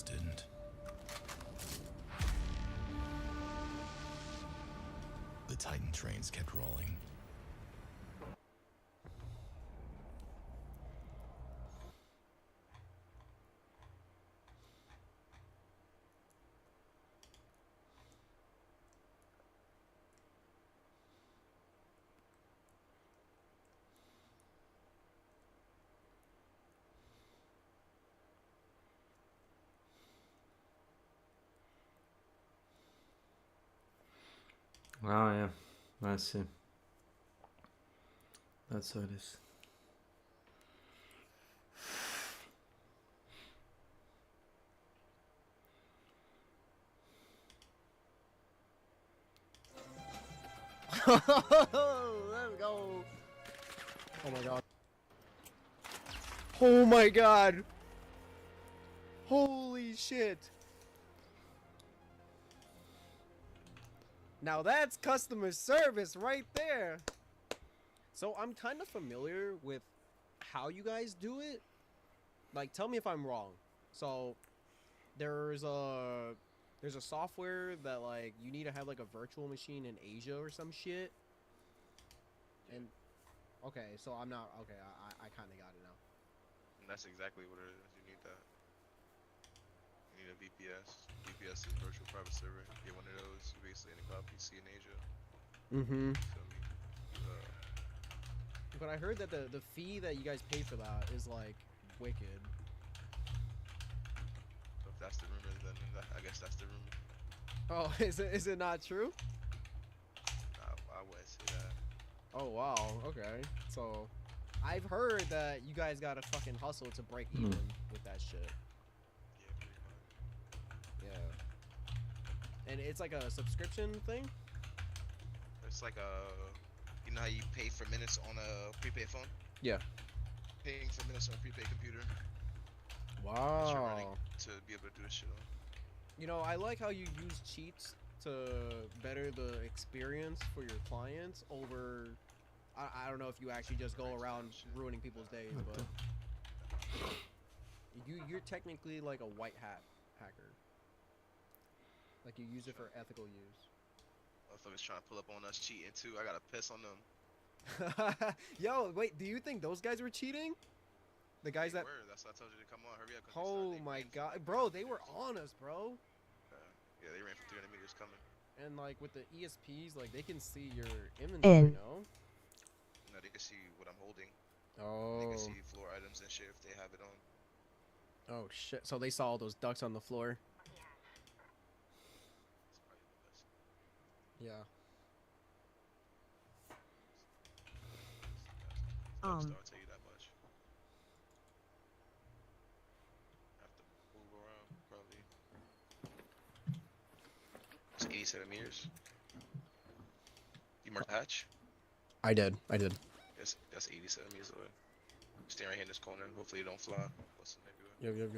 else didn't. The Titan trains kept rolling. Oh yeah, I see. That's what it is. Let's go. Oh my god. Oh my god. Holy shit. Now that's customer service right there. So I'm kind of familiar with how you guys do it. Like, tell me if I'm wrong. So there's a software that like you need to have like a virtual machine in Asia or some shit. And okay, so I'm not okay. I kind of got it now. And that's exactly what it is. You need that. You need a VPS. VPS is virtual private server. You get one of those. Basically, any cloud PC in Asia. Mm-hmm. Feel me? But I heard that the fee that you guys pay for that is like wicked. So if that's the rumor, then I guess that's the rumor. Oh, is it not true? I wouldn't say that. Oh wow, okay. So I've heard that you guys gotta fucking hustle to break even with that shit. Yeah, pretty much. Yeah. And it's like a subscription thing? It's like you know how you pay for minutes on a prepaid phone? Yeah. Paying for minutes on a prepaid computer. Wow. That you're running to be able to do this shit on. You know, I like how you use cheats to better the experience for your clients over I don't know if you actually just go around ruining people's days, but you're technically like a white hat hacker. Like you use it for ethical use. Motherfuckers trying to pull up on us cheating too. I gotta piss on them. Yo, wait, do you think those guys were cheating? The guys that were. That's why I told you to come on. Hurry up. Oh my god. Bro, they were on us, bro. Yeah, they ran for 300 meters coming. And like with the ESPs, like they can see your inventory, you know? No, they can see what I'm holding. Oh. They can see floor items and shit if they have it on. Oh shit. So they saw all those ducks on the floor. Yeah. I'll tell you that much. Have to move around, probably. It's 87 meters. You marked the hatch? I did. That's 87 meters away. Stay right here in this corner. Hopefully you don't fly. Yep. There's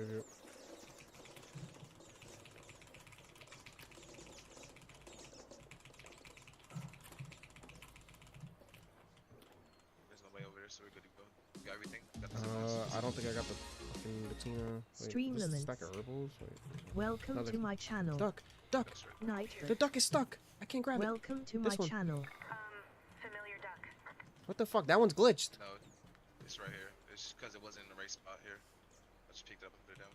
nobody over there, so we're good to go. You got everything? Got the I don't think I got the fucking patina. Stream this is a limits. stack of herbals. Welcome to my channel. Duck. Night. The duck is stuck. I can't grab it. Welcome to my channel. Familiar duck. What the fuck? That one's glitched. No, it's right here. It's because it wasn't in the right spot here. I just picked it up and put it down.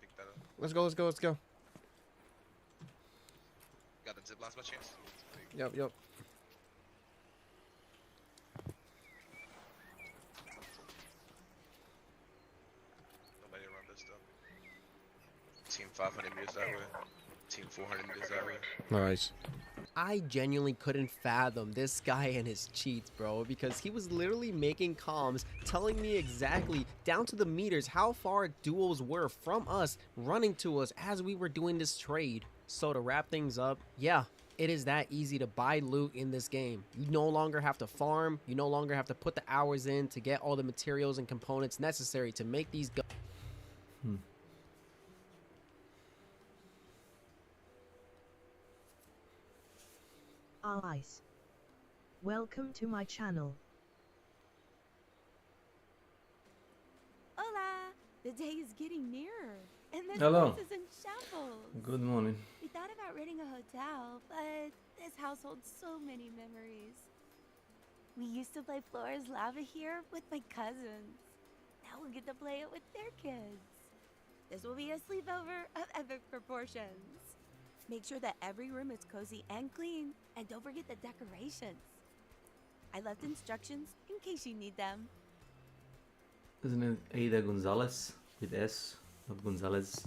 Pick that up. Let's go. Got the zip lines by chance? Yep. Nobody around this though. Team 500 meters that way. Team 400 meters that way. Nice. I genuinely couldn't fathom this guy and his cheats, bro, because he was literally making comms telling me exactly down to the meters how far duels were from us running to us as we were doing this trade. So to wrap things up, yeah, it is that easy to buy loot in this game. You no longer have to farm, you no longer have to put the hours in to get all the materials and components necessary to make these guns. Ice. Welcome to my channel. Hola! The day is getting nearer, and this Hello. place is in shambles. Good morning. We thought about renting a hotel, but this house holds so many memories. We used to play Flora's Lava here with my cousins. Now we'll get to play it with their kids. This will be a sleepover of epic proportions. Make sure that every room is cozy and clean, and don't forget the decorations. I left instructions in case you need them. Isn't it Ada Gonzalez with S, not Gonzalez?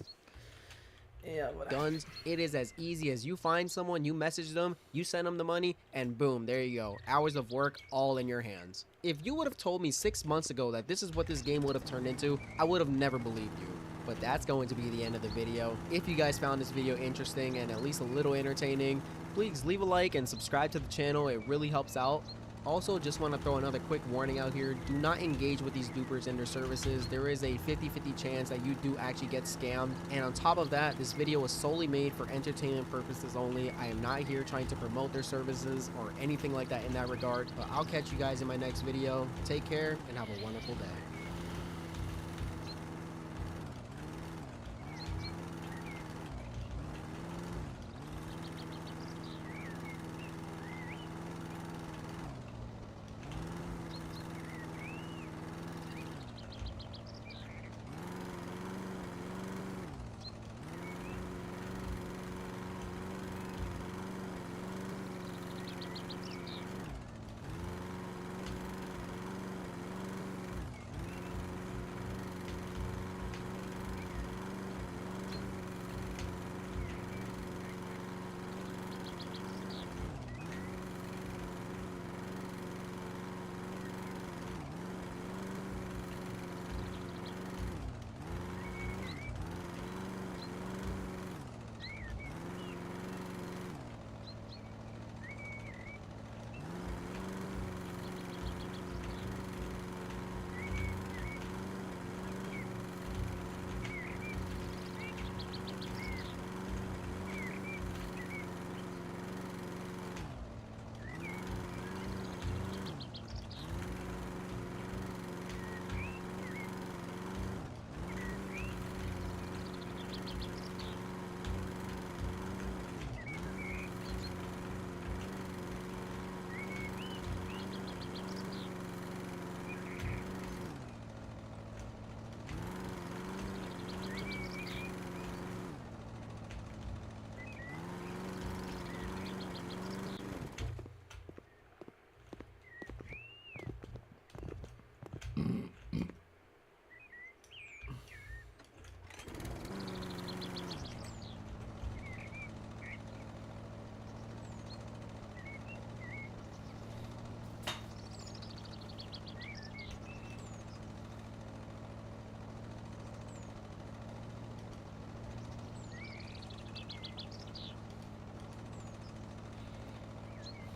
Yeah, but Guns, it is as easy as you find someone, you message them, you send them the money, and boom, there you go. Hours of work all in your hands. If you would have told me 6 months ago that this is what this game would have turned into, I would have never believed you. But that's going to be the end of the video. If you guys found this video interesting and at least a little entertaining, please leave a like and subscribe to the channel. It really helps out. Also, just want to throw another quick warning out here. Do not engage with these dupers and their services. There is a 50-50 chance that you do actually get scammed. And on top of that, this video was solely made for entertainment purposes only. I am not here trying to promote their services or anything like that in that regard. But I'll catch you guys in my next video. Take care and have a wonderful day.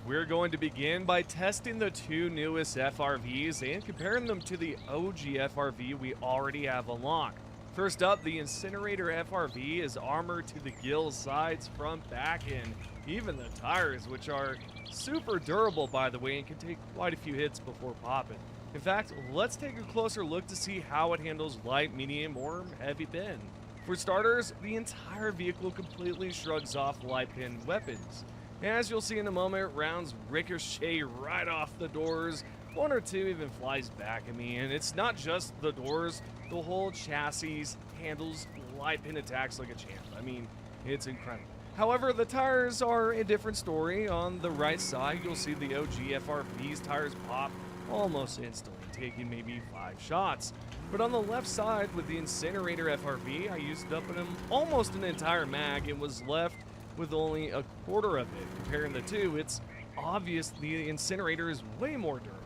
We're going to begin by testing the two newest FRVs and comparing them to the OG FRV we already have unlocked. First up, the Incinerator FRV is armored to the gill, sides, front, back, and even the tires, which are super durable, by the way, and can take quite a few hits before popping. In fact, let's take a closer look to see how it handles light, medium, or heavy pin. For starters, the entire vehicle completely shrugs off light pin weapons. As you'll see in a moment, rounds ricochet right off the doors. One or two even flies back at me, and it's not just the doors. The whole chassis handles light pin attacks like a champ. I mean, it's incredible. However, the tires are a different story. On the right side, you'll see the OG FRV's tires pop almost instantly, taking maybe 5 shots. But on the left side, with the Incinerator FRV, I used up almost an entire mag and was left with only a quarter of it. Comparing the two, it's obvious the Incinerator is way more durable.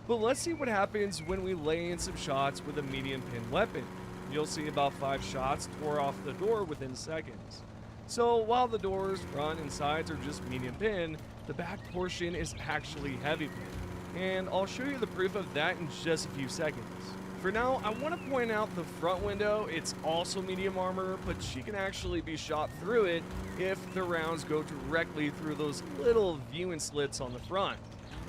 But let's see what happens when we lay in some shots with a medium pin weapon. You'll see about 5 shots tore off the door within seconds. So while the doors, front, and sides are just medium pin, the back portion is actually heavy pin. And I'll show you the proof of that in just a few seconds. For now, I want to point out the front window. It's also medium armor, but she can actually be shot through it if the rounds go directly through those little viewing slits on the front.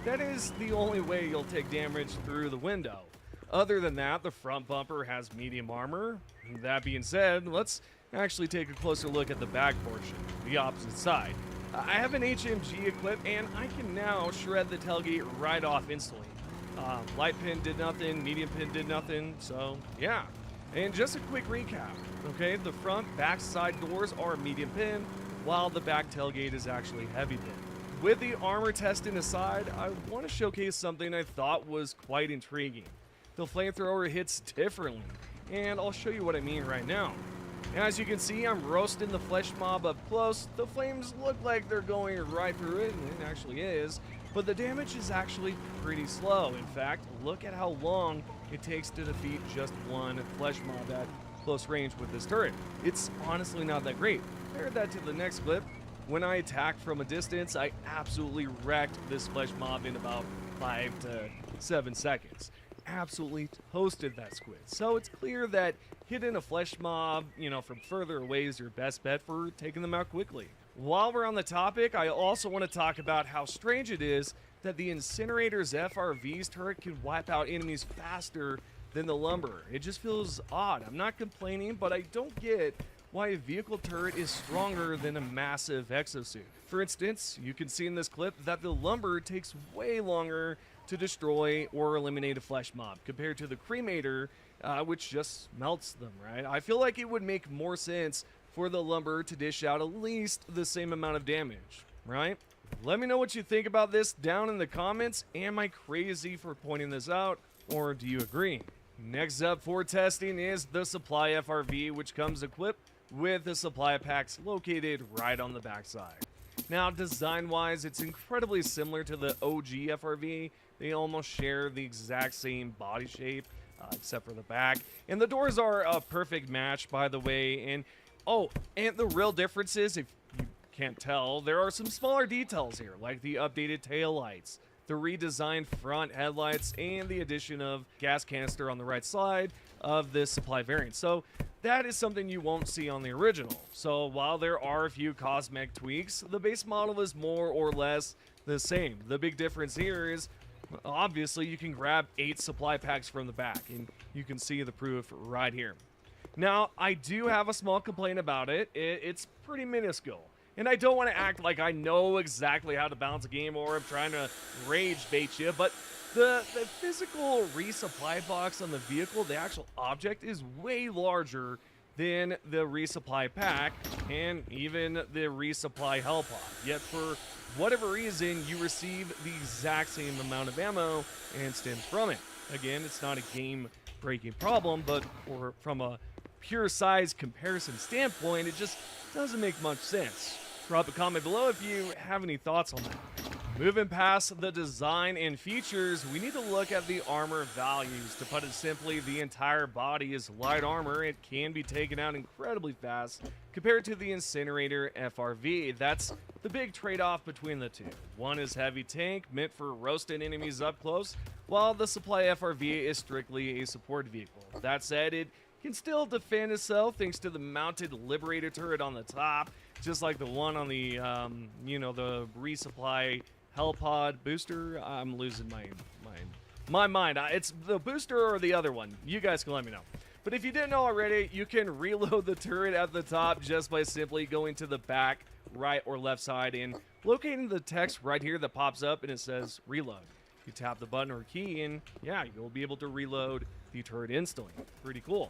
That is the only way you'll take damage through the window. Other than that, the front bumper has medium armor. That being said, let's actually take a closer look at the back portion, the opposite side. I have an HMG equipped, and I can now shred the tailgate right off instantly. Light pin did nothing, medium pin did nothing, so yeah. And just a quick recap, okay? The front, back side doors are medium pin, while the back tailgate is actually heavy pin. With the armor testing aside, I want to showcase something I thought was quite intriguing. The flamethrower hits differently, and I'll show you what I mean right now. As you can see, I'm roasting the flesh mob up close. The flames look like they're going right through it, and it actually is, but the damage is actually pretty slow. In fact, look at how long it takes to defeat just one flesh mob at close range with this turret. It's honestly not that great. Compare that to the next clip. When I attacked from a distance, I absolutely wrecked this flesh mob in about 5 to 7 seconds. Absolutely toasted that squid. So it's clear that hitting a flesh mob, from further away is your best bet for taking them out quickly. While we're on the topic, I also want to talk about how strange it is that the Incinerator's FRV's turret can wipe out enemies faster than the Lumber. It just feels odd. I'm not complaining, but I don't get why a vehicle turret is stronger than a massive exosuit. For instance, you can see in this clip that the Lumber takes way longer to destroy or eliminate a flesh mob compared to the Cremator, which just melts them, right? I feel like it would make more sense for the Lumber to dish out at least the same amount of damage, right? Let me know what you think about this down in the comments. Am I crazy for pointing this out, or do you agree? Next up for testing is the Supply FRV, which comes equipped with the supply packs located right on the backside. Now, design-wise, it's incredibly similar to the OG FRV. They almost share the exact same body shape, except for the back. And the doors are a perfect match, by the way. And the real difference is, if you can't tell, there are some smaller details here, like the updated taillights, the redesigned front headlights, and the addition of gas canister on the right side of this supply variant. So that is something you won't see on the original. So while there are a few cosmetic tweaks, the base model is more or less the same. The big difference here is, obviously, you can grab 8 supply packs from the back, and you can see the proof right here. Now, I do have a small complaint about it. It's pretty minuscule. And I don't want to act like I know exactly how to balance a game or I'm trying to rage bait you, but the physical resupply box on the vehicle, the actual object, is way larger than the resupply pack and even the resupply hell pod. Yet for whatever reason, you receive the exact same amount of ammo and stems from it. Again, it's not a game-breaking problem, but from a pure size comparison standpoint, it just doesn't make much sense. Drop a comment below if you have any thoughts on that. Moving past the design and features, we need to look at the armor values. To put it simply, the entire body is light armor. It can be taken out incredibly fast compared to the Incinerator FRV. That's the big trade-off between the two. One is heavy tank, meant for roasting enemies up close, while the Supply FRV is strictly a support vehicle. That said, it can still defend itself thanks to the mounted Liberator turret on the top, just like the one on the, the resupply hell pod booster. I'm losing my mind. It's the booster or the other one. You guys can let me know. But if you didn't know already, you can reload the turret at the top just by simply going to the back, right, or left side and locating the text right here that pops up and it says reload. You tap the button or key and yeah, you'll be able to reload the turret instantly. Pretty cool.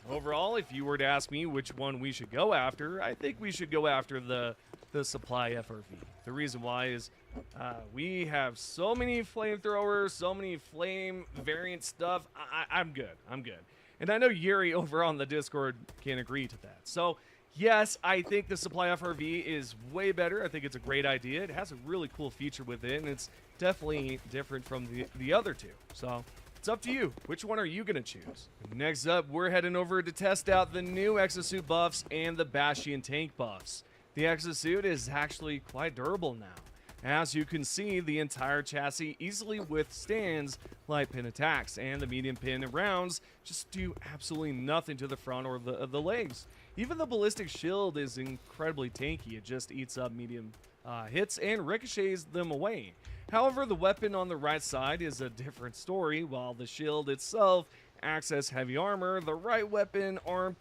Overall, if you were to ask me which one we should go after, I think we should go after the Supply FRV. The reason why is we have so many flamethrowers, so many flame variant stuff. I'm good. And I know Yuri over on the Discord can agree to that. So yes, I think the Supply FRV is way better. I think it's a great idea. It has a really cool feature with it, and it's definitely different from the other two. So it's up to you. Which one are you going to choose? Next up, we're heading over to test out the new exosuit buffs and the Bastion tank buffs. The exosuit is actually quite durable now. As you can see, the entire chassis easily withstands light pin attacks, and the medium pin rounds just do absolutely nothing to the front or the legs. Even the ballistic shield is incredibly tanky. It just eats up medium hits and ricochets them away. However, the weapon on the right side is a different story. While the shield itself acts as heavy armor, the right weapon arm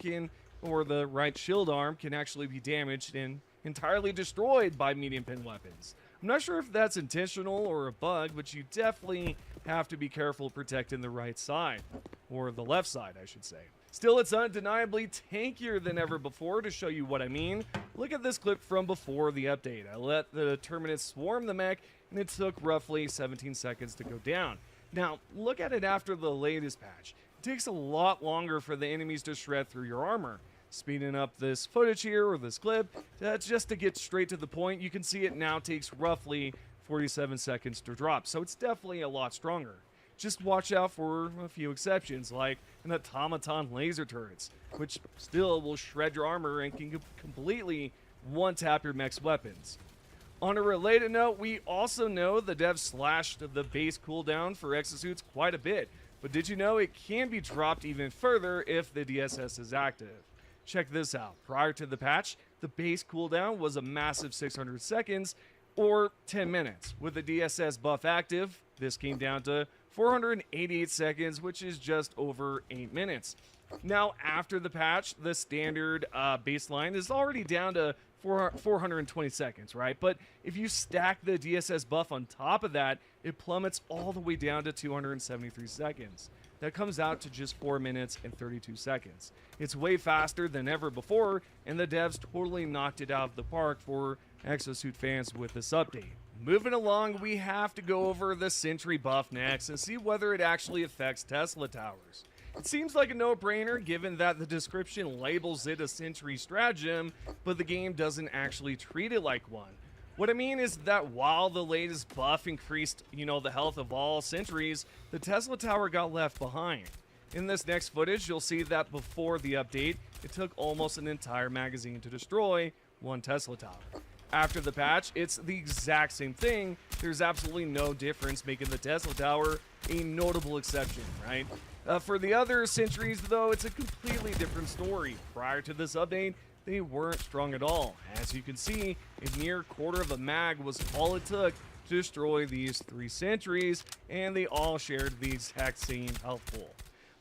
or the right shield arm can actually be damaged and entirely destroyed by medium pin weapons. I'm not sure if that's intentional or a bug, but you definitely have to be careful protecting the right side, or the left side, I should say. Still, it's undeniably tankier than ever before. To show you what I mean, look at this clip from before the update. I let the Terminus swarm the mech, and it took roughly 17 seconds to go down. Now, look at it after the latest patch. It takes a lot longer for the enemies to shred through your armor. Speeding up this footage here, or this clip, just to get straight to the point, you can see it now takes roughly 47 seconds to drop, so it's definitely a lot stronger. Just watch out for a few exceptions, like an automaton laser turrets, which still will shred your armor and can completely one-tap your mech's weapons. On a related note, we also know the devs slashed the base cooldown for exosuits quite a bit, but did you know it can be dropped even further if the DSS is active? Check this out. Prior to the patch, the base cooldown was a massive 600 seconds, or 10 minutes. With the DSS buff active, this came down to 488 seconds, which is just over 8 minutes. Now, after the patch, the standard baseline is already down to 420 seconds, right? But if you stack the DSS buff on top of that, it plummets all the way down to 273 seconds. That comes out to just 4 minutes and 32 seconds. It's way faster than ever before, and the devs totally knocked it out of the park for exosuit fans with this update. Moving along, we have to go over the Sentry buff next and see whether it actually affects Tesla towers. It seems like a no-brainer given that the description labels it a Sentry stratagem, but the game doesn't actually treat it like one. What I mean is that while the latest buff increased, the health of all sentries, the Tesla tower got left behind. In this next footage, you'll see that before the update, it took almost an entire magazine to destroy one Tesla tower. After the patch, it's the exact same thing. There's absolutely no difference, making the Tesla tower a notable exception, right? For the other sentries, though, it's a completely different story. Prior to this update, they weren't strong at all. As you can see, a mere quarter of a mag was all it took to destroy these 3 sentries, and they all shared the exact same health pool.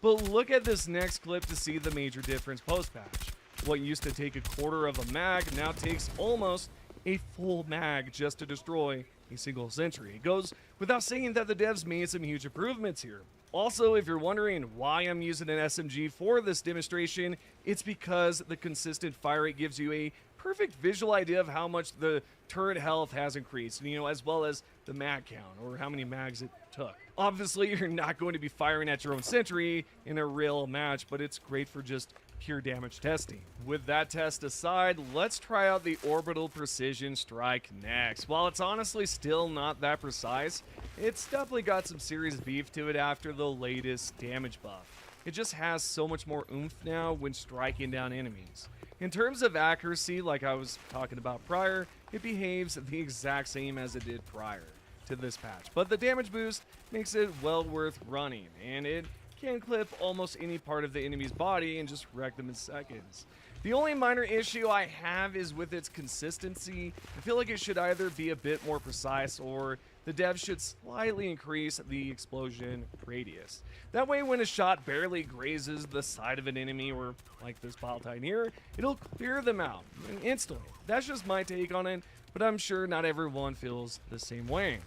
But look at this next clip to see the major difference post-patch. What used to take a quarter of a mag now takes almost a full mag just to destroy a single sentry. It goes without saying that the devs made some huge improvements here. Also, if you're wondering why I'm using an SMG for this demonstration, it's because the consistent fire rate gives you a perfect visual idea of how much the turret health has increased, as well as the mag count, or how many mags it took. Obviously, you're not going to be firing at your own sentry in a real match, but it's great for just pure damage testing. With that test aside, let's try out the Orbital Precision Strike next. While it's honestly still not that precise, it's definitely got some serious beef to it after the latest damage buff. It just has so much more oomph now when striking down enemies. In terms of accuracy, like I was talking about prior, it behaves the exact same as it did prior to this patch, but the damage boost makes it well worth running, and it can clip almost any part of the enemy's body and just wreck them in seconds. The only minor issue I have is with its consistency. I feel like it should either be a bit more precise, or the devs should slightly increase the explosion radius. That way, when a shot barely grazes the side of an enemy, or like this Palatine here, it'll clear them out instantly. That's just my take on it, but I'm sure not everyone feels the same way.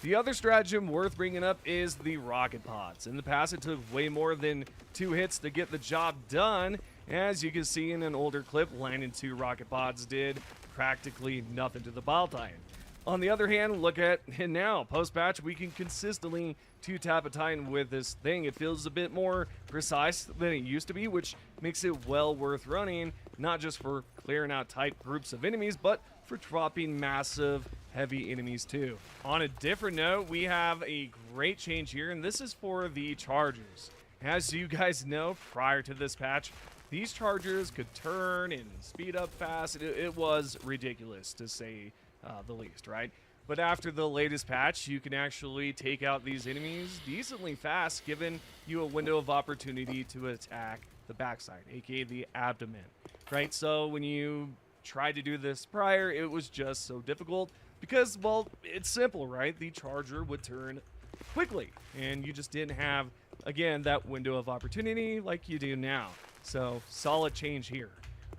The other stratagem worth bringing up is the rocket pods. In the past, it took way more than 2 hits to get the job done. As you can see in an older clip, landing 2 rocket pods did practically nothing to the Palatine. On the other hand, look at it now. Post-patch, we can consistently 2-tap a Titan with this thing. It feels a bit more precise than it used to be, which makes it well worth running, not just for clearing out tight groups of enemies, but for dropping massive heavy enemies too. On a different note, we have a great change here, and this is for the chargers. As you guys know, prior to this patch, these chargers could turn and speed up fast. It was ridiculous, to say the least, right? But after the latest patch, you can actually take out these enemies decently fast, giving you a window of opportunity to attack the backside, aka the abdomen, right? So when you tried to do this prior, it was just so difficult Because, well, it's simple, right? The charger would turn quickly, and you just didn't have, again, that window of opportunity like you do now. So, solid change here.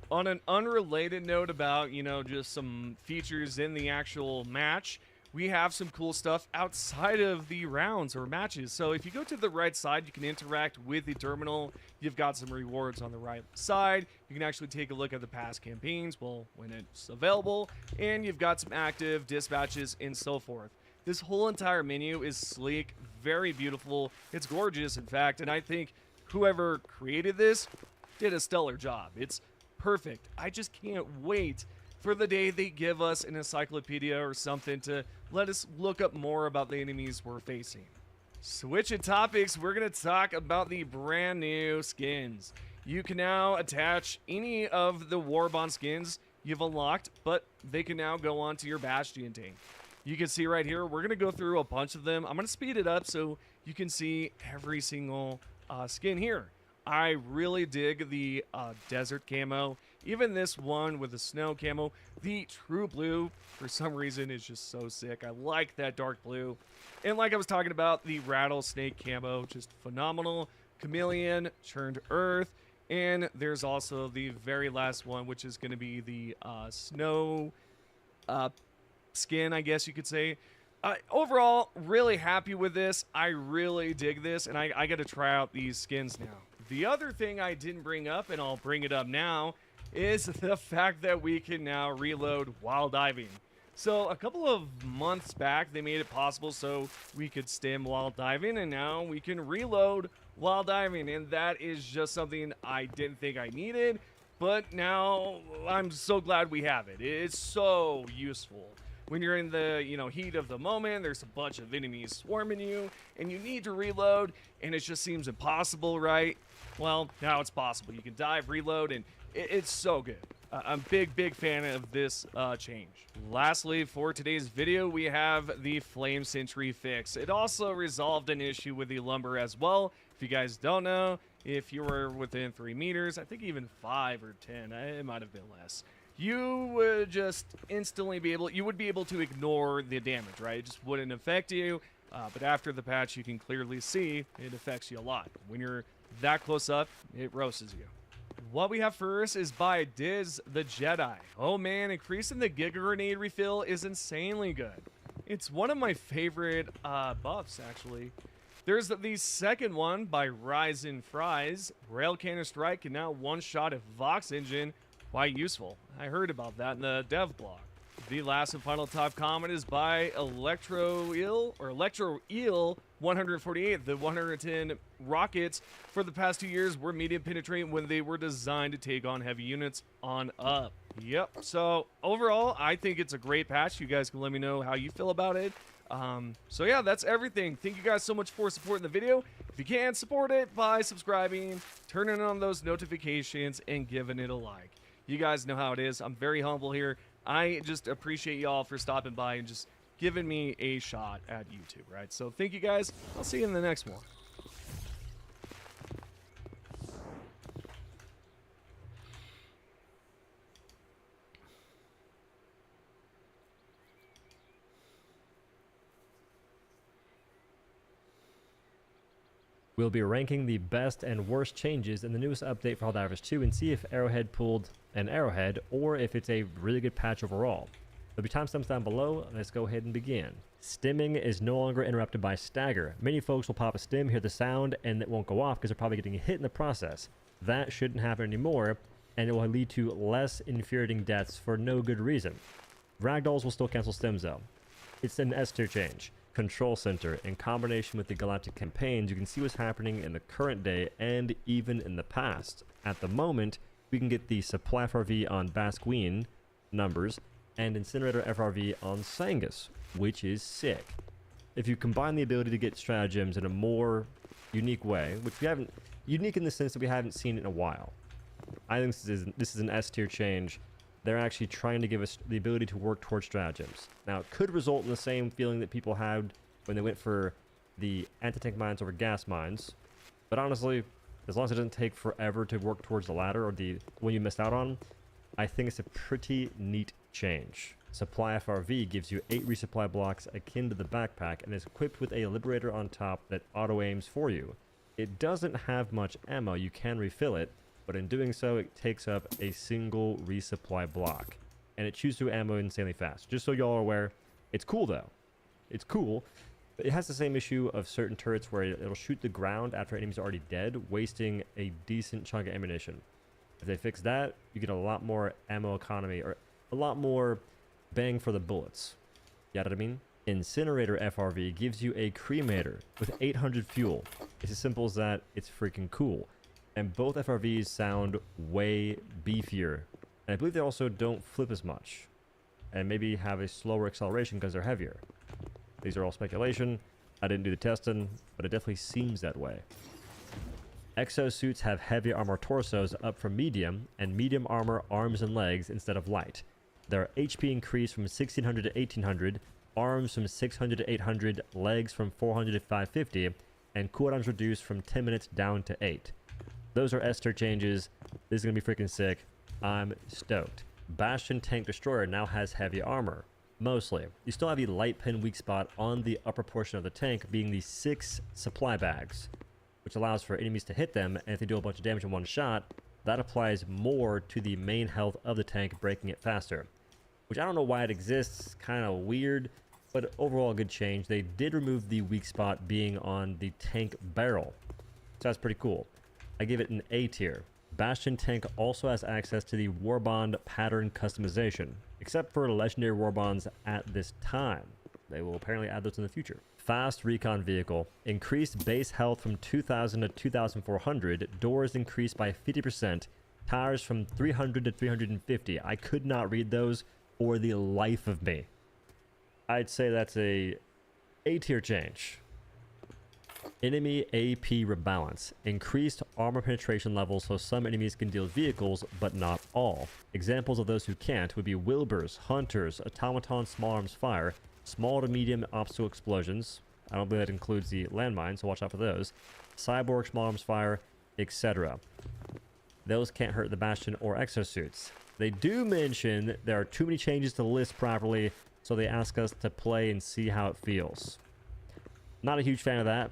On an unrelated note about, you know, just some features in the actual match, we have some cool stuff outside of the rounds or matches. So if you go to the right side, you can interact with the terminal. You've got some rewards on the right side. You can actually take a look at the past campaigns, well, when it's available. And you've got some active dispatches and so forth. This whole entire menu is sleek, very beautiful. It's gorgeous, in fact, and I think whoever created this did a stellar job. It's perfect. I just can't wait for the day they give us an encyclopedia or something to let us look up more about the enemies we're facing. Switching topics, we're going to talk about the brand new skins. You can now attach any of the Warbond skins you've unlocked, but they can now go onto your Bastion tank. You can see right here, we're going to go through a bunch of them. I'm going to speed it up so you can see every single skin here. I really dig the desert camo. Even this one with the snow camo. The true blue, for some reason, is just so sick. I like that dark blue. And like I was talking about, the rattlesnake camo, just phenomenal. Chameleon, churned earth. And there's also the very last one, which is going to be the snow skin, I guess you could say. Overall, really happy with this. I really dig this, and I got to try out these skins now. The other thing I didn't bring up, and I'll bring it up now, is the fact that we can now reload while diving. So a couple of months back, they made it possible so we could stim while diving, and now we can reload while diving, and that is just something I didn't think I needed, but now I'm so glad we have it. It's so useful. When you're in the, heat of the moment, there's a bunch of enemies swarming you, and you need to reload, and it just seems impossible, right? Well, now it's possible. You can dive, reload, and it's so good. I'm a big fan of this change. Lastly, for today's video, we have the Flame Sentry fix. It also resolved an issue with the lumber as well. If you guys don't know, if you were within 3 meters, I think even 5 or 10, it might have been less, you would just instantly be able to ignore the damage, right? It just wouldn't affect you. But after the patch, you can clearly see it affects you a lot. When you're that close up, it roasts you. What we have first is by Diz the Jedi. Oh man, increasing the Giga Grenade refill is insanely good. It's one of my favorite buffs, actually. There's the second one by Ryzen Fries. Rail Cannon Strike can now one-shot a Vox engine. Quite useful. I heard about that in the dev blog. The last and final top comment is by Electro Eel 148. The 110 rockets for the past 2 years were medium penetrate when they were designed to take on heavy units on up. Yep. So overall, I think it's a great patch. You guys can let me know how you feel about it. So yeah, that's everything. Thank you guys so much for supporting the video. If you can, support it by subscribing, turning on those notifications, and giving it a like. You guys know how it is. I'm very humble here. I just appreciate y'all for stopping by and just giving me a shot at YouTube, right? So thank you guys. I'll see you in the next one. We'll be ranking the best and worst changes in the newest update for Helldivers 2 and see if Arrowhead pulled an Arrowhead or if it's a really good patch overall. There'll be timestamps down below. Let's go ahead and begin. Stimming is no longer interrupted by stagger. Many folks will pop a stim, hear the sound, and it won't go off because they're probably getting hit in the process. That shouldn't happen anymore, and it will lead to less infuriating deaths for no good reason. Ragdolls will still cancel stims though. It's an S tier change. Control Center, in combination with the Galactic campaigns, you can see what's happening in the current day and even in the past. At the moment, we can get the Supply FRV on Basqueen numbers and Incinerator FRV on Sangus, which is sick. If you combine the ability to get stratagems in a more unique way, which we haven't, unique in the sense that we haven't seen it in a while, I think this is an S tier change. They're actually trying to give us the ability to work towards stratagems. Now, it could result in the same feeling that people had when they went for the anti-tank mines over gas mines. But honestly, as long as it doesn't take forever to work towards the latter or the one you missed out on, I think it's a pretty neat change. Supply FRV gives you 8 resupply blocks akin to the backpack and is equipped with a liberator on top that auto-aims for you. It doesn't have much ammo, you can refill it, but in doing so it takes up a single resupply block. And it chews through ammo insanely fast. Just so y'all are aware, it's cool though. It's cool, but it has the same issue of certain turrets where it'll shoot the ground after enemies are already dead, wasting a decent chunk of ammunition. If they fix that, you get a lot more ammo economy, or a lot more bang for the bullets. You know what I mean? Incinerator FRV gives you a cremator with 800 fuel. It's as simple as that. It's freaking cool. And both FRVs sound way beefier. And I believe they also don't flip as much. And maybe have a slower acceleration because they're heavier. These are all speculation. I didn't do the testing, but it definitely seems that way. Exosuits have heavy armor torsos up from medium, and medium armor arms and legs instead of light. Their HP increased from 1600 to 1800, arms from 600 to 800, legs from 400 to 550, and cooldowns reduced from 10 minutes down to 8. Those are S tier changes. This is going to be freaking sick. I'm stoked. Bastion Tank Destroyer now has heavy armor. Mostly. You still have a light pin weak spot on the upper portion of the tank, being the 6 supply bags, which allows for enemies to hit them, and if they do a bunch of damage in one shot, that applies more to the main health of the tank, breaking it faster. Which I don't know why it exists, kind of weird, but overall a good change. They did remove the weak spot being on the tank barrel, so that's pretty cool. I give it an A tier. Bastion Tank also has access to the Warbond pattern customization, except for legendary Warbonds at this time. They will apparently add those in the future. Fast Recon Vehicle. Increased base health from 2000 to 2400. Doors increased by 50%. Tires from 300 to 350. I could not read those for the life of me. I'd say that's a A-tier change. Enemy AP rebalance. Increased armor penetration levels so some enemies can deal with vehicles, but not all. Examples of those who can't would be Wilburs, Hunters, Automaton Small Arms Fire, Small to Medium Obstacle Explosions. I don't believe that includes the landmines, so watch out for those. Cyborg Small Arms Fire, etc. Those can't hurt the Bastion or exosuits. They do mention there are too many changes to list properly, so they ask us to play and see how it feels. Not a huge fan of that.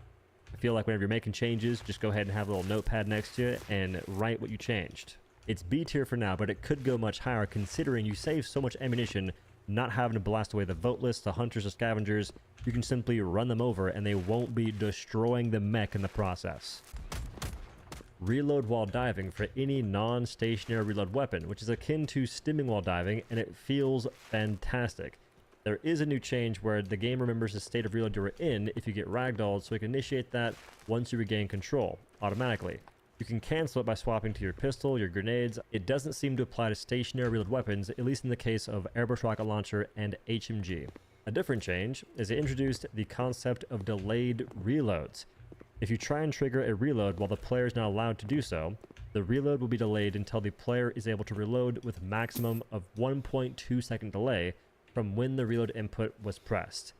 I feel like whenever you're making changes, just go ahead and have a little notepad next to you and write what you changed. It's B tier for now, but it could go much higher considering you save so much ammunition not having to blast away the vote list, the hunters, the scavengers. You can simply run them over and they won't be destroying the mech in the process. Reload while diving for any non-stationary reload weapon, which is akin to stimming while diving, and it feels fantastic. There is a new change where the game remembers the state of reload you were in if you get ragdolled, so it can initiate that once you regain control, automatically. You can cancel it by swapping to your pistol, your grenades. It doesn't seem to apply to stationary reload weapons, at least in the case of airburst rocket launcher and HMG. A different change is it introduced the concept of delayed reloads. If you try and trigger a reload while the player is not allowed to do so, the reload will be delayed until the player is able to reload with maximum of 1.2 second delay from when the reload input was pressed.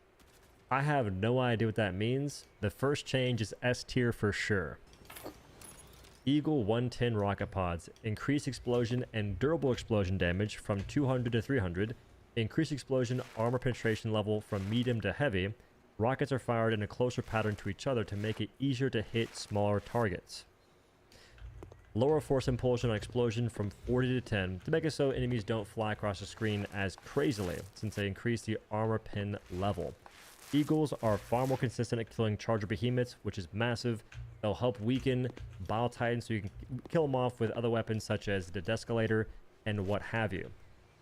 I have no idea what that means. The first change is S tier for sure. Eagle 110 rocket pods. Increase explosion and durable explosion damage from 200 to 300. Increase explosion armor penetration level from medium to heavy. Rockets are fired in a closer pattern to each other to make it easier to hit smaller targets. Lower force impulsion on explosion from 40 to 10 to make it so enemies don't fly across the screen as crazily, since they increase the armor pin level. Eagles are far more consistent at killing charger behemoths, which is massive. They'll help weaken Bile Titans so you can kill them off with other weapons such as the Descalator and what have you.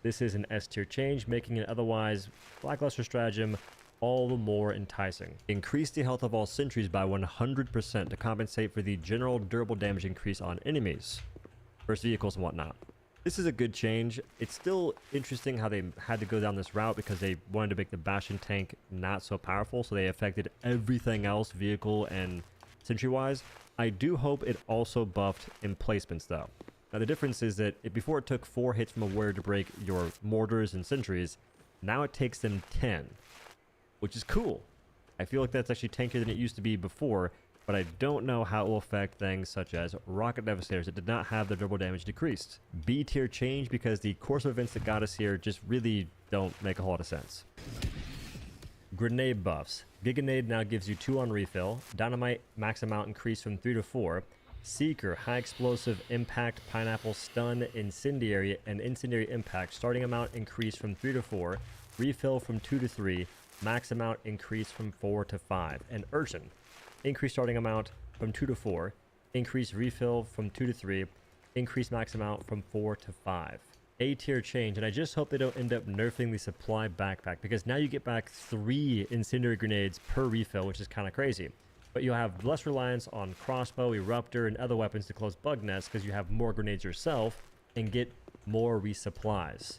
This is an S tier change, making an otherwise lackluster stratagem all the more enticing. Increase the health of all sentries by 100% to compensate for the general durable damage increase on enemies versus vehicles and whatnot. This is a good change. It's still interesting how they had to go down this route because they wanted to make the Bastion tank not so powerful, so they affected everything else vehicle and sentry wise. I do hope it also buffed emplacements though. Now the difference is that before it took 4 hits from a warrior to break your mortars and sentries, now it takes them 10. Which is cool. I feel like that's actually tankier than it used to be before, but I don't know how it will affect things such as rocket devastators that did not have their durable damage decreased. B tier change because the course of events that got us here just really don't make a whole lot of sense. Grenade buffs. Giganade now gives you 2 on refill. Dynamite max amount increased from 3 to 4. Seeker, high explosive, impact, pineapple, stun, incendiary, and incendiary impact. Starting amount increased from 3 to 4. Refill from 2 to 3. Max amount increased from 4 to 5. And Urchin, increased starting amount from 2 to 4. Increased refill from 2 to 3. Increased max amount from 4 to 5. A tier change, and I just hope they don't end up nerfing the supply backpack, because now you get back 3 incendiary grenades per refill, which is kind of crazy. But you'll have less reliance on crossbow, eruptor, and other weapons to close bug nests because you have more grenades yourself and get more resupplies.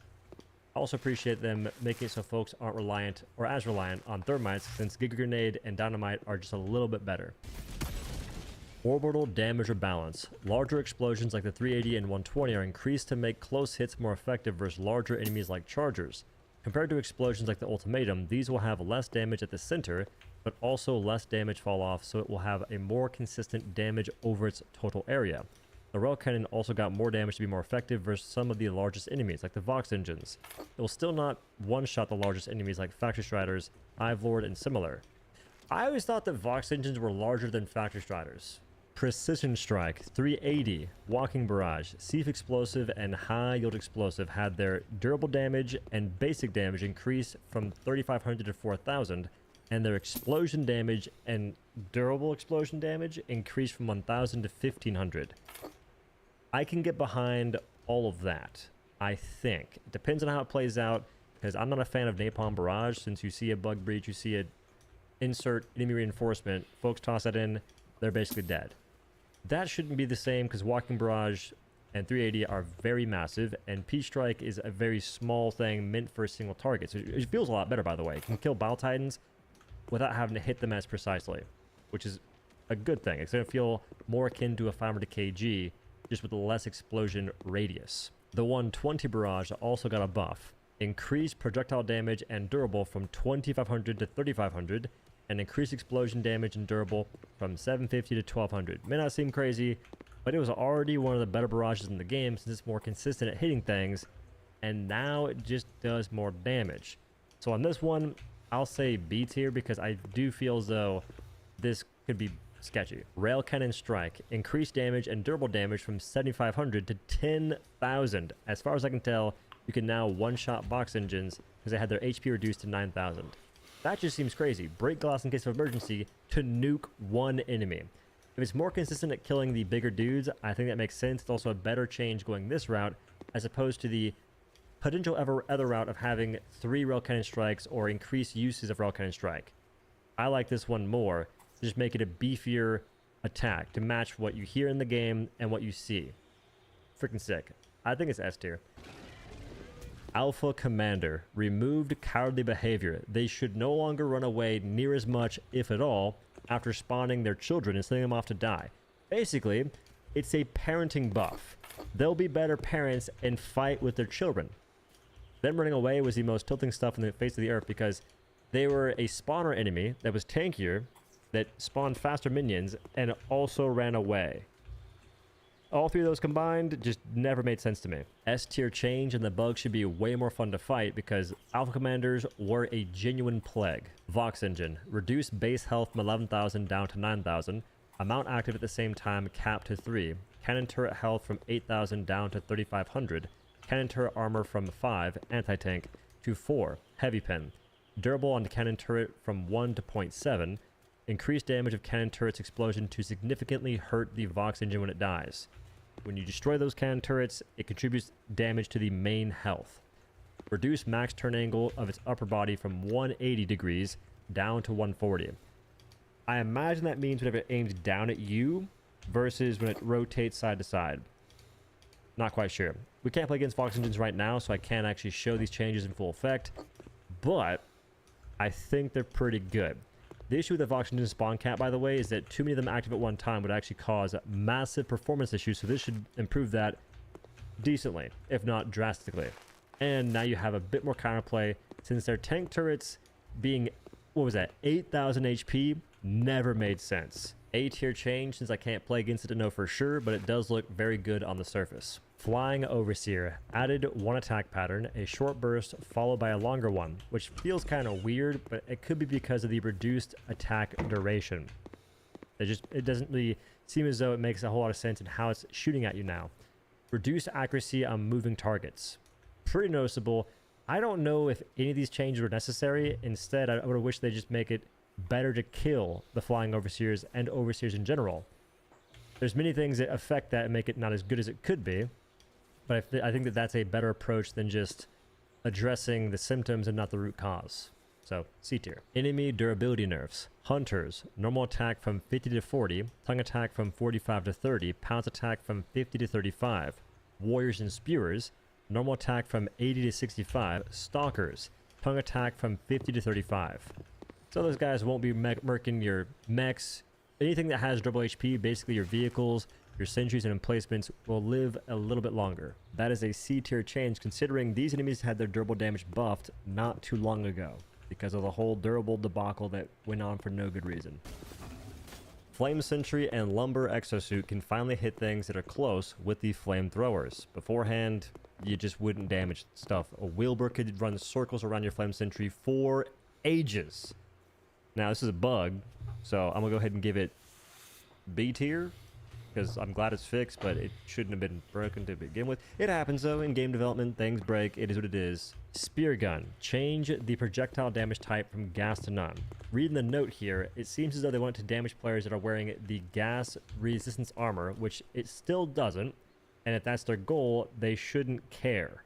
I also appreciate them making it so folks aren't reliant or as reliant on thermites, since Giga Grenade and Dynamite are just a little bit better. Orbital damage or balance. Larger explosions like the 380 and 120 are increased to make close hits more effective versus larger enemies like chargers. Compared to explosions like the Ultimatum, these will have less damage at the center, but also less damage fall off, so it will have a more consistent damage over its total area. The rail cannon also got more damage to be more effective versus some of the largest enemies, like the Vox engines. It will still not one-shot the largest enemies like Factory Striders, Hive Lord, and similar. I always thought that Vox engines were larger than Factory Striders. Precision Strike, 380, Walking Barrage, Sieve Explosive, and High Yield Explosive had their durable damage and basic damage increase from 3,500 to 4,000, and their explosion damage and durable explosion damage increased from 1,000 to 1,500. I can get behind all of that, I think. It depends on how it plays out, because I'm not a fan of Napalm Barrage. Since you see a bug breach, you see a insert enemy reinforcement, folks toss that in, they're basically dead. That shouldn't be the same, because Walking Barrage and 380 are very massive, and P-Strike is a very small thing meant for a single target. So it feels a lot better, by the way. It can kill Bile Titans without having to hit them as precisely, which is a good thing. It's going to feel more akin to a 500 kg, just with a less explosion radius. The 120 Barrage also got a buff. Increased projectile damage and durable from 2,500 to 3,500, and increased explosion damage and durable from 750 to 1,200. May not seem crazy, but it was already one of the better barrages in the game since it's more consistent at hitting things, and now it just does more damage. So on this one, I'll say B tier, because I do feel as though this could be sketchy. Rail Cannon Strike, increased damage and durable damage from 7,500 to 10,000. As far as I can tell, you can now one-shot Vox engines because they had their HP reduced to 9,000. That just seems crazy. Break glass in case of emergency to nuke one enemy. If it's more consistent at killing the bigger dudes, I think that makes sense. It's also a better change going this route as opposed to the potential other route of having 3 Rail Cannon Strikes or increased uses of Rail Cannon Strike. I like this one more. Just make it a beefier attack to match what you hear in the game and what you see. Freaking sick. I think it's S tier. Alpha Commander, removed cowardly behavior. They should no longer run away near as much, if at all, after spawning their children and sending them off to die. Basically, it's a parenting buff. They'll be better parents and fight with their children. Them running away was the most tilting stuff in the face of the earth, because they were a spawner enemy that was tankier, that spawned faster minions, and also ran away. All 3 of those combined just never made sense to me. S tier change, and the bugs should be way more fun to fight because Alpha Commanders were a genuine plague. Vox Engine, reduced base health from 11,000 down to 9,000. Amount active at the same time capped to 3. Cannon turret health from 8,000 down to 3,500. Cannon turret armor from 5, anti-tank, to 4, heavy pin. Durable on the cannon turret from 1 to 0.7. Increased damage of cannon turret's explosion to significantly hurt the Vox engine when it dies. When you destroy those cannon turrets, it contributes damage to the main health. Reduce max turn angle of its upper body from 180 degrees down to 140. I imagine that means whenever it aims down at you versus when it rotates side to side. Not quite sure. We can't play against Vox engines right now, so I can't actually show these changes in full effect, but I think they're pretty good. The issue with the Vox engine spawn cap, by the way, is that too many of them active at one time would actually cause massive performance issues, so this should improve that decently, if not drastically. And now you have a bit more counterplay, since their tank turrets being, 8,000 HP never made sense. A tier change since I can't play against it to know for sure, but it does look very good on the surface. Flying Overseer added one attack pattern, a short burst followed by a longer one, which feels kind of weird, but it could be because of the reduced attack duration. It doesn't really seem as though it makes a whole lot of sense in how it's shooting at you now. Reduced accuracy on moving targets. Pretty noticeable. I don't know if any of these changes were necessary. Instead, I would have wished they just make it better to kill the Flying Overseers and Overseers in general. There's many things that affect that and make it not as good as it could be, but I think that that's a better approach than just addressing the symptoms and not the root cause. So, C tier. Enemy durability nerfs. Hunters, normal attack from 50 to 40, tongue attack from 45 to 30, pounce attack from 50 to 35. Warriors and Spewers, normal attack from 80 to 65. Stalkers, tongue attack from 50 to 35. So those guys won't be murking your mechs. Anything that has double HP, basically your vehicles, your sentries and emplacements, will live a little bit longer. That is a C tier change considering these enemies had their durable damage buffed not too long ago, because of the whole durable debacle that went on for no good reason. Flame Sentry and Lumber Exosuit can finally hit things that are close with the flamethrowers. Beforehand, you just wouldn't damage stuff. A Wilbur could run circles around your Flame Sentry for ages. Now, this is a bug, so I'm gonna go ahead and give it B tier, because I'm glad it's fixed, but it shouldn't have been broken to begin with. It happens though, in game development, things break, it is what it is. Spear Gun, change the projectile damage type from gas to none. Reading the note here, it seems as though they want to damage players that are wearing the gas resistance armor, which it still doesn't, and if that's their goal, they shouldn't care.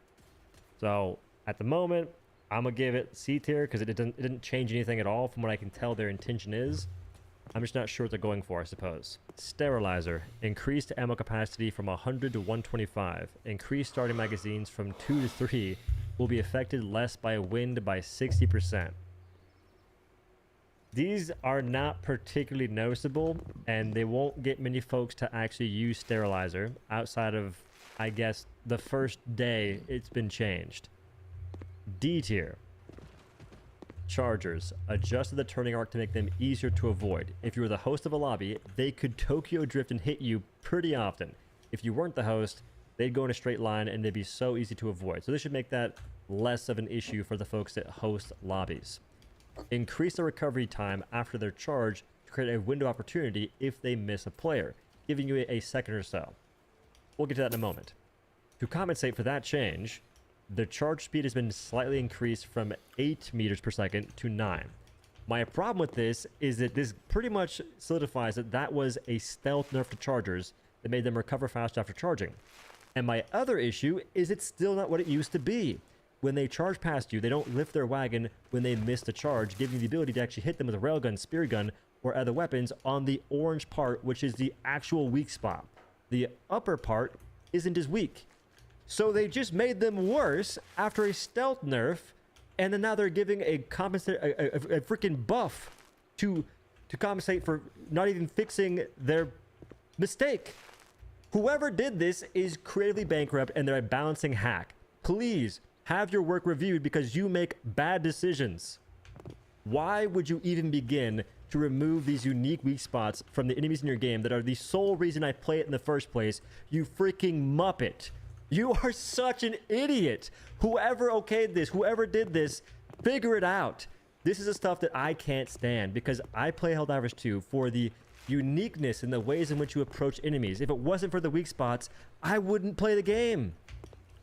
So, at the moment, I'm gonna give it C tier, because it didn't change anything at all from what I can tell their intention is. I'm just not sure what they're going for, I suppose. Sterilizer. Increased ammo capacity from 100 to 125. Increased starting magazines from 2 to 3. Will be affected less by wind by 60%. These are not particularly noticeable, and they won't get many folks to actually use Sterilizer outside of, I guess, the first day it's been changed. D tier. Chargers. Adjusted the turning arc to make them easier to avoid. If you were the host of a lobby, they could Tokyo drift and hit you pretty often. If you weren't the host, they'd go in a straight line and they'd be so easy to avoid. So this should make that less of an issue for the folks that host lobbies. Increase the recovery time after their charge to create a window opportunity if they miss a player, giving you a second or so. We'll get to that in a moment. To compensate for that change, the charge speed has been slightly increased from 8 meters per second to 9. My problem with this is that this pretty much solidifies that that was a stealth nerf to chargers that made them recover fast after charging. And my other issue is it's still not what it used to be. When they charge past you, they don't lift their wagon when they miss the charge, giving you the ability to actually hit them with a railgun, spear gun, or other weapons on the orange part, which is the actual weak spot. The upper part isn't as weak. So they just made them worse after a stealth nerf, and then now they're giving a freaking buff to compensate for not even fixing their mistake. Whoever did this is creatively bankrupt, and they're a balancing hack. Please have your work reviewed because you make bad decisions. Why would you even begin to remove these unique weak spots from the enemies in your game that are the sole reason I play it in the first place? You freaking Muppet. You are such an idiot. Whoever okayed this, whoever did this, figure it out. This is the stuff that I can't stand because I play Helldivers 2 for the uniqueness in the ways in which you approach enemies. If it wasn't for the weak spots, I wouldn't play the game.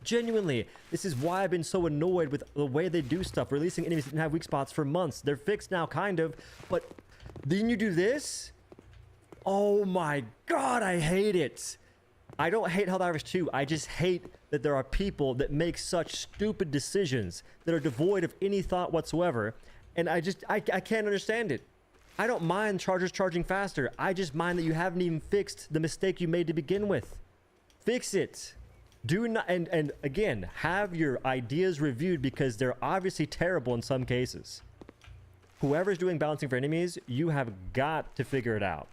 Genuinely, this is why I've been so annoyed with the way they do stuff, releasing enemies that didn't have weak spots for months. They're fixed now, kind of, but then you do this? Oh my god, I hate it. I don't hate Helldivers 2, I just hate that there are people that make such stupid decisions that are devoid of any thought whatsoever, and I can't understand it. I don't mind chargers charging faster, I just mind that you haven't even fixed the mistake you made to begin with. Fix it. Do not, and again, have your ideas reviewed because they're obviously terrible in some cases. Whoever's doing balancing for enemies, you have got to figure it out.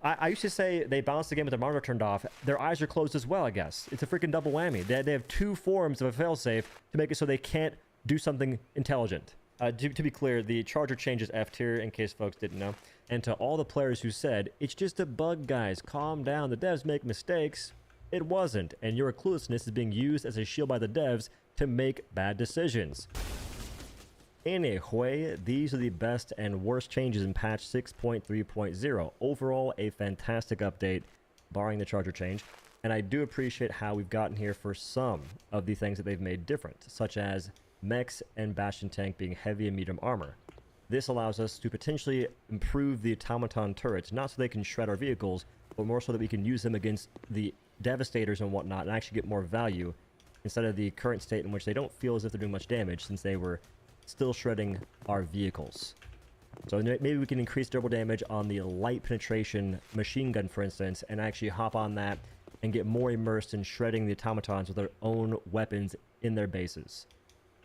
I used to say they balance the game with their monitor turned off. Their eyes are closed as well, I guess. It's a freaking double whammy. They have two forms of a failsafe to make it so they can't do something intelligent. To be clear, the Charger changes F tier, in case folks didn't know. And to all the players who said, it's just a bug, guys, calm down, the devs make mistakes, it wasn't, and your cluelessness is being used as a shield by the devs to make bad decisions. Anyway, these are the best and worst changes in patch 6.3.0. Overall, a fantastic update, barring the Charger change. And I do appreciate how we've gotten here for some of the things that they've made different, such as mechs and Bastion tank being heavy and medium armor. This allows us to potentially improve the automaton turrets, not so they can shred our vehicles, but more so that we can use them against the devastators and whatnot and actually get more value, instead of the current state in which they don't feel as if they're doing much damage since they were still shredding our vehicles. So maybe we can increase durable damage on the light penetration machine gun, for instance, and actually hop on that and get more immersed in shredding the automatons with their own weapons in their bases.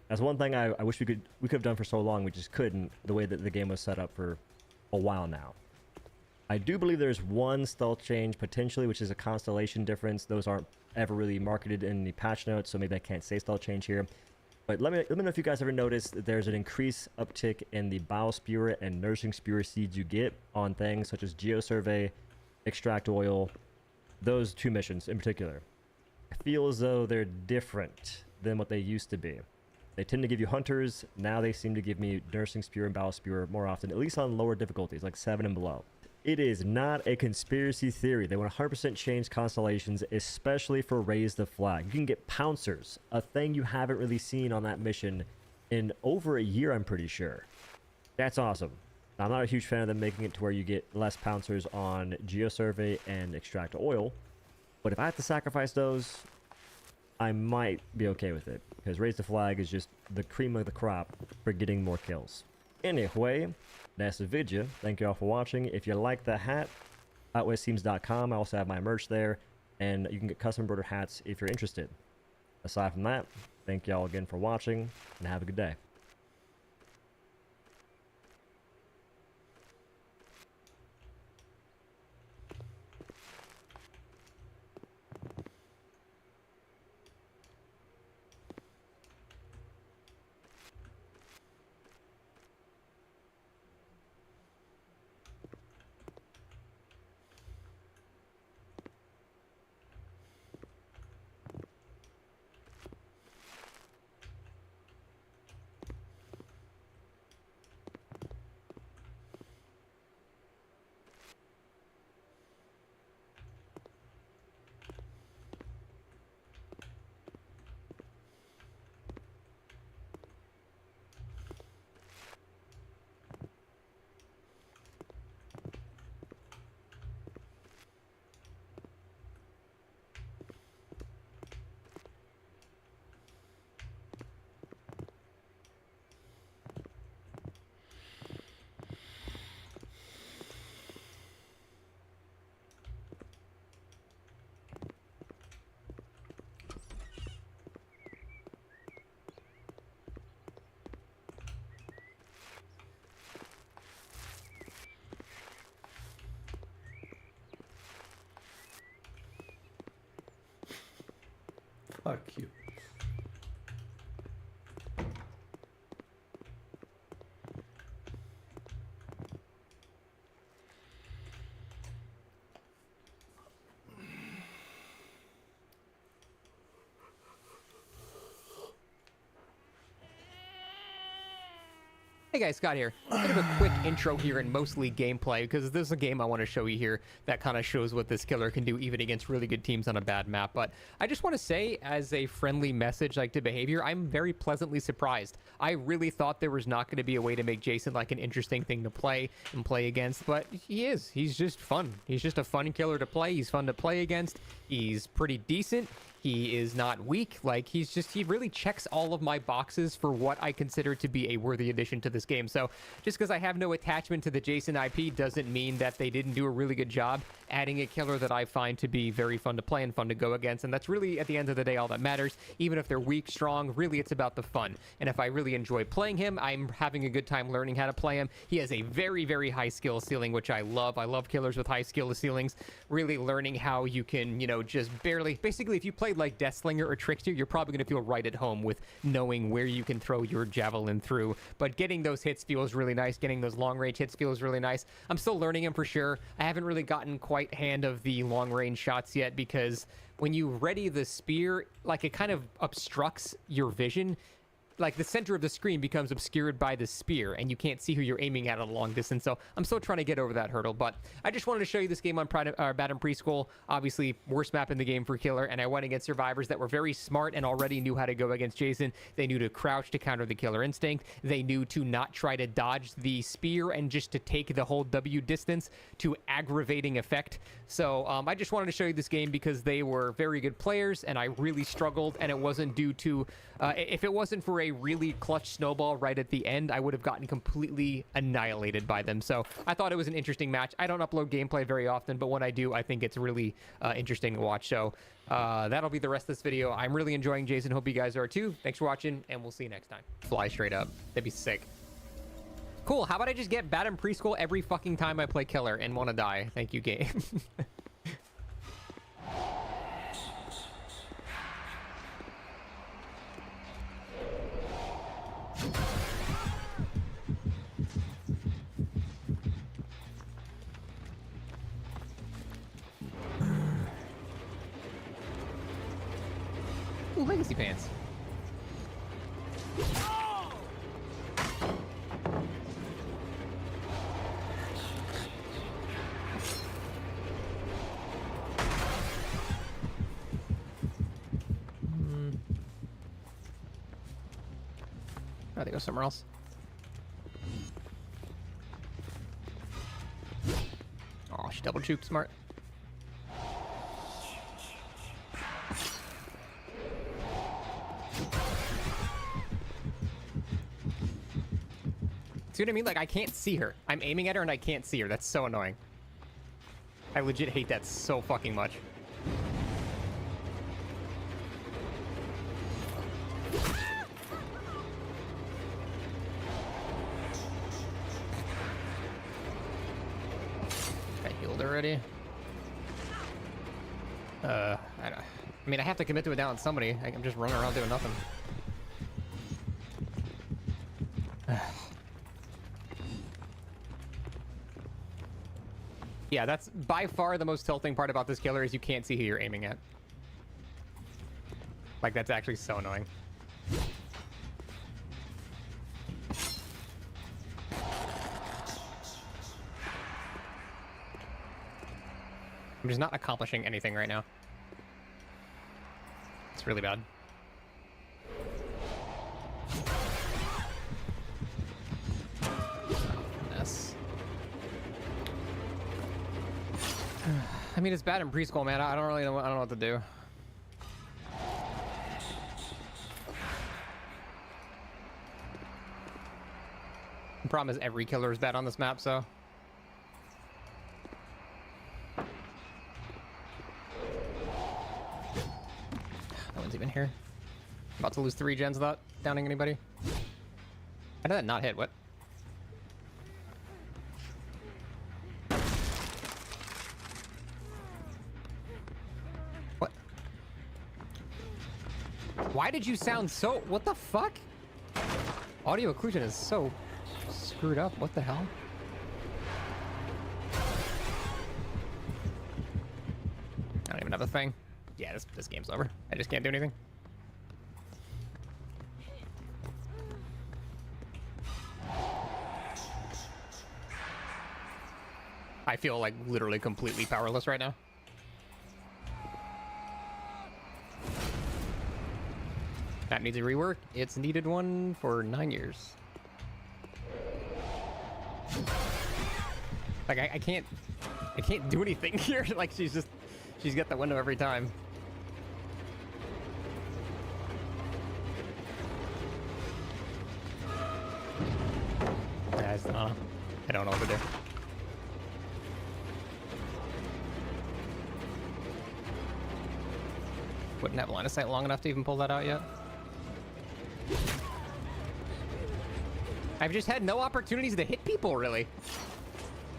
That's one thing I wish we could have done for so long, we just couldn't, the way that the game was set up for a while now. I do believe there's one stealth change potentially, which is a constellation difference. Those aren't ever really marketed in the patch notes, so maybe I can't say stealth change here. But let me know if you guys ever noticed that there's an increased uptick in the Bile Spewer and Nursing Spewer seeds you get on things such as Geosurvey, Extract Oil, those two missions in particular. I feel as though they're different than what they used to be. They tend to give you Hunters, now they seem to give me Nursing Spewer and Bile Spewer more often, at least on lower difficulties, like 7 and below. It is not a conspiracy theory. They 100% change constellations, especially for Raise the Flag. You can get Pouncers, a thing you haven't really seen on that mission in over a year, I'm pretty sure. That's awesome. I'm not a huge fan of them making it to where you get less Pouncers on Geosurvey and Extract Oil, but if I have to sacrifice those, I might be okay with it, because Raise the Flag is just the cream of the crop for getting more kills. Anyway, that's the video. Thank you all for watching. If you like the hat, outwestteams.com. I also have my merch there, and you can get custom embroidered hats if you're interested. Aside from that, thank you all again for watching, and have a good day. Fuck you. Hey guys, Scott here. A bit of a quick intro here and mostly gameplay, because there's a game I want to show you here that kind of shows what this killer can do even against really good teams on a bad map. But I just want to say, as a friendly message like to behavior, I'm very pleasantly surprised. I really thought there was not going to be a way to make Jason like an interesting thing to play and play against, but he is. He's just fun. He's just a fun killer to play. He's fun to play against. He's pretty decent. He is not weak. Like, he really checks all of my boxes for what I consider to be a worthy addition to this game. So just because I have no attachment to the Jason IP doesn't mean that they didn't do a really good job adding a killer that I find to be very fun to play and fun to go against. And that's really, at the end of the day, all that matters. Even if they're weak, strong, really it's about the fun. And if I really enjoy playing him, I'm having a good time learning how to play him. He has a very, very high skill ceiling, which I love. I love killers with high skill ceilings. Really learning how you can, just barely, basically if you play played like Deathslinger or Trickster, you're probably going to feel right at home with knowing where you can throw your javelin through. But getting those hits feels really nice. Getting those long-range hits feels really nice. I'm still learning them for sure. I haven't really gotten quite hand of the long-range shots yet because when you ready the spear, like it kind of obstructs your vision. Like the center of the screen becomes obscured by the spear and you can't see who you're aiming at a long distance. So I'm still trying to get over that hurdle, but I just wanted to show you this game on Batum Preschool. Obviously worst map in the game for Killer, and I went against survivors that were very smart and already knew how to go against Jason. They knew to crouch to counter the killer instinct. They knew to not try to dodge the spear and just to take the whole W distance to aggravating effect. So I just wanted to show you this game because they were very good players and I really struggled, and it wasn't due to if it wasn't for a really clutch snowball right at the end, I would have gotten completely annihilated by them. So I thought it was an interesting match. I don't upload gameplay very often, but when I do, I think it's really interesting to watch. So that'll be the rest of this video. I'm really enjoying Jason. Hope you guys are too. Thanks for watching, and we'll see you next time. Fly straight up. That'd be sick. Cool. How about I just get Batum Preschool every fucking time I play Killer and want to die? Thank you, game. Ooh, legacy pants. Oh, they go somewhere else. Oh, she double juked, smart. See what I mean? Like, I can't see her. I'm aiming at her and I can't see her. That's so annoying. I legit hate that so fucking much. I healed already. I mean, I have to commit to it down on somebody. I'm just running around doing nothing. Yeah, that's by far the most tilting part about this killer is you can't see who you're aiming at. Like, that's actually so annoying. I'm just not accomplishing anything right now. It's really bad. Mess. I mean, it's bad in preschool, man. I don't really know. I don't know what to do. The problem is every killer is bad on this map, so. No one's even here. About to lose 3 gens without downing anybody. How did that not hit? What? What? Why did you sound so... What the fuck? Audio occlusion is so screwed up. What the hell? I don't even have a thing. Yeah, this game's over. I just can't do anything. I feel like literally completely powerless right now. That needs a rework. It's needed one for 9 years. Like I can't do anything here. Like she's got the window every time. I don't know what to do. Wouldn't have line of sight long enough to even pull that out yet. I've just had no opportunities to hit people, really.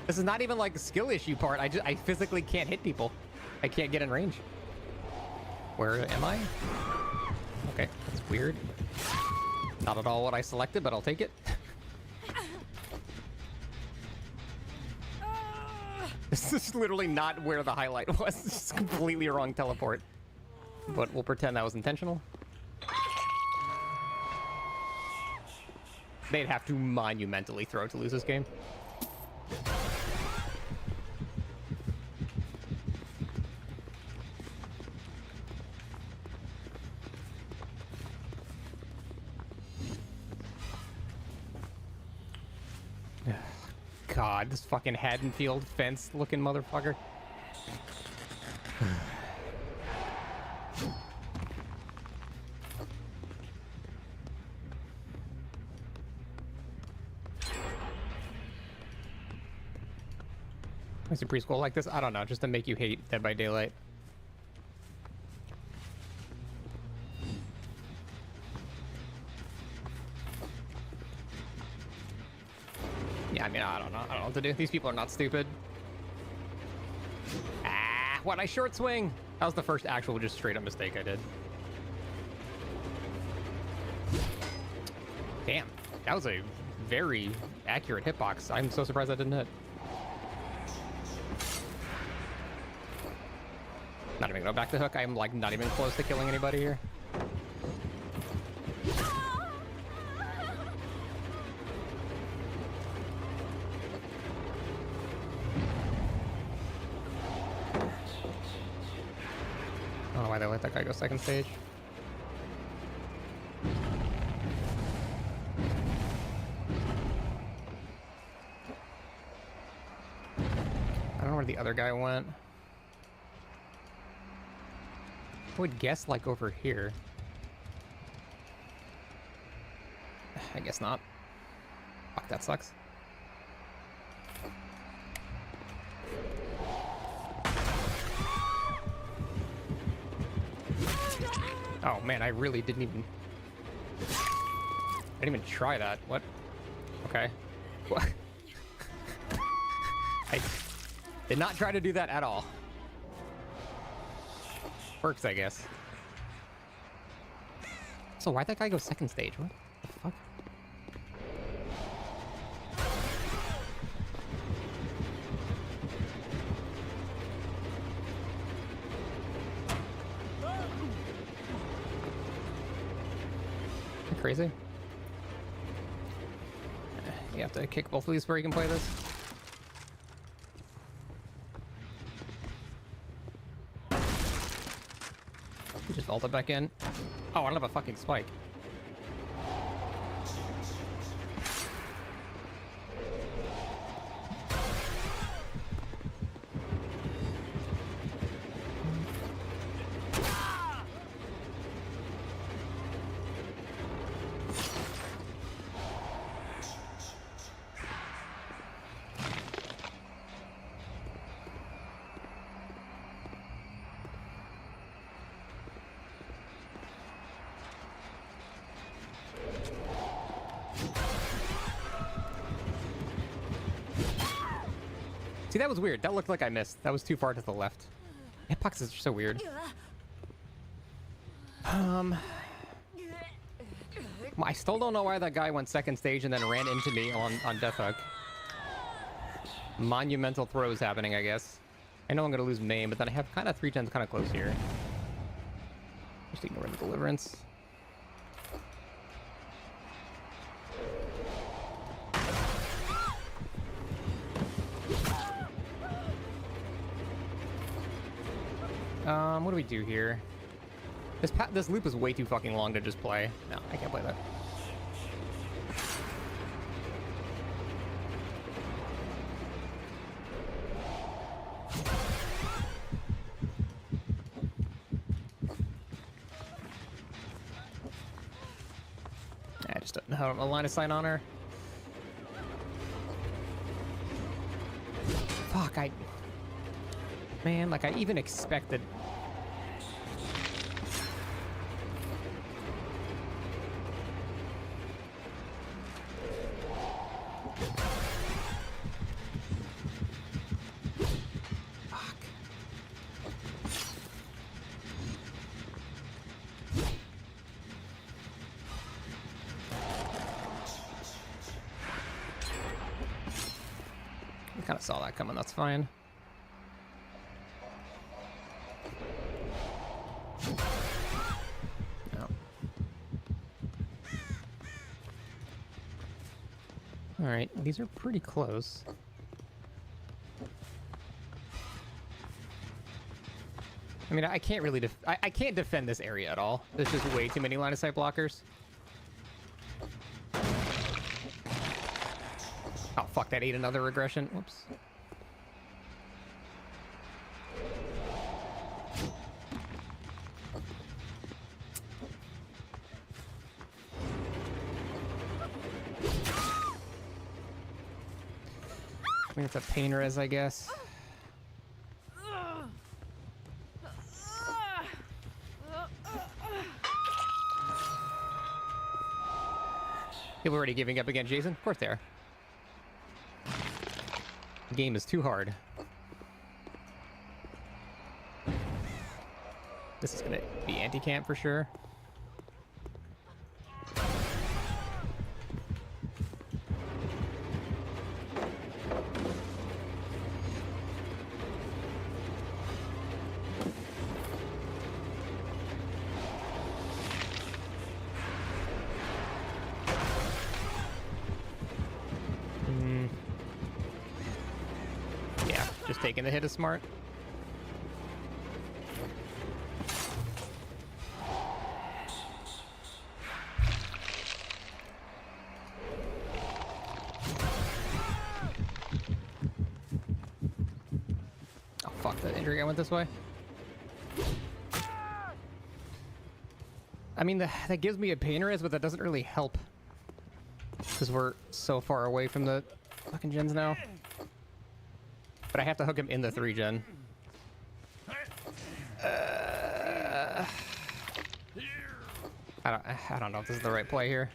This is not even like the skill issue part. I physically can't hit people. I can't get in range. Where am I? Okay, that's weird. Not at all what I selected, but I'll take it. This is literally not where the highlight was. This is completely wrong teleport. But we'll pretend that was intentional. They'd have to monumentally throw to lose this game. God, this fucking Haddonfield fence looking motherfucker. Is a preschool like this? I don't know, just to make you hate Dead by Daylight. Yeah, I mean, I don't know what to do. These people are not stupid. Ah, what I short swing? That was the first actual just straight up mistake I did. Damn, that was a very accurate hitbox. I'm so surprised I didn't hit. Not even gonna go back to hook. I'm like not even close to killing anybody here. I don't know why they let that guy go second stage. I don't know where the other guy went. I would guess like over here. I guess not. Fuck, that sucks. Oh man, I really didn't even... I didn't even try that. What? Okay. What? I did not try to do that at all. Works, I guess. So why'd that guy go second stage? What the fuck? Crazy? You have to kick both of these before you can play this. Just vault it back in. Oh, I don't have a fucking spike. See, that was weird. That looked like I missed. That was too far to the left. Hitboxes are so weird. I still don't know why that guy went second stage and then ran into me on Death Hook. Monumental throws happening, I guess. I know I'm gonna lose main, but then I have kind of 3 gens kind of close here. Just ignore the deliverance. What do we do here? This loop is way too fucking long to just play. No, I can't play that. I just don't have a line of sight on her. Fuck, man, like I even expected. saw that coming. That's fine. No. All right, these are pretty close. I mean, I can't really I can't defend this area at all. There's just way too many line of sight blockers. Oh, fuck, that ate another regression. Whoops. I mean, it's a pain res, I guess. People already giving up against Jason? Of course they are. The game is too hard. This is gonna be anti-camp for sure. Taking the hit is smart. Oh fuck, that injury guy went this way. I mean, that gives me a pain res, but that doesn't really help. Because we're so far away from the fucking gens now. But I have to hook him in the 3-gen. I don't know if this is the right play here.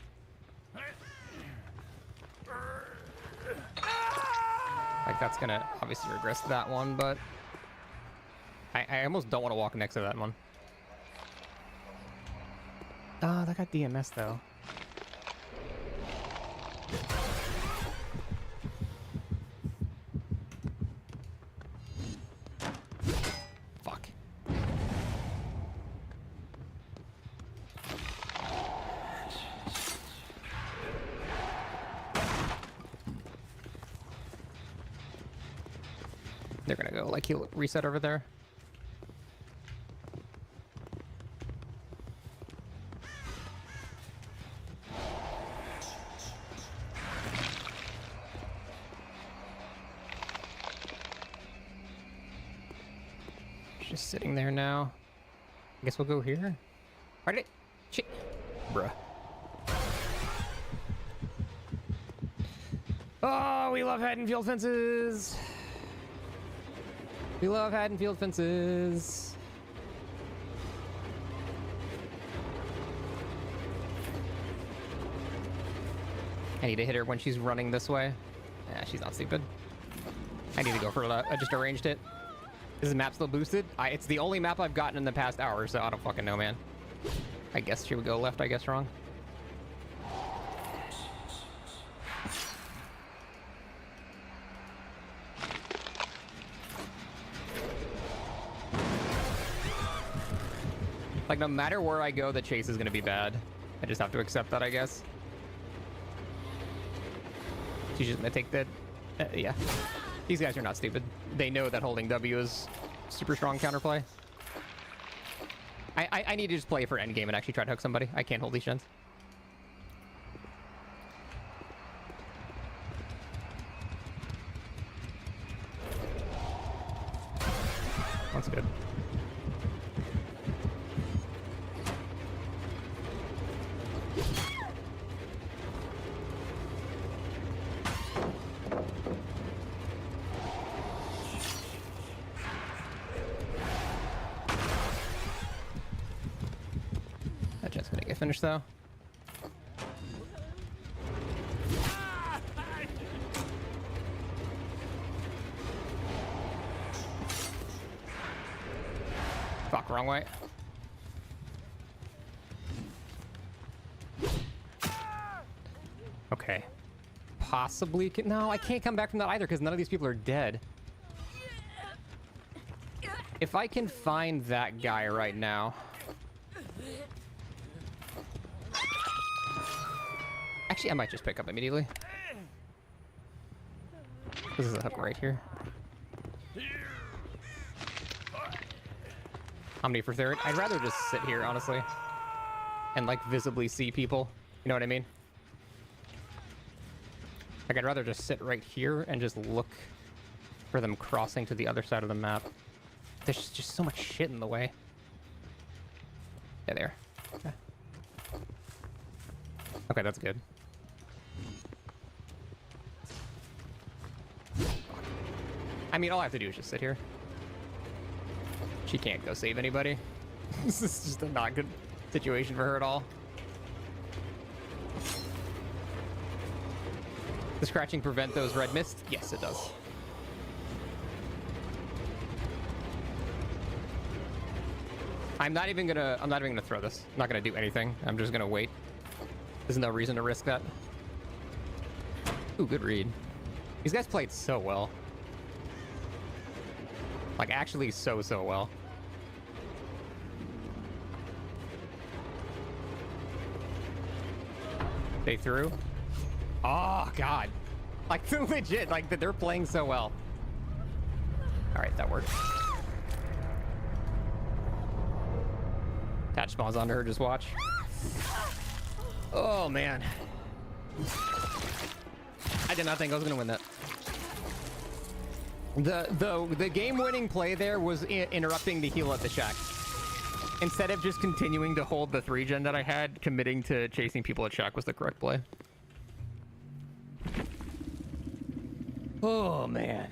Like, that's gonna obviously regress that one, but I almost don't want to walk next to that one. Oh, that got DMS though. They're gonna go like he'll reset over there. Just sitting there now. I guess we'll go here. Why did it? Shit. Bruh. Oh, we love Haddonfield fences. We love Haddonfield fences. I need to hit her when she's running this way. Nah, she's not stupid. I need to go for I just arranged it. Is the map still boosted? It's the only map I've gotten in the past hour, so I don't fucking know, man. I guess she would go left, I guess wrong. Like, no matter where I go, the chase is going to be bad. I just have to accept that, I guess. She's just going to take the... yeah. These guys are not stupid. They know that holding W is super strong counterplay. I need to just play for endgame and actually try to hook somebody. I can't hold these gens. That's good. That jet's gonna get finished though. Fuck, wrong way. Okay. possibly can... No, I can't come back from that either because none of these people are dead. If I can find that guy right now... Actually, I might just pick up immediately. This is a hook right here. How many for third? I'd rather just sit here, honestly. And, like, visibly see people. You know what I mean? Like, I'd rather just sit right here and just look for them crossing to the other side of the map. There's just so much shit in the way. Yeah, there. Okay, okay, that's good. I mean, all I have to do is just sit here. She can't go save anybody. This is just a not good situation for her at all. Does scratching prevent those red mists? Yes, it does. I'm not even gonna throw this. I'm not gonna do anything. I'm just gonna wait. There's no reason to risk that. Ooh, good read. These guys played so well. Like, actually so well. They threw? Oh, God. Like, legit, like, they're playing so well. All right, that worked. Attach spawns onto her, just watch. Oh, man. I did not think I was gonna win that. The game-winning play there was interrupting the heal at the shack. Instead of just continuing to hold the 3-gen that I had, committing to chasing people at shack was the correct play. Oh, man.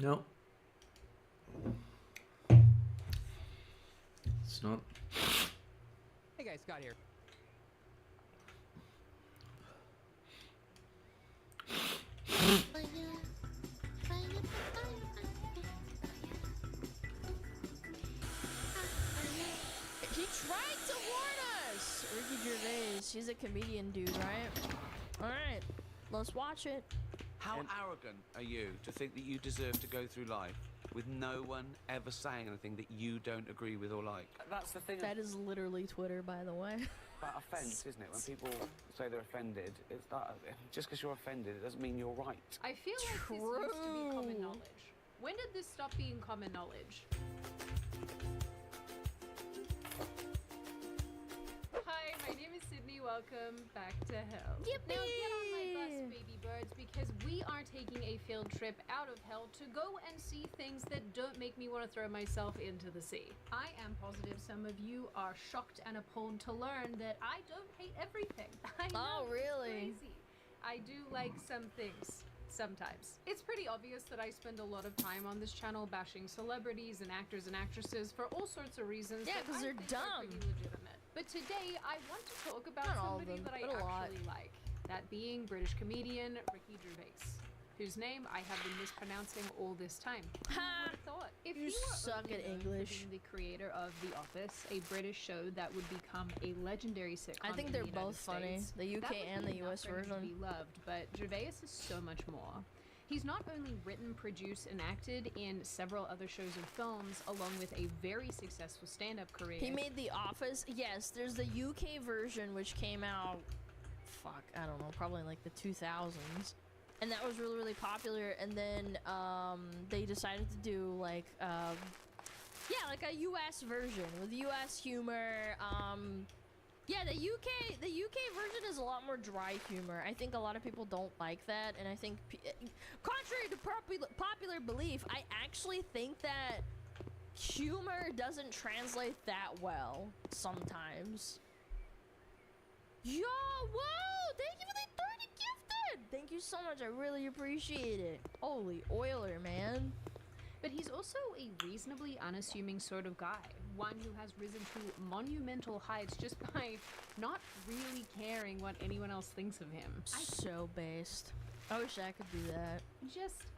No. It's not. Hey guys, Scott here. He tried to warn us! Ricky Gervais, he's a comedian dude, right? Alright, let's watch it. How arrogant are you to think that you deserve to go through life with no one ever saying anything that you don't agree with or like? That's the thing. That is literally Twitter, by the way. About offence, isn't it? When people say they're offended, it's that just because you're offended, it doesn't mean you're right. I feel like this used to be common knowledge. When did this stop being common knowledge? Hi, my name is Sydney. Welcome back to hell. Yippee! Now get on my bus, baby birds, because we are taking a field trip out of hell to go and see things that don't make me want to throw myself into the sea. I am positive some of you are shocked and appalled to learn that I don't hate everything. I know, really? It's crazy. I do like some things. Sometimes. It's pretty obvious that I spend a lot of time on this channel bashing celebrities and actors and actresses for all sorts of reasons. Yeah, that because I they're think dumb. Are pretty legitimate. But today, I want to talk about Not all of somebody them, that I but a lot. actually like. That being British comedian Ricky Gervais, whose name I have been mispronouncing all this time. Who would have thought? If You he were suck only at known for English. being the creator of The Office, a British show that would become a legendary sitcom. I think in they're the United both funny, States, the UK that would and be the enough US for him to version. be loved, but Gervais is so much more. He's not only written, produced, and acted in several other shows and films, along with a very successful stand-up career. He made The Office. Yes, there's the UK version, which came out, I don't know, probably in like the 2000s. And that was really, really popular. And then they decided to do like, like a US version with US humor. Yeah, the UK version is a lot more dry humor. I think a lot of people don't like that, and I think, contrary to popular belief, I actually think that humor doesn't translate that well sometimes. Yo, whoa! Thank you for the 30 gifted! Thank you so much, I really appreciate it. Holy oiler, man. But he's also a reasonably unassuming sort of guy. One who has risen to monumental heights just by not really caring what anyone else thinks of him. So based. I wish I could do that.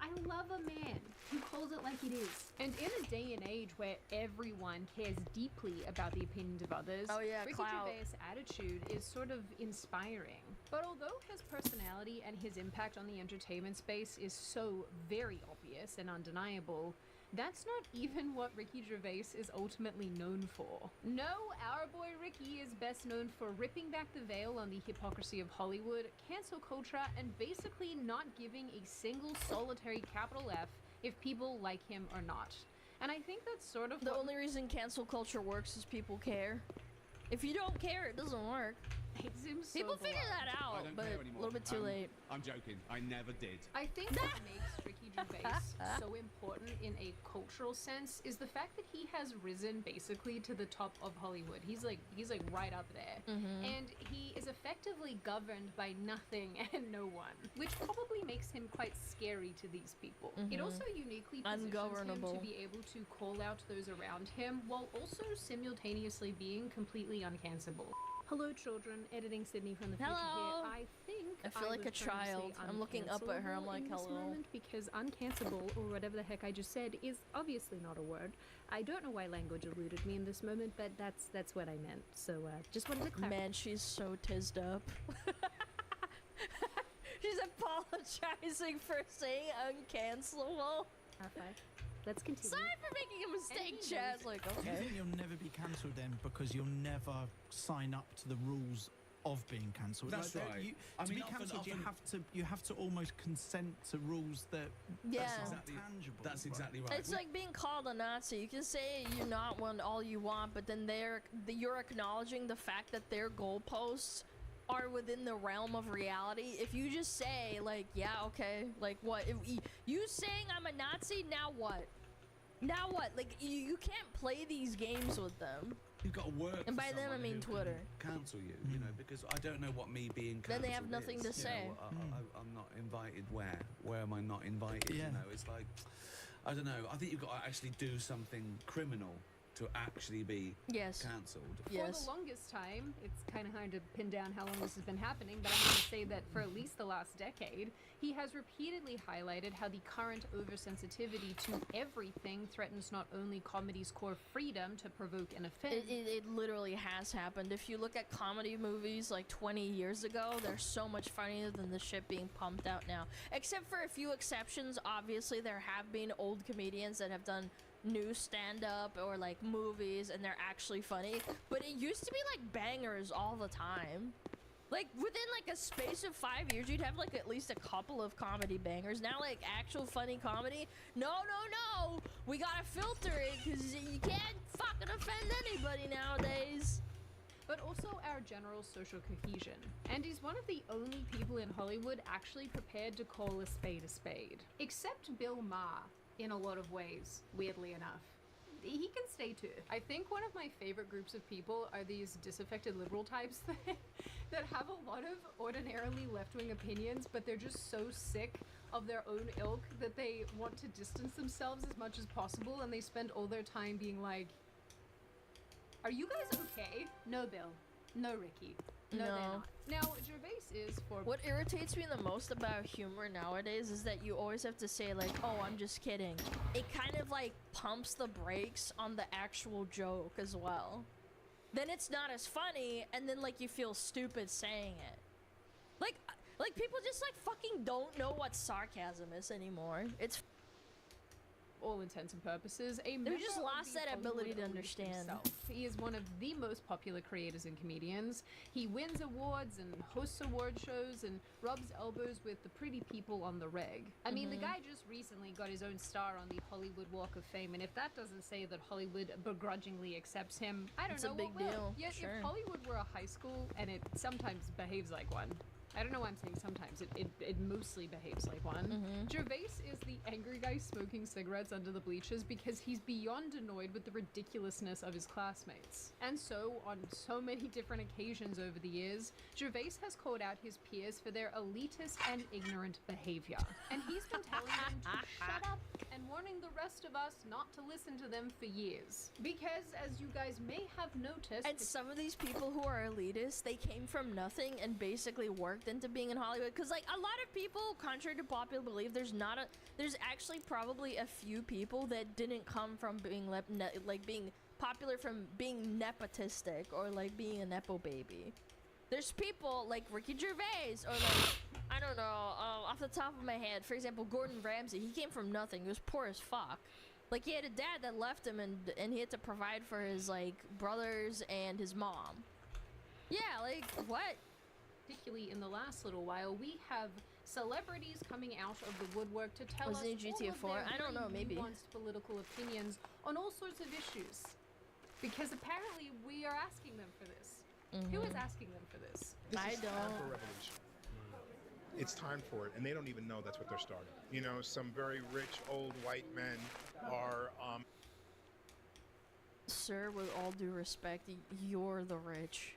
I love a man who calls it like it is. And in a day and age where everyone cares deeply about the opinions of others, Ricky Gervais' attitude is sort of inspiring. But although his personality and his impact on the entertainment space is so very obvious and undeniable, that's not even what Ricky Gervais is ultimately known for. No, our boy Ricky is best known for ripping back the veil on the hypocrisy of Hollywood, cancel culture, and basically not giving a single solitary capital F if people like him or not. And I think that's sort of the only reason cancel culture works is people care. If you don't care, it doesn't work. It seems so people figure that out, but a little bit too late. I'm joking. I never did. I think what makes Ricky Gervais so important in a cultural sense is the fact that he has risen basically to the top of Hollywood. He's like right up there. And he is effectively governed by nothing and no one, which probably makes him quite scary to these people. It also uniquely positions him to be able to call out those around him while also simultaneously being completely uncancelable. Hello, children. Editing Sydney from the future here. I think I feel like a child. I'm looking up at her. I'm like, hello. Moment because uncancelable, or whatever the heck I just said, is obviously not a word. I don't know why language eluded me in this moment, but that's what I meant. So just wanted to clarify. Man, she's so tizzed up. She's apologizing for saying uncancelable. Okay. Let's continue. Sorry for making a mistake, Chad. Like, okay. You think you'll never be cancelled then because you'll never sign up to the rules of being cancelled? That's like, right. To be cancelled, you have to almost consent to rules that aren't tangible. That's exactly right. It's like being called a Nazi. You can say you're not one all you want, but then you're acknowledging the fact that their goalposts are within the realm of reality. If you just say like, yeah, okay, like what? If you saying I'm a Nazi, now what? Now what? Like you can't play these games with them. You've got to work. And by them I mean Twitter. Cancel you, you know, because I don't know what me being cancelled Then they have nothing to say. I'm not invited where? Where am I not invited? You know, it's like I don't know. I think you've got to actually do something criminal to actually be cancelled. For the longest time, it's kind of hard to pin down how long this has been happening, but I'm going to say that for at least the last decade, he has repeatedly highlighted how the current oversensitivity to everything threatens not only comedy's core freedom to provoke and offend. It literally has happened. If you look at comedy movies like 20 years ago, they're so much funnier than the shit being pumped out now. Except for a few exceptions. Obviously, there have been old comedians that have done new stand-up or like movies and they're actually funny, but it used to be like bangers all the time. Like within like a space of 5 years you'd have like at least a couple of comedy bangers. Now like actual funny comedy, no, we gotta filter it because you can't fucking offend anybody nowadays. But also our general social cohesion. And he's one of the only people in Hollywood actually prepared to call a spade, except Bill Maher. In a lot of ways, weirdly enough. He can stay too. I think one of my favorite groups of people are these disaffected liberal types that have a lot of ordinarily left-wing opinions, but they're just so sick of their own ilk that they want to distance themselves as much as possible, and they spend all their time being like, are you guys okay? No, Bill. No, Ricky. No, they're not. Now, Gervais is for... What irritates me the most about humor nowadays is that you always have to say like, oh, I'm just kidding. It kind of like pumps the brakes on the actual joke as well. Then it's not as funny, and then like you feel stupid saying it. Like people just like fucking don't know what sarcasm is anymore. It's all intents and purposes, they just lost that ability to understand. He is one of the most popular creators and comedians. He wins awards and hosts award shows and rubs elbows with the pretty people on the reg. I mean, the guy just recently got his own star on the Hollywood Walk of Fame, and if that doesn't say that Hollywood begrudgingly accepts him, I don't know what will. Deal. Yet if Hollywood were a high school, and it sometimes behaves like one, I don't know why I'm saying sometimes. It mostly behaves like one. Gervais is the angry guy smoking cigarettes under the bleachers because he's beyond annoyed with the ridiculousness of his classmates. And so, on so many different occasions over the years, Gervais has called out his peers for their elitist and ignorant behavior. And he's been telling them to shut up and warning the rest of us not to listen to them for years. Because, as you guys may have noticed... And some of these people who are elitists, they came from nothing and basically worked into being in Hollywood, because like a lot of people, contrary to popular belief, there's actually probably a few people that didn't come from being being popular from being nepotistic or like being a nepo baby. There's people like Ricky Gervais or like I don't know, off the top of my head, for example, Gordon Ramsay. He came from nothing. He was poor as fuck. Like he had a dad that left him and he had to provide for his like brothers and his mom. Yeah, like what? Particularly in the last little while, we have celebrities coming out of the woodwork to tell us all of their I don't know, maybe nuanced political opinions on all sorts of issues. Because apparently we are asking them for this. Who is asking them for this? I don't. For revolution. It's time for it, and they don't even know that's what they're starting. You know, some very rich old white men are. Sir, with all due respect, you're the rich.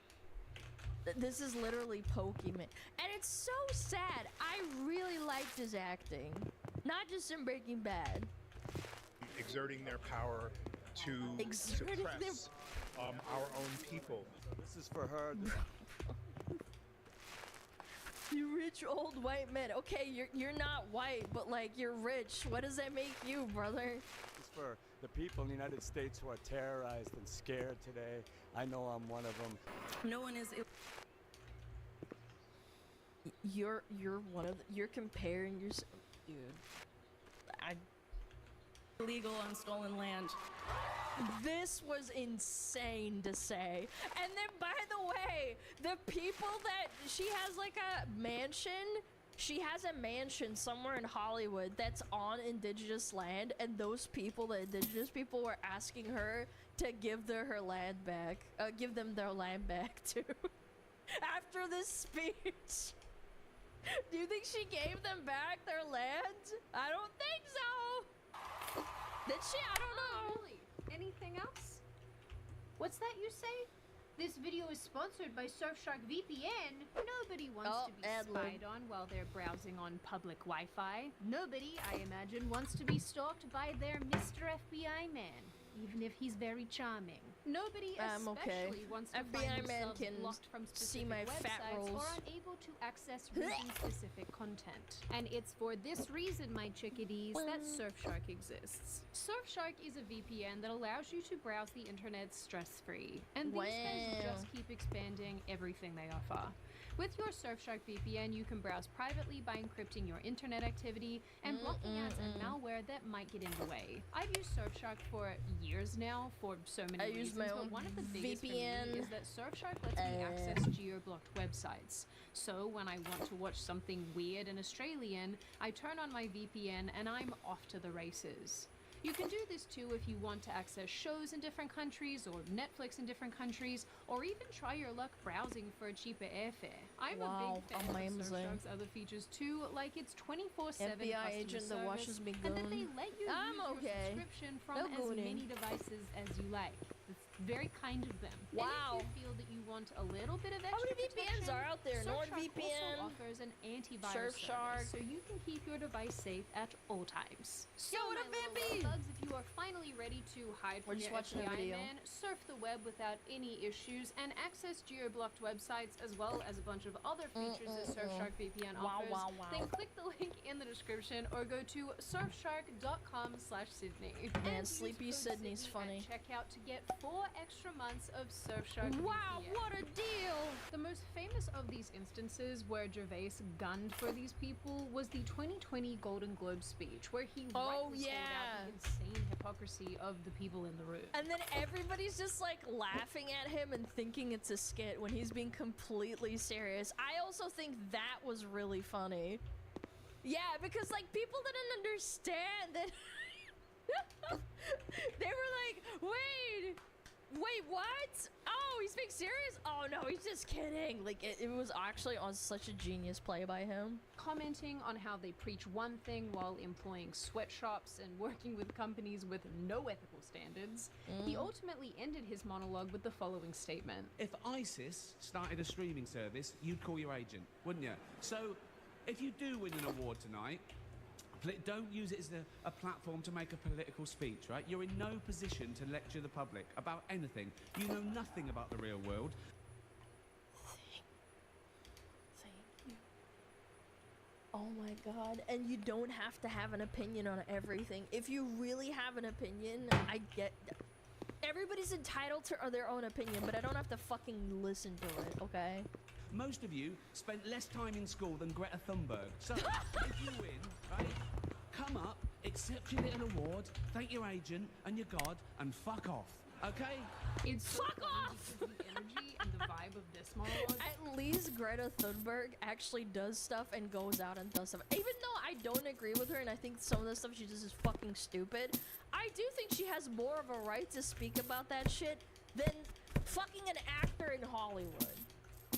This is literally Pokemon. And it's so sad. I really liked his acting. Not just in Breaking Bad. Exerting their power to suppress our own people. This is for her. You rich old white man. Okay, you're not white, but like you're rich. What does that make you, brother? It's for the people in the United States who are terrorized and scared today. I know I'm one of them. No one is. You're one of you're comparing yourself, dude. Illegal on stolen land. This was insane to say. And then, by the way, the people that she has like a mansion. She has a mansion somewhere in Hollywood that's on indigenous land, and those people, the indigenous people, were asking her to give them her land back. Give them their land back too. After this speech. Do you think she gave them back their land? I don't think so. Did she? I don't know. Really? Anything else? What's that you say? This video is sponsored by Surfshark VPN. Nobody wants to be spied on while they're browsing on public Wi-Fi. Nobody, I imagine, wants to be stalked by their Mr. FBI man, even if he's very charming. Nobody especially wants to FBI find man themselves can blocked from see specific my fat websites rolls. or unable to access region-specific content. And it's for this reason, my chickadees, that Surfshark exists. Surfshark is a VPN that allows you to browse the internet stress-free. And these guys just keep expanding everything they offer. With your Surfshark VPN, you can browse privately by encrypting your internet activity and blocking ads and malware that might get in the way. I've used Surfshark for years now for so many reasons, but one of the biggest for me is that Surfshark lets me access geo-blocked websites. So when I want to watch something weird and Australian, I turn on my VPN and I'm off to the races. You can do this too if you want to access shows in different countries or Netflix in different countries, or even try your luck browsing for a cheaper airfare. I'm a big fan of Surfshark's other features too, like its 24/7 FBI customer agent that service, watches me and that goon. they let you use your subscription from as many devices as you like. It's very kind of them. Wow. And if you feel that you want a little bit of extra How many VPNs protection, are out there? Surfshark NordVPN, also offers an antivirus Surfshark. service, so you can keep your device safe at all times. So, Yo, what my up, little Bambi? thugs, if you are finally ready to hide We're from just your watching a FBI video. man, surf the web without any issues, and access geo-blocked websites as well as a bunch of other features that Surfshark VPN offers, then click the link in the description or go to surfshark.com/Sydney. Man, And Sleepy use code Sydney's Sydney funny. at checkout to get 4 extra months of Surfshark Wow, VPN. what a deal! The most famous of these instances where Gervais gunned for these people was the 2020 Golden Globe speech, where he rightly called out the insane hypocrisy of the people in the room. And then everybody's just like laughing at him and thinking it's a skit when he's being completely serious. I also think that was really funny. Yeah, because like people didn't understand that. They were like, wait, what? Oh, he's being serious? Oh no, he's just kidding. Like it was actually on such a genius play by him. Commenting on how they preach one thing while employing sweatshops and working with companies with no ethical standards, he ultimately ended his monologue with the following statement. If ISIS started a streaming service, you'd call your agent, wouldn't you? So, if you do win an award tonight, don't use it as a platform to make a political speech, right? You're in no position to lecture the public about anything. You know nothing about the real world. Thank you. Oh my god. And you don't have to have an opinion on everything. If you really have an opinion, I get... Everybody's entitled to their own opinion, but I don't have to fucking listen to it, okay? Most of you spent less time in school than Greta Thunberg. So, if you win, right, come up, accept your little award, thank your agent and your god, and fuck off, okay? It's fuck off! The energy and the vibe of this monologue. At least Greta Thunberg actually does stuff and goes out and does stuff. Even though I don't agree with her and I think some of the stuff she does is fucking stupid, I do think she has more of a right to speak about that shit than fucking an actor in Hollywood.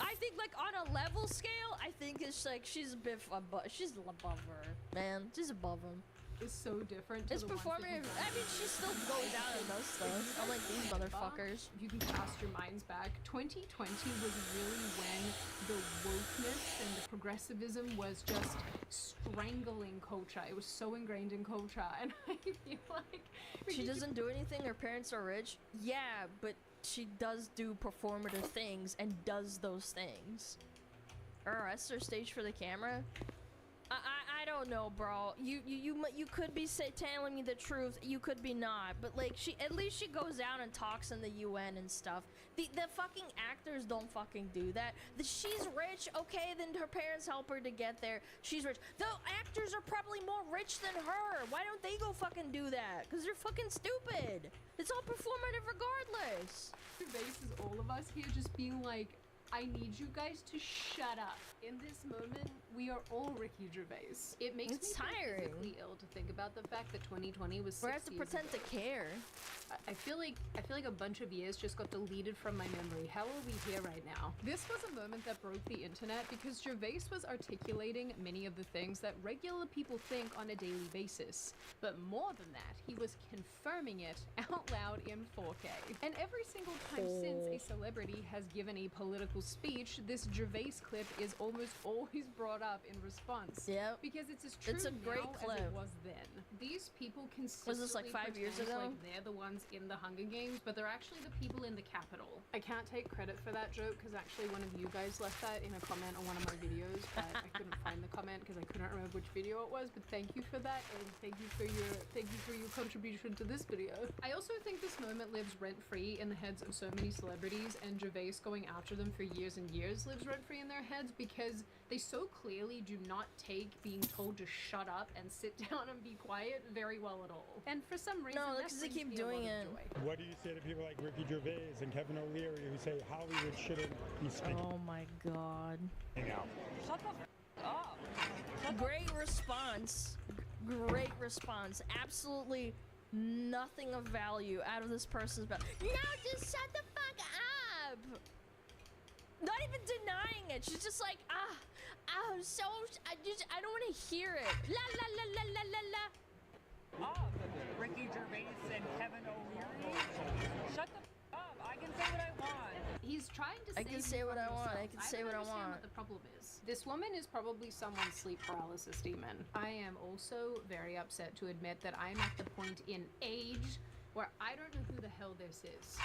I think, like, on a level scale, I think it's like she's a bit she's above her, man. She's above him. Is so different to it's the ones that performative. he I mean, she still goes out and does stuff. I'm like these motherfuckers. If you can cast your minds back, 2020 was really when the wokeness and the progressivism was just strangling culture. It was so ingrained in culture, and I feel like she doesn't do anything. Her parents are rich. Yeah, but she does do performative things and does those things. Arrest her stage for the camera. I don't know, bro. You could be telling me the truth. You could be not. But like at least she goes out and talks in the UN and stuff. The fucking actors don't fucking do that. She's rich, okay? Then her parents help her to get there. She's rich. The actors are probably more rich than her. Why don't they go fucking do that? Because they're fucking stupid. It's all performative regardless. Bases all of us here just being like, I need you guys to shut up. In this moment, we are all Ricky Gervais. It makes me feel physically ill to think about the fact that 2020 was 6 We have to years pretend ago. to care. I feel like a bunch of years just got deleted from my memory. How are we here right now? This was a moment that broke the internet because Gervais was articulating many of the things that regular people think on a daily basis. But more than that, he was confirming it out loud in 4K. And every single time since a celebrity has given a political speech, this Gervais clip is almost always brought up in response. Yep. Because it's as true It's a great now as clip. it was then. These people consistently Was this like 5 years pretend ago? like they're the ones in the Hunger Games, but they're actually the people in the Capitol. I can't take credit for that joke because actually one of you guys left that in a comment on one of my videos, but I couldn't find the comment because I couldn't remember which video it was. But thank you for that, and thank you for your contribution to this video. I also think this moment lives rent-free in the heads of so many celebrities, and Gervais going after them for years and years lives rent-free in their heads because they so clearly do not take being told to shut up and sit down and be quiet very well at all. And for some reason, No, that because they brings keep me a lot doing of it. joy. What do you say to people like Ricky Gervais and Kevin O'Leary who say Hollywood shouldn't be speaking Oh my god. out? Shut the up. Great response. Great response. Absolutely nothing of value out of this person's mouth. No, just shut the fuck up. Not even denying it. She's just like, I'm so, I don't want to hear it. La la la la la la la. Ricky Gervais and Kevin O'Leary. Shut the up. I can say what I want. He's trying to I can say what I want. I can say what I don't understand want. what the problem is. This woman is probably someone's sleep paralysis demon. I am also very upset to admit that I'm at the point in age where I don't know who the hell this is.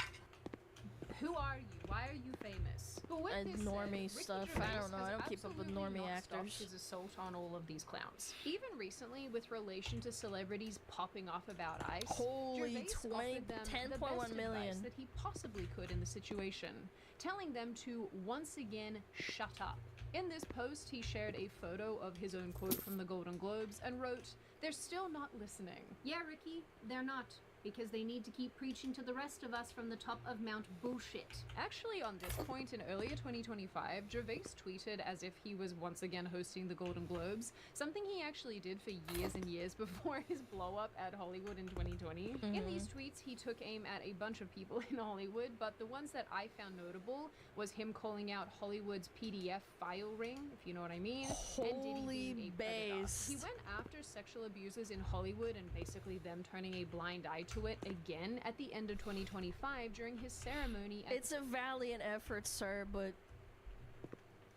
Who are you? Why are you famous? But with And this normie said, Ricky stuff. I Gervais don't know. I has don't keep up with absolutely normie not stopped actors. his assault on all of these clowns. Even recently, with relation to celebrities popping off about ICE, Holy Gervais offered them the 10.1 best million. advice that he possibly could in the situation, telling them to once again shut up. In this post, he shared a photo of his own quote from the Golden Globes and wrote, "They're still not listening." Yeah, Ricky, they're not. Because they need to keep preaching to the rest of us from the top of Mount Bullshit. Actually, on this point in earlier 2025, Gervais tweeted as if he was once again hosting the Golden Globes, something he actually did for years and years before his blow-up at Hollywood in 2020. In these tweets, he took aim at a bunch of people in Hollywood, but the ones that I found notable was him calling out Hollywood's PDF file ring, if you know what I mean, and Diddy being a predator. based. He went after sexual abusers in Hollywood and basically them turning a blind eye to it again at the end of 2025 during his ceremony. It's a valiant effort, sir, but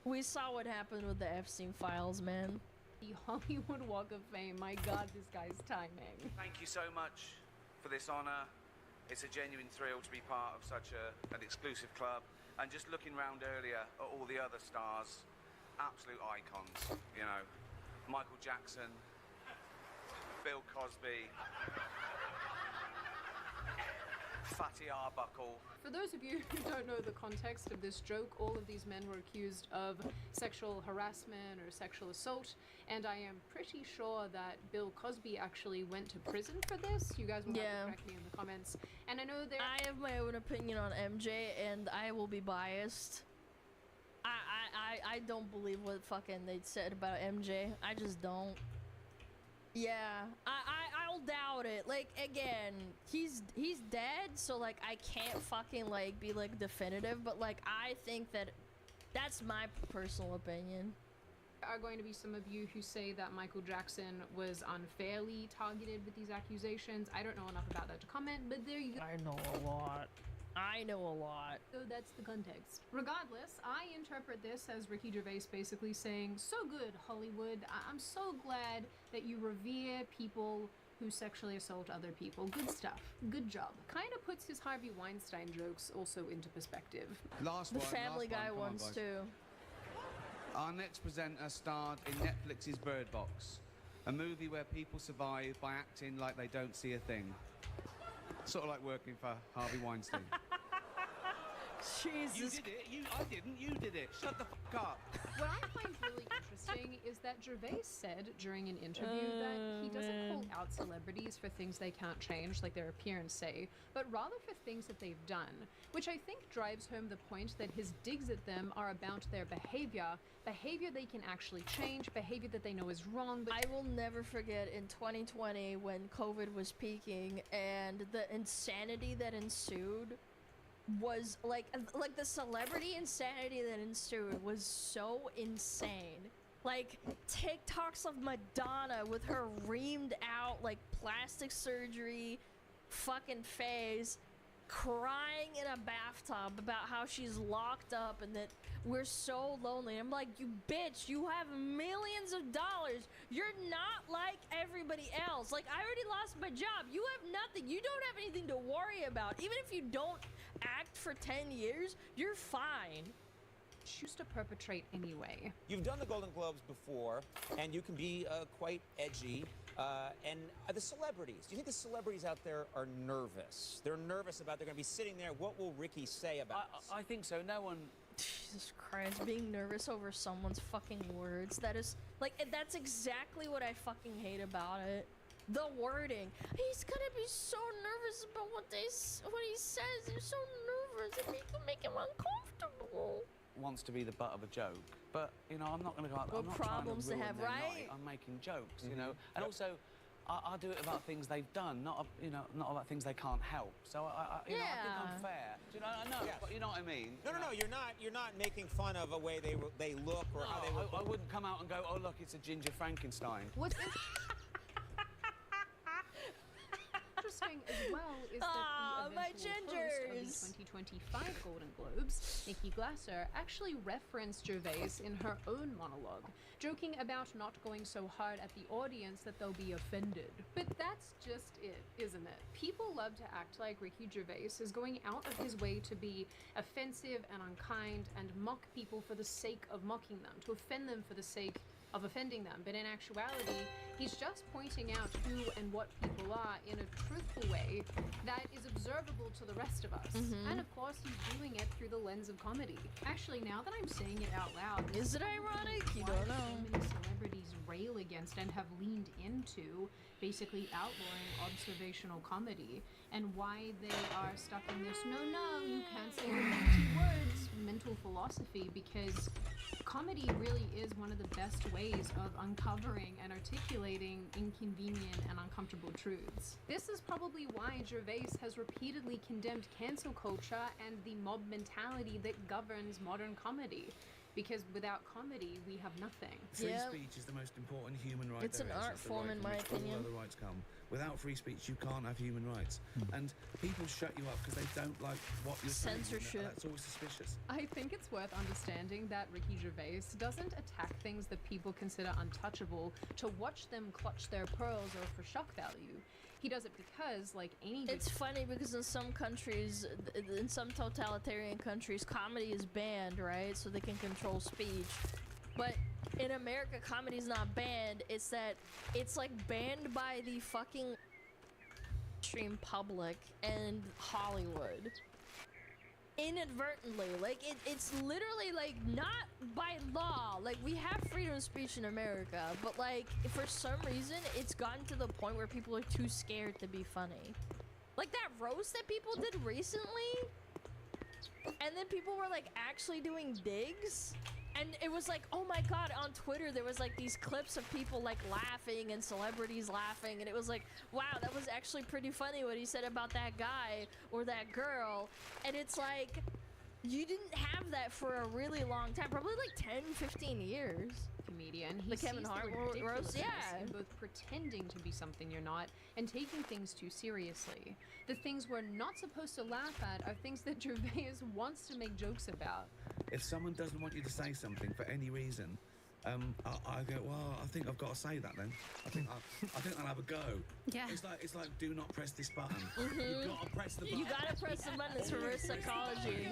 we saw what happened with the Epstein files, man. The Hollywood Walk of Fame. My God, this guy's timing. Thank you so much for this honor. It's a genuine thrill to be part of such an exclusive club. And just looking around earlier at all the other stars, absolute icons, you know. Michael Jackson, Bill Cosby, Fatty Arbuckle. For those of you who don't know the context of this joke, all of these men were accused of sexual harassment or sexual assault, and I am pretty sure that Bill Cosby actually went to prison for this. You guys will have to correct me in the comments. And I know there— I have my own opinion on MJ, and I will be biased. I don't believe what fucking they said about MJ. I just don't. Yeah, I'll doubt it. Like, again, he's dead, so like I can't fucking like be like definitive, but like I think that that's my personal opinion. There are going to be some of you who say that Michael Jackson was unfairly targeted with these accusations. I don't know enough about that to comment, but there you go. I know a lot. I know a lot. So that's the context. Regardless, I interpret this as Ricky Gervais basically saying, "So good, Hollywood. I'm so glad that you revere people who sexually assault other people. Good stuff. Good job." Kind of puts his Harvey Weinstein jokes also into perspective. Last The one, Family last Guy one. Come on, ones guys. too. Our next presenter starred in Netflix's Bird Box, a movie where people survive by acting like they don't see a thing. Sort of like working for Harvey Weinstein. Jesus. You did it. I didn't. You did it. Shut the fuck up. What I find really interesting is that that Gervais said during an interview that he doesn't call out celebrities for things they can't change, like their appearance, say, but rather for things that they've done, which I think drives home the point that his digs at them are about their behavior they can actually change, behavior that they know is wrong. But I will never forget in 2020 when COVID was peaking and the insanity that ensued was like the celebrity insanity that ensued was so insane. Like TikToks of Madonna with her reamed out like plastic surgery fucking face, crying in a bathtub about how she's locked up and that we're so lonely. I'm like, you bitch, you have millions of dollars. You're not like everybody else. Like, I already lost my job. You have nothing. You don't have anything to worry about. Even if you don't act for 10 years, you're fine. Choose to perpetrate anyway. You've done the Golden Globes before, and you can be quite edgy. And the celebrities, do you think the celebrities out there are nervous? They're nervous about they're going to be sitting there. What will Ricky say about this? I think so. No one... Jesus Christ, being nervous over someone's fucking words. That is, like, that's exactly what I fucking hate about it. The wording. He's gonna be so nervous about what he says. He's so nervous. It make him uncomfortable. Wants to be the butt of a joke, but you know, I'm not going to go out there. What I'm not problems trying to to have, ruin their right? night. I'm making jokes, you know, and also I do it about things they've done, not not about things they can't help. So I think I'm fair. Do you know? I know, but you know what I mean. No, you're not making fun of a way they look or how they look. I wouldn't come out and go, oh look, it's a ginger Frankenstein. What's interesting as well is that the eventual host of the 2025 Golden Globes, Nikki Glasser, actually referenced Gervais in her own monologue, joking about not going so hard at the audience that they'll be offended. But that's just it, isn't it? People love to act like Ricky Gervais is going out of his way to be offensive and unkind and mock people for the sake of mocking them, to offend them for the sake of offending them, but in actuality, he's just pointing out who and what people are in a truthful way that is observable to the rest of us. And of course, he's doing it through the lens of comedy. Actually, now that I'm saying it out loud, is it ironic? You don't know. So many celebrities rail against and have leaned into basically outlawing observational comedy, and why they are stuck in this no, you can't say the empty words mental philosophy, because comedy really is one of the best ways of uncovering and articulating inconvenient and uncomfortable truths. This is probably why Gervais has repeatedly condemned cancel culture and the mob mentality that governs modern comedy. Because without comedy, we have nothing. Free speech is the most important human right. It's an art form, in my opinion. All other rights come. Without free speech, you can't have human rights. And people shut you up because they don't like what you're saying. Censorship. That's always suspicious. I think it's worth understanding that Ricky Gervais doesn't attack things that people consider untouchable to watch them clutch their pearls or for shock value. He does it because, like any... It's funny because in some countries, in some totalitarian countries, comedy is banned, right? So they can control speech. But in America, comedy is not banned. It's that it's like banned by the fucking mainstream public and Hollywood. Inadvertently, like it's literally like not by law. Like we have freedom of speech in America, but like for some reason it's gotten to the point where people are too scared to be funny. Like that roast that people did recently, and then people were like actually doing digs, and it was like, oh my god, on Twitter there was like these clips of people like laughing and celebrities laughing, and it was like, wow, that was actually pretty funny what he said about that guy or that girl. And it's like, you didn't have that for a really long time, probably like 10-15 years. Comedian. He the Kevin sees Hart the roast, ridiculousness yeah. in both pretending to be something you're not and taking things too seriously. The things we're not supposed to laugh at are things that Gervais wants to make jokes about. If someone doesn't want you to say something for any reason, I go, well, I think I've got to say that then. I think I'll have a go. Yeah. It's like do not press this button. You've got to press the button. You gotta press the button. It's reverse psychology.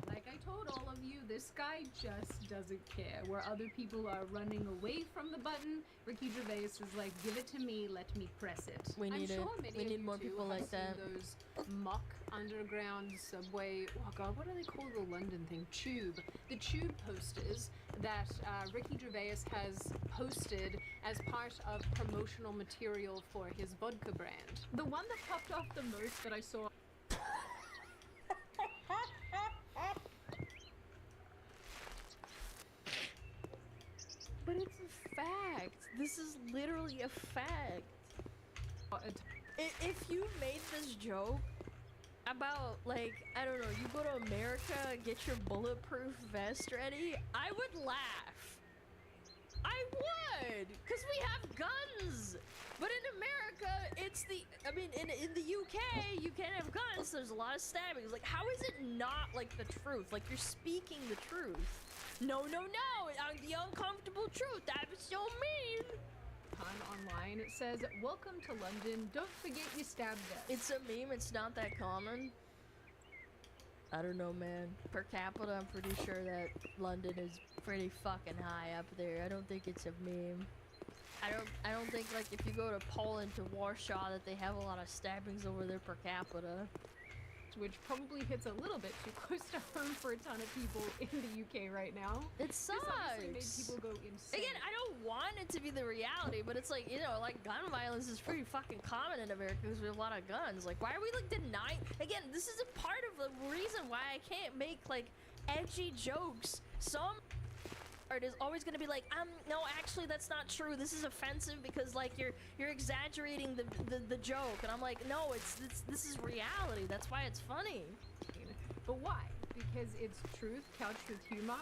Like I told all of you, this guy just doesn't care. Where other people are running away from the button, Ricky Gervais is like, give it to me, let me press it. We need I'm it. sure many We of need you more too people have like seen that. those mock underground subway, oh god, what do they call the London thing? Tube. The tube posters that Ricky Gervais has posted as part of promotional material for his vodka brand. The one that popped off the most that I saw. But it's a fact. This is literally a fact. If you made this joke about, like, I don't know, you go to America, get your bulletproof vest ready, I would laugh. I would, because we have guns. But in America, it's in the UK, you can't have guns. There's a lot of stabbings. Like, how is it not, like, the truth? Like, you're speaking the truth. No, the uncomfortable truth. That was so mean. Online, it says, "Welcome to London. Don't forget you stabbed us." It's a meme. It's not that common. I don't know, man. Per capita, I'm pretty sure that London is pretty fucking high up there. I don't think it's a meme. I don't think, like, if you go to Poland, to Warsaw, that they have a lot of stabbings over there per capita. Which probably hits a little bit too close to home for a ton of people in the UK right now. It sucks. This obviously made people go insane. Again, I don't want it to be the reality, but it's like, you know, like, gun violence is pretty fucking common in America because we have a lot of guns. Like, why are we, like, denying? Again, this is a part of the reason why I can't make, like, edgy jokes. Some art is always gonna be like, no, actually, that's not true. This is offensive because, like, you're exaggerating the joke, and I'm like, no, this is reality. That's why it's funny. But why? Because it's truth couched with humor.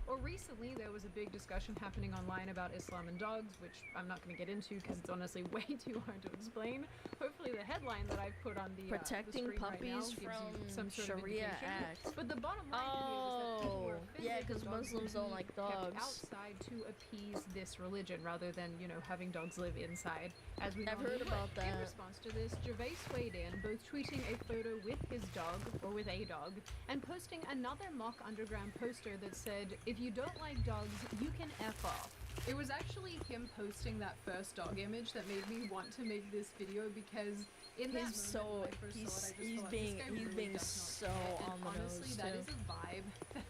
Or recently, there was a big discussion happening online about Islam and dogs, which I'm not going to get into because it's honestly way too hard to explain. Hopefully, the headline that I've put on the protecting the puppies right now gives from you some sort Sharia of indication. Act. But the bottom line here is that people were offended yeah, because that dogs Muslims would don't be like kept dogs. outside to appease this religion rather than, you know, having dogs live inside. As we I've normally heard about would. In that. response to this, Gervais weighed in, both tweeting a photo with his dog, or with a dog, and posting another mock underground poster that said, "If you don't like dogs, you can F off." It was actually him posting that first dog image that made me want to make this video because in that He's moment when I first saw it, I just he's thought, being this guy really being does not so care. And on the honestly, nose that too. is a vibe that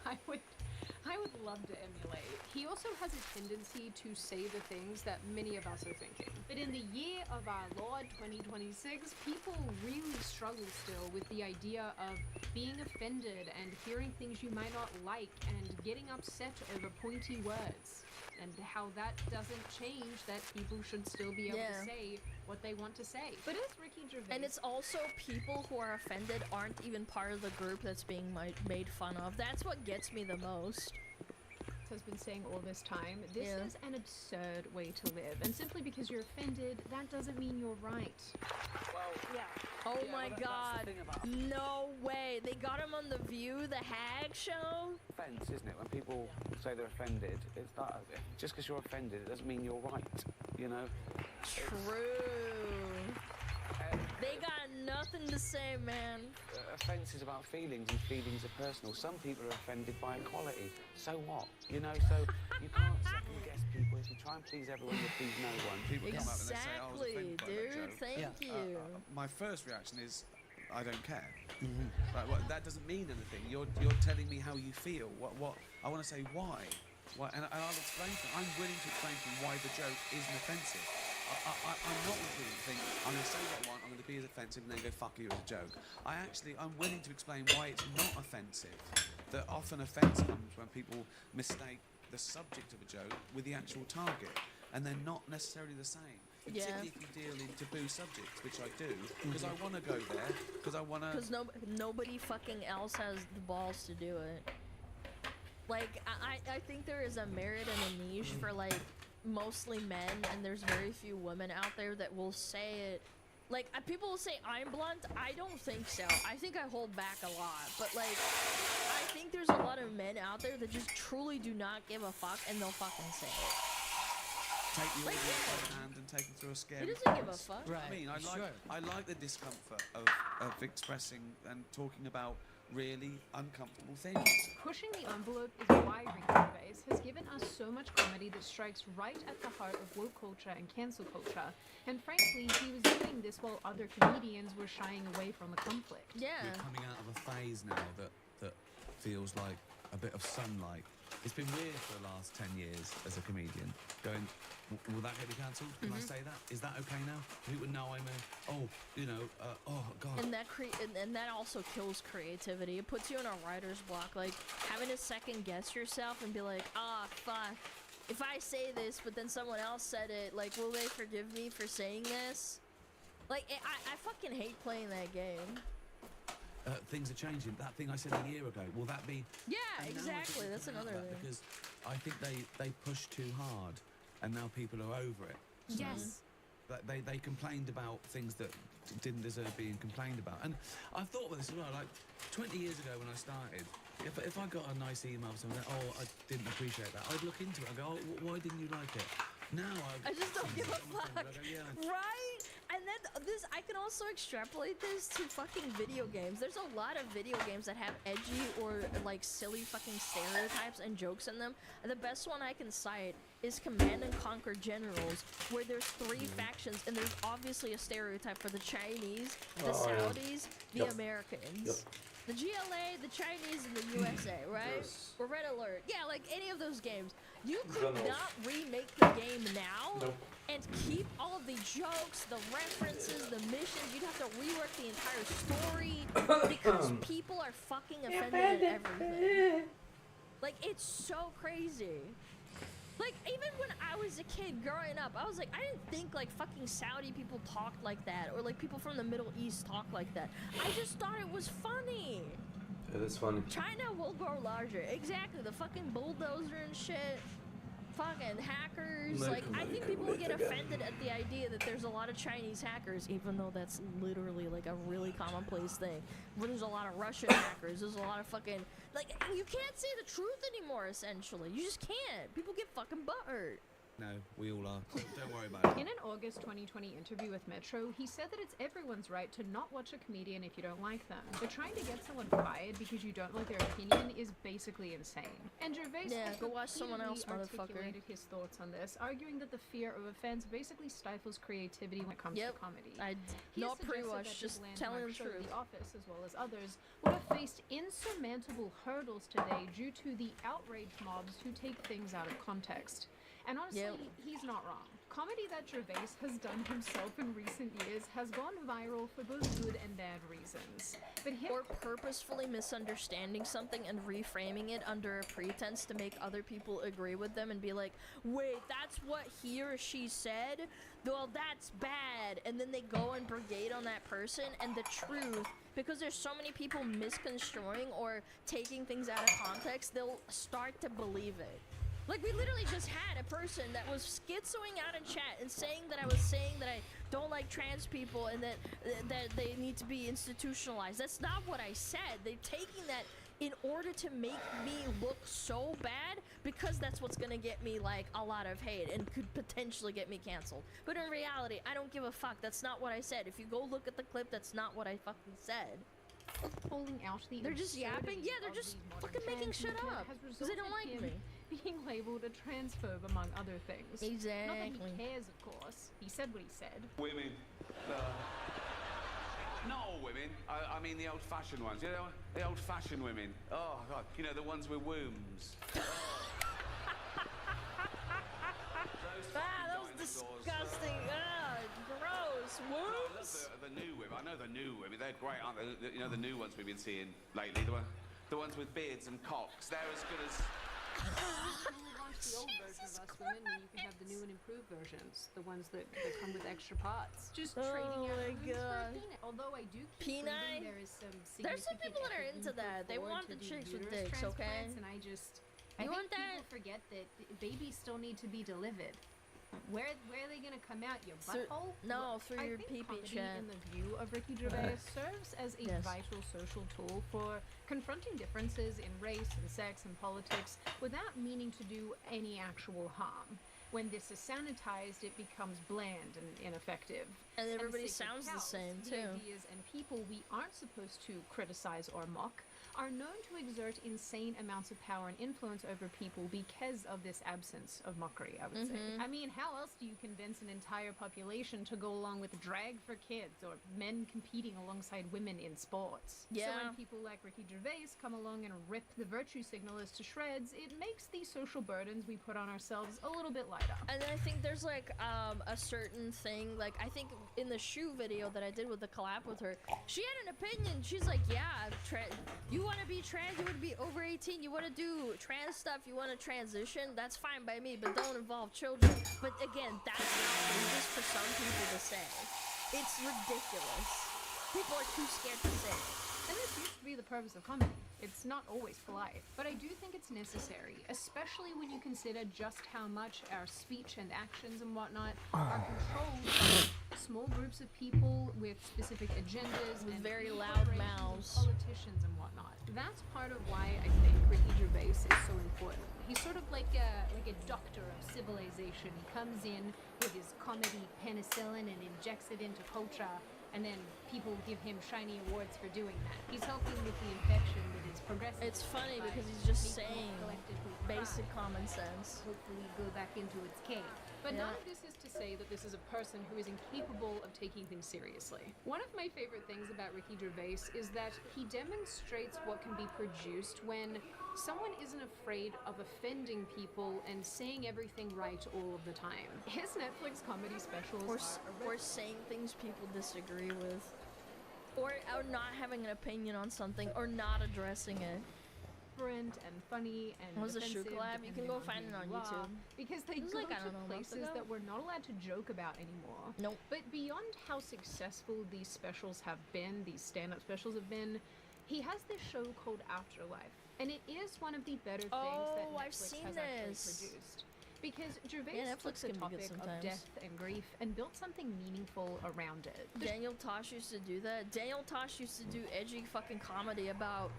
I would love to emulate. He also has a tendency to say the things that many of us are thinking. But in the year of our Lord 2026, people really struggle still with the idea of being offended and hearing things you might not like and getting upset over pointy words. And how that doesn't change that people should still be able to say what they want to say. But as Ricky Gervais... And it's also people who are offended aren't even part of the group that's being made fun of. That's what gets me the most. Has been saying all this time, this is an absurd way to live. And simply because you're offended, that doesn't mean you're right. Well, Oh yeah, my well, god. that's the thing about No way. They got him on The View, the Hag show? offense, isn't it? When people say they're offended, it's that just because you're offended, it doesn't mean you're right, you know? True. They got nothing to say, man. Offence is about feelings, and feelings are personal. Some people are offended by equality. So what? You know, so you can't second guess people. If you try and please everyone, you please no one. People come up and they say, I was offended by that dude. joke. Thank you. My first reaction is, I don't care. Like, well, that doesn't mean anything. You're telling me how you feel. What? I want to say why. And I'll explain to them. I'm willing to explain to them why the joke isn't offensive. I'm not willing to think, I'm going to say what I want, I'm going to be as offensive, and then go, fuck you, as a joke. I'm willing to explain why it's not offensive. That often offence comes when people mistake the subject of a joke with the actual target, and they're not necessarily the same. Particularly if you deal in taboo subjects, which I do, because I want to go there, because I want to... Because nobody fucking else has the balls to do it. Like, I think there is a merit and a niche for, like, mostly men, and there's very few women out there that will say it. Like, people will say I'm blunt. I don't think so. I think I hold back a lot. But, like, I think there's a lot of men out there that just truly do not give a fuck, and they'll fucking say it. Take the audience by the hand and take them through a scary He doesn't give a place. fuck. I mean, I like the discomfort of expressing and talking about really uncomfortable things. Pushing the envelope is why Ricky Gervais has given casts so much comedy that strikes right at the heart of woke culture and cancel culture. And frankly, he was doing this while other comedians were shying away from the conflict. We're coming out of a phase now that feels like a bit of sunlight. It's been weird for the last 10 years as a comedian, going, will that get me cancelled? Can I say that? Is that okay now? People know I'm a, oh God. And that and that also kills creativity. It puts you in a writer's block, like having to second guess yourself and be like, fuck. If I say this, but then someone else said it, like, will they forgive me for saying this? Like, I fucking hate playing that game. Things are changing. That thing I said a year ago, will that be... Yeah, exactly. That's another thing. Because I think they pushed too hard, and now people are over it. Yes. They complained about things that didn't deserve being complained about. And I've thought about this as well. Like, 20 years ago when I started, if I got a nice email from someone, I didn't appreciate that, I'd look into it and go, why didn't you like it? Now I just don't give a fuck. Go, yeah. Right? And then I can also extrapolate this to fucking video games. There's a lot of video games that have edgy or like silly fucking stereotypes and jokes in them. And the best one I can cite is Command and Conquer Generals, where there's 3 factions and there's obviously a stereotype for the Chinese, the Saudis, the Americans. The GLA, the Chinese, and the USA, right? Or Red Alert. Yeah, like any of those games. You could not remake the game now and keep all of the jokes, the references, the missions. You'd have to rework the entire story because people are fucking offended at everything. Like, it's so crazy. Like, even when I was a kid growing up, I was like, I didn't think like fucking Saudi people talked like that or like people from the Middle East talk like that. I just thought it was funny. It is funny. China will grow larger. Exactly. The fucking bulldozer and shit. Fucking hackers. Like, I think people will get offended at the idea that there's a lot of Chinese hackers, even though that's literally like a really commonplace thing. Where there's a lot of Russian hackers. There's a lot of fucking... Like, you can't say the truth anymore, essentially. You just can't. People get fucking butthurt. No, we all are. Don't worry about it. In an August 2020 interview with Metro, he said that it's everyone's right to not watch a comedian if you don't like them. But trying to get someone fired because you don't like their opinion is basically insane. And Gervais go watch someone else, motherfucker. Articulated his thoughts on this, arguing that the fear of offense basically stifles creativity when it comes to comedy. Not pre-watch, just telling the truth. The Office, as well as others, would have faced insurmountable hurdles today due to the outrage mobs who take things out of context. And honestly, he's not wrong. Comedy that Gervais has done himself in recent years has gone viral for both good and bad reasons. But or purposefully misunderstanding something and reframing it under a pretense to make other people agree with them and be like, wait, that's what he or she said? Well, that's bad. And then they go and brigade on that person, and the truth, because there's so many people misconstruing or taking things out of context, they'll start to believe it. Like, we literally just had a person that was schizoing out in chat and saying that I was saying that I don't like trans people and that they need to be institutionalized. That's not what I said. They're taking that in order to make me look so bad because that's what's gonna get me, like, a lot of hate and could potentially get me canceled. But in reality, I don't give a fuck. That's not what I said. If you go look at the clip, that's not what I fucking said. Holding out the they're just yapping. Yeah, they're just fucking making shit up because they don't like me. Being labeled a transphobe, among other things. Exactly. Not that he cares, of course. He said what he said. Women. Not all women. I mean the old-fashioned ones. You know, the old-fashioned women. Oh, God. You know, the ones with wombs. That was disgusting. Gross. Wombs? The new women. I know the new women. They're great, aren't they? You know, the new ones we've been seeing lately. The ones with beards and cocks. They're as good as... The old version of us women, and you can have the new and improved versions, the ones that come with extra parts. Just trading out boobs for a peanut. Although I do keep reading, there is some there's some people that are into that. They want the chicks with dicks, okay? And I think people forget that babies still need to be delivered. Where are they gonna come out? Your butthole? No, through your pee-pee chat. In the view of Ricky Gervais serves as a vital social tool for confronting differences in race and sex and politics without meaning to do any actual harm. When this is sanitized, it becomes bland and ineffective. And everybody sounds the same, too. The ideas and people we aren't supposed to criticize or mock are known to exert insane amounts of power and influence over people because of this absence of mockery, I would say. I mean, how else do you convince an entire population to go along with drag for kids or men competing alongside women in sports? So when people like Ricky Gervais come along and rip the virtue signalers to shreds, it makes the social burdens we put on ourselves a little bit lighter. And I think there's like a certain thing, like I think in the shoe video that I did with the collab with her, she had an opinion. She's like, yeah, you want to be trans, you want to be over 18, you want to do trans stuff, you want to transition, that's fine by me, but don't involve children. But again, that's outrageous for some people to say. It's ridiculous. People are too scared to say it. And this used to be the purpose of comedy. It's not always polite, but I do think it's necessary, especially when you consider just how much our speech and actions and whatnot are controlled by small groups of people with specific agendas with and very loud mouths, politicians and whatnot. That's part of why I think Ricky Gervais is so important. He's sort of like a doctor of civilization. He comes in with his comedy penicillin and injects it into culture, and then people give him shiny awards for doing that. He's helping with the infection that is progressive. It's funny because he's just saying basic common sense. Hopefully go back into its cave. But none of this is to say that this is a person who is incapable of taking things seriously. One of my favorite things about Ricky Gervais is that he demonstrates what can be produced when someone isn't afraid of offending people and saying everything right all of the time. His Netflix comedy specials or saying things people disagree with, or not having an opinion on something, or not addressing it. And funny and was a shoe collab. You can go find it on YouTube because they go to places that we're not allowed to joke about anymore. Nope. But beyond how successful these specials have been, these stand-up specials have been, he has this show called Afterlife, and it is one of the better things that Netflix has actually produced. Because Gervais took the topic of death and grief and built something meaningful around it. Daniel Tosh used to do that. Daniel Tosh used to do edgy fucking comedy about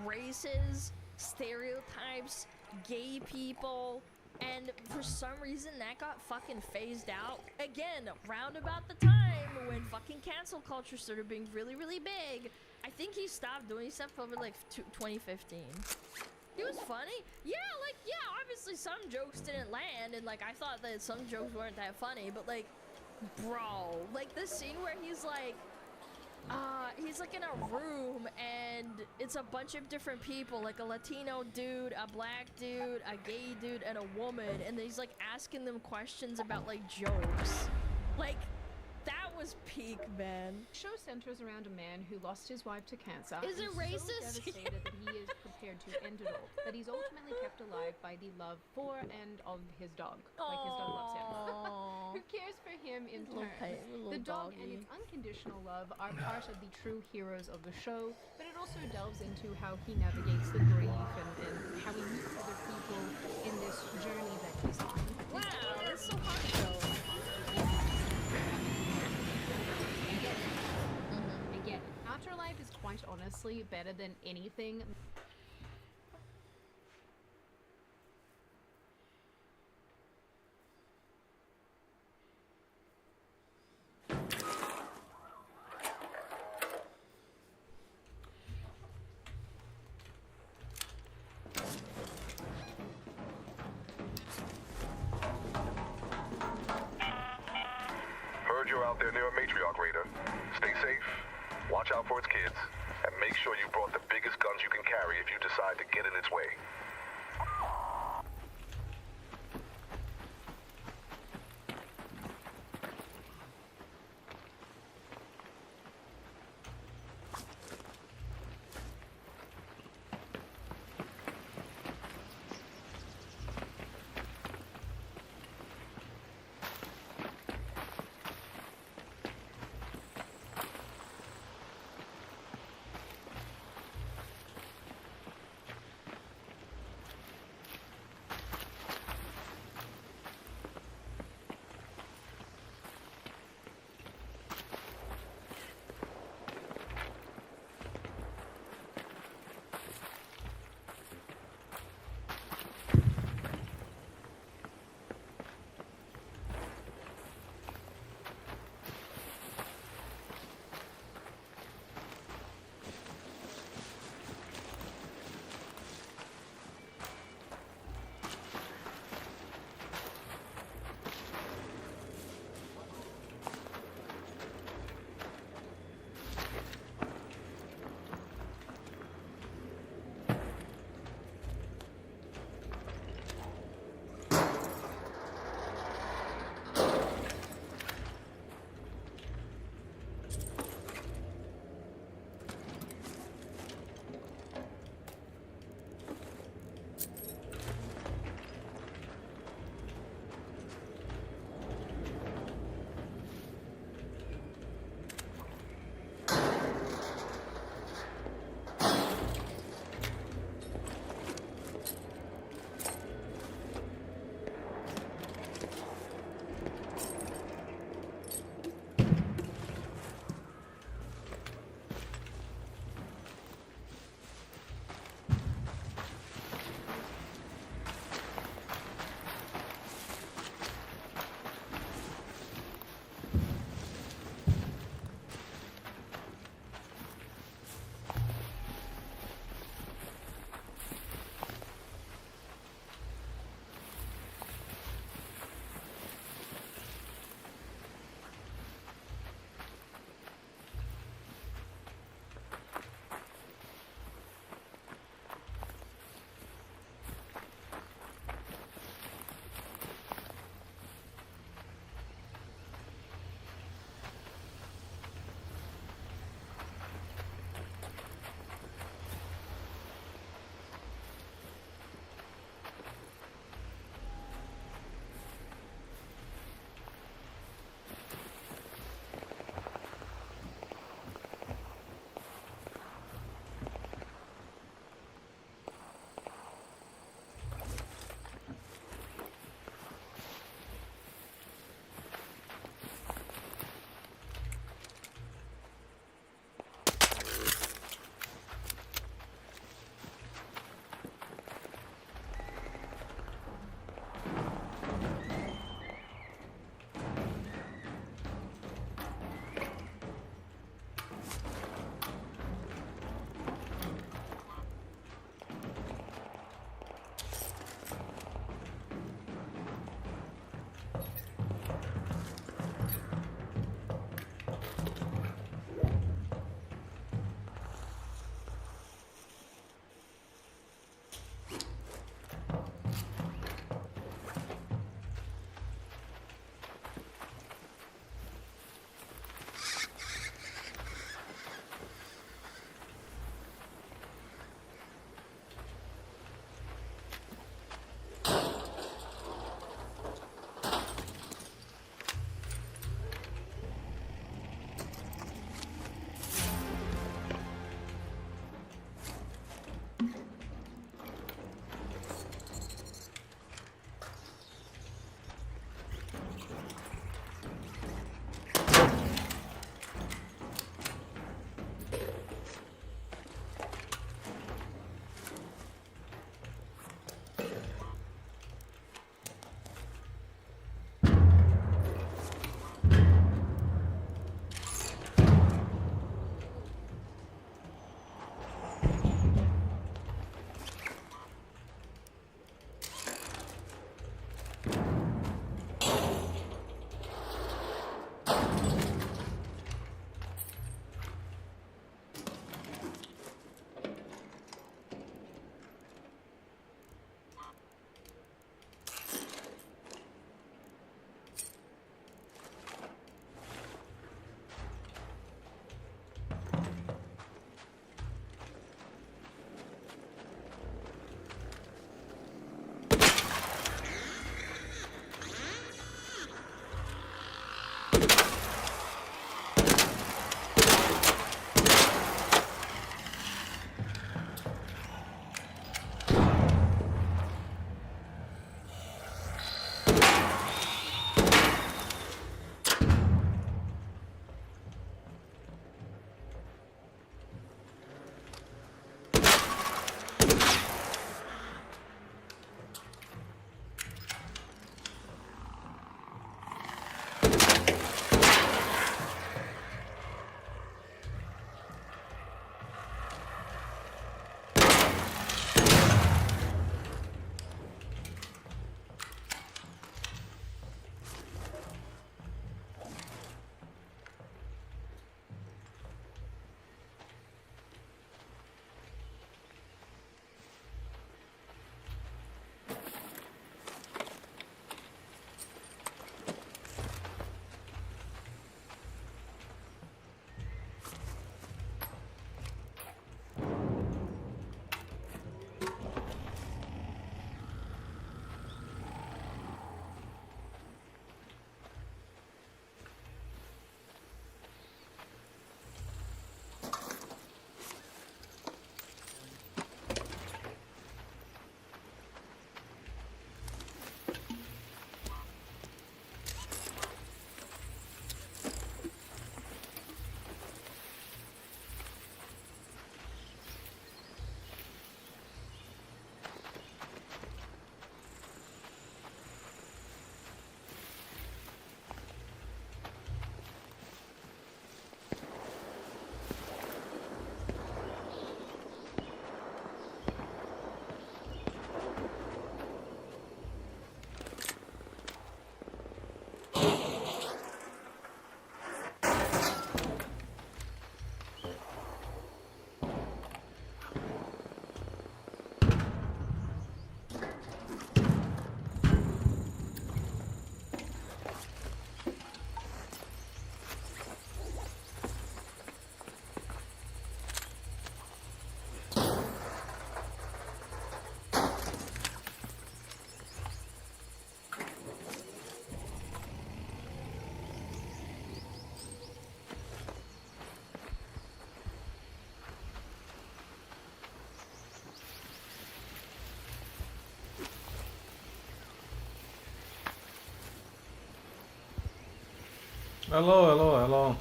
races, stereotypes, gay people, and for some reason that got fucking phased out again round about the time when fucking cancel culture started being really, really big. I think he stopped doing stuff over like 2015. He was funny. Yeah, obviously some jokes didn't land, and like I thought that some jokes weren't that funny, but like, bro, like the scene where he's like in a room and it's a bunch of different people, like a Latino dude, a black dude, a gay dude, and a woman, and he's like asking them questions about like jokes. Like, that was peak, man. The show centers around a man who lost his wife to cancer. Is it racist? So devastated that he is prepared to end it all. But he's ultimately kept alive by the love for and of his dog. Like his dog loves him. Who cares for him in turn? The dog and its unconditional love are part of the true heroes of the show, but it also delves into how he navigates the grief and how he meets other people in this journey that he's on. Wow, that's so hard show. Afterlife is quite honestly better than anything. Heard you're out there near a matriarch raider. Stay safe. Watch out for its kids, and make sure you brought the biggest guns you can carry if you decide to get in its way. Hello, hello, hello.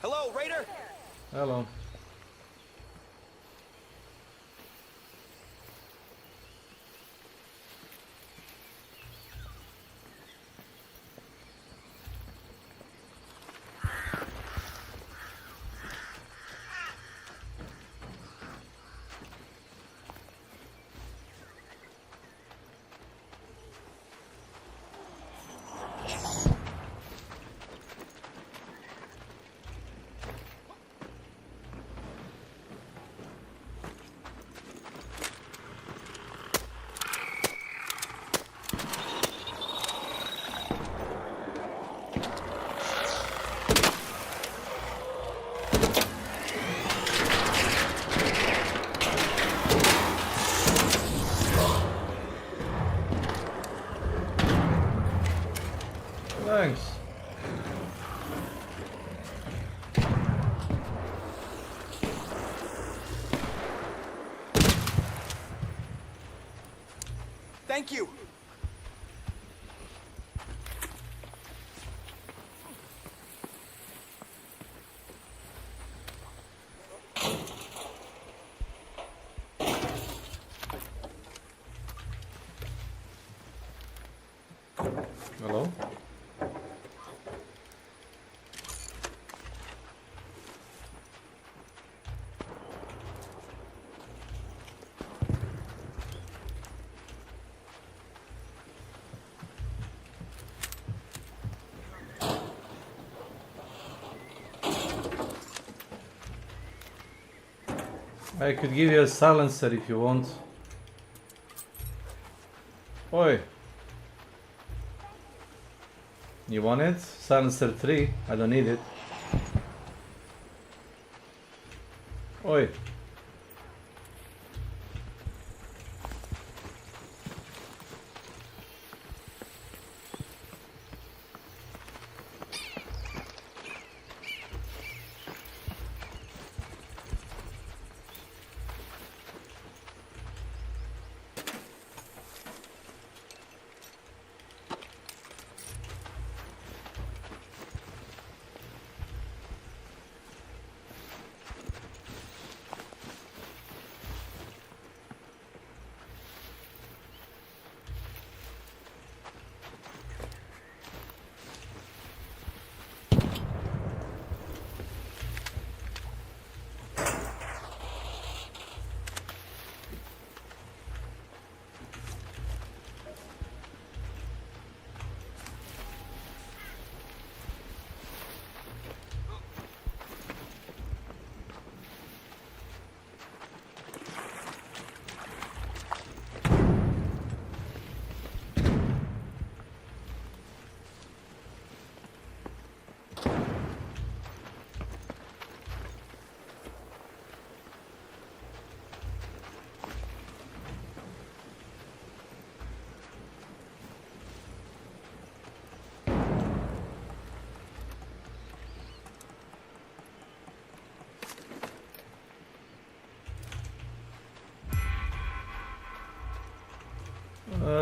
Hello, Raider. Hello. Thanks. Thank you. Hello. I could give you a silencer if you want. Oi. You want it? Silencer 3. I don't need it. Oi.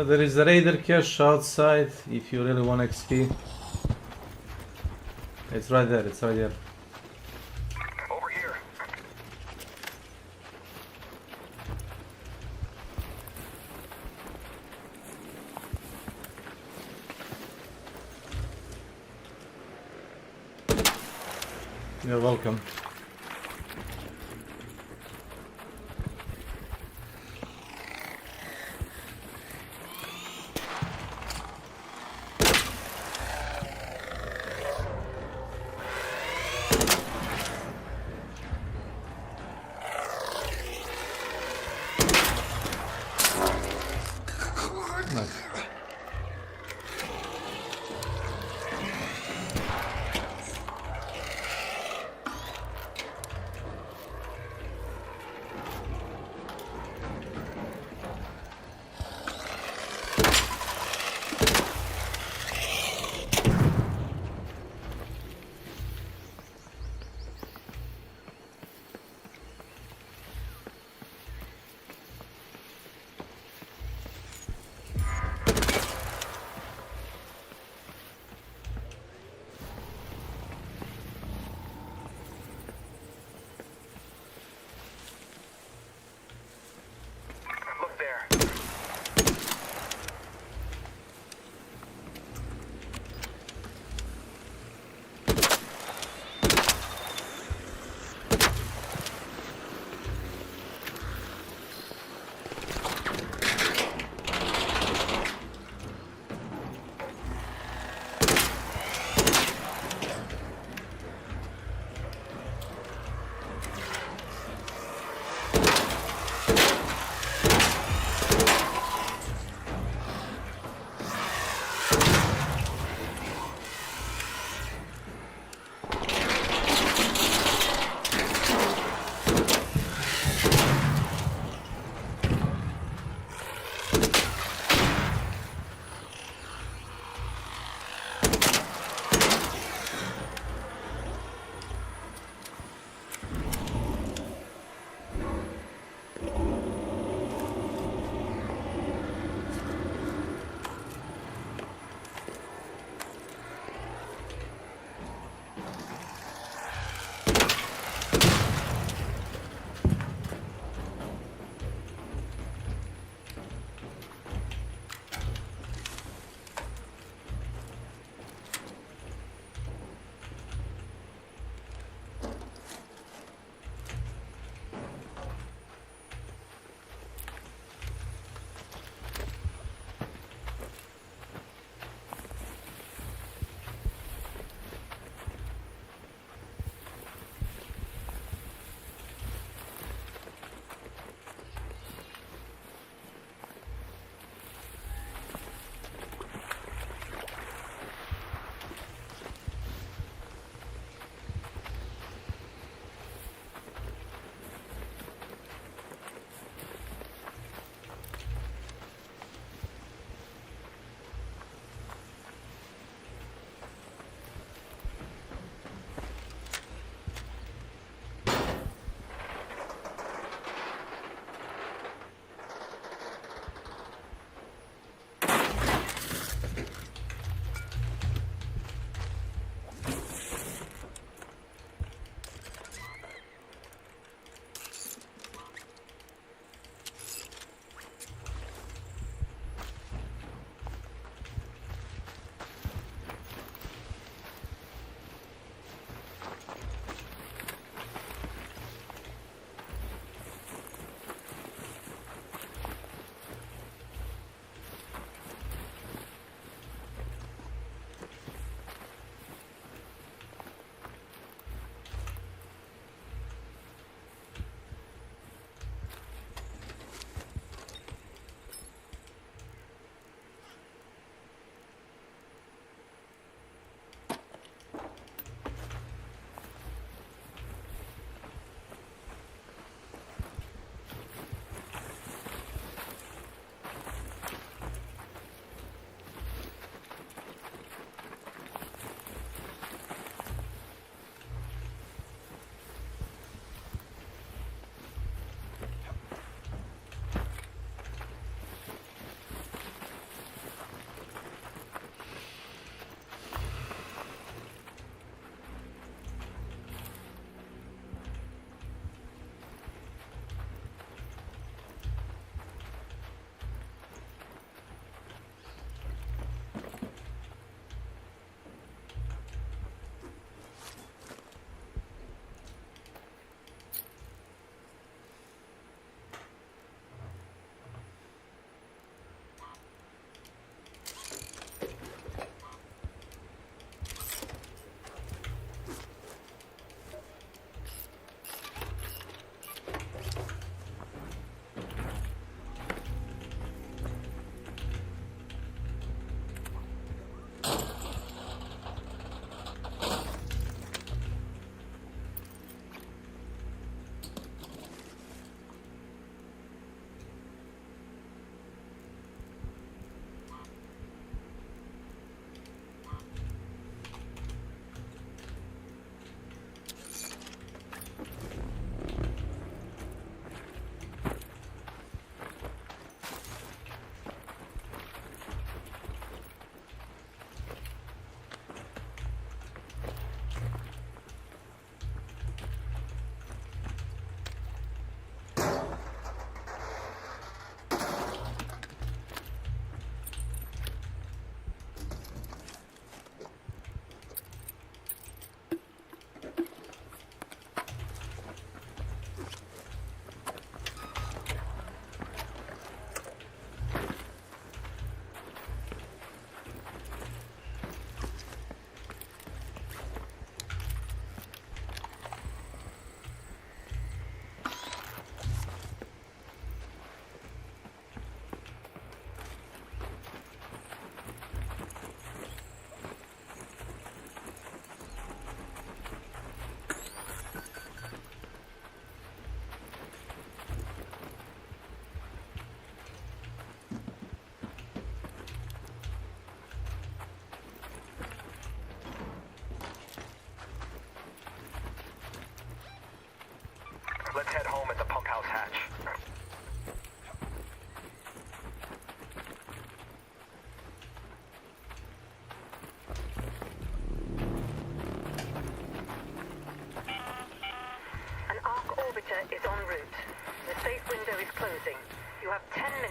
There is a raider cache outside if you really want XP. It's right there, it's right there. Over here. You're welcome.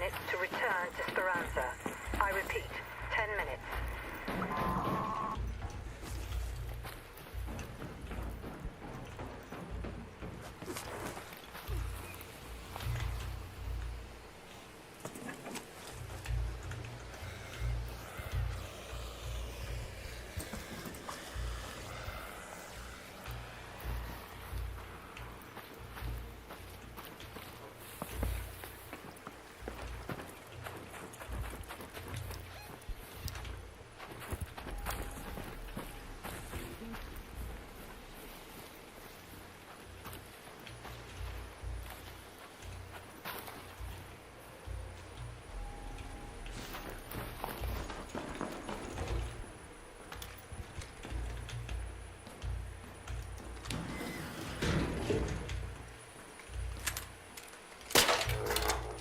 minutes to return to Speranza. I repeat, 10 minutes.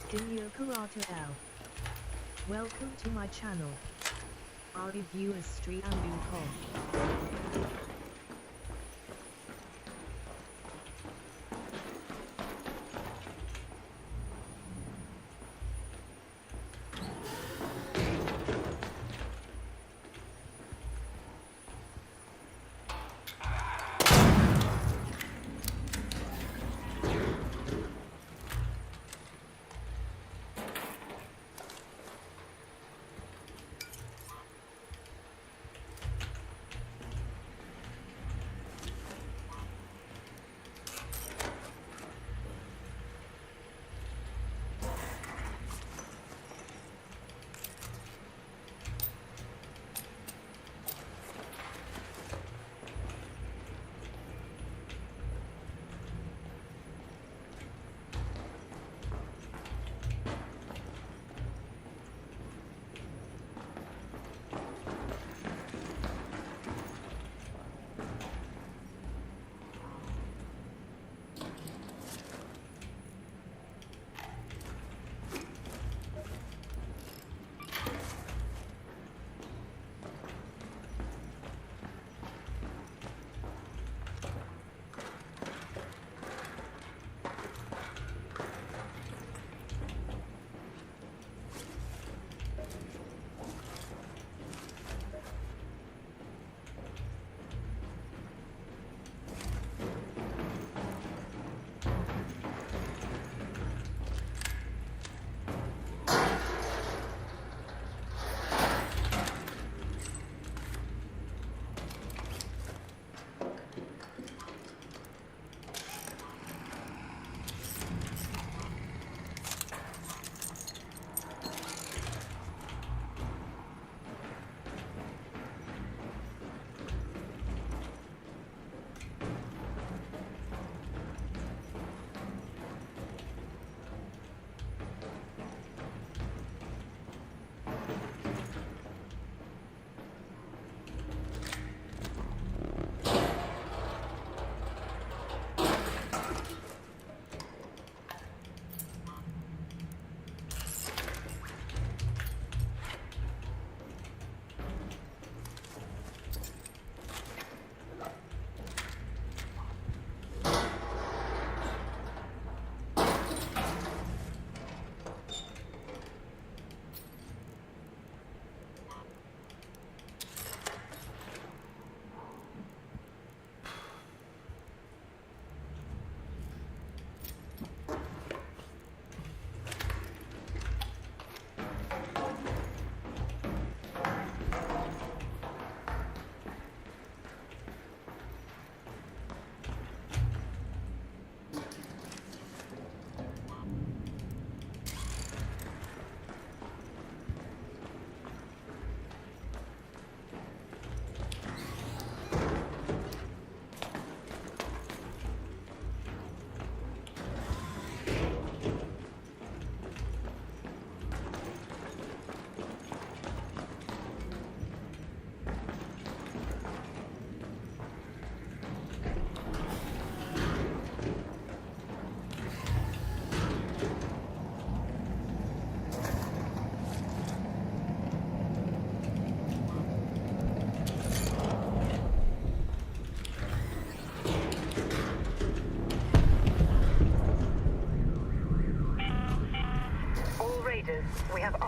Dinyo Karata L. Welcome to my channel. Our review is Street and Kong.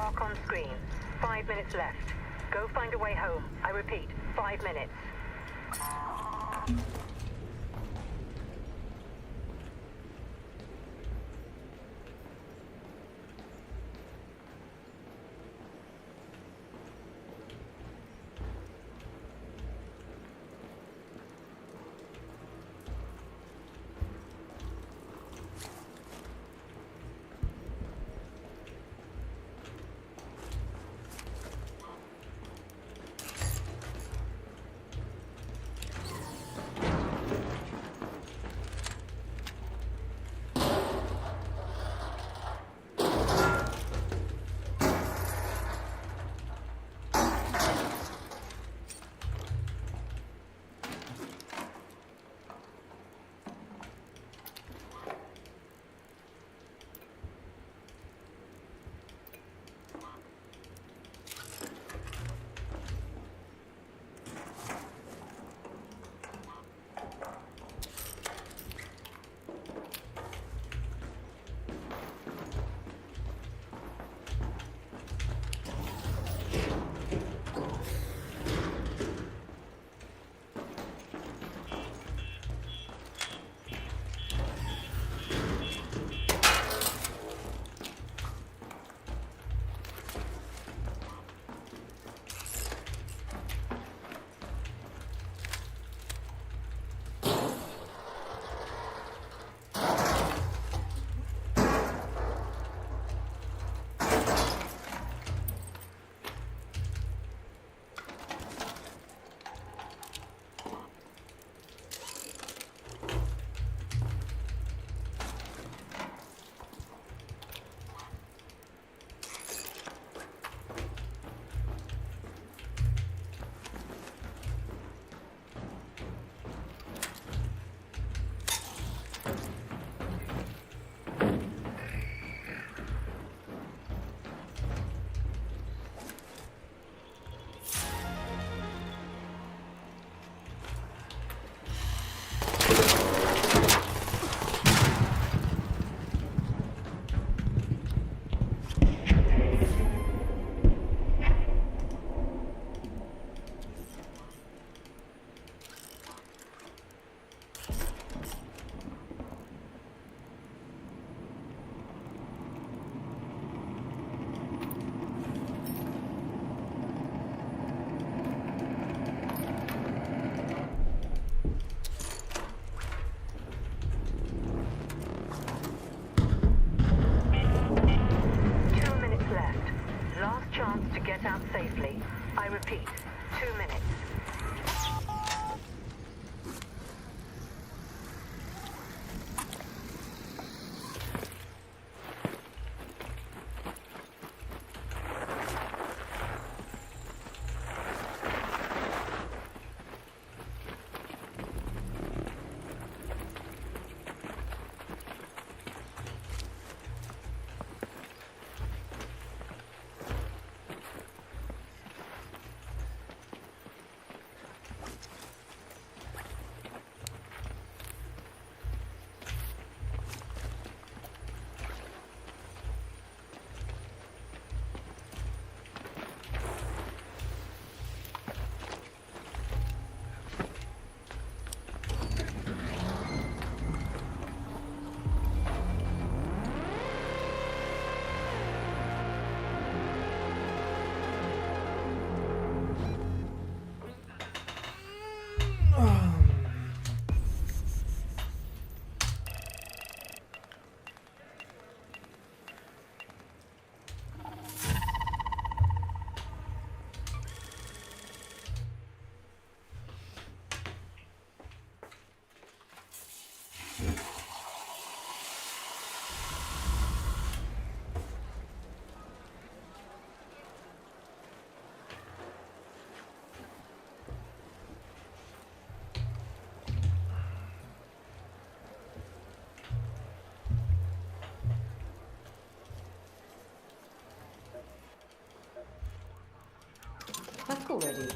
Arc on screen. 5 minutes left. Go find a way home. I repeat, 5 minutes. Get out safely. I repeat, 2 minutes. Tackle ready.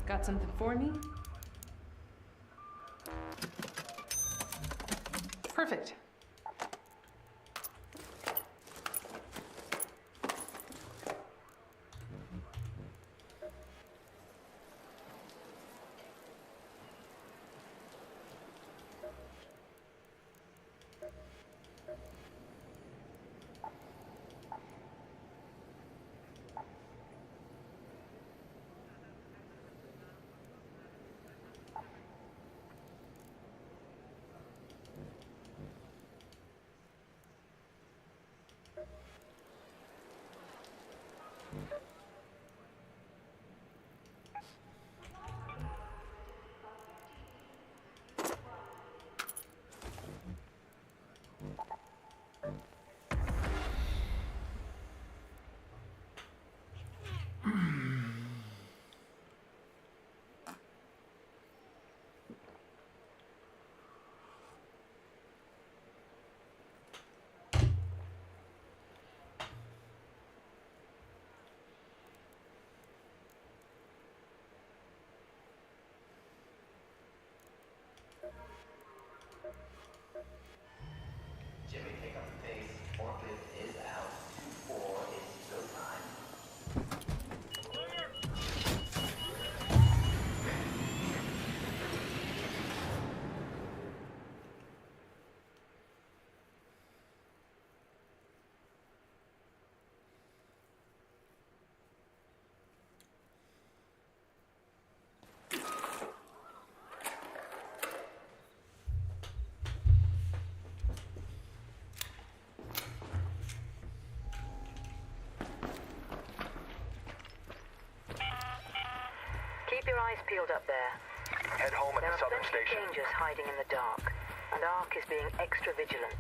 Got something for me? Perfect. Jimmy, pick up the pace. Forklift is out. 2-4 is go time. Keep your eyes peeled up there. Head home at There the are southern plenty of station. dangers hiding in the dark, and Ark is being extra vigilant.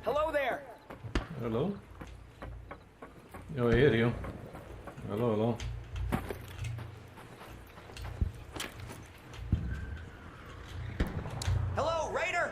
Hello there! Hello? Oh, I hear you. Hello, hello. Hello, Raider!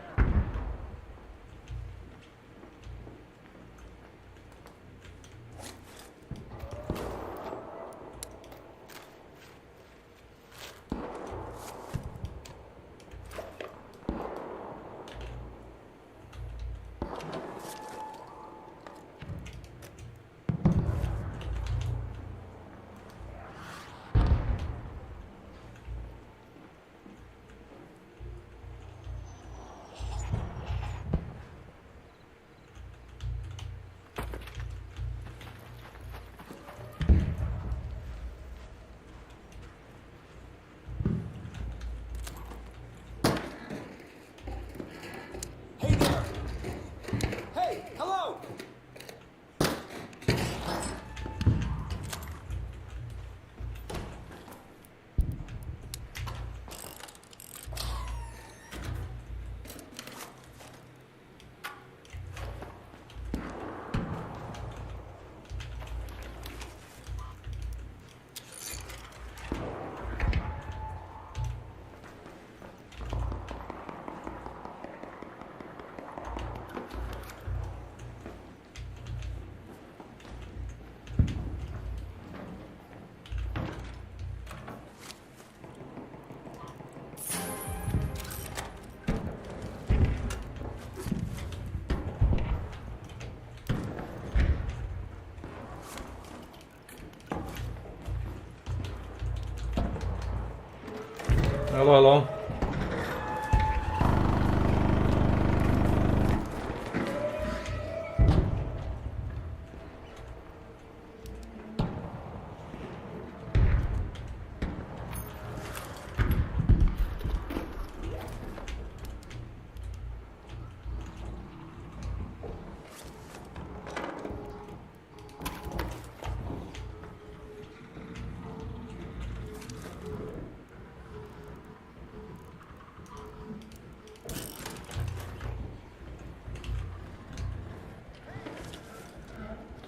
Hello, hello.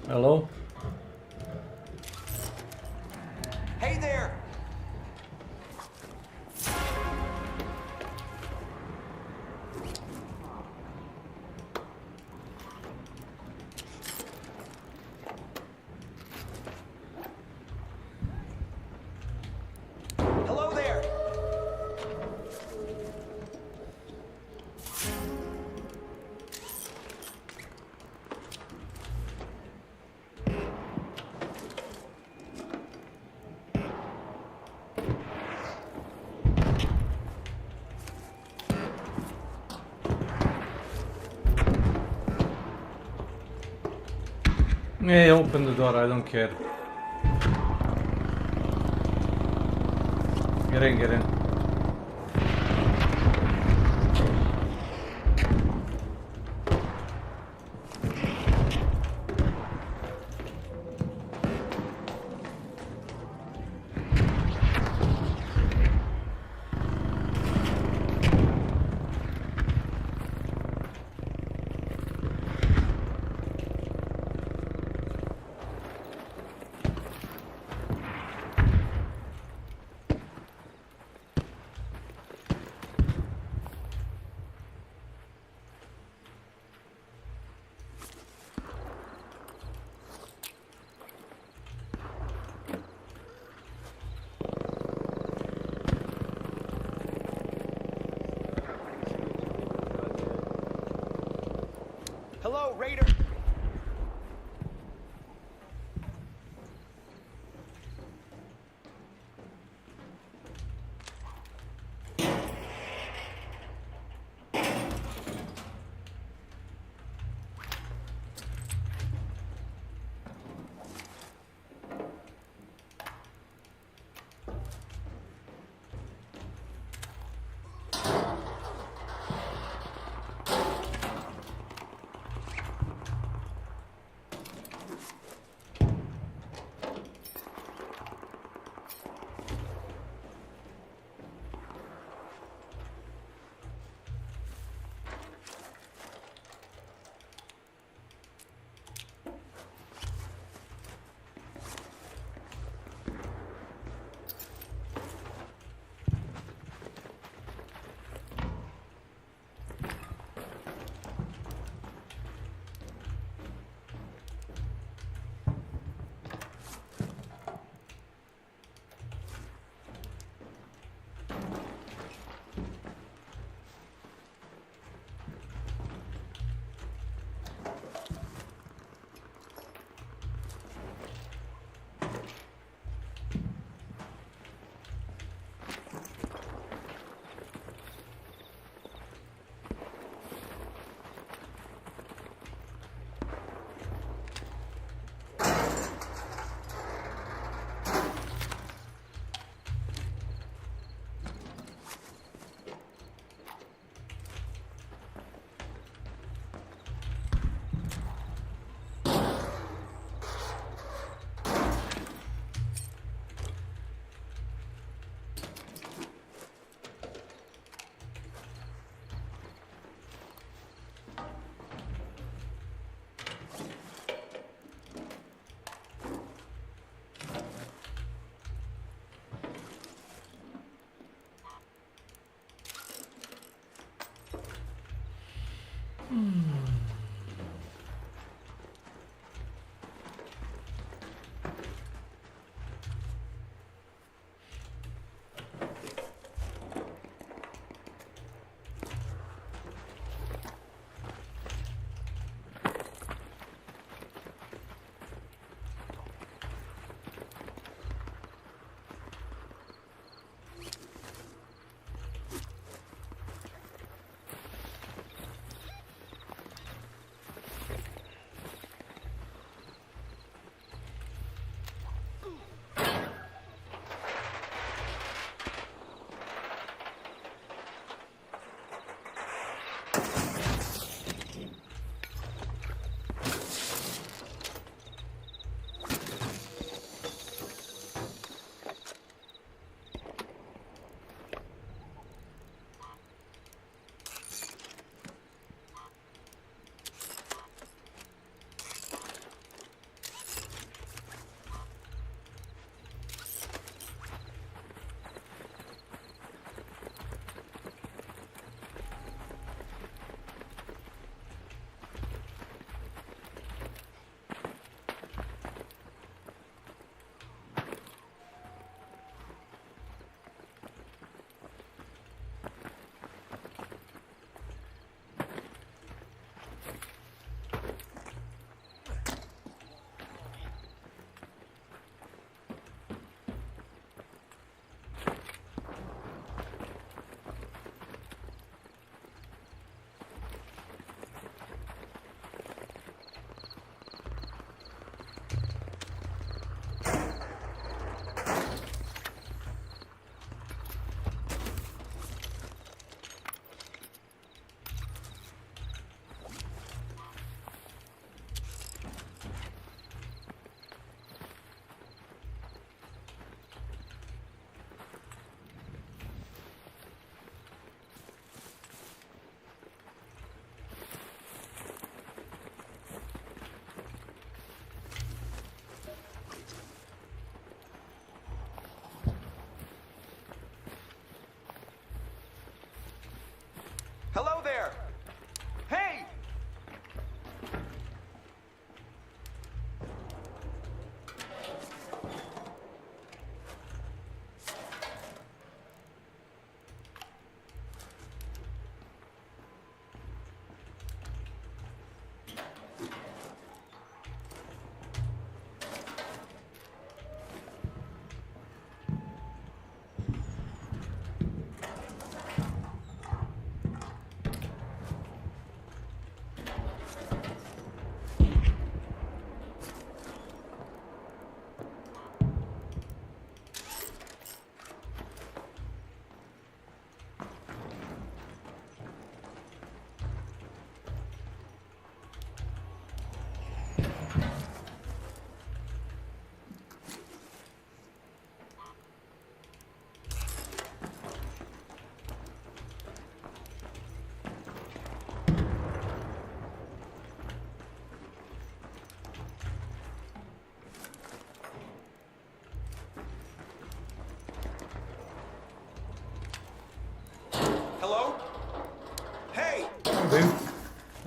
Hello? Hey there! Hello there! Hey, open the door, I don't care. Get in, get in.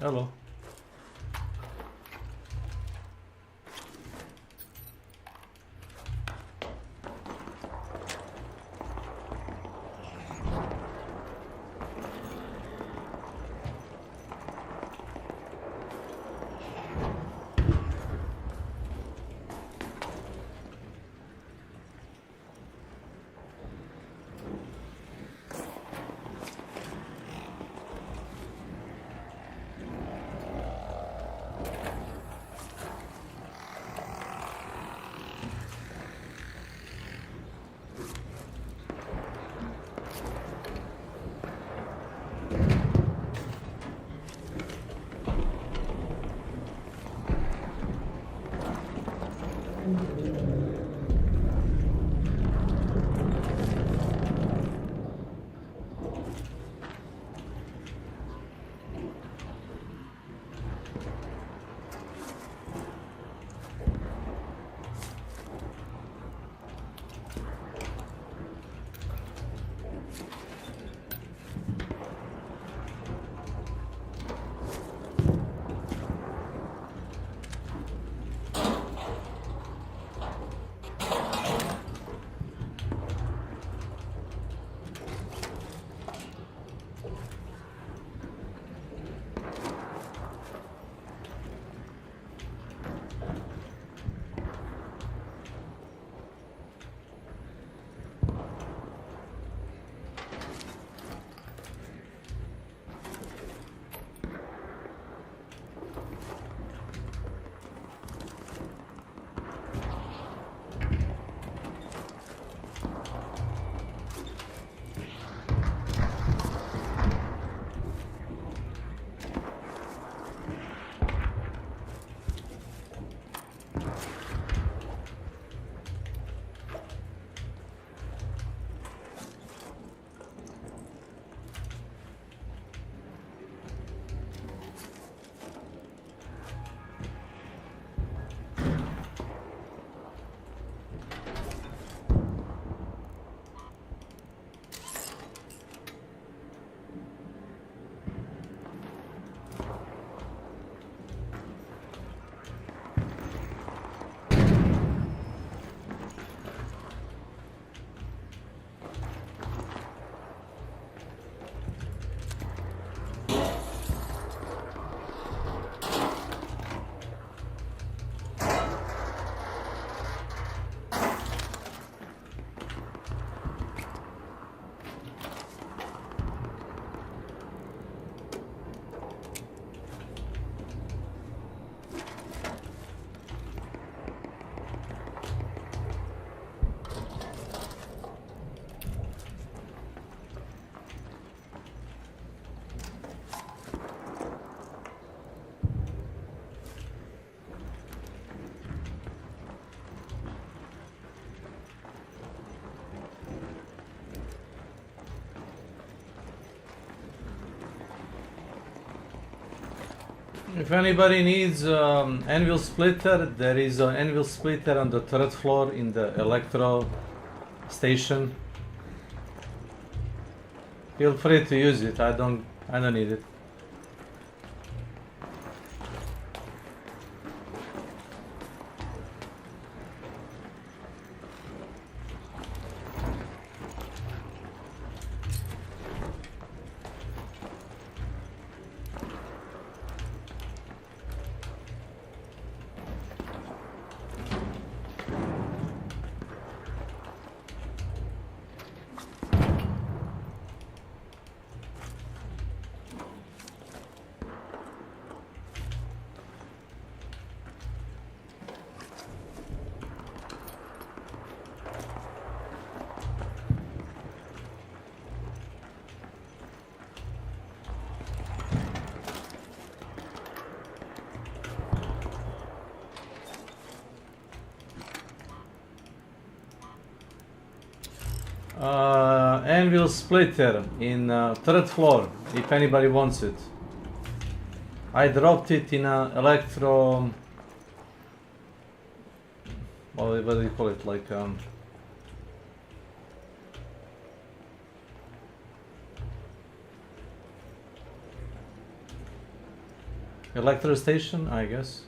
Hello. If anybody needs anvil splitter, there is an anvil splitter on the third floor in the electro station. Feel free to use it. I don't need it. Anvil splitter in third floor, if anybody wants it. I dropped it in a electro... what do you call it? Like Electro station, I guess.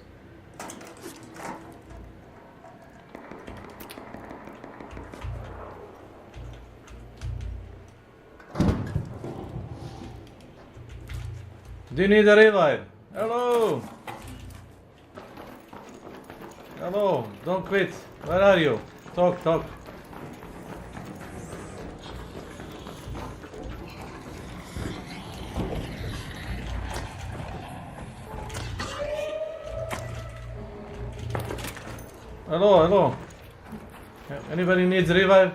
Do you need a revive? Hello! Hello, don't quit. Where are you? Talk, talk. Hello, hello. Anybody needs revive?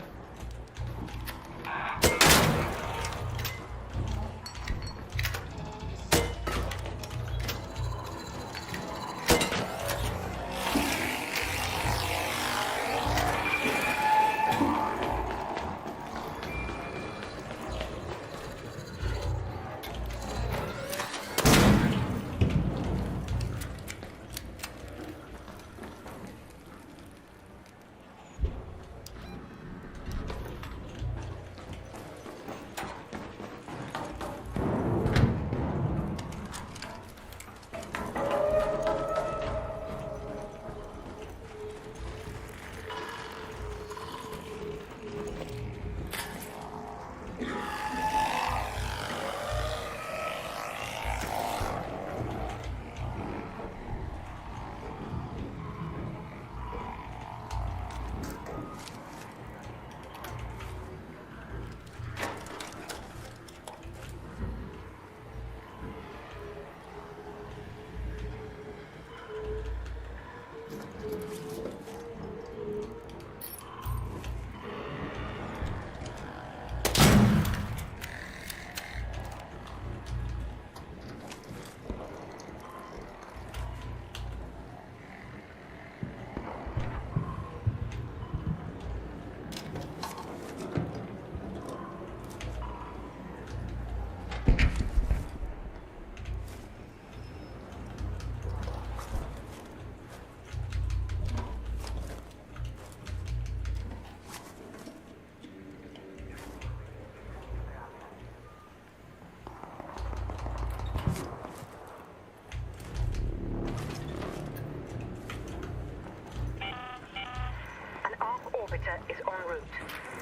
orbiter is en route.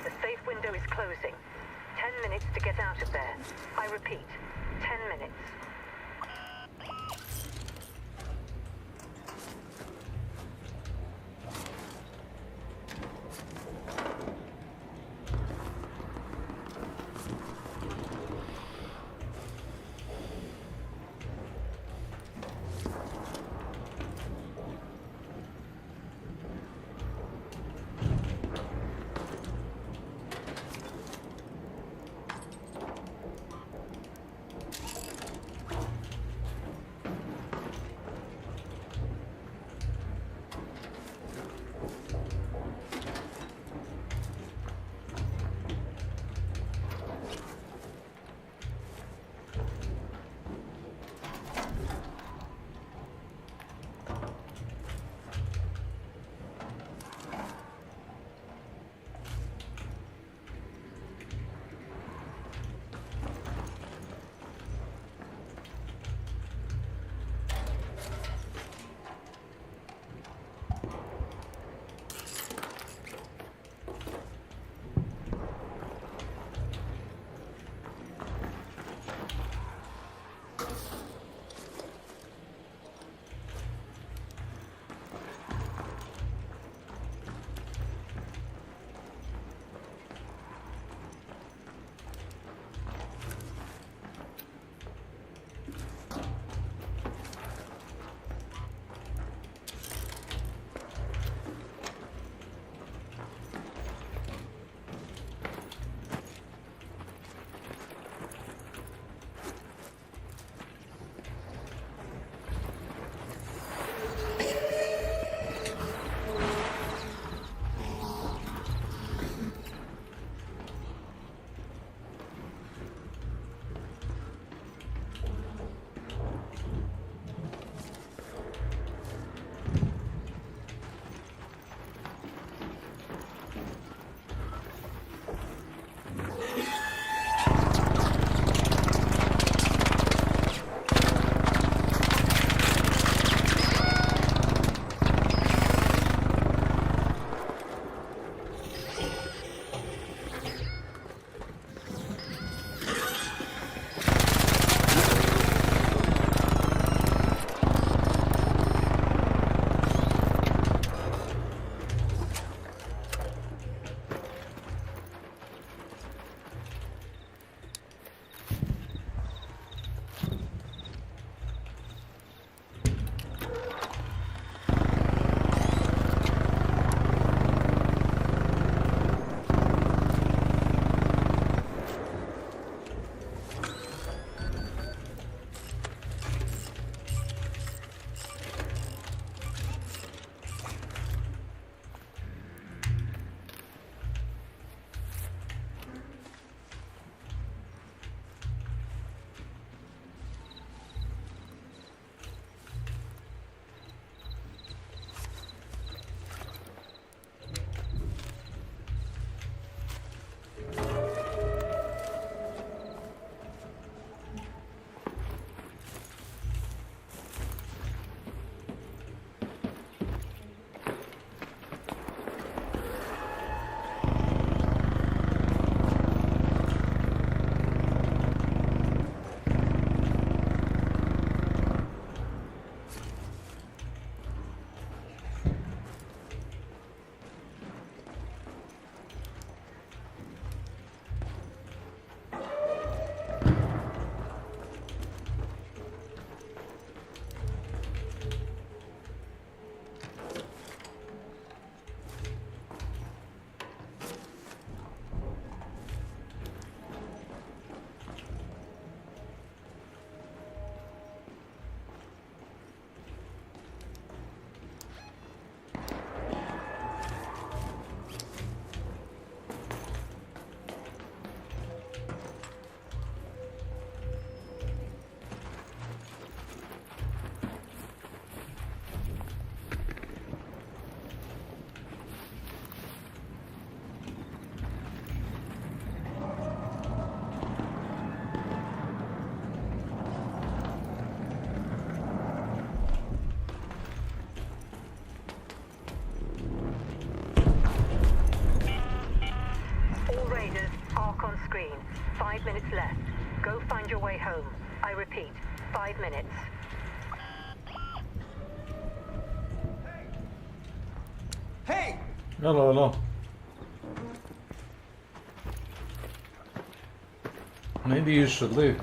The safe window is closing. 10 minutes to get out of there. I repeat, 10 minutes. minutes left. Go find your way home. I repeat, 5 minutes. Hey! Hello, hello. Maybe you should leave.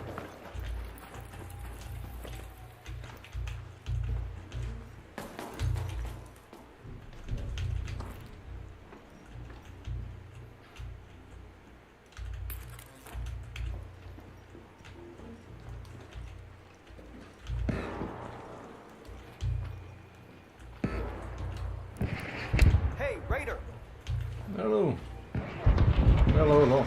Hey, Raider! Hello. Hello, hello.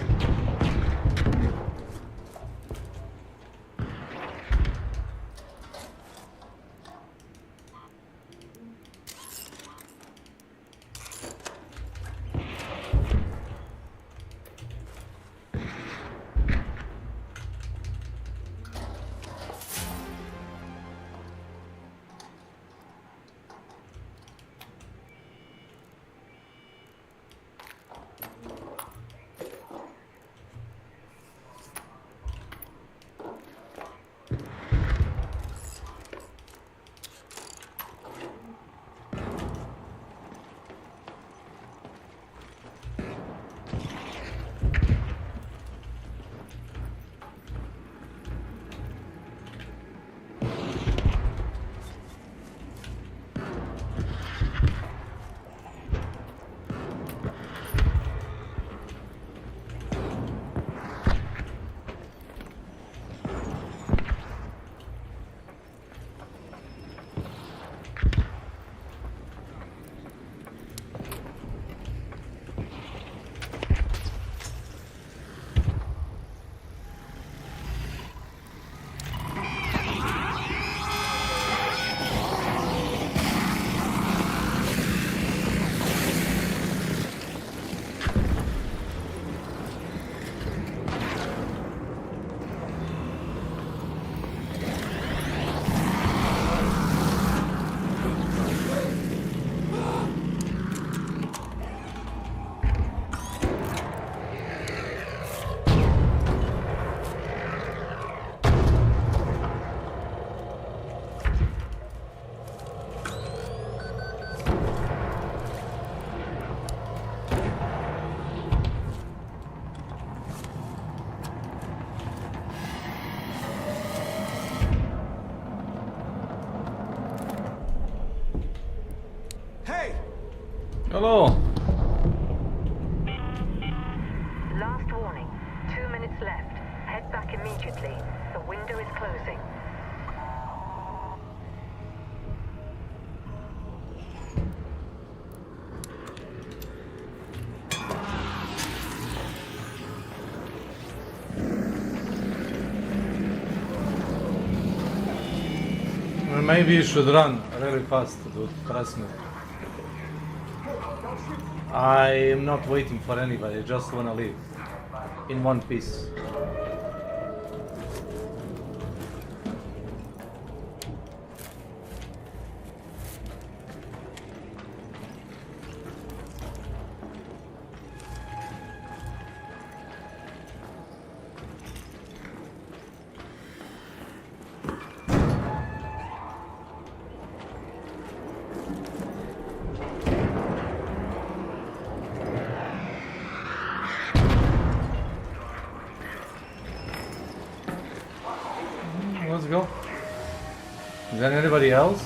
Hey! Hello. Last warning. 2 minutes left. Head back immediately. The window is closing. Well, maybe you should run really fast, dude. Trust me. I am not waiting for anybody. I just wanna leave. In one piece. Let's go. Is there anybody else?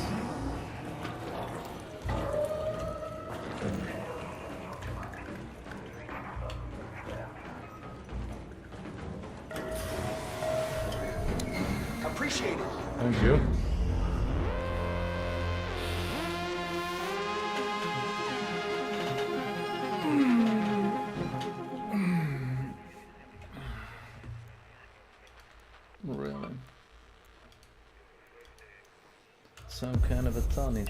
Appreciate it. Thank you. Really? Some kind of a tonic.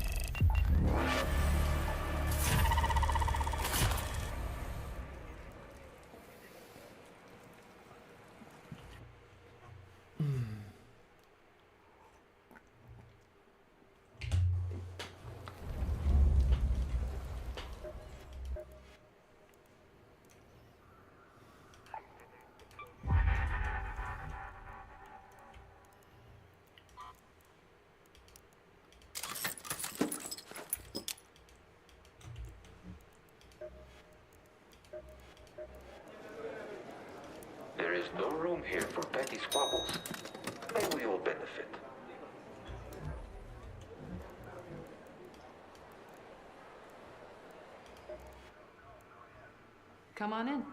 here for petty squabbles. Maybe we all benefit. Come on in.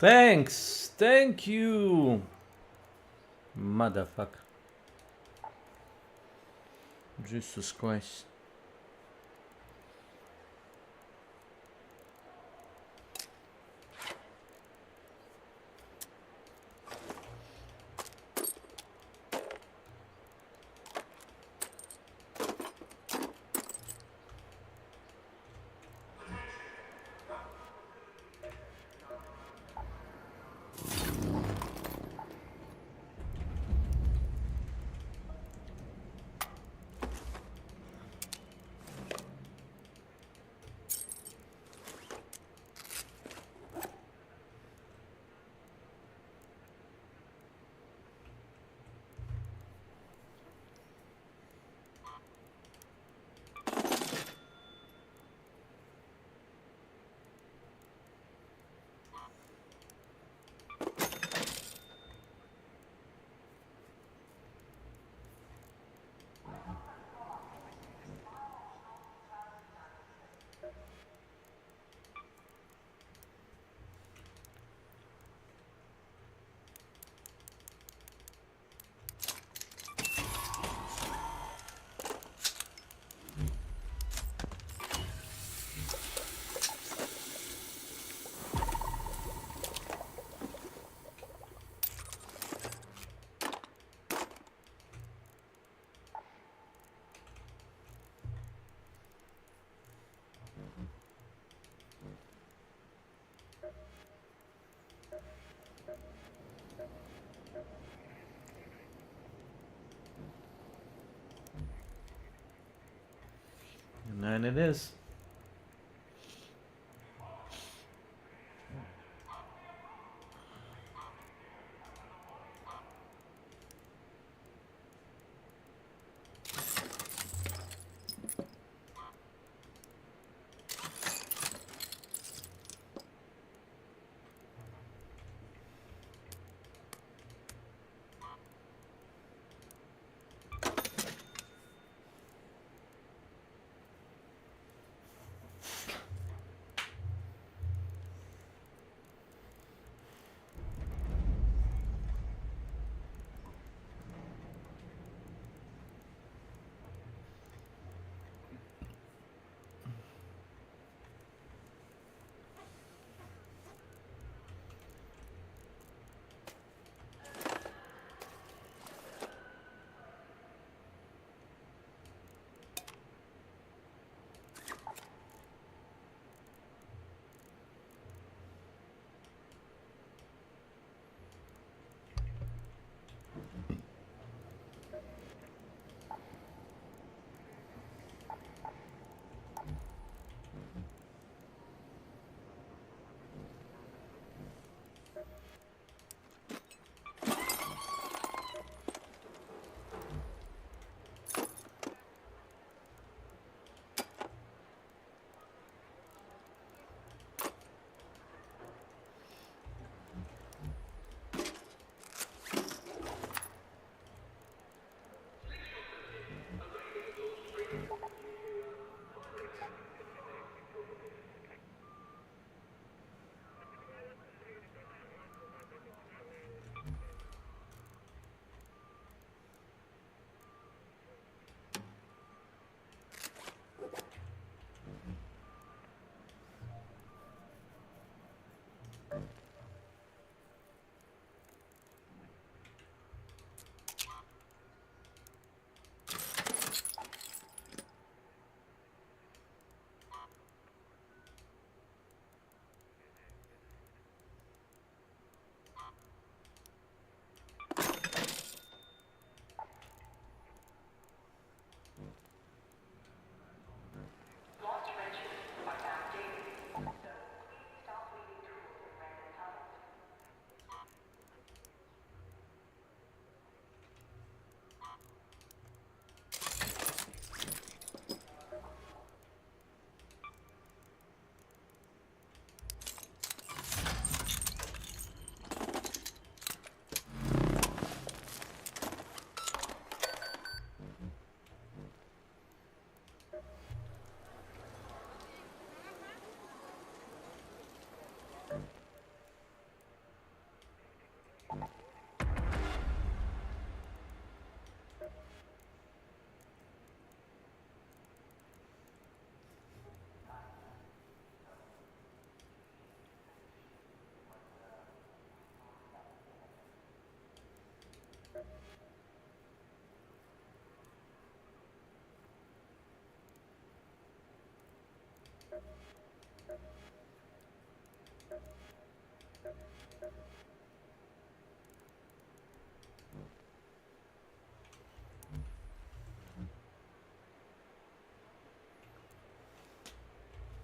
Thanks! Thank you! Motherfucker. Jesus Christ. And it is.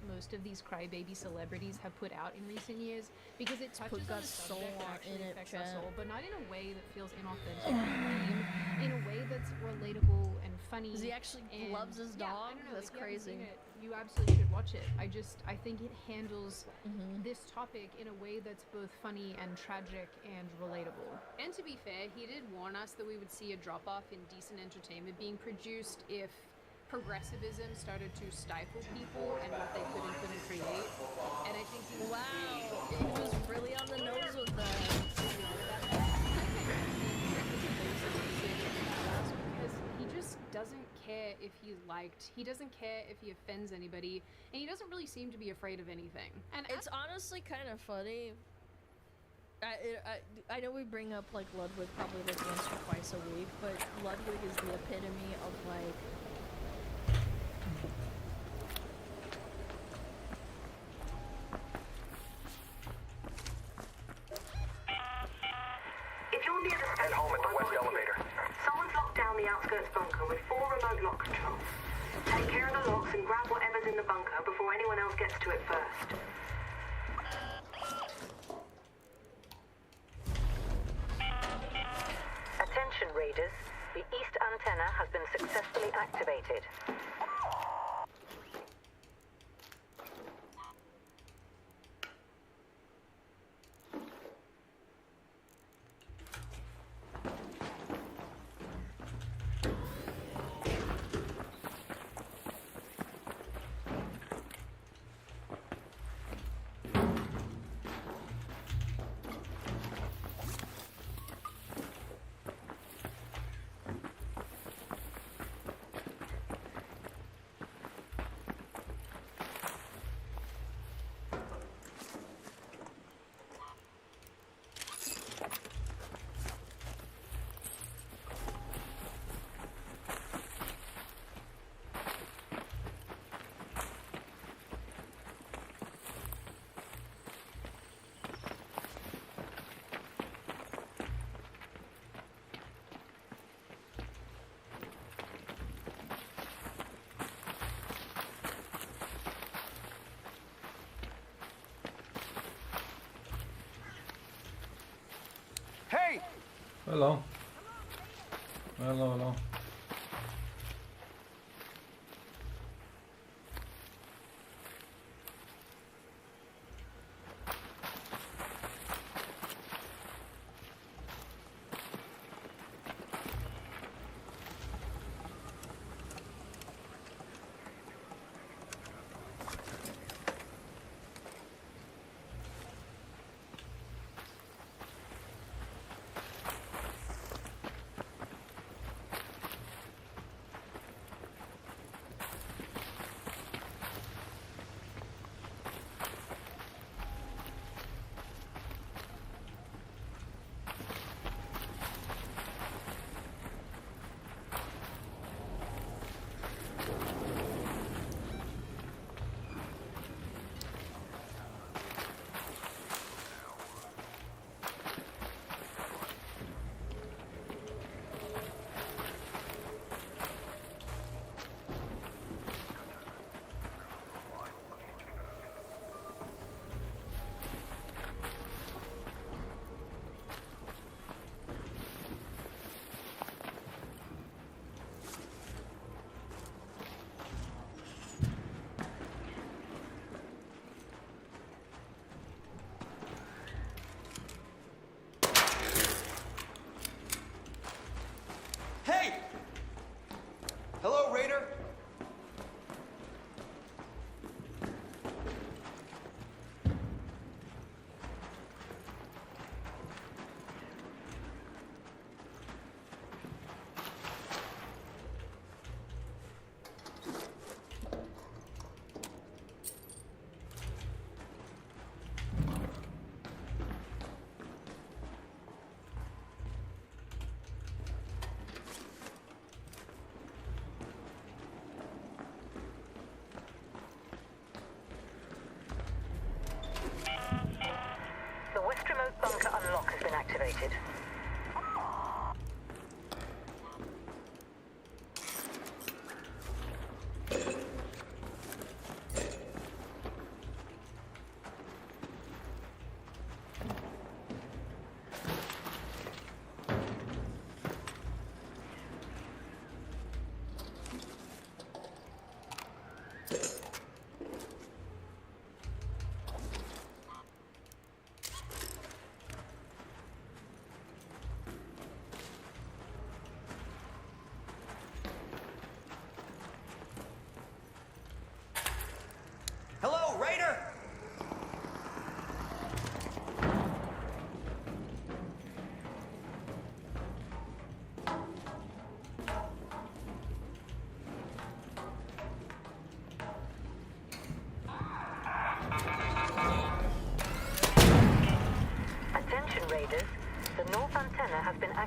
Most of these crybaby celebrities have put out in recent years because it touches on got a so subject that lot actually in it, affects us chat. all, but not in a way that feels inauthentic and lame, in a way that's relatable and funny. Because he actually and loves his yeah, dog? I don't know, That's if you haven't crazy. seen it, you absolutely should watch it. I think it handles this topic in a way that's both funny and tragic and relatable. And to be fair, he did warn us that we would see a drop-off in decent entertainment being produced if progressivism started to stifle people and what they could and couldn't create. And I think he was He was really on the nose with that. Because he just doesn't care if he's liked, he doesn't care if he offends anybody, and he doesn't really seem to be afraid of anything. And It's honestly kind of funny. I know we bring up like Ludwig probably like once or twice a week, but Ludwig is the epitome of like If you're near the Head home at the west elevator. someone's locked down the outskirts bunker with 4 remote lock controls. Take care of the locks and grab whatever's in the bunker before anyone else gets to it first. Attention raiders, the east antenna has been successfully activated. Hey! Hello. Hello, hello.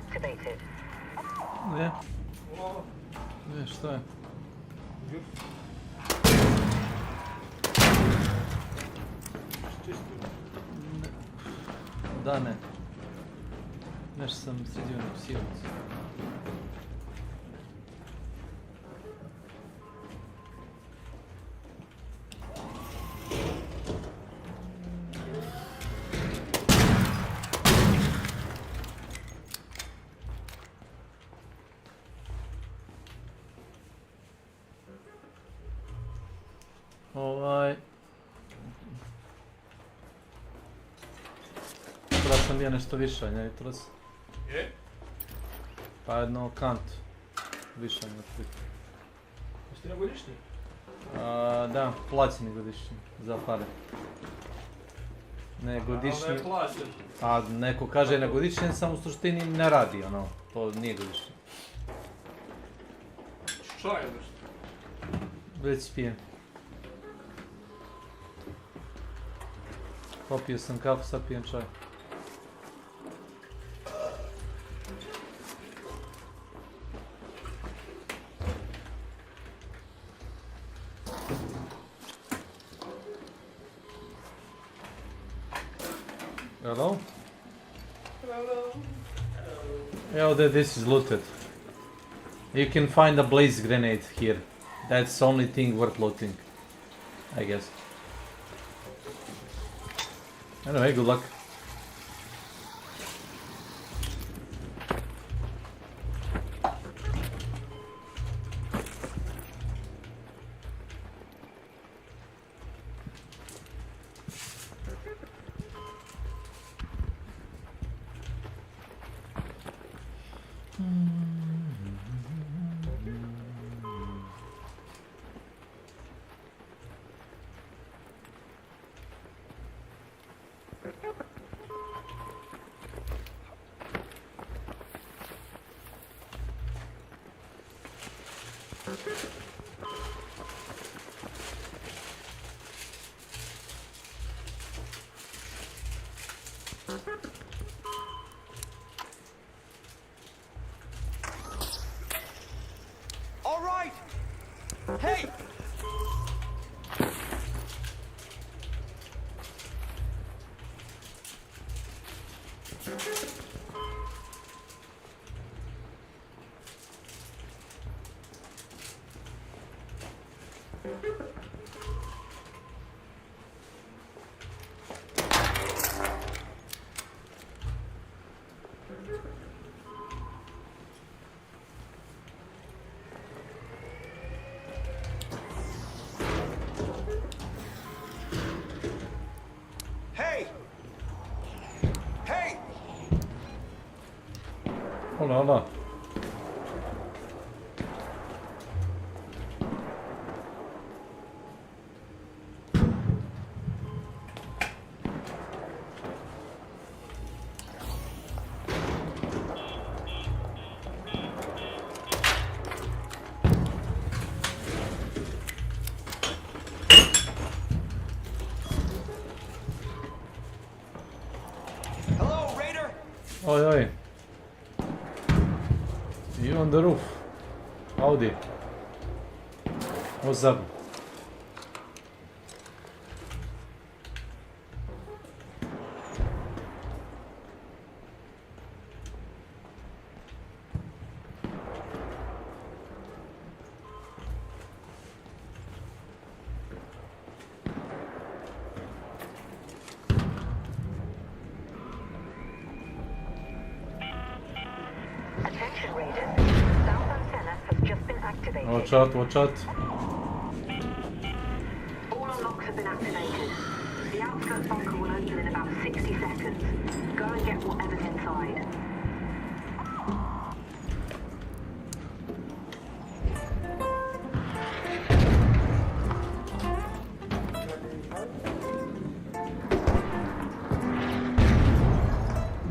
activated. Gdje? Gdje, šta je? Da, ne. Nešto sam sredio na psivac. Treba sam bio nešto više, ne jutros. Je? Pa jedno kant više ne otprilike. Jesi ti na godišnji? Da, plaćeni godišnji, za pare. Ne godišnji... Ali ne plaćen. A neko kaže na godišnjem, sam u suštini ne radi, ono, to nije godišnje. Čaj ili što? Već pijem. Popio sam kafu, sad pijem čaj. Hello? Hello. Oh, this is looted. You can find a blaze grenade here. That's the only thing worth looting, I guess. Anyway, good luck. All right. Hey. Hey. Hey. Hold on. Hello, Raider. Oi, oi. You on the roof. Howdy. What's up? Attention Raiders. South antenna has just been activated. Watch out, watch out. All unlocks have been activated. The outskirts bunker will open in about 60 seconds. Go and get whatever's inside.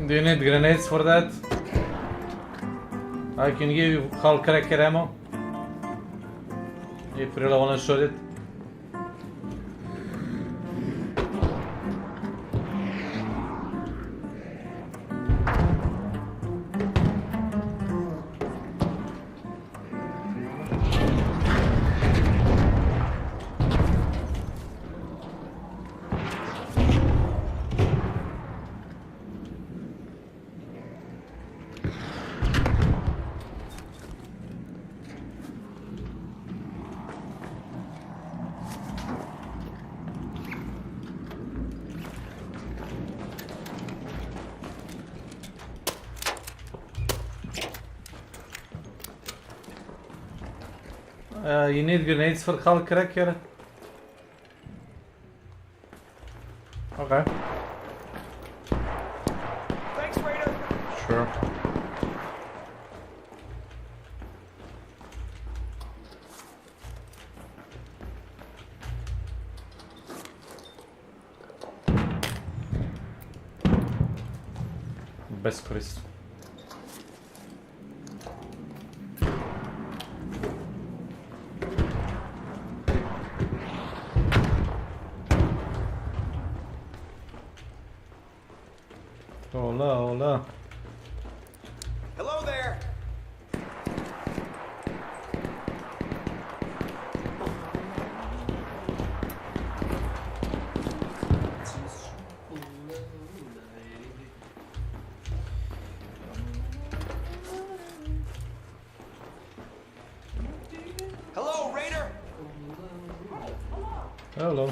Do you need grenades for that? I can give you hull cracker ammo. If you really wanna shoot it. You need grenades for Hull Cracker? Okay. Thanks, Raider. Sure. Bez korist. Hola, hola. Hello there. Hello, Raider. Hello.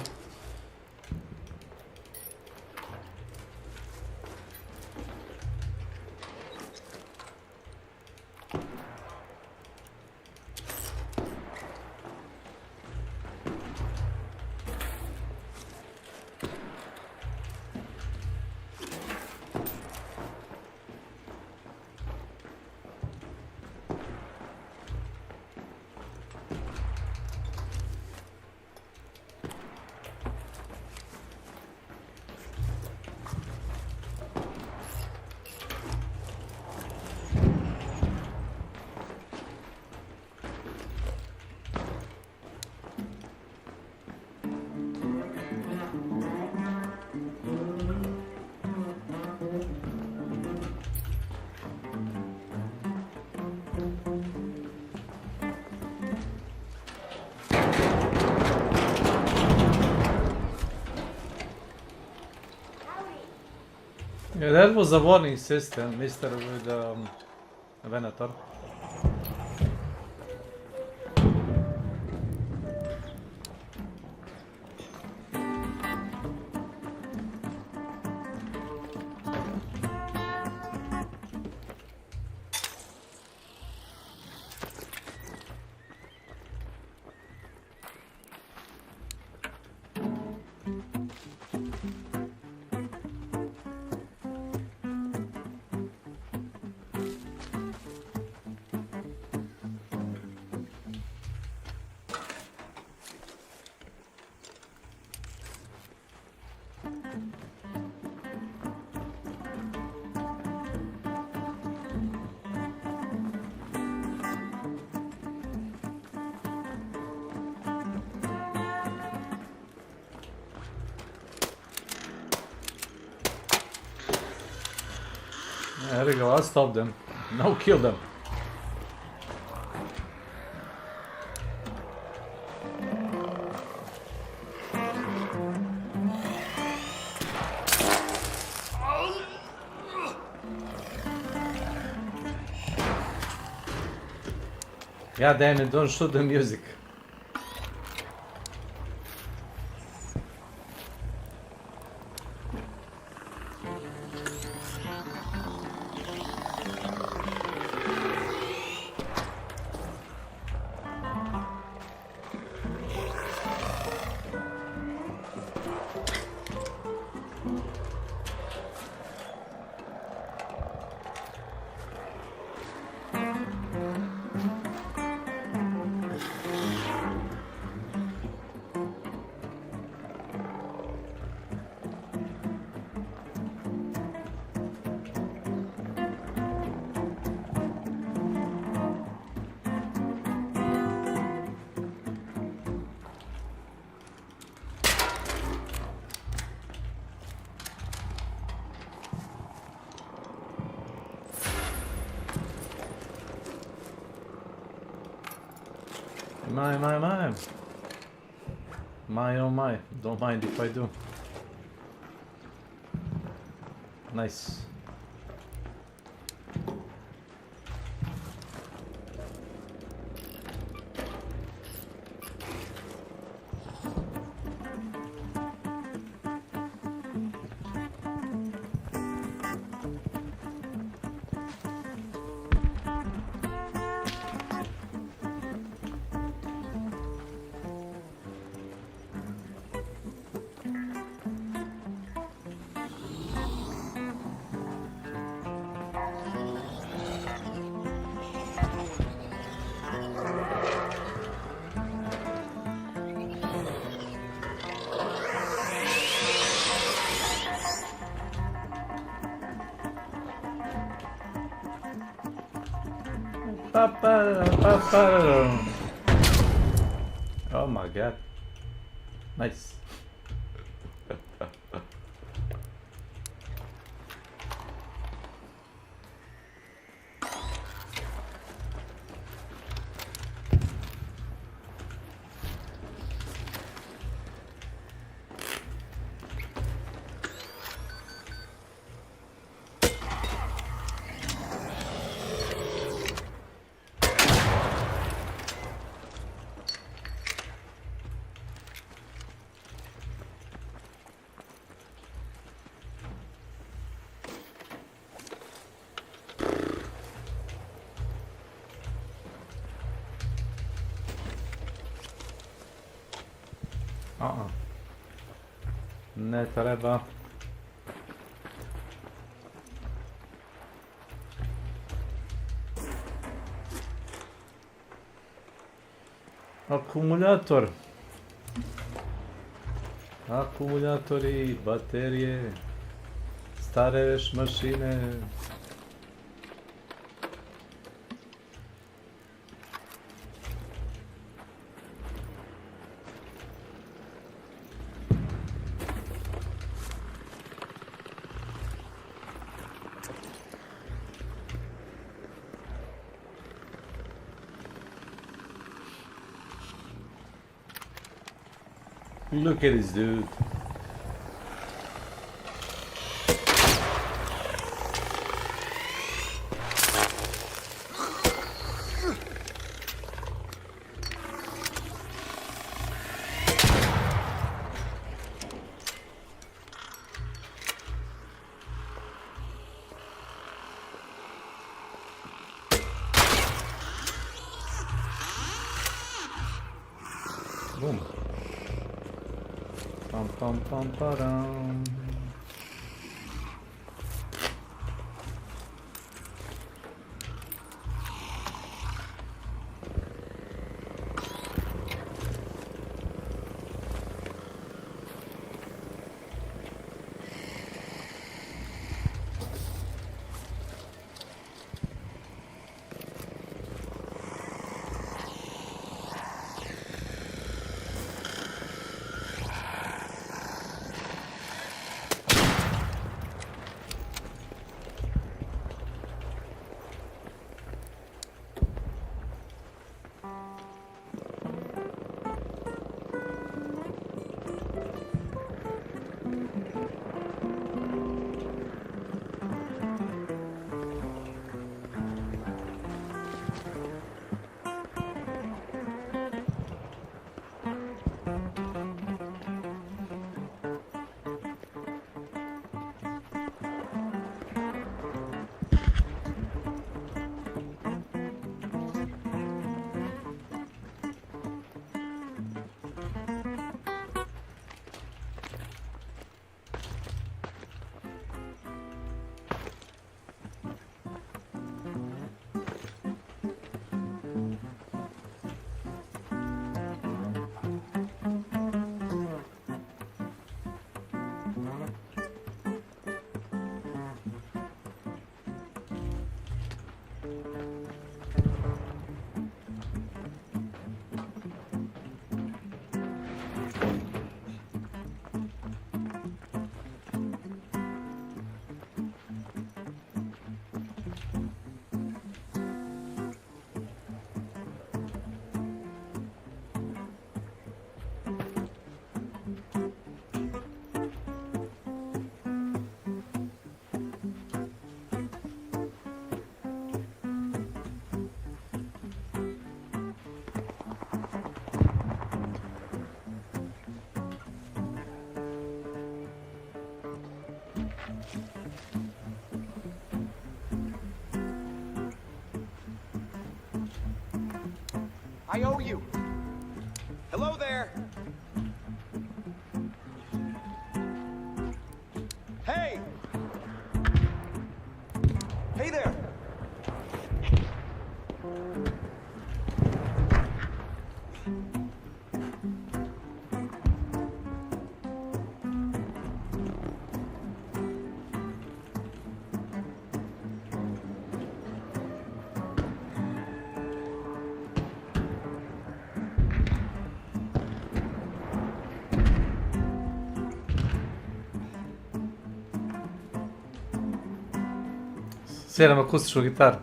Yeah, that was a warning system, Mr. with Venator. There we go, I'll stop them. No, kill them. God damn it, don't shoot the music. My. My oh my. Don't mind if I do. Nice. Oh my god. Nice. Ne treba. Akumulator. Akumulatori, baterije, stare veš mašine. Look at this dude. Boom. Pam pam pam padam. I owe you. Hello there. Hey! Hey there! Sviram akustičnu gitaru.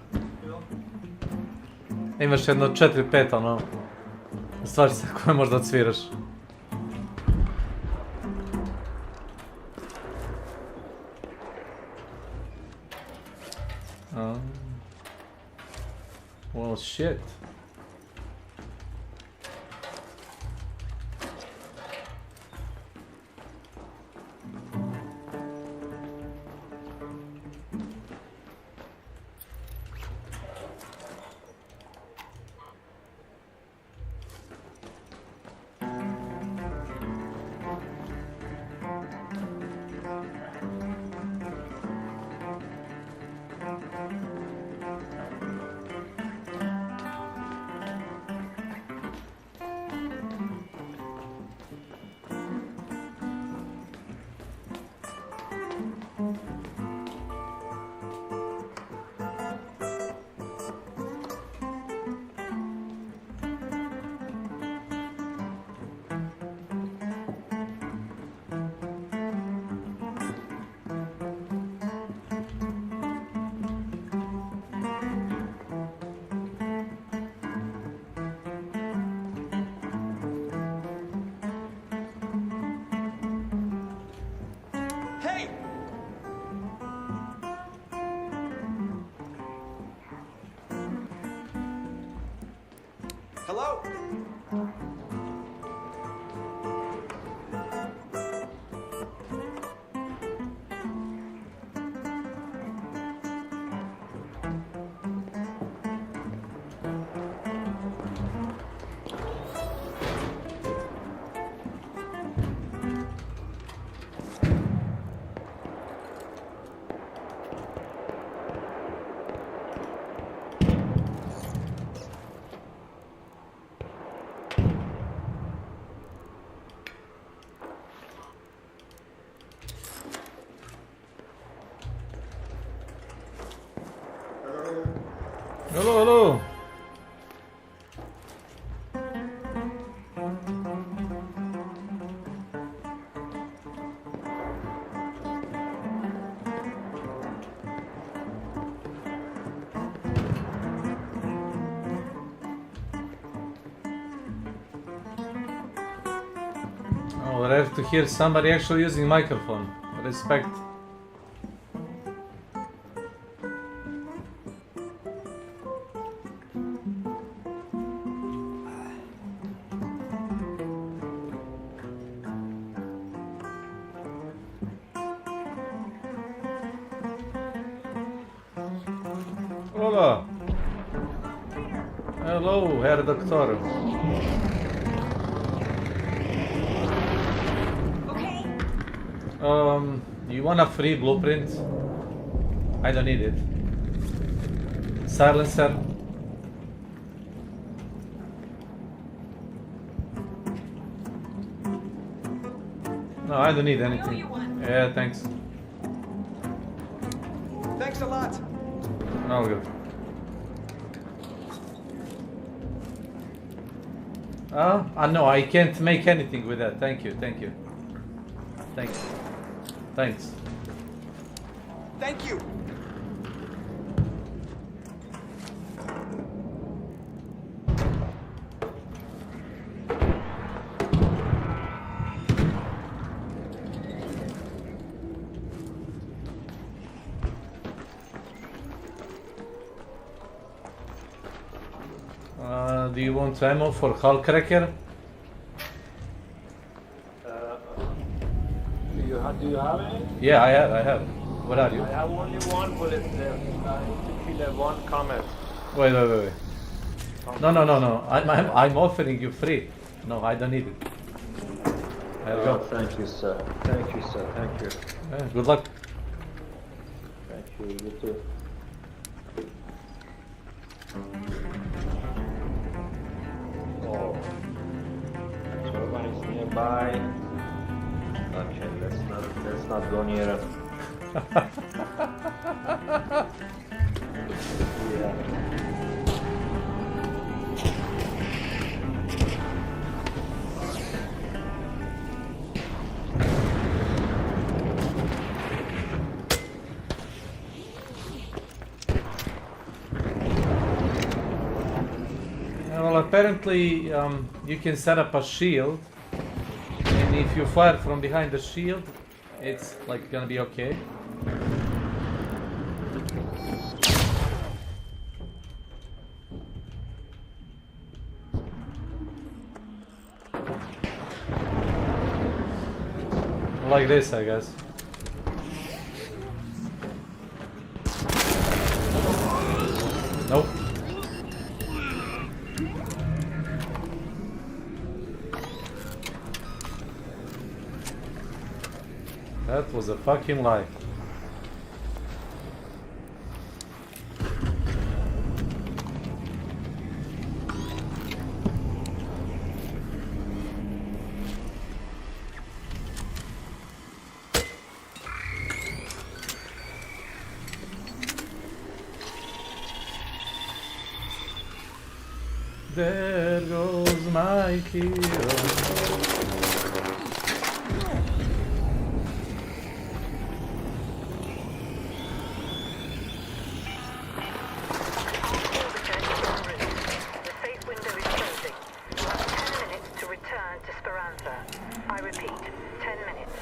Imaš jedno 4-5 ono stvari koje možda odsviraš. Well, shit. Hey! Hello? Hello, hello. Oh, rare to hear somebody actually using microphone. Respect. Hola. Hello, Herr Doctor. You want a free blueprint? I don't need it. Silencer. No, I don't need anything. Yeah, thanks. Thanks a lot. No good. No, I can't make anything with that. Thank you, thank you. Thanks. Thanks. Thank you. Do you want ammo for hull cracker? Do you have any? Yeah, I have. What are you? I have only one bullet left. I need to kill one comet. Wait. No. I'm offering you free. No, I don't need it. There you go. Thank you, sir. Thank you, sir. Thank you. Yeah, good luck. Thank you. You too. Oh, Warbond is nearby. Okay, let's not go near him. Yeah. apparently you can set up a shield, and if you fire from behind the shield, it's like gonna be okay. Like this, I guess. Nope. That was a fucking lie. There goes my hero. I repeat, 10 minutes.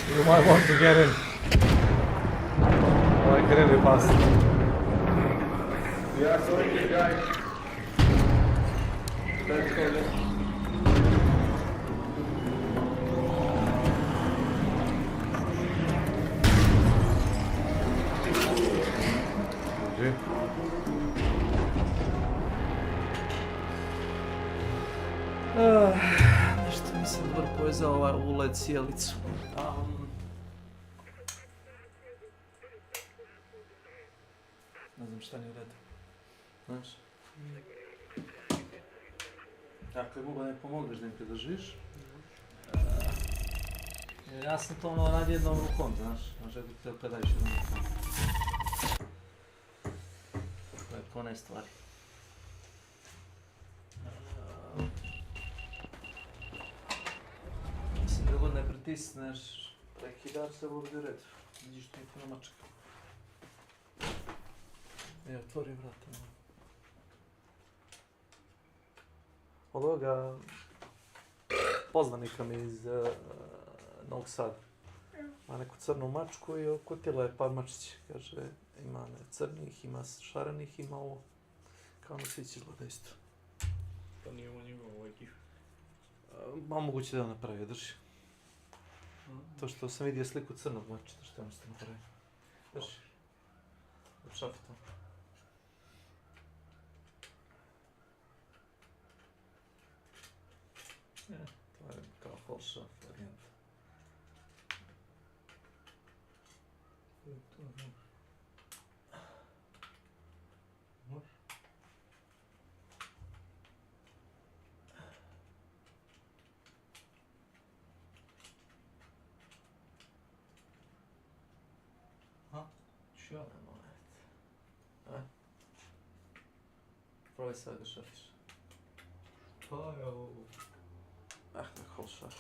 You might want to get in. Oh, I can really pass. Yeah, sorry, guys. Let's go. Nešto nisam dobro povezao ovaj ULED sjelicu. Ne znam šta nije redu. Znaš? Dakle, mogu da mi pomogneš da im pridržiš. Jer ja sam to ono radi jednom rukom, znaš. Može biti te opet daš jednom rukom. To ne stvari. Mislim da god ne pritisneš prekidač se bude u redu. Vidiš ti puno mačka. Evo, otvori vrata. Od ovoga poznanika mi iz Novog Sada. Ima neku crnu mačku i okutila je par mačići. Kaže, ima crnih, ima šarenih, ima ovo. Hanusić izgleda isto. Pa nije ovo njegov ovaj kif. Ma moguće da napravi, drži. To što sam vidio sliku crnog mačeta, što je ono što napravi. Drži. Od šafta. To je kao full šaf varijanta. Šta? Probaj sad da šafiš. Šta je ovo? Ah, da hol šaf.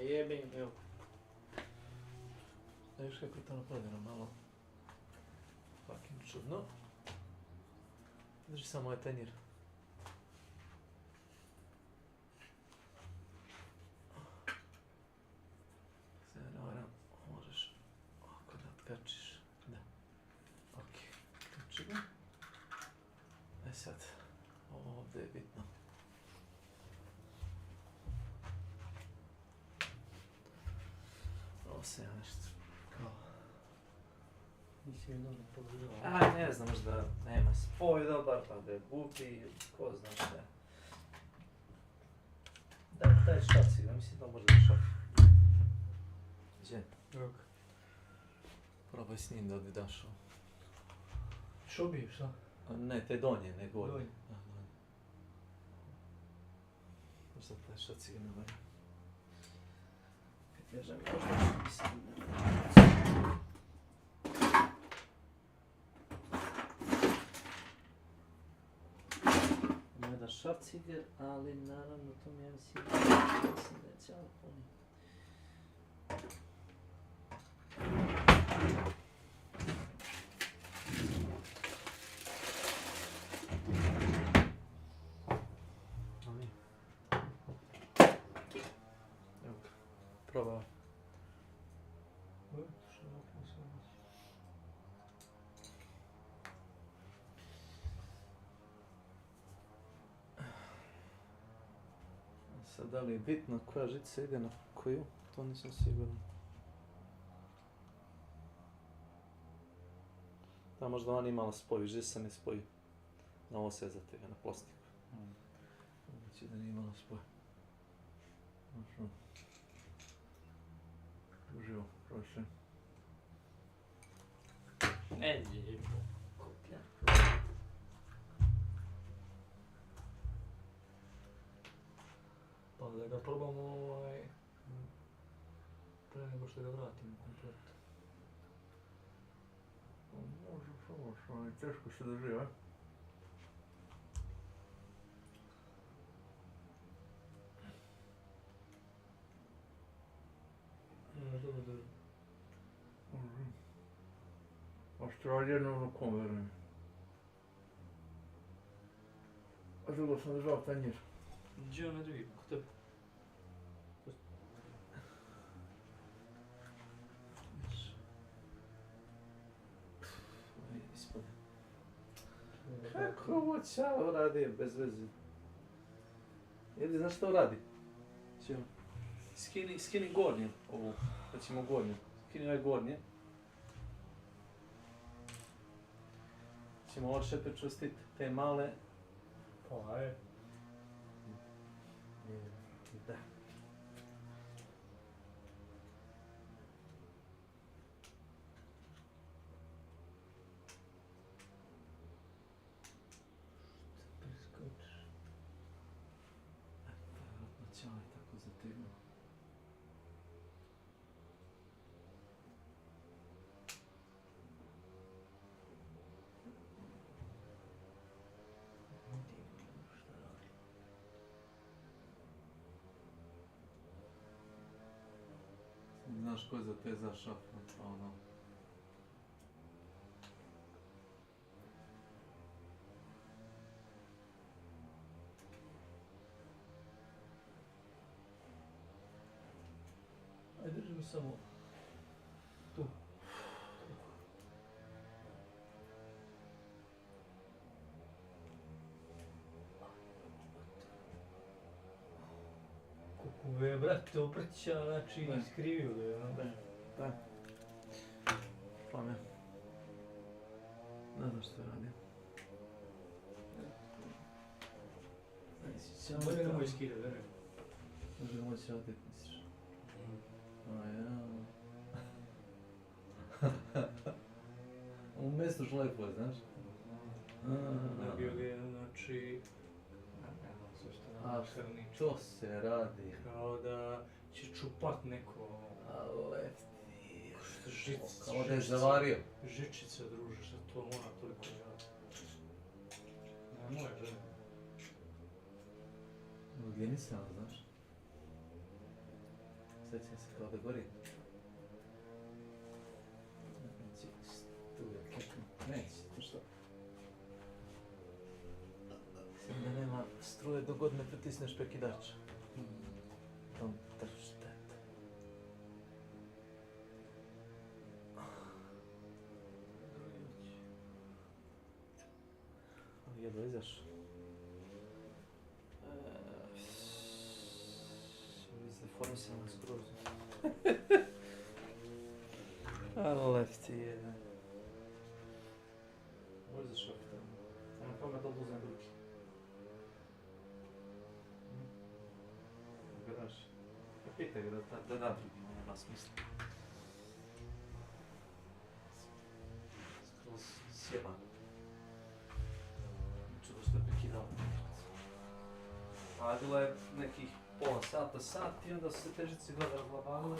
Jebim, evo. Znaš kako je to napravljeno malo? Fucking čudno. Drži samo ovaj tanjir. Se ne varam, možeš ovako da otkačiš. Da. Ok, kači ga. E sad, ovdje je bitno. Ovo se ja nešto kao... Nisi mi dobro pogledao. Aj, ne znam, možda nema spoj dobar, pa da je gubi, ko zna šta. Daj šaci, da mislim da može da šafi. Gdje? Rok. Probaj s njim da daš ovo. Što bi, šta? Ne, te donje, ne gornje. Donje. Da, donje. Možda taj šaci ga ne valja. Kad kažem, možda mislim da ne valja. Ima da šaf ciger, ali naravno to mi je mislim da je cijelo puni. Evo ga, probao. Sad, da li je bitno koja žica ide na koju, to nisam siguran. Da, možda ona imala spoj, više se ne spoji. Na ovo sezate ga, na plastiku. Znači da nije imala spoj. Uživo, prošli. Lijepo. Koplja. Pa da ga probamo pre nego što ga vratimo komplet. Može, samo teško se drži, a? Dobro drži. Australijano ono kom verujem. A drugo sam držao tanjir. Gdje on ne drugi? Kod tebe? Ispod. Kako ovo čalo radi bez veze? Jedi, znaš što radi? Čeo? Skini gornje ovu, recimo gornje. Skini ovaj gornje. Ćemo odšepe čustit te male. Pa je. Da. Preskočiš. Vjerojatno će ovaj tako zategnuo. Znaš ko je zatezao šafom, ono. Ajde, držimo samo tu. Ove, brate, obrća, znači, iskrivio ga je, ono. Da. Pa ne. Ne znam što radi. Bolje nemoj skida, verujem. Može moći raditi, misliš? A ja... U mjestu šlepo je, znaš? Nabio ga je, znači... A što se radi? Kao da će čupat neko... Ale... Žičica. Kao da je zavario. Žičica, druže, što to mora toliko želati. Ne, moja žena. Gdje nisam, znaš? Sjećam se kao da gori. Neće, to što? Mislim da nema struje dok god ne pritisneš prekidač. Tam tršte. Jedva izaš. Izdeformisano skroz. Ale ti je. Možda za šok tamo. Samo pamet da oduzem ruke. Gledaš? Pitaj ga da da drugi, nema smisla. Skroz sjeban. Čudo što je prekidao. Radila je nekih pola sata, sat i onda su se težice gleda razglabavile.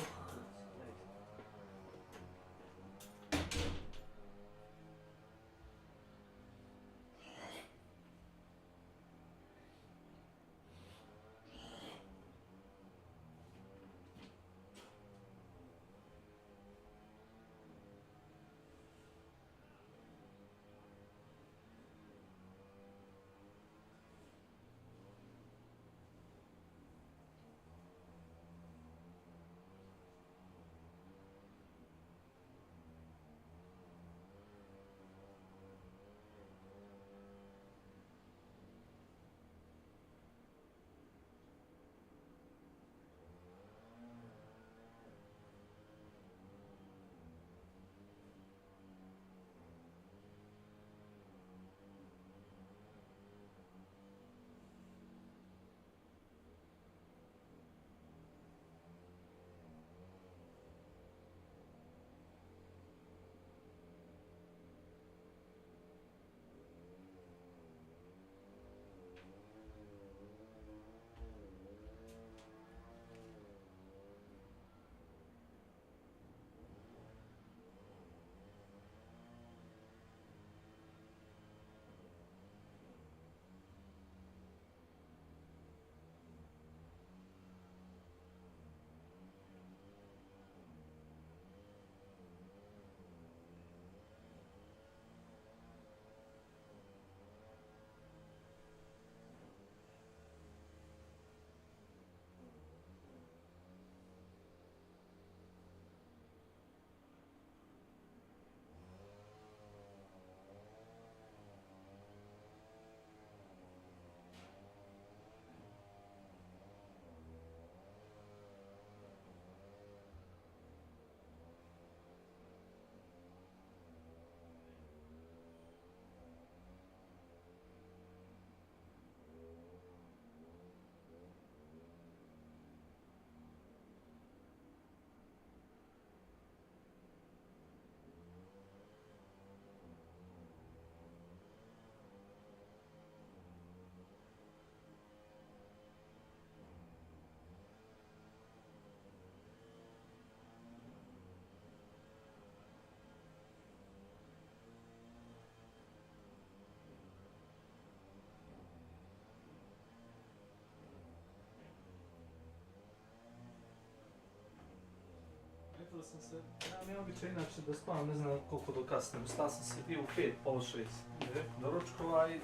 Sjetio sam se, ja mi običaj inače da spavam ne znam koliko do kasnim. Ustao sam se bio u 5, pol 6 do ručkova i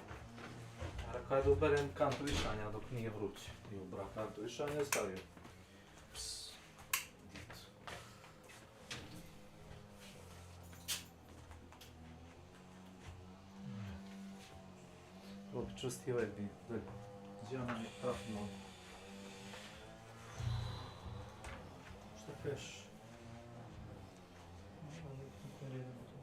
rekao je da uberem kantu višanja dok nije vruće. I ubra kantu višanja i stavio. Pss, dito. Ovo čusti ovaj bi, gdje ona mi trafno. Keš. Ne idemo to.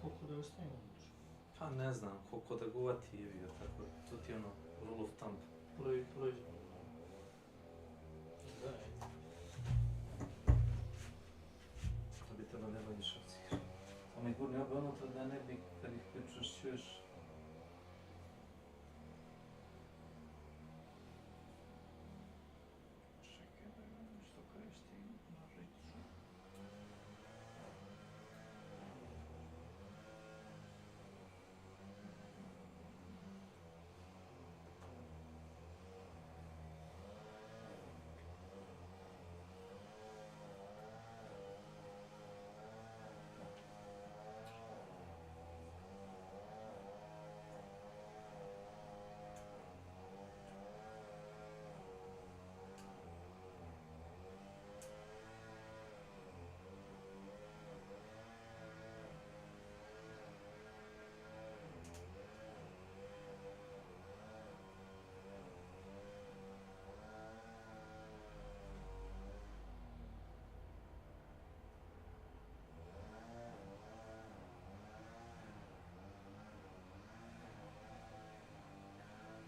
Koliko da ostavimo? Pa ne znam, koliko da ga uvati je bio, tako to ti je ono, rule of thumb. Prođe. To bi trebalo ne bolje šacir. Samo ih gurni obe unutra da ne bi, kad ih pričvršćuješ. Čekaj da vidim što koristi nožicu.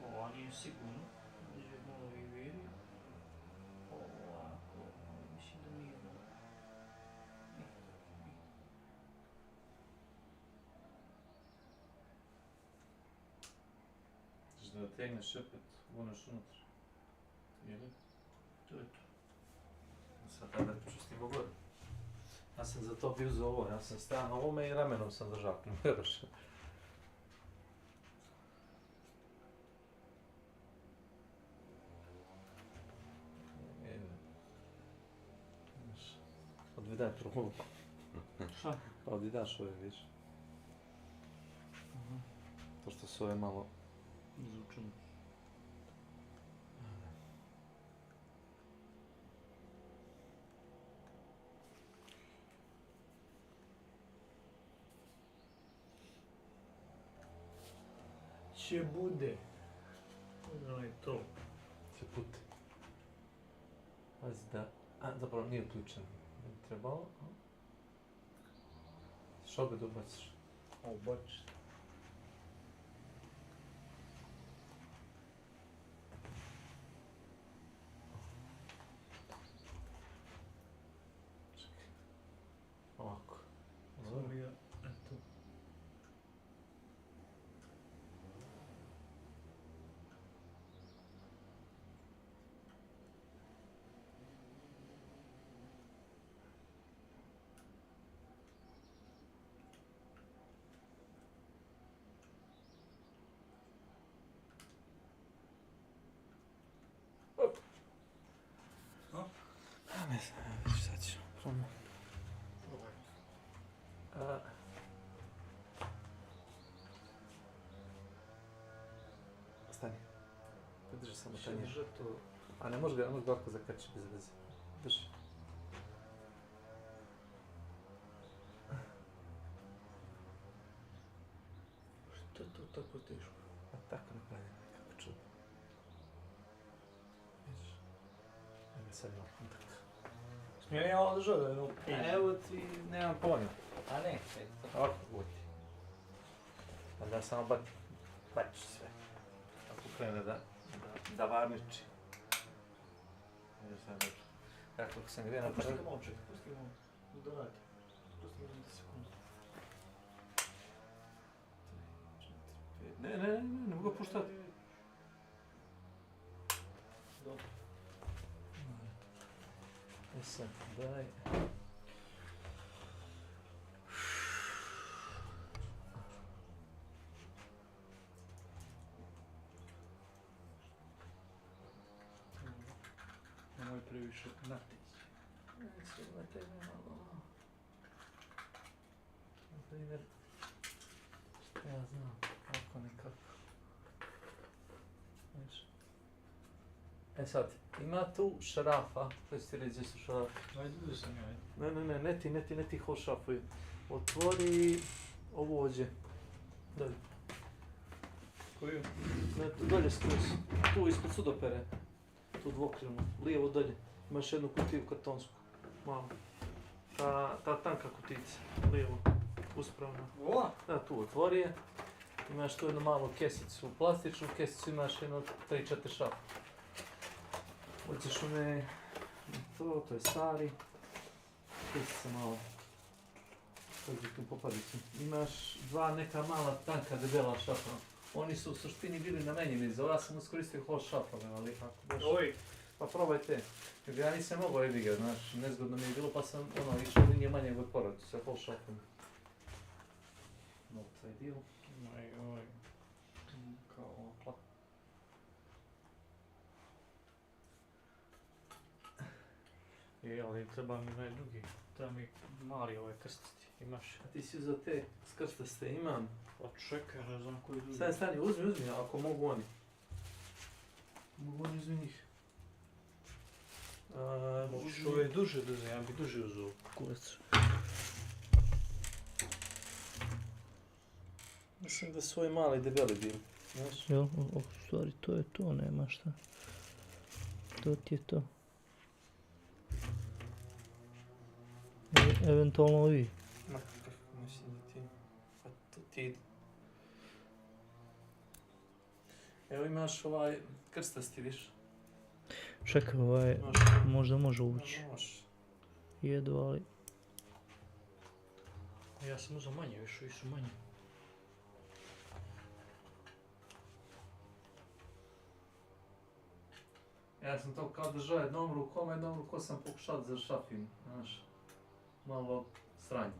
Ovo nije sigurno. Idemo ovi vidi. Ovako, mislim da nije dobro. Ćeš da tegneš opet, guneš unutra. Ili? To je to. Sad tada počustimo gore. Ja sam za to bio za ovo, ja sam stajao na ovome i ramenom sam držao, ako ne vjeruš. Odvidaj prvu. Šta? Odvidaš ove, vidiš. To što su ove malo... Izvučeno. Će bude. Ono je to. Će pute. Pazi da... A, zapravo nije uključeno. Ne bi trebalo. Što ga da ubaciš? A ubaciš. Ovako. Samo ja, eto. Ne znam, vidiš sad ću. Probamo. Stani. Drži samo tanjir. Drži to. A ne može ga ovako zakačiti bez veze. Drži. Što je to tako teško? A tako napravljeno, kako čudno. Vidiš? Ajme sad imam kontakt. Smijem ja ovo držati da je ono... Evo ti, nemam pojma. A ne, Ovako guti. Da samo bačiš sve. Ako krene da varniči. Vidiš sad dobro. Kako sam gdje napravio? Pusti ga malo čekaj, pusti ga malo. Dodajte. Pusti ga 10 sekundi. Ne mogu puštati. Dobro. E sad, daj. Nemoj previše natići. Neće na tebe malo. Na primjer, šta ja znam, kako nekako. Viš? E sad, ima tu šarafa, to ti reći gdje su šarafe. Ajde, uzeo sam ja, ajde. Ne ti ho šafuju. Otvori ovu ovdje. Dolje. Koju? Dolje skroz. Tu ispod sudopere. tu dvokrilnu, lijevo dolje. Imaš jednu kutiju kartonsku, malu. Ta tanka kutica, lijevo, uspravna. Da, tu otvori je. Imaš tu jednu malu kesicu, plastičnu kesicu, imaš jedno 3-4 šape. Hoćeš one, to je stari. Kesica malo. Dođi tu po padicu. Imaš dva neka mala tanka debela šapa. Oni su u suštini bili namenjeni za ovo, ja sam iskoristio hol šapove, ali ako baš... Oj! Pa probaj te. Jer ja nisam mogao jebiga, znaš, nezgodno mi je bilo, pa sam išao linije manjeg otpora sa hol šapom. No, taj dio. Oj. Kao opla. Ali treba mi drugi. Treba mi mali ovaj krstiti. Imaš? A ti si uzeo te skrstaste, imam. Pa čekaj, ne znam koji drugi. Stani, uzmi, ako mogu oni. Mogu oni, uzmi njih. Možeš ove duže, ja bi duže uzeo. Kurac. Mislim da su ovi mali debeli bili, znaš? Jel, u stvari to je to, nema šta. To ti je to. Eventualno ovi. Ma kako, mislim da ti... Pa to ti... Evo imaš ovaj krstasti, viš? Čekaj, ovaj možda može ući. Jedu, ali... Ja sam uzao manje, više su manje. Ja sam to kao držao jednom rukom sam pokušao da zašafim, znaš. Malo sranje.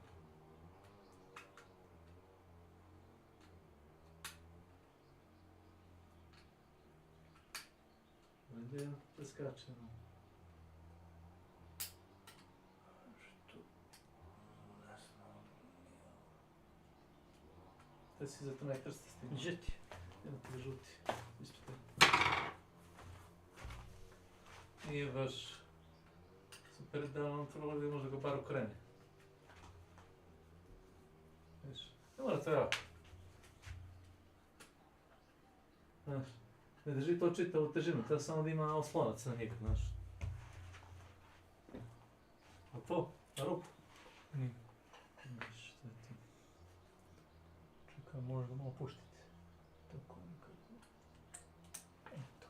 Gdje je preskačeno? Što? Ne znam. Šta si za to najkrsta s tim? Žeti. Evo ti žuti. Ispite. Nije baš super da on to gdje možda ga bar okrene. Viš, ne mora to jako. Znaš, ne drži to čitavu težinu, treba samo da ima oslonac na njega, znaš. A to, na rupu. Šta je to? Čekaj, možda malo puštiti. Tako nekako. Eto.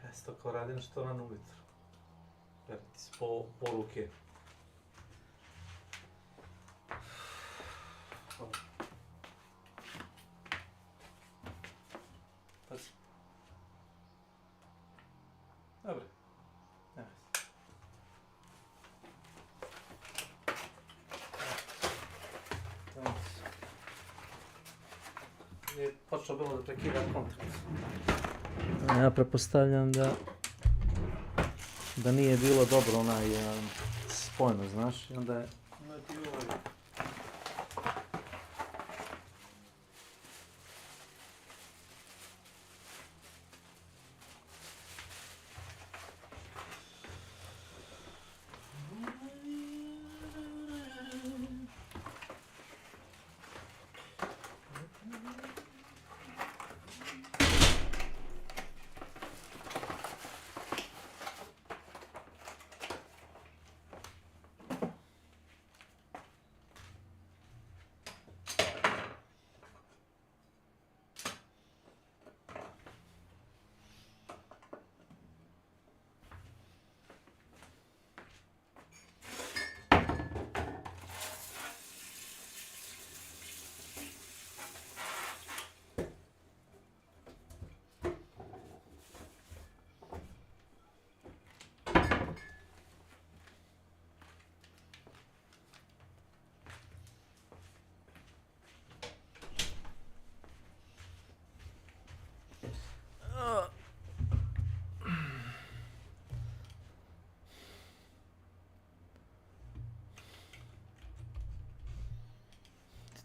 Ja se to kao radim što rano ujutro. Jer ti si po ruke. Pazi. Dobre. Evo. Je počeo bilo da prekida kontakt. Ja pretpostavljam da nije bilo dobro onaj spojno, znaš, i onda je...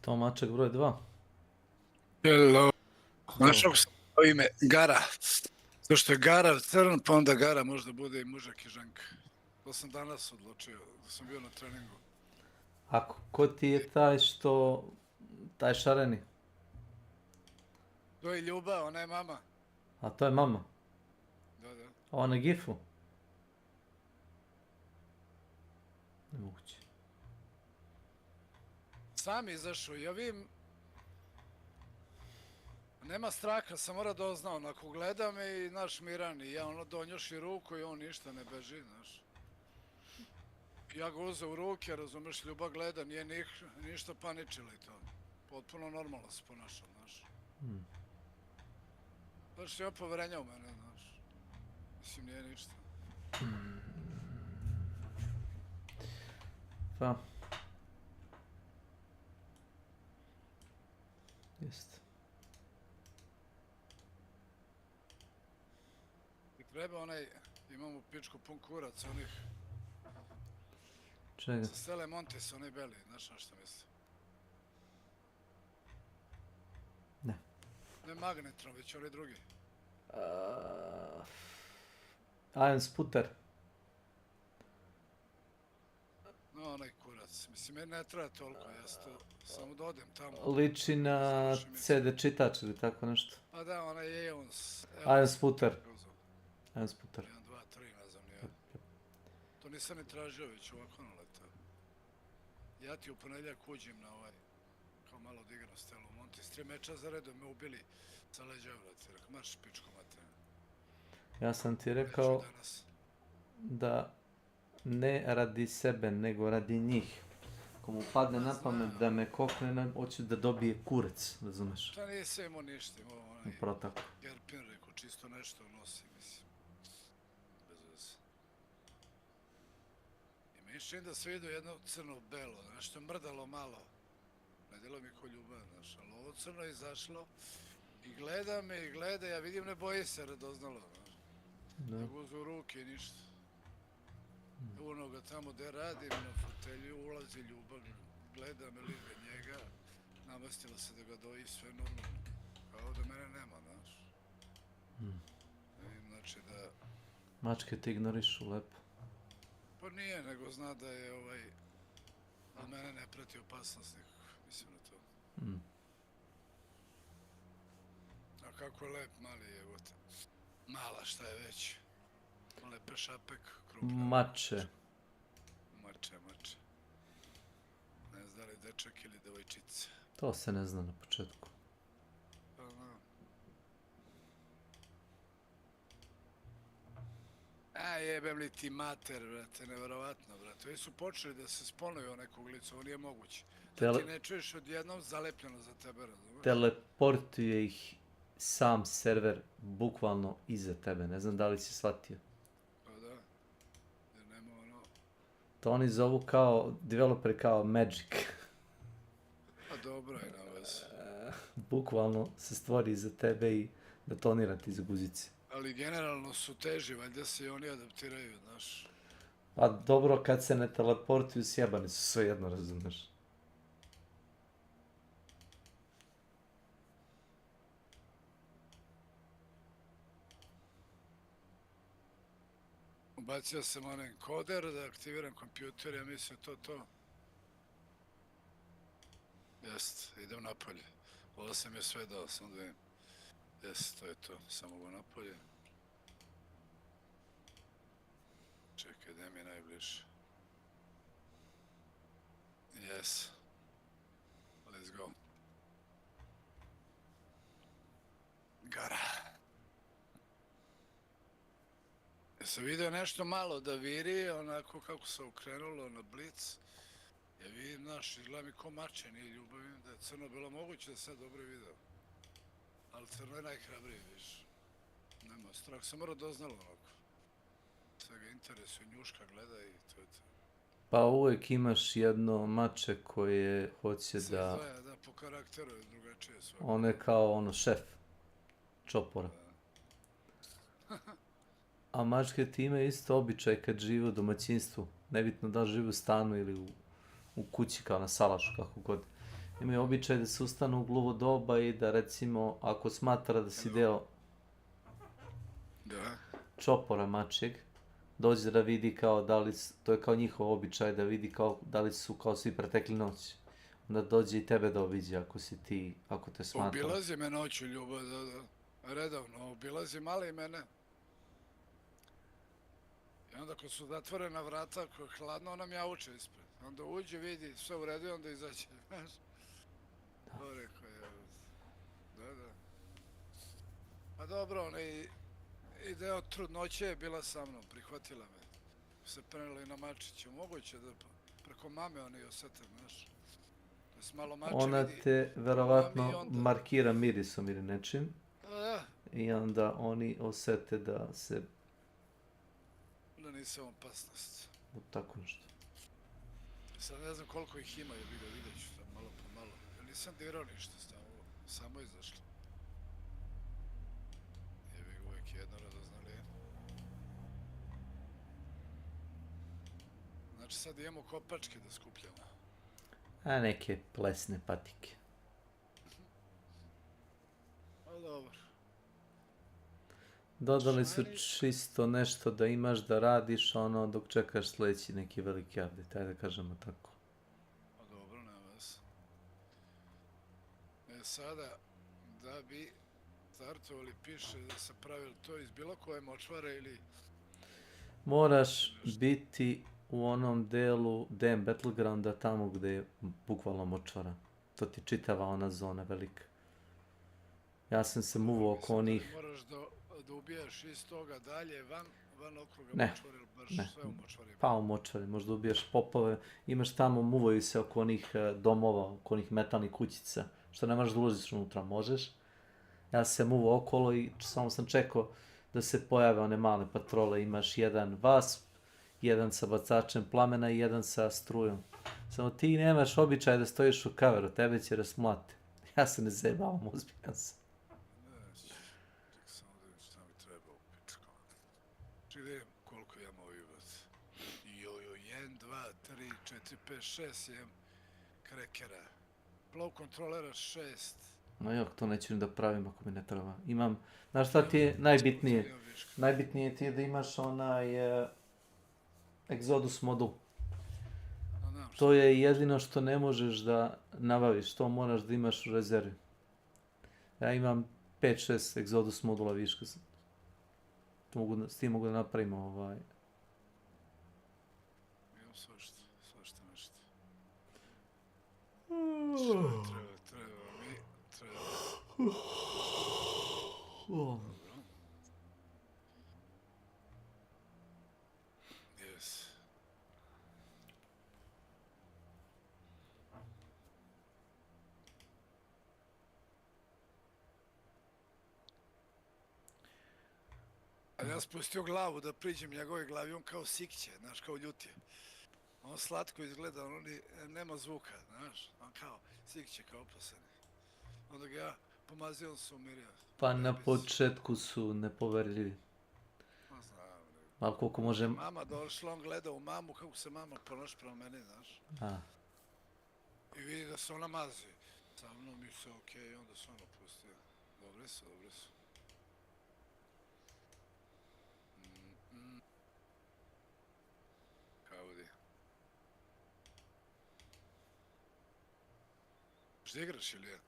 To mačak broj 2. Hello. Našao sam ime Gara. To što je Gara crn, pa onda Gara možda bude i mužak i ženka. To sam danas odlučio, da sam bio na treningu. A ko ti je taj što... taj šareni? To je Ljubav, ona je mama. A to je mama? Da, da. A ona je gifu? Nemoguće. Sam izašao, ja vidim... Nema straha, sam mora doznao, onako gleda me i naš Miran i ja ono donjoši ruku i on ništa ne beži, znaš. Ja ga uzeo u ruke, razumeš, Ljubav gleda, nije ništa paničila i to. Potpuno normalno se ponašao, znaš. Znaš, ima poverenja u mene, znaš. Mislim, nije ništa. Pa. Jeste. I treba onaj, imamo pičku pun kurac, onih... Čega? Sa Stele Montes, onaj beli, znaš na što mislim? Ne. Ne Magnetron, već onaj drugi. Iron Sputer. No, onaj kurac. Mislim, meni ne treba toliko, ja samo da odem tamo. Liči na CD čitač ili tako nešto. Pa da, onaj je Eons. Iron Sputer. Iron Sputer. 1, 2, 3, ne znam, nije. To nisam ni tražio, već ovako naletao. Ja ti u ponedjeljak uđem na ovaj, kao malo odigrano Stelu Montes. 3 meča za redom me ubili sa leđa, vrati. Rekao, marš pičku materiju. Ja sam ti rekao da ne radi sebe, nego radi njih. Ako mu padne na pamet da me kokne, hoću da dobije kurac, razumeš? Ta nisam imao ništa, imao onaj Gerpin, rekao, čisto nešto nosi, mislim. Bez veze. I meni čini da se vidio jedno crno-belo, nešto mrdalo malo. Ne djelo mi ko ljubav, znaš, ali ovo crno je izašlo i gleda me i gleda, ja vidim ne boji se radoznalo, znaš. Da ga uzu u ruke i ništa. Ono ga tamo gde radim, na fotelju, ulazi Ljubav, gleda me, libe njega, namestila se da ga doji, sve normalno. Kao da mene nema, znaš. Znači da... Mačke te ignorišu, lepo. Pa nije, nego zna da je da mene ne prati opasnost nikako, mislim na to. A kako je lep, mali je, evote. Mala, šta je već? Lepe šapek, krupne. Mače. Mače. Ne znam da li dečak ili devojčica. To se ne zna na početku. Pa da. A jebem li ti mater, brate, nevjerovatno, brate. Ovi su počeli da se sponuju o nekog licu, ovo nije moguće. Da ti ne čuješ odjednom zalepljeno za tebe, razumiješ? Teleportuje ih sam server bukvalno iza tebe, ne znam da li si shvatio. Pa da, jer nema ono... To oni zovu kao, developeri kao Magic. Pa dobro je na veze. Bukvalno se stvori iza tebe i detonira ti za guzice. Ali generalno su teži, valjda se i oni adaptiraju, znaš. Pa dobro, kad se ne teleportuju, sjebani su sve jedno, razumeš. Ubacio sam onaj enkoder da aktiviram kompjuter, ja mislim to. Jest, idem napolje. Ovo sam je sve dao, sam da vidim. Jest, to je to, samo go napolje. Čekaj, gdje mi je najbliže? Yes. Let's go. Gara. Jesam vidio nešto malo da viri, onako kako se okrenulo na blic. Ja vidim, znaš, izgleda mi ko mače, nije ljubavim, da je crno bilo moguće da sad dobro video. Ali crno je najhrabriji, viš. Nema strah, sam mora doznalo onako. Sve ga interesuje, njuška gleda i to je to. Pa uvijek imaš jedno mače koje hoće da... Da, po karakteru je drugačije svako. On je kao ono šef čopora. A mačke ti imaju isto običaj kad žive u domaćinstvu. Nebitno da li žive u stanu ili u kući kao na salašu, kako god. Imaju običaj da se ustanu u gluvo doba i da recimo ako smatra da si deo... čopora mačeg, dođe da vidi kao da li, to je kao njihov običaj da vidi kao da li su kao svi pretekli noć. Onda dođe i tebe da obiđe ako te smatra. Obilazi me noću, Ljubav, redovno, obilazi male i mene. I onda kad su zatvorena vrata, ako je hladno, ona mjauče ispred. Onda uđe, vidi, sve u redu i onda izađe, znaš. To rekao je, da. Pa dobro, ona i deo trudnoće je bila sa mnom, prihvatila me. Se prenela i na Mačića, moguće da preko mame oni osete, znaš. Da se malo Mače Ona vidi. te verovatno markira mirisom ili nečim. Da. I onda oni osete da se... Da nisam opasnost. Tako nešto. Sad ne znam koliko ih ima, vidjet ću tam malo po malo. Ja nisam dirao ništa, samo izašlo. Jebi ga uvijek jedno radoznali. Znači sad imamo kopačke da skupljamo. A neke plesne patike. O, dobro. Dodali su čisto nešto da imaš da radiš ono dok čekaš sljedeći neki veliki update, ajde da kažemo tako. O, dobro, nema vas. Sada, da bi startovali, piše da se pravili to iz bilo koje močvare ili... Moraš biti u onom delu DM Battlegrounda tamo gdje je bukvalno močvara. To ti čitava ona zona velika. Ja sam se muvao oko onih... Moraš da ubijaš iz toga dalje van okruga Ne, močvare ili baš sve u močvari? Pa u močvari, možda ubijaš popove, imaš tamo, muvaju se oko onih domova, oko onih metalnih kućica, što ne možeš da ulaziš unutra, možeš. Ja sam se muvao okolo i samo sam čekao da se pojave one male patrole, imaš jedan vasp, jedan sa bacačem plamena i jedan sa strujom. Samo ti nemaš običaj da stojiš u kaveru, tebe će rasmlate. Ja se ne zajebavam, ozbiljan sam. Vidim koliko imam ovi vas. Jojo, 1, 2, 3, 4, 5, 6 imam krekera. Flow kontrolera 6. No jok, to neću ni da pravim ako mi ne treba. Imam, znaš šta ti je najbitnije? Najbitnije ti je da imaš onaj Exodus modul. To je jedino što ne možeš da nabaviš, to moraš da imaš u rezervi. Ja imam 5-6 Exodus modula viška. S tim mogu da napravimo Imam svašta nešto. Treba mi. Dobro. Yes. Ali ja spustio glavu da priđem njegove glavi, on kao sikće, znaš, kao ljutje. On slatko izgleda, on nema zvuka, znaš, on kao sikće, kao opasan. Onda ga ja pomazio, on se umirio. Pa na početku su nepoverljivi. Ma znam. Ali koliko može... Mama došla, on gleda u mamu, kako se mama ponaša prema meni, znaš. I vidi da se ona mazi. Sa mnom mi se okej, onda se ono pustio. Dobre su. Možda igraš ili je?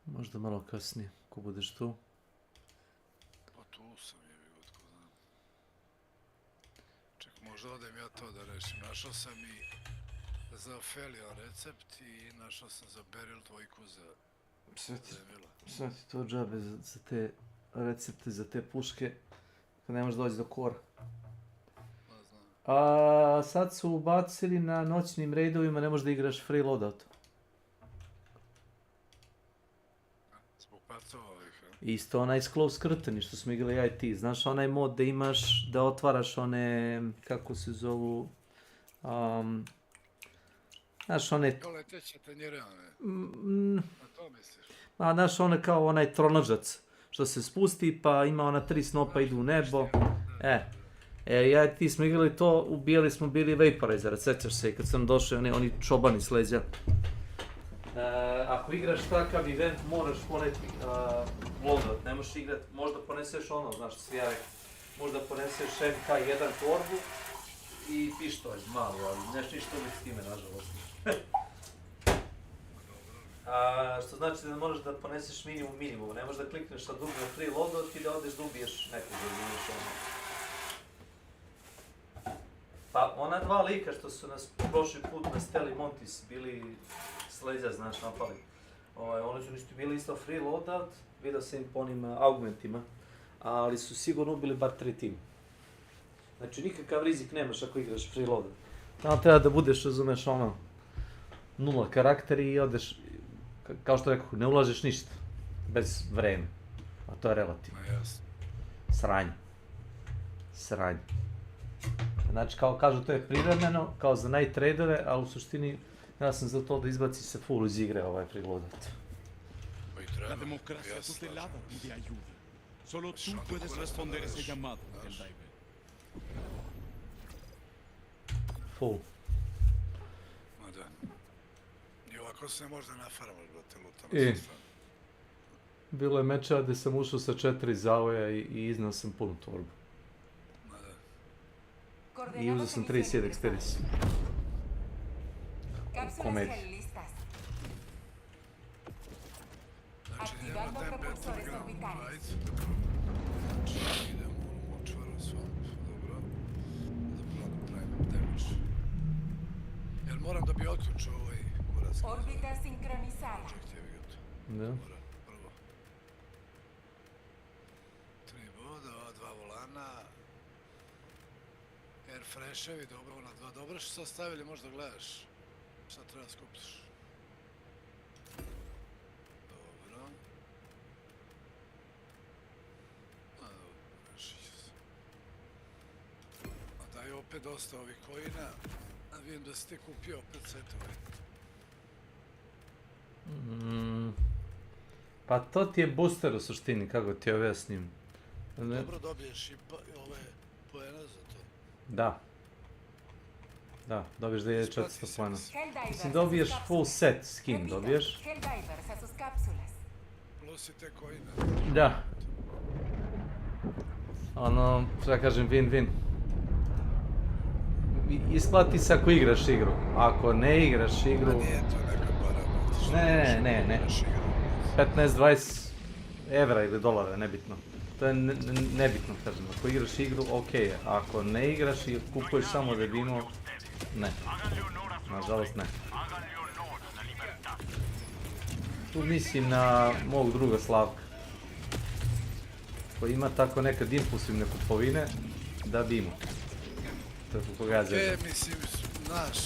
Možda malo kasnije, ko budeš tu. Pa tu sam, otko znam. Ček, možda odem ja to da rešim. Našao sam i za Felion recept i našao sam za Beryl dvojku za Emila. Sve ti to džabe za te recepte, za te puške, kad ne možeš doći do kora. A sad su ubacili na noćnim raidovima, ne možeš da igraš free loadout. Isto onaj close curtain što smo igrali ja i ti, znaš onaj mod da imaš, da otvaraš one, kako se zovu, znaš one... Kao leteće tanjire one, na to misliš? Znaš one kao onaj tronožac, što se spusti pa ima ona 3 snopa idu u nebo, ja i ti smo igrali to, ubijali smo bili vaporizera, sjećaš se, kad sam došao oni čobani s leđa. ako igraš takav event, moraš poneti loadout, ne možeš igrat, možda poneseš ono, znaš što si ja rekao, možda poneseš MK1 torbu i pištolj mali, ali neš ništa uvijek s time, nažalost. Što znači da moraš da poneseš minimum, ne možeš da klikneš sa dugme free loadout i da odeš da ubiješ nekog, razumiješ ono. Pa ona dva lika što su nas prošli put na Steli Montis bili sleđa, znaš, napali. Oni su ništa bili isto free loadout, vidio sam im po onim augmentima, ali su sigurno ubili bar 3 tima. Znači nikakav rizik nemaš ako igraš free loadout. Tamo treba da budeš, razumeš, ono, 0 karakteri i odeš, kao što rekao, ne ulažeš ništa, bez vreme, a to je relativno. Sranje. Znači, kao kažu, to je privremeno, kao za night tradere, ali u suštini ja sam za to da izbaci se full iz igre ovaj free loadout. La democracia tutelada pide ayuda. Solo tú puedes responder ese llamado, Helldiver. Full. Ma da. I ovako se možda nafarmaš, brate, lutano. Bilo je mečeva gde sam ušao sa 4 zavoja i iznao sam punu torbu. I uzeo sam 37 experience. Komedija. Znači, nema temperature ground, right? Znači, idemo u močvaru, swamp, dobro. Da pravimo damage. Jel moram da bi otključio ovaj kurac? Orbita sinkronizada. Čekaj, ga tu. Da. Moram, prvo. 3 boda, 2 volana. Air freshevi, dobro, na 2. Dobro što sad stavili, možda gledaš. Šta treba skupiš? Dobro. A dobro, rešit će se. A daj opet dosta ovih coina. A vidim da si ti kupio opet setove. Pa to ti je booster u suštini, kako ti objasnim. Dobro dobiješ i ove poena za to. Da. Da, dobiješ 2400 poena. Mislim, dobiješ full set skin, dobiješ. Plus i te coine. Da. Ono, šta kažem, win-win. Isplati se ako igraš igru. Ako ne igraš igru... A nije to neka para. Ne. 15-20 evra ili dolara, nebitno. To je nebitno, kažem. Ako igraš igru, okej je. Ako ne igraš i kupuješ samo da bi imao... Ne. Nažalost ne. Tu mislim na mog druga Slavka. Koji ima tako nekad impulsivne kupovine, da bi imao. Tako koga ja zezam. Mislim, znaš,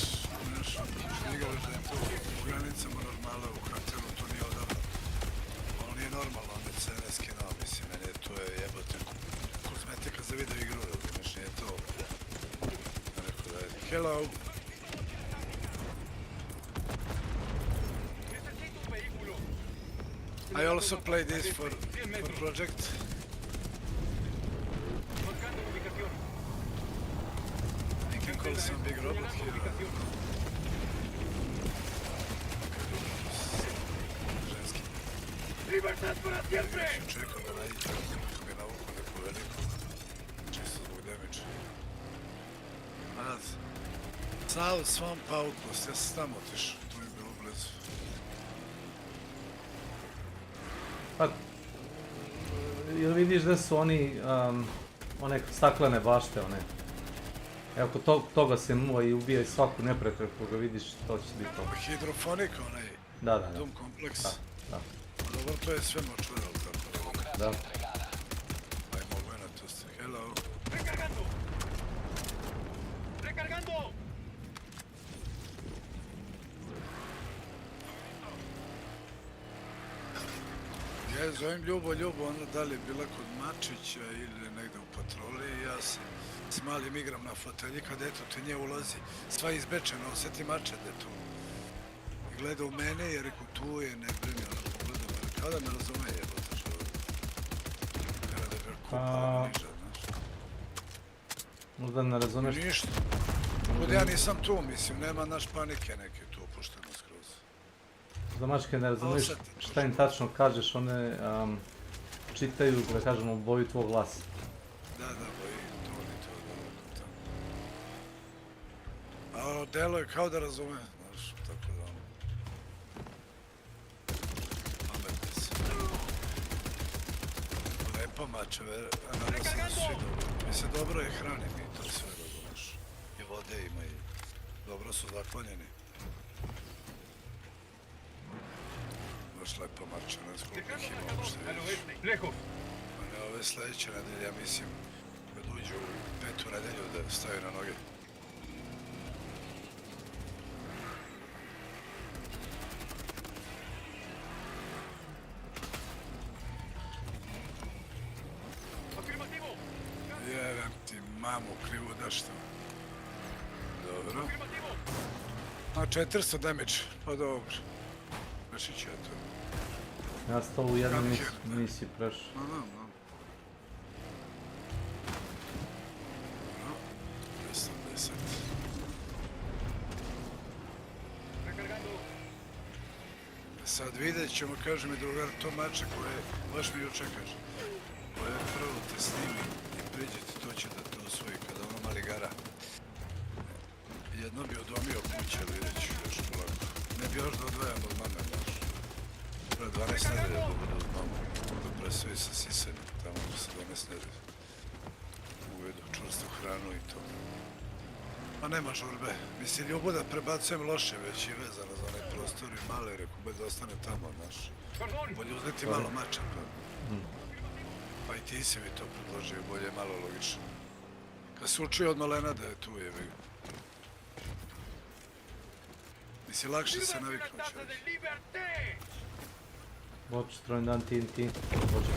igraš da je to u granicama normala, u karakteru to nije odavno. Ono nije normalno, on je cene skinao, mislim, meni to je jebote kozmetika za video igru, razumiješ, nije to. Rekao da je, hello! I also play this for project. I can call some big robot here. Ženski. Libertad para siempre! Čekam da nađe kako ga navuku neku veliku. Čisto zbog damage. South Swamp Outpost, ja sam tamo otišao, to mi je bilo blizu. Pa, jel vidiš da su oni, one staklene bašte, one? Evo, kod toga se muva i ubija i svaku neprijatelja koga vidiš, to će biti to. Hidrofonik, onaj dom kompleks. Da. Dobro, to je sve močvara, ali tako? Da. Aj, mogu je na to ste. Hello. Recargando! Ja zovem Ljubo, ona da li je bila kod Mačića ili negde u patroli i ja se s malim igram na fotelji kad eto te nje ulazi, sva izbečena, osjeti Mačet eto. I gleda u mene jer reko tu je, ne brini, ona pogleda me, kao da me razume jebote što kada da ga kupa niža, znaš. Možda ne razumeš? Ništa. Kod ja nisam tu, mislim, nema naš panike neke tu opušteno skroz. Za mačke ne razumiješ šta im tačno kažeš, one čitaju, da kažemo, boju tvoj glas. Da, boji to. A delo je kao da razume, znaš, tako da ono. Pametni se. Lepo mače, nadam se da su svi dobro. Mi se dobro je hranim i to sve dobro, znaš. I vode ima i dobro su zaklonjeni. Baš lepo mače, ne znam koliko ih ima uopšte vidiš. One ove sledeće nedelje, ja mislim, kad uđu u 5. nedelju da staju na noge. Jebem ti mamu krivu da što. Dobro. A 400 damage, pa dobro. Prešit ću ja to. Ja sam to u jednoj misiji prešao. No. 210. Sad vidjet ćemo, kaže mi drugar, to mače koje baš mi juče kaže. Koje prvo te snimi i priđete, to će da te osvoji kada ono mali gara. Jedno bi odomio kuće, ali vidjet ću još polako. Ne bi još da odvajam od mame, baš. Pre 12 nedelja da budu od mamu. Da presvoji sa sisenjem, tamo sa 12 nedelja. Uvedu čvrstu hranu i to. Pa nema žurbe. Mislim, ljubu da prebacujem loše već i vezano za onaj prostor i male, reku, bez da ostane tamo, znaš. Bolje uzeti malo mača, pa. Pa i ti si mi to predložio, bolje malo logično. Kad se učio od malena da je tu, jebi ga. Mislim, lakše se naviknući. Boče, trojn dan TNT. Boče.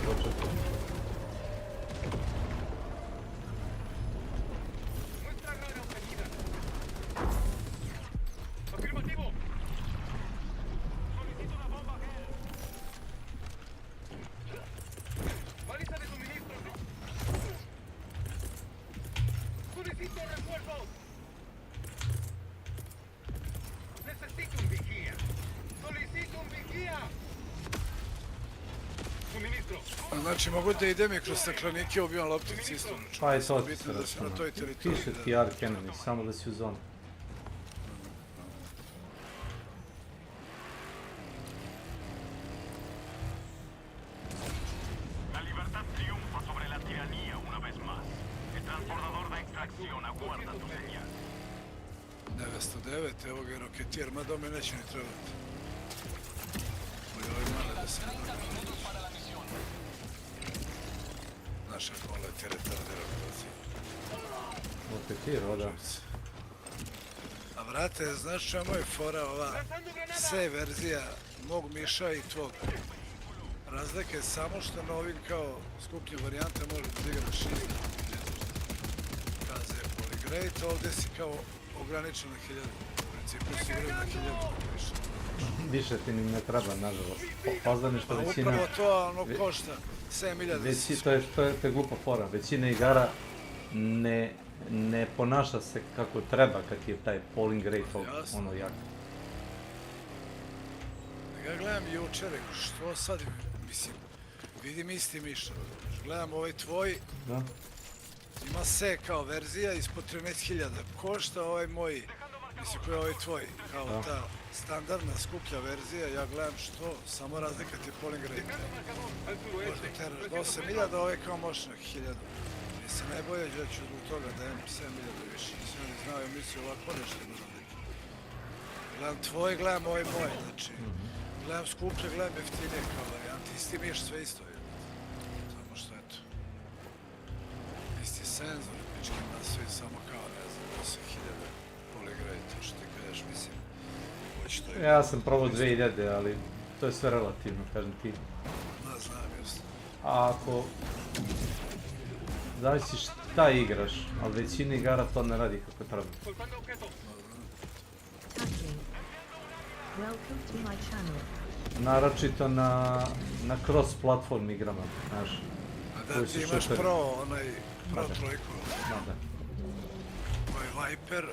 Znači, mogu da idem i kroz staklenike, ubijam loptici isto. Pa je to ti se računa. Piše ti Ark Enemy, samo da si u zonu. La libertad triunfa sobre la tiranía una vez más. El transportador de extracción aguarda tu señal. 909, evo ga roketijer, mada ome neće ni trebati. Bolje ovaj male da se ne dobije. Naša kola je retardera protiv. Roketijer, da. A vrate, znaš čemu je fora ova C verzija mog miša i tvog? Razlika je samo što na ovim kao skupljim varijante možeš da igraš i kaze Polygrade, ovdje si kao ograničen na 1000. U principu si igraju na 1000 Više ti ni ne treba, nažalost. Poznani što većina... Upravo to, ono košta 7000. To je glupa fora. Većina igara ne ponaša se kako treba kad je taj polling rate ono jak. Ja gledam juče, rekao, što sad, mislim, vidim isti miša, gledam ovaj tvoj, ima se kao verzija ispod 13.000, košta ovaj moj, mislim koji je ovaj tvoj, kao ta standardna skuplja verzija, ja gledam što, samo razlika ti polling rate. Možda teraš do 8.000, ovaj kao možeš na 1000. Mislim, najbolje da ću zbog toga da imam 7.000 više, nisam ni znao, ja mislim ovako nešto ima razlika. Gledam tvoj, gledam ovaj moj, znači, gledam skuplje, gledam jeftinije kao varijanti, isti miš, sve isto je. Samo što eto. Isti senzor, pički na sve, samo kao, ne znam, 8.000 Polygrade, to što ti kažeš, mislim, hoće to je. Ja sam probao 2000, ali to je sve relativno, kažem ti. Da, znam, jasno. A ako... Zavisi šta igraš, ali većina igara to ne radi kako treba. Naročito na cross-platform igrama, znaš. A da, ti imaš onaj Pro trojku. Da. Ovaj Viper.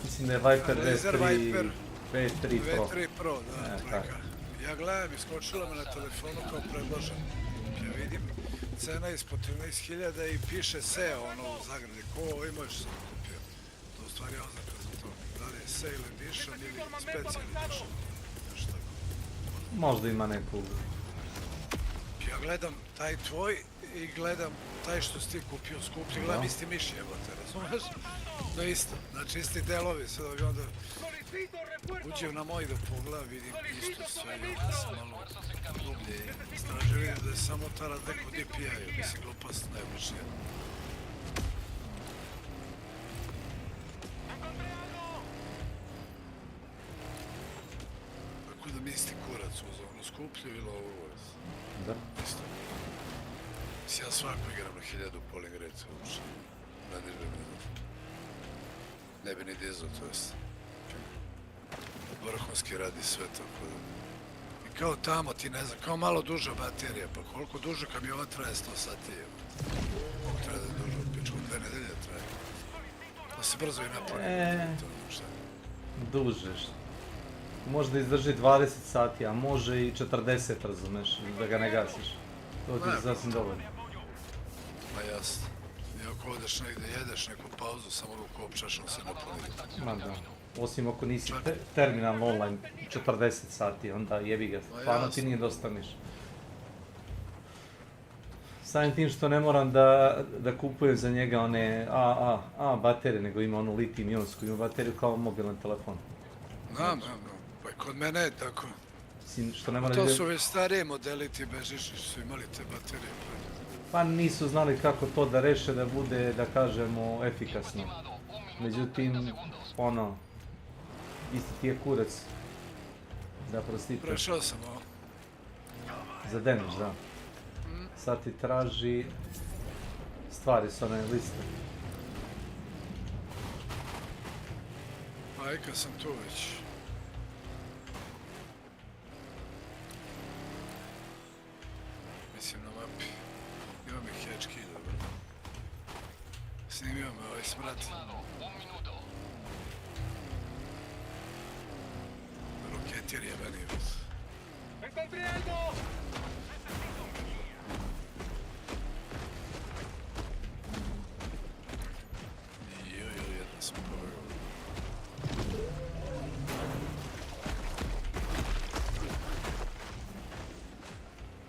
Mislim da je Viper Laser V3... Viper. V3 Pro. V3 Pro, da, trojka. Ja gledam, iskočila me na telefonu kao predloženo. Ja vidim, cena ispod 13.000 i piše SE, ono u zagradi. Ko imaš sam kupio? To u stvari oznaka za to. Da li je Sale Edition ili Special Edition? Nešto tako. Možda ima neku... Ja gledam taj tvoj i gledam taj što si ti kupio skuplji, gledam isti miš jebote, razumeš? To je isto, znači isti delovi, sad da bi onda uđem na moj da pogledam, vidim isto sve, i onda sam malo dublje istražio, vidim da je samo ta razlika u DPI-u, mislim glupost najbližnije. Tako da mi isti kurac uzao, ono skuplju ili ovo uvez? Da. Isto. Mislim, ja svako igram na 1000 polling rate, uopšte. Ne bi ni dizao, to jest. Vrhunski radi sve tako da. I kao tamo ti ne znam, kao malo duža baterija, pa koliko duže kad mi ova traje 100 sati je. Koliko traje da je duža, pičku 2 nedelje traje. Da se brzo i napravi. Duže. Možda izdrži 20 sati, a može i 40, razumeš, da ga ne gasiš. To ti je sasvim dovoljno. Ma jasno. I ako odeš negdje, jedeš neku pauzu, samo ruku opčaš, on se napuni. Ma da. Osim ako nisi terminalno online 40 sati, onda jebi ga. Stvarno ti nije dosta niš. Samim tim što ne moram da kupujem za njega one AA baterije, nego ima onu litijum-ionsku, ima bateriju kao mobilan telefon. Znam. Pa kod mene je tako. To su već starije modeli, ti bežiši su imali te baterije. Pa nisu znali kako to da reše da bude, da kažemo, efikasno. Međutim, ono, isti ti je kurac. Da prostite. Prešao sam ovo. Za damage, da. Sad ti traži stvari s one liste. Pa i kad sam tu već. Mislim na mapi. Imam ih hečki, dobro. Snimio me ovaj smrad. Roketir je meni. ¡Encontré algo! Jedna sam pobegao.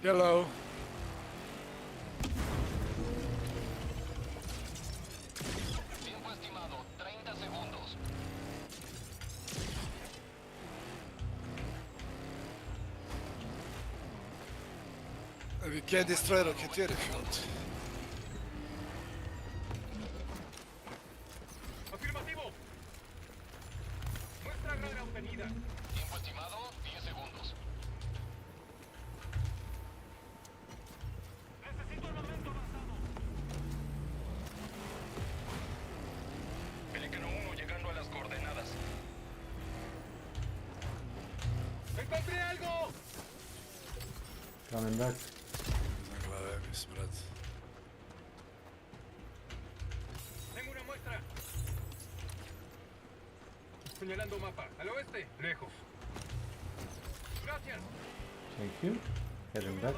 Hello. We can't destroy Rocketeer if you want. Afirmativo. Muestra grada obtenida. Tiempo estimado 10 segundos. Necesito armamento avanzado. Pelicano 1 llegando a las coordenadas. ¡Encontré algo! Coming back. Tengo una muestra. Señalando mapa. Al oeste, lejos. Gracias. Thank you. Heading back.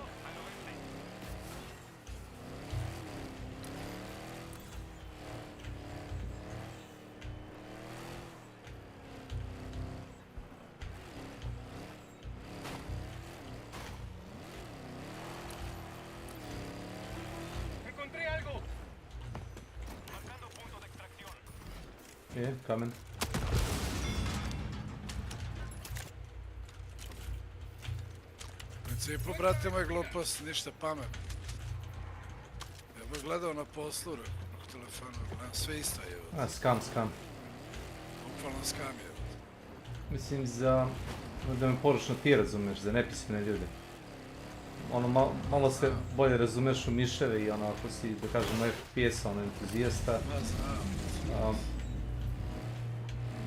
Encontré algo. Marcando punto de extracción. Yeah, coming. U principu, brate moj, glupost, ništa pametno. Ja bih gledao na poslu, na telefonu, gledam sve isto je. Scam. Bukvalno scam je. Mislim da me poročno ti razumeš, za nepismene ljude. Ono, malo se bolje razumeš u miševe i ono, ako si, da kažemo, FPS, ono, entuzijasta.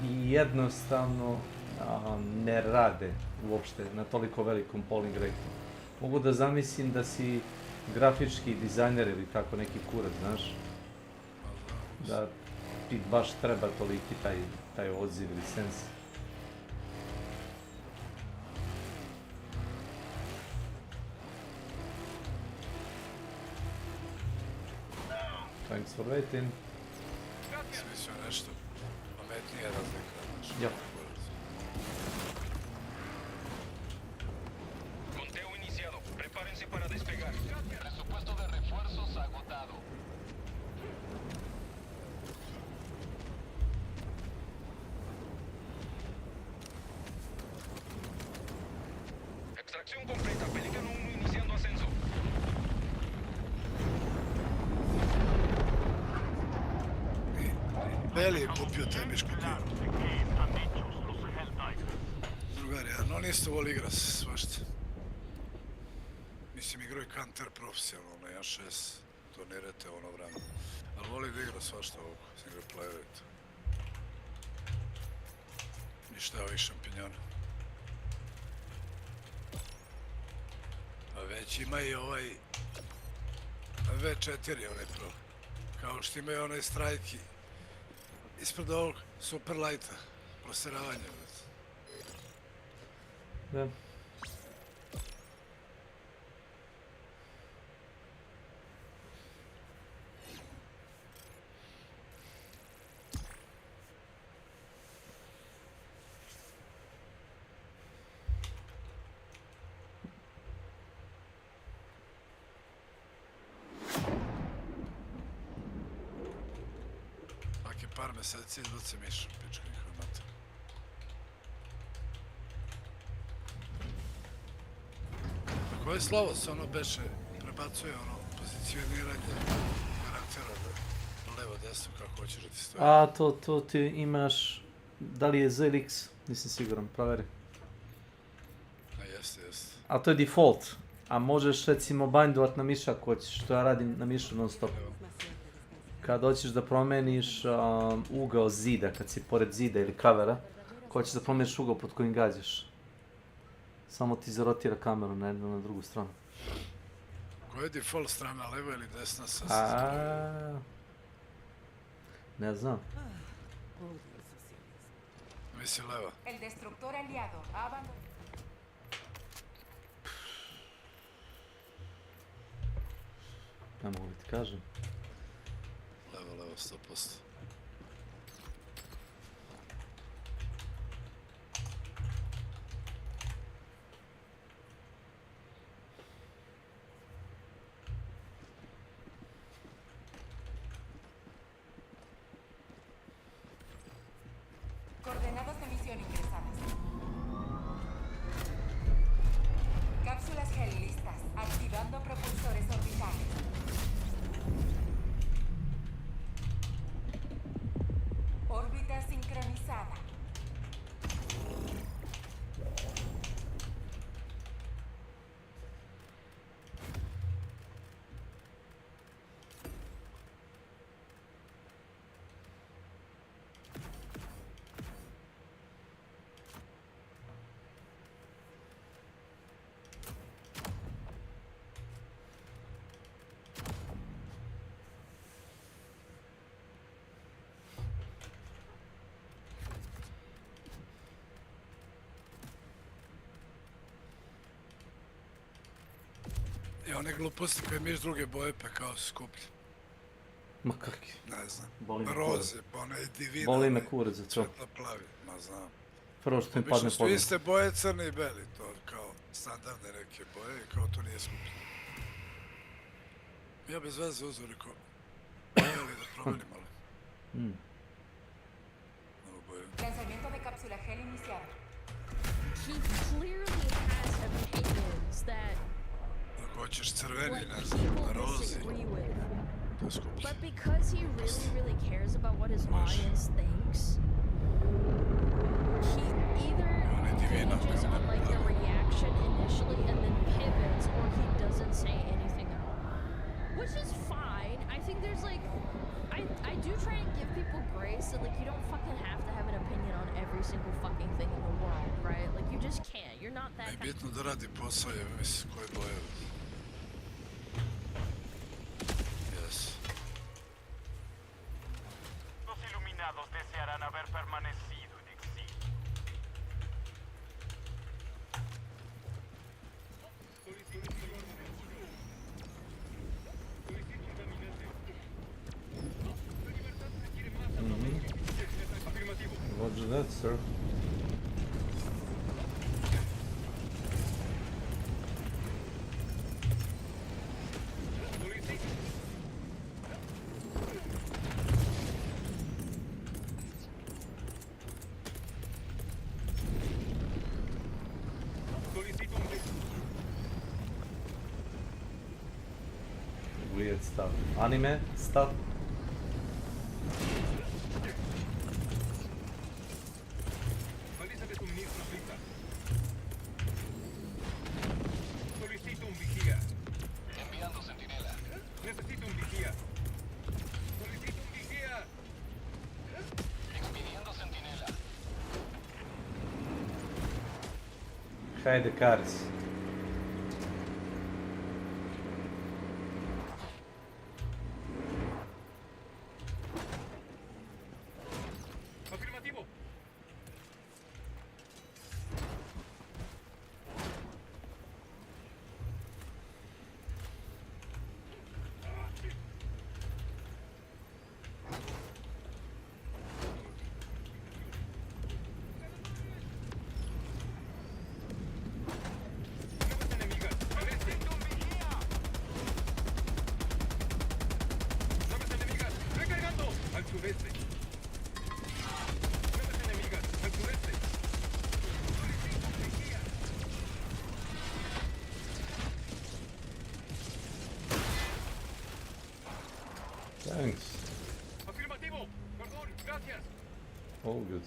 I jednostavno ne rade uopšte na toliko velikom polling rate-u. Mogu da zamislim da si grafički dizajner ili tako neki kurac, znaš? Da ti baš treba toliki taj odziv ili sens. Thanks for waiting. Smislio nešto pametnije razlika. Yep. Conteo iniciado. Prepárense para despegar. Presupuesto de refuerzos agotado. Extracción completa. Pelícano 1 iniciando ascenso. Beli je kupio tebišku pivu. Drugari, a no niste voli igra svašta. Mislim, igrao je Counter profesionalno na 1.6, turnirete ono vreme. Ali voli da igra svašta ovog, single player i to. Ništa ovih šampinjona. A već ima i ovaj V4 onaj pro. Kao što ima i onaj strajki ispred ovog super lighta, proseravanje. Da. Svaki par meseci izbaci miša, pička njihova mater. Koje slovo se ono beše prebacuje ono pozicioniranje karaktera levo desno kako hoćeš da ti stoji? A to ti imaš, da li je Z ili X, nisam siguran, proveri. A jeste. A to je default, a možeš recimo bindovat na miša ako hoćeš, što ja radim na mišu non stop. Kad hoćeš da promeniš ugao zida, kad si pored zida ili kavera, ako hoćeš da promeniš ugao pod kojim gađaš. Samo ti zarotira kameru na jednu na drugu stranu. Koja je default strana, leva ili desna sa ne znam. Mislim leva. El destructor aliado ha abandonado. Ne mogu ti kažem. Leva, 100%. Coordenadas de misión ingresadas. Cápsulas gel listas. Activando propulsores orbitales. Órbita sincronizada. I one gluposti koje mi iz druge boje pa kao su skuplji. Ma kakvi? Ne znam. Boli me Roze, pa one i divina. Boli me kurac za to. Svetla plavi, ma znam. Prvo što mi padne Obično su pogled. iste boje, crni i beli, to kao standardne neke boje i kao to nije skuplje. Ja bez veze uzeo rekao, beli da promenim, ali... Malo boje. Lanzamiento de cápsula gel iniciado. He clearly has opinions that Ako hoćeš crveni, ne znam, na rozi, to je skuplje. but because he really cares about what his audience thinks, he either engages on like a reaction initially and then pivots, or he doesn't say anything at all. Which is fine. I think there's like, I do try and give people grace that like you don't fucking have to have an opinion on every single fucking thing in the world, right? Like you just can't. You're not that kind of... Bitno da radi posao je, mislim, koje boje. Yes. Los iluminados desearán haber permanecido en exilio. Roger that, sir. Weird stuff. Anime stuff. Solicito un vigía. Enviando centinela. Necesito un vigía. Solicito un vigía. Expidiendo centinela. Hide the cars. Afirmativo. Naves enemigas, recargando al sureste. Naves enemigas, al sureste. Solicito un vigía. Thanks. Afirmativo. Perdón, gracias. All good.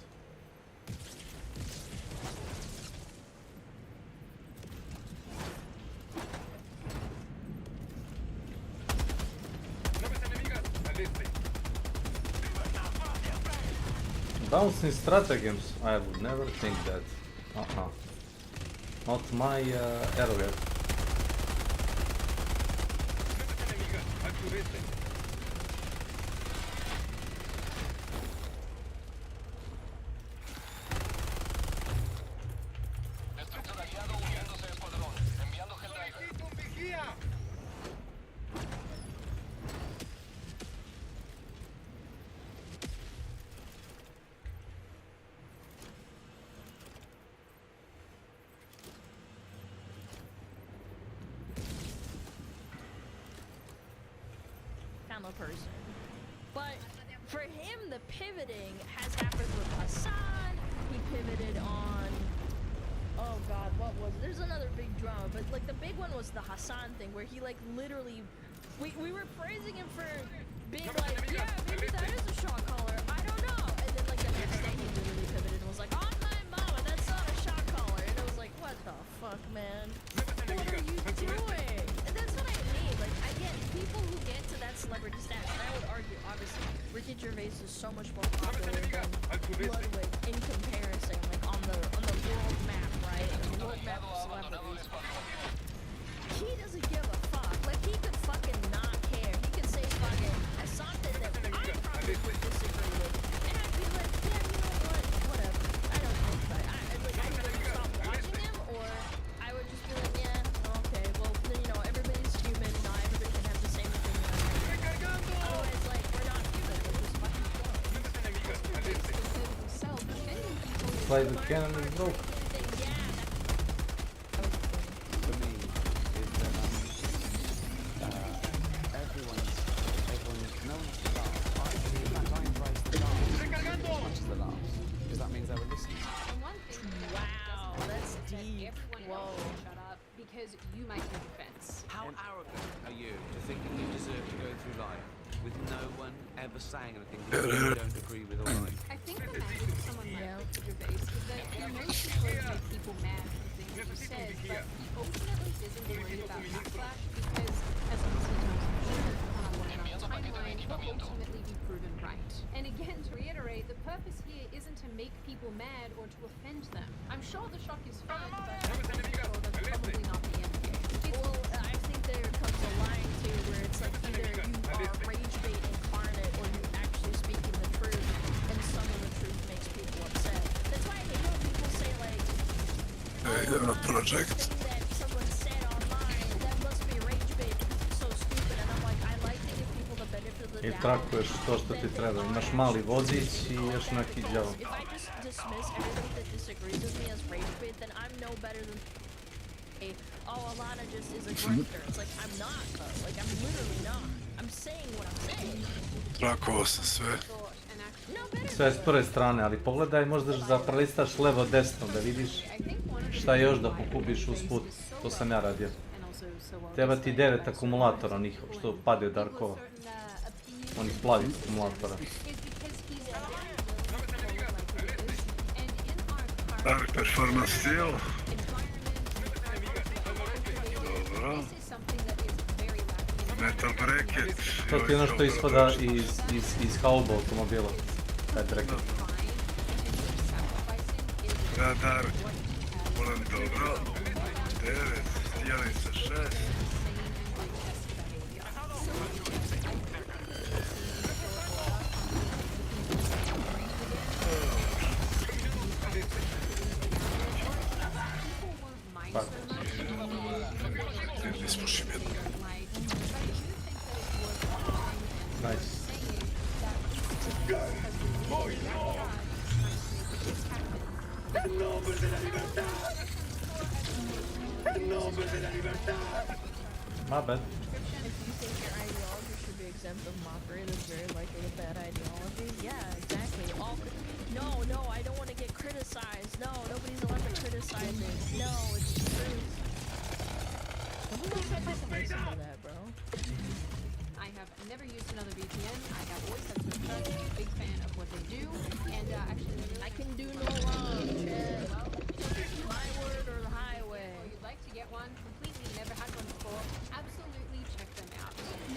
Naves enemigas, al este. Bouncing stratagems. I would never think that. Not my area. Naves enemigas, al sureste. Destructor aliado uniéndose a escuadrón. Enviando Helldiver. Solicito un vigía. Found a person. But for him, the pivoting has happened with Hassan. He pivoted on. Oh God, what was it? There's another big drama, but like the big one was the Hassan thing, where he like literally, we were praising him for being like, yeah, maybe that is a shot caller. I don't know. And then like the next day he literally pivoted and was like, oh my mama, that's not a shot caller. And I was like, what the fuck, man? What are you doing? And that's what I mean. Like, I get people who get to that celebrity status, and I would argue, obviously, Ricky Gervais is so much more popular than Ludwig in comparison, like on the world map, right? The world map of celebrities. He doesn't give a fuck. Like, he could fucking not care. He could say fucking something that I probably would disagree with, and I'd be like, yeah, you know what? Whatever. I don't think that. I'd either stop watching him, or I would just be like, yeah, okay, well, you know, everybody's human. Not everybody can have the same opinion. Otherwise, like, we're not human. We're just fucking Play the cannon is broke. For me, is that everyone knows the laughs. In fact, I embrace the laughs as much as the laughs, because that means they were listening. Wow, that's deep. Whoa. Shut up, because you might take offense. How arrogant are you to think that you deserve to go through life with no one ever saying anything that you don't agree with or like? I think the matter with someone like Ricky Gervais is that he knows he's going to make people mad for the things that he says, but he ultimately isn't worried about backlash because, as he sometimes should, on a timeline, he'll ultimately be proven right. And again, to reiterate, the purpose here isn't to make people mad or to offend them. I'm sure the shock is fun, but I'm sure that's probably not the end game. Well, I think there comes a line too where it's like either you are rage bait incarnate or you actually speaking the truth, and some of the truth makes people upset. That's why I hate when people say like, project. something that someone said online, that must be rage bait because it's so stupid, and I'm like, I like to give people the benefit of the I doubt. trakuješ to što ti treba. Imaš mali vodič i još neki djavo. If I just dismiss everybody that disagrees with me as rage bait, then I'm no better than Alana just is a grifter. It's like, I'm not, though. Like, I'm literally not. I'm saying what I'm saying. Trakovao sam sve. Sve s prve strane, ali pogledaj, možda da prelistaš levo desno, da vidiš šta još da pokupiš usput. To sam ja radio. Treba ti 9 akumulatora onih što pade od Darkova. Onih plavih akumulatora. Dark performance steel. Dobro. Metal bracket. To ti je ono što ispada iz hauba automobila. Taj bracket. Radar. Volim dobro. 9. Stijeli sa 6. Ispušim jednu. Nice. My bad. If you think your ideology should be exempt of mockery, that's very likely a bad ideology. Yeah, exactly. No, I don't want to get criticized. No, nobody's allowed to criticize it. No, it's true. Nobody's supposed to listen to that, bro. I have never used another VPN. I have always had S.W.Frost. I'm a big fan of what they do. And actually, I can do no wrong, Chad. My word or the highway. You'd like to get one? Completely never had one before. Absolutely check them out.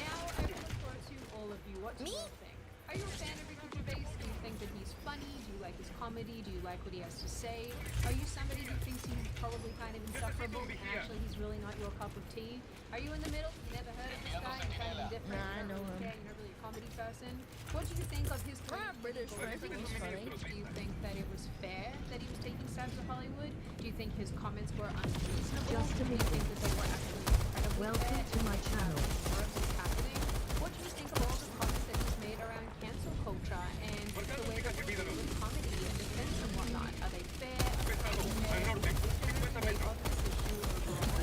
Now, I will look to all of you. What do you all think? Are you a fan of Ricky Gervais? Do you think that he's funny? Do you like his comedy? Do you like what he has to say? Are you somebody who thinks he's probably kind of insufferable and actually he's really not your cup of tea? Are you in the middle? You never heard of this guy? You're kind of indifferent. Nah, I know him. You're not really a comedy person. What do you think of his British, but I think he's funny. Do you think that it was fair that he was taking stabs at Hollywood? Do you think his comments were unreasonable? Just to do be you think that they were actually incredibly Welcome fair? to my channel. What is happening? What do you think of all the comments that he's made around cancel culture and the way that we deal with comedy and defense and whatnot? Are they fair? Are they unfair? What do you make of this issue overall?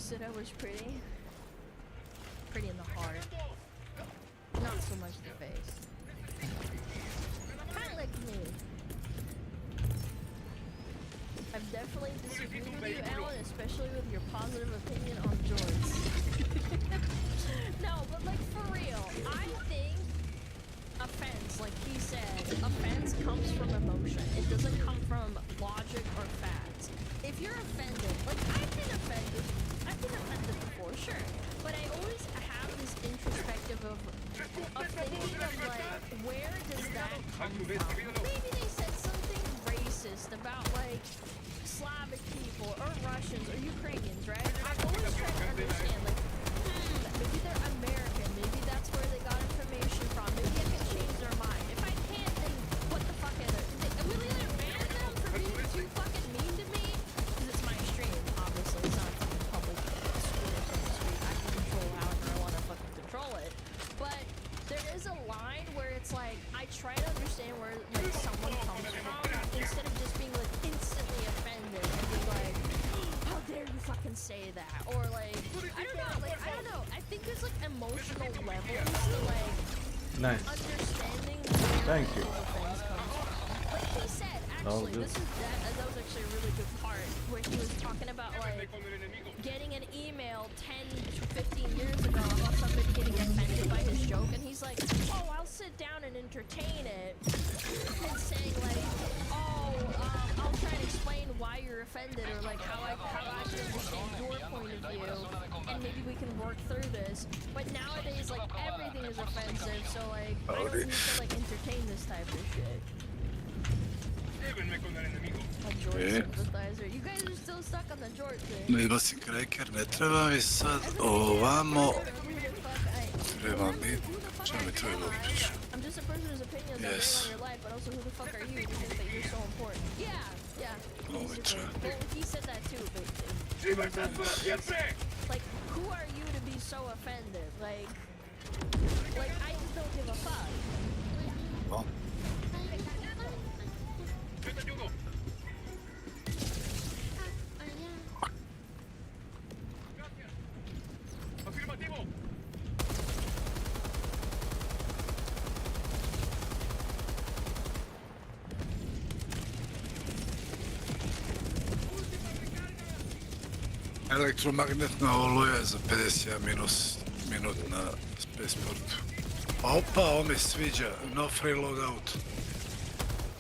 Said I was pretty. Pretty in the heart. Not so much the face. Kinda like me. I've definitely disagreed with you, Alan, especially with your positive opinion on joints. No, but like for real, I think offense, like he said, offense comes from emotion. It doesn't come from logic or facts. If you're offended, like I've been offended before, sure, but I always have this introspective of thinking of like, where does that come from? Maybe they said something racist about like Slavic people or Russians or Ukrainians, right? I always try to understand like, maybe they're American, maybe that's where they got information from, maybe I can change their mind. If I can't, then what the fuck are they really gonna ban them for being too fucking mean to me? Because it's my stream, obviously, it's not fucking public Twitter, so to speak. I can control however I want to fucking control it. But there is a line where it's like, I try to understand where like someone comes from instead of just being like instantly offended and being like, how dare you fucking say that? Or like, I don't know. I think there's like emotional levels to like understanding where things comes from. Like he said, actually, that was actually a really good part where he was talking about like getting an email 10 to 15 years ago about somebody getting offended by his joke, and he's like, oh, I'll sit down and entertain it, and saying like, oh, I'll try and explain why you're offended or like how I can understand your point of view, and maybe we can work through this. But nowadays, like everything is offensive, so like I don't need to like entertain this type of shit. A George sympathizer. You guys are still stuck on the George thing. Ne basim kreker, ne treba mi sad ovamo. Treba mi... Čemu mi treba priča? I'm just a person whose opinions are great on your life, but also who the fuck are you to think that you're so important? Yeah. Well, he said that too, but... Like, who are you to be so offended? Like, I just don't give a fuck. Oh. Elektromagnetna oluja je za 51 minut na Spaceportu. Opa, ovo mi sviđa, no free loadout.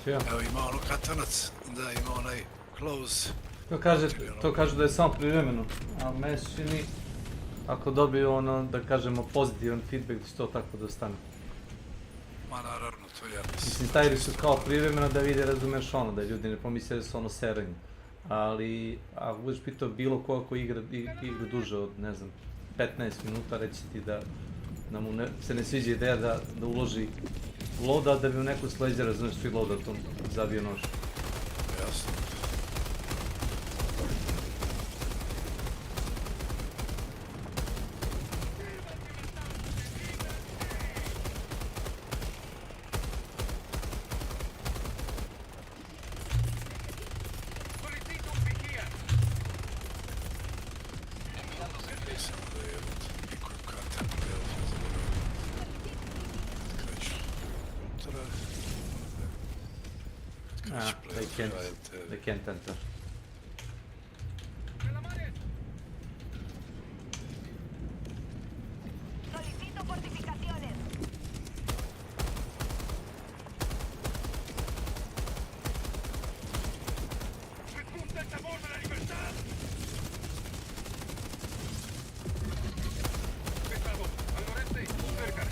Evo ima ono katanac, da ima onaj close. To kažu da je samo privremeno, a meni se čini ako dobiju ono, da kažemo, pozitivan feedback da će to tako da stane. Ma naravno, to ja mislim. Mislim, stavili su kao privremeno da vide, razumeš ono, da ljudi ne pomisle da su ono seranje. Ali, ako budeš pitao bilo ko ako igra duže od, ne znam, 15 minuta, reći ti da mu se ne sviđa ideja da uloži loadout da bi u neku sleđe, razumeš, svi loadoutom zabio nož. Jasno. They can't enter. Solicito fortificaciones. ¡Repunta el sabor de la libertad! Pesado, al noreste, cerca.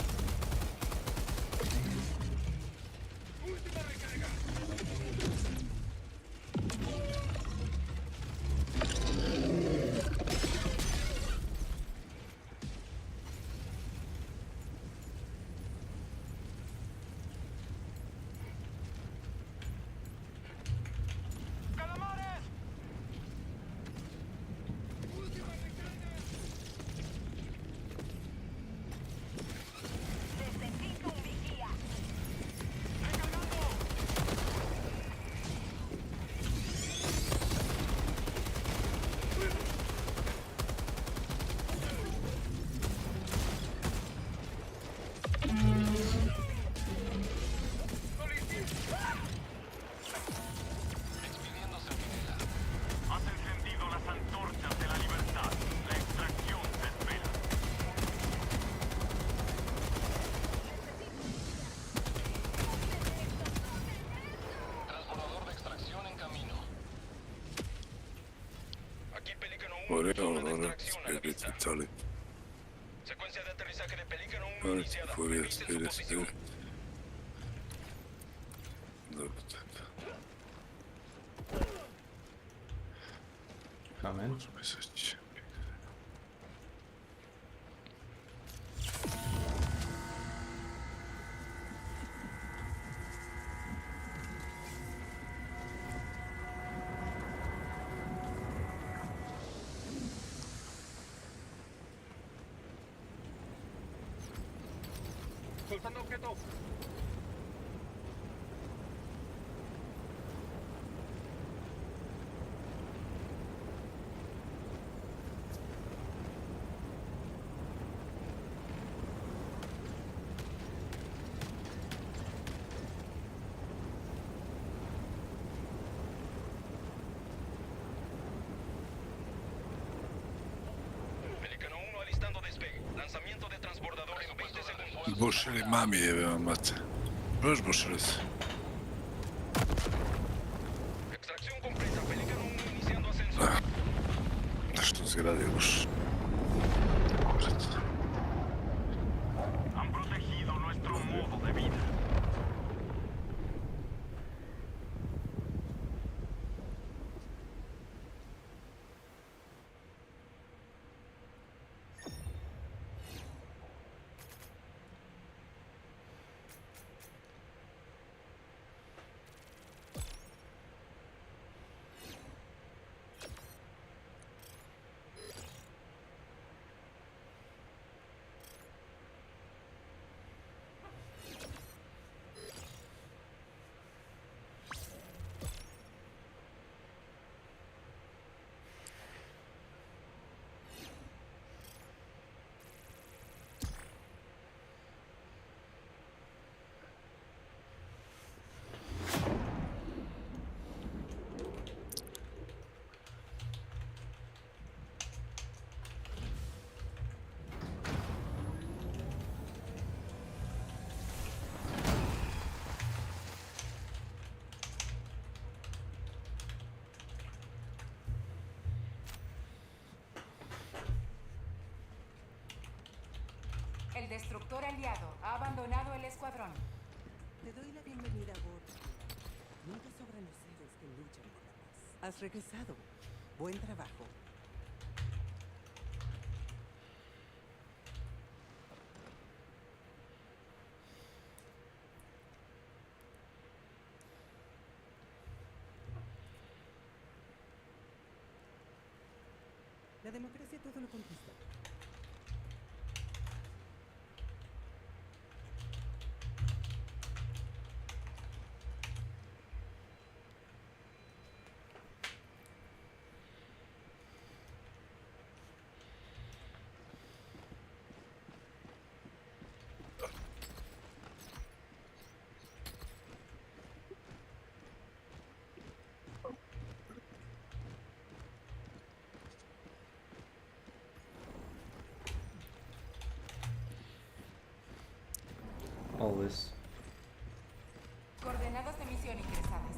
Última recarga. Secuencia de aterrizaje de Pelícano 1 iniciada. Espera. Kamen. Soltando objeto. Pelícano 1 alistando despegue. Lanzamiento de transbordador en 20 segundos. Bušili mami jebe vam mate. Baš bušili se. Extracción completa. Pelícano izgradili. Han protegido nuestro modo de vida. El destructor aliado ha abandonado el escuadrón. Te doy la bienvenida a bordo. Nunca sobran los héroes que luchan por la paz. Has regresado. Buen trabajo. La democracia todo lo conquista. All this. Coordenadas de misión ingresadas.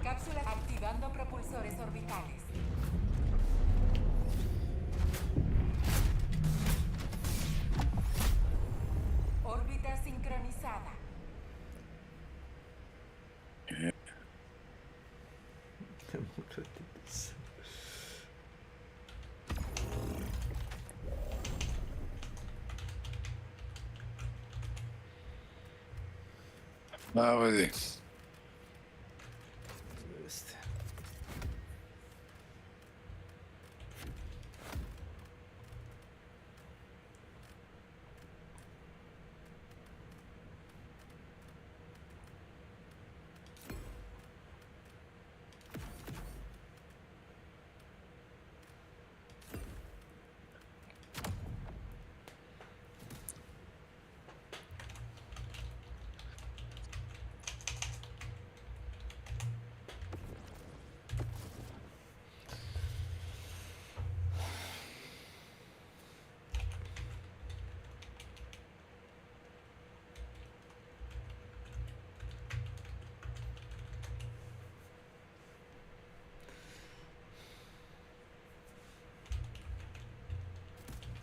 Cápsula activando propulsores orbitales. Órbita sincronizada. Vedi.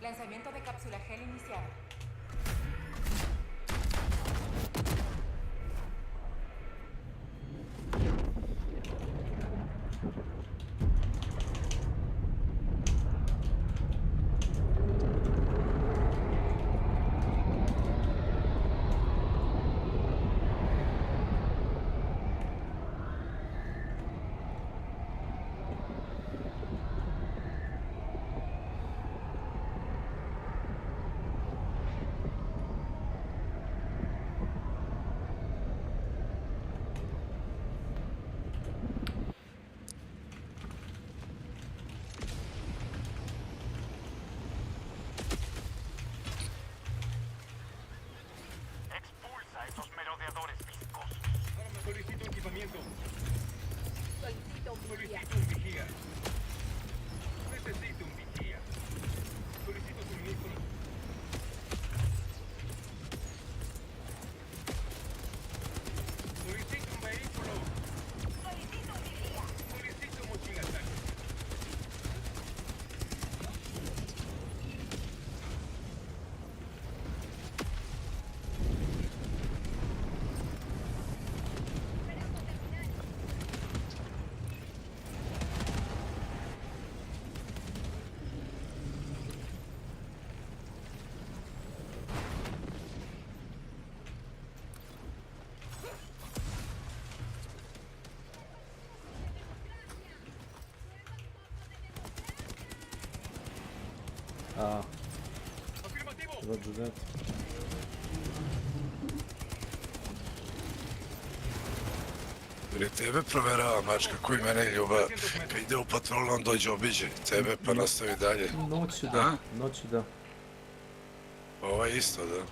Lanzamiento de cápsula gel iniciado. Expulsa a esos merodeadores viscosos. Solicito equipamiento. Solicito un vigía. Solicito un vigía. Necesito un vigía. Solicito suministro. Solicito un vehículo. Solicito un vigía. Solicito mochilas. Roger that. Jer tebe proverava mačka koji mene ljuba, kad ide u patrolu on dođe obiđe tebe pa nastavi dalje. Noću da. Ovo je isto, da.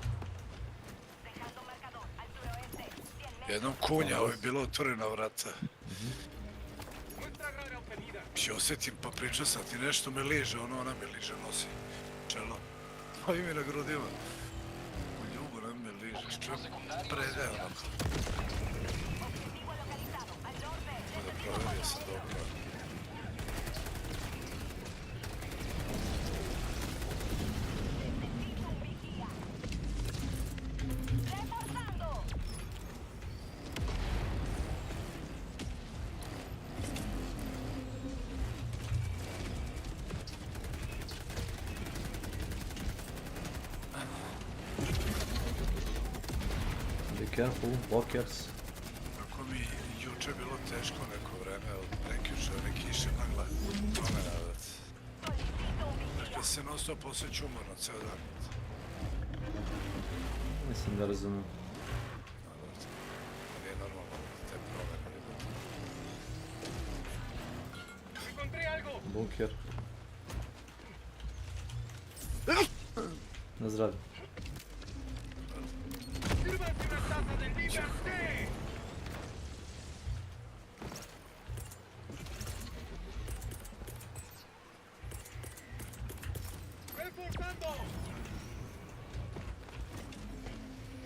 Jednom kunja, ovo je bilo otvorena vrata. Či osjetim pa pričao sam ti nešto me liže, ona me liže nosi. Čelo. Pa i mi na grudima. U ljubu ona me liže, što predaje onako. Da proverio sam dobro. Careful, walkers. Kako mi juče bilo teško neko vreme, od prekjuče, one kiše magla, to me radat. Kad se non stop osjeća umorno ceo dan. Mislim da razumem. Nije normalno te promene. Bunker. Na zdravlje.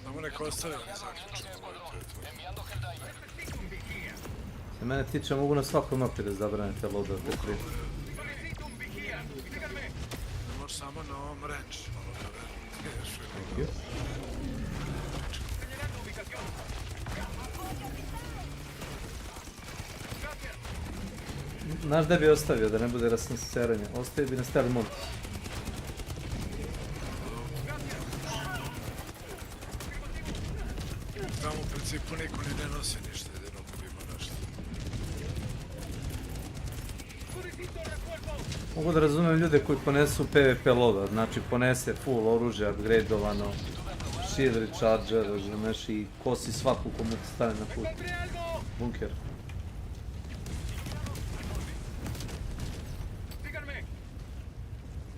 Samo neko ostavio ne zaključno. Se mene tiče, mogu na svakoj mapi da zabranite loadout te pri. Ne možeš samo na ovom range, ono da veru. Thank you. Znaš da bi ostavio, da ne bude rasnseranje. Ostavio bi na stari monti. Tamo u principu niko ni ne nosi ništa, jedino ko ima nešto. Mogu da razumem ljude koji ponesu PvP loadout, znači ponese full oružje, upgradeovano, shield recharger, razumeš, i kosi svaku komu ti stane na put. Bunker.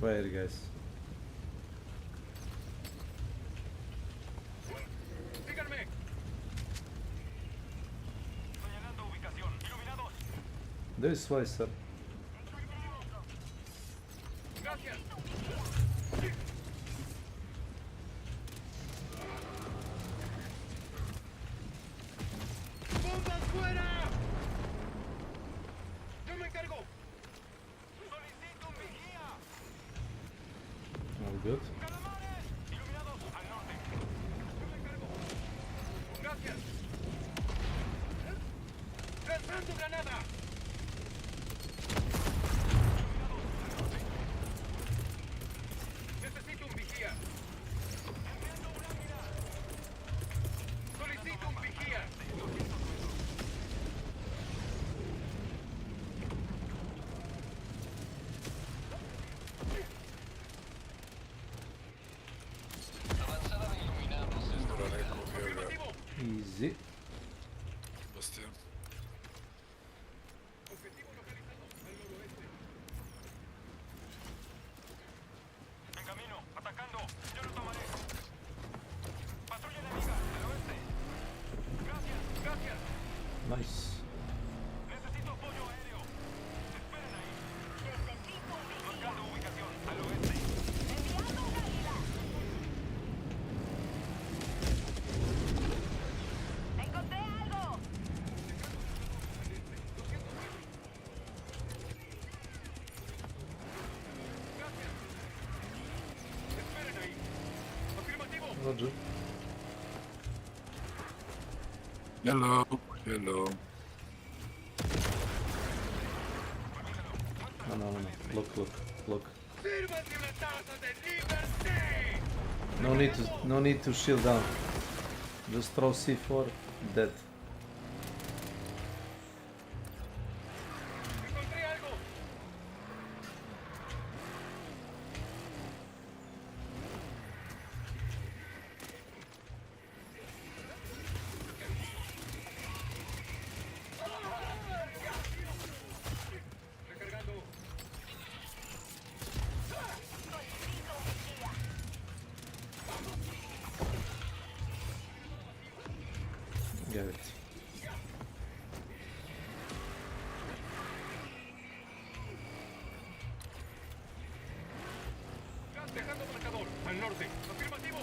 Where guys? There is why, sir. All good. Easy. Nice. Roger. Hello, hello. No. Look. No need to shield down. Just throw C4, dead. Get it. Dejando marcador. Al norte. Afirmativo.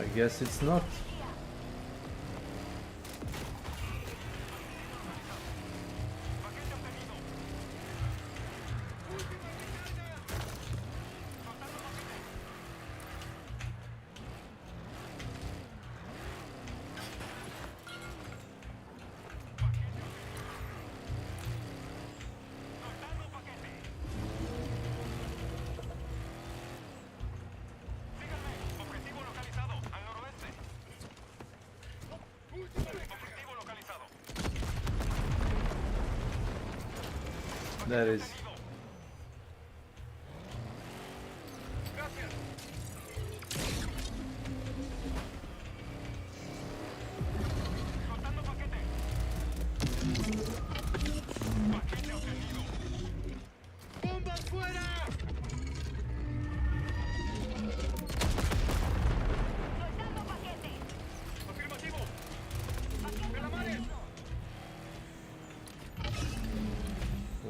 I guess it's not. That is. ¡Bomba fuera! ¡Soltando paquete! ¡Afirmativo! ¡Calamares!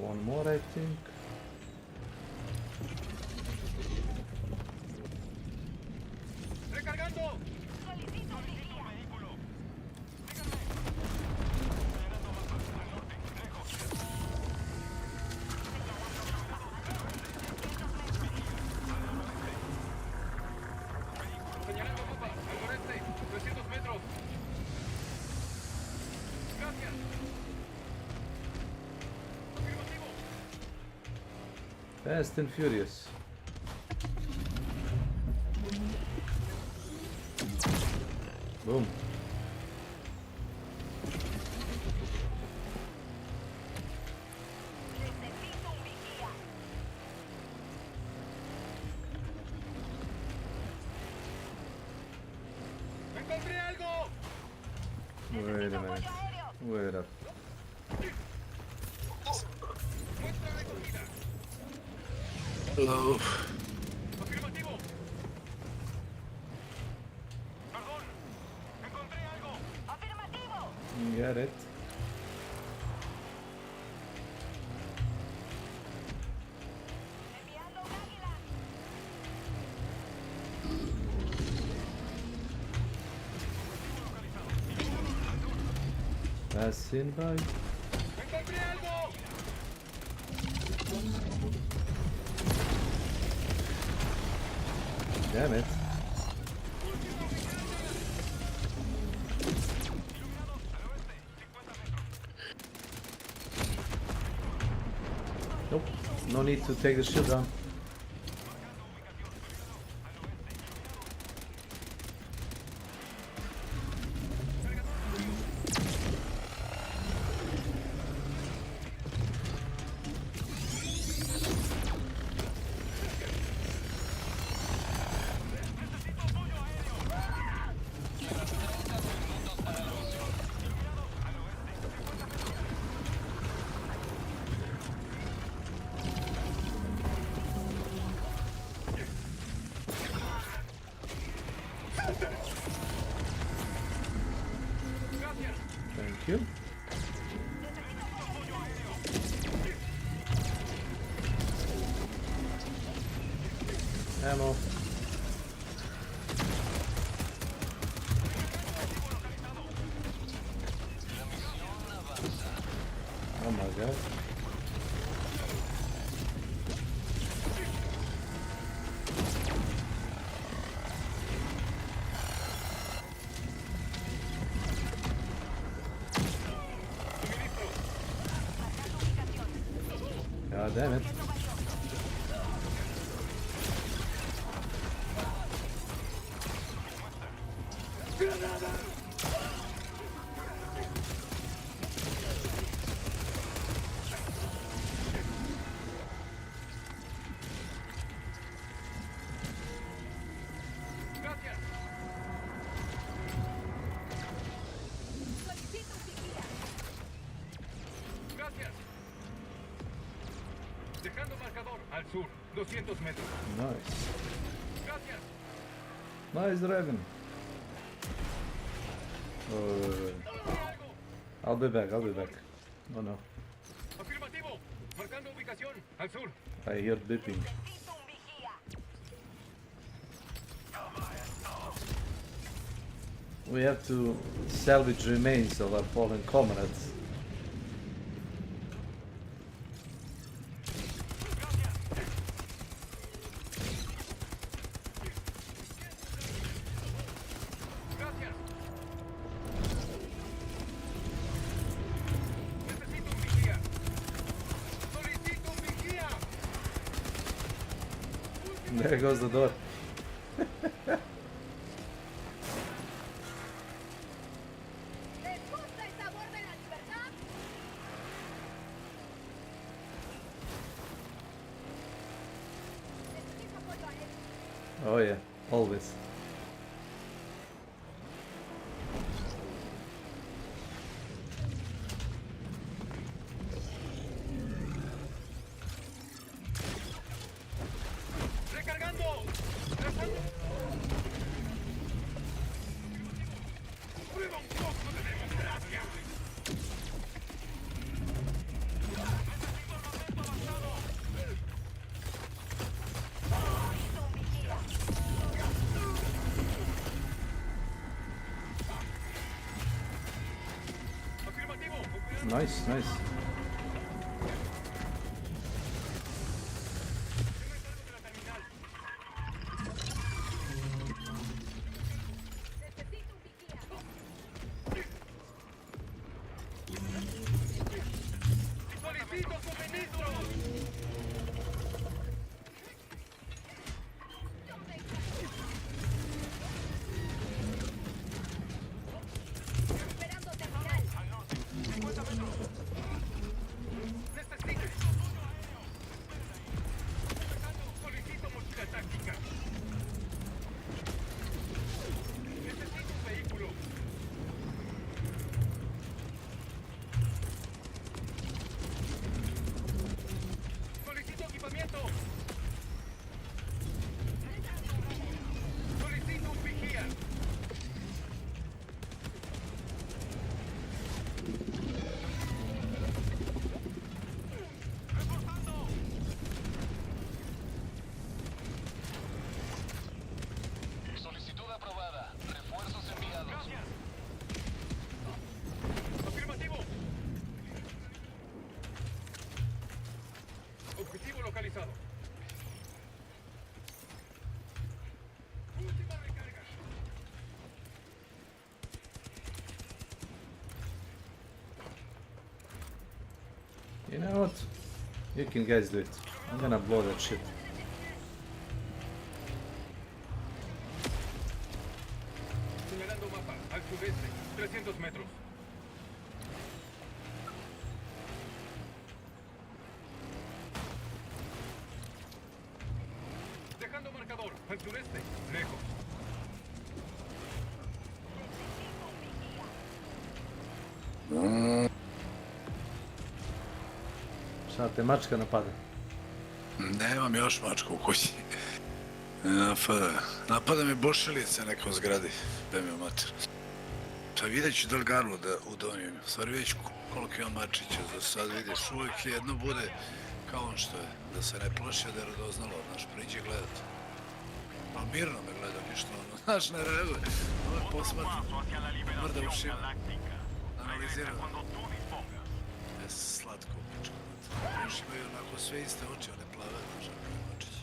One more, I think. ¡Recargando! Solicito un vehículo. Síganme. Al norte, lejos. Señalando mapa, al noreste, 300 metros. Gracias. Afirmativo. Fast and Furious. Boom. Necesito un vigía. ¡Encontré algo! Wait a minute. Wait up. Muestra recogida. Hello. Afirmativo. Perdón. Encontré algo. Afirmativo. Get it. Enviando un águila. Passing by. ¡Encontré algo! Damn it. Nope. No need to take the shield down. Thank you. Ammo. Oh my god. God damn it. Gracias. Dejando marcador al sur, 200 metros. Nice. Gracias. Nice driving. I'll be back. Oh no. Afirmativo. Marcando ubicación. Al sur. I hear beeping. We have to salvage remains of our fallen comrades. There goes the door. Oh yeah, always. Nice, nice. You know what? You can guys do it. I'm gonna blow that shit. Señalando mapa. Al sudeste. 300 metros. Dejando marcador. Al sureste. Lejos. Šta te mačka napada? Nemam još mačku u kući. Napada me bošilica neka u zgradi. Da mi je mater. Pa vidjet ću da li garlo da udomim. Stvari vidjet koliko imam mačića. Za sad vidiš, uvijek jedno bude kao on što je. Da se ne plaši da je radoznalo. Znaš, priđe gledat. Ali mirno me gleda, ništa ono. Znaš, ne reaguje. Ovo je posmatno. Mrda ušima. Analizira. Slatko pičko. Još imaju onako sve iste oči, one plave, znaš, ono očići.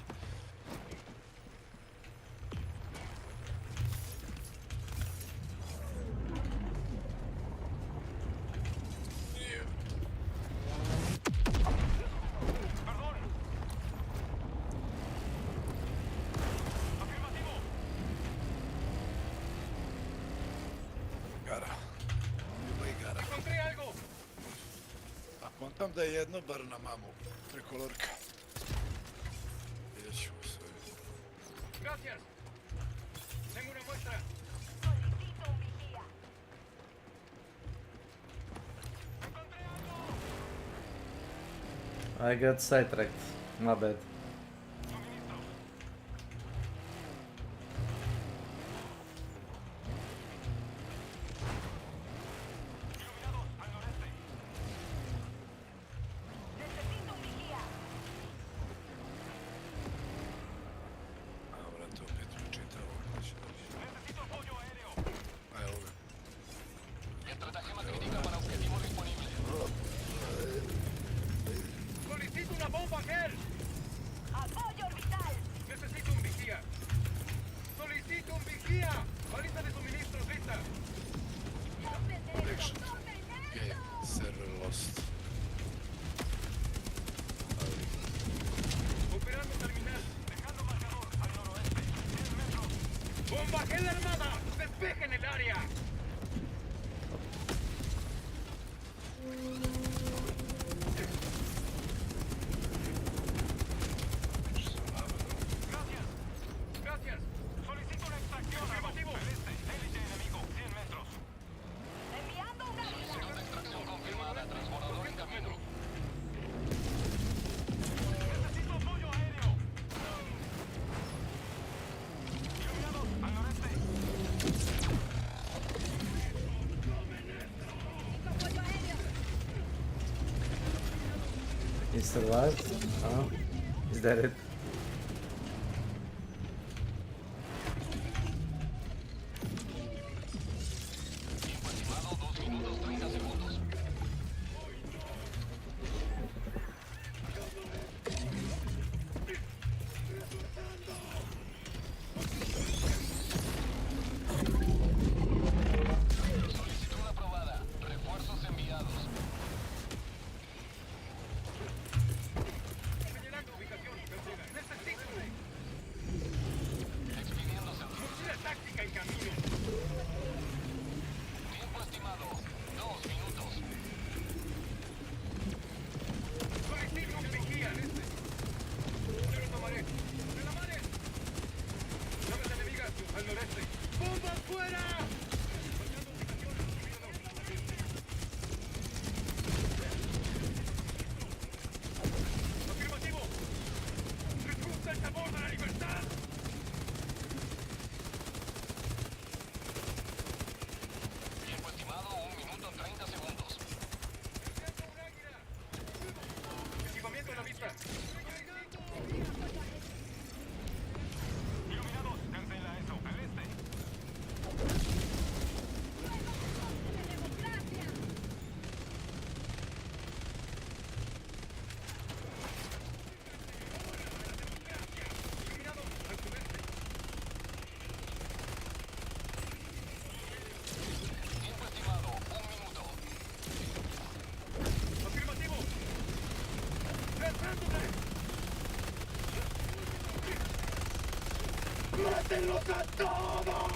Gara. Ljubav i gara. Kontam da je jedno bar na mamu, preko lorka. Vidjet ću sve. Gracias. Tengo una muestra. I got sidetracked. My bad. la armada! ¡Despejen el área! Gracias. Gracias. Solicito una extracción. Afirmativo. Al este. Élite enemigo. 100 metros. Enviando una Solicitud de extracción confirmada. Transbordador en camino. Necesito apoyo aéreo. Iluminados. Al noreste. Mr. What? Oh, is that it? Solicitud aprobada. Refuerzos enviados. Señalando ubicación. Necesito. Expidiéndose. Mochila táctica en camino. Tiempo estimado. 2 minutos. Solicito un vigía al este. Yo lo tomaré. ¡Me la mares! Naves enemigas al noreste. ¡Bomba fuera! Afirmativo. ¿Les gusta el sabor de la libertad? Tiempo estimado 1 minuto 30 segundos. Equipamiento a la vista. Iluminados, cancela eso. Al este. Iluminados, al sudeste. Tiempo estimado 1 minuto. Afirmativo. ¡Lanzándole! ¡Mátenlos a todos!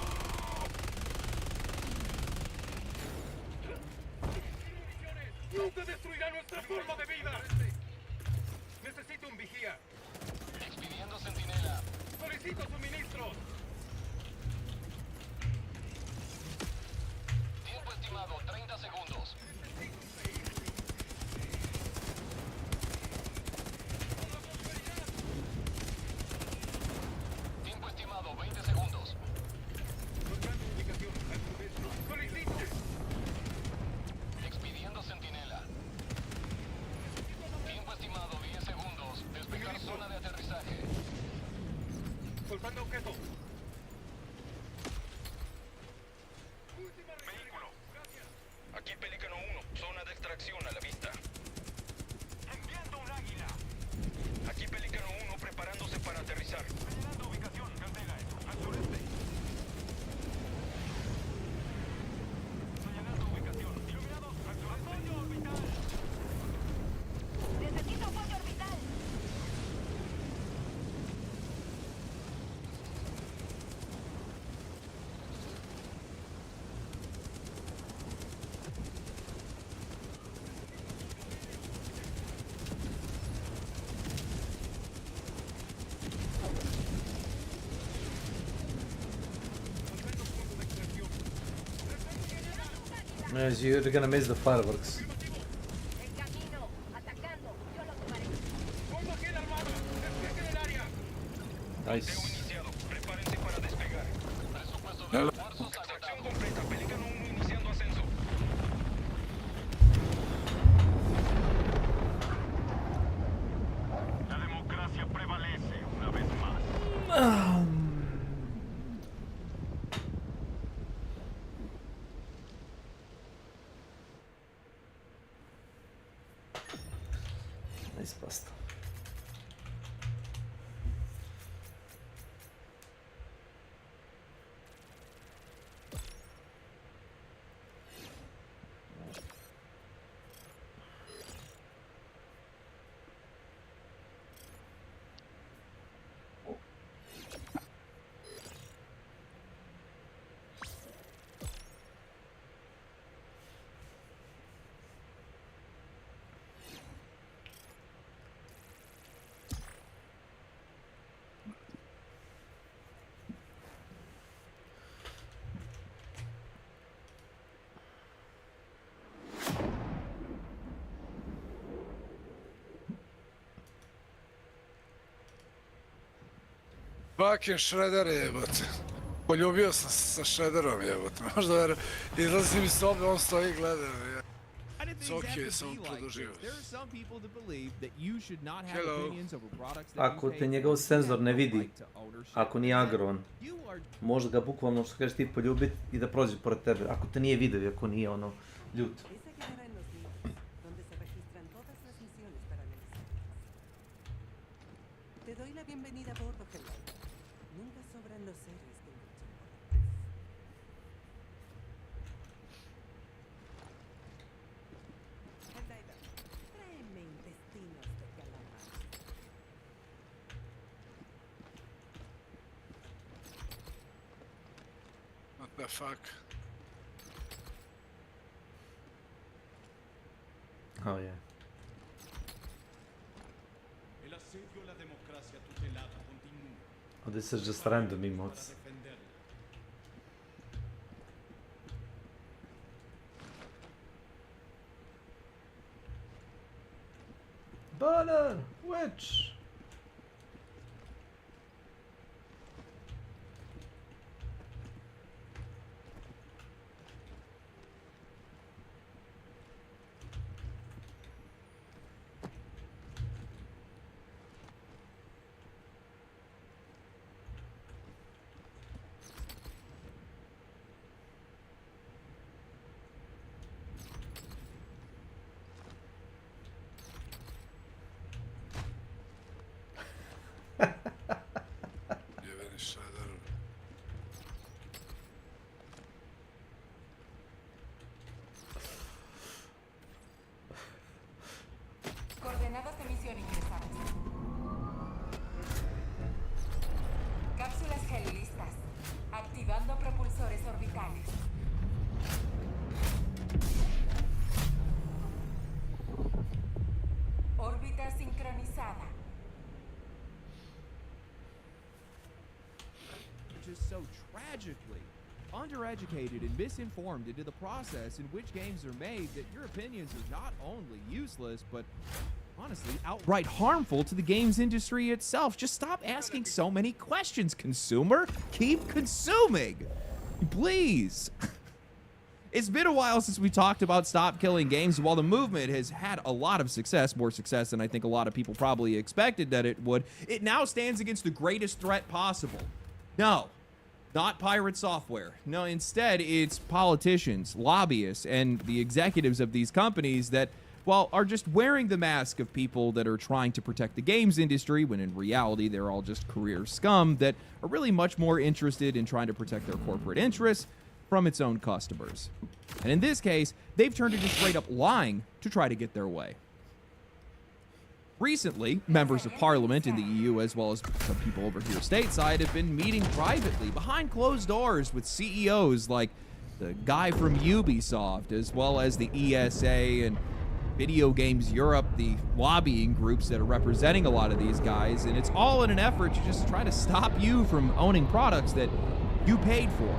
¡Nunca destruirá nuestra forma de vida! Necesito un vigía. Expidiendo centinela. Solicito suministros. Tiempo estimado 30 segundos. Tiempo estimado 20 segundos. Solicito. Expidiendo centinela. Tiempo estimado 10 segundos. Despejar zona de aterrizaje. Soltando objeto. Vehículo. Aquí Pelícano 1. Zona de extracción a la vista. Enviando un águila. Aquí Pelícano 1 preparándose para aterrizar. Señalando ubicación. Cancela eso. Al sureste. Señalando ubicación. Iluminados. Al sureste. Apoyo orbital. Necesito apoyo orbital. As you're gonna miss the fireworks. En camino. Atacando. Yo lo tomaré. ¡Combate armado! ¡Despejen el área! Nice. Iniciado. Prepárense para despegar. Presupuesto de refuerzos extracción completa. Pelícano 1 iniciando ascenso. La democracia prevalece una vez más. Nice pasta. Fucking Shredder jebote. Poljubio sam se sa Shredderom jebote. Možda ver... Izlazim iz sobe, on stoji i gleda. Cokije sam produžio. Ako te njegov senzor ne vidi, ako nije agron, može ga bukvalno što kažeš ti poljubiti i da prođe pored tebe. Ako te nije video i ako nije ono ljut. Te doy la bienvenida a bordo, Helena. Nunca sobran los héroes que luchan por la paz. Helena, tráeme intestinos de calamar. What the fuck? Oh yeah. Oh, this is just random emotes. Banner! Witch! Coordenadas de misión ingresadas. Cápsulas gel listas. Activando propulsores orbitales. Órbita sincronizada. Just so tragically undereducated and misinformed into the process in which games are made that your opinions are not only useless, but honestly outright harmful to the games industry itself. Just stop asking so many questions, consumer. Keep consuming, please. It's been a while since we talked about stop killing games. While the movement has had a lot of success, more success than I think a lot of people probably expected that it would, it now stands against the greatest threat possible. No, not pirate software. No, instead, it's politicians, lobbyists, and the executives of these companies that, well, are just wearing the mask of people that are trying to protect the games industry, when in reality, they're all just career scum that are really much more interested in trying to protect their corporate interests from its own customers. And in this case, they've turned to just straight up lying to try to get their way. Recently, members of parliament in the EU, as well as some people over here stateside, have been meeting privately behind closed doors with CEOs like the guy from Ubisoft, as well as the ESA and Video Games Europe, the lobbying groups that are representing a lot of these guys, and it's all in an effort to just try to stop you from owning products that you paid for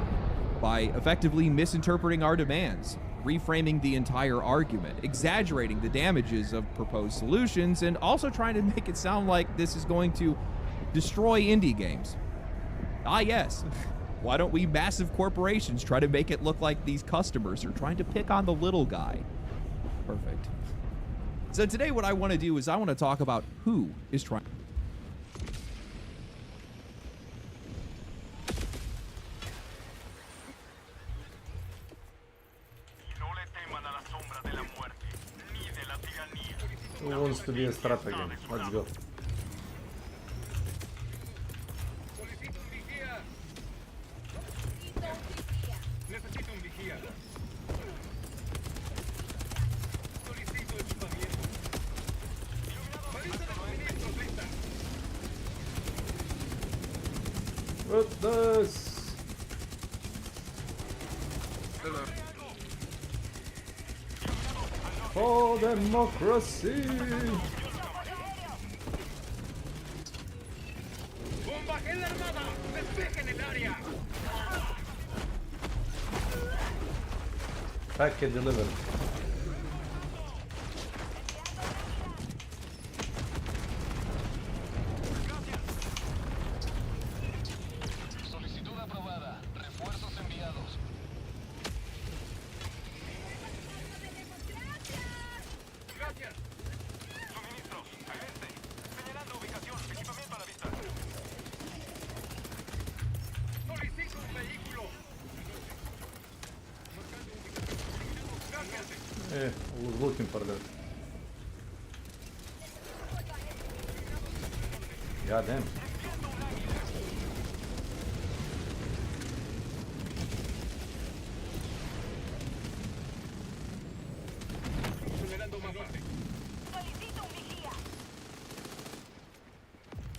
by effectively misinterpreting our demands, reframing the entire argument, exaggerating the damages of proposed solutions, and also trying to make it sound like this is going to destroy indie games. Ah, yes. Why don't we massive corporations try to make it look like these customers are trying to pick on the little guy? Perfect. So today what I want to do is I want to talk about who is trying. Who wants to be a strategy? Let's go. What's this? Hello. For democracy! Packet delivered. I was looking for that. God damn. Generando mapa. Solicito un vigía.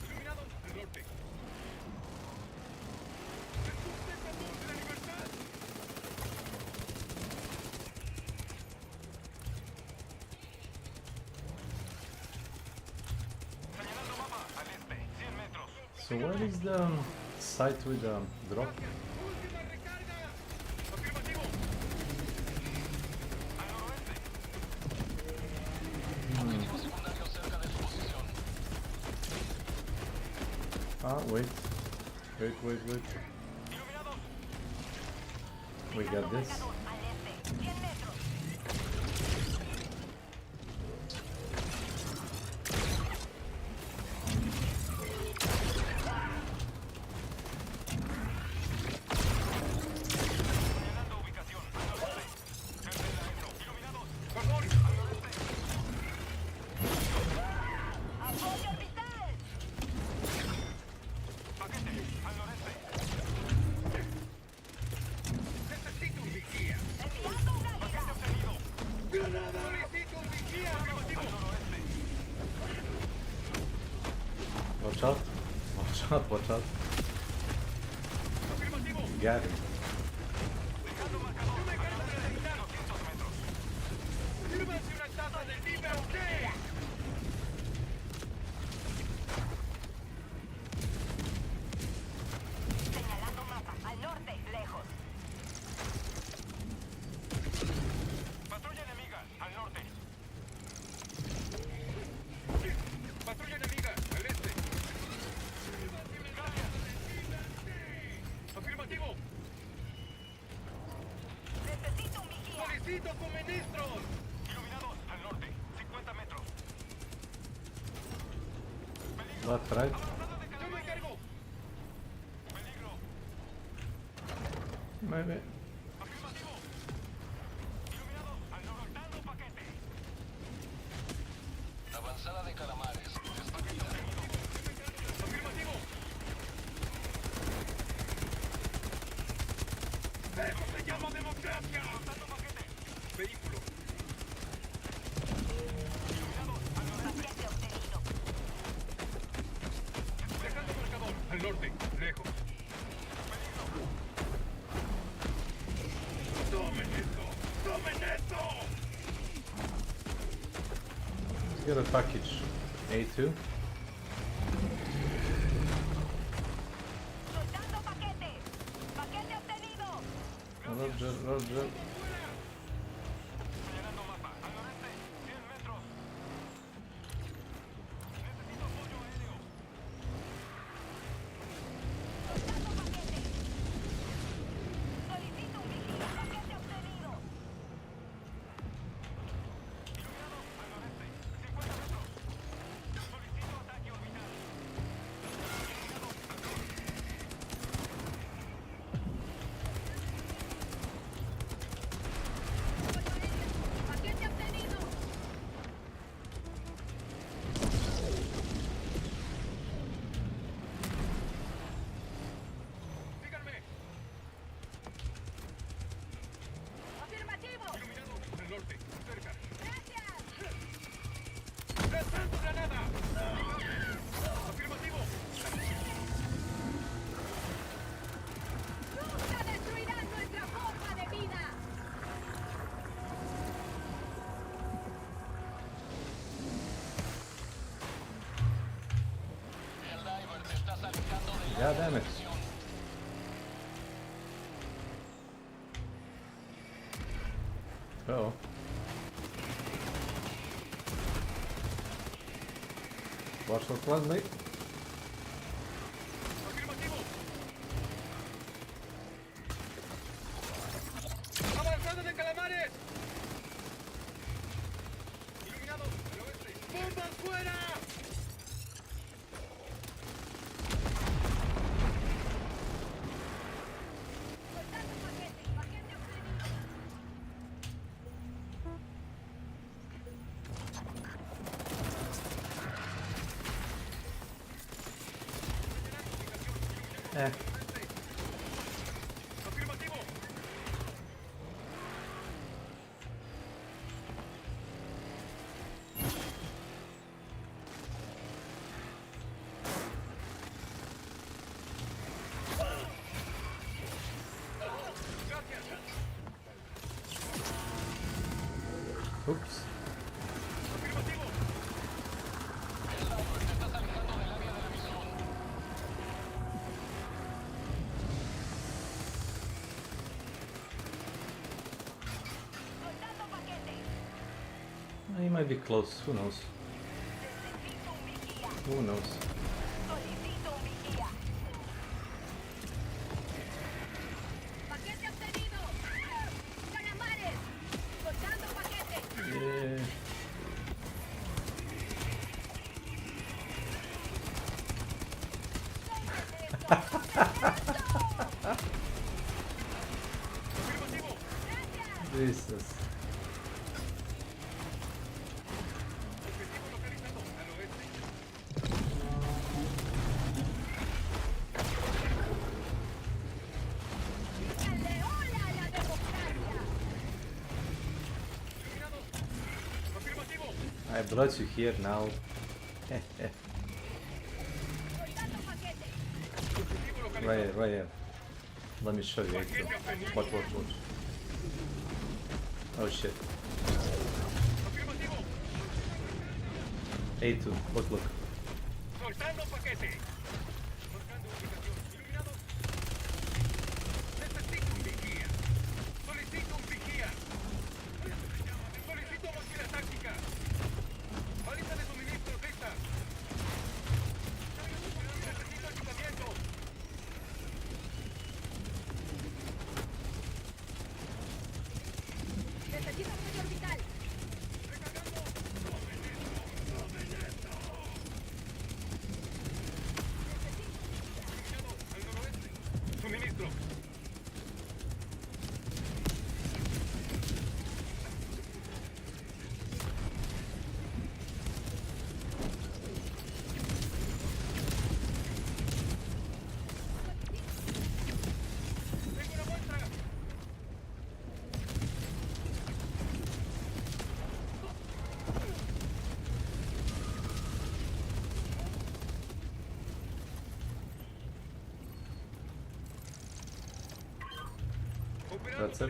Iluminado al norte. ¡Defensor de la libertad! Señalando mapa al este, 100 metros. So where is the site with the drop? Última recarga. Afirmativo. Al noroeste. Objetivo secundario cerca de su posición. Ah, wait. Wait. Iluminados. We got this. Al este, 100 metros. Señalando ubicación. Al norte. Cerca de eso. Iluminados. Favor. Al noreste. Apoyo orbital. Paquete. Al noreste. Necesito un vigía. Enviando un águila. Paquete obtenido. Granada. Solicito un vigía. Afirmativo. Al noroeste. Watch out. Watch out. Afirmativo. Got him. Dejando marcador. Al noreste. 200 metros. Sírvanse una taza de liberté. Señalando mapa. Al norte. Lejos. Patrulla enemiga. Al norte. Patrulla enemiga. Al este. Afirmativo. Necesito un vigía. Solicito suministros. Iluminados al norte. 50 metros. Left, right. Yo me encargo. Peligro. Maybe. Afirmativo. Iluminados al norte. Paquete. Avanzada de calamares. Despedida. Afirmativo. ¡Eso se llama democracia! Lanzando paquete. Vehículo. Iluminados al norte. Paquete obtenido. Dejando marcador. Al norte. Lejos. Peligro. ¡Tomen esto! ¡Tomen esto! Let's get a package. A2. Soltando paquete. Paquete obtenido. Roger. Señalando mapa. Al noreste. 100 metros. Necesito apoyo aéreo. Soltando paquete. Solicito un vigía. Paquete obtenido. Iluminado al noreste. 50 metros. Solicito ataque orbital. Iluminado al norte. Paquete obtenido. Síganme. Afirmativo. Iluminado al norte. Cerca. Gracias. ¡Lanzando granada! Afirmativo. Nunca destruirán nuestra forma de vida. El diver te está alejando de God damn it. Oh. Watch for friendly. Afirmativo. Avanzada de calamares. Iluminado al oeste. ¡Bombas fuera! Soltando paquete. Paquete obtenido. Ups. He might be close, who knows? Who knows? Yeah. Jesus. I brought you here now. Right here. Let me show you. Watch. Oh shit. A2, look. That's it.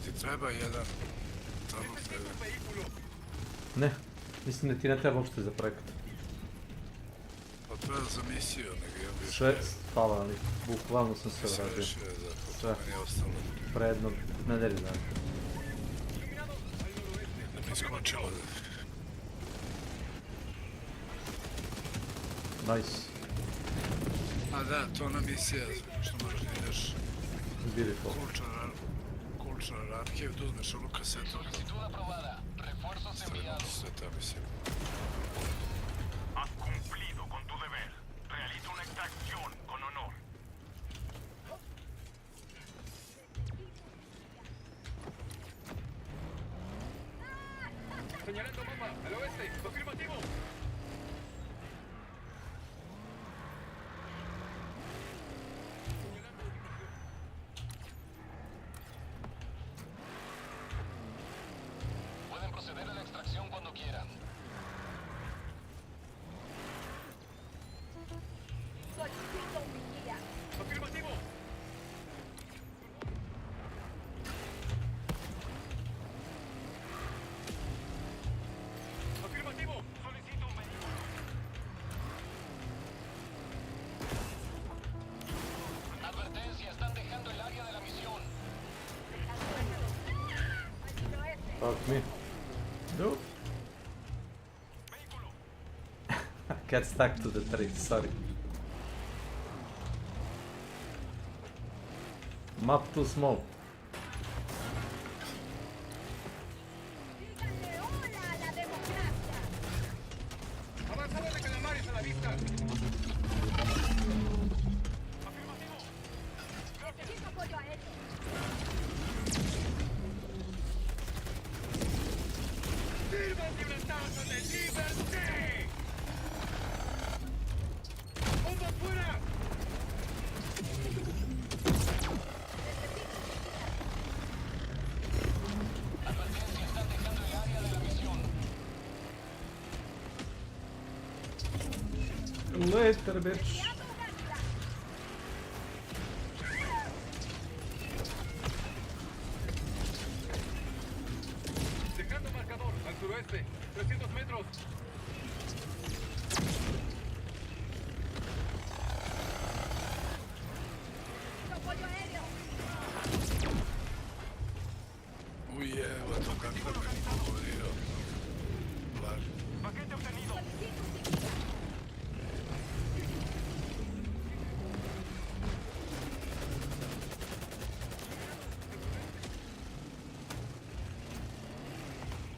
Ti treba jedan tamo tebe. Ne, mislim da ti ne treba uopšte za projekt. Pa treba za misiju, nego ja bi Sve spava, ali bukvalno sam sve uradio. Sve. Pre jednog nedelju dana. Da mi skočilo da... Nice. A da, to ona misija, što moraš da ideš... Beautiful. Cultural Archive, da uzmeš onu kasetu. Stavimo sve ta misija. Has cumplido con tu deber. Realiza una extracción con honor. Señalando mapa, al oeste, afirmativo. Pueden proceder a la extracción cuando quieran. Solicito un vigía. Afirmativo. Afirmativo. Solicito un vehículo. Advertencia, están dejando el área de la misión. Fuck me. No. I got stuck to the tree, sorry. Map too small. Avanzada de calamares a la vista. Necesito apoyo aéreo. Later, bitch. Dejando marcador al suroeste. 300 metros. Uy, va a tocar también un poco, jodido. Vale. Paquete obtenido.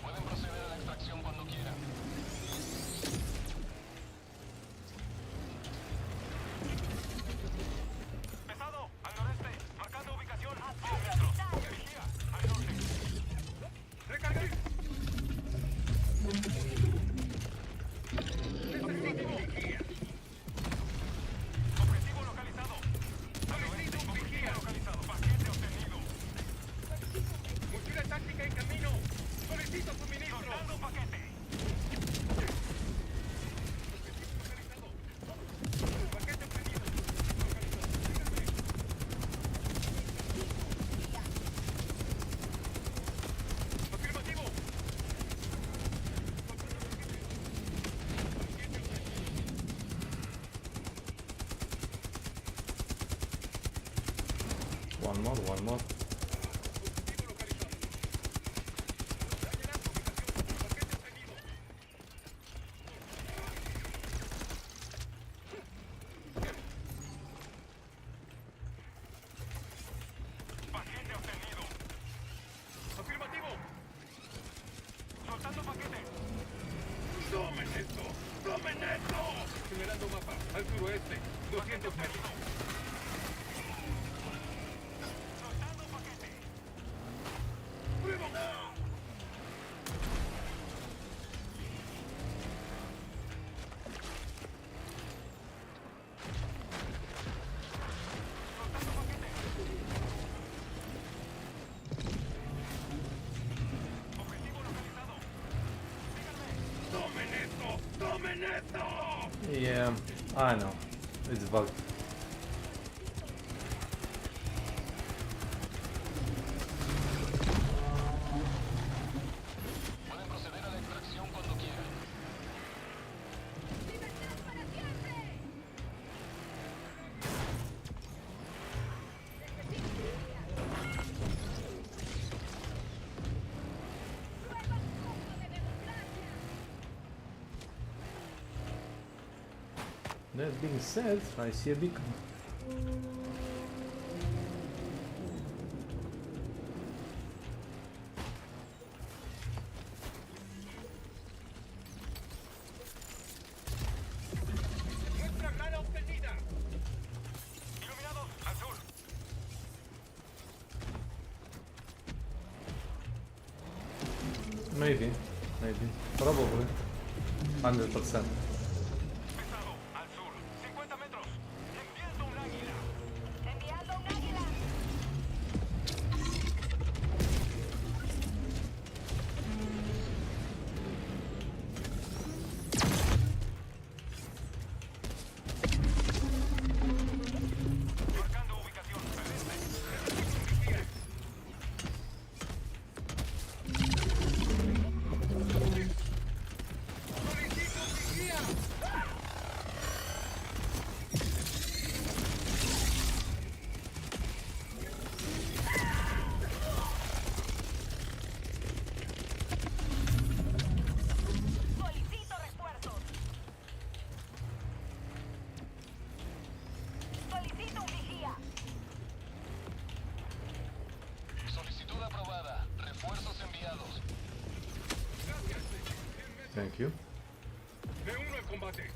Pueden proceder a la extracción cuando quieran. Pesado, al noreste, marcando ubicación. 10 metros. Vigía, al norte. Recarga. Objetivo. Objetivo localizado. Solicito vigía localizado. Paquete obtenido. Mochila táctica en camino. Solicito suministro. Soltando paquete. Paquete obtenido. Afirmativo. One more. Paquete obtenido. Afirmativo. Soltando paquete. ¡Tomen esto! ¡Tomen esto! Generando mapa. Al suroeste. 200 metros. Soltando paquete. ¡Prueba! Soltando paquete. Objetivo localizado. ¡Tomen esto! ¡Tomen esto! Yeah, I know. It's bugged. Pueden proceder a la extracción cuando quieran. That being said, I see a beacon. Nuestra granada obtenida. Iluminados al sur. Maybe. Probably. 100%. Pesado al sur. 50 metros. Enviando un águila. Enviando un águila. Marcando ubicación. Vigía. Solicito vigía. Solicito refuerzos. Solicito un vigía. Solicitud aprobada. Refuerzos enviados. Gracias. Thank you. Me uno al combate.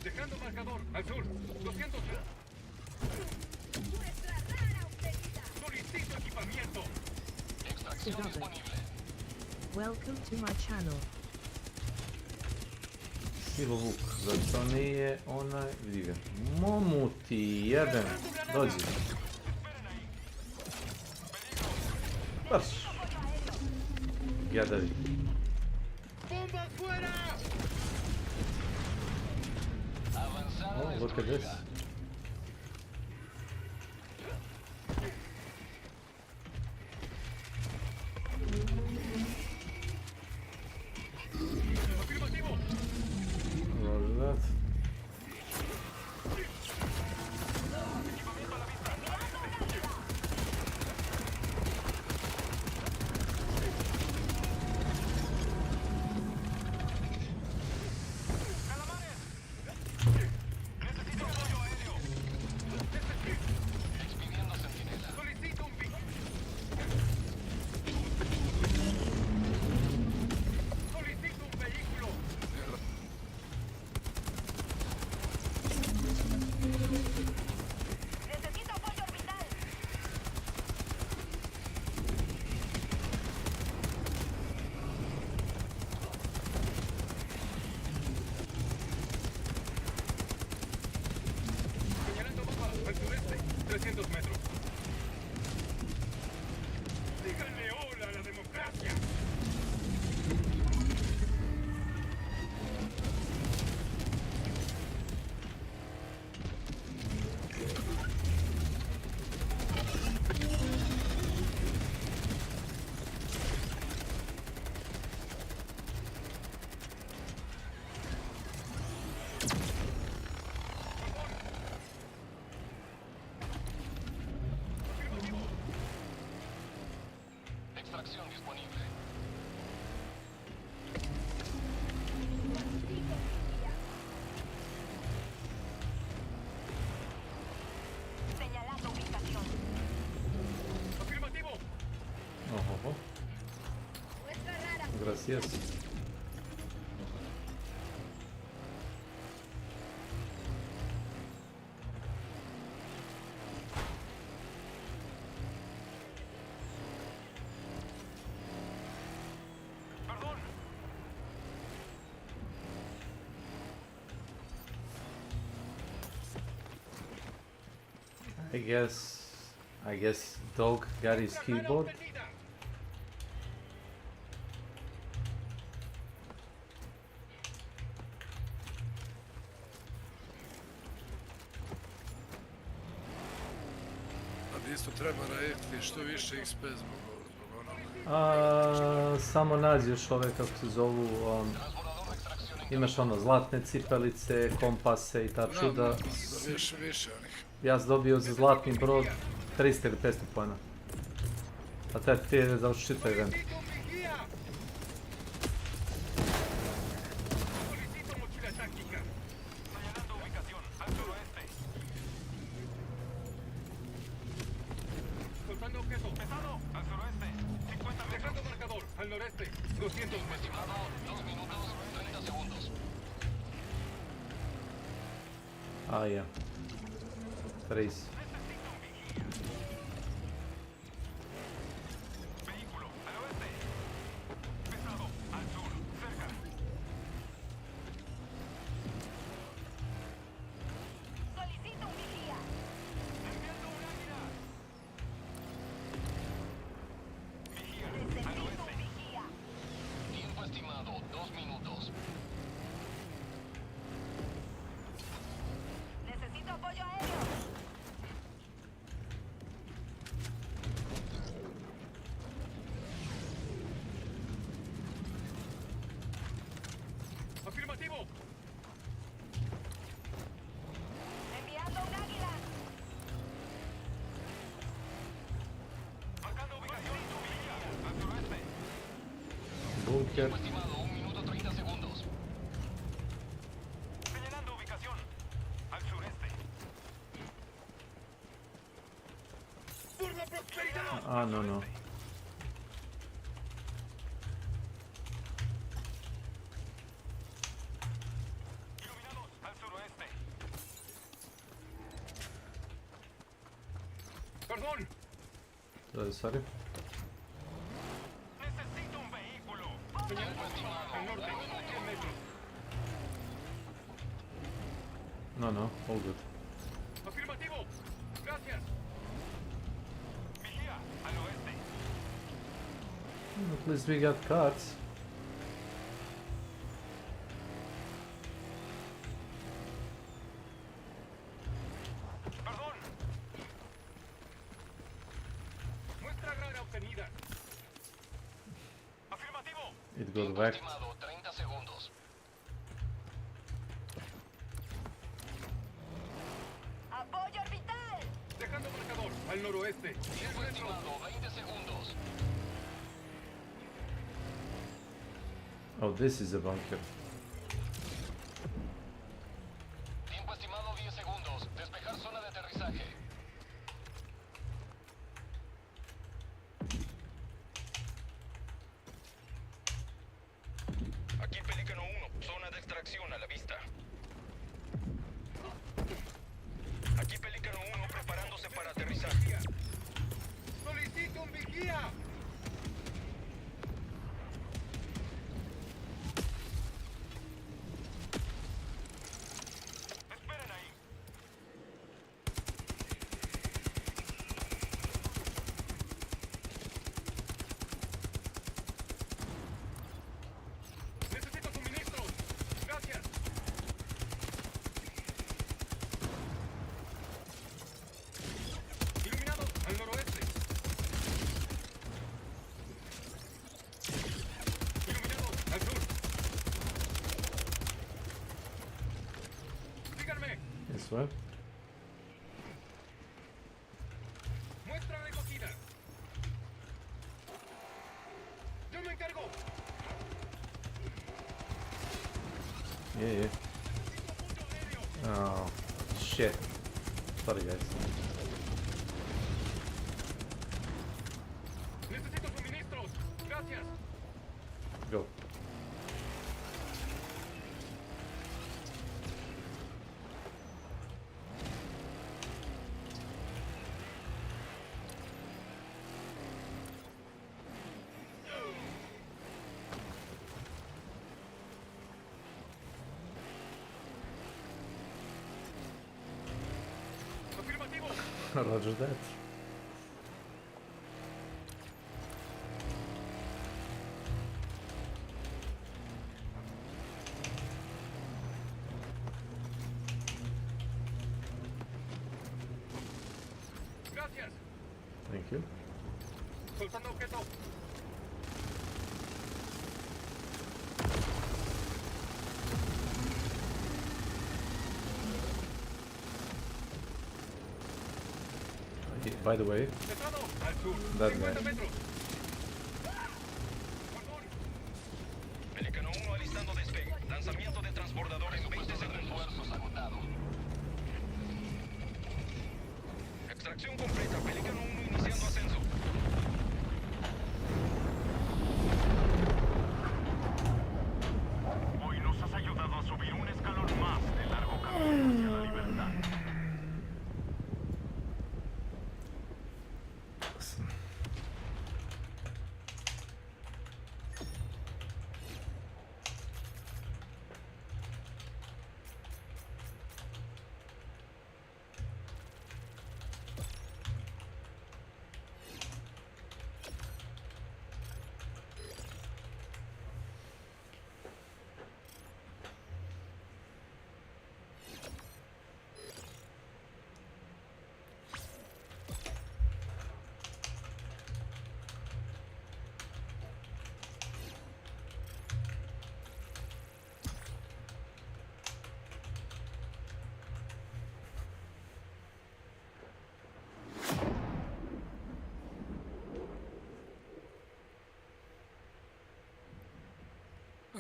Dejando marcador al sur. 200. Nuestra rara obtenida. Solicito equipamiento. Extracción disponible. Welcome to my channel. Siloluk, zar to nije onaj, vidi ga. Momu ti jebem, dođi. Baš. Jadavi. Oh, look at this. Roger that. Al sureste, 300 metros. Díganle hola a la democracia. Extracción disponible. Señalando ubicación. Afirmativo. Ojo. Muestra rara. Gracias. I guess dog got his keyboard. Ali isto treba raditi što više XP zbog onoga. Samo nađi još ove kako se zovu, imaš ono zlatne cipelice, kompase i ta čuda. Više onih. Ja sam dobio za zlatni brod 300 ili 500 pojena. A taj prije je završi čitav event. Soltando objeto pesado al suroeste. 50 dejando marcador al noreste. 200 metros. 2 minutos, 30 segundos. Ah, yeah. 3. Vehículo al oeste. Pesado al sur. Cerca. Solicito un vigía. Enviando un águila. Vigía al Necesito oeste. un vigía. Tiempo estimado, 2 minutos. Necesito apoyo aéreo. Afirmativo. Enviando un águila. Marcando ubicación. Vigía al suroeste. Bunker. Tiempo estimado, 1 minuto 30 segundos. Señalando ubicación al sureste. Por la prosperidad. Ah, no. Iluminados al suroeste. Perdón. Sorry. Necesito un vehículo. Señal máxima al norte. 100 metros. No, all good. Afirmativo. Gracias. Vigía al oeste. At least we got cards. go back. ¡Apoyo orbital! Dejando marcador al noroeste. Tiempo estimado, 20 segundos. Oh, this is a bunker. Tiempo estimado, 10 segundos. Despejar zona de aterrizaje. Aquí Pelícano 1, zona de extracción a la vista. Aquí Pelícano 1 preparándose para aterrizar. ¡Solicito un vigía! Esperen ahí. Necesito suministros. Gracias. Iluminados al noroeste. Iluminados al sur. Síganme. This way. Muestra recogida. Yo me encargo. Yeah. Oh, shit. Sorry, guys. Necesito suministros. Gracias. Go. Afirmativo. Roger that. Gracias. Thank you. Soltando objeto. By the way, Centrado al sur. that 50 guy. metros. Pelícano 1 alistando despegue. Lanzamiento de transbordador en 20 segundos. Extracción completa. Pelícano 1 iniciando ascenso. Hoy nos has ayudado a subir un escalón más del largo camino hacia la libertad.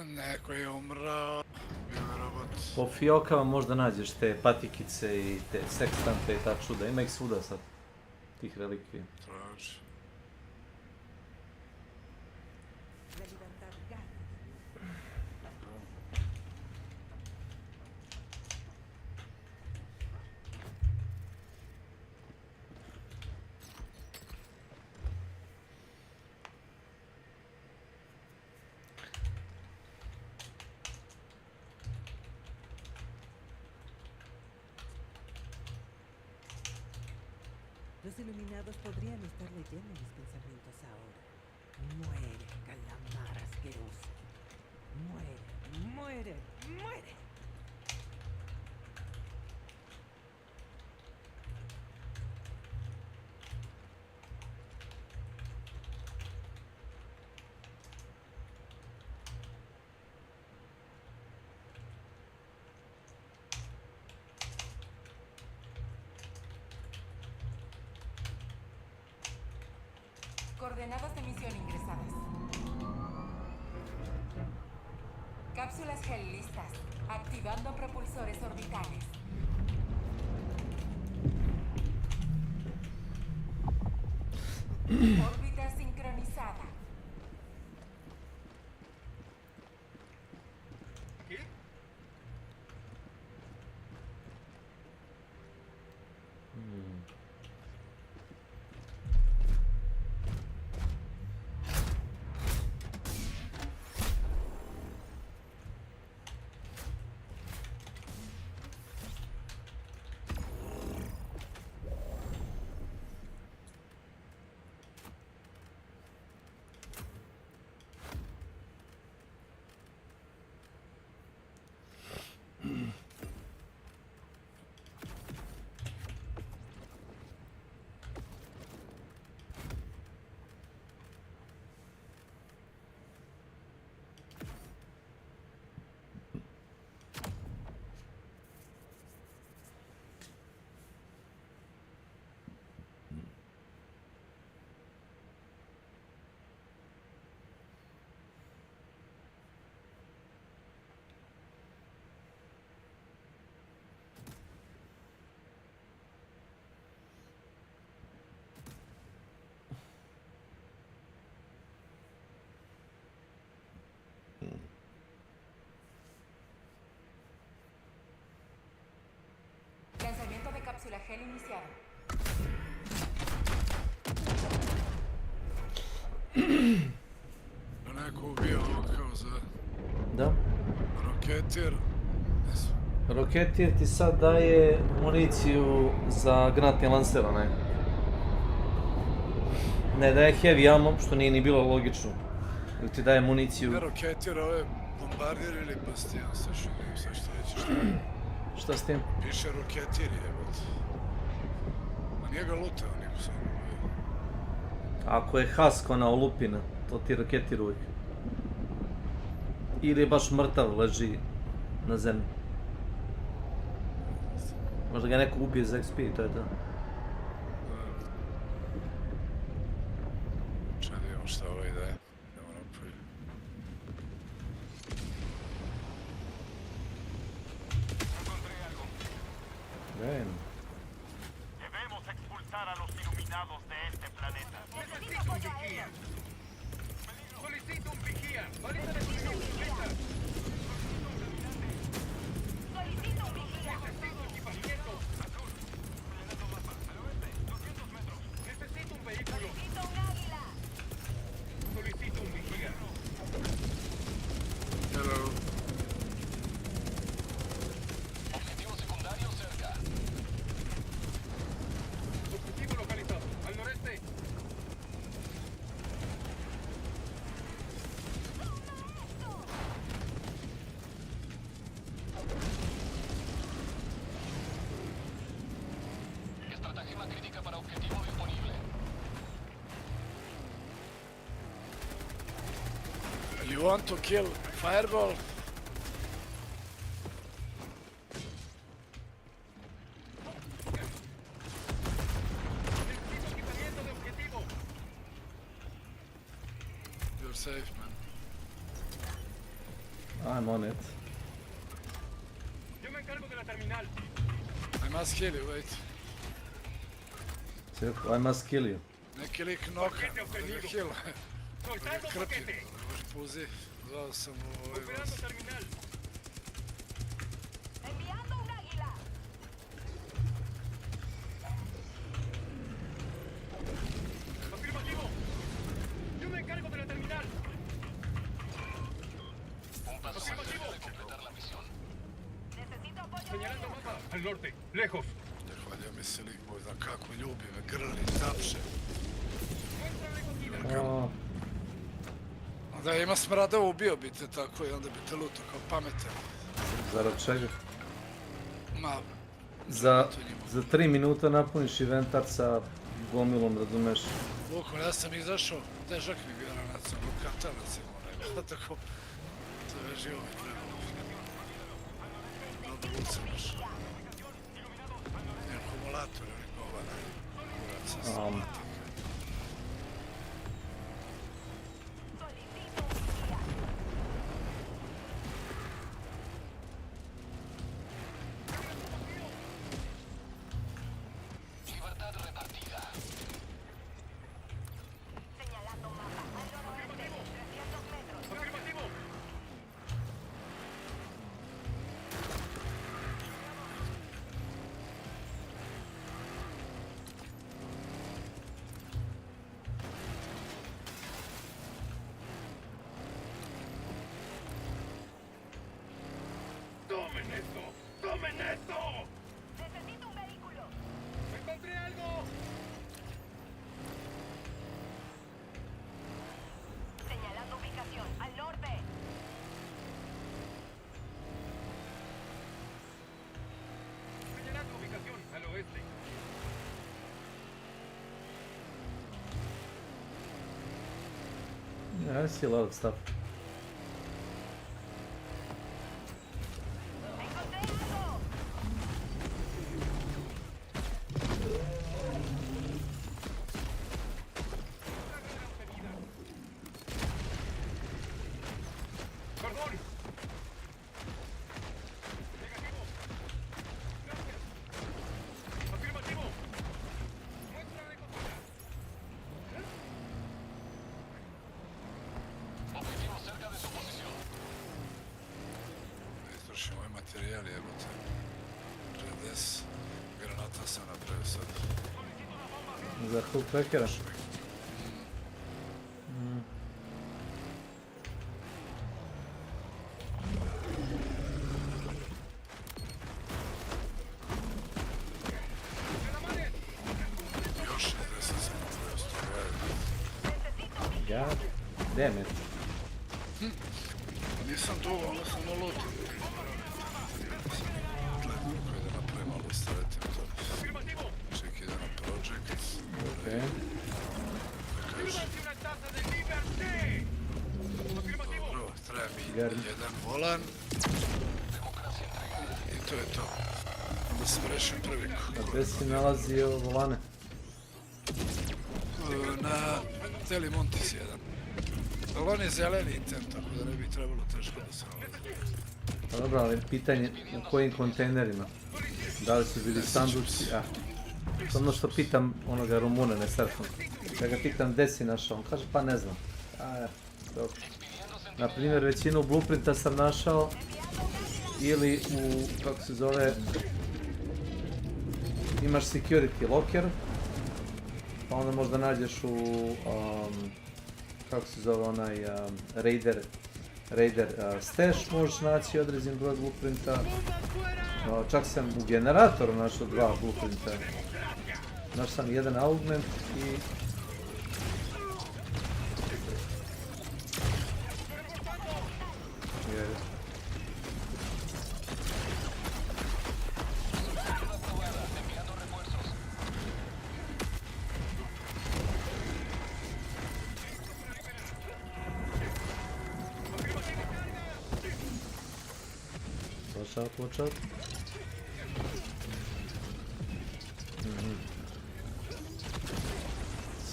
Neko je umrao. Po fiokama možda nađeš te patikice i te sekstante i ta čuda. Ima ih svuda sad. Tih relikvija. Traži. La libertad gana. Los iluminados podrían estar leyendo mis pensamientos ahora. Muere, calamar asqueroso. Muere, muere, muere. Coordenadas de misión ingresadas. Cápsulas gel listas. Activando propulsores orbitales. Órbita sincronizada. Lanzamiento de cápsula gel iniciado. Non è ubio cosa? Da. Roketir. Roketir ti sad daje municiju za granatni lancer, onaj. Ne daje heavy ammo, što nije ni bilo logično. Ili ti daje municiju... Ne roketir, ovo je bombardir ili bastijan, sad što reći šta je. Šta s tim? Piše roketir jebot. A nije ga lutao niko sam. Ako je husk ona olupina, to ti roketir uvijek. Ili je baš mrtav, leži na zemlji. Možda ga neko ubije za XP i to je to. Čaj da vidimo šta ovo ide. Idemo napolje. Bien. Debemos expulsar a los iluminados de este planeta. Necesito un vigía. Solicito un vigía. Balista de munición. Solicito un vigía. Necesito equipamiento. Azul. Señalando mapa. Al oeste. 200 metros. Necesito un vehículo. Solicito un águila. Solicito un vigía. Hello. Objetivo secundario cerca. Objetivo localizado. Al noreste. Estratagema crítica para objetivo disponible. You want to kill Fireball? You're safe, man. I'm on it. Yo me encargo de la terminal. I must kill you, wait. I must kill you. Neki lik noka, da ga kill. Krpi, može puzi. Zvao sam u ovaj vas. Enviando un águila. Afirmativo. Yo me encargo de la terminal. Un paso afirmativo de completar la misión. Necesito apoyo. Señalando mapa. Al norte. Lejos. Zahvaljujem mi se lik moj, znam kako ljubi me, grli, tapše. Da ima smrada, ubio bi te tako i onda bi te luto kao pametan. Zarad čega? Ma, Za 3 minuta napuniš inventar sa gomilom, razumeš? Vukon, ja sam izašao, težak mi bio ranac, ono katanac je onaj, tako, to je živo mi trebalo. Dobro ucemaš. Akumulator, ali govana. Urac sam I see a lot of stuff. Istrošio moj materijal, jebote. 40 granata sam napravio sad. Za full trackera. Još 60 sam napravio, stvarno. God damn it. Nisam dugo, onda sam na lotu. Gledaj koliko ide napravim, ali stavite to. Ček, ide na project. Okay. Dobro, treba mi jedan volan. I to je to. Onda sam rešio prvi krug. A gdje si nalazio volane? Na Teli Montis jedan. Ali on je zeleni item, tako da ne bi trebalo teško da se nalazi. Pa dobro, ali pitanje u kojim kontejnerima? Da li su bili sanduci? Ono što pitam onoga Rumuna, ne Surfom. Da ga pitam gdje si našao, on kaže pa ne znam. Dobro. Naprimjer, većinu blueprinta sam našao ili u, kako se zove, imaš security locker, pa onda možda nađeš u, kako se zove onaj Raider stash, možeš naći određen broj blueprinta. Čak sam u generatoru našao 2 blueprinta. Našao sam jedan augment i... Watch out.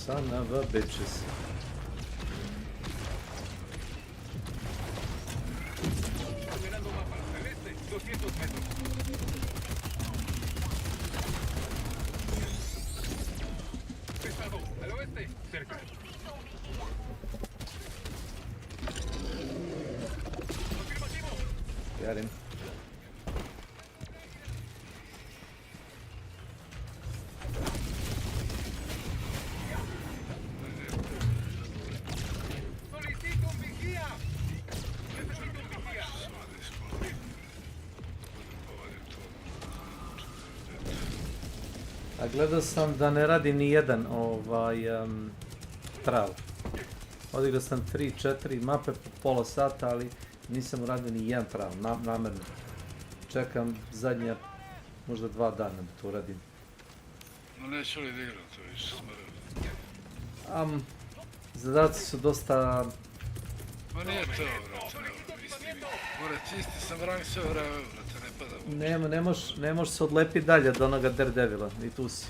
Son of a bitches. Got him. A gledao sam da ne radi ni jedan trial. Odigrao sam 3-4 mape po pola sata, ali nisam uradio ni jedan trial, namjerno. Čekam zadnja, možda 2 dana da to uradim. No neću li da igram to više, smaram. Zadaci su dosta... Ma nije to, brate, More, čisti sam rang sve vreme, brate, ne pada. Ne možeš se odlepiti dalje od onoga Daredevila, i tu si.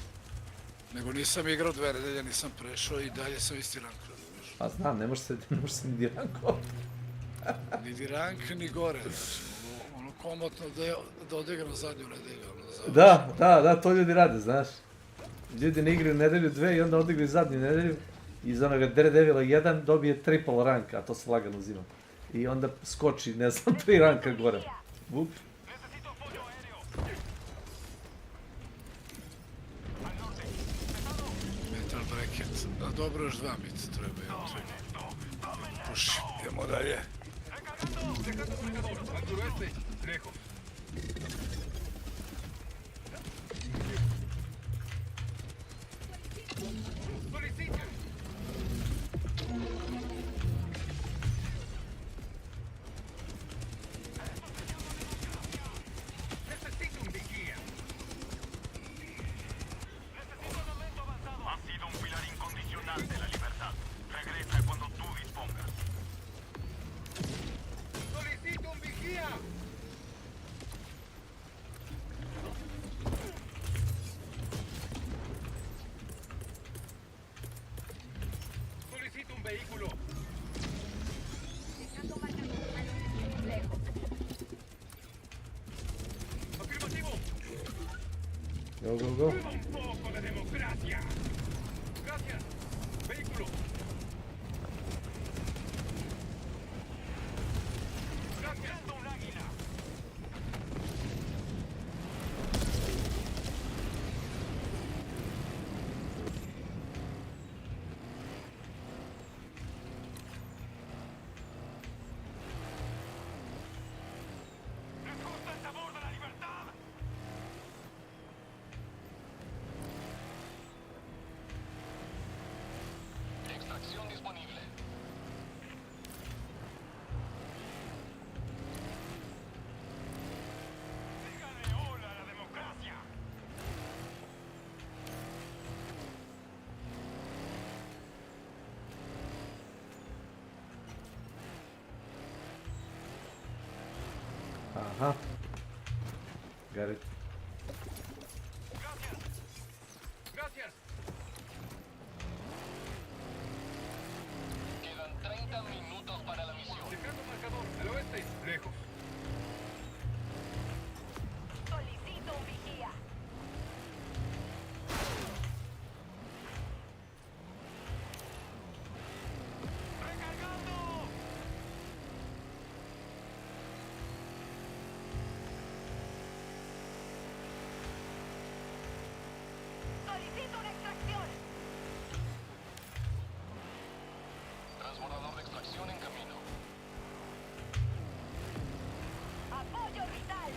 Nego nisam igrao 2 nedelje, nisam prešao i dalje sam isti rank. Pa znam, ne može se ni di ranko. Ni rank, ni gore, znači, ono komotno da odigram zadnju nedelju. Da, to ljudi rade, znaš. Ljudi ne igraju nedelju 2 i onda odigraju zadnju nedelju. Iz onoga Daredevila 1 dobije triple rank, a to se lagano uzima. I onda skoči, ne znam, 3 ranka gore. Vup. Metal bracket. A dobro, još 2 mit treba, evo čekaj. Puši, idemo dalje. Go, go, go. Un poco de democracia. Gracias. Vehículo. Gracias. Un águila. ¿Les gusta el sabor de la libertad? Extracción disponible. Díganle hola a la democracia. Ajá. Got it. Gracias. Gracias. Quedan 30 minutos para la misión. Dejando marcador al oeste. Lejos. Solicito un vigía. ¡Recargando! Solicito una extracción. Transbordador de extracción en camino. Apoyo vital.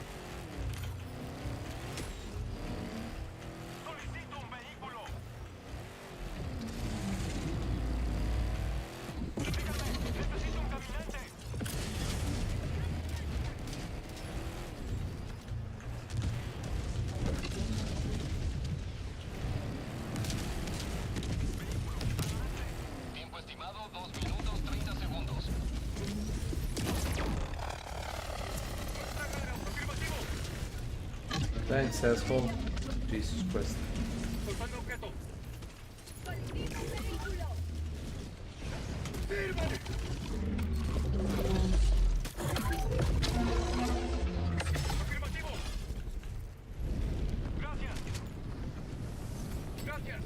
Solicito un vehículo. Dígame, necesito un caminante. Tiempo estimado 2 minutos 30 segundos. Afirmativo. Thanks, asshole. Jesus Christ. Soltando objeto. Solicito un vehículo. ¡Sírvale! Afirmativo. Gracias. Gracias.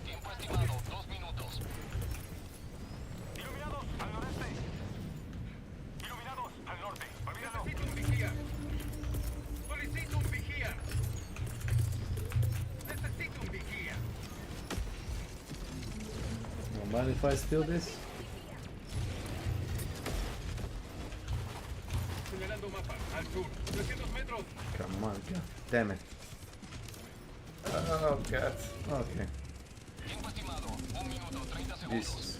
Tiempo estimado 2 minutos. Iluminados al noreste. Iluminados al norte. Olvídalo. Necesito un vigía. Solicito un vigía. Necesito un vigía. Don't mind if I steal this? Señalando mapa al sur. 300 metros. Come on, God damn it. Oh, God. Okay. Tiempo estimado 1 minuto 30 segundos. Jesus.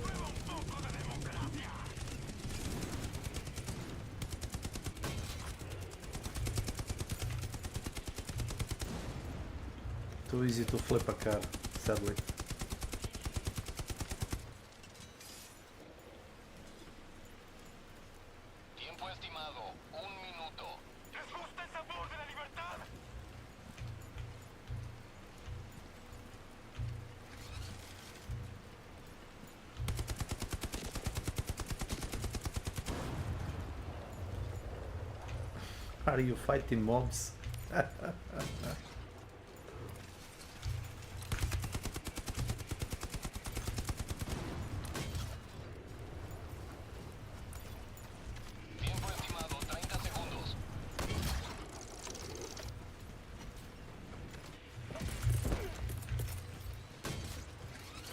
Prueba un poco de democracia. Too easy to flip a car, sadly. Tiempo estimado 1 minuto. ¿Les gusta el sabor de la libertad? Are you fighting mobs? Tiempo estimado 30 segundos.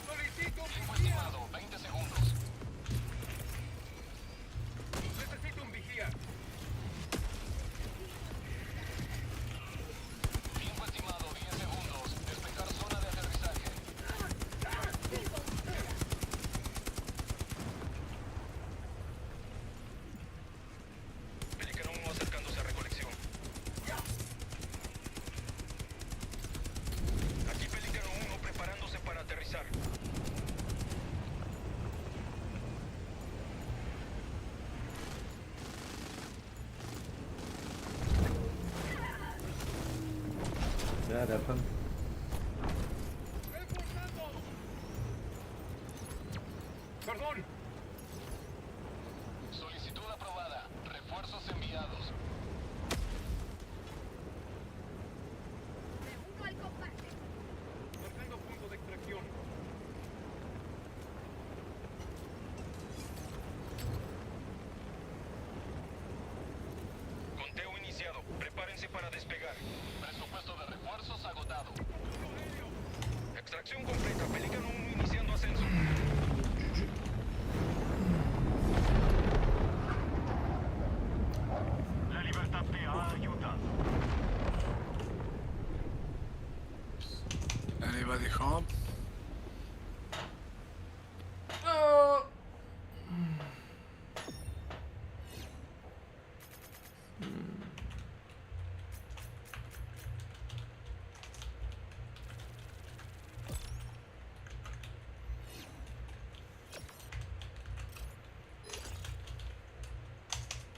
Solicito un tiempo estimado 20 segundos. Necesito un vigía. Tiempo estimado 10 segundos. Despejar zona de aterrizaje. Pelicano 1 acercándose a recolección. Aquí Pelicano 1 preparándose para aterrizar. That happened. home.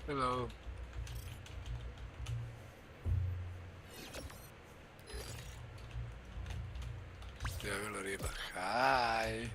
Hello. Javila riba. Hi.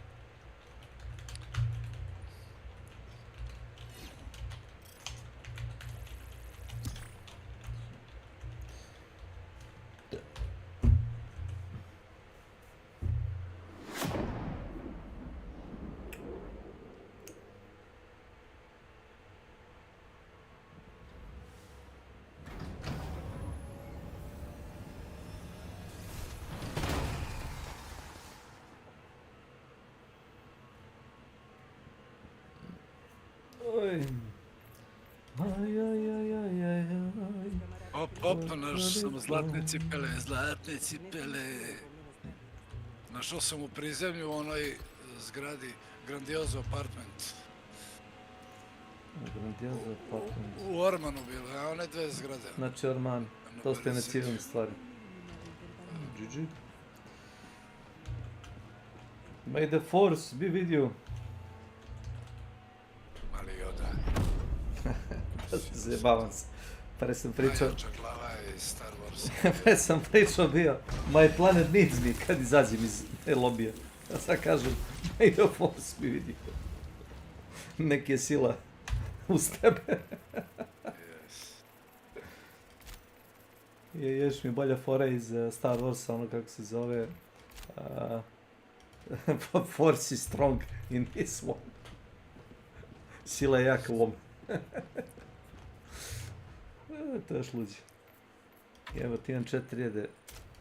Oj. Aj, aj, aj, aj, aj, aj. Opa, našao sam zlatne cipele. Našao sam u prizemlju u onoj zgradi Grandiozo apartment. Grandiozo apartment. U Ormanu bilo, a one dve zgrade. Znači Orman, dosta je na civilne stvari. GG. May the force be with you. Mali Yoda. Zajebavam se. Pre sam pričao... Najjača glava je Star Wars. Pre sam pričao bio My planet needs me kad izađem iz lobija. Ja sad kažem May the force be with you. Nek je sila uz tebe. Je još mi bolja fora iz Star Warsa, ono kako se zove. Force is strong in this one. Sila je jaka u ovom. To je još luđe. Evo ti imam 4000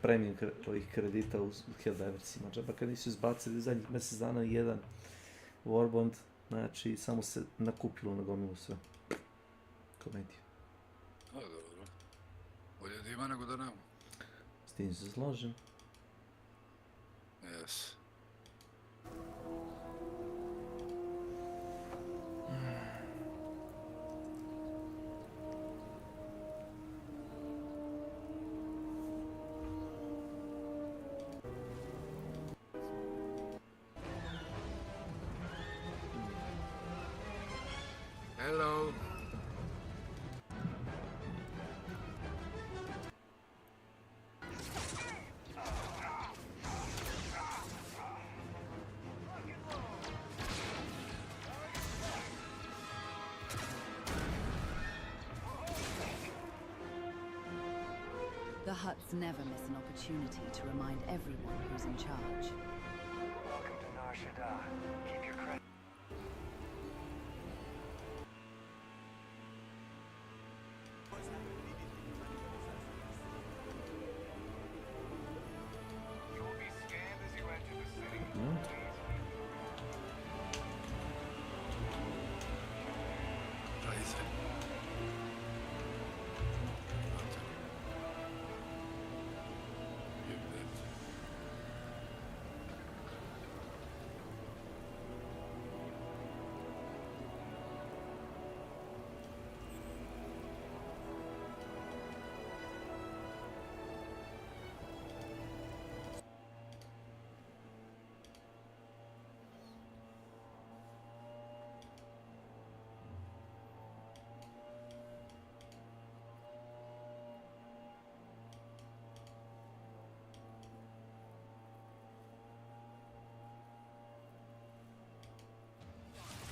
premium ovih kredita u Helldiversima. Džaba kad nisu izbacili zadnjih mjesec dana jedan Warbond, znači samo se nakupilo na gomilu sve. Komediju. A, dobro. Bolje da ima nego da nema. S tim se slažem. Yes. Hello. The Hutts never miss an opportunity to remind everyone who's in charge. Welcome to Nar Shaddaa. Keep your credit. You will be scanned as you enter the city.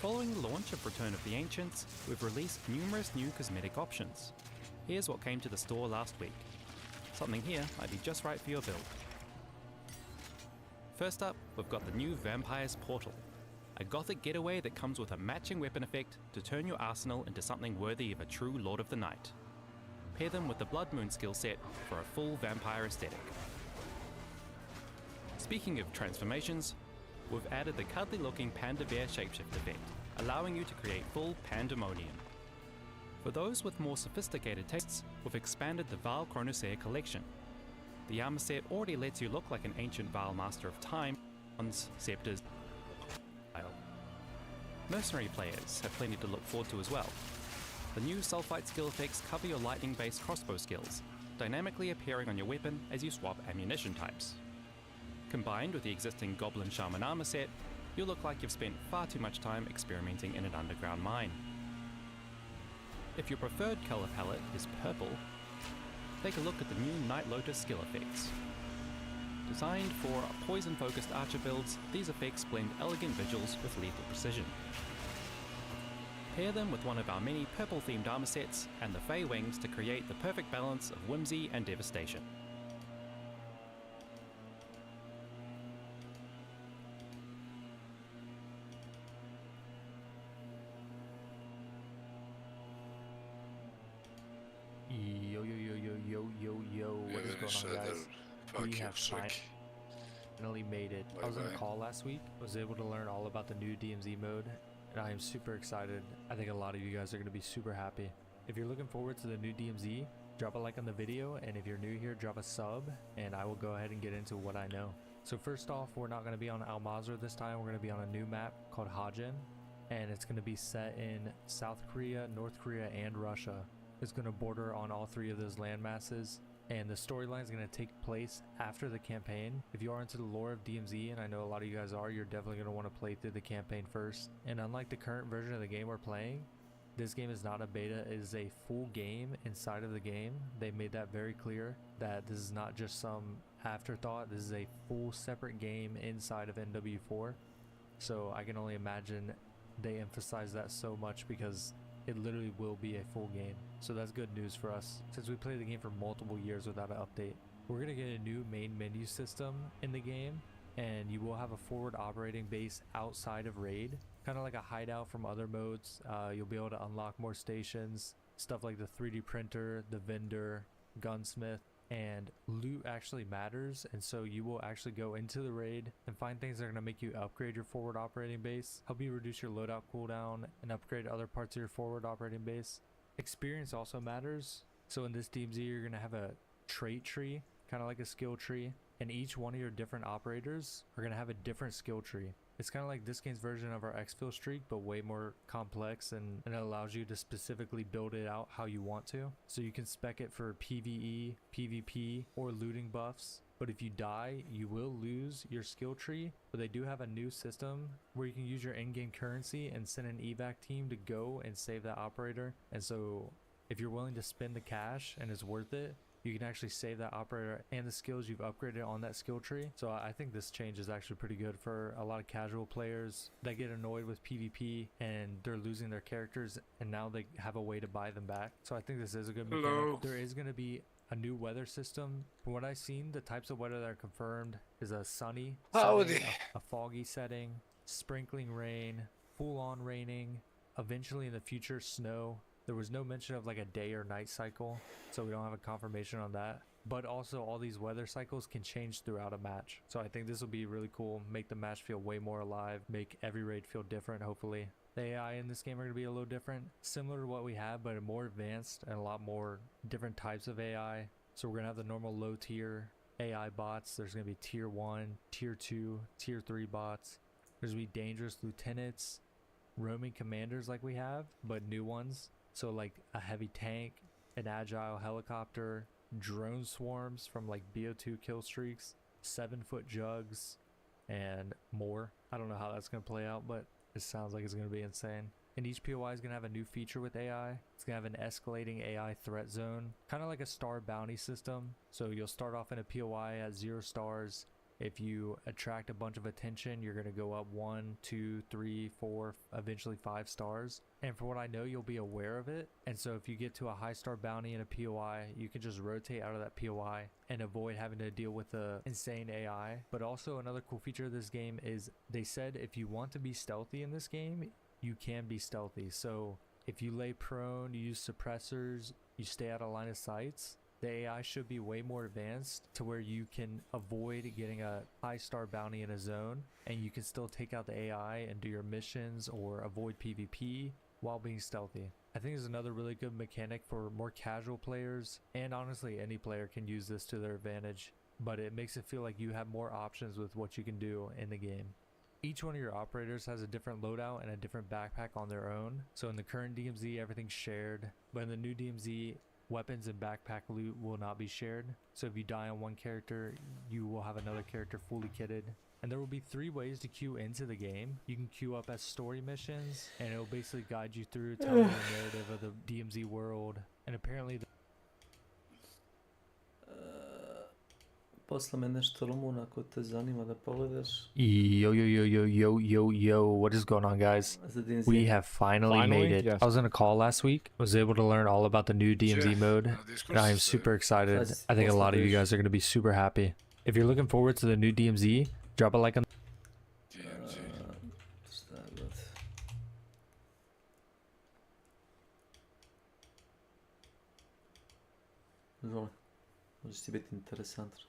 Following the launch of Return of the Ancients, we've released numerous new cosmetic options. Here's what came to the store last week. Something here might be just right for your build. First up, we've got the new Vampire's Portal, a gothic getaway that comes with a matching weapon effect to turn your arsenal into something worthy of a true Lord of the Night. Pair them with the Blood Moon skill set for a full vampire aesthetic. Speaking of transformations, we've added the cuddly looking Panda Bear shapeshift effect, allowing you to create full pandemonium. For those with more sophisticated tastes, we've expanded the Val Chronosair collection. The armor set already lets you look like an ancient Vile Master of Time, scepters, mercenary players have plenty to look forward to as well. The new Sulfite skill effects cover your lightning-based crossbow skills, dynamically appearing on your weapon as you swap ammunition types. Combined with the existing Goblin Shaman armor set, you'll look like you've spent far too much time experimenting in an underground mine. If your preferred color palette is purple, take a look at the new Night Lotus skill effects. Designed for poison-focused archer builds, these effects blend elegant vigils with lethal precision. Pair them with one of our many purple-themed armor sets and the Fey Wings to create the perfect balance of whimsy and devastation. Yo, what is going on, guys? We have finally made it. I was on a call last week, was able to learn all about the new DMZ mode, and I am super excited. I think a lot of you guys are going to be super happy. If you're looking forward to the new DMZ, drop a like on the video, and if you're new here, drop a sub, and I will go ahead and get into what I know. So first off, we're not going to be on Al Mazrah this time. We're going to be on a new map called Hajin, and it's going to be set in South Korea, North Korea, and Russia. It's going to border on all three of those land masses, and the storyline is going to take place after the campaign. If you are into the lore of DMZ, and I know a lot of you guys are, you're definitely going to want to play through the campaign first. And unlike the current version of the game we're playing, this game is not a beta, it is a full game inside of the game. They made that very clear, that this is not just some afterthought, this is a full separate game inside of NW4. So I can only imagine they emphasize that so much because it literally will be a full game. So that's good news for us, since we played the game for multiple years without an update. We're going to get a new main menu system in the game, and you will have a forward operating base outside of Raid, kind of like a hideout from other modes. You'll be able to unlock more stations, stuff like the 3D printer, the vendor, gunsmith, and loot actually matters, and so you will actually go into the raid and find things that are going to make you upgrade your forward operating base, help you reduce your loadout cooldown, and upgrade other parts of your forward operating base. Experience also matters, so in this DMZ you're going to have a trait tree, kind of like a skill tree, and each one of your different operators are going to have a different skill tree. It's kind of like this game's version of our exfil streak, but way more complex, and it allows you to specifically build it out how you want to. So you can spec it for PvE, PvP, or looting buffs. But if you die, you will lose your skill tree. But they do have a new system where you can use your in-game currency and send an evac team to go and save that operator. And so if you're willing to spend the cash and it's worth it, you can actually save that operator and the skills you've upgraded on that skill tree. So I think this change is actually pretty good for a lot of casual players that get annoyed with PvP and they're losing their characters, and now they have a way to buy them back. So I think this is a good mechanic. There is going to be a new weather system. From what I've seen, the types of weather that are confirmed is a sunny setting, a foggy setting, sprinkling rain, full-on raining, eventually in the future snow. There was no mention of like a day or night cycle, so we don't have a confirmation on that. But also all these weather cycles can change throughout a match. So I think this will be really cool, make the match feel way more alive, make every raid feel different, hopefully. The AI in this game are going to be a little different, similar to what we have, but more advanced and a lot more different types of AI. So we're going to have the normal low tier AI bots. There's going to be tier 1, tier 2, tier 3 bots. There's going to be dangerous lieutenants, roaming commanders like we have, but new ones. So like a heavy tank, an agile helicopter, drone swarms from like BO2 kill streaks, 7-foot jugs, and more. I don't know how that's going to play out, but it sounds like it's going to be insane. And each POI is going to have a new feature with AI. It's going to have an escalating AI threat zone, kind of like a star bounty system. So you'll start off in a POI at 0 stars. If you attract a bunch of attention, you're going to go up 1, 2, 3, 4, eventually 5 stars. And for what I know, you'll be aware of it. And so if you get to a high star bounty in a POI, you can just rotate out of that POI and avoid having to deal with the insane AI. But also another cool feature of this game is they said if you want to be stealthy in this game, you can be stealthy. So if you lay prone, you use suppressors, you stay out of line of sights, the AI should be way more advanced to where you can avoid getting a high star bounty in a zone, and you can still take out the AI and do your missions or avoid PvP while being stealthy. I think it's another really good mechanic for more casual players, and honestly any player can use this to their advantage. but it makes it feel like you have more options with what you can do in the game. Each one of your operators has a different loadout and a different backpack on their own. So in the current DMZ, everything's shared, but in the new DMZ, weapons and backpack loot will not be shared. So if you die on one character, you will have another character fully kitted. And there will be 3 ways to queue into the game. You can queue up as story missions, and it will basically guide you through telling the narrative of the DMZ world. And apparently Posla me nešto Rumuna ako te zanima da pogledaš. Yo, what is going on, guys? We have finally made it. Yes. I was on a call last week. I was able to learn all about the new DMZ mode, and I am super excited. I think a lot of you guys are going to be super happy. If you're looking forward to the new DMZ, drop a like on Izvoli. Može ti biti interesantno.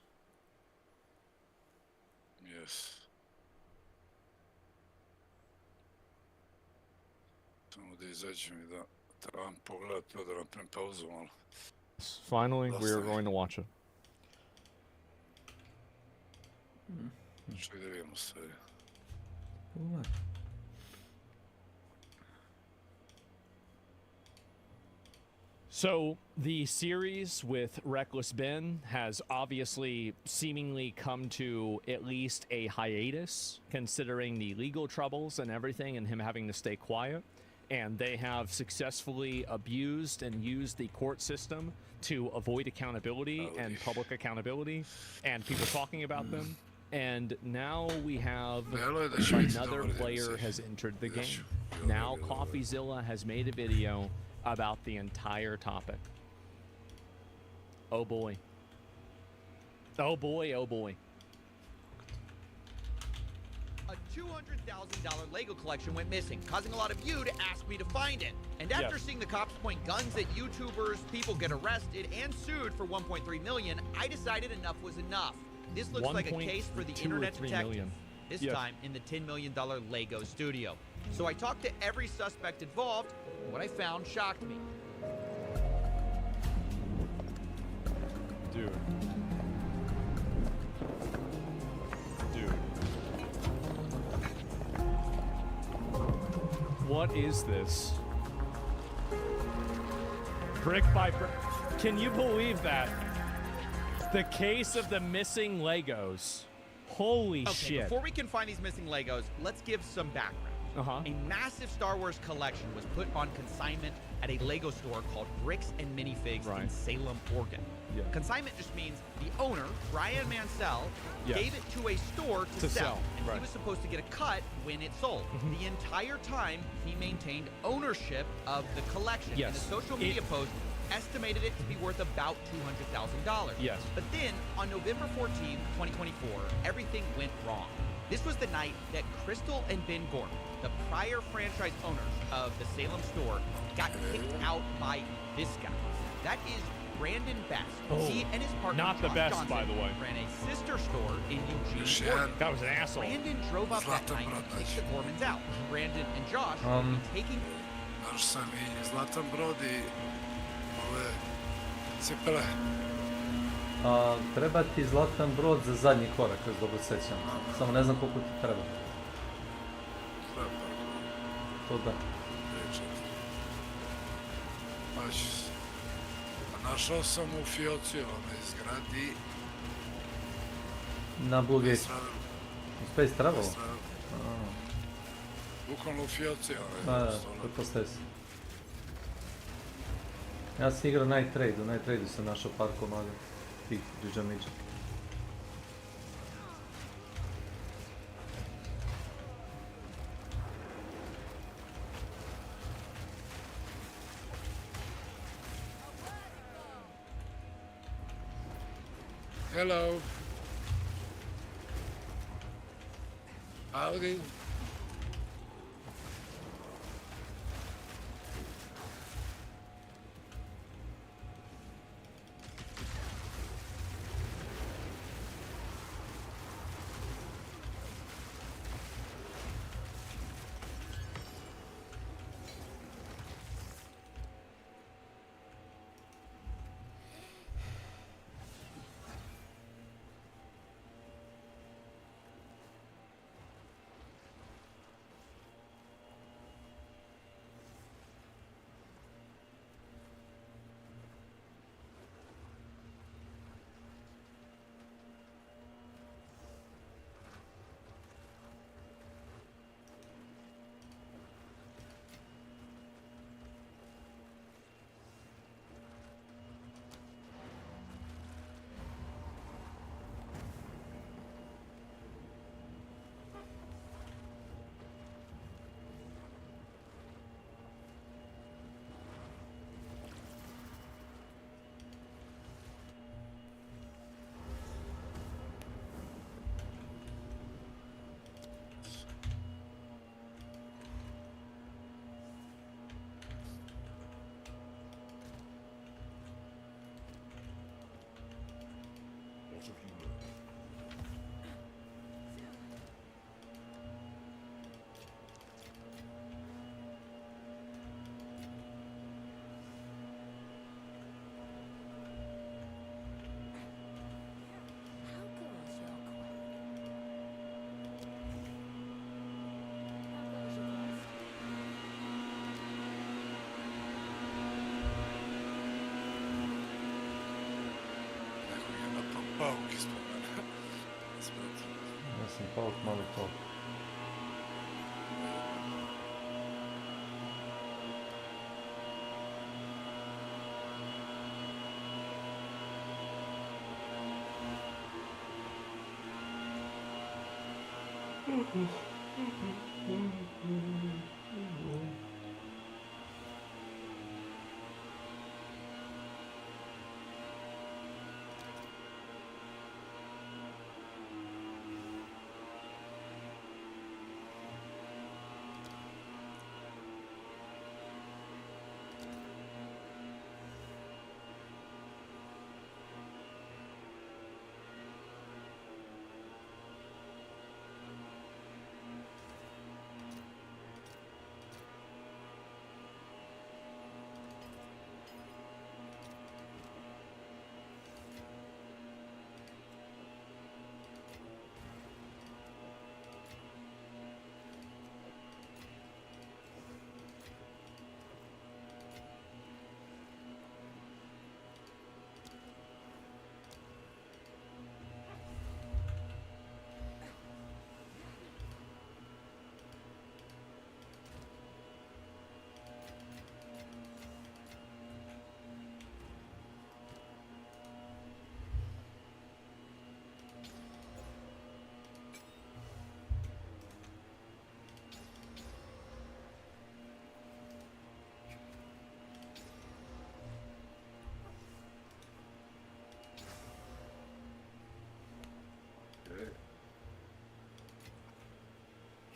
Yes. Samo da izađem i da trebam pogledat pa da napravim pauzu malo. Finally, we are going to watch it. Što da vidimo sve. So, the series with Reckless Ben has obviously seemingly come to at least a hiatus, considering the legal troubles and everything and him having to stay quiet. And they have successfully abused and used the court system to avoid accountability and public accountability and people talking about them. And now we have another player has entered the game. Now CoffeeZilla has made a video about the entire topic. Oh boy. Oh boy, oh boy. A $200,000 Lego collection went missing, causing a lot of you to ask me to find it. And after seeing the cops point guns at YouTubers, people get arrested and sued for $1.3 million, I decided enough was enough. This looks like a case for the internet detective. This time in the $10 million Lego studio. So I talked to every suspect involved, and what I found shocked me. Dude. What is this? Brick by brick. Can you believe that? The case of the missing Legos. Holy shit. Before we can find these missing Legos, let's give some background. A massive Star Wars collection was put on consignment at a Lego store called Bricks and Minifigs in Salem, Oregon. Consignment just means the owner, Brian Mansell, gave it to a store to sell. And he was supposed to get a cut when it sold. The entire time, he maintained ownership of the collection. And the social media post estimated it to be worth about $200,000. But then, on November 14, 2024, everything went wrong. This was the night that Crystal and Ben Gordon, the prior franchise owners of the Salem store, got kicked out by this guy. That is Brandon Best. He and his partner, not the Josh best, Johnson, by the way. ran a sister store in Eugene, Oregon. That was an asshole. Brandon drove up that night to kick the Gormans out. Brandon and Josh would be taking... Znaš sam i Zlatan Brod i ove cipele. Treba ti Zlatan Brod za zadnji korak, ako se dobro sećam. Samo ne znam koliko ti treba. To da. Našao sam u fioci onaj zgradi. Na Blue Gate. Space Travel? Bukvalno u fioci onaj. Pretpostavio sam. Ja sam igrao Night Raid, u Night Raidu sam našao par komada tih džidžamiđa. Hello. Howdy. pauk ispod mene. Ja sam pauk, mali pauk.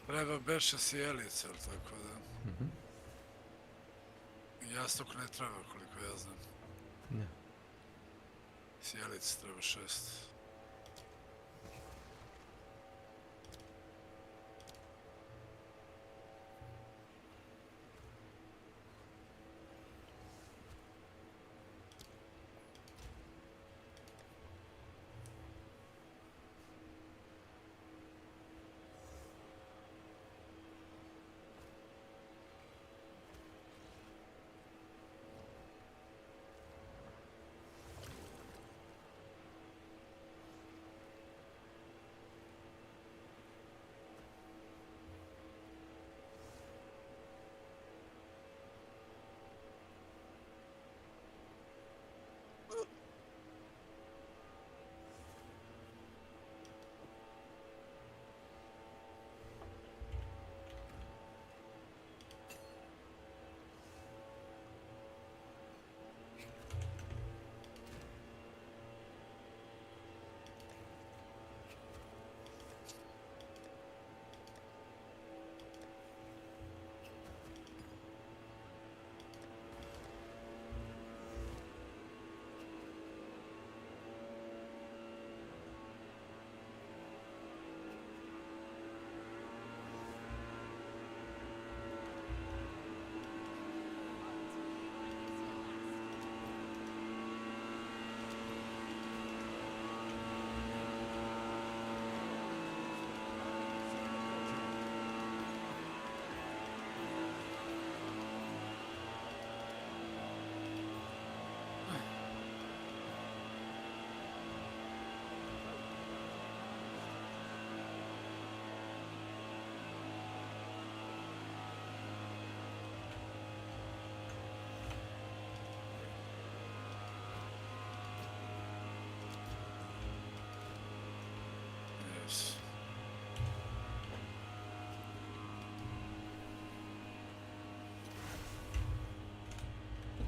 Treba beše sjelica, tako da... Jastuk ne treba, koliko ja znam. Ne. Sjelica treba 6.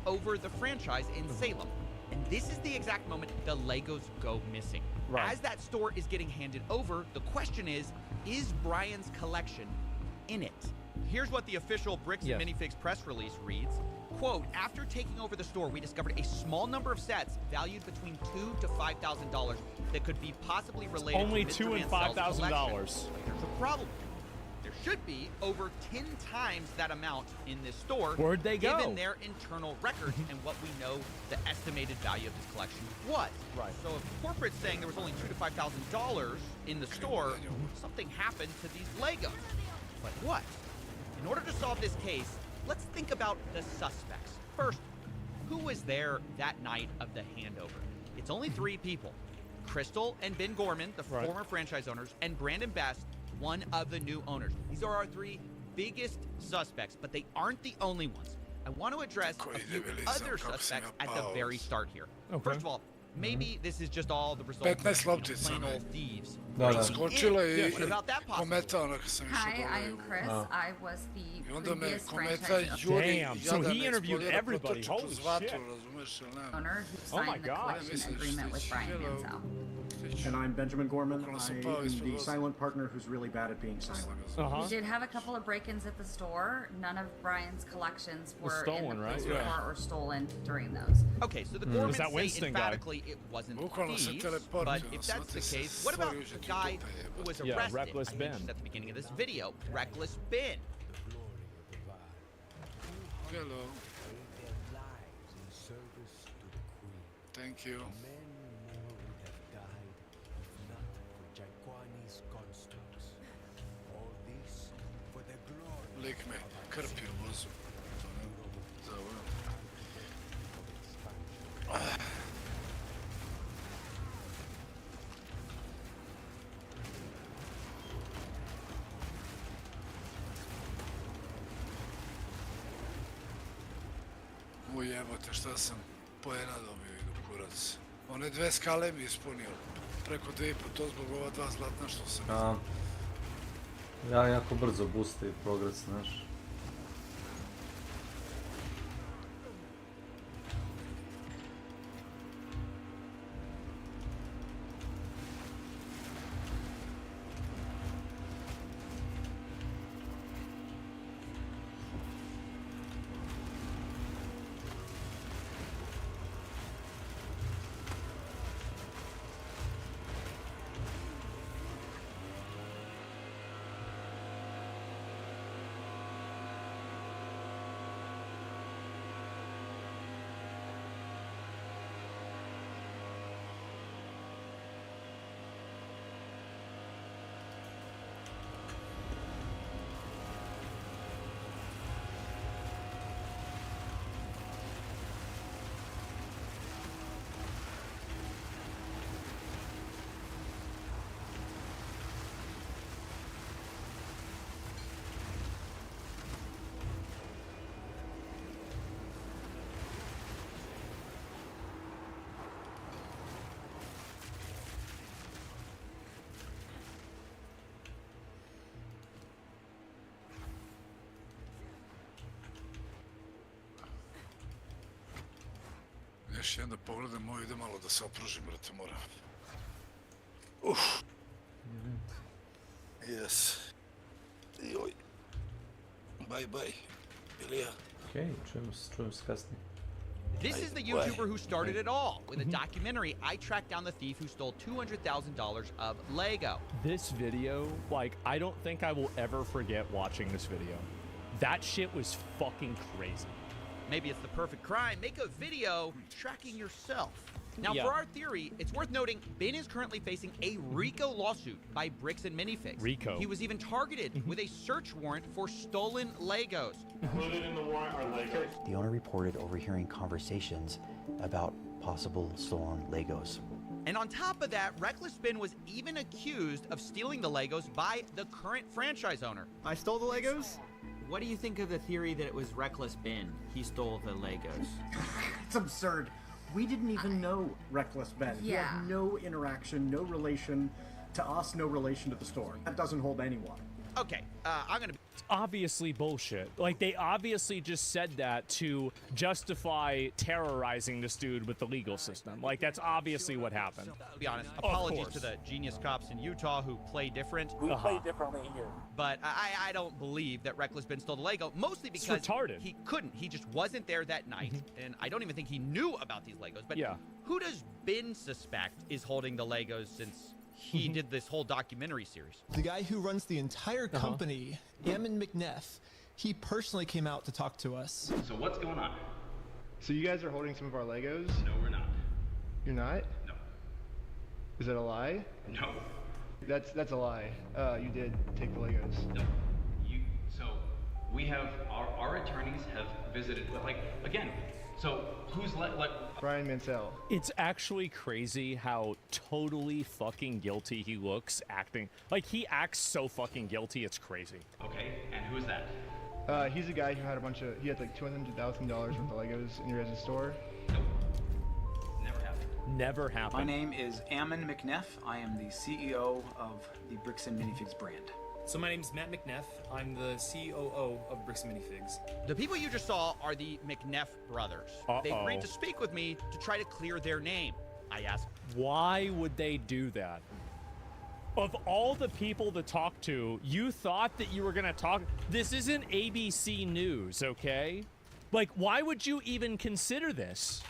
Over the franchise in Salem. And this is the exact moment the Legos go missing. Right. As that store is getting handed over, the question is Brian's collection in it? Here's what the official Bricks and Minifigs press release reads. Quote, after taking over the store, we discovered a small number of sets valued between $2,000 to $5,000 that could be possibly related only to Mr. $2,000 and Mansell's $5,000. collection. There's a problem. There should be over 10 times that amount in this store. Where'd they go? Given their internal records and what we know the estimated value of this collection was. Right. So if corporate's saying there was only $2,000 to $5,000 in the store, something happened to these Legos. But what? In order to solve this case, let's think about the suspects. First, who was there that night of the handover? It's only 3 people. Crystal and Ben Gorman, the former franchise owners, and Brandon Best, one of the new owners. These are our three biggest suspects, but they aren't the only ones. I want to address a few other suspects at the very start here. First of all, maybe this is just all the result of plain old thieves. What about that possibility? Hi, I am Chris. I was the previous franchise Damn, so he interviewed everybody. Holy shit. owner who signed the collection agreement with Brian Manzel. And I'm Benjamin Gorman. I am the silent partner who's really bad at being silent. We did have a couple of break-ins at the store. None of Brian's collections were stolen, in the right? store or stolen during those. Okay, so the Gormans say emphatically it wasn't thieves, but if that's the case, what about the guy who was arrested? Reckless Ben. At the beginning of this video, Reckless Ben. Hello. Thank you. Lik me krpi u vozu. Ujebote, šta sam poena dobio idu kurac. One 2 skale mi ispunio. Preko 2,5, to zbog ova 2 zlatna što sam Ja jako brzo boostaj progres, znaš. Još jedan da pogledam, moj ide malo da se opružim, brate, moram. Yes. Joj. Bye. Ilija. Okej, čujem se kasnije. This is the YouTuber who started it all. With a documentary, I tracked down the thief who stole $200,000 of Lego. This video, like, I don't think I will ever forget watching this video. That shit was fucking crazy. Maybe it's the perfect crime. Make a video tracking yourself. Now, for our theory, it's worth noting Ben is currently facing a RICO lawsuit by Bricks and Minifigs. RICO. He was even targeted with a search warrant for stolen Legos. Included in the warrant are Legos. The owner reported overhearing conversations about possible stolen Legos. And on top of that, Reckless Ben was even accused of stealing the Legos by the current franchise owner. I stole the Legos? What do you think of the theory that it was Reckless Ben? He stole the Legos. It's absurd. We didn't even know Reckless Ben. He had no interaction, no relation to us, no relation to the store. That doesn't hold any water. Okay, I'm gonna be... It's obviously bullshit. Like, they obviously just said that to justify terrorizing this dude with the legal system. Like, that's obviously what happened. To be honest, apologies to the genius cops in Utah who play different. We play differently here. But I don't believe that Reckless Ben stole the Lego, mostly because he couldn't. He just wasn't there that night, and I don't even think he knew about these Legos. But who does Ben suspect is holding the Legos since he did this whole documentary series? The guy who runs the entire company, Ammon McNeff, he personally came out to talk to us. So what's going on? So you guys are holding some of our Legos? No, we're not. You're not? No. Is that a lie? No. That's a lie. You did take the Legos. No. So we have our attorneys have visited. Like again, So, who's what? Brian Mansell. It's actually crazy how totally fucking guilty he looks acting. Like, he acts so fucking guilty, it's crazy. Okay, and who's that? He's a guy who had he had like $200,000 worth of Legos in your guys' store. Never happened. Never happened. My name is Ammon McNeff. I am the CEO of the Bricks and Minifigs brand. So my name's Matt McNeff. I'm the COO of Bricks and Minifigs. The people you just saw are the McNeff brothers. They agreed to speak with me to try to clear their name. I asked, why would they do that? Of all the people to talk to, you thought that you were gonna talk. This isn't ABC News, okay? Like, why would you even consider this?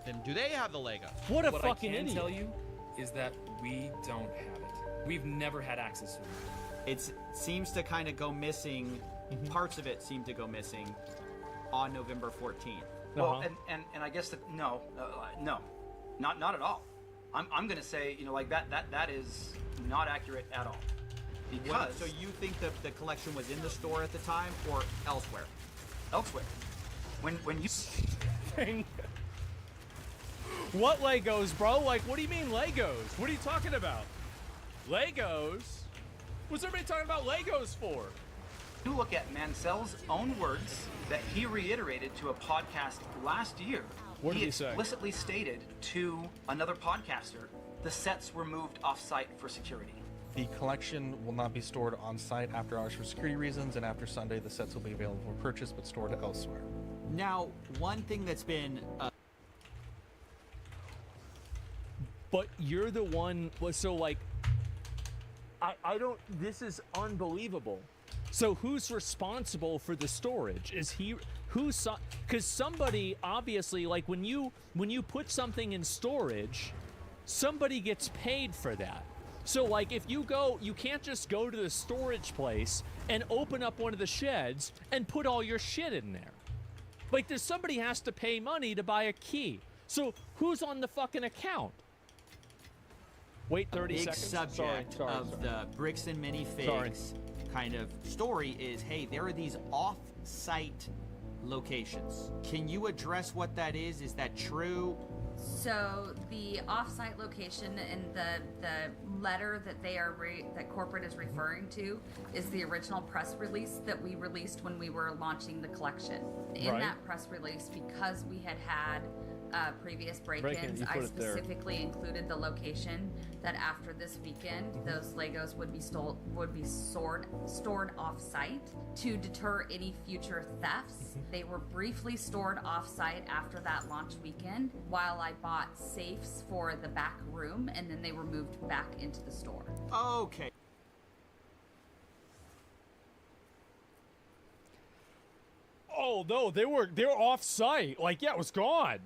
Then do they have the Legos? What What fucking I can idiot. tell you is that we don't have it. We've never had access to it. It seems to kind of go missing. Parts of it seem to go missing on November 14th. Well, and I guess that no, not at all. I'm gonna say, you know, like that is not accurate at all. Because So you think that the collection was in the store at the time or elsewhere? Elsewhere. When you What Legos, bro? Like, what do you mean Legos? What are you talking about? Legos? What's everybody talking about Legos for? You look at Mansell's own words that he reiterated to a podcast last year. What did he say? Explicitly stated to another podcaster, the sets were moved off-site for security. The collection will not be stored on site after hours for security reasons, and after Sunday, the sets will be available for purchase but stored elsewhere. Now, one thing that's been But you're the one. So like, I don't. This is unbelievable. So who's responsible for the storage? Is he? Who's? Because somebody obviously, like when you put something in storage, somebody gets paid for that. So like if you go, you can't just go to the storage place and open up one of the sheds and put all your shit in there. Like there's somebody has to pay money to buy a key. So who's on the fucking account? Wait 30 seconds. Subject of the Bricks and Minifigs kind of story is, hey, there are these off-site locations. Can you address what that is? Is that true? So the off-site location in the letter that that corporate is referring to is the original press release that we released when we were launching the collection. In that press release, because we had previous break-ins, I specifically included the location that after this weekend, those Legos would be stored off-site to deter any future thefts. They were briefly stored off-site after that launch weekend while I bought safes for the back room, and then they were moved back into the store. Okay. Oh no, they were off-site. Like yeah, it was gone.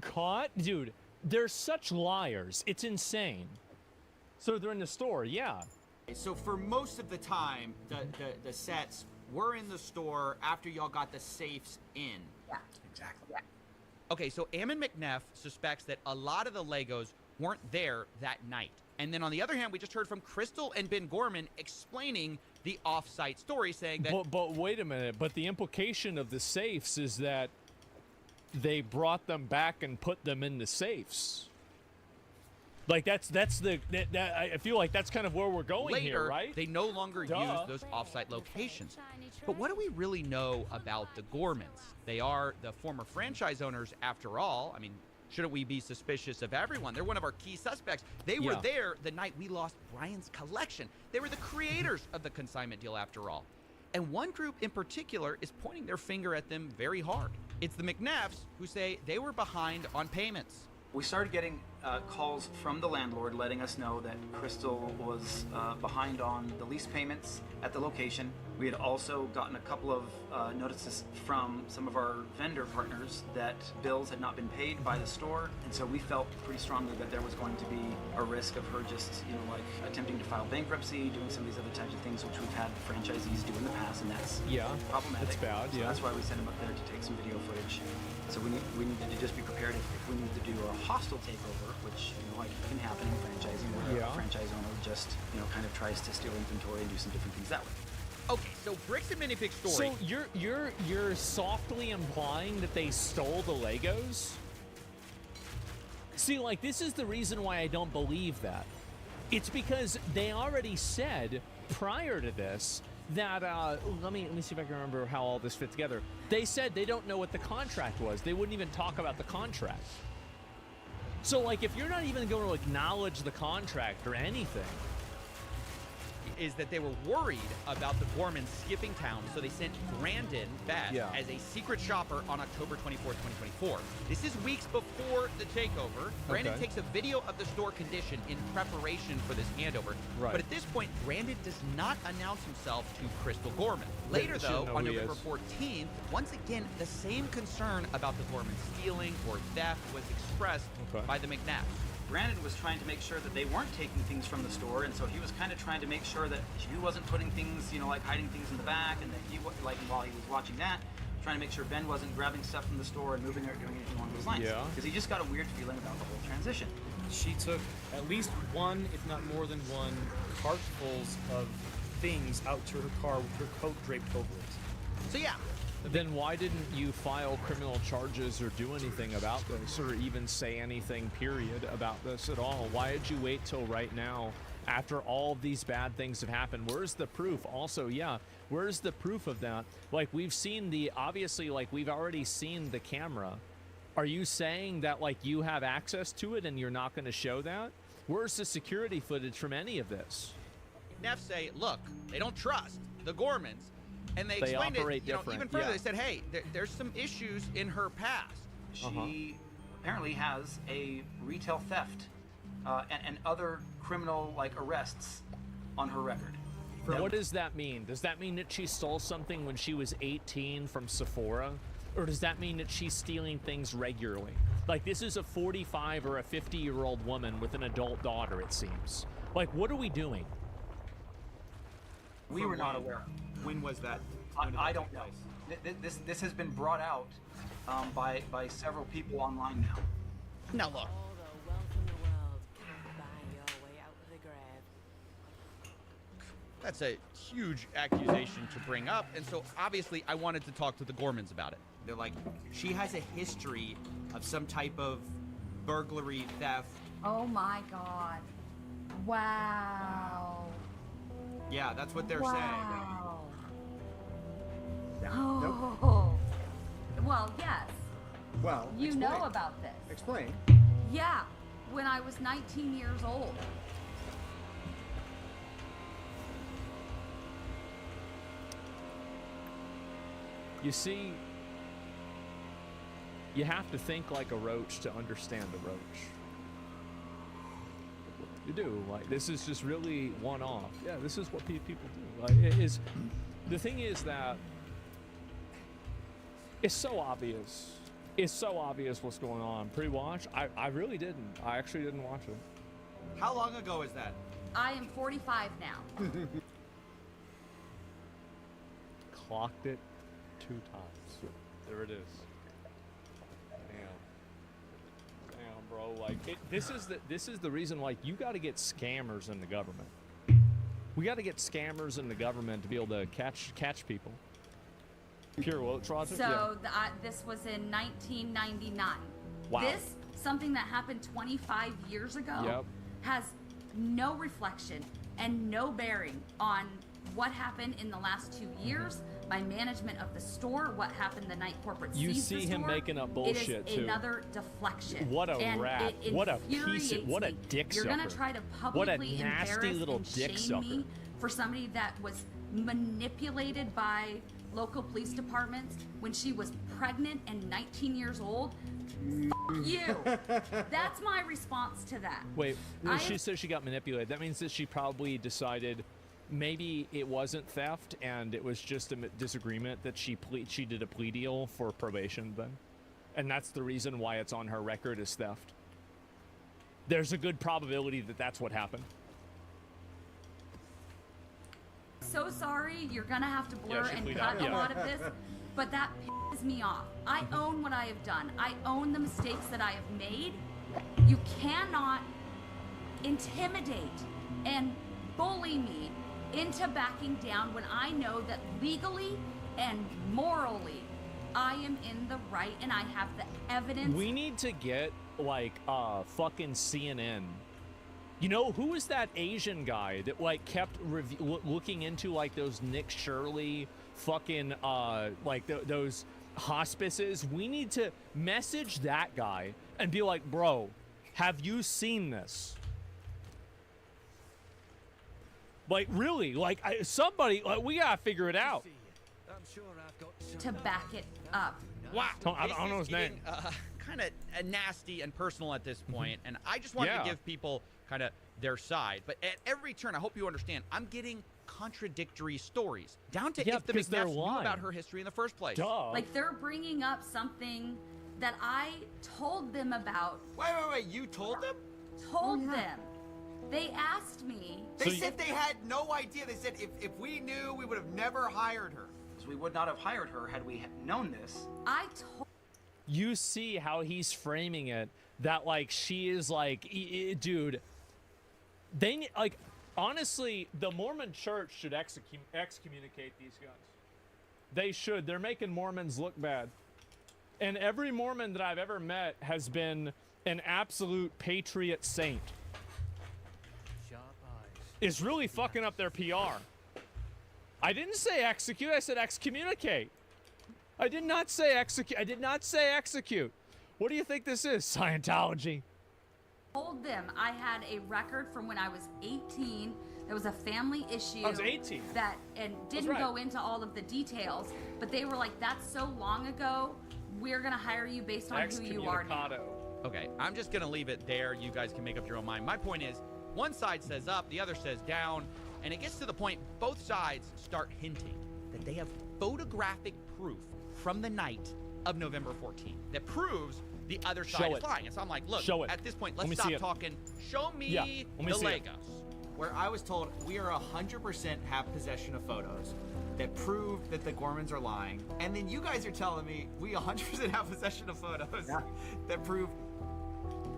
Caught? Dude, they're such liars. It's insane. So they're in the store, yeah. So for most of the time, the sets were in the store after y'all got the safes in. Yeah, exactly. Yeah. Okay, so Ammon McNeff suspects that a lot of the Legos weren't there that night. And then on the other hand, we just heard from Crystal and Ben Gorman explaining the off-site story, saying that... But wait a minute. But the implication of the safes is that they brought them back and put them in the safes. Like that's I feel like that's kind of where we're going later, here, right? They no longer use those off-site locations. But what do we really know about the Gormans? They are the former franchise owners after all. I mean, shouldn't we be suspicious of everyone? They're one of our key suspects. They were there the night we lost Brian's collection. They were the creators of the consignment deal after all. And one group in particular is pointing their finger at them very hard. It's the McNeffs who say they were behind on payments. We started getting calls from the landlord letting us know that Crystal was behind on the lease payments at the location. We had also gotten a couple of notices from some of our vendor partners that bills had not been paid by the store, and so we felt pretty strongly that there was going to be a risk of her just, you know, like attempting to file bankruptcy, doing some of these other types of things which we've had franchisees do in the past, and that's problematic. It's bad. So that's why we sent him up there to take some video footage. So we needed to just be prepared if we need to do a hostile takeover, which, you know, like can happen in franchising, where a franchise owner just, you know, kind of tries to steal inventory and do some different things that way. Okay, so Bricks and Minifig story. So you're softly implying that they stole the Legos? See, like, this is the reason why I don't believe that. It's because they already said prior to this that let me see if I can remember how all this fit together. They said they don't know what the contract was. They wouldn't even talk about the contract. So, like, if you're not even going to acknowledge the contract or anything, is that they were worried about the Gormans skipping town, so they sent Brandon Beth as a secret shopper on October 24th, 2024. This is weeks before the takeover. Brandon takes a video of the store condition in preparation for this handover. Right. But at this point, Brandon does not announce himself to Crystal Gorman. Later, though, on November 14th, once again, the same concern about the Gorman stealing or theft was expressed by the McNabs. Brandon was trying to make sure that they weren't taking things from the store, and so he was kind of trying to make sure that he wasn't putting things, you know, like hiding things in the back, and that he, like, while he was watching that, trying to make sure Ben wasn't grabbing stuff from the store and moving or doing anything along those lines. Yeah. Because he just got a weird feeling about the whole transition. She took at least one, if not more than one, cartfuls of things out to her car with her coat draped over it. So yeah. Then why didn't you file criminal charges or do anything about this, or even say anything, period, about this at all? Why did you wait till right now, after all of these bad things have happened? Where's the proof? Also, yeah, where's the proof of that? Like, we've seen obviously, like, we've already seen the camera. Are you saying that, like, you have access to it and you're not going to show that? Where's the security footage from any of this? Neff say, look, they don't trust the Gormans. And they explained it, you know, even further. They said, hey, there's some issues in her past. She apparently has a retail theft and other criminal, like, arrests on her record. What does that mean? Does that mean that she stole something when she was 18 from Sephora? Or does that mean that she's stealing things regularly? Like, this is a 45 or a 50-year-old woman with an adult daughter, it seems. Like, what are we doing? We were not aware. When was that? I don't know. This has been brought out by several people online now. Now look. That's a huge accusation to bring up, and so obviously I wanted to talk to the Gormans about it. They're like, she has a history of some type of burglary, theft. Oh my god. Wow. Yeah, that's what they're saying. Oh. Well, yes. Well, you explain. know about this. Explain. Yeah, when I was 19 years old. You see, you have to think like a roach to understand a roach. You do. Like, this is just really one-off. Yeah, this is what people do. Like, the thing is that it's so obvious. It's so obvious what's going on. Pre-watch? I really didn't. I actually didn't watch it. How long ago is that? I am 45 now. Clocked it 2 times. There it is. Damn, bro. Like, this is the reason. Like, you got to get scammers in the government. We got to get scammers in the government to be able to catch people. Pure will Trotter? So this was in 1999. Wow. This, something that happened 25 years ago, has no reflection and no bearing on what happened in the last 2 years, my management of the store, what happened the night corporate seized the store. You see him making up bullshit, it is too. Another deflection. What a rat. What a piece of, what a dick sucker. You're going to try to publicly embarrass and shame me for somebody that was manipulated by local police departments when she was pregnant and 19 years old. F you. That's my response to that. Wait, she says she got manipulated. That means that she probably decided maybe it wasn't theft and it was just a disagreement, that she did a plea deal for probation then. And that's the reason why it's on her record as theft. There's a good probability that that's what happened. So sorry, you're gonna have to blur and cut a lot of this, but that pisses me off. I own what I have done. I own the mistakes that I have made. You cannot intimidate and bully me into backing down when I know that legally and morally I am in the right and I have the evidence. We need to get like fucking CNN. You know, who was that Asian guy that like kept looking into like those Nick Shirley fucking those hospices? We need to message that guy and be like, bro, have you seen this? Like, really, like somebody, like, we gotta figure it out. To back it up. Wow. I don't know his name. Kind of nasty and personal at this point, and I just wanted to give people kind of their side. But at every turn, I hope you understand, I'm getting contradictory stories. Down to if the McNeffs knew about her history in the first place. Duh. Like, they're bringing up something that I told them about. Wait, you told them? Told them. They asked me. They said they had no idea. They said if we knew, we would have never hired her. We would not have hired her had we known this. I told. You see how he's framing it, that like she is like, dude, they like, honestly, the Mormon church should excommunicate these guys. They should. They're making Mormons look bad. And every Mormon that I've ever met has been an absolute patriot saint. It's really fucking up their PR. I didn't say execute, I said excommunicate. I did not say execute. I did not say execute. What do you think this is, Scientology? Told them I had a record from when I was 18. There was a family issue. I was 18. That and didn't go into all of the details, but they were like, "That's so long ago. We're gonna hire you based on who you are now." Okay, I'm just gonna leave it there. You guys can make up your own mind. My point is, one side says up, the other says down, and it gets to the point both sides start hinting that they have photographic proof from the night of November 14th that proves the other side is lying. And so I'm like, look, at this point, let's stop talking. Show me the Legos. Where I was told we are 100% have possession of photos that prove that the Gormans are lying, and then you guys are telling me we 100% have possession of photos that prove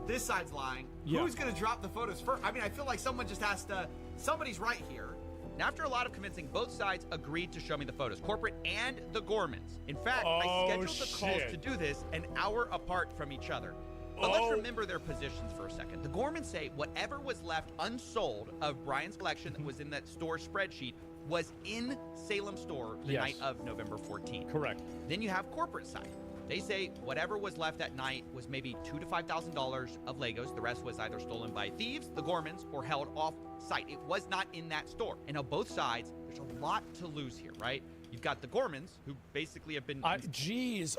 this side's lying. Who's gonna drop the photos first? I mean, I feel like someone just has to. Somebody's right here. And after a lot of convincing, both sides agreed to show me the photos, corporate and the Gormans. In fact, I scheduled the calls to do this an hour apart from each other. But let's remember their positions for a second. The Gormans say whatever was left unsold of Brian's collection that was in that store spreadsheet was in Salem store the night of November 14th. Correct. Then you have corporate side. They say whatever was left that night was maybe $2,000 to $5,000 of Legos. The rest was either stolen by thieves, the Gormans, or held off site. It was not in that store. And on both sides, there's a lot to lose here, right? You've got the Gormans, who basically have been... Geez,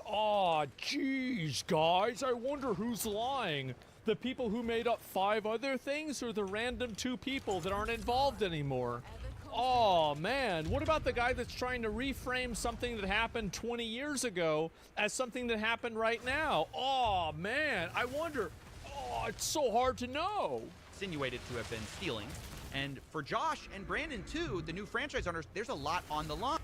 guys, I wonder who's lying. The people who made up 5 other things, or the random 2 people that aren't involved anymore? Oh, man, what about the guy that's trying to reframe something that happened 20 years ago as something that happened right now? Oh, man, I wonder. Oh, it's so hard to know. Insinuated to have been stealing. And for Josh and Brandon, too, the new franchise owners, there's a lot on the line.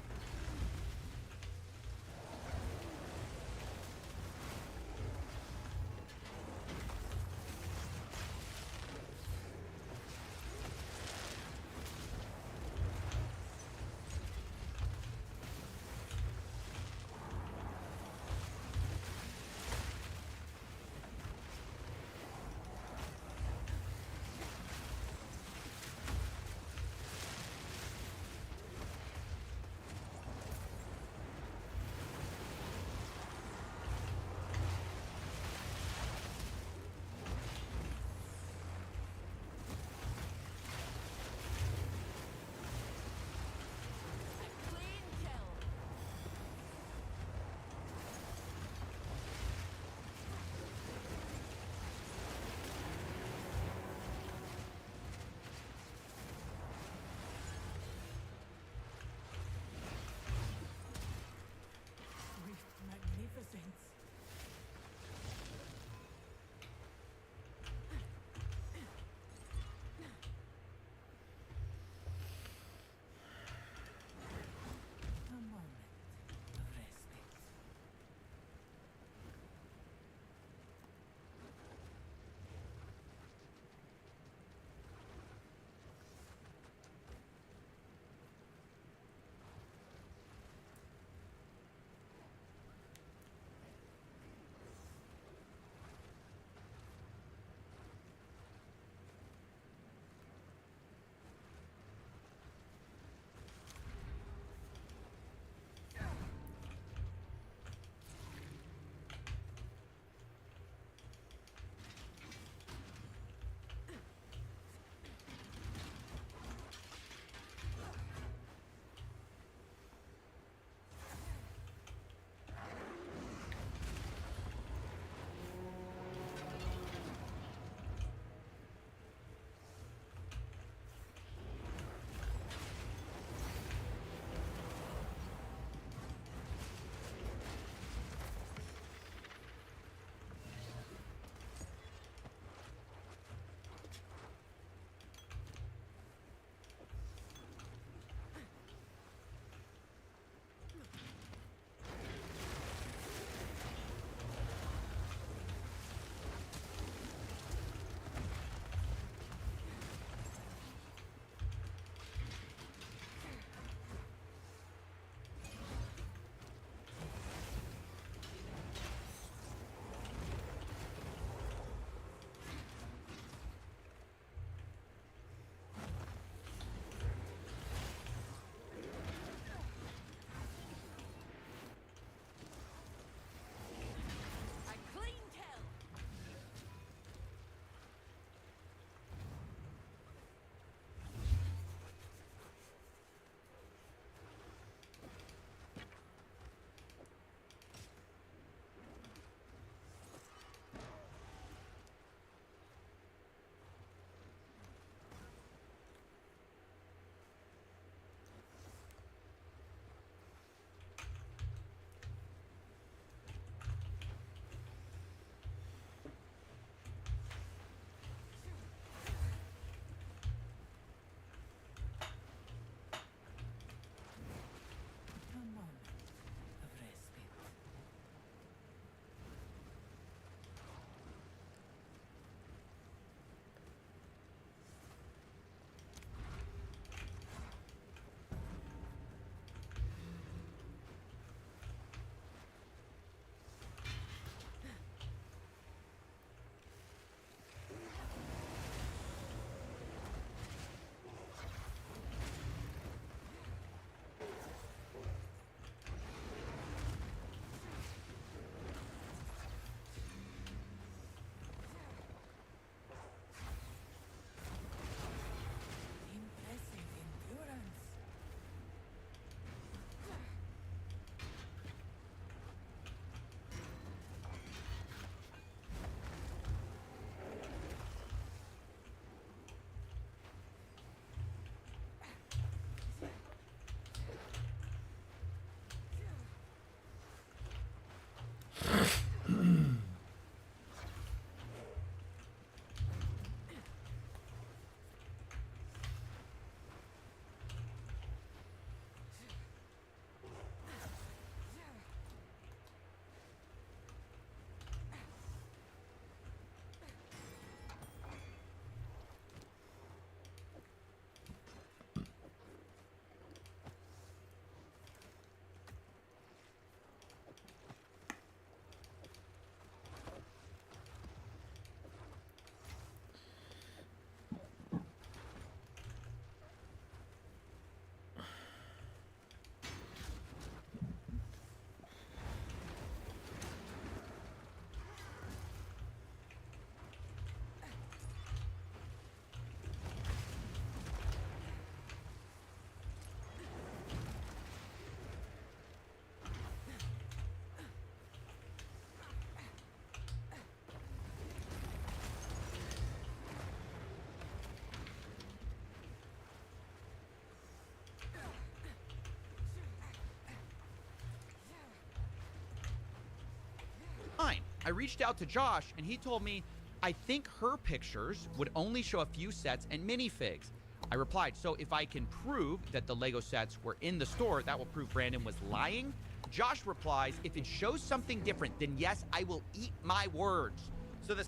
I reached out to Josh, and he told me, I think her pictures would only show a few sets and minifigs. I replied, so if I can prove that the Lego sets were in the store, that will prove Brandon was lying? Josh replies, if it shows something different, then yes, I will eat my words. So the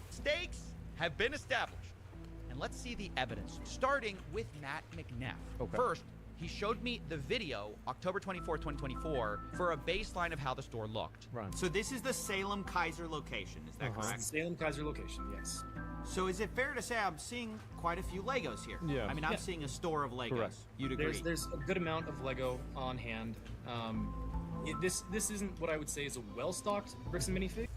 stakes have been established. And let's see the evidence, starting with Matt McNeff. Okay. First, he showed me the video, October 24, 2024, for a baseline of how the store looked. Right. So this is the Salem Kaiser location, is that correct? Salem Kaiser location, yes. So is it fair to say I'm seeing quite a few Legos here? Yeah. I mean, I'm seeing a store of Legos. Correct. You'd agree? There's a good amount of Lego on hand. This isn't what I would say is a well-stocked bricks and minifig.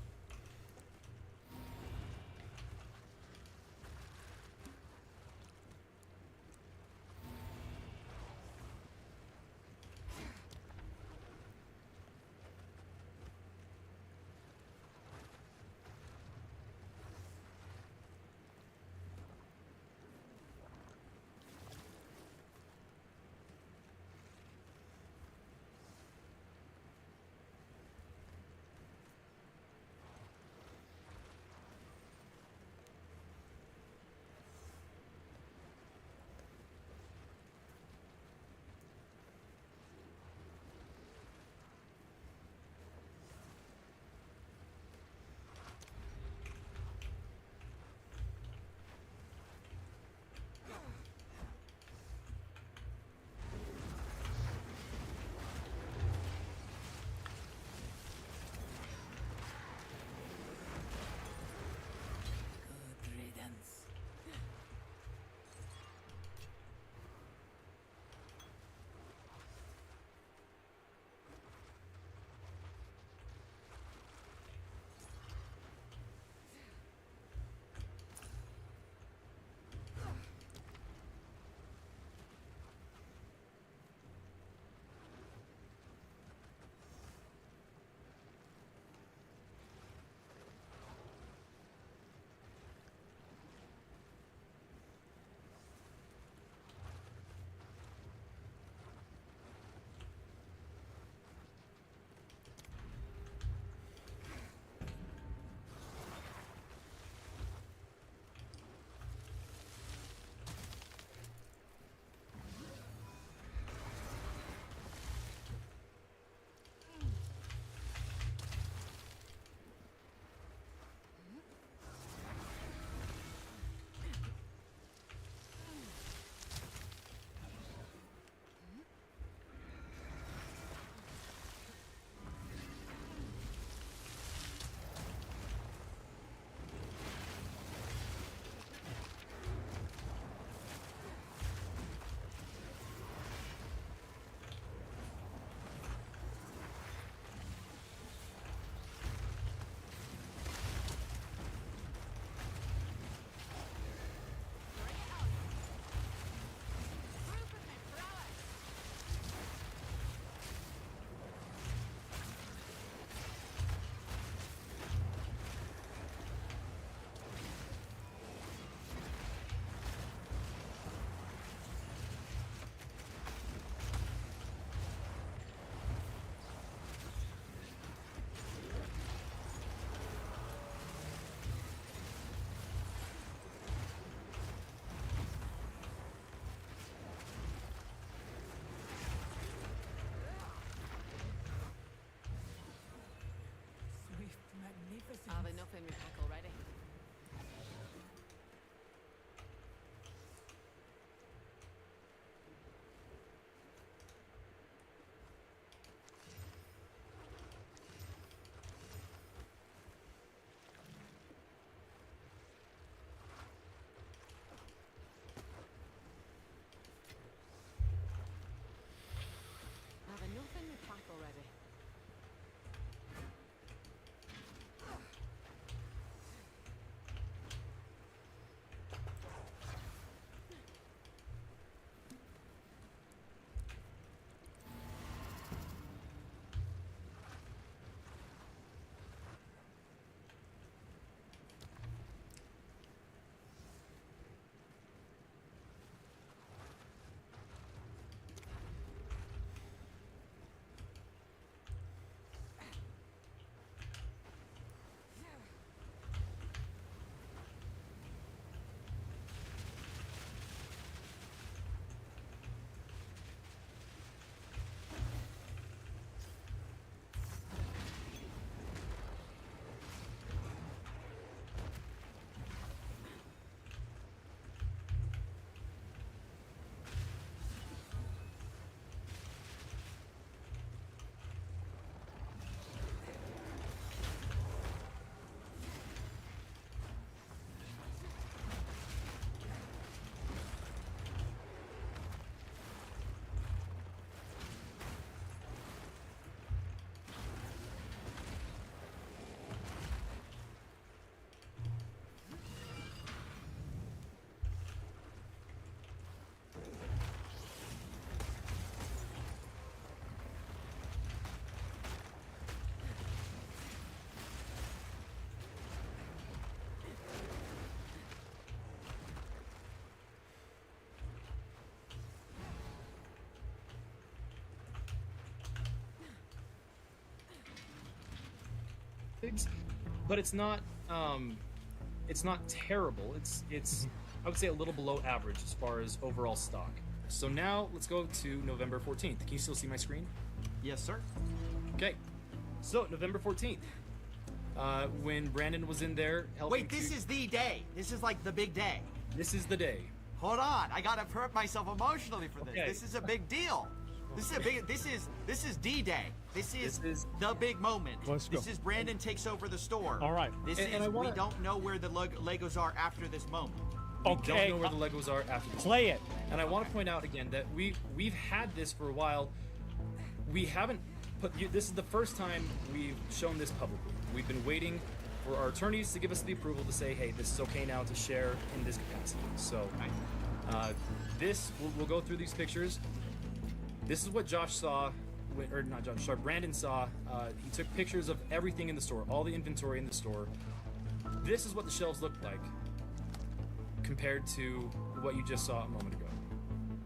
minifigs, but it's not terrible. It's I would say a little below average as far as overall stock. So now let's go to November 14th. Can you still see my screen? Yes, sir. Okay. So November 14th, when Brandon was in there helping. Wait, this is the day. This is like the big day. This is the day. Hold on, I gotta prep myself emotionally for this. Okay. This is a big deal. This is a big. This is D-Day. This is the big moment. Let's go. This is Brandon takes over the store. All right. This is we don't know where the Legos are after this moment. We don't know where the Legos are after this. Play it. And I want to point out again that we've had this for a while. We haven't put. This is the first time we've shown this publicly. We've been waiting for our attorneys to give us the approval to say, hey, this is okay now to share in this capacity. So, we'll go through these pictures. This is what Josh saw, or not Josh, sorry, Brandon saw. He took pictures of everything in the store, all the inventory in the store. This is what the shelves looked like compared to what you just saw a moment ago.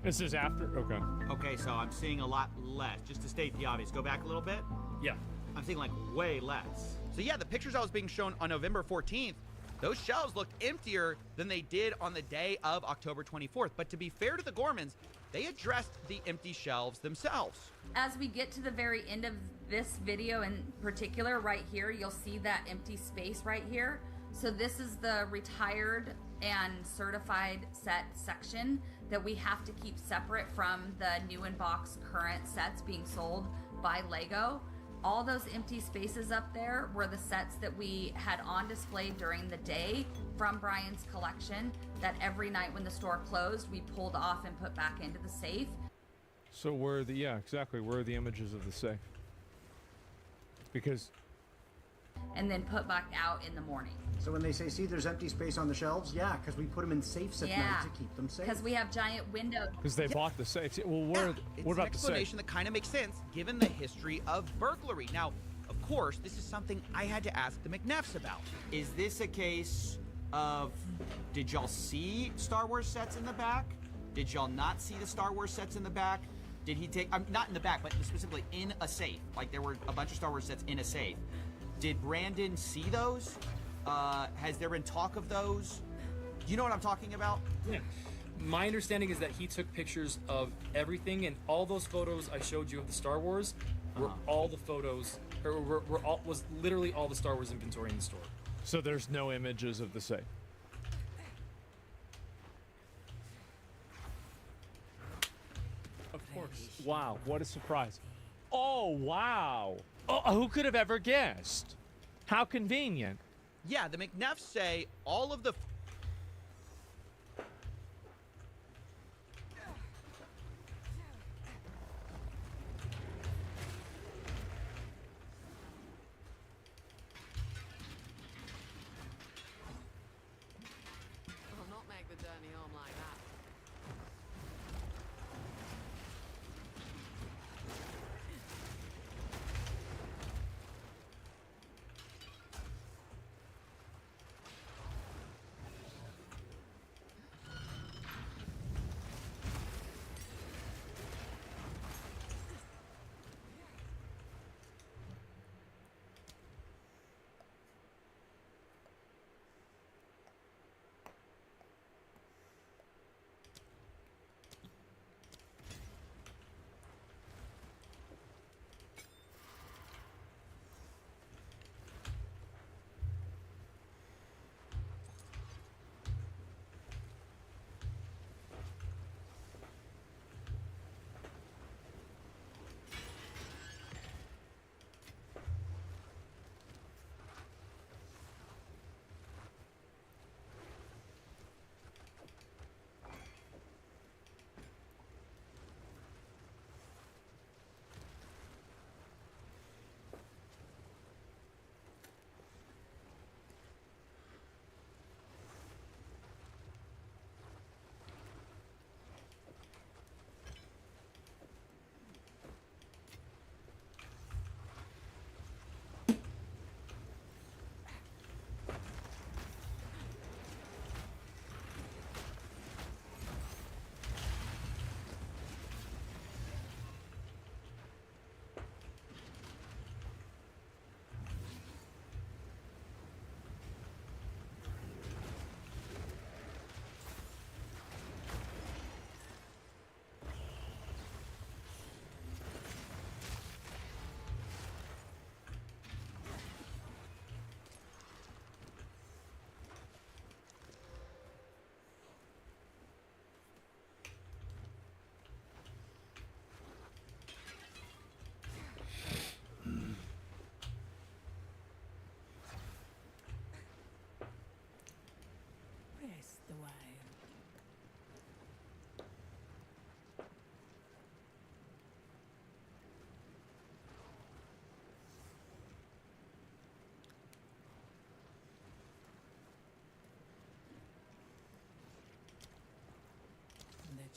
This is after? Okay. Okay, so I'm seeing a lot less. Just to state the obvious, go back a little bit. Yeah. I'm seeing like way less. So yeah, the pictures I was being shown on November 14th, those shelves looked emptier than they did on the day of October 24th. But to be fair to the Gormans, they addressed the empty shelves themselves. As we get to the very end of this video in particular, right here, you'll see that empty space right here. So this is the retired and certified set section that we have to keep separate from the new in box current sets being sold by Lego. All those empty spaces up there were the sets that we had on display during the day from Brian's collection that every night when the store closed, we pulled off and put back into the safe. So where are the, yeah, exactly, where are the images of the safe? Because... And then put back out in the morning. So when they say, see, there's empty space on the shelves, yeah, because we put them in safes at night to keep them safe. Because we have giant windows. Because they bought the safes. Well, what about It's the an safe? explanation that kind of makes sense given the history of burglary. Now, of course, this is something I had to ask the McNeffs about. Is this a case of, did y'all see Star Wars sets in the back? Did y'all not see the Star Wars sets in the back? Did he take, not in the back, but specifically in a safe? Like there were a bunch of Star Wars sets in a safe. Did Brandon see those? Has there been talk of those? Do you know what I'm talking about? Yeah. My understanding is that he took pictures of everything, and all those photos I showed you of the Star Wars were all the photos, or was literally all the Star Wars inventory in the store. So there's no images of the safe? Of course. Wow, what a surprise. Oh, wow. Oh, who could have ever guessed? How convenient. Yeah, the McNeffs say all of the... I'll not make the journey home like that.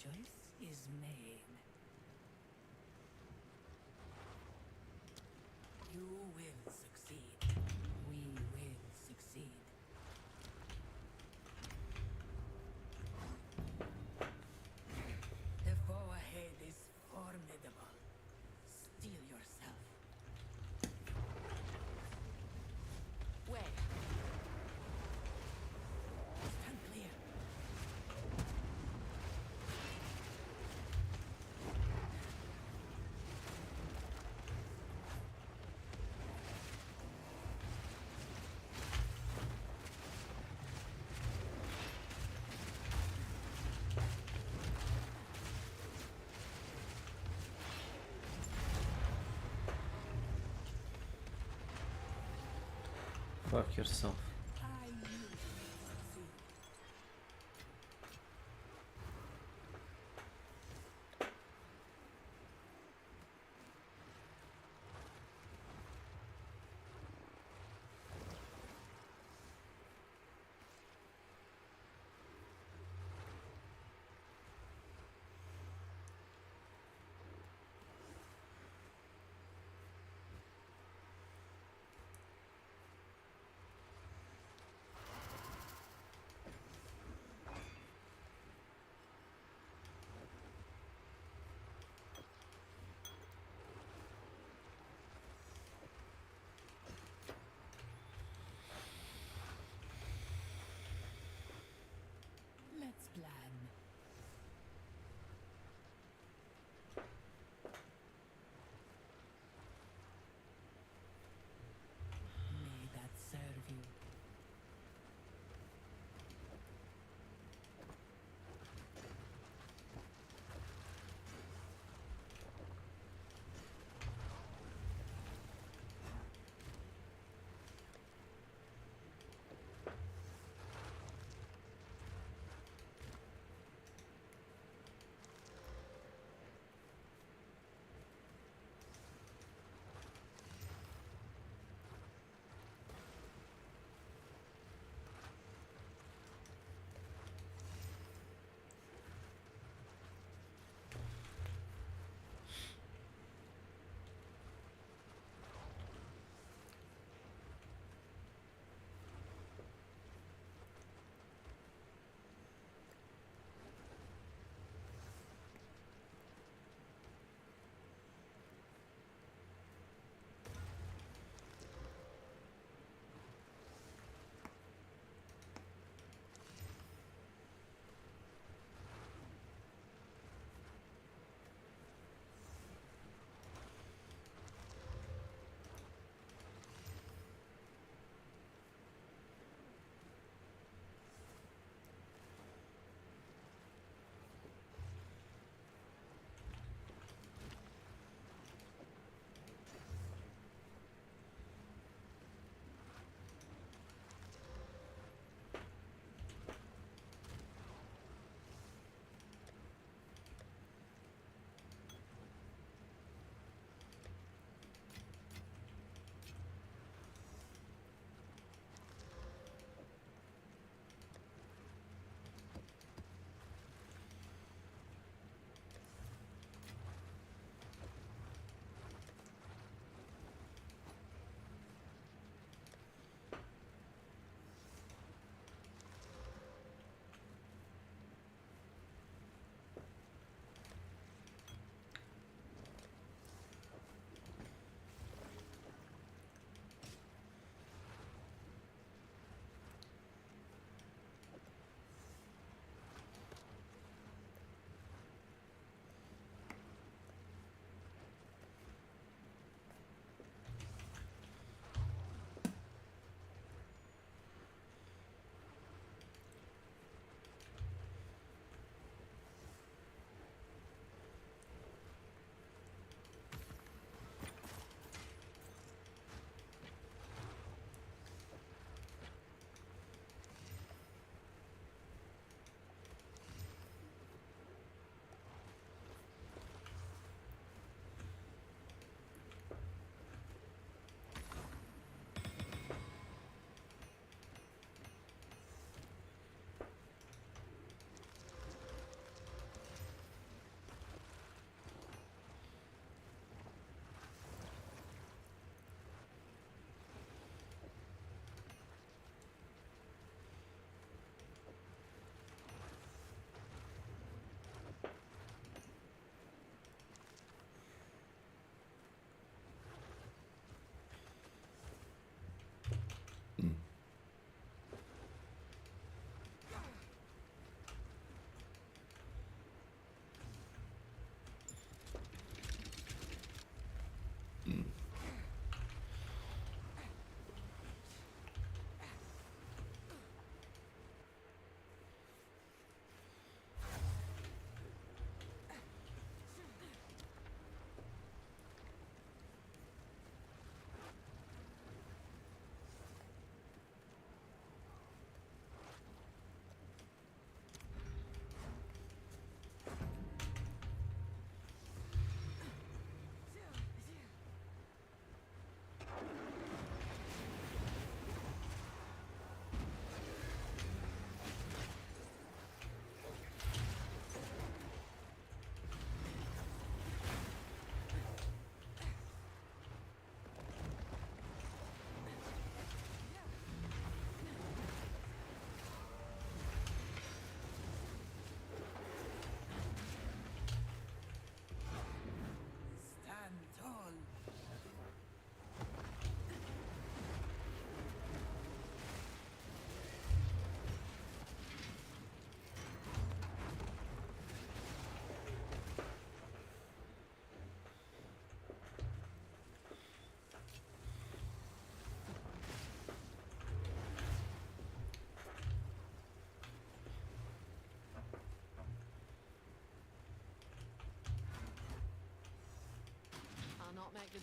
choice is made. You will succeed. We will succeed. The foe ahead is formidable. Steel yourself. Wait. Stand clear. Fuck yourself. I knew you would succeed.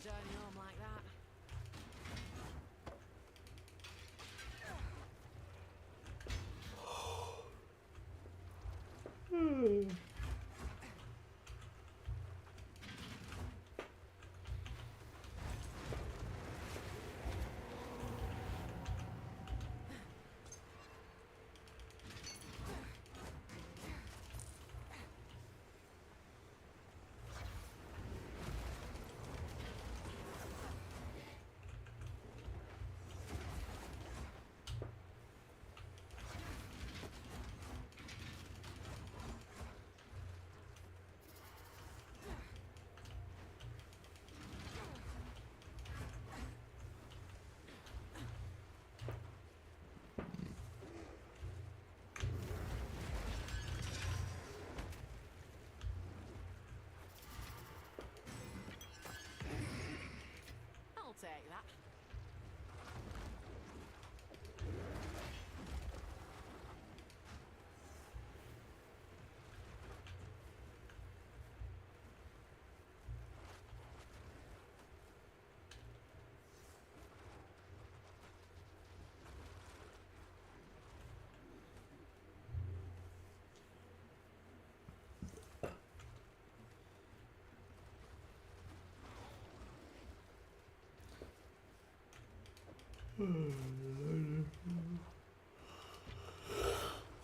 journey home like that. I'll take that.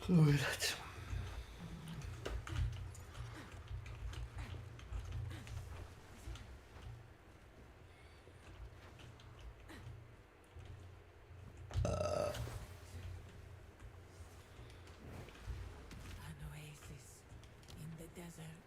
Uydać. An oasis in the desert.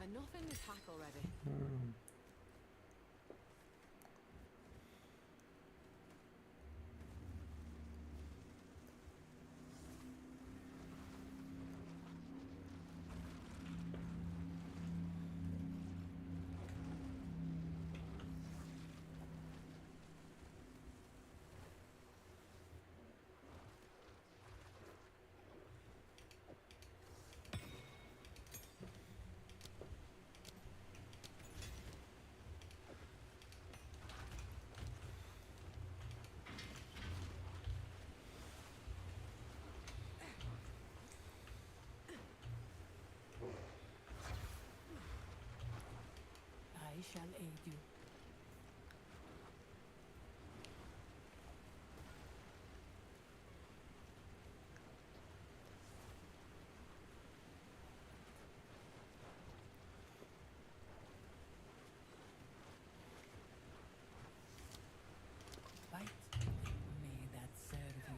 enough in this hack already. I shall aid you. Right. May that serve you.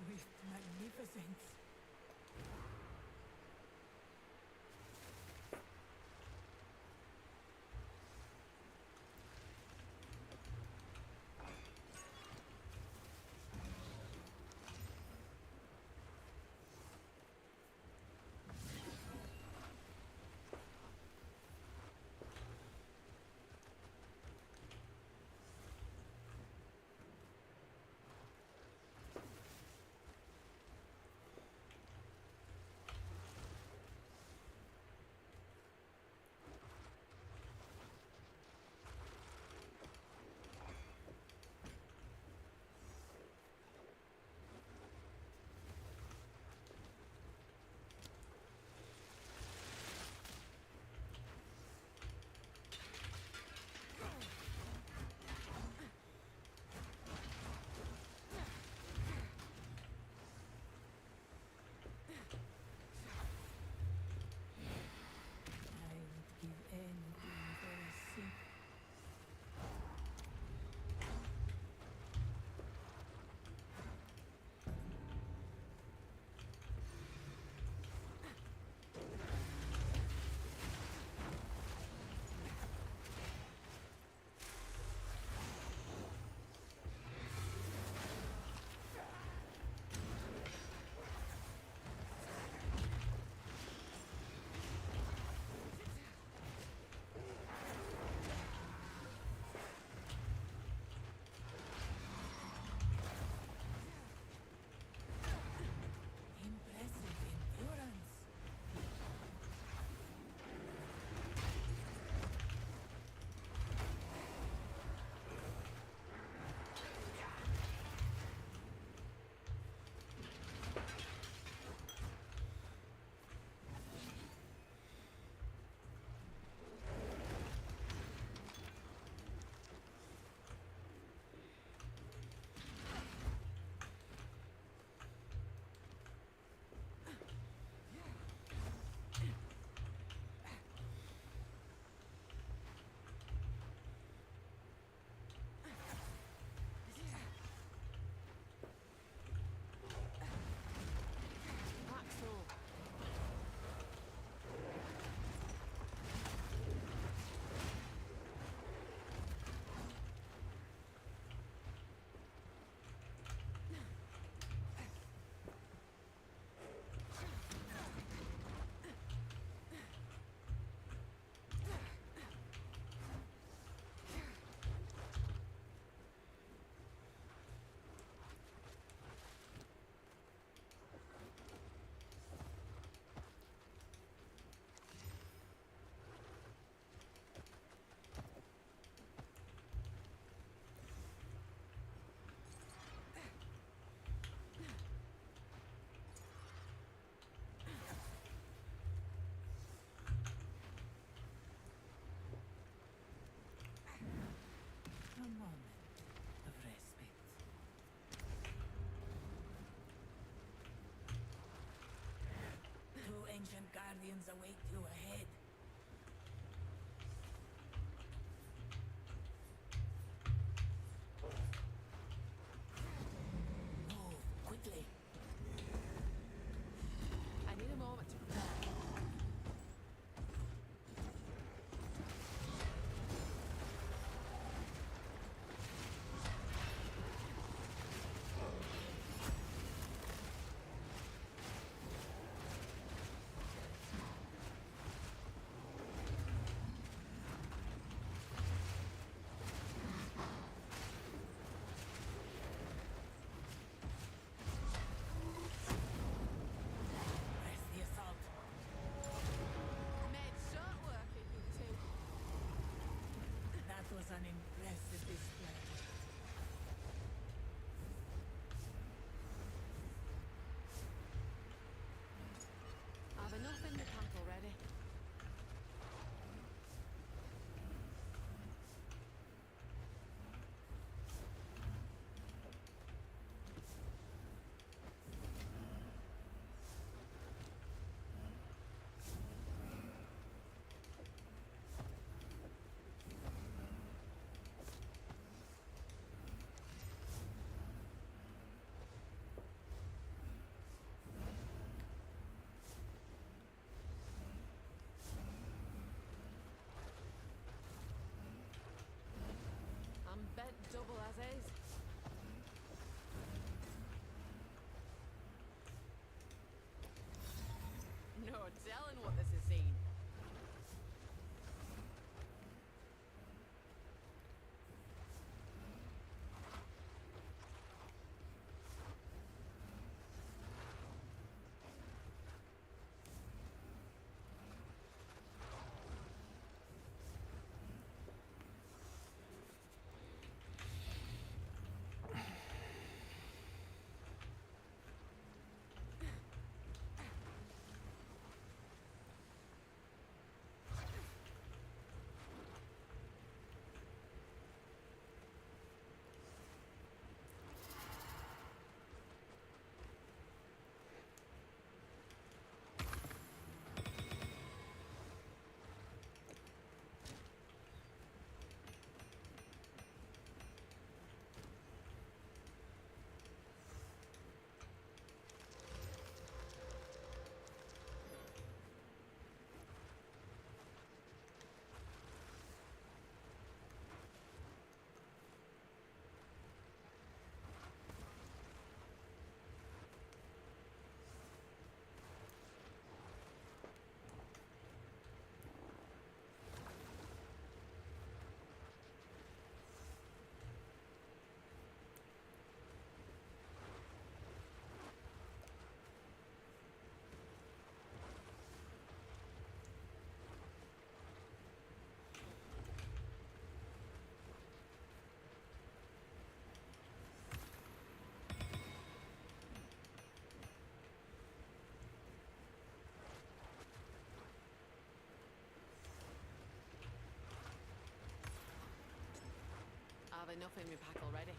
Swift magnificence. ancient guardians await you ahead. Move quickly. I need a moment to prepare. Press the assault. Made short work of you two. That was an impressive display. I've enough in the camp already. I'm bent double as is. No telling what this has seen. I've enough in my pack already.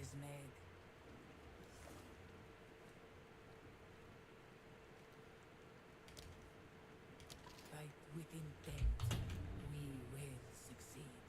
is made. Fight with intent. We will succeed.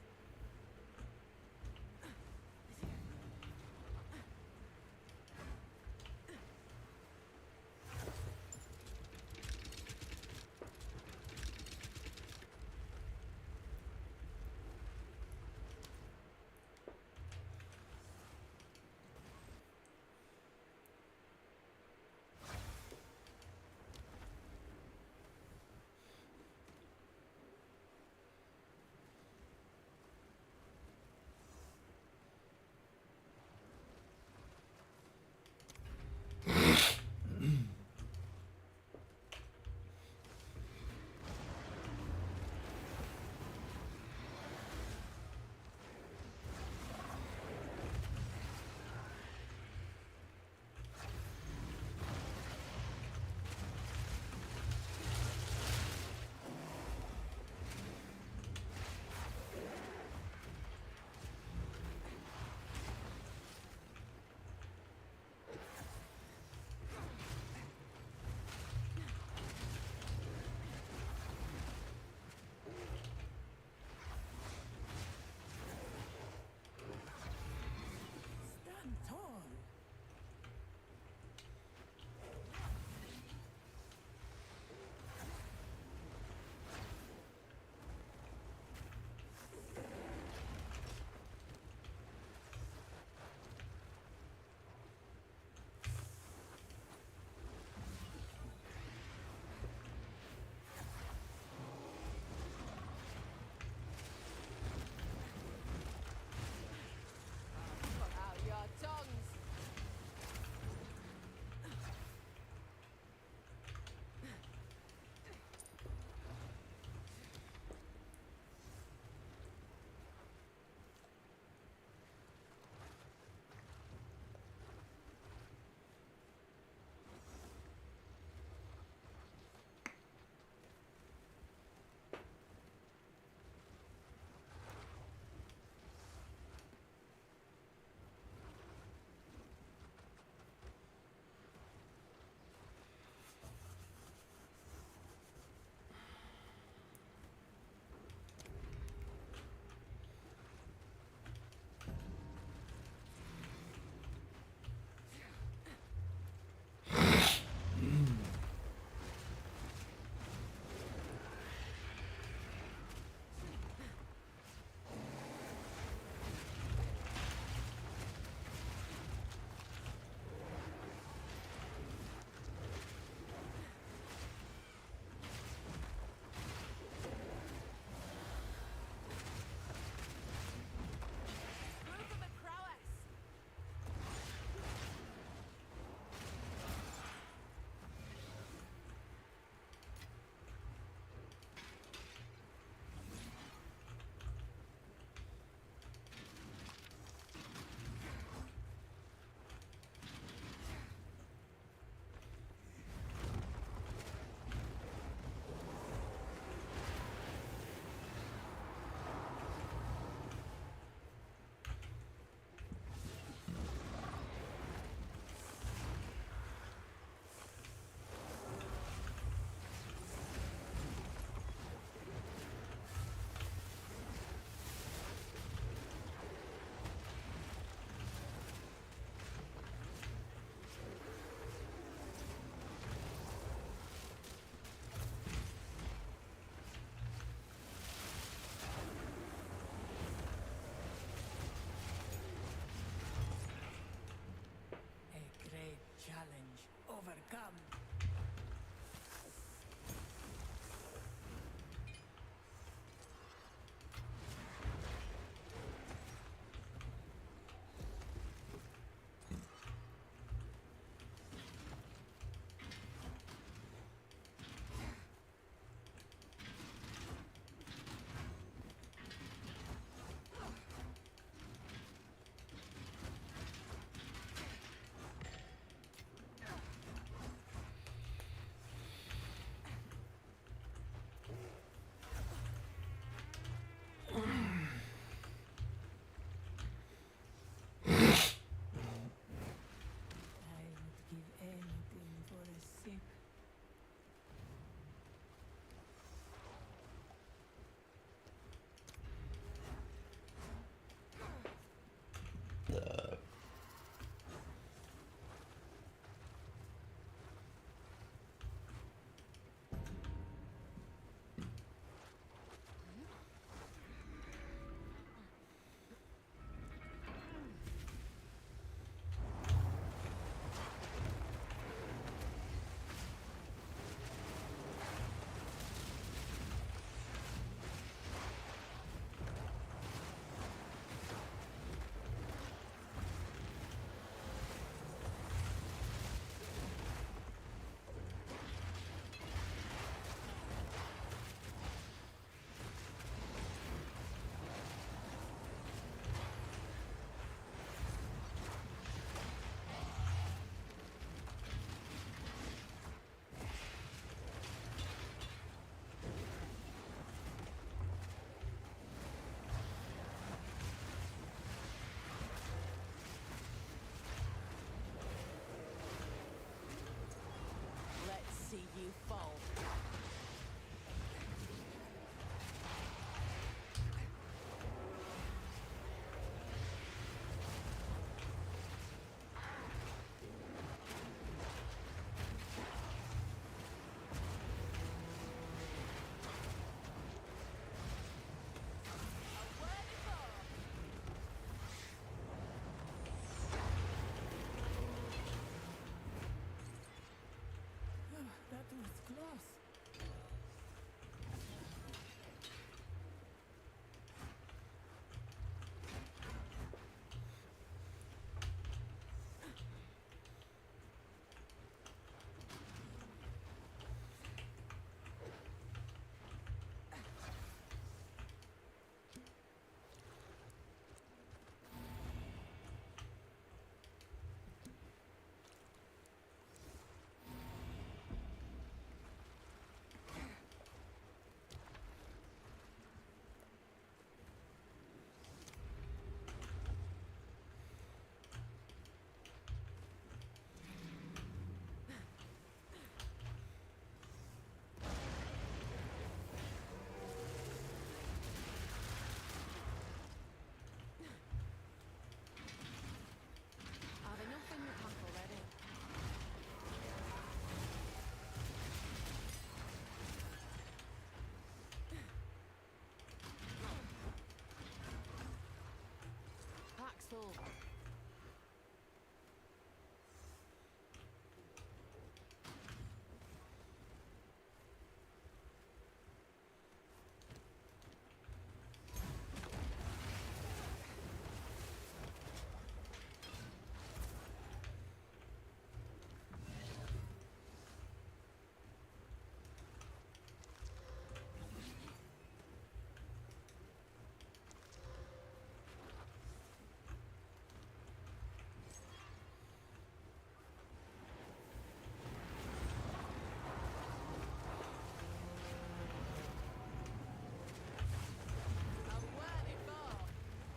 go.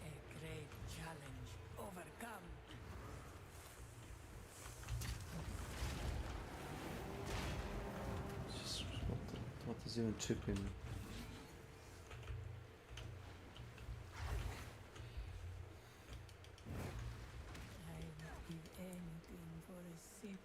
A great challenge overcome. Just what is even chipping? I would give anything for a sip.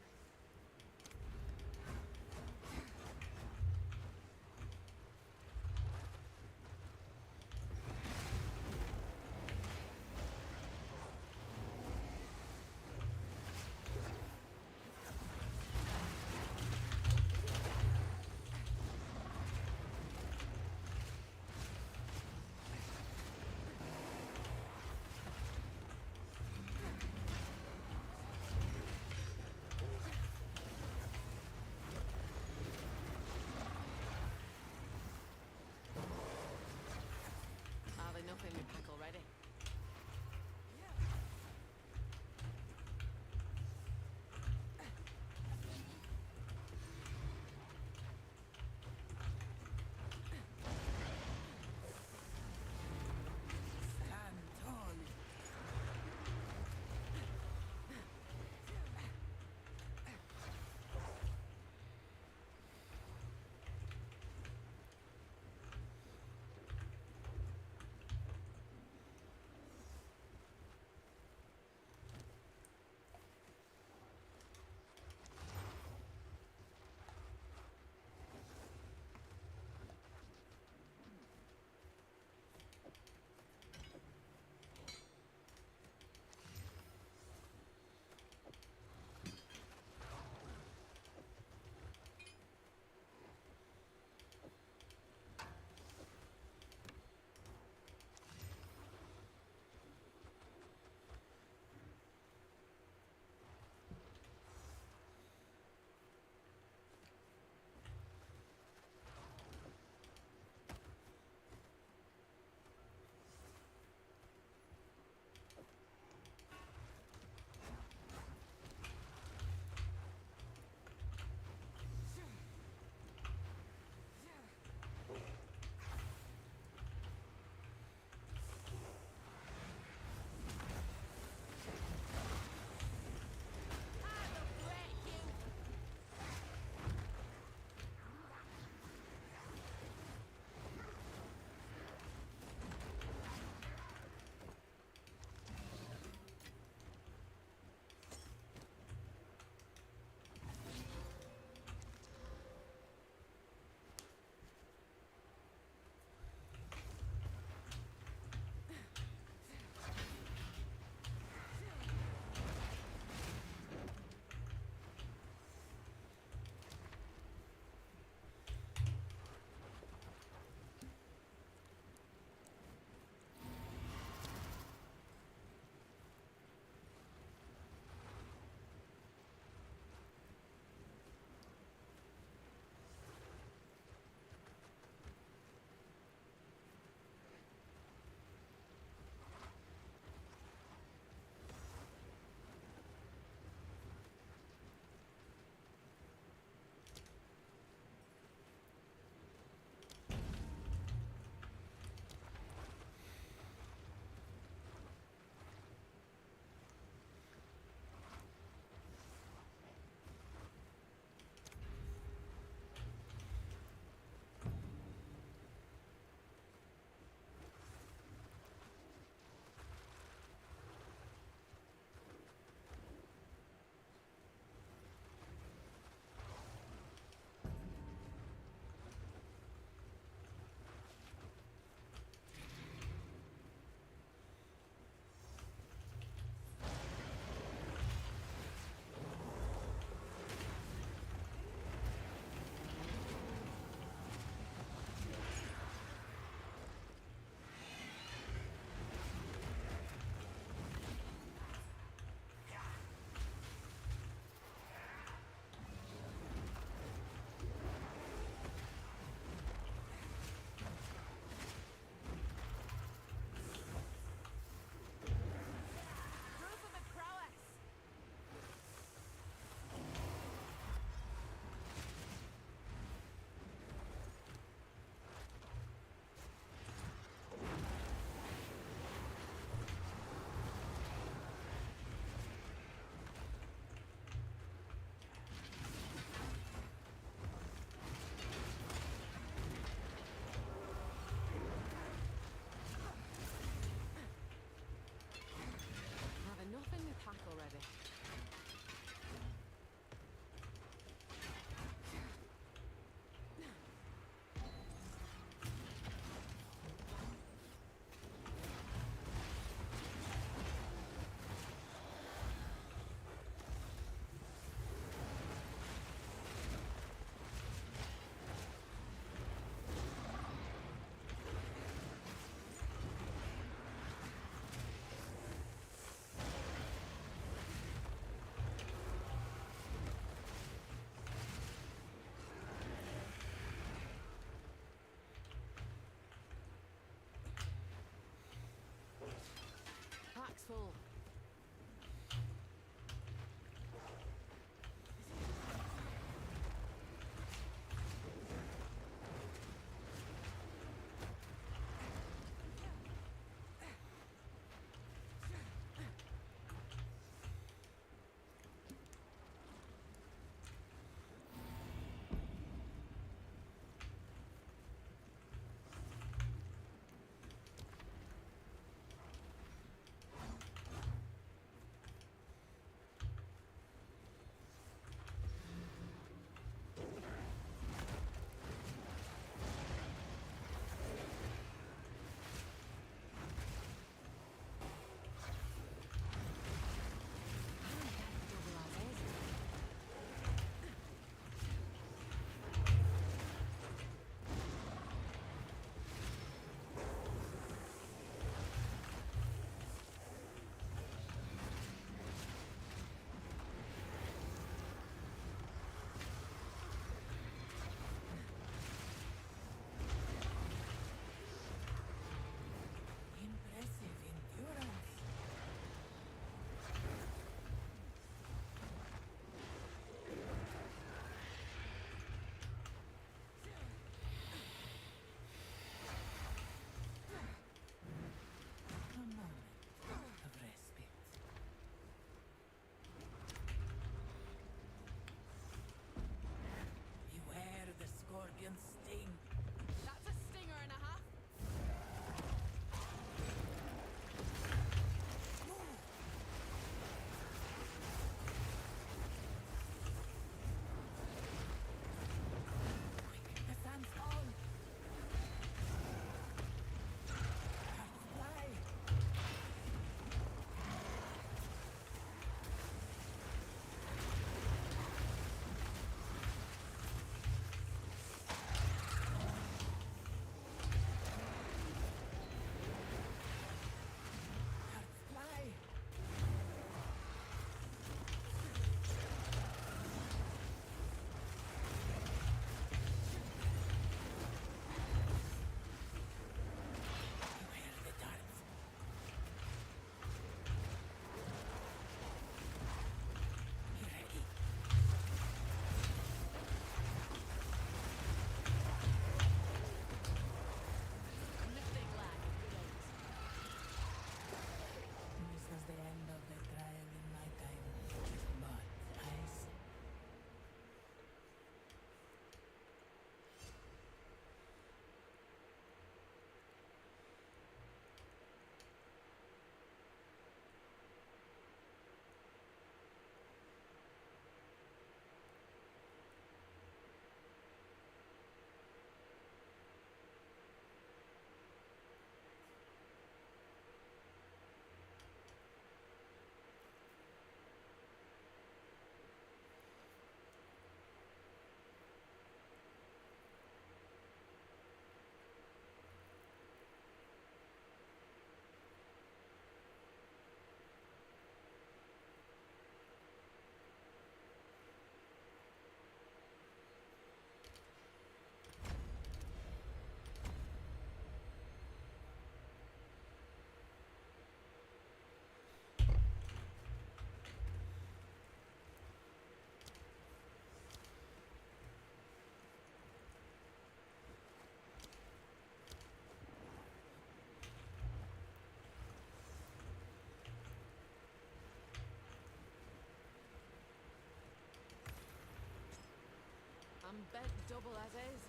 I'm bent double as is.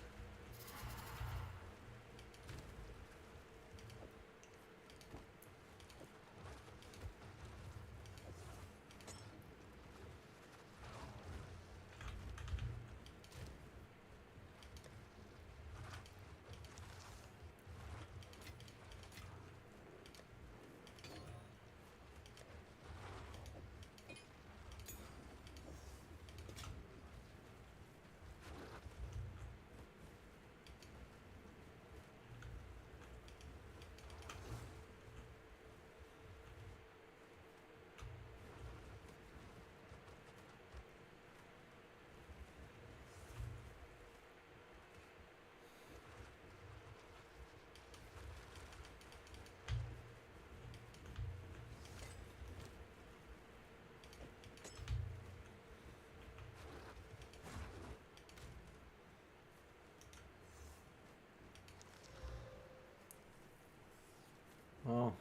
Oh.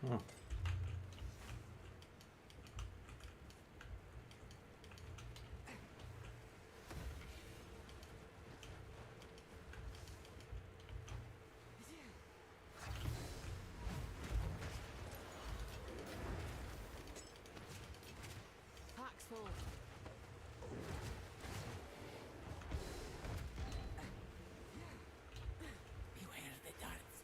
Huh. Pack's full. Beware the darts.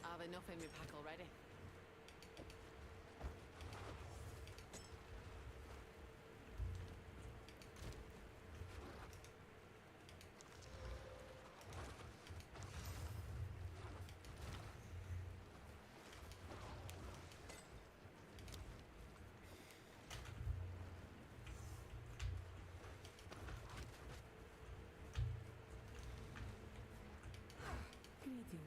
I've enough in my pack already. Greetings.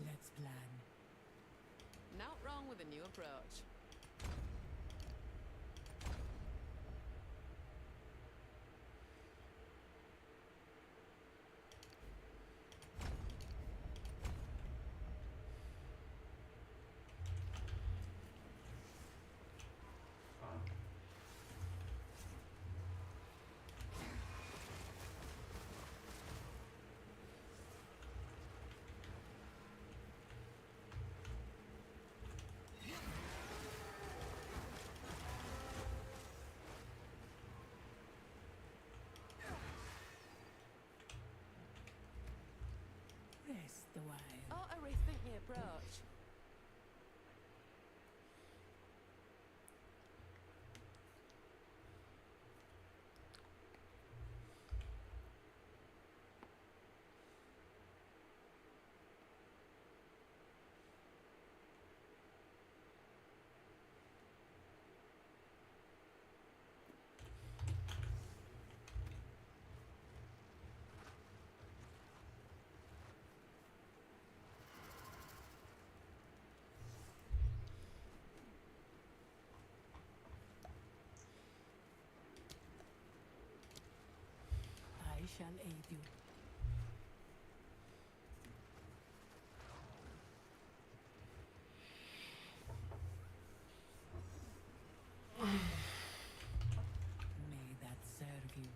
Let's plan. Not wrong with a new approach. Rest a while. Ought to rethink the approach. shall aid you. May that serve you.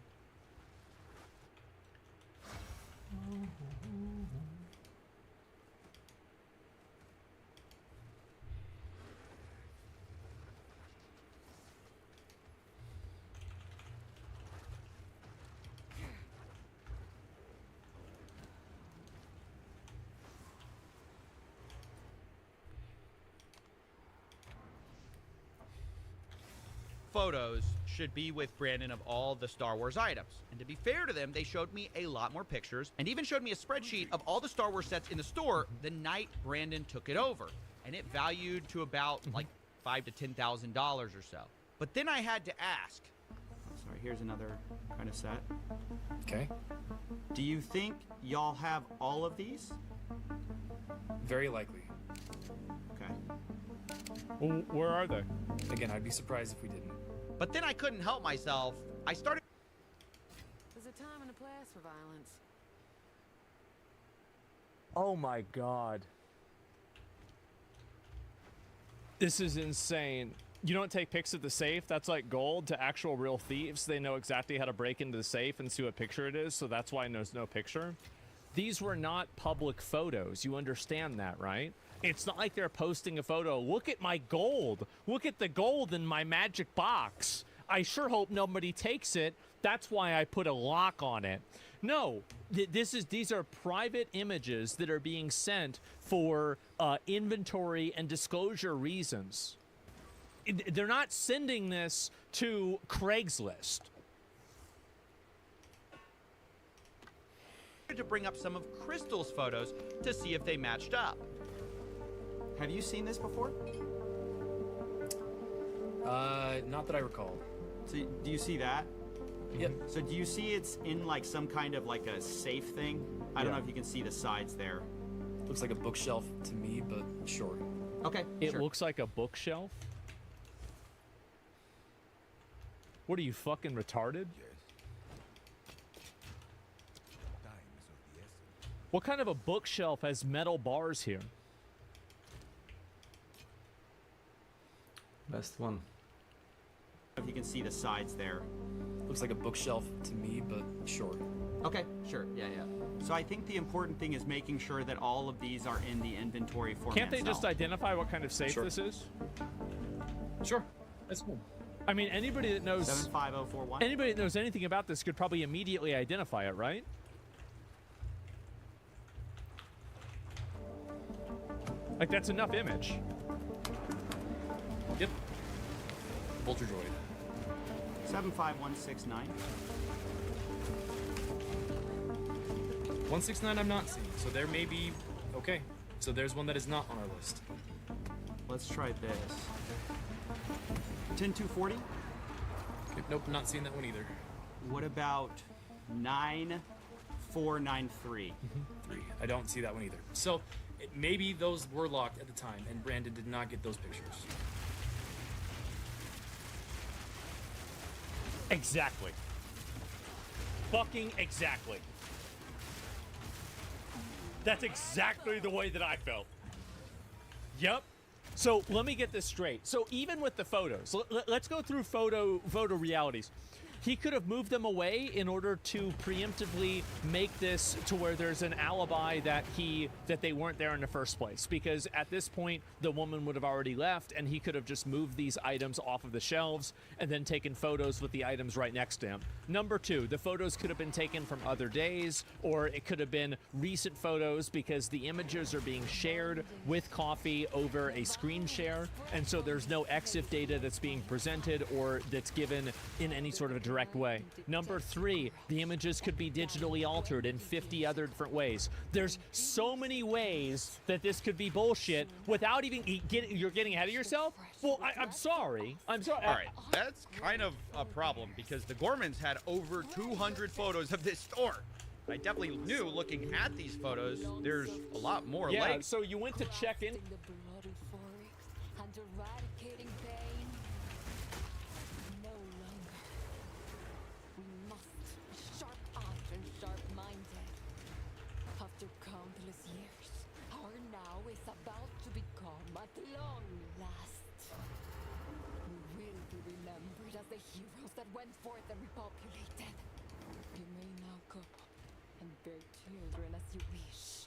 Photos should be with Brandon of all the Star Wars items. And to be fair to them, they showed me a lot more pictures and even showed me a spreadsheet of all the Star Wars sets in the store the night Brandon took it over. And it valued to about like $5,000 to $10,000 or so. But then I had to ask. Sorry, here's another kind of set. Okay. Do you think y'all have all of these? Very likely. Okay. Well, where are they? Again, I'd be surprised if we didn't. But then I couldn't help myself. I started. There's a time and a place for violence. Oh my god. This is insane. You don't take pics of the safe. That's like gold to actual real thieves. They know exactly how to break into the safe and see what picture it is, so that's why there's no picture. These were not public photos. You understand that, right? It's not like they're posting a photo. Look at my gold. Look at the gold in my magic box. I sure hope nobody takes it. That's why I put a lock on it. No, these are private images that are being sent for inventory and disclosure reasons. They're not sending this to Craigslist. To bring up some of Crystal's photos to see if they matched up. Have you seen this before? Not that I recall. So do you see that? Yep. So do you see it's in like some kind of like a safe thing? I don't know if you can see the sides there. Looks like a bookshelf to me, but sure. Okay. It looks like a bookshelf? What are you, fucking retarded? What kind of a bookshelf has metal bars here? Best one. If you can see the sides there. Looks like a bookshelf to me, but sure. Okay, sure. Yeah. So I think the important thing is making sure that all of these are in the inventory format. Can't they just identify what kind of safe this is? Sure. That's cool. I mean, anybody that knows 75041. Anybody that knows anything about this could probably immediately identify it, right? Like, that's enough image. Yep. Vulture droid. 75169. 169 I'm not seeing, so there may be... Okay, so there's one that is not on our list. Let's try this. 10240? Okay, nope, not seeing that one either. What about 9493? 3. I don't see that one either. So, maybe those were locked at the time, and Brandon did not get those pictures. Exactly. Fucking exactly. That's exactly the way that I felt. Yep. So let me get this straight. So even with the photos, let's go through photo realities. He could have moved them away in order to preemptively make this to where there's an alibi that they weren't there in the first place. Because at this point, the woman would have already left, and he could have just moved these items off of the shelves and then taken photos with the items right next to him. Number 2, the photos could have been taken from other days, or it could have been recent photos because the images are being shared with Coffee over a screen share, and so there's no EXIF data that's being presented or that's given in any sort of a direct way. Number 3, the images could be digitally altered in 50 other different ways. There's so many ways that this could be bullshit without even you're getting ahead of yourself. Well, I'm sorry. All right, that's kind of a problem because the Gormans had over 200 photos of this store. I definitely knew looking at these photos, there's a lot more. Yeah, so you went to check in. After countless years, our now is about to become at long last. We will be remembered as the heroes that went forth and repopulated. You may now go and bear children as you wish.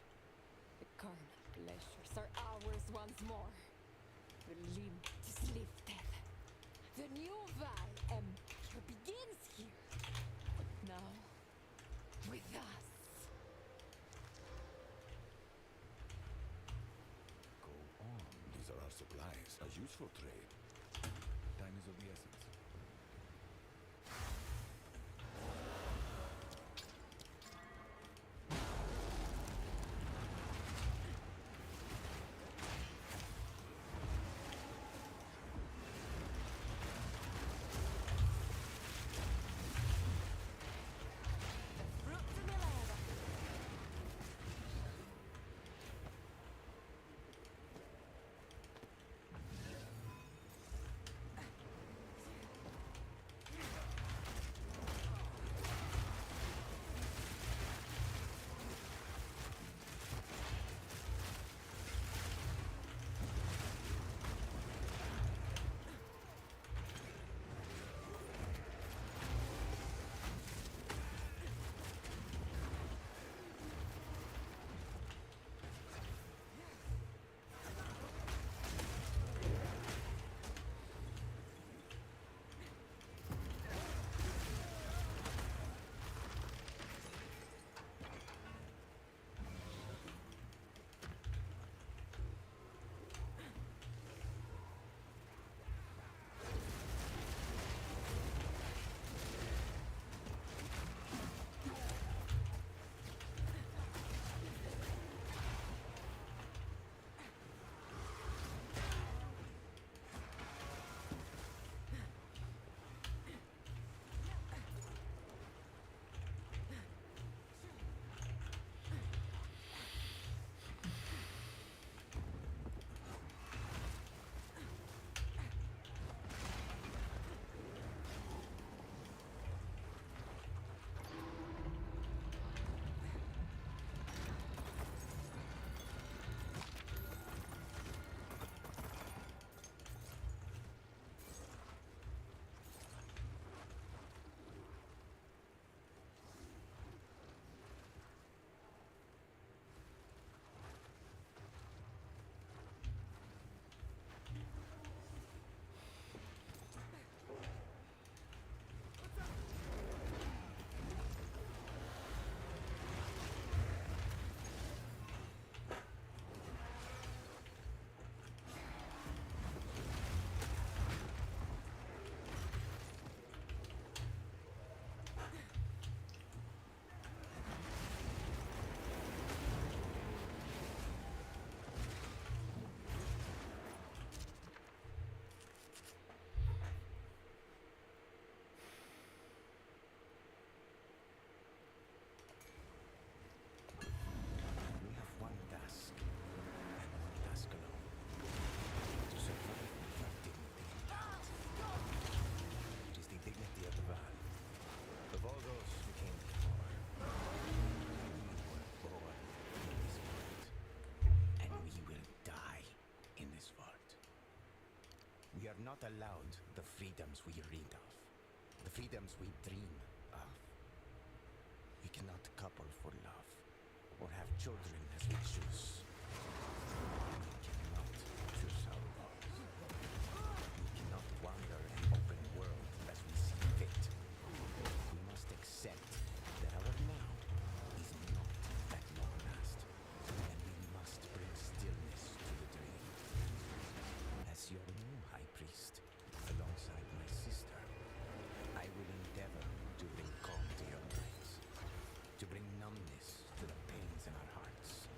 The carnal pleasures are ours once more. The limit is lifted. The new Val Empire begins here. Now, with us. Go on. These are our supplies. A useful trade. Time is of the essence. We are not allowed the freedoms we read of, the freedoms we dream of. We cannot couple for love, or have children as we choose. We cannot choose our roles. We cannot wander an open world as we see fit. We must accept that our now is not at long last, and we must bring stillness to the dream. As your new high priest, alongside my sister, I will endeavor to bring calm to your minds, to bring numbness to the pains in our hearts.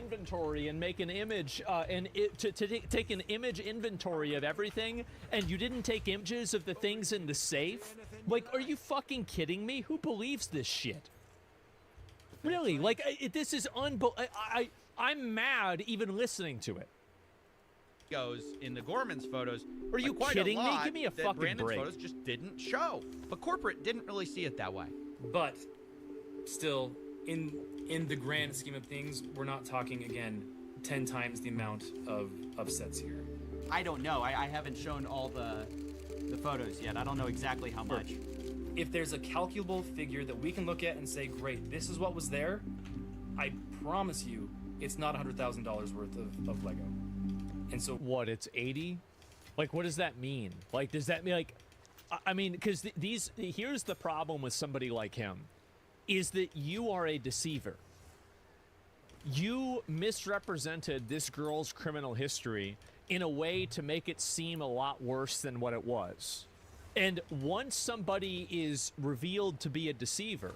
inventory and make an image to take an image inventory of everything, and you didn't take images of the things in the safe? Like, are you fucking kidding me? Who believes this shit? Really? Like, this is I'm mad even listening to it. Goes in the Gorman's photos. Are you kidding me? Give me a fucking Brandon's break. photos just didn't show, but corporate didn't really see it that way. But still, in the grand scheme of things, we're not talking again 10 times the amount of sets here. I don't know. I haven't shown all the photos yet. I don't know exactly how much. If there's a calculable figure that we can look at and say, great, this is what was there, I promise you, it's not $100,000 worth of Lego. And so what? It's 80. Like, what does that mean? Like, does that mean like? I mean, because here's the problem with somebody like him, is that you are a deceiver. You misrepresented this girl's criminal history in a way to make it seem a lot worse than what it was. And once somebody is revealed to be a deceiver,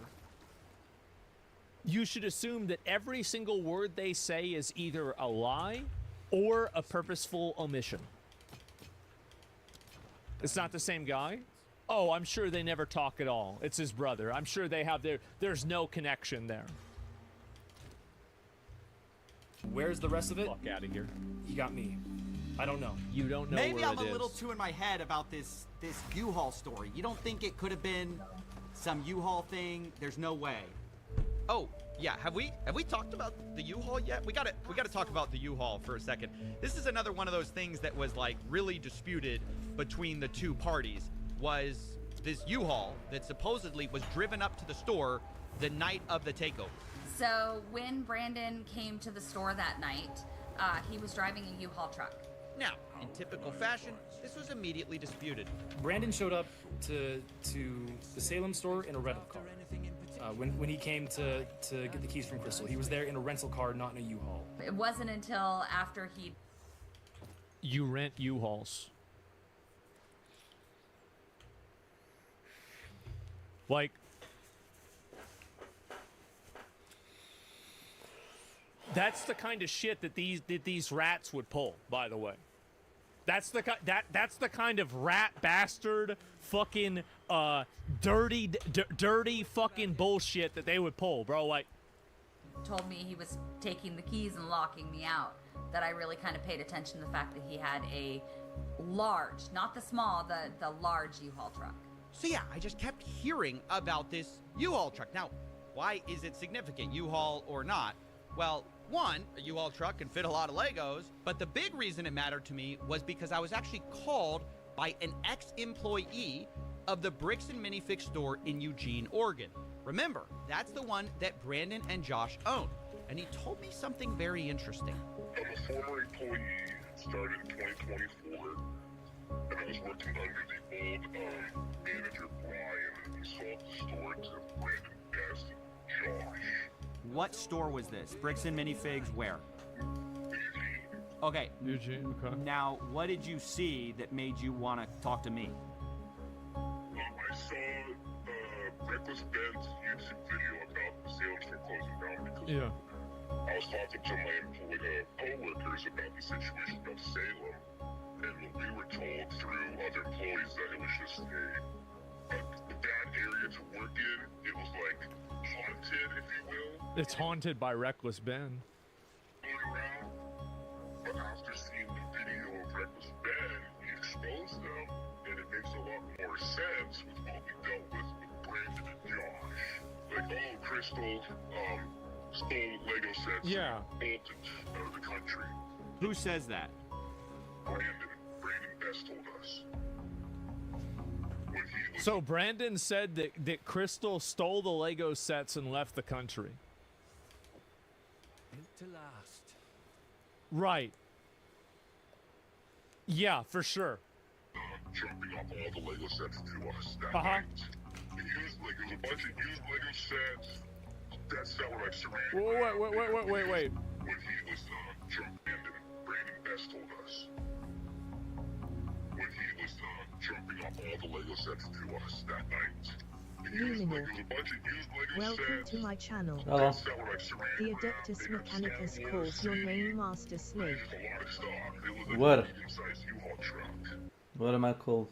you should assume that every single word they say is either a lie or a purposeful omission. It's not the same guy? Oh, I'm sure they never talk at all. It's his brother. I'm sure they have there's no connection there. Where's the rest of it? Fuck out of here. You got me. I don't know. You don't know Maybe where I'm it a little is. too in my head about this U-Haul story. You don't think it could have been some U-Haul thing? There's no way. Oh, yeah. Have we talked about the U-Haul yet? We gotta talk about the U-Haul for a second. This is another one of those things that was like really disputed between the two parties. Was this U-Haul that supposedly was driven up to the store the night of the takeover? So when Brandon came to the store that night, he was driving a U-Haul truck. Now, in typical fashion, this was immediately disputed. Brandon showed up to the Salem store in a rental car. When he came to get the keys from Crystal, he was there in a rental car, not in a U-Haul. It wasn't until after he... You rent U-Hauls. Like... That's the kind of shit that these rats would pull, by the way. That's the kind of rat bastard fucking dirty fucking bullshit that they would pull, bro. Like, told me he was taking the keys and locking me out, that I really kind of paid attention to the fact that he had a large, not the small, the large U-Haul truck. So yeah, I just kept hearing about this U-Haul truck. Now, why is it significant, U-Haul or not? Well, one, a U-Haul truck can fit a lot of Legos, but the big reason it mattered to me was because I was actually called by an ex-employee of the Bricks and Minifix store in Eugene, Oregon. Remember, that's the one that Brandon and Josh own. And he told me something very interesting. I'm a former employee, started in 2024, and I was working under the old manager Brian, who sold the store to Brandon as Josh. What store was this? Bricks and Minifigs where? Okay. Eugene, okay. Now, what did you see that made you want to talk to me? I saw Reckless Ben's YouTube video about the Salem store closing down because I was talking to my co-workers about the situation of Salem, and we were told through other employees that it was just a bad area to work in. It was like haunted, if you will. it's haunted by Reckless Ben. But after seeing the video of Reckless Ben, he exposed them, and it makes a lot more sense with what we dealt with Brandon and Josh. Like, oh, Crystal stole Lego sets and bolted out of the country. Who says that? Brandon Best told us. So Brandon said that Crystal stole the Lego sets and left the country. To last. Right. Yeah, for sure. Jumping off all the Lego sets to us that night. He used, like, there was a bunch of used Lego sets that set were like surrounded. Wait. When he was jumping in, Brandon Best told us. When he was jumping off all the Lego sets to us that night. Luminor. Welcome to my channel. Hello. The Adeptus Mechanicus calls your name Master Snake. What? What am I called?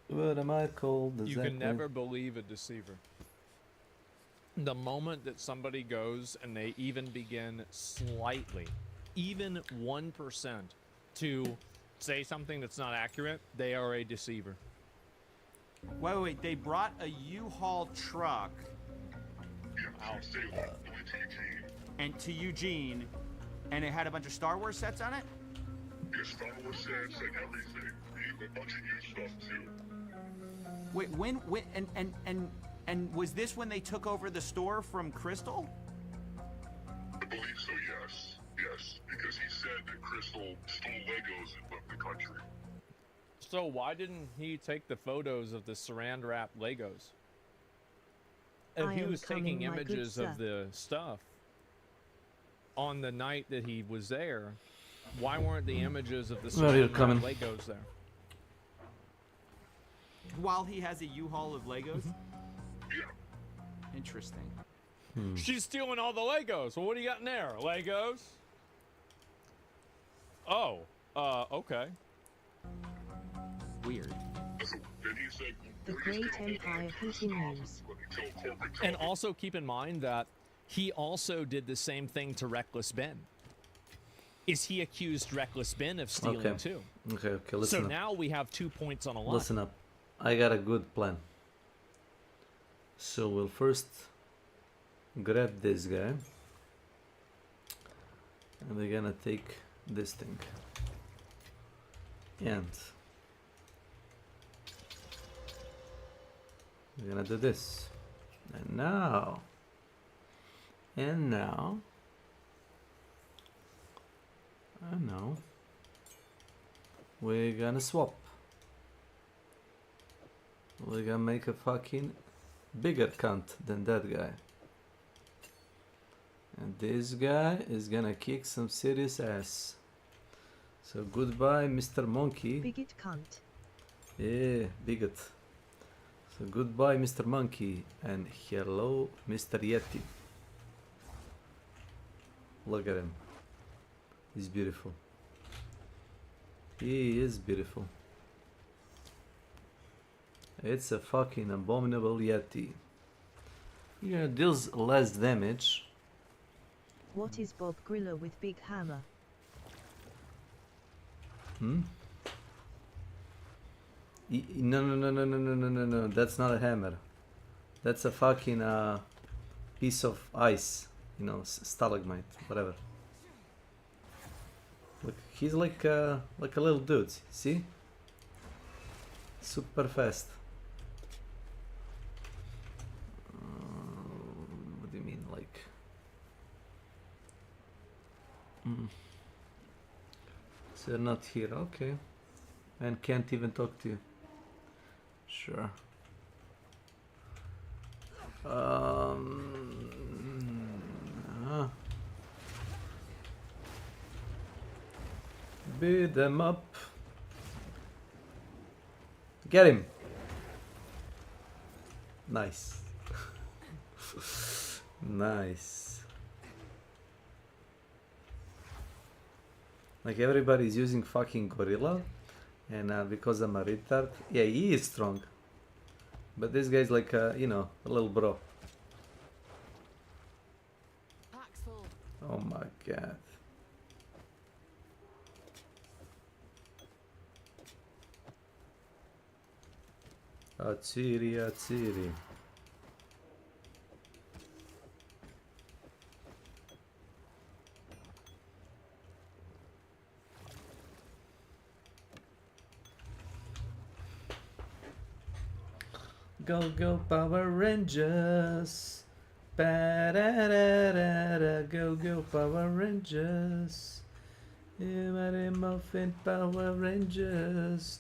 What am I called? You Exactly? can never believe a deceiver. The moment that somebody goes and they even begin slightly, even 1%, to say something that's not accurate, they are a deceiver. Wait. They brought a U-Haul truck and to Eugene, and it had a bunch of Star Wars sets on it? Yeah, Star Wars sets and everything. A bunch of new stuff too. Wait, when and was this when they took over the store from Crystal? I believe so, yes. Yes, because he said that Crystal stole Legos and left the country. So why didn't he take the photos of the saran wrap Legos? If he was taking images of the stuff on the night that he was there, why weren't the images of the saran wrap Legos there? While he has a U-Haul of Legos? Interesting. She's stealing all the Legos. Well, what do you got in there? Legos? Oh, okay. Weird. The Great Empire continues. And also keep in mind that he also did the same thing to Reckless Ben. Is he accused Reckless Ben of stealing too? Okay, listen up. So now we have 2 points on a line. Listen up. I got a good plan. So we'll first grab this guy. And we're gonna take this thing. And we're gonna do this. And now we're gonna swap. We're gonna make a fucking bigger cunt than that guy. And this guy is gonna kick some serious ass. So goodbye, Mr. Monkey. Bigot cunt. Yeah, bigot. So goodbye, Mr. Monkey, and hello, Mr. Yeti. Look at him. He's beautiful. He is beautiful. It's a fucking abominable Yeti. Yeah, deals less damage. What is Bob Griller with big hammer? No. That's not a hammer. That's a fucking piece of ice. You know, stalagmite, whatever. Look, he's like a little dude. See? Super fast. What do you mean, like? So you're not here, okay. And can't even talk to you. Sure. Beat them up. Get him. Nice. Nice. Like everybody's using fucking gorilla, and because I'm a retard, yeah, he is strong. But this guy's like, you know, a little bro. Oh my god. Atsiri, Atsiri. Go, go, Power Rangers. Ba-da-da-da-da. Go, go, Power Rangers. Every Muffin Power Rangers.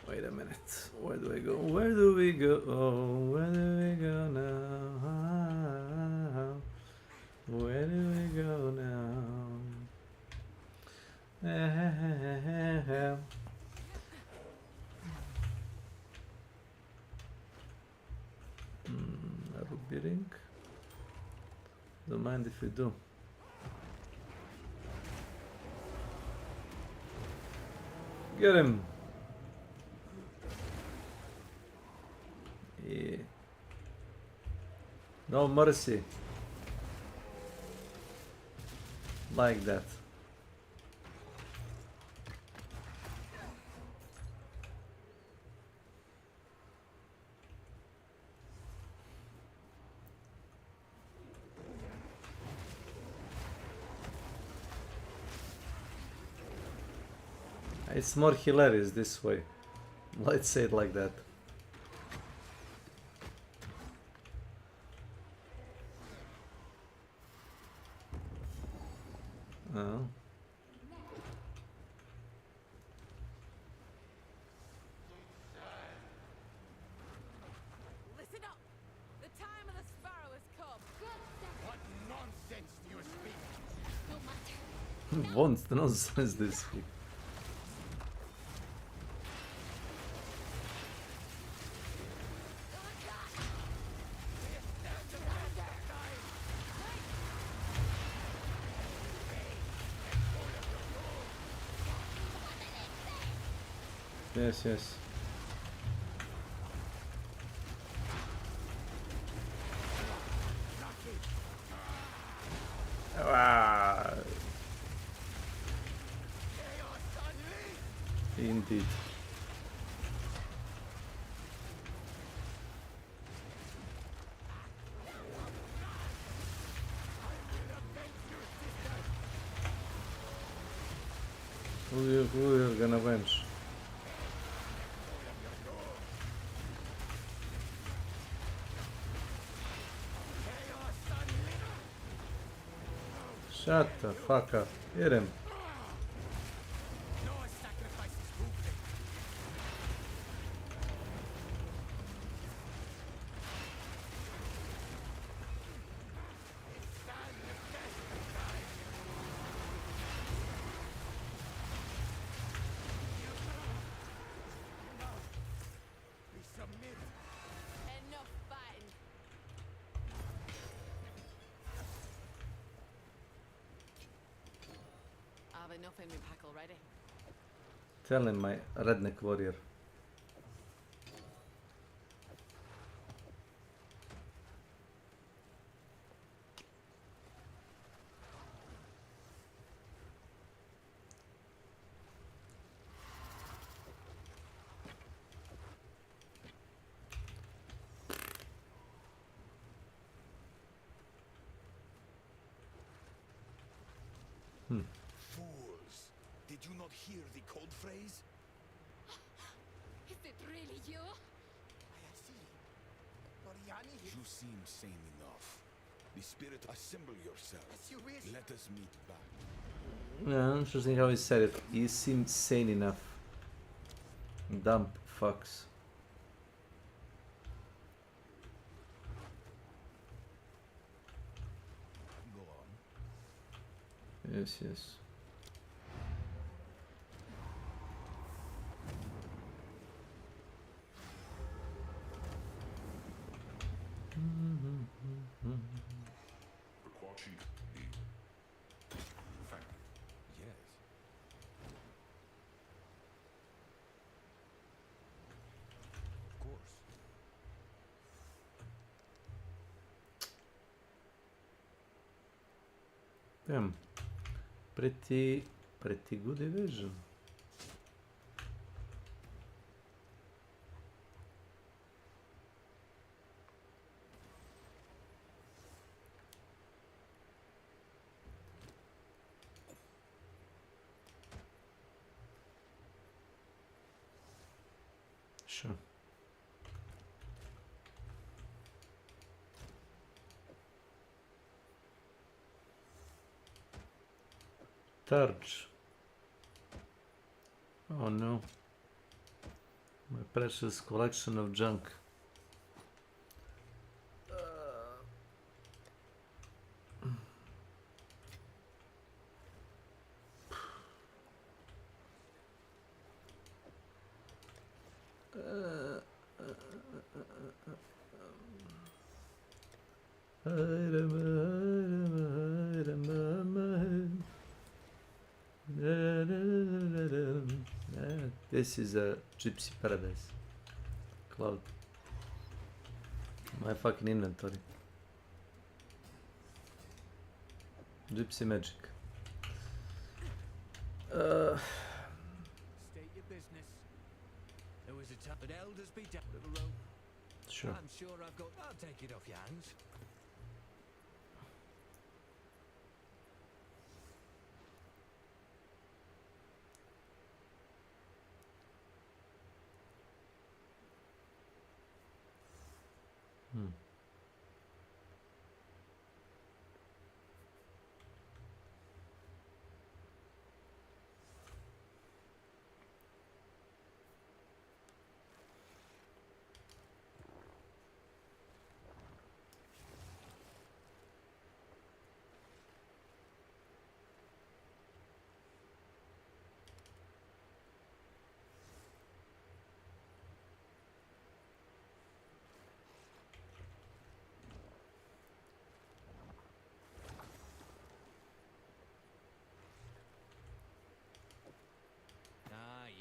Wait a minute. Where do I go? Where do we go? Oh, where do we go now? Where do we go now? A ruby ring. Don't mind if you do. Get him. Yeah. No mercy. Like that. It's more hilarious this way. Let's say it like that. Oh. Listen up! The time of the sparrow has come. What nonsense do you speak? No matter. Once the nonsense this week. Yes, yes. Ah. Indeed. Who you're gonna avenge? Shut the fuck up. Hit him. Enough fighting. I have enough in my pack already. Tell him, my redneck warrior. Fools! Did you not hear the code phrase? Is it really you? You seem sane enough. The spirit, assemble yourself. As you wish. Let us meet back. Yeah, interesting how he said it. He seemed sane enough. Dumb fucks. Go on. Yes, yes. The clock sheet. Thank you. Yes. Of course. Damn. Pretty good division. Sure. Torch. Oh no. My precious collection of junk. This is a gypsy paradise. Cloud. My fucking inventory. Gypsy magic. State your business. There was a time, but elders be down little rope. Sure. I'm sure I'll take it off your hands.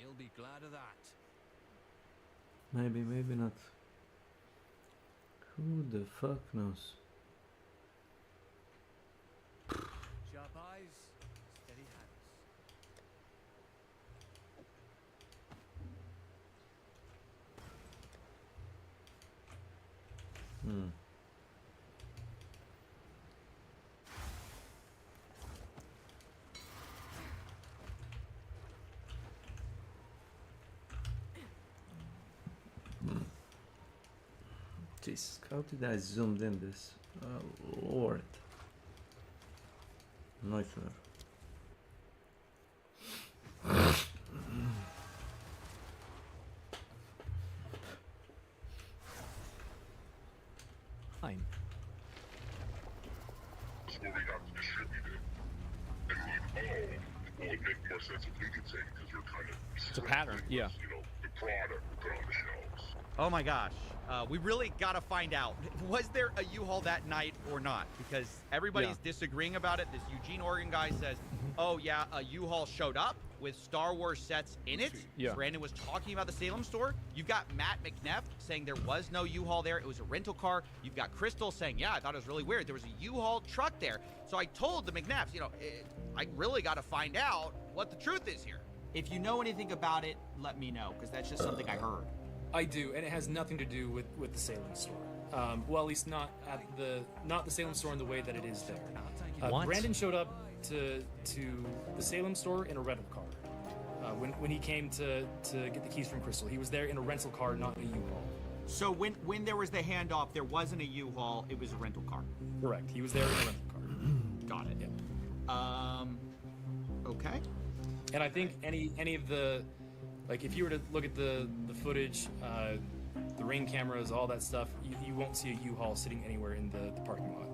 You'll be glad of that. Maybe, maybe not. Who the fuck knows? Sharp eyes, steady hands. Jesus, how did I zoomed in this? Oh Lord. Nightmare. Fine. That's where we have to distribute it. And we well, it'd make more sense if we could take it because we're kind of It's a pattern, yeah. You know, the product we put on the shelves. Oh my gosh. We really got to find out, was there a U-Haul that night or not? Because everybody's disagreeing about it. This Eugene, Oregon guy says, oh yeah, a U-Haul showed up with Star Wars sets in it. Yeah. Brandon was talking about the Salem store. You've got Matt McNeff saying there was no U-Haul there. It was a rental car. You've got Crystal saying, yeah, I thought it was really weird. There was a U-Haul truck there. So I told the McNeffs, you know, I really got to find out what the truth is here. If you know anything about it, let me know, because that's just something I heard. I do, and it has nothing to do with the Salem store. Well, at least not the Salem store in the way that it is there. What? Brandon showed up to the Salem store in a rental car. When he came to get the keys from Crystal, he was there in a rental car, not a U-Haul. So when there was the handoff, there wasn't a U-Haul; it was a rental car. Correct. He was there in a rental car. Got it. Yeah. Okay. And I think any of the, like, if you were to look at the footage, the ring cameras, all that stuff, you won't see a U-Haul sitting anywhere in the parking lot.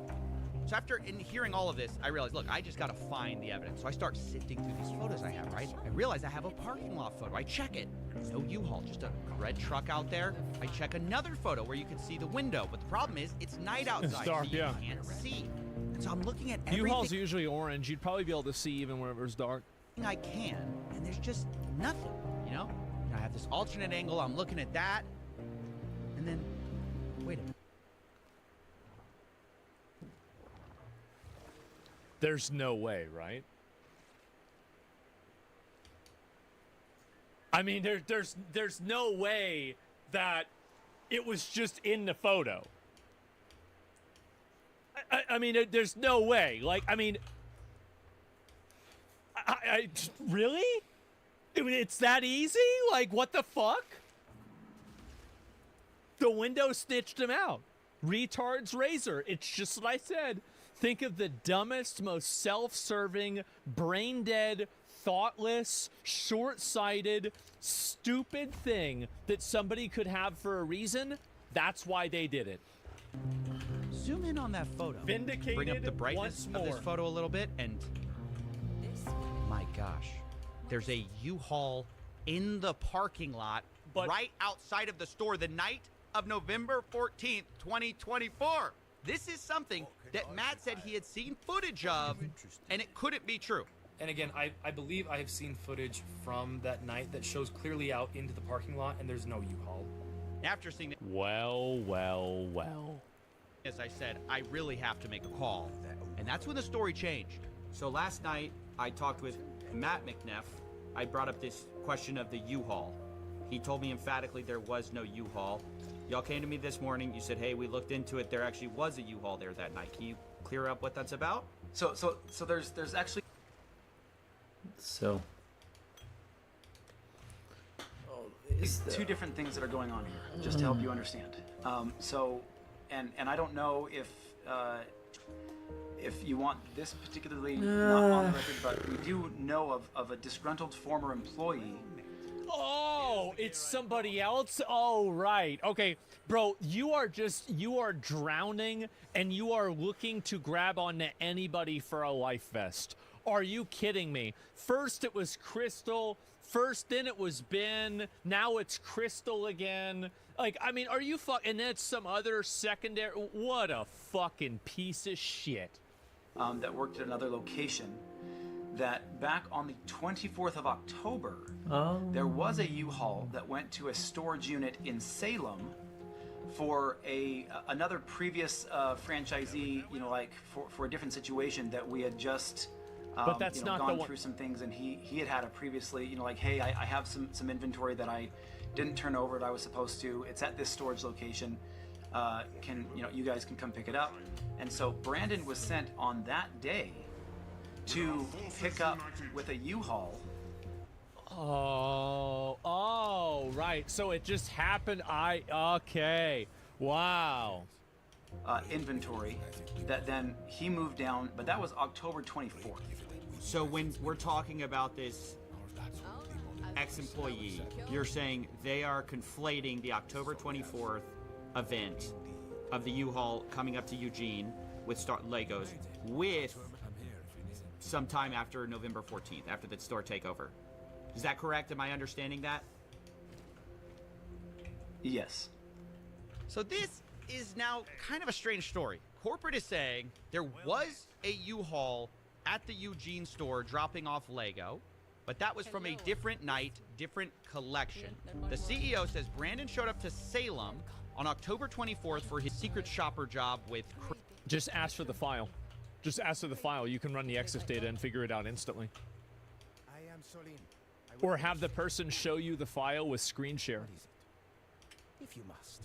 So after hearing all of this, I realized, look, I just got to find the evidence. So I start sifting through these photos I have, right? I realize I have a parking lot photo. I check it. No U-Haul, just a red truck out there. I check another photo where you can see the window, but the problem is it's night outside, It's dark, so you yeah. can't see. And so I'm looking at everything U-Haul's usually orange. You'd probably be able to see even whenever it's dark. I can, and there's just nothing, you know? And I have this alternate angle. I'm looking at that, and then, wait a minute. There's no way, right? I mean, there's no way that it was just in the photo. I mean, there's no way. Like, I mean, I really? It's that easy? Like, what the fuck? The window stitched him out. Retard's razor. It's just what I said. Think of the dumbest, most self-serving, brain-dead, thoughtless, short-sighted, stupid thing that somebody could have for a reason. That's why they did it. Zoom in on that photo. Vindicated Bring up the brightness once of this more. photo a little bit, and my gosh, there's a U-Haul in the parking lot right outside of the store the night of November 14th, 2024. This is something that Matt said he had seen footage of, and it couldn't be true. And again, I believe I have seen footage from that night that shows clearly out into the parking lot, and there's no U-Haul. After seeing it, well. as I said, I really have to make a call. And that's when the story changed. So last night, I talked with Matt McNeff. I brought up this question of the U-Haul. He told me emphatically there was no U-Haul. Y'all came to me this morning. You said, hey, we looked into it. There actually was a U-Haul there that night. Can you clear up what that's about? So there's actually... So... two different things that are going on here, just to help you understand. And I don't know if you want this particularly not on the record, but we do know of a disgruntled former employee. Oh, it's somebody else? Oh, right. Okay, bro, you are drowning and you are looking to grab onto anybody for a life vest. Are you kidding me? First it was Crystal, then it was Ben, now it's Crystal again. Like, I mean, are you and then it's some other secondary, what a fucking piece of shit. That worked at another location, that back on the 24th of October, there was a U-Haul that went to a storage unit in Salem for another previous franchisee, for a different situation that we had just but that's not gone the one. through some things, and he had a previously, hey, I have some inventory that I didn't turn over that I was supposed to. It's at this storage location. You guys can come pick it up. And so Brandon was sent on that day to pick up with a U-Haul. Oh, right. So it just happened. Okay. Wow. Inventory that then he moved down, but that was October 24th. So when we're talking about this ex-employee, you're saying they are conflating the October 24th event of the U-Haul coming up to Eugene with Legos with sometime after November 14th, after the store takeover. Is that correct? Am I understanding that? Yes. So this is now kind of a strange story. Corporate is saying there was a U-Haul at the Eugene store dropping off Lego, but that was from a different night, different collection. The CEO says Brandon showed up to Salem on October 24th for his secret shopper job with... Just ask for the file. Just ask for the file. You can run the EXIF data and figure it out instantly. I am Solin. Or have the person show you the file with screen share. If you must.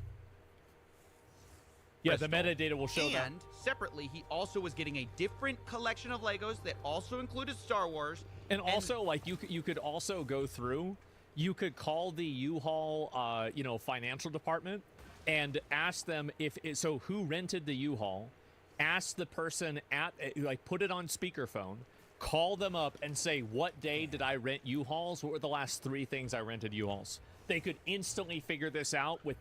Yeah, the metadata will show that. And separately, he also was getting a different collection of Legos that also included Star Wars. And also, like, you could also go through, you could call the U-Haul, financial department and ask them so who rented the U-Haul, ask the person put it on speakerphone, call them up and say, what day did I rent U-Hauls? What were the last 3 things I rented U-Hauls? They could instantly figure this out with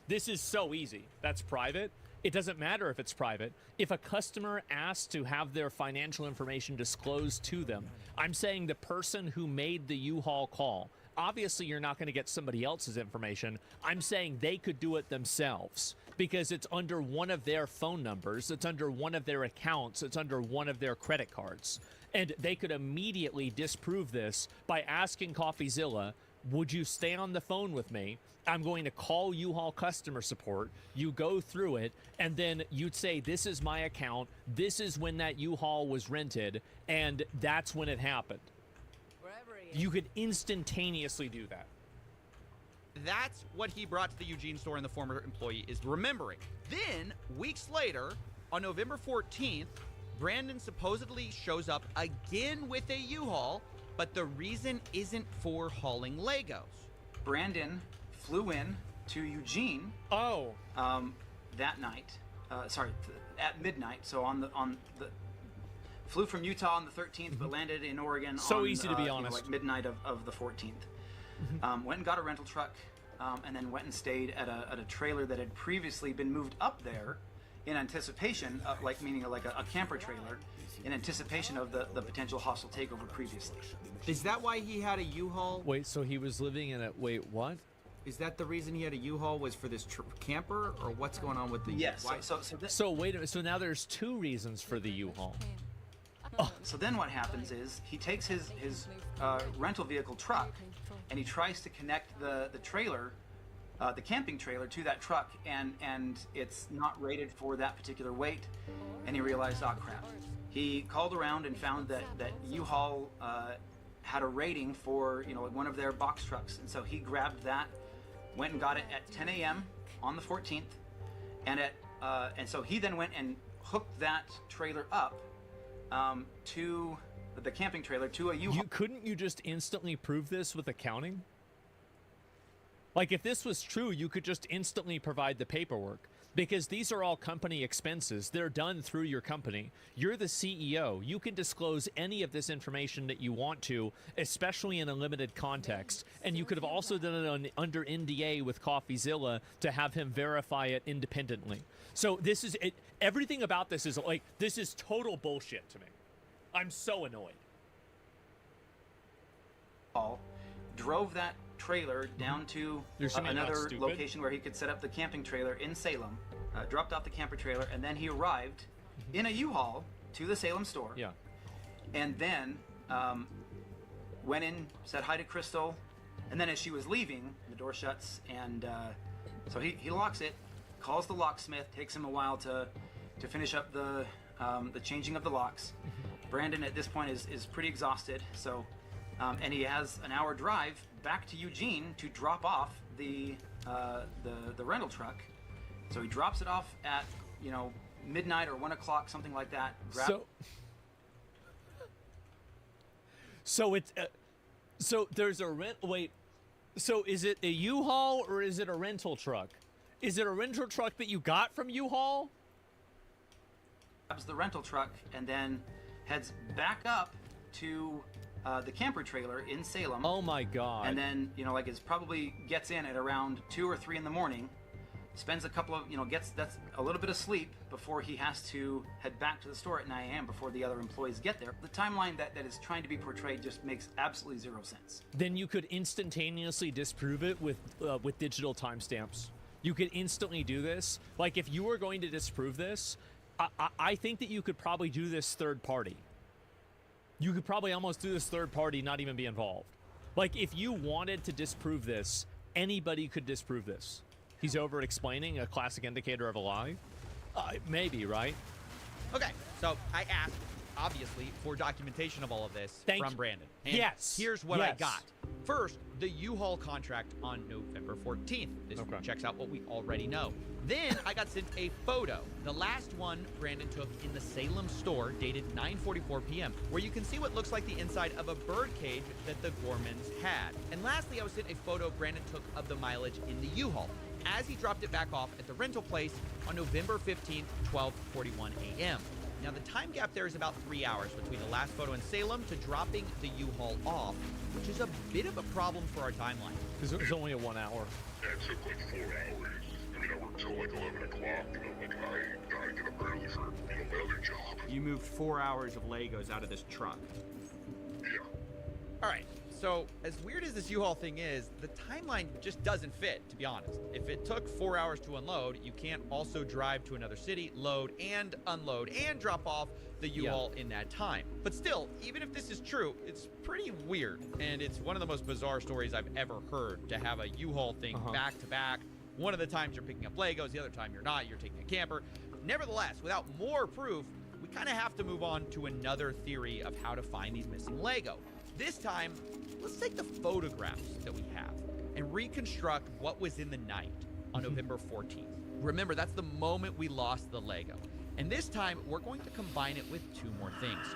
this is so easy. That's private. It doesn't matter if it's private. If a customer asks to have their financial information disclosed to them, I'm saying the person who made the U-Haul call, obviously you're not going to get somebody else's information. I'm saying they could do it themselves because it's under one of their phone numbers. It's under one of their accounts. It's under one of their credit cards. And they could immediately disprove this by asking CoffeeZilla, would you stay on the phone with me? I'm going to call U-Haul customer support. You go through it, and then you'd say, this is my account. This is when that U-Haul was rented, and that's when it happened. You could instantaneously do that. That's what he brought to the Eugene store, and the former employee is remembering. Then, weeks later, on November 14th, Brandon supposedly shows up again with a U-Haul, but the reason isn't for hauling Legos. Brandon flew in to Eugene. That night. At midnight. So flew from Utah on the 13th, but landed in Oregon on easy to be honest. Midnight of the 14th. Went and got a rental truck, and then went and stayed at a trailer that had previously been moved up there in anticipation, like meaning like a camper trailer, in anticipation of the potential hostile takeover previously. Is that why he had a U-Haul? Wait, so he was living in a... Wait, what? Is that the reason he had a U-Haul, was for this camper, or what's going on with the... Yes. So wait a minute. So now there's two reasons for the U-Haul. So then what happens is he takes his rental vehicle truck and he tries to connect the trailer, the camping trailer, to that truck, and it's not rated for that particular weight, and he realized, oh crap. He called around and found that U-Haul had a rating for, you know, one of their box trucks, and so he grabbed that, went and got it at 10 a.m. on the 14th, and so he then went and hooked that trailer up to the camping trailer to a U-Haul. Couldn't you just instantly prove this with accounting? Like, if this was true, you could just instantly provide the paperwork, because these are all company expenses. They're done through your company. You're the CEO. You can disclose any of this information that you want to, especially in a limited context. And you could have also done it under NDA with CoffeeZilla to have him verify it independently. So this is it. Everything about this is like, this is total bullshit to me. I'm so annoyed. Drove that trailer down to another location where he could set up the camping trailer in Salem, dropped off the camper trailer, and then he arrived in a U-Haul to the Salem store. Yeah. And then went in, said hi to Crystal, and then as she was leaving, the door shuts, and so he locks it, calls the locksmith, takes him a while to finish up the changing of the locks. Brandon at this point is pretty exhausted, so and he has an hour drive back to Eugene to drop off the rental truck. So he drops it off at, you know, midnight or 1 o'clock, something like that. So it's so there's a rent. Wait, so is it a U-Haul or is it a rental truck? Is it a rental truck that you got from U-Haul? Grabs the rental truck and then heads back up to the camper trailer in Salem. Oh my God. And then, you know, like probably gets in at around 2 or 3 in the morning, spends a couple of, you know, that's a little bit of sleep before he has to head back to the store at 9 a.m. before the other employees get there. The timeline that is trying to be portrayed just makes absolutely zero sense. Then you could instantaneously disprove it with digital timestamps. You could instantly do this. Like, if you were going to disprove this, I think that you could probably do this third party. You could probably almost do this third party, not even be involved. Like, if you wanted to disprove this, anybody could disprove this. He's over explaining, a classic indicator of a lie? Maybe, right? Okay, so I asked, obviously, for documentation of all of this from Brandon. And yes. Here's what I got. First, the U-Haul contract on November 14th. This checks out what we already know. Then I got sent a photo, the last one Brandon took in the Salem store, dated 9:44 p.m., where you can see what looks like the inside of a bird cage that the Gormans had. And lastly, I was sent a photo Brandon took of the mileage in the U-Haul as he dropped it back off at the rental place on November 15th, 12:41 a.m. Now, the time gap there is about 3 hours between the last photo in Salem to dropping the U-Haul off, which is a bit of a problem for our timeline. Because it was only a 1 hour. Yeah, it took like 4 hours. I mean, I worked till like 11 o'clock, you know, like I get up early for, you know, my other job. You moved 4 hours of Legos out of this truck. Yeah. All right, so as weird as this U-Haul thing is, the timeline just doesn't fit, to be honest. If it took 4 hours to unload, you can't also drive to another city, load and unload and drop off the U-Haul in that time. But still, even if this is true, it's pretty weird, and it's one of the most bizarre stories I've ever heard, to have a U-Haul thing back to back. One of the times you're picking up Legos, the other time you're not, you're taking a camper. Nevertheless, without more proof, we kind of have to move on to another theory of how to find these missing Lego. This time, let's take the photographs that we have and reconstruct what was in the night on November 14th. Remember, that's the moment we lost the Lego. And this time, we're going to combine it with 2 more things.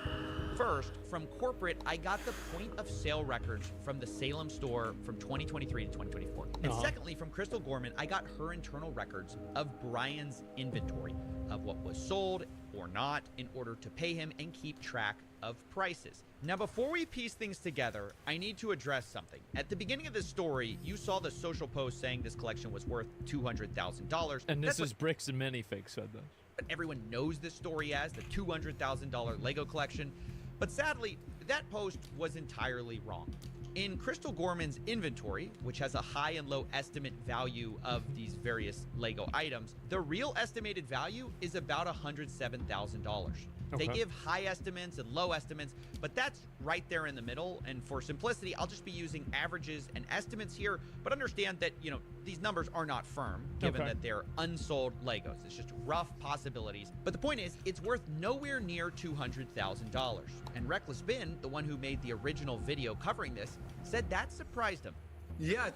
First, from corporate, I got the point of sale records from the Salem store from 2023 to 2024. And secondly, from Crystal Gorman, I got her internal records of Brian's inventory of what was sold or not in order to pay him and keep track of prices. Now, before we piece things together, I need to address something. At the beginning of this story, you saw the social post saying this collection was worth $200,000. And this is Bricks and Minifigs said this. what everyone knows this story as, the $200,000 Lego collection. But sadly, that post was entirely wrong. In Crystal Gorman's inventory, which has a high and low estimate value of these various Lego items, the real estimated value is about $107,000. They give high estimates and low estimates, but that's right there in the middle. And for simplicity, I'll just be using averages and estimates here, but understand that, you know, these numbers are not firm, given that they're unsold Legos. It's just rough possibilities. But the point is, it's worth nowhere near $200,000. And Reckless Ben, the one who made the original video covering this, said that surprised him. Yeah,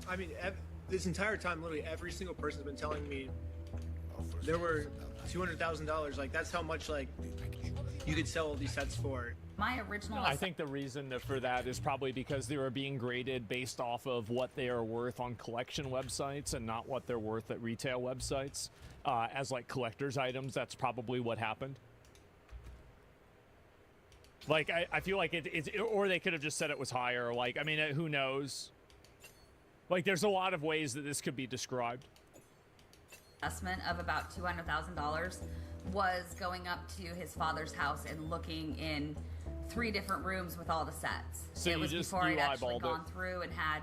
I mean, this entire time, literally every single person's been telling me there were $200,000. Like, that's how much, like, you could sell all these sets for. My original... I think the reason for that is probably because they were being graded based off of what they are worth on collection websites and not what they're worth at retail websites. As, like, collector's items, that's probably what happened. Like, I feel like it's... Or they could have just said it was higher. Like, I mean, who knows? Like, there's a lot of ways that this could be described. Investment of about $200,000 was going up to his father's house and looking in 3 different rooms with all the sets. So it was before I'd actually eyeballed gone through and had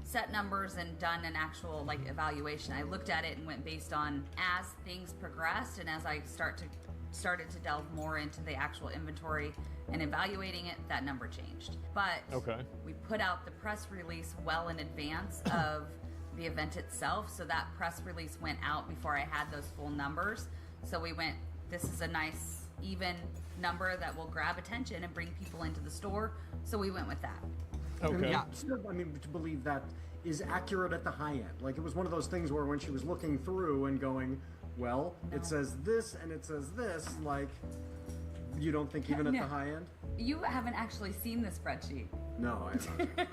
set numbers and done an actual like evaluation. I looked at it and went based on as things progressed and as I started to delve more into the actual inventory and evaluating it, that number changed. But we put out the press release well in advance of the event itself, so that press release went out before I had those full numbers. So we went, this is a nice even number that will grab attention and bring people into the store, so we went with that. Yeah, still, I mean, to believe that is accurate at the high end. Like, it was one of those things where when she was looking through and going, well, it says this and it says this, like, you don't think even at the high end? You haven't actually seen the spreadsheet. No, I haven't.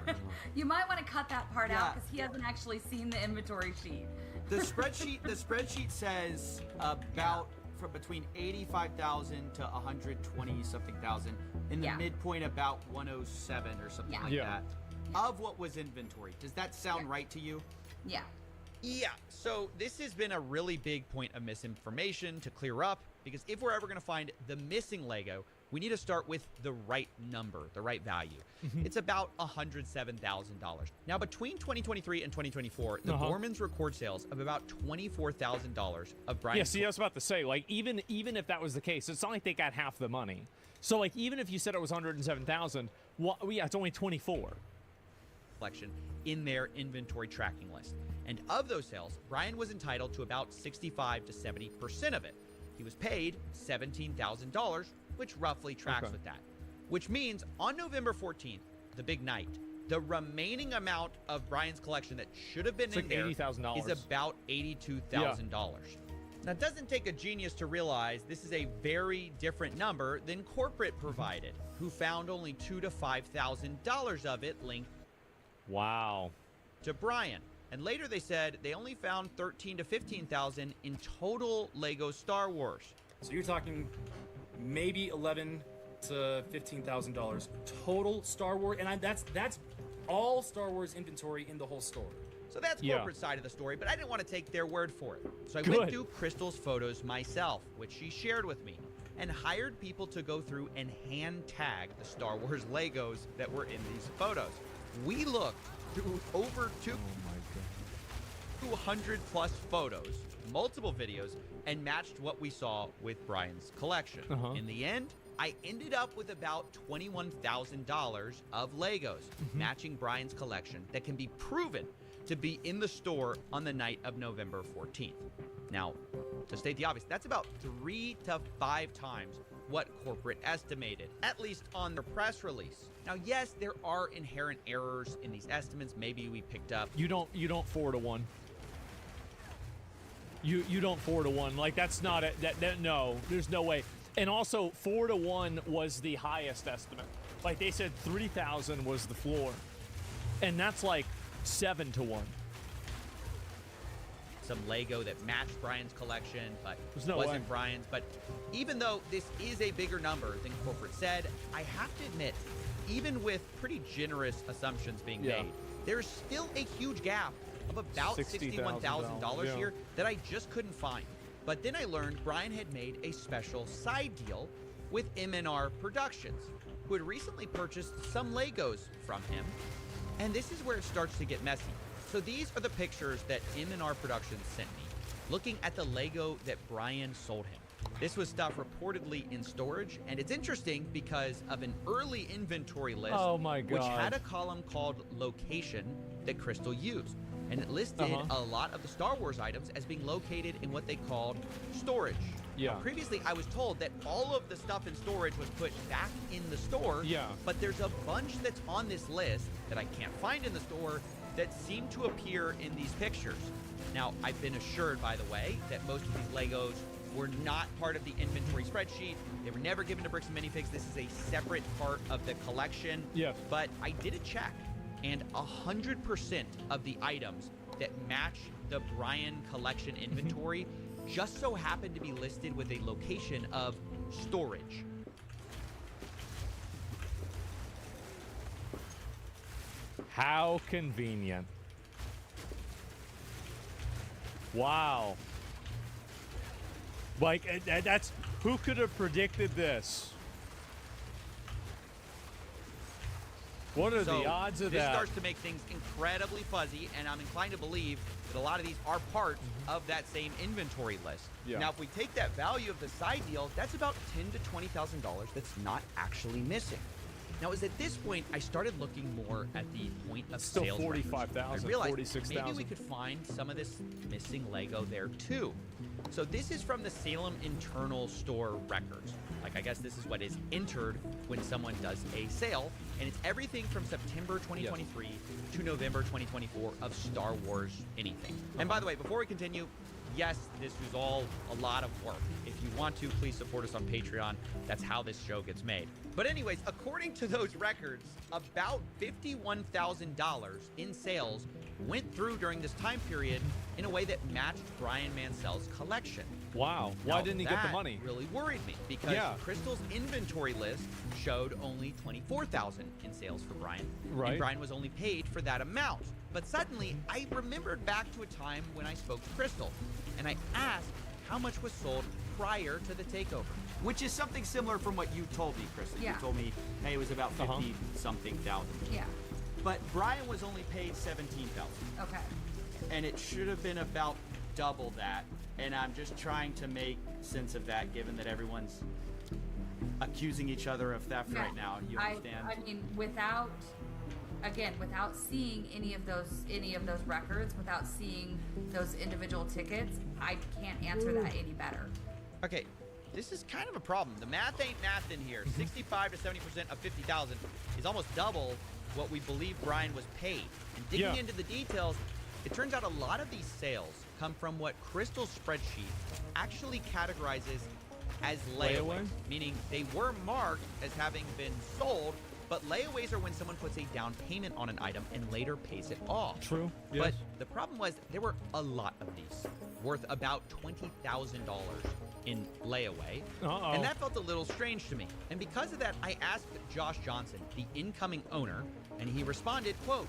You might want to cut that part out because he hasn't actually seen the inventory sheet. The spreadsheet says about from between 85,000 to 120 something thousand. In the midpoint about 107 or something like that. Of what was inventory. Does that sound right to you? Yeah. Yeah, so this has been a really big point of misinformation to clear up, because if we're ever going to find the missing Lego, we need to start with the right number, the right value. It's about $107,000. Now, between 2023 and 2024, the Gormans record sales of about $24,000 of Brian's. Yeah, see, I was about to say, like, even if that was the case, it's not like they got half the money. So, like, even if you said it was 107,000, well, yeah, it's only 24. Collection in their inventory tracking list. And of those sales, Brian was entitled to about 65 to 70% of it. He was paid $17,000, which roughly tracks with that. Which means on November 14th, the big night, the remaining amount of Brian's collection that should have been in there is about $82,000. Now, it doesn't take a genius to realize this is a very different number than corporate provided, who found only $2,000 to $5,000 of it linked to Brian. And later they said they only found $13,000 to $15,000 in total Lego Star Wars. So you're talking maybe $11,000 to $15,000 total Star Wars, and that's all Star Wars inventory in the whole store. So that's corporate side of the story, but I didn't want to take their word for it. So I went through Crystal's photos myself, which she shared with me, and hired people to go through and hand tag the Star Wars Legos that were in these photos. We looked through over 200 plus photos, multiple videos, and matched what we saw with Brian's collection. In the end, I ended up with about $21,000 of Legos matching Brian's collection that can be proven to be in the store on the night of November 14th. Now, to state the obvious, that's about 3 to 5 times what corporate estimated, at least on the press release. Now, yes, there are inherent errors in these estimates. Maybe we picked up. You don't 4 to 1. You don't 4 to 1. Like, that's not it. No, there's no way. And also, 4 to 1 was the highest estimate. Like, they said 3,000 was the floor, and that's like 7 to 1. Some Lego that matched Brian's collection, but no wasn't Brian's. But even though this is a bigger number than corporate said, I have to admit, even with pretty generous assumptions being made, there's still a huge gap of about $61,000 here that I just couldn't find. But then I learned Brian had made a special side deal with M&R Productions, who had recently purchased some Legos from him. And this is where it starts to get messy. So these are the pictures that M&R Productions sent me, looking at the Lego that Brian sold him. This was stuff reportedly in storage, and it's interesting because of an early inventory list, which had a column called location that Crystal used. And it listed a lot of the Star Wars items as being located in what they called storage. Yeah. Now, previously, I was told that all of the stuff in storage was put back in the store. Yeah. But there's a bunch that's on this list that I can't find in the store that seem to appear in these pictures. Now, I've been assured, by the way, that most of these Legos were not part of the inventory spreadsheet. They were never given to Bricks and Minifigs. This is a separate part of the collection. Yeah. But I did a check, and 100% of the items that match the Brian collection inventory just so happen to be listed with a location of storage. How convenient. Wow. Like, that's, who could have predicted this? What are the odds of this that? This starts to make things incredibly fuzzy, and I'm inclined to believe that a lot of these are part of that same inventory list. Yeah. Now, if we take that value of the side deal, that's about $10,000 to $20,000 that's not actually missing. Now, it was at this point I started looking more at the point of Still sales. 45,000, I realized 46,000. maybe we could find some of this missing Lego there too. So this is from the Salem internal store records. Like, I guess this is what is entered when someone does a sale, and it's everything from September 2023 to November 2024 of Star Wars anything. And by the way, before we continue, yes, this was all a lot of work. If you want to, please support us on Patreon. That's how this show gets made. But anyways, according to those records, about $51,000 in sales went through during this time period in a way that matched Brian Mansell's collection. Wow. Why didn't he get the money? That really worried me because Crystal's inventory list showed only $24,000 in sales for Brian. Right. And Brian was only paid for that amount. But suddenly, I remembered back to a time when I spoke to Crystal, and I asked how much was sold prior to the takeover. Which is something similar from what you told me, Crystal. Yeah. You told me, hey, it was about 50-something thousand. Yeah. But Brian was only paid 17,000. Okay. And it should have been about double that. And I'm just trying to make sense of that, given that everyone's accusing each other of theft right now. You understand? I mean, without seeing any of those records, without seeing those individual tickets, I can't answer that any better. Okay, this is kind of a problem. The math ain't math in here. 65 to 70% of 50,000 is almost double what we believe Brian was paid. And digging into the details, it turns out a lot of these sales come from what Crystal's spreadsheet actually categorizes as layaways, meaning they were marked as having been sold, but layaways are when someone puts a down payment on an item and later pays it off. True. But Yes. the problem was there were a lot of these, worth about $20,000 in layaway. And that felt a little strange to me. And because of that, I asked Josh Johnson, the incoming owner, and he responded, quote,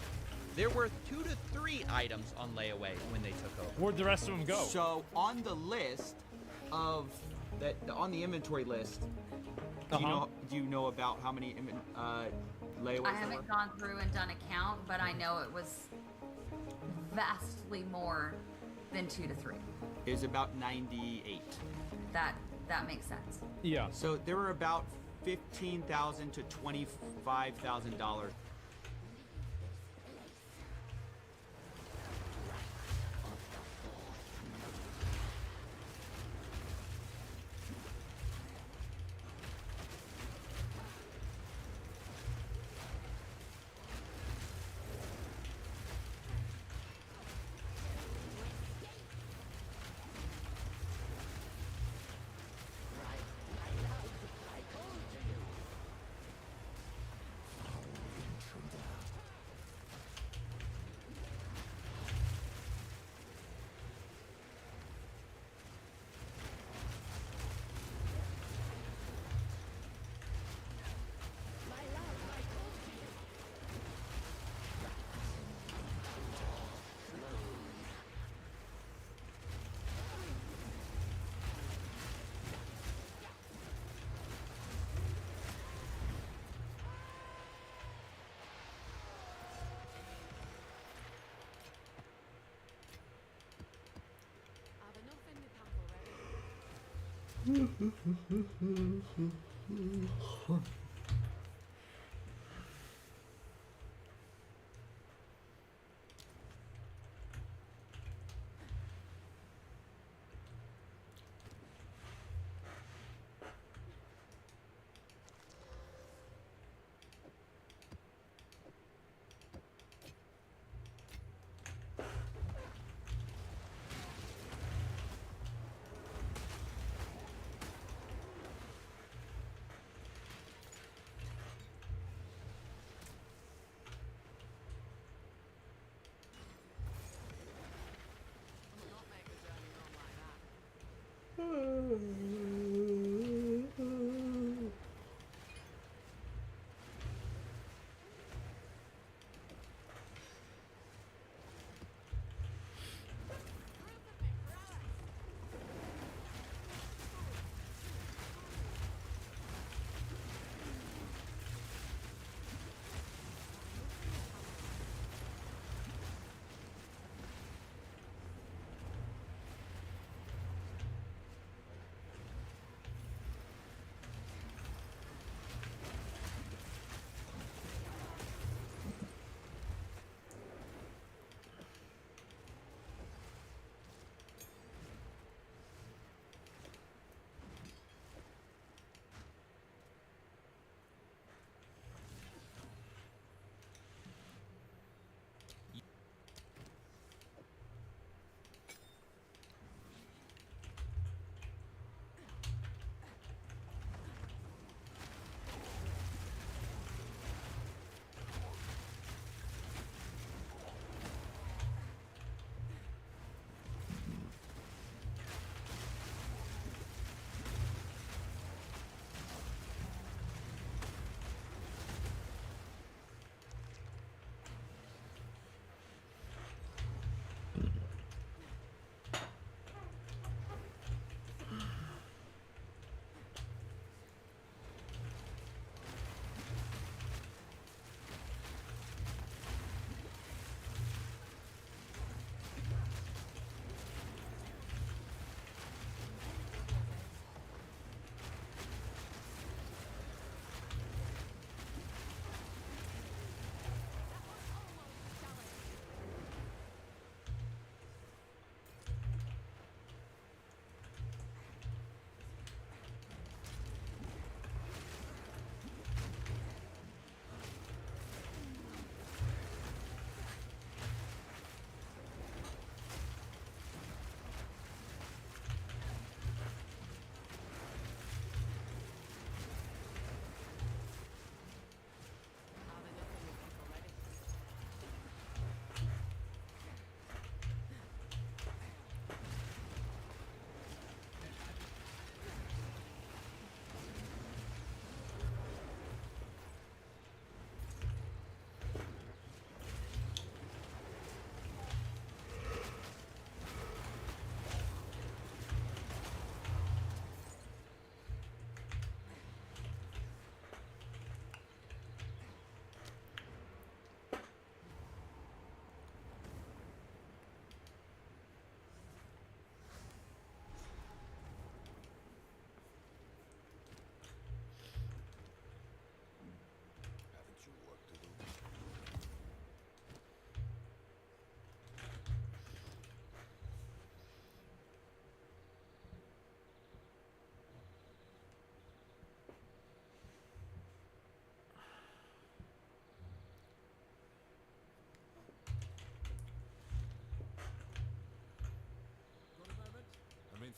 there were 2 to 3 items on layaway when they took over. Where'd the rest of them go? So on the list of that, on the inventory list, do you know about how many layaways? I haven't gone through and done a count, but I know it was vastly more than 2 to 3. It was about 98. That makes sense. Yeah. So there were about $15,000 to $25,000.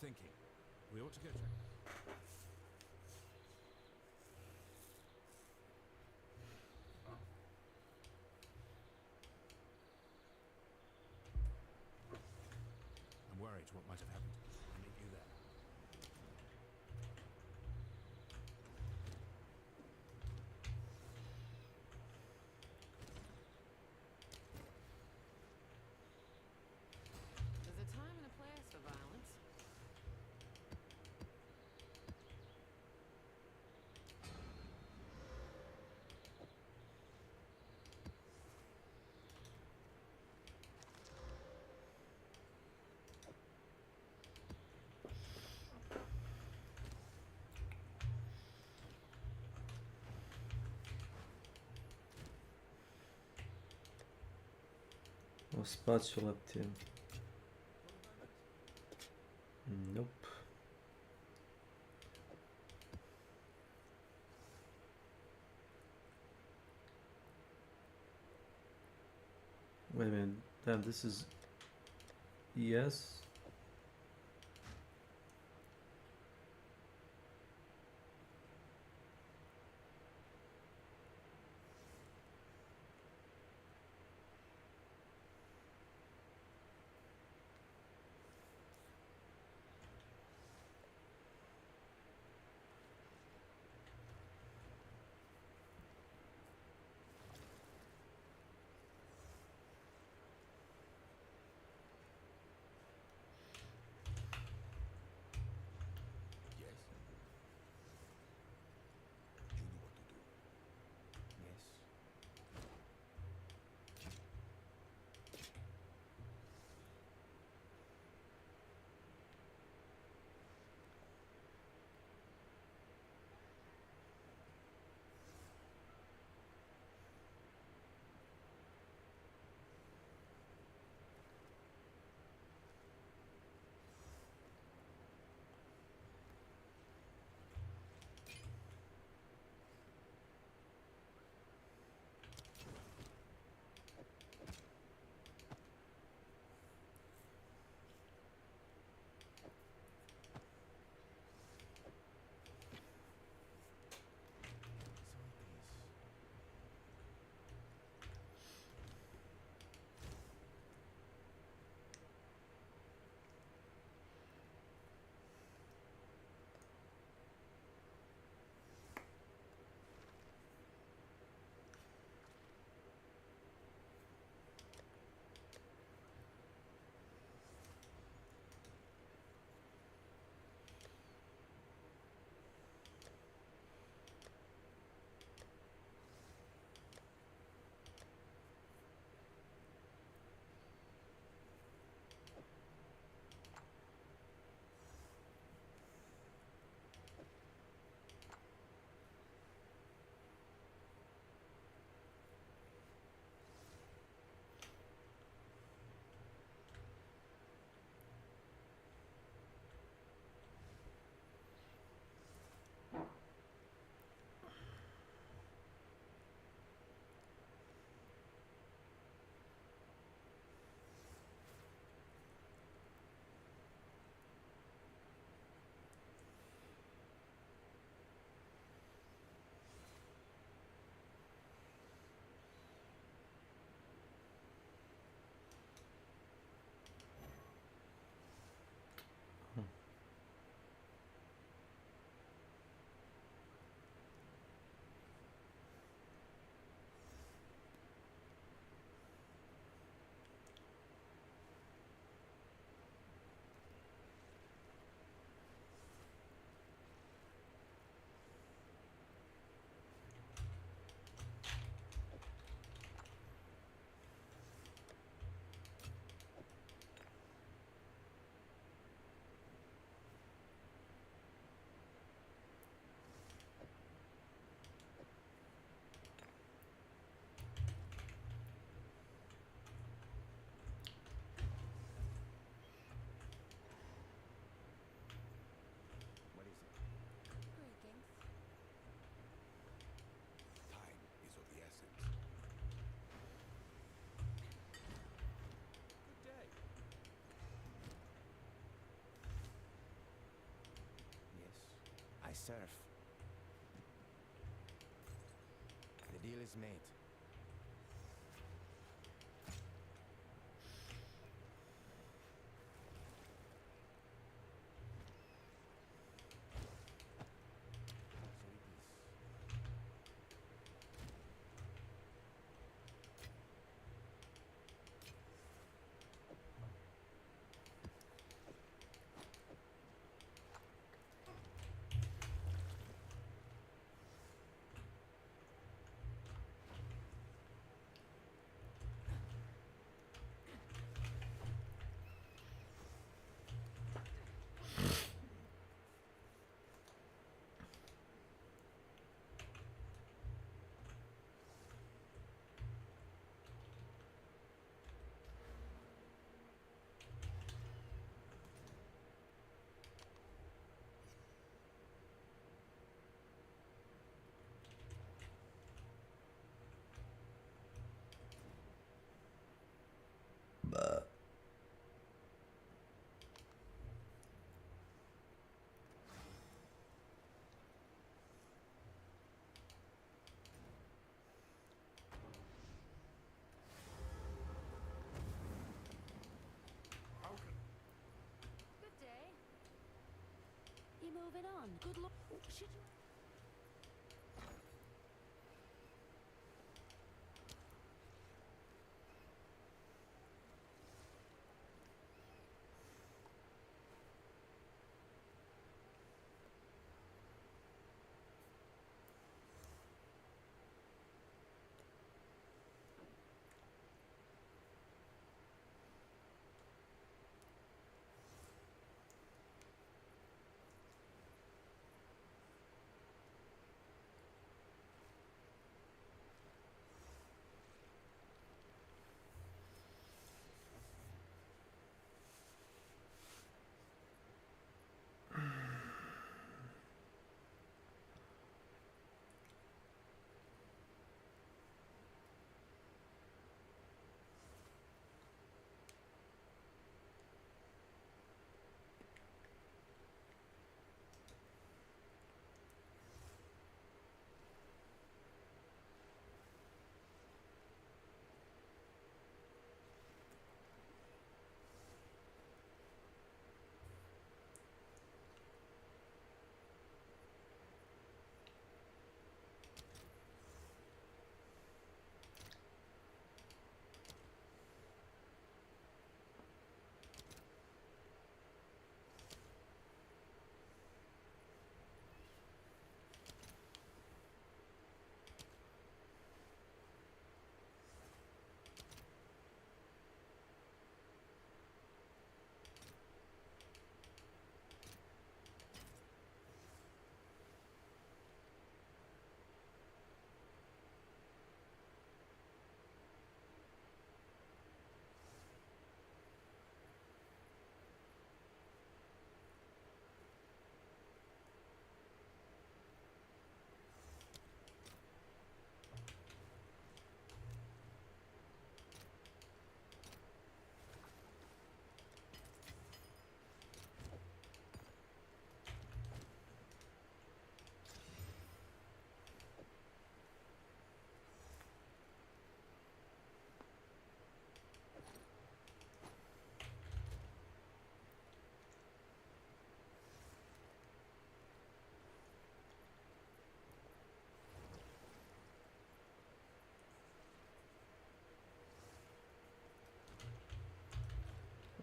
thinking. We ought to go check. I'm worried what might have happened. I'll meet you there. There's a time and a place for violence. O spatula team. Nope. Wait a minute. Damn, this is ES. Surf. The deal is made. it on. Good luck. Oh, shit.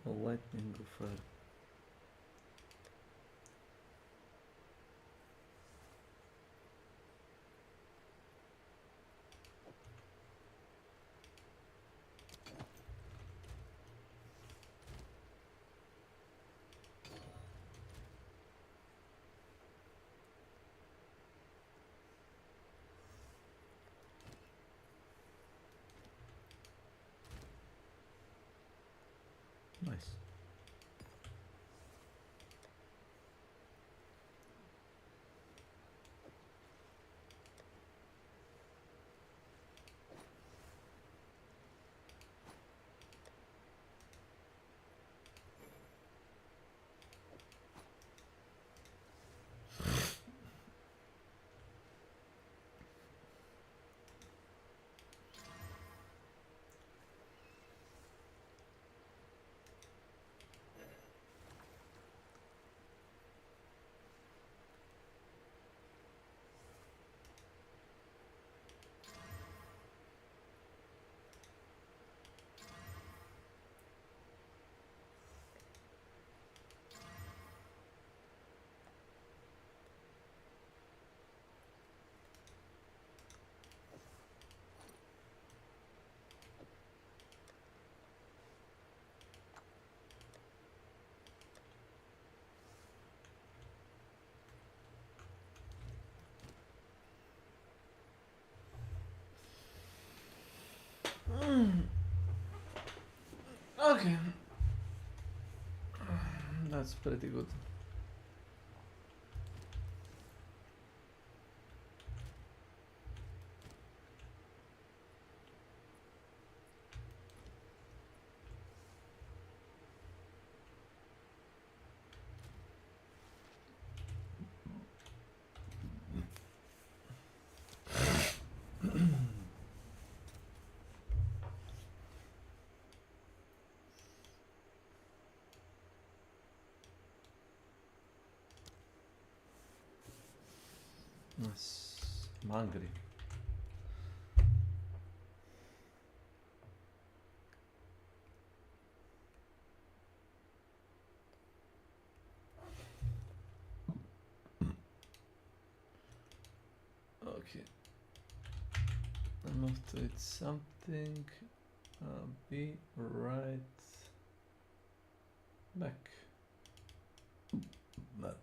A lightning of nice. Okay. That's pretty good. I'm hungry. Okay. I move to eat something. Be right back. But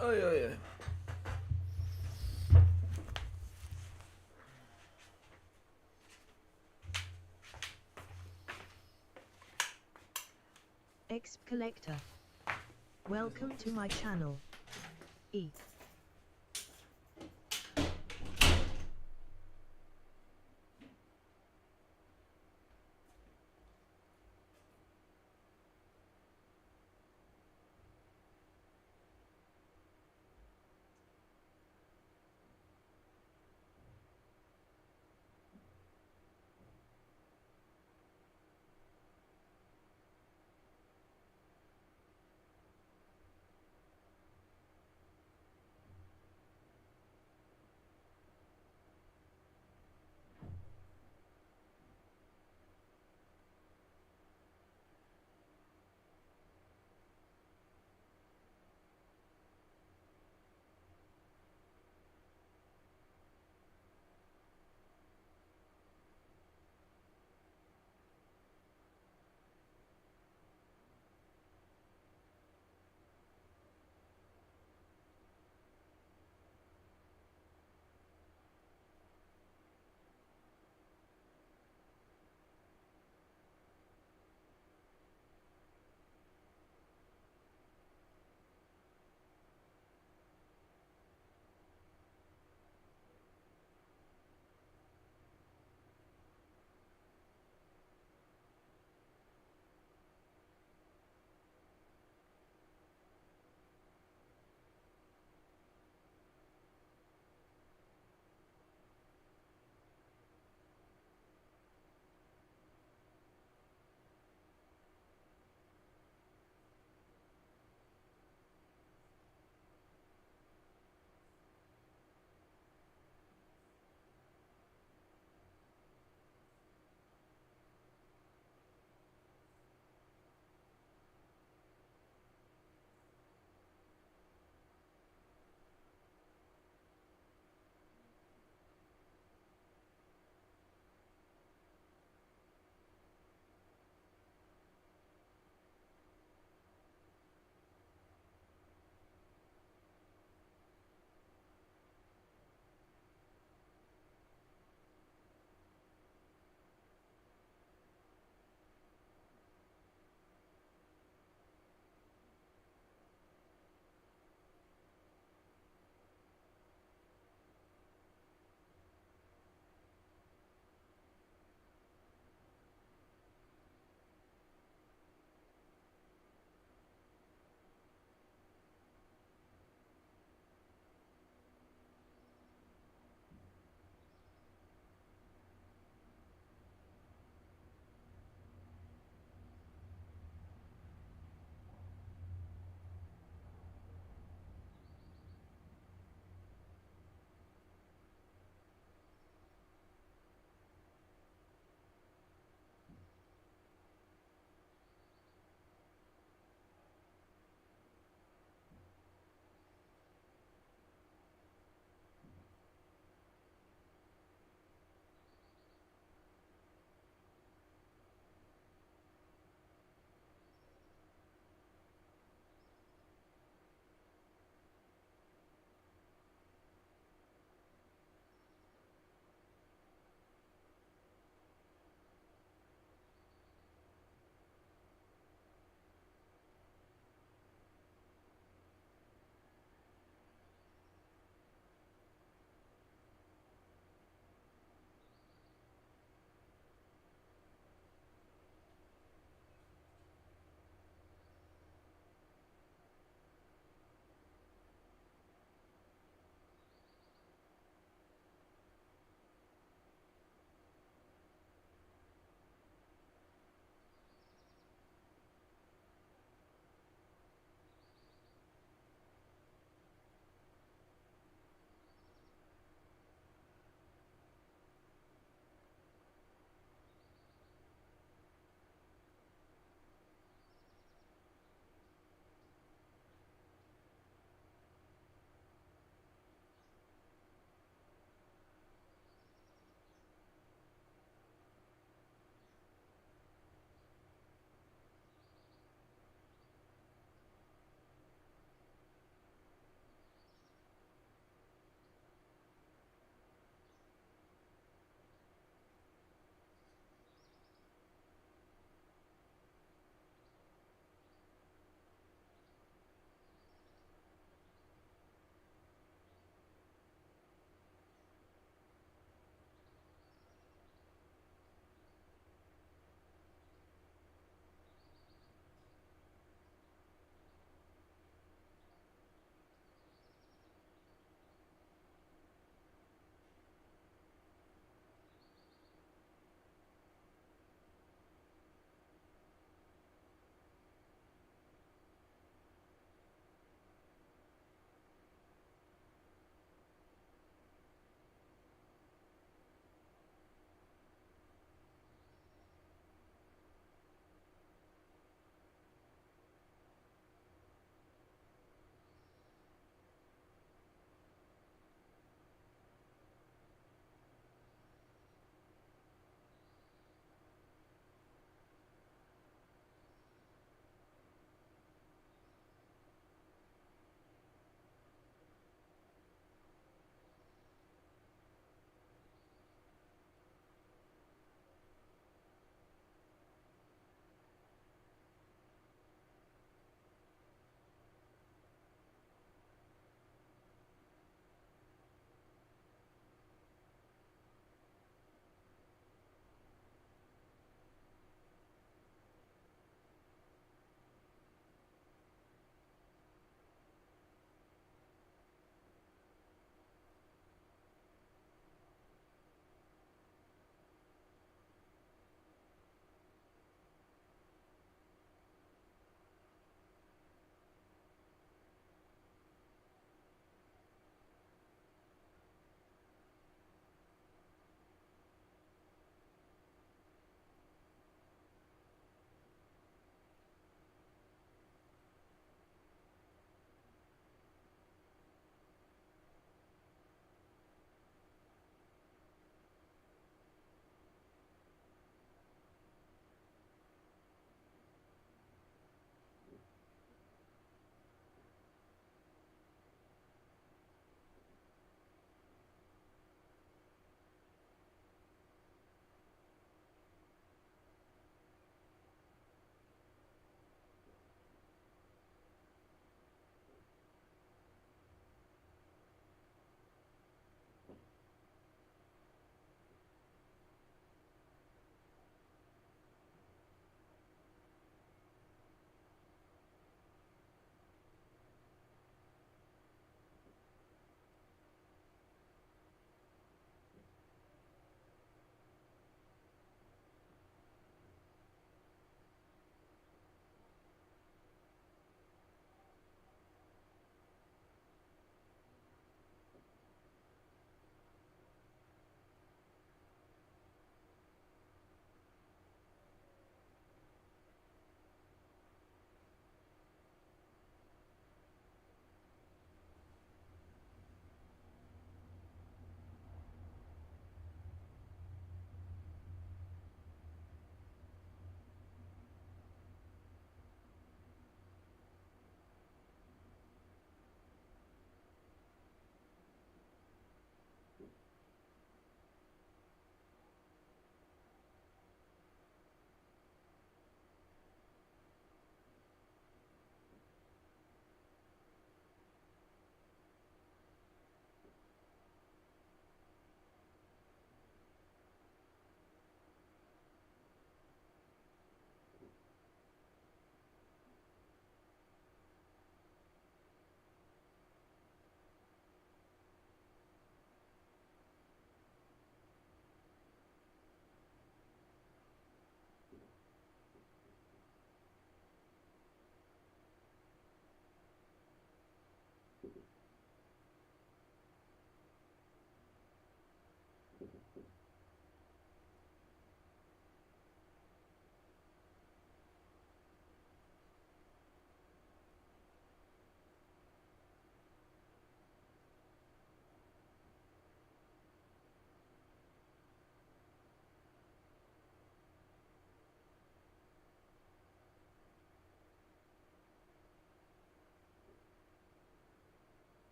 oh yeah. Exp Collector. Welcome to my channel. E.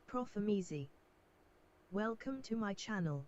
Profamizi. Welcome to my channel.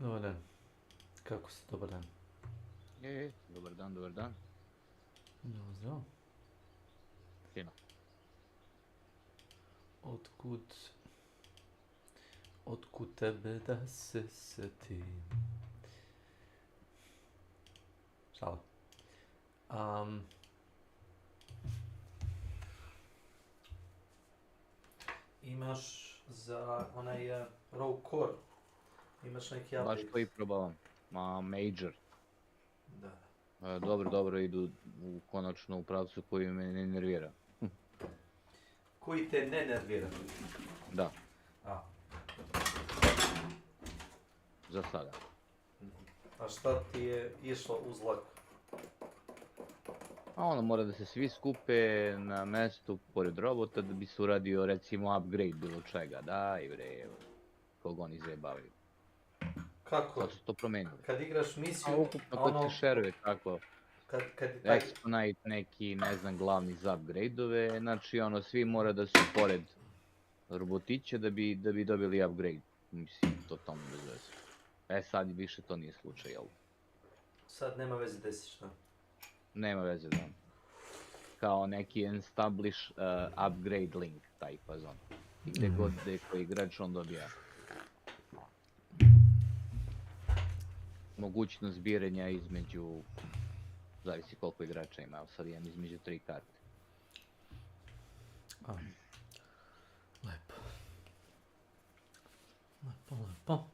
Dobar dan. Kako si? Dobar dan. Dobar dan, dobar dan. Zdravo. Fino. Otkud tebe da se setim? Šala. Imaš za onaj Raw Core, imaš neki update? Baš to i probavam. Major. Da. Dobro, idu konačno u pravcu koji me ne nervira. Koji te ne nervira? Da. Za sada. A šta ti je išlo uz lak? Mora da se svi skupe na mestu pored robota da bi se uradio recimo upgrade bilo čega. Daj bre, kog oni zajebavaju. Kako? Sad su to promenili. Kad igraš misiju, ukupno kod se šeruje tako. Kad Exponite neki, ne znam, glavni za upgrade-ove, znači svi mora da su pored robotića da bi dobili upgrade. Mislim, totalno bez veze. Sad više to nije slučaj, jel? Sad nema veze desi šta? Nema veze, da. Kao neki establish upgrade link, taj fazon. I gde god da je koji igrač on dobija mogućnost zbiranja između, zavisi koliko igrača ima, sad imam između 3 karte. Lepo. Lepo.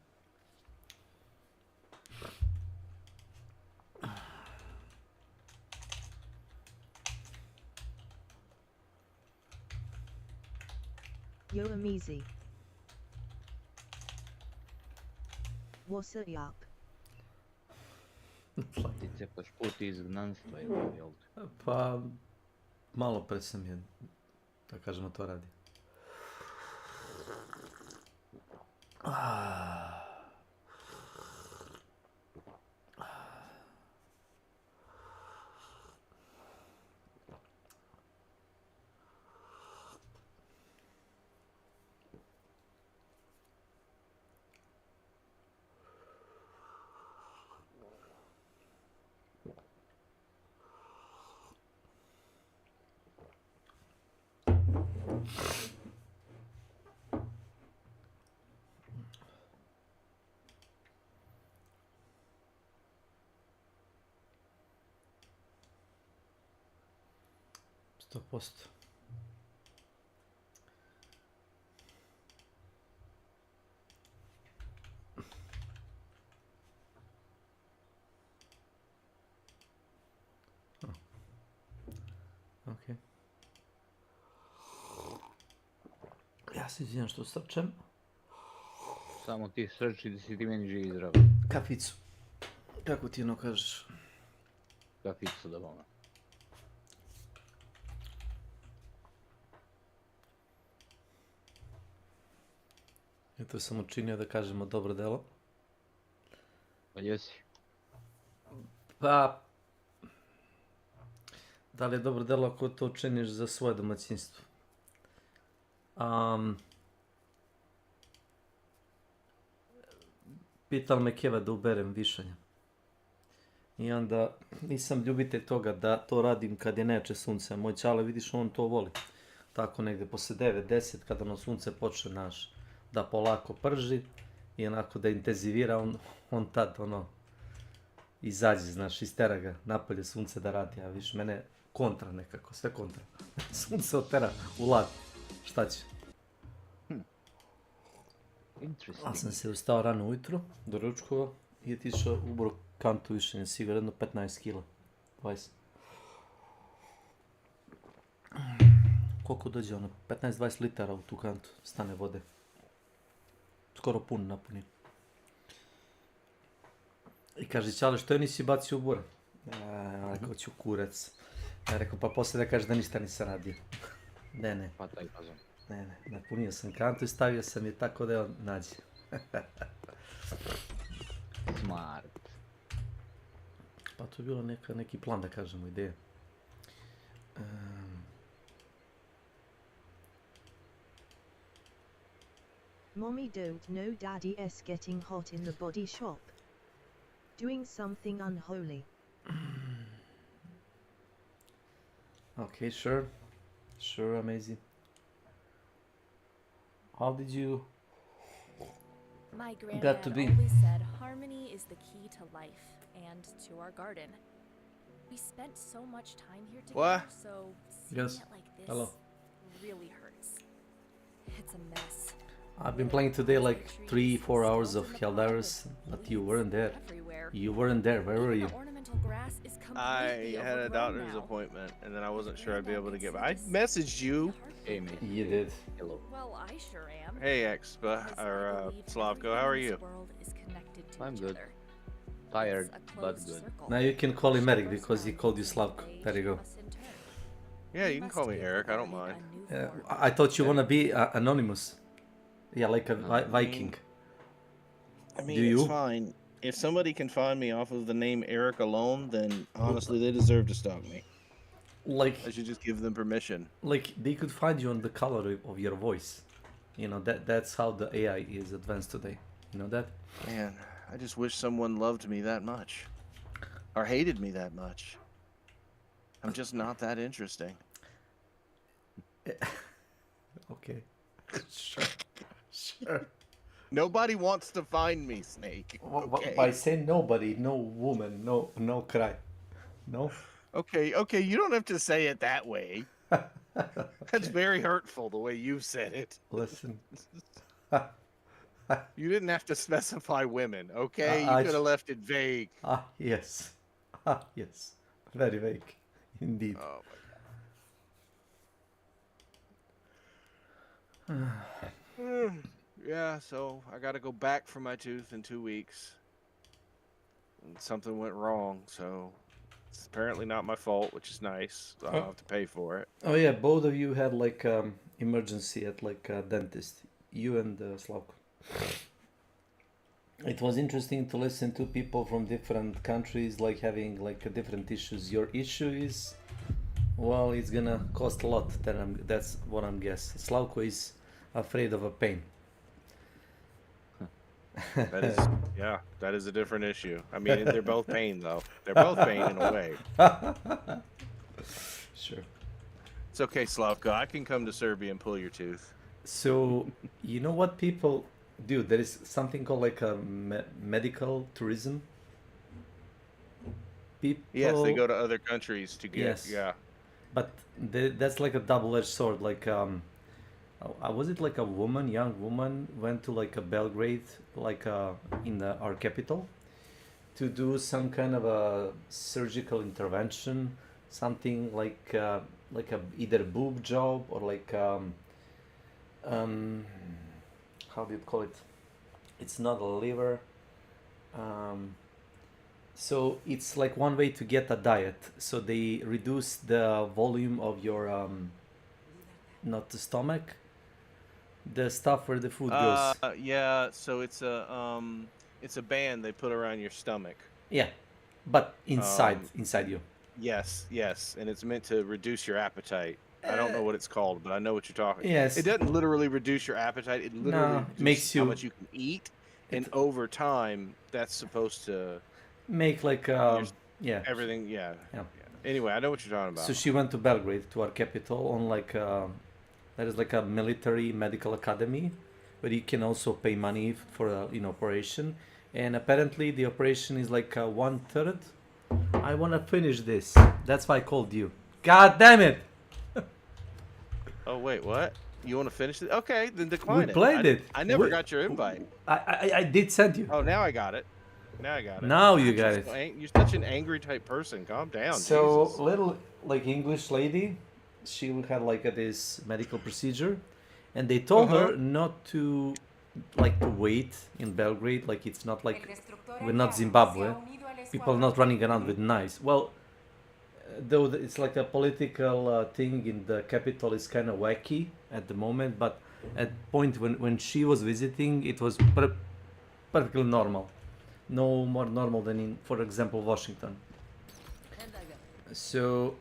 Yo Amizi. What's up? Ti cepaš put izgnanstva, jel te? Pa, malo pre sam je, da kažemo, to radi. Posto. Ok. Ja se izvinjam što srčem. Samo ti srči da si ti meni živi zdrav. Kaficu. Kako ti kažeš? Kaficu da vama. To sam učinio da kažemo dobro delo. Pa jesi? Pa, da li je dobro delo ako to učiniš za svoje domaćinstvo? Pital me Keva da uberem višanja. I onda nisam ljubitelj toga da to radim kad je neče sunce. Moj čale, vidiš, on to voli. Tako negde posle 9-10 kada ono sunce počne da polako prži i onako da intenzivira, on tad izađe, znaš, istera ga napolje sunce da radi, a viš mene kontra nekako, sve kontra. Sunce otera u lag, šta će? A sam se ustao rano ujutro, doručkovao i otišao u kantu više, sigurno 15 kila, 20. Koliko dođe 15-20 litara u tu kantu, stane vode. Skoro pun napuni. I kaže, čale, što je nisi bacio u bura? Rekao ću kurac. Ja rekao, pa poslije da kaže da ništa nisam radio. Ne. Pa taj pazom. Ne, napunio sam kantu i stavio sam je tako da je on nađe. Smart. Pa to je bilo neki plan, da kažemo, ideja. Mommy don't know daddy is getting hot in the body shop. Doing something unholy. Okay, sure. Sure, amazing. How did you My got granddad to be? always said harmony is the key to life and to our garden. We spent so much time here together, What? so seeing Yes. it like this Hello. really hurts. It's a mess. I've been playing today like 3-4 hours of Helldivers, but you weren't there. You weren't there. Where were you? I had a doctor's appointment, and then I wasn't sure I'd be able to get back. I messaged you. Hey, mate. You did. Hello. Well, I sure am. Hey, Slavko, how are you? I'm good. Tired, but good. Now you can call him Eric because he called you Slavko. There you go. Yeah, you can call me Eric. I don't mind. I thought you wanna be anonymous. Yeah, like a Viking. I mean, Do you? it's fine. If somebody can find me off of the name Eric alone, then honestly, they deserve to stalk me. Like I should just give them permission. Like they could find you on the color of your voice. You know that's how the AI is advanced today. You know that? Man, I just wish someone loved me that much, or hated me that much. I'm just not that interesting. Okay. Sure. Nobody wants to find me, Snake. Okay. By saying nobody, no woman, no cry, no. Okay, you don't have to say it that way. That's very hurtful the way you said it. Listen. You didn't have to specify women, okay? You could have left it vague. Yes. Yes. Very vague. Indeed. Oh my god. Yeah, so I gotta go back for my tooth in 2 weeks. And something went wrong, so it's apparently not my fault, which is nice. So I'll have to pay for it. Oh yeah, both of you had like emergency at like a dentist. You and Slavko. It was interesting to listen to people from different countries like having like different issues. Your issue is, well, it's gonna cost a lot. That's what I'm guessing. Slavko is afraid of a pain. That is, yeah, that is a different issue. I mean, they're both pain though. They're both pain in a way. Sure. It's okay, Slavko. I can come to Serbia and pull your tooth. So, you know what people do? There is something called like a medical tourism. People. Yes, they go to other countries to get. Yes. Yeah. But that's like a double-edged sword. Like, was it like a woman, young woman, went to like a Belgrade, like in our capital, to do some kind of a surgical intervention, something like a either boob job or like how do you call it? It's not a liver. So it's like one way to get a diet. So they reduce the volume of your not the stomach, the stuff where the food goes. Yeah. So it's a band they put around your stomach. Yeah, but inside you. Yes, and it's meant to reduce your appetite. I don't know what it's called, but I know what you're talking. Yes. It doesn't literally reduce your appetite. It literally reduces makes you how much you can eat, and over time, that's supposed to make like everything. Yeah. Anyway, I know what you're talking about. So she went to Belgrade, to our capital, on like there is like a military medical academy, where you can also pay money for a operation, and apparently the operation is like 1/3. I want to finish this. That's why I called you. God damn it! Oh wait, what? You want to finish it? Okay, then decline it. We played it. I never got your invite. I did send you. Oh, now I got it. Now you got it. You're such an angry type person. Calm down. So Jesus. little like English lady, she had like this medical procedure, and they told her not to wait in Belgrade. Like it's not like we're not Zimbabwe. People are not running around with knives. Well, though it's like a political thing in the capital is kind of wacky at the moment, but at point when she was visiting, it was perfectly normal. No more normal than in, for example, Washington. So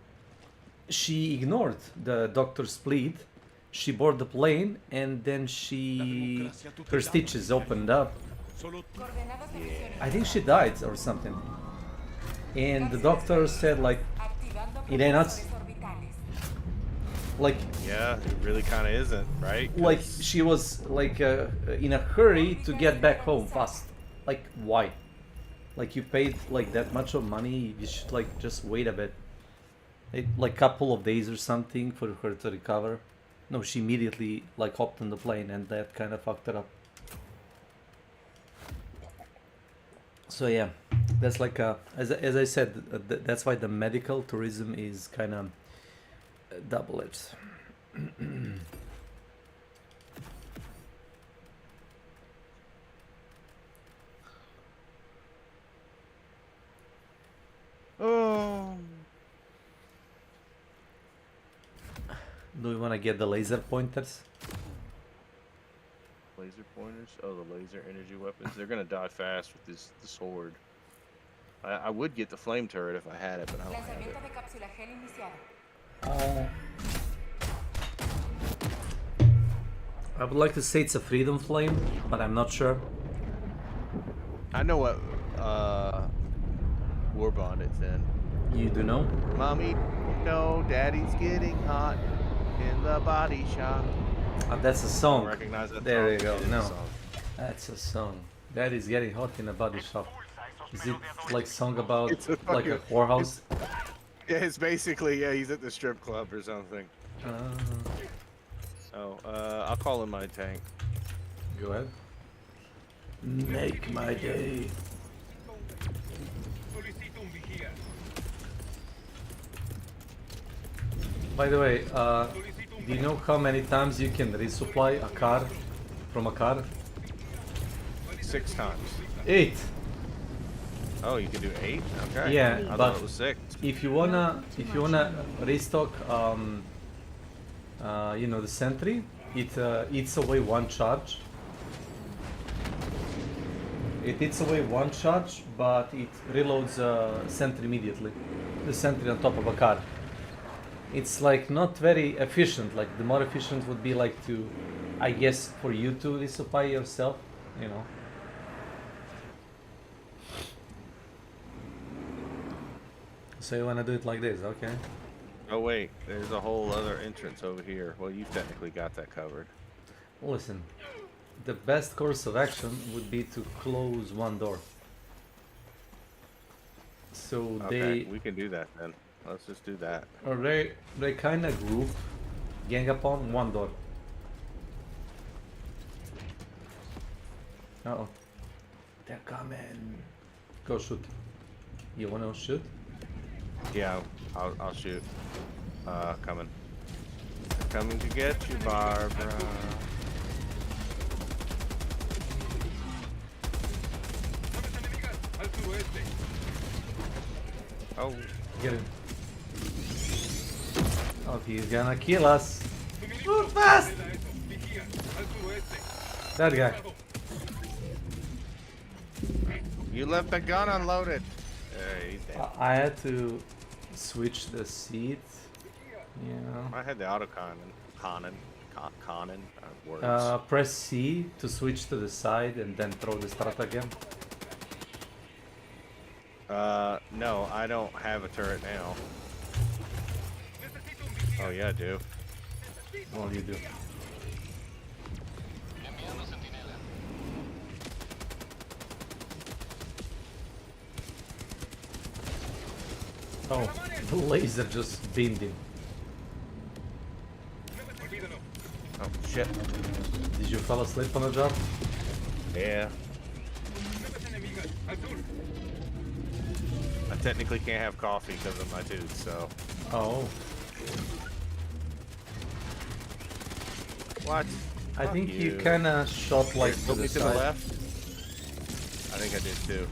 she ignored the doctor's plea. she boarded the plane and then her stitches opened up. I think she died or something. And the doctor said like, it ain't nuts. Like, yeah, it really kind of isn't, right? Like she was like in a hurry to get back home fast. Like, why? Like, you paid like that much of money, you should like just wait a bit. Like couple of days or something for her to recover. No, she immediately like hopped on the plane and that kind of fucked her up. So yeah, that's like as I said, that's why the medical tourism is kind of double-edged. Oh. Do we want to get the laser pointers? Laser pointers? Oh, the laser energy weapons. They're gonna die fast with the sword. I would get the flame turret if I had it, but I don't have it. I would like to say it's a freedom flame, but I'm not sure. I know what Warbond it's in. You do know? Mommy, no, Daddy's getting hot in the body shop. That's a song. I recognize that there song. you go. It is No, a song. that's a song. Daddy's getting hot in a body shop. Is it like song about like a whorehouse? Yeah, it's basically, yeah, he's at the strip club or something. I'll call in my tank. Go ahead. Make my day. By the way, do you know how many times you can resupply a car from a car? 6 times. 8. Oh, you can do 8? Okay. Yeah, I but thought it was 6. if you wanna restock, you know, the sentry, it eats away 1 charge. It eats away 1 charge, but it reloads sentry immediately. The sentry on top of a car. It's like not very efficient. Like the more efficient would be like to, I guess, for you to resupply yourself, you know. So you wanna do it like this, okay? Oh wait, there's a whole other entrance over here. Well, you've technically got that covered. Listen, the best course of action would be to close 1 door. So Okay, we can do that then. Let's just do that. Or they kind of group, gang up on 1 door. Uh-oh. They're coming. Go shoot. You wanna shoot? Yeah, I'll shoot. Coming. Coming to get you, Barbara. Oh, get it. Oh, he's gonna kill us. Move fast! That guy. You left the gun unloaded. He's dead. I had to switch the seat. You know. I had the autocannon. Words. Press C to switch to the side and then throw the strat again. No, I don't have a turret now. Oh yeah, I do. Well, you do. Oh, the laser just beamed him. Oh shit. Did you fall asleep on the job? Yeah. I technically can't have coffee because of my tooth, so. Oh. What? I think you kinda shot like to the to side. the left. I think I did too.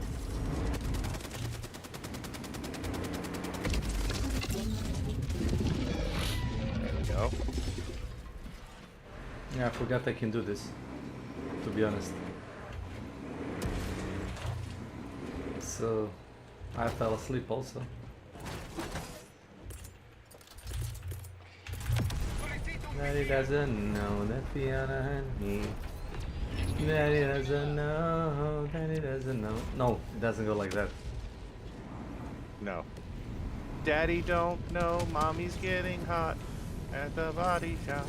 There we go. Yeah, I forgot I can do this, to be honest. So, I fell asleep also. Daddy doesn't know that Fiona and me. Daddy doesn't know. Daddy doesn't know. No, it doesn't go like that. No. Daddy don't know mommy's getting hot at the body shop.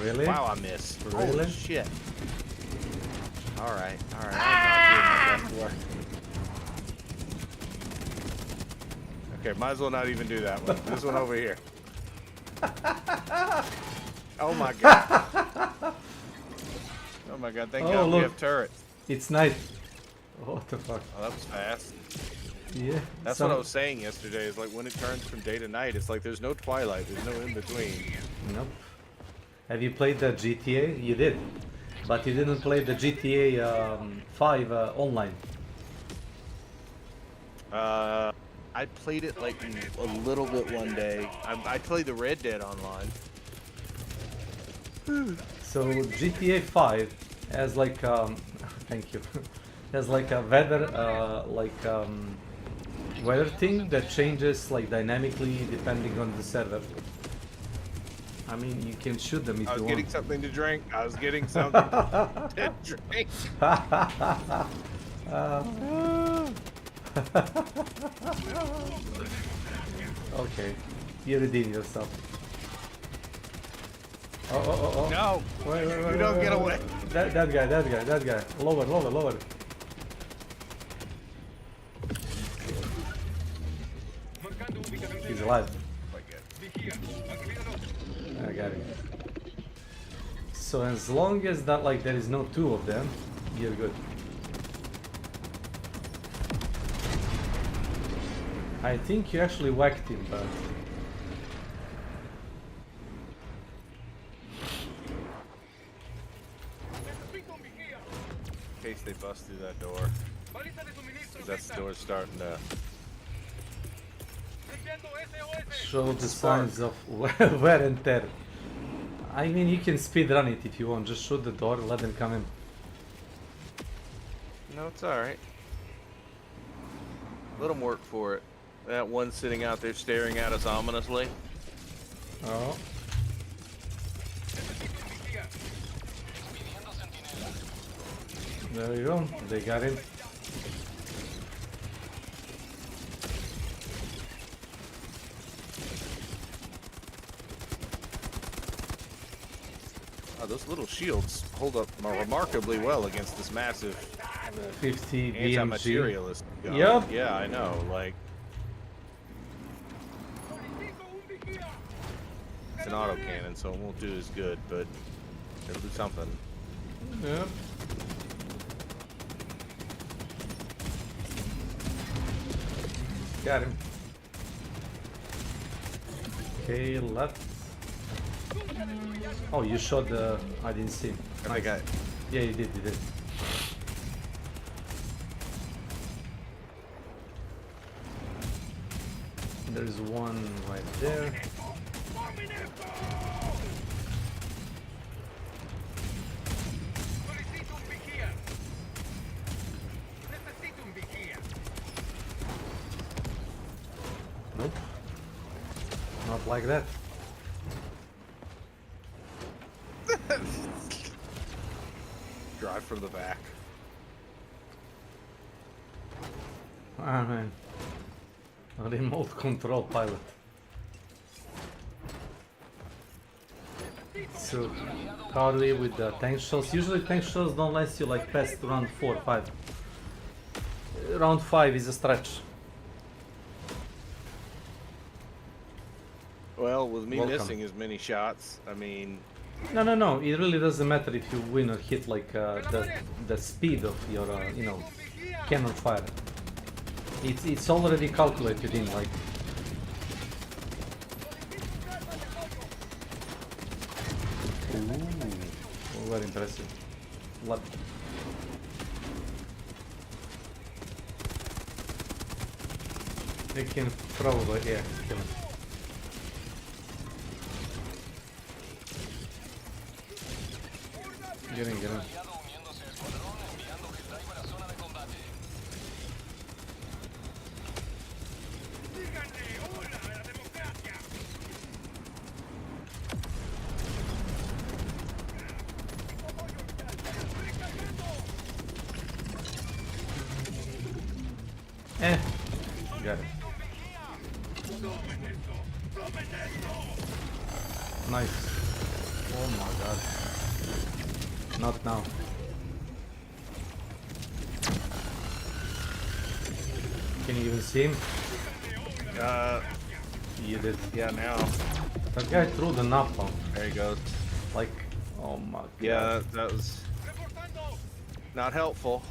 Really? Wow, I missed. Really? Holy shit. Alright, alright. I'm not doing my best work. Okay, might as well not even do that one. This one over here. Oh my god. Oh my god, thank God look. we have turrets. It's night. What the fuck? Oh, that was fast. Yeah. That's what I was saying yesterday, is like when it turns from day to night, it's like there's no twilight, there's no in between. Nope. Have you played the GTA? You did. But you didn't play the GTA 5 online. I played it like a little bit one day. I played the Red Dead online. So GTA 5 has like thank you. Has like a weather weather thing that changes like dynamically depending on the server. I mean, you can shoot them if you want. I was getting something to drink. I was getting something to drink. Okay, you redeem yourself. Oh. No! Wait, You don't get away. That guy. Lower. He's alive. I got it. So as long as that like there is no two of them, you're good. I think you actually whacked him, but In case they bust through that door. Because that door's starting to show the signs of wear and tear. I mean, you can speed run it if you want. Just shoot the door, let them come in. No, it's alright. Let them work for it. That one sitting out there staring at us ominously. Oh. There you go. They got him. Those little shields hold up remarkably well against this massive 50 BMG. anti-materialist gun. Yep. Yeah, I know. Like, it's an autocannon, so it won't do as good, but it'll do something. Yep. Got him. Okay, left. Oh, you shot the... I didn't see him. I got it. Yeah, you did. There's one right there. Nope. Not like that. Drive from the back. Ah man. A remote control pilot. So, how are we with the tank shells? Usually tank shells don't last you like past round 4 or 5. Round 5 is a stretch. Well, with me Welcome. missing as many shots, I mean... No. It really doesn't matter if you win or hit like the speed of your cannon fire. It's already calculated in like. Ooh, very impressive. Love it. They can probably kill him. Get in. Got it. Nice. Oh my god. Not now. Can you even see him? You did. Yeah, now. That guy threw the napalm. There he goes. Like, oh my god. Yeah, that was not helpful.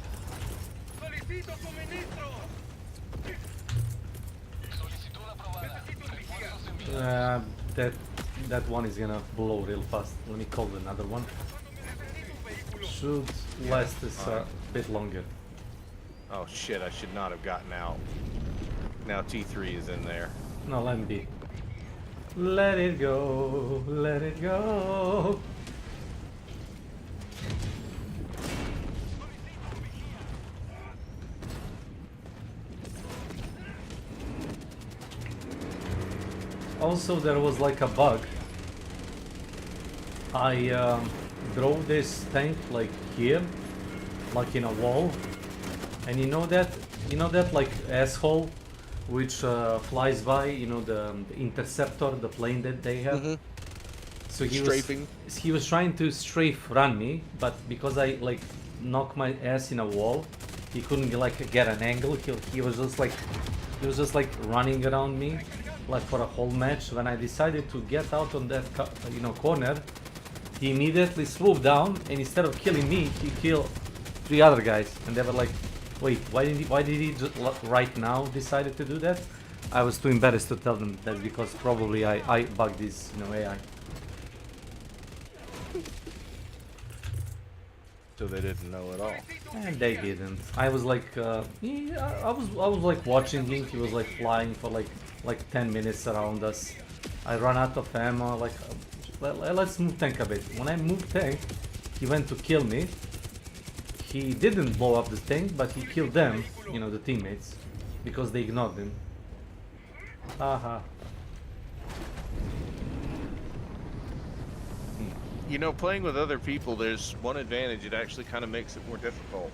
That one is gonna blow real fast. Let me call another one. Should last us a bit longer. Oh shit, I should not have gotten out. Now T3 is in there. No, let me be. Let it go, let it go. Also, there was like a bug. I drove this tank like here, like in a wall, and you know that like asshole which flies by, you know, the interceptor, the plane that they have. So he was trying to strafe run me, but because I like knocked my ass in a wall, he couldn't like get an angle. He was just like running around me like for a whole match. When I decided to get out on that corner, he immediately swooped down, and instead of killing me, he killed 3 other guys, and they were like, wait, why did he just right now decided to do that? I was too embarrassed to tell them that because probably I bugged this, AI. So they didn't know at all. And they didn't. I was like, I was like watching him. He was like flying for like 10 minutes around us. I ran out of ammo. Like, let's move tank a bit. When I moved tank, he went to kill me. He didn't blow up the tank, but he killed them, you know, the teammates, because they ignored him. Haha. You know, playing with other people, there's one advantage. It actually kind of makes it more difficult.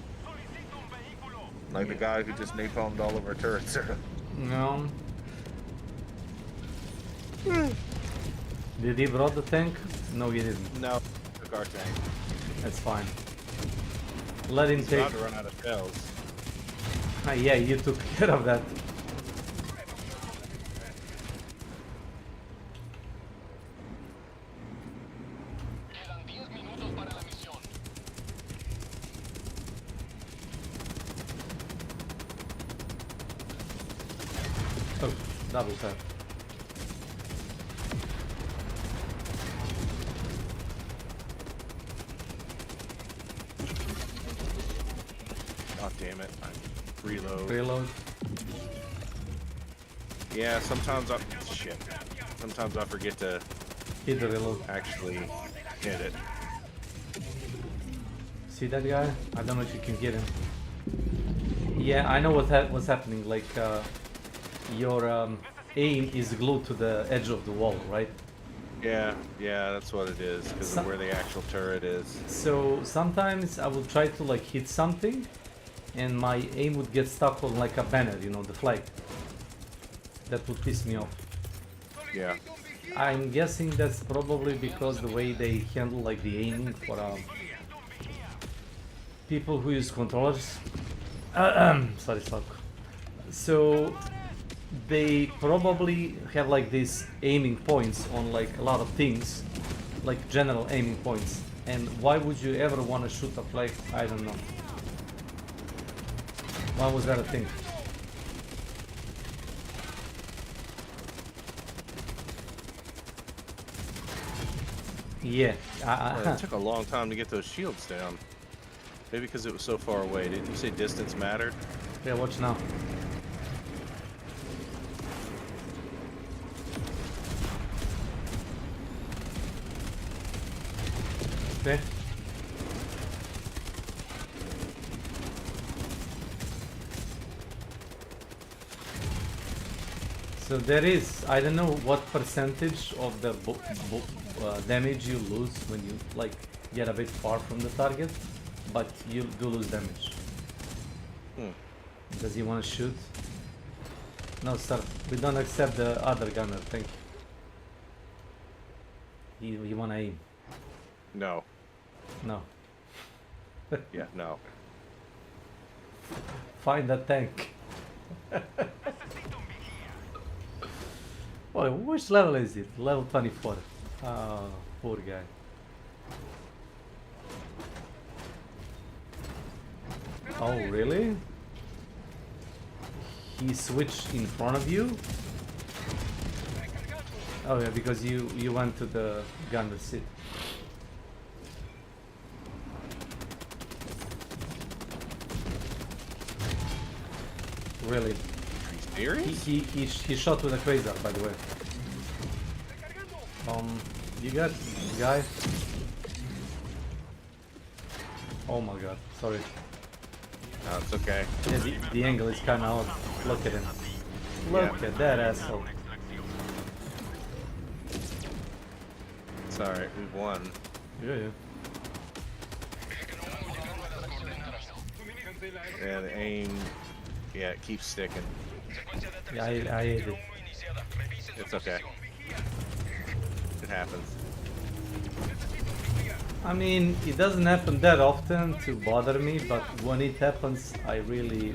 Like the guy who just napalmed all of our turrets. No. Did he brought the tank? No, he didn't. No, took our tank. That's fine. Let him take. About to run out of shells. Yeah, you took care of that. Oh, double tap. Oh damn it! Reload. Reload. Yeah, sometimes Sometimes I forget to hit the reload. Actually hit it. See that guy? I don't know if you can get him. Yeah, I know what's happening. Like your aim is glued to the edge of the wall, right? Yeah, that's what it is, because of where the actual turret is. So sometimes I will try to like hit something, and my aim would get stuck on like a banner, you know, the flag. That would piss me off. Yeah. I'm guessing that's probably because the way they handle like the aiming for people who use controllers. Sorry, Slug. So they probably have like these aiming points on like a lot of things, like general aiming points. And why would you ever want to shoot a flag? I don't know. Why was that a thing? Yeah. It took a long time to get those shields down. Maybe because it was so far away. Didn't you say distance mattered? Yeah, watch now. Okay. So there is, I don't know what percentage of the damage you lose when you like get a bit far from the target, but you do lose damage. Does he want to shoot? No, sir. We don't accept the other gunner. Thank you. You want to aim? No. No. Yeah, no. Find the tank. Boy, which level is it? Level 24. Oh, poor guy. Oh, really? He switched in front of you? Oh yeah, because you went to the gunner seat. Really? Serious? He shot with a quasar, by the way. You got guy? Oh my god, sorry. No, it's okay. Yeah, the angle is kinda odd. Look at him. Look at that asshole. It's alright, we won. Yeah, yeah. Yeah, the aim, yeah, it keeps sticking. Yeah, I hate it. It's okay. It happens. I mean, it doesn't happen that often to bother me, but when it happens, I really...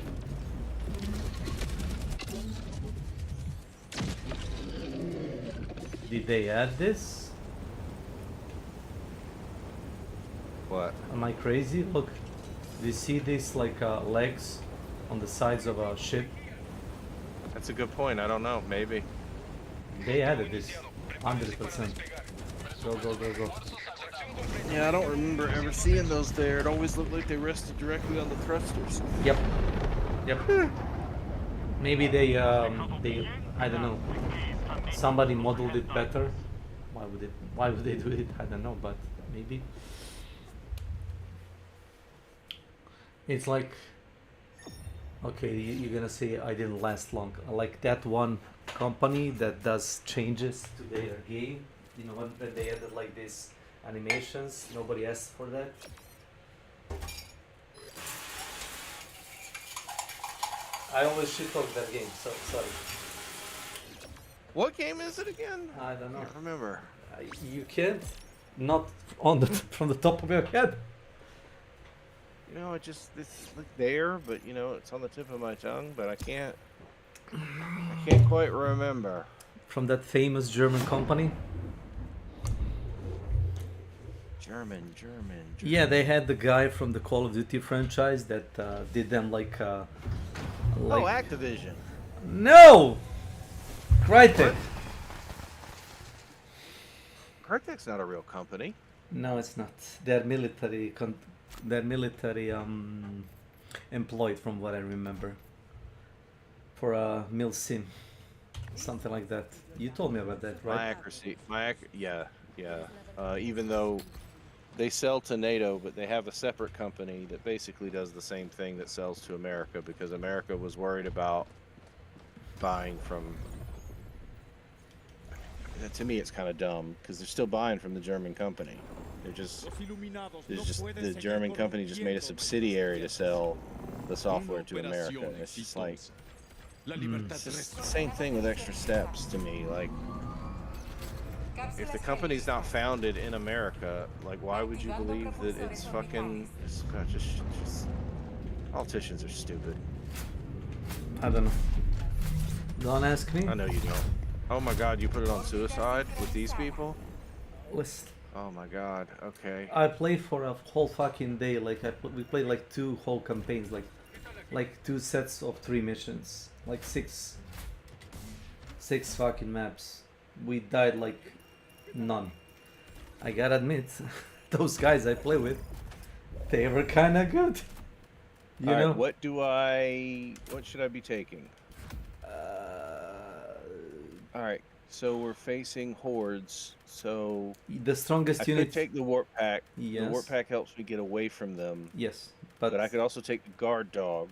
Did they add this? What? Am I crazy? Look, do you see these like legs on the sides of a ship? That's a good point. I don't know. Maybe. They added this, 100%. Go, go, go, go. Yeah, I don't remember ever seeing those there. It always looked like they rested directly on the thrusters. Yep. Yep. Maybe they, I don't know. Somebody modeled it better. Why would they do it? I don't know, but maybe. It's like, okay, you're gonna say I didn't last long. Like that one company that does changes to their game. You know, when they added like this animations, nobody asked for that. I always shit talk that game, so sorry. What game is it again? I don't know. I can't remember. You can't? Not on the from the top of your head. You know, it's like there, but you know, it's on the tip of my tongue, but I can't quite remember. From that famous German company? German. Yeah, they had the guy from the Call of Duty franchise that did them like oh, Activision. No! Crytek. Crytek's not a real company. No, it's not. They're military. They're military employed, from what I remember. For a milsim, something like that. You told me about that, right? Yeah. Even though they sell to NATO, but they have a separate company that basically does the same thing that sells to America, because America was worried about buying from. To me, it's kind of dumb because they're still buying from the German company. The German company just made a subsidiary to sell the software to America. It's just like it's just the same thing with extra steps to me. Like, if the company's not founded in America, like, why would you believe that it's fucking? It's just politicians are stupid. I don't know. Don't ask me. I know you don't. Oh my God, you put it on suicide with these people? Listen. Oh my God. Okay. I played for a whole fucking day. Like we played like 2 whole campaigns, like 2 sets of 3 missions, like 6 fucking maps. We died like none. I gotta admit, those guys I play with, they were kind of good. You know. What should I be taking? All right. So we're facing hordes. So the strongest unit. I could take the warp pack. Yes. The warp pack helps me get away from them. Yes, but I could also take the guard dog.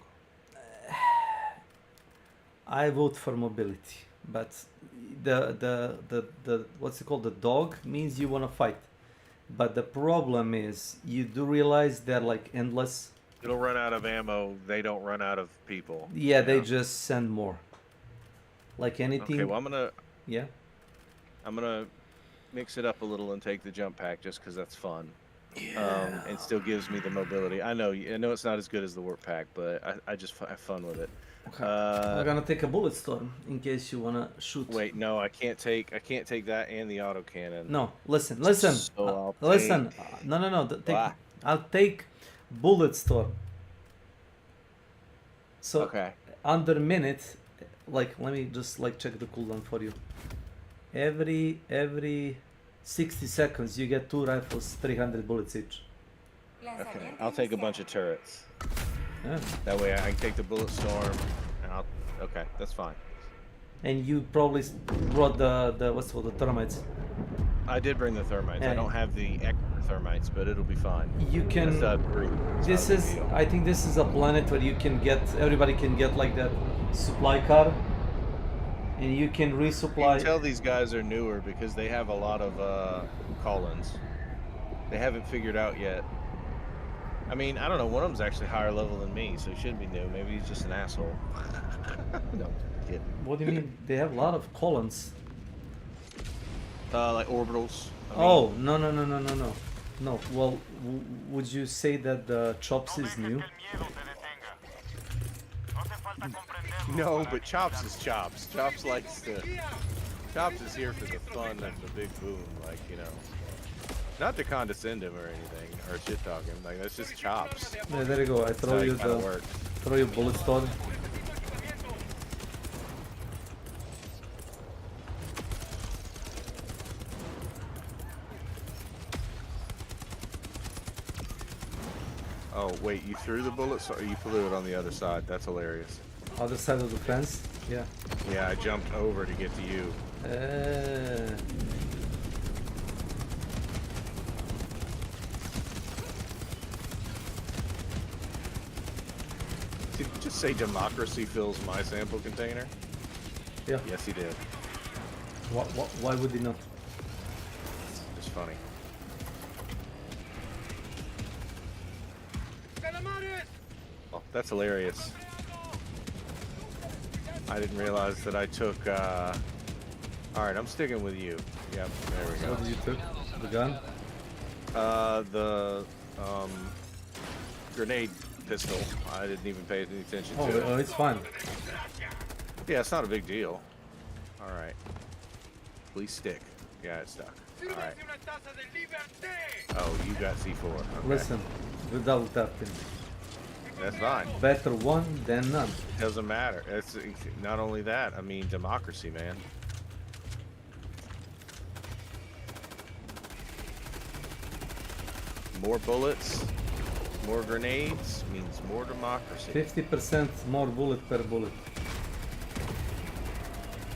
I vote for mobility, but the what's it called? The dog means you want to fight, but the problem is you do realize they're like endless. It'll run out of ammo. They don't run out of people. Yeah, they just send more. Like anything. Okay, well, I'm gonna mix it up a little and take the jump pack just because that's fun. Yeah. And still gives me the mobility. I know it's not as good as the warp pack, but I just have fun with it. Okay. I'm gonna take a bullet storm in case you wanna shoot. Wait, no, I can't take that and the autocannon. No, listen. So Listen. No. I'll take bullet storm. So okay. Under minute, like let me just like check the cooldown for you. Every 60 seconds you get 2 rifles, 300 bullets each. Okay, I'll take a bunch of turrets. Yeah. That way I can take the bullet storm, and okay, that's fine. And you probably brought the what's called the thermites. I did bring the thermites. I don't have the extra thermites, but it'll be fine. You can. This is. I think this is a planet where you can get. Everybody can get like that supply car, and you can resupply. You can tell these guys are newer because they have a lot of call-ins. They haven't figured out yet. I mean, I don't know. One of them's actually higher level than me, so he shouldn't be new. Maybe he's just an asshole. No, kidding. What do you mean? They have a lot of colons. Like orbitals. Oh, no. No. Well, would you say that the Chops is new? No, but Chops is Chops. Chops likes to. Chops is here for the fun of the big boom, like, you know. Not to condescend him or anything, or shit talk him. Like, that's just Chops. Yeah, there you go. I throw you throw you bullet storm. Oh, wait, you threw the bullets or you flew it on the other side? That's hilarious. Other side of the fence? Yeah. Yeah, I jumped over to get to you. Did you just say democracy fills my sample container? Yeah. Yes, he did. Why would he not? It's funny. Oh, that's hilarious. I didn't realize that I took, Alright, I'm sticking with you. Yep, there we go. What did you took? The gun? The grenade pistol. I didn't even pay any attention to it. Oh, it's fine. Yeah, it's not a big deal. Alright. Please stick. Yeah, it's stuck. Alright. Oh, you got C4. Okay. Listen, without tapping. That's fine. Better one than none. Doesn't matter. It's not only that. I mean, democracy, man. More bullets, more grenades means more democracy. 50% more bullet per bullet.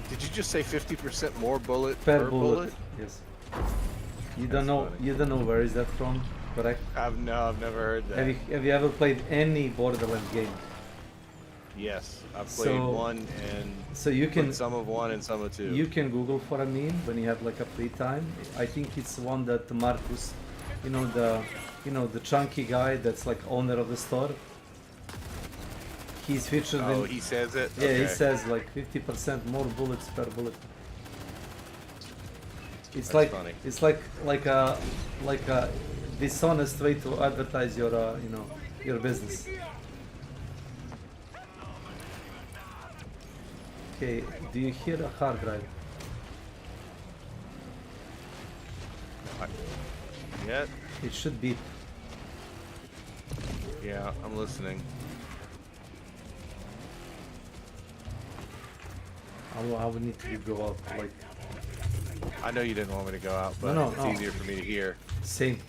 Did you just say 50% more bullet per bullet? Yes. You don't know. Funny. You don't know where is that from, correct? I've never heard that. Have you ever played any Borderlands game? Yes, I've played one and so you can some of one and some of two. You can Google for a meme when you have like a free time. I think it's one that Marcus, you know the chunky guy that's like owner of the store. He's featured in. Oh, he says it. Yeah, okay. he says like 50% more bullets per bullet. It's That's like like a dishonest way to advertise your your business. Okay, do you hear a hard drive? Yet? It should be. Yeah, I'm listening. I would need to go out like. I know you didn't want me to go out, but it's easier for me to hear. Same.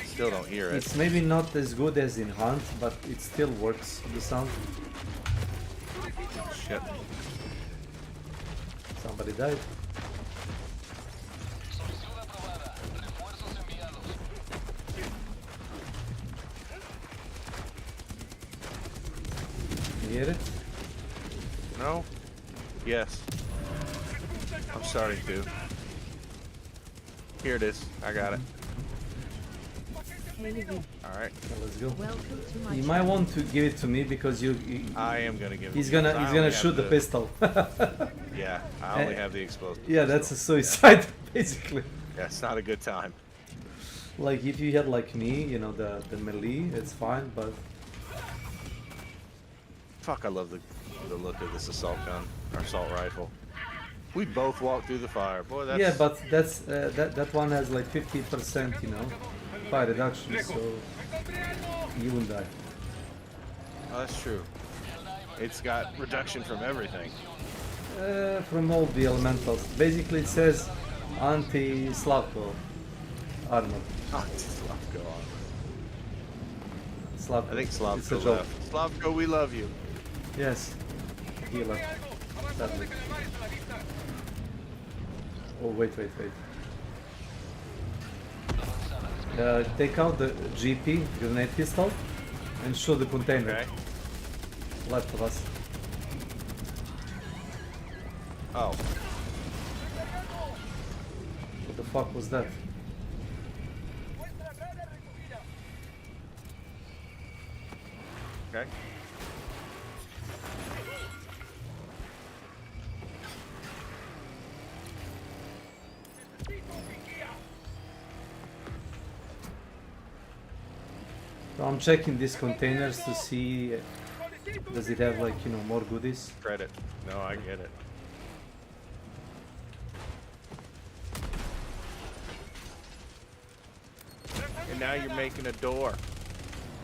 Still don't hear it. It's maybe not as good as in Hunt, but it still works, the sound. Shit. Somebody died. You hear it? No? Yes. I'm starting to. Here it is. I got it. Alright. Let's go. Welcome to my You might want to give it to me because I am gonna give it he's to you, gonna 'cause he's I gonna only shoot have the pistol. Yeah, I only have the explosive. Yeah, that's a suicide basically. Yeah, it's not a good time. Like if you had like me, you know, the melee, it's fine, but Fuck, I love the look of this assault gun, or assault rifle. We both walked through the fire, boy. That's... yeah, but that's that one has like 50%, you know, fire reduction, so you won't die. Oh, that's true. It's got reduction from everything. From all the elementals. Basically, it says anti-Slavko armor. Anti-Slavko armor. Slavko. I think It's a Slavko joke. left. Slavko, we love you. Yes. He left. Sadly. Oh, wait. Take out the GP, grenade pistol, and shoot the container. Okay. Left of us. Oh. What the fuck was that? Okay. So I'm checking these containers to see does it have like, you know, more goodies. Credit. No, I get it. And now you're making a door.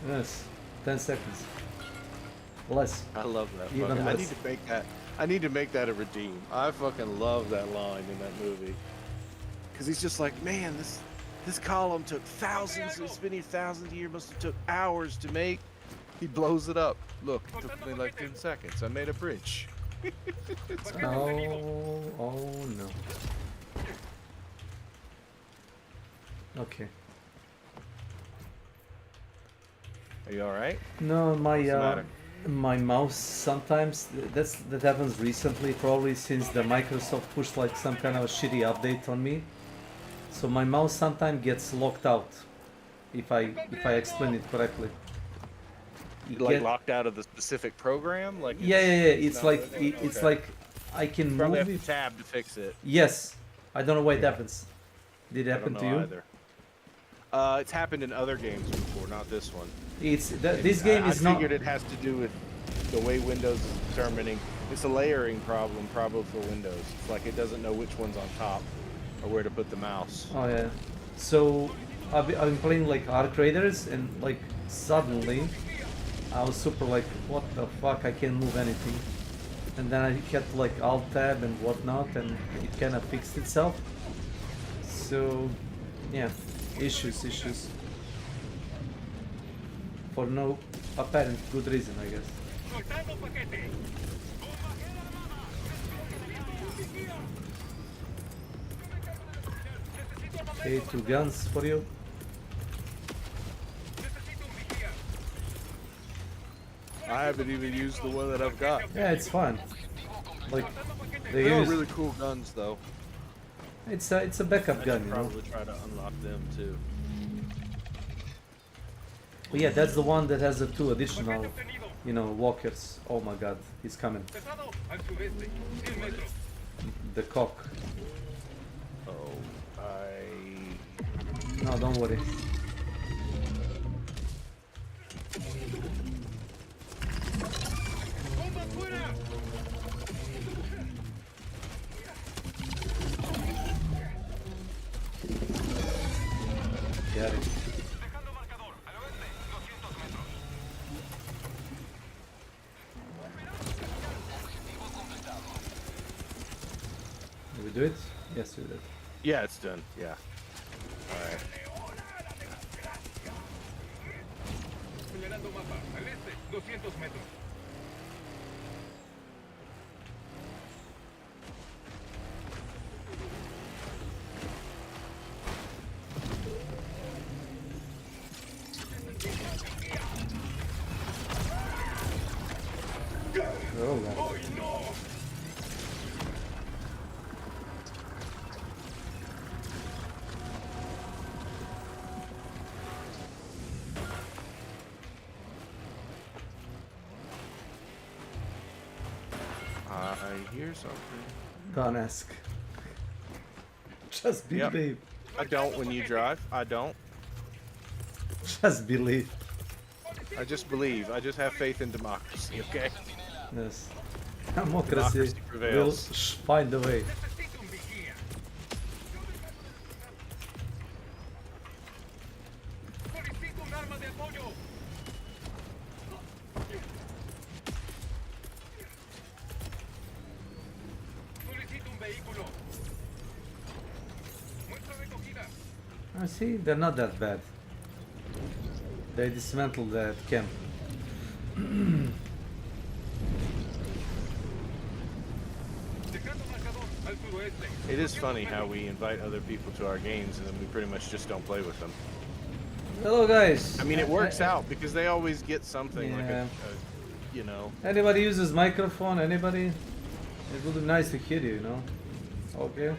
Yes. 10 seconds. Less. I love that. Even Fucking, I less. need to make that. I need to make that a redeem. I fucking love that line in that movie. Cause he's just like, man, this column took thousands. It's been here thousands of years. Must have took hours to make. He blows it up. Look, it took me like 10 seconds. I made a bridge. It's great. Oh no. Okay. Are you all right? No, What's the matter? my mouse sometimes that happens recently, probably since the Microsoft pushed like some kind of a shitty update on me. So my mouse sometimes gets locked out. If I explain it correctly. You Like get- locked out of the specific program? Like Yeah. It's not like working? it's Okay. like I can Probably move have it. to tab to fix it. Yes, I don't know why it happens. Did it I happen don't to know you? either. It's happened in other games before, not this one. It's And this game I is not. figured it has to do with the way Windows is determining. It's a layering problem, probably for Windows. It's like it doesn't know which one's on top or where to put the mouse. Oh yeah. So I've been playing like Arc Raiders, and like suddenly I was super like, what the fuck? I can't move anything. And then I had to like Alt Tab and whatnot, and it kind of fixed itself. So yeah, issues. For no apparent good reason, I guess. Okay, 2 guns for you. I haven't even used the one that I've got. Yeah, it's fun. Like they They're use, really cool guns, though. it's a backup I gun, should you know. probably try to unlock them too. But yeah, that's the one that has the 2 additional, you know, walkers. Oh my god, he's coming. The cock. Oh, No, don't worry. Got it. Did we do it? Yes, we did. Yeah, it's done. Yeah. All right. Señalando mapa, al este, 200 metros. Oh, God. I hear something. Don't ask. Just Yep. believe. I don't when you drive. I don't. Just believe. I just believe. I just have faith in democracy, okay? Yes. Democracy Democracy will prevails. find a way. I see, they're not that bad. They dismantled that camp. It is funny how we invite other people to our games and then we pretty much just don't play with them. Hello guys. I mean, it works out because they always get something like Yeah. you know. Anybody uses microphone? Anybody? It would be nice to hear you, know? Okay.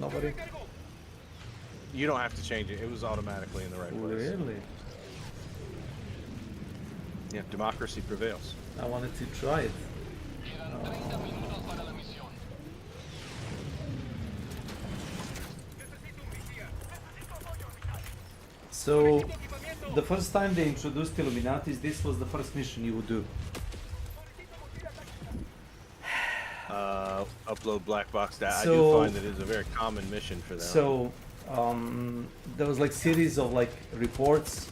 Nobody? You don't have to change it. It was automatically in the right place. Really? Yeah, democracy prevails. I wanted to try it. So, the first time they introduced Illuminatis, this was the first mission you would do. Upload black box data. I So- do find that it's a very common mission for them. So, there was like series of like reports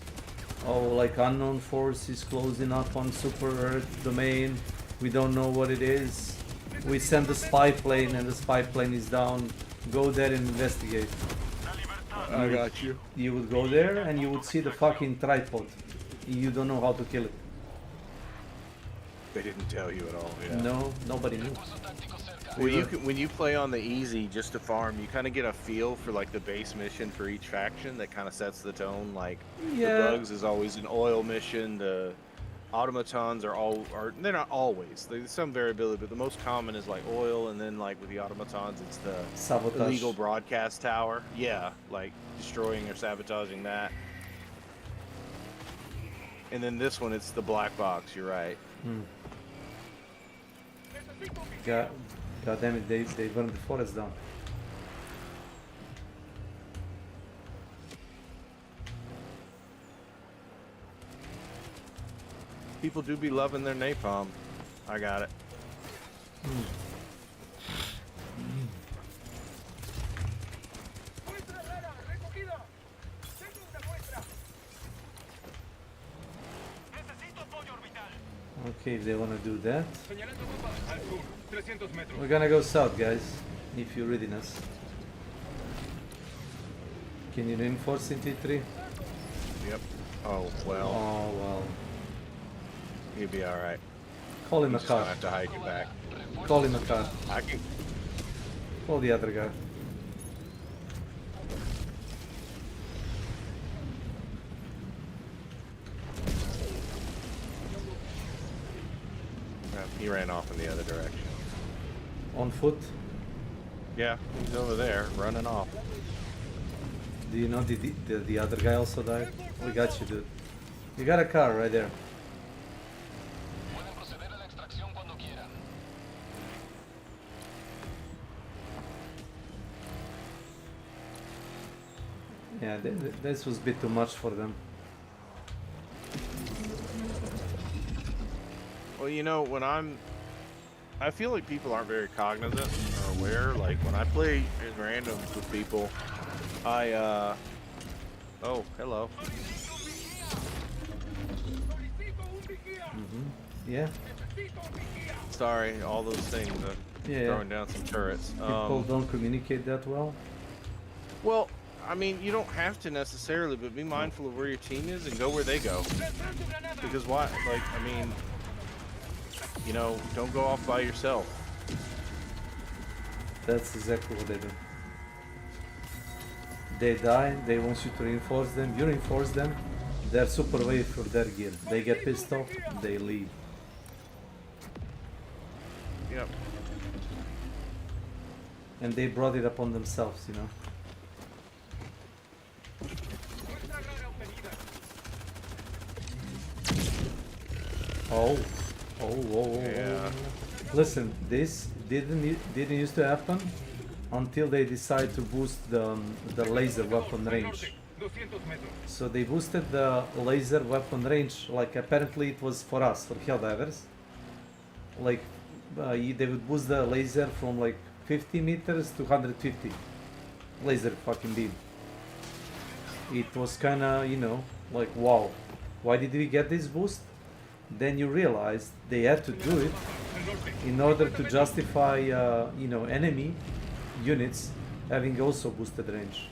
of like unknown forces closing up on Super Earth domain. We don't know what it is. We send the spy plane and the spy plane is down. Go there and investigate. I got you. You would go there and you would see the fucking tripod. You don't know how to kill it. They didn't tell you at all. Yeah. No, nobody knew. Well, when you play on the easy just to farm, you kind of get a feel for like the base mission for each faction that kind of sets the tone. Like Yeah. the bugs is always an oil mission. The automatons are they're not always. There's some variability, but the most common is like oil, and then like with the automatons, it's the Sabotage. illegal broadcast tower. Yeah, like destroying or sabotaging that. And then this one, it's the black box. You're right. God damn it, they burned the forest down. People do be loving their napalm. I got it. Okay, if they want to do that. We're gonna go south, guys. If you're readiness. Can you reinforce in T3? Yep. Oh, well. Oh, well. You'll be alright. Call him You a just car. don't have to hide your back. Call him a car. I can... Call the other guy. He ran off in the other direction. On foot? Yeah, he's over there, running off. Do you know the other guy also died? We got you, dude. You got a car right there. Yeah, this was a bit too much for them. Well, you know, I feel like people aren't very cognizant or aware. Like, when I play in randoms with people, oh, hello. Yeah. Sorry, all those things. Yeah. Throwing down some turrets. People don't communicate that well. Well, I mean, you don't have to necessarily, but be mindful of where your team is and go where they go. Because why? Like, I mean, you know, don't go off by yourself. That's exactly what they do. They die, they want you to reinforce them, you reinforce them, they're super way for their gear. They get pissed off, they leave. Yep. And they brought it upon themselves, you know. Oh. Oh, whoa, whoa, Yeah. whoa. Listen, this didn't used to happen until they decided to boost the laser weapon range. So they boosted the laser weapon range, like apparently it was for us, for Helldivers. Like they would boost the laser from like 50 meters to 150 laser fucking beam. It was kinda, you know, like wow, why did we get this boost? Then you realize they had to do it in order to justify, you know, enemy units having also boosted range.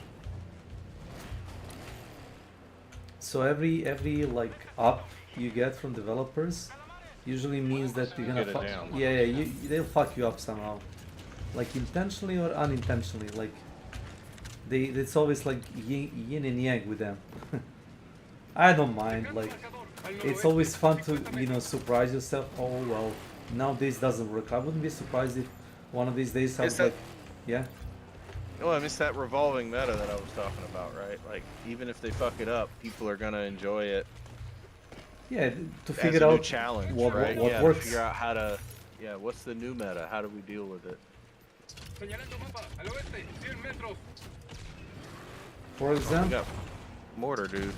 So every like up you get from developers usually means that you're gonna fuck. Yeah, they'll fuck you up somehow, like intentionally or unintentionally. Like it's always like yin and yang with them. I don't mind. Like it's always fun to, you know, surprise yourself. Oh well, now this doesn't work. I wouldn't be surprised if one of these days I was like, yeah. Well, I miss that revolving meta that I was talking about, right? Like, even if they fuck it up, people are gonna enjoy it. Yeah, to as figure a new out challenge, what right? what yeah, works. To figure out how to, yeah, what's the new meta? How do we deal with it? For example, mortar, dude.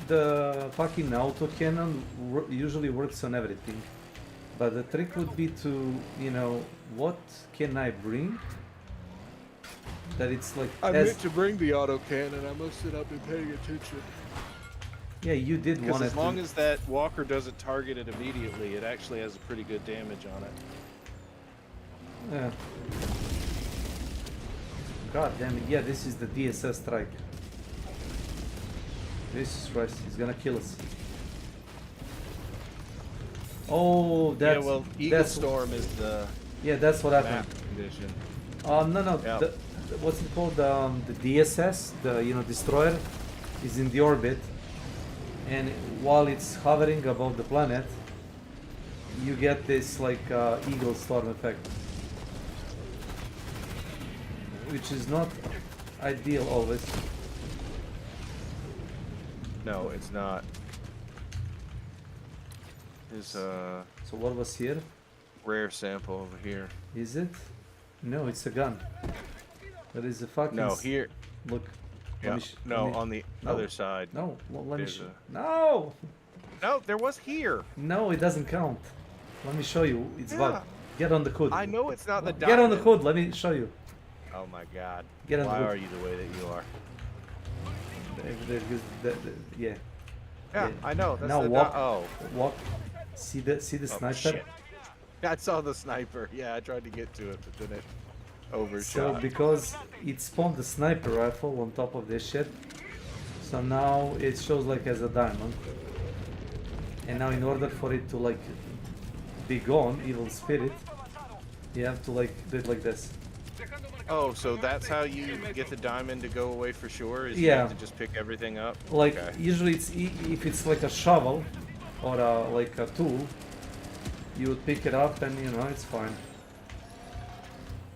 The fucking autocannon usually works on everything, but the trick would be to, you know, what can I bring that it's like. I meant to bring the autocannon. I must have not been paying attention. Yeah, you did want it. Because as long as that walker doesn't target it immediately, it actually has a pretty good damage on it. Yeah. God damn it! Yeah, this is the DSS strike. Jesus Christ, he's gonna kill us. Oh, that's... Yeah, well, Eagle Storm is the... Yeah, that's what happened. Condition. No, Yep. what's it called? The DSS, the, you know, destroyer, is in the orbit, and while it's hovering above the planet, you get this like Eagle Storm effect, which is not ideal always. No, it's not. So what was here? Rare sample over here. Is it? No, it's a gun. That is a fucking... No, here. Look. Yeah. No, on the other side. No, let me show. a- No! No, there was here. No, it doesn't count. Let me show you. It's bugged. Get on the hood. I know it's not the Get on the diamond. hood. Let me show you. Oh my god. Get on the Why hood. are you the way that you are? Yeah. Yeah, I know. That's Now the walk. oh. Walk. See the sniper? Shit. Yeah, I saw the sniper. Yeah, I tried to get to it, but then it overshot. So because it spawned the sniper rifle on top of this shit, so now it shows like as a diamond. And now in order for it to like be gone, evil spirit, you have to like do it like this. Oh, so that's how you get the diamond to go away for sure? Is you Yeah. have to just pick everything up? Like Okay. usually it's if it's like a shovel or like a tool, you would pick it up and you know it's fine.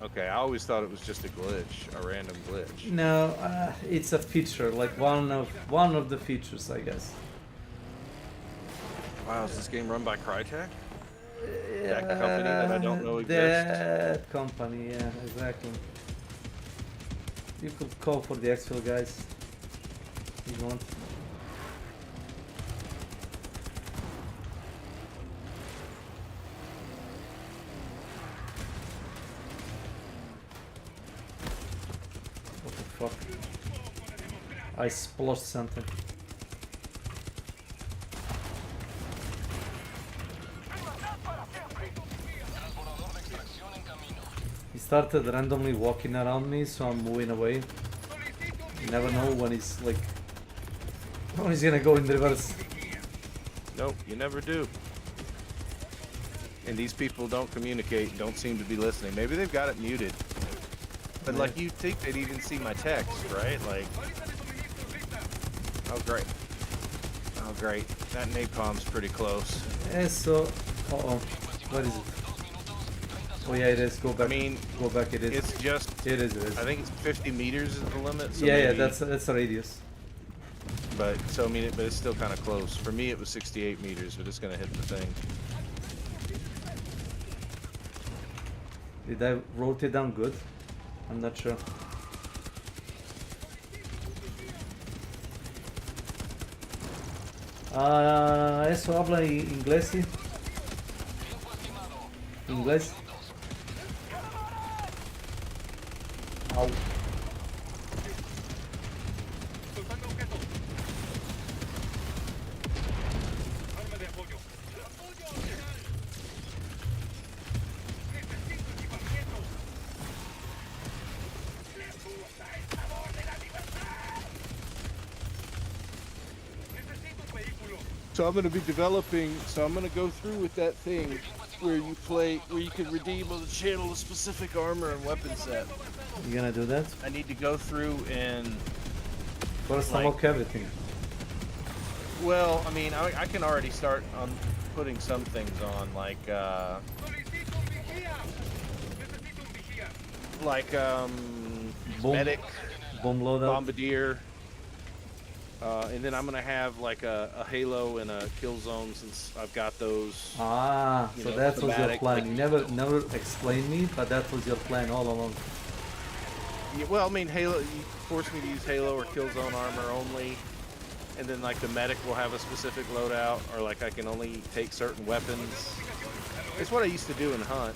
Okay, I always thought it was just a glitch, a random glitch. No, it's a feature, like one of the features, I guess. Wow, is this game run by Crytek? That company that I don't know exists? That company, yeah, exactly. You could call for the exfil guys if you want. What the fuck? I splashed something. He started randomly walking around me, so I'm moving away. You never know when he's like... when he's gonna go in reverse. Nope, you never do. And these people don't communicate, don't seem to be listening. Maybe they've got it muted. But like, you'd think they'd even see my text, right? Like, oh great. Oh great, that napalm's pretty close. Yeah, so... uh-oh. What is it? Oh yeah, it is. Go back. I mean, go back. It is. It's just. It is. It is. I think it's 50 meters is the limit. So yeah, maybe, yeah, that's a radius. But so I mean, but it's still kind of close. For me, it was 68 meters, but it's gonna hit the thing. Did I wrote it down good? I'm not sure. Eso habla inglés. Inglés. Au. So I'm going to be developing, so I'm going to go through with that thing where you can redeem or channel a specific armor and weapon set. You gonna do that? I need to go through and... First unlock everything. Well, I mean, I can already start on putting some things on, like medic, bomb loadout, bombardier, and then I'm gonna have like a halo and a kill zone since I've got those. Ah, so that was your plan. Like, You never explained me, but that was your plan all along. Yeah, well, I mean, Halo, you force me to use Halo or kill zone armor only, and then like the medic will have a specific loadout, or like I can only take certain weapons. It's what I used to do in Hunt.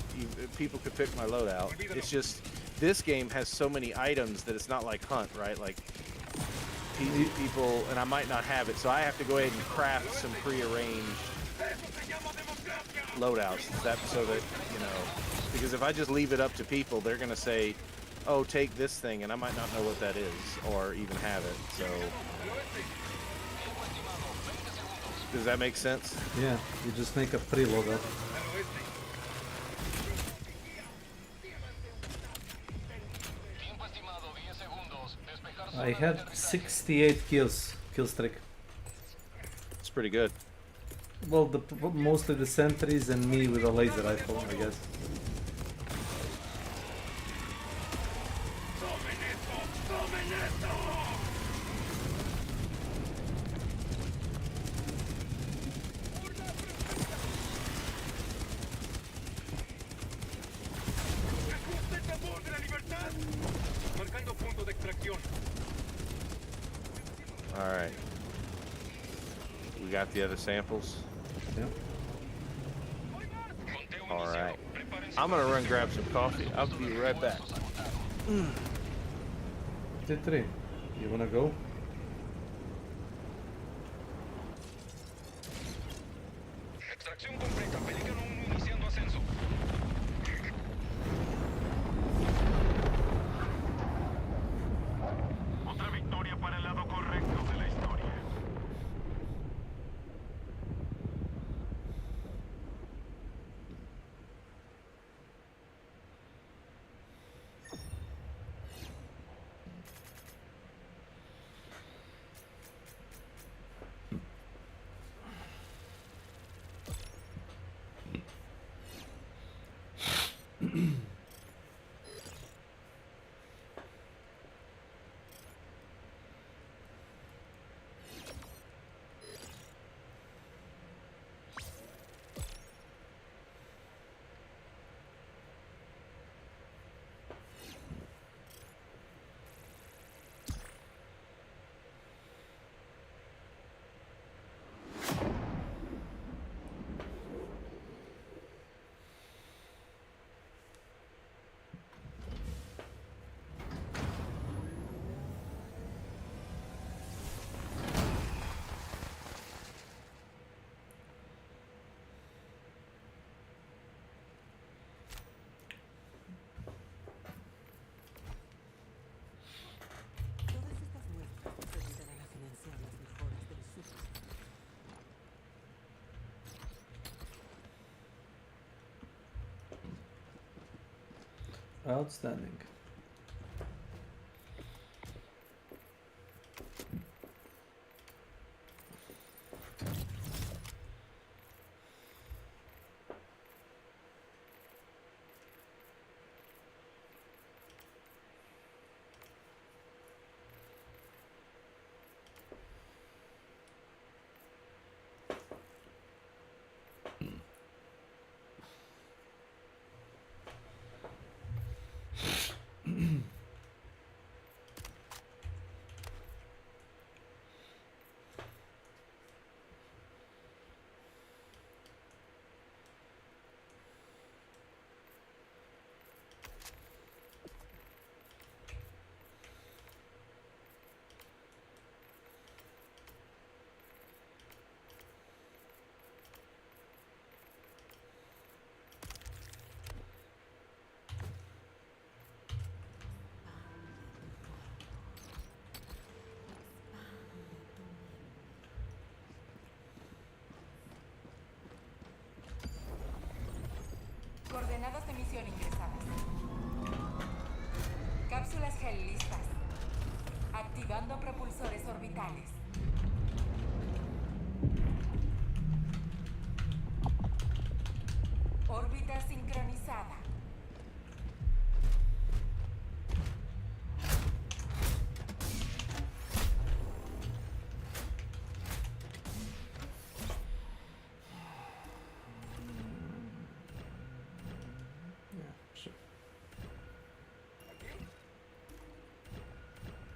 People could pick my loadout. It's just this game has so many items that it's not like Hunt, right? Like people, and I might not have it, so I have to go ahead and craft some pre-arranged loadouts. So that, you know, because if I just leave it up to people, they're gonna say, "Oh, take this thing," and I might not know what that is or even have it. So, does that make sense? Yeah, you just make a pre-loadout. I had 68 kill streak. It's pretty good. Well, mostly the sentries and me with a laser rifle, I guess. Alright. We got the other samples? Yeah. Alright. I'm gonna run grab some coffee. I'll be right back. T3, you wanna go? Extracción completa. Pelícano 1 iniciando ascenso. Otra victoria para el lado correcto de la historia. Outstanding. tripulación ingresadas. Cápsulas gel listas. Activando propulsores orbitales. Órbita sincronizada.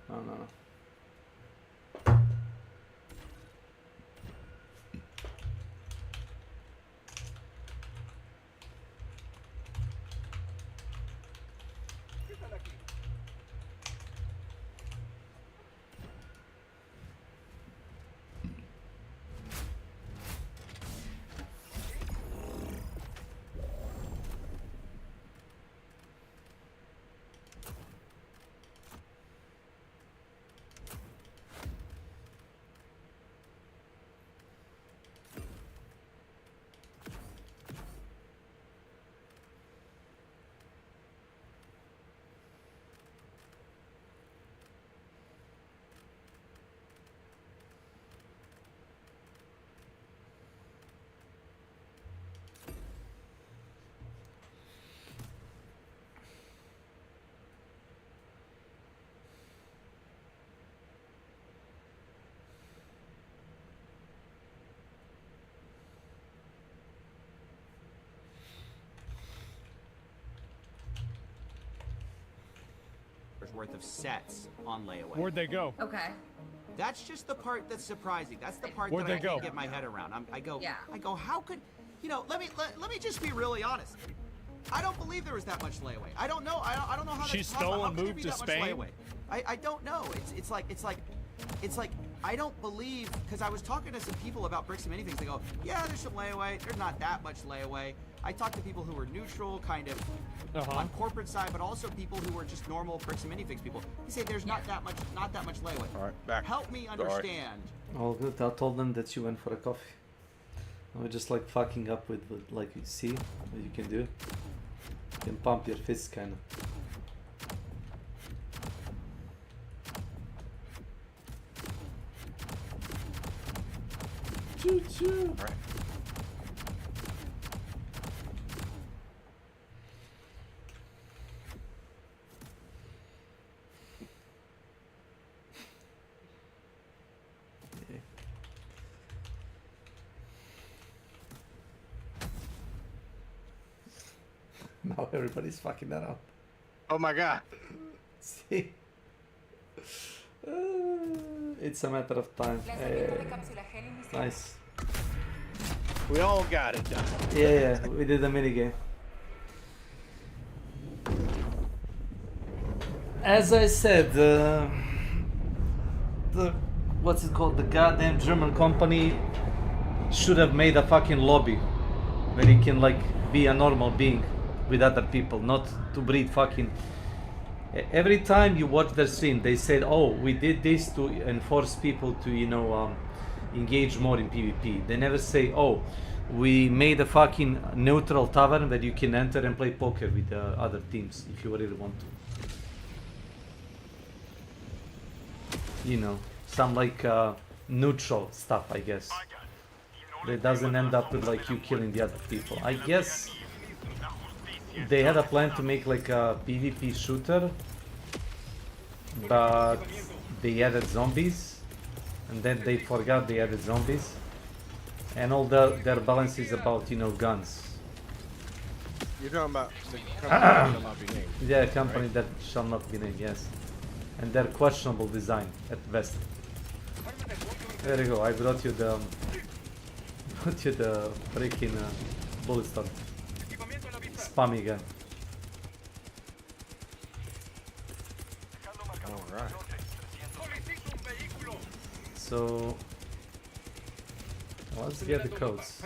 No. Worth of sets on layaway. Where'd they go? Okay. That's just the part that's surprising. That's the part Where'd that I they go? can't get my head around. I go, Yeah. how could, let me just be really honest. I don't believe there was that much layaway. I don't know. I don't know how She that's stole possible. How and could there moved be to that much Spain? layaway? I don't know. It's like I don't believe, because I was talking to some people about bricks and minifigures. They go, yeah, there's some layaway. There's not that much layaway. I talked to people who were neutral, kind of on corporate side, but also people who were just normal bricks and minifigs people. They say there's not that much layaway. All right, back. Help me understand. All good. I told them that you went for a coffee. We're just like fucking up with like, you see what you can do. You can pump your fists kind of. Choo-choo. All right. Now everybody's fucking that up. Oh my god. See? It's a matter of time. Nice. We all got it done. Yeah, we did a minigame. As I said, the what's it called? The goddamn German company should have made a fucking lobby where you can like be a normal being with other people, not to breed fucking. Every time you watch their stream, they said, "Oh, we did this to enforce people to, engage more in PvP." They never say, "Oh, we made a fucking neutral tavern that you can enter and play poker with other teams if you really want to." Some like neutral stuff, I guess. That doesn't end up with like you killing the other people. I guess they had a plan to make like a PvP shooter, but they added zombies, and then they forgot they added zombies, and all their balance is about guns. You're talking about the company that shall not be named. Yeah, a company that shall not be named, yes. And their questionable design at best. There you go, I brought you the freaking bullet storm. Spammy gun. Alright. So let's get the codes.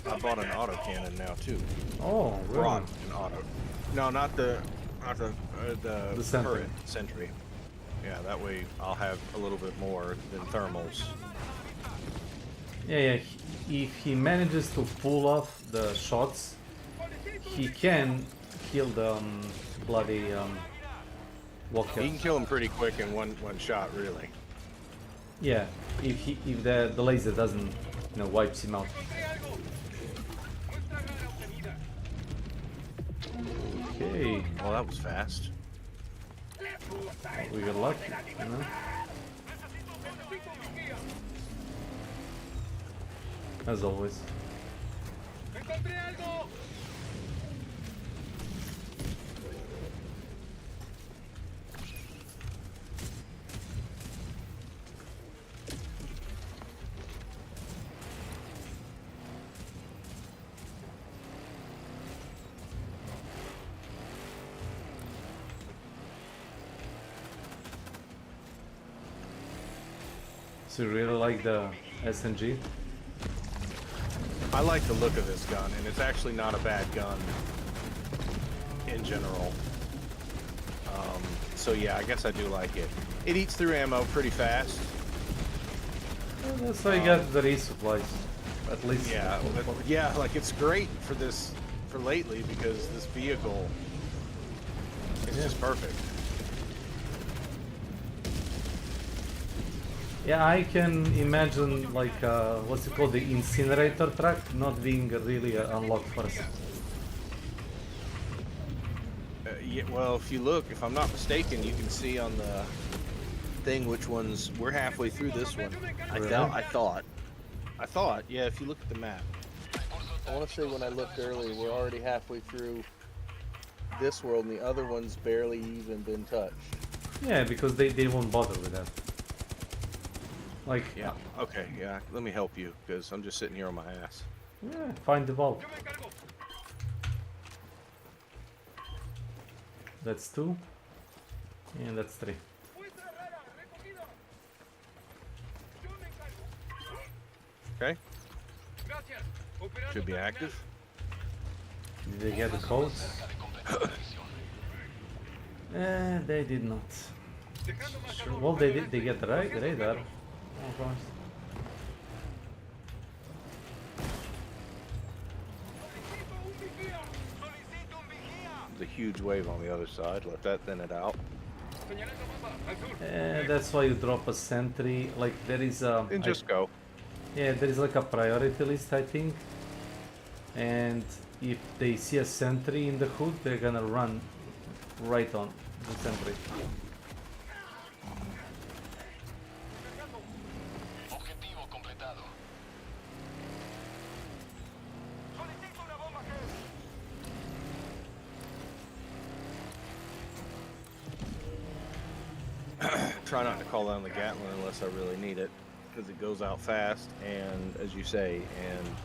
I bought an auto cannon now too. Oh, really? Brought an auto. No, not the sentry. current sentry. Yeah, that way I'll have a little bit more than thermals. Yeah. If he manages to pull off the shots, he can kill the bloody walker. He can kill him pretty quick in one shot, really. Yeah, if the laser doesn't, wipes him out. Okay. Well, that was fast. We got lucky, As always. So you really like the SNG? I like the look of this gun, and it's actually not a bad gun in general. So yeah, I guess I do like it. It eats through ammo pretty fast. Well, that's how you get the resupplies, at least. Yeah, yeah, like it's great for this, for lately, because this vehicle is just perfect. Yeah, I can imagine like what's it called, the incinerator truck not being really unlocked first. Yeah, well, if you look, if I'm not mistaken, you can see on the thing which ones we're halfway through this one. Really? I thought. Yeah, if you look at the map, I want to say when I looked earlier, we're already halfway through this world, and the other one's barely even been touched. Yeah, because they won't bother with that. Like, yeah, okay, yeah, let me help you, because I'm just sitting here on my ass. Yeah, find the vault. That's 2, and that's 3. Okay. Should be active. Did they get the codes? They did not. Sure. Well, they did. They get the radar. Oh, Christ. There's a huge wave on the other side. Let that thin it out. That's why you drop a sentry. Like there is a. And just go. Yeah, there is like a priority list, I think. And if they see a sentry in the hood, they're gonna run right on the sentry. Try not to call down the Gatling unless I really need it, because it goes out fast, and as you say, and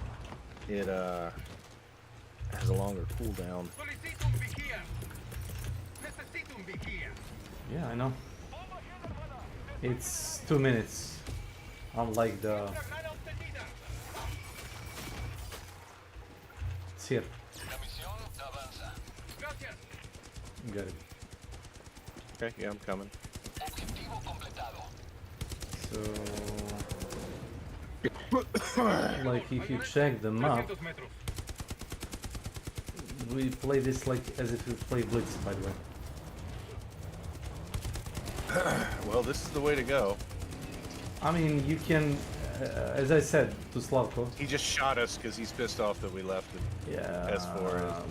it has a longer cooldown. Yeah, I know. It's 2 minutes, unlike the. It's here. Got it. Okay, yeah, I'm coming. So, like if you check the map, we play this like as if we play Blitz, by the way. Well, this is the way to go. I mean, you can, as I said to Slavko. He just shot us because he's pissed off that we left him. Yeah. S4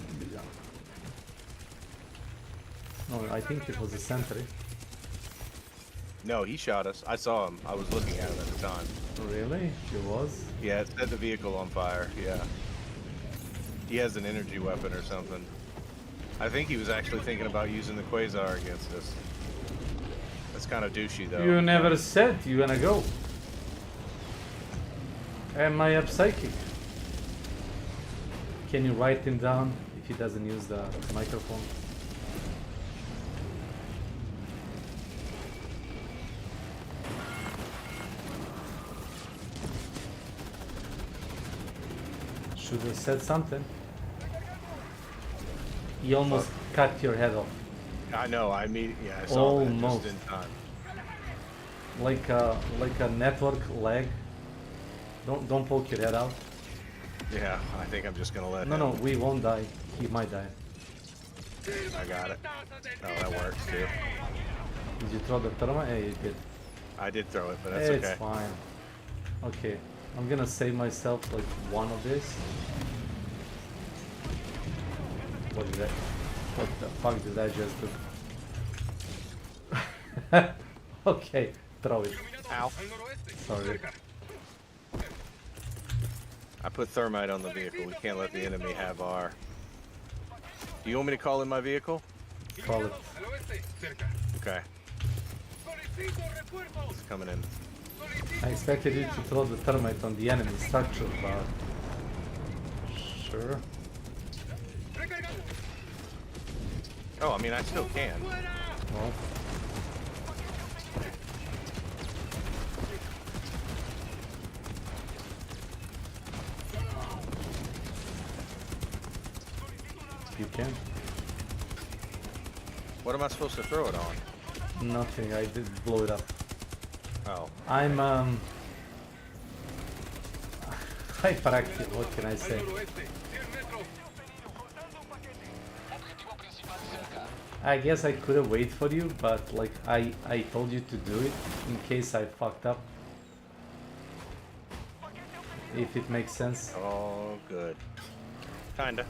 No, I think it was a sentry. No, he shot us. I saw him. I was looking at him at the time. Really? It was? Yeah, it set the vehicle on fire. Yeah. He has an energy weapon or something. I think he was actually thinking about using the Quasar against us. That's kind of douchey, though. You never said you gonna go. Am I a psychic? Can you write him down if he doesn't use the microphone? Should have said something. You almost cut your head off. I know. I saw almost. that just in time. Like a network lag. Don't poke your head out. Yeah, I think I'm just gonna let No, him. no, we won't die. He might die. I got it. Oh, that works too. Did you throw the thermite? Yeah, you did. I did throw it, but that's It's okay. fine. Okay, I'm gonna save myself like one of this. What the fuck did I just do? Okay, throw it. Ow. Sorry. I put thermite on the vehicle. We can't let the enemy have our... Do you want me to call in my vehicle? Call it. Okay. It's coming in. I expected you to throw the thermite on the enemy structure, but... Sure. Oh, I mean, I still can. Well... You can. What am I supposed to throw it on? Nothing, I did blow it up. Oh. I'm hyperactive, what can I say? I guess I could have waited for you, but like I told you to do it in case I fucked up. If it makes sense. Oh, good. Kinda.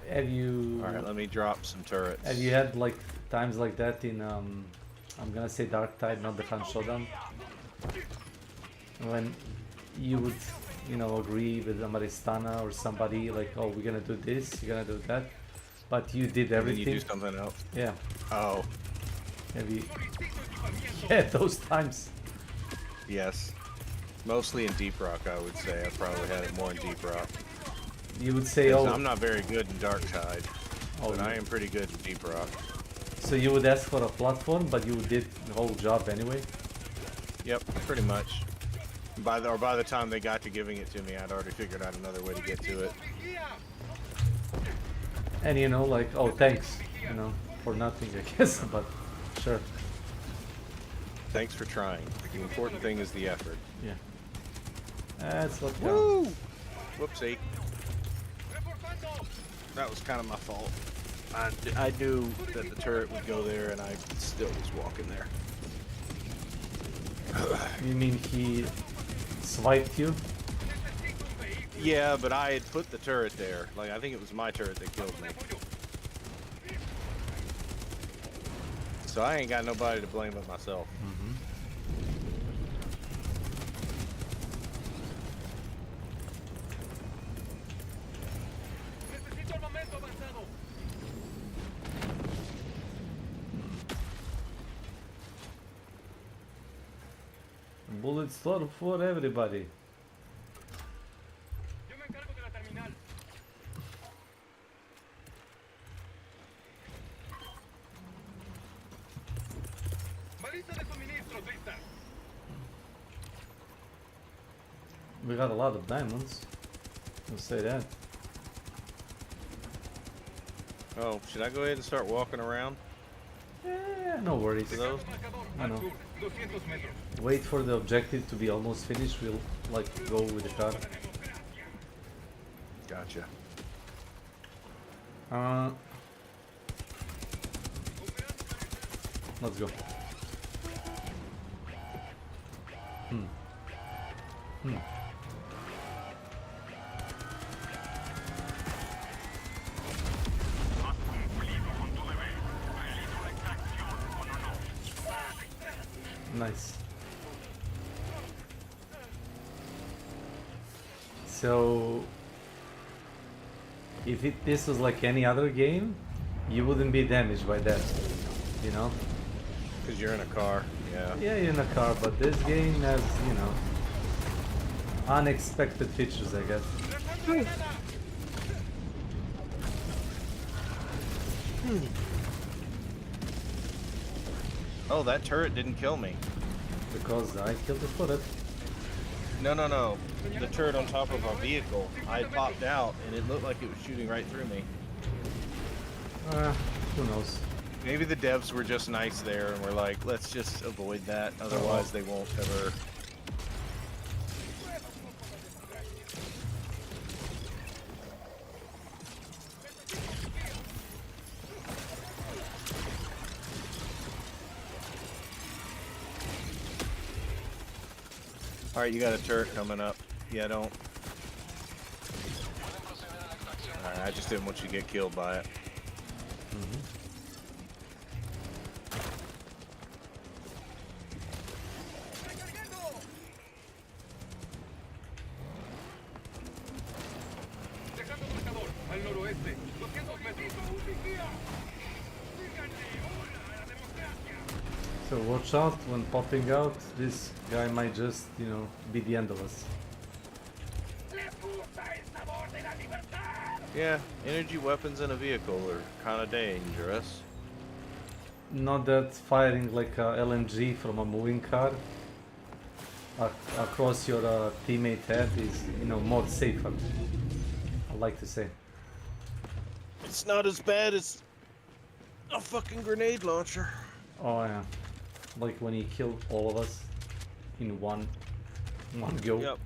Have you... Alright, let me drop some turrets. Have you had like times like that in I'm gonna say Dark Tide, not the Fan Showdown? When you would, you know, agree with Amaristana or somebody like, oh, we're gonna do this, you're gonna do that, but you did everything. And then you do something else? Yeah. Oh. Have you... Yeah, those times. Yes. Mostly in Deep Rock, I would say. I probably had it more in Deep Rock. You would say, oh... I'm not very good in Dark Tide, but yeah. I am pretty good in Deep Rock. So you would ask for a platform, but you did the whole job anyway? Yep, pretty much. By the time they got to giving it to me, I'd already figured out another way to get to it. And you know, like, oh, thanks, you know, for nothing, I guess, but sure. Thanks for trying. The important thing is the effort. Yeah. That's what counts. Woo! Whoopsie. That was kind of my fault. I knew that the turret would go there, and I still was walking there. You mean he swiped you? Yeah, but I had put the turret there. Like, I think it was my turret that killed me. So I ain't got nobody to blame but myself. Bullet storm for everybody. We got a lot of diamonds. I'll say that. Oh, should I go ahead and start walking around? Yeah, no worries. Those? I know. Wait for the objective to be almost finished. We'll like go with the car. Gotcha. Let's go. Nice. So, if this was like any other game, you wouldn't be damaged by that, you know? Because you're in a car, yeah. Yeah, you're in a car, but this game has, you know, unexpected features, I guess. Oh, that turret didn't kill me. Because I killed it for it. No. The turret on top of our vehicle. I popped out and it looked like it was shooting right through me. Who knows? Maybe the devs were just nice there and were like, let's just avoid that. Otherwise they won't ever Alright, you got a turret coming up. Yeah, don't. Alright, I just didn't want you to get killed by it. So watch out when popping out. This guy might just, you know, be the end of us. Yeah, energy weapons in a vehicle are kind of dangerous. Not that firing like a LMG from a moving car across your teammate head is, you know, more safer. I like to say. It's not as bad as a fucking grenade launcher. Oh yeah, like when he killed all of us in one go. Yep.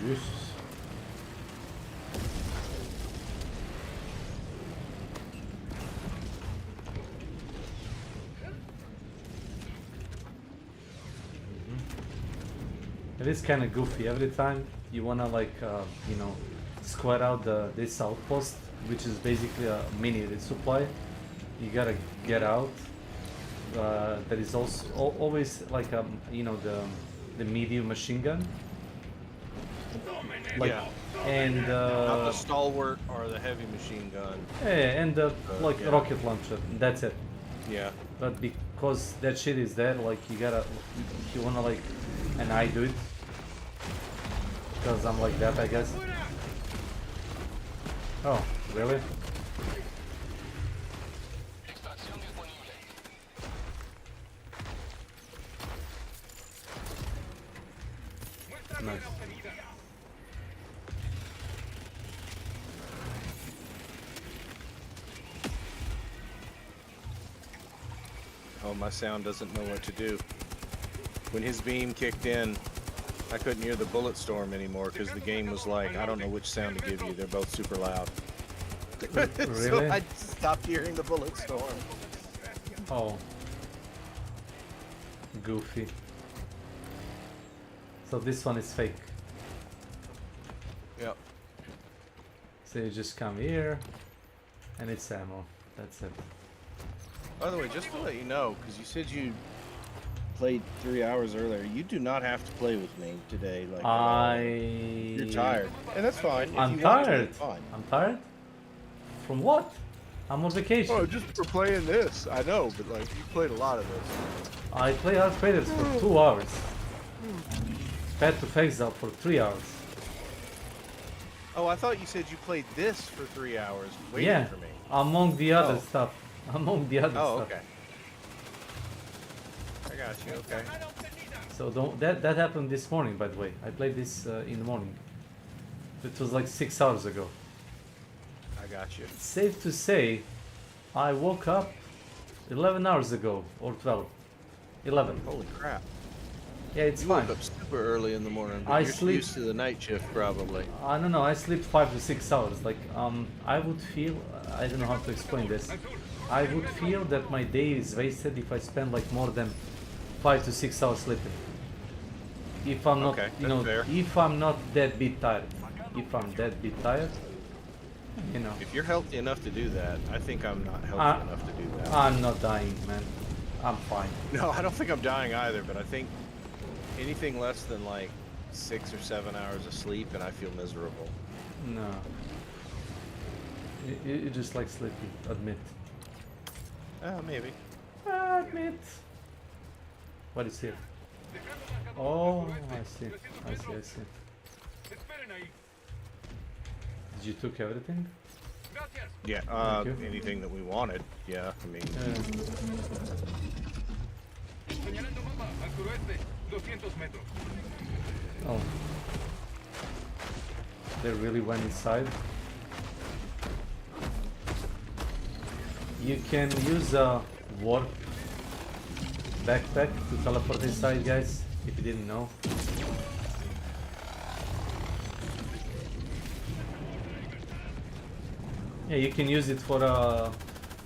Jesus. It is kind of goofy. Every time you wanna like, you know, square out this outpost, which is basically a mini resupply, you gotta get out. There is also always like you know, the medium machine gun. Like, yeah. And not the stalwart or the heavy machine gun. Yeah, and the like yeah. rocket launcher. That's it. Yeah. But because that shit is there, like you gotta, if you wanna like, and I do it because I'm like that, I guess. Oh, really? Nice. Oh, my sound doesn't know what to do. When his beam kicked in, I couldn't hear the bullet storm anymore because the game was like, I don't know which sound to give you. They're both super loud. Really? So I stopped hearing the bullet storm. Oh. Goofy. So this one is fake. Yep. So you just come here, and it's ammo. That's it. By the way, just to let you know, because you said you played 3 hours earlier, you do not have to play with me today. Like you're tired, and that's fine. If I'm you want to, tired. it's fine. I'm tired. From what? I'm on vacation. Oh, just for playing this. I know, but like you played a lot of this. I play Hard Raiders for 2 hours. Path to Exile for 3 hours. Oh, I thought you said you played this for 3 hours waiting for me. Among the other stuff. Among the other stuff. Oh, okay. I got you. Okay. So that happened this morning, by the way. I played this in the morning. It was like 6 hours ago. I got you. Safe to say, I woke up 11 hours ago or 12. 11. Holy crap. Yeah, it's you fine. woke up super early in the morning, but I you're sleep used to the night shift probably. I don't know. I sleep 5 to 6 hours. Like I would feel. I don't know how to explain this. I would feel that my day is wasted if I spend like more than 5 to 6 hours sleeping. If I'm not, Okay, you know, that's fair. if I'm not that bit tired. If I'm that bit tired, you know. If you're healthy enough to do that, I think I'm not healthy enough to do that. I'm not dying, man. I'm fine. No, I don't think I'm dying either, but I think anything less than like 6 or 7 hours of sleep and I feel miserable. No. You just like sleeping, admit. Maybe. Admit. What is here? Oh, I see. I see, I see. Did you took everything? Yeah, Thank you. anything that we wanted. Yeah, I mean... Oh. They really went inside. You can use a warp backpack to teleport inside, guys, if you didn't know. Yeah, you can use it for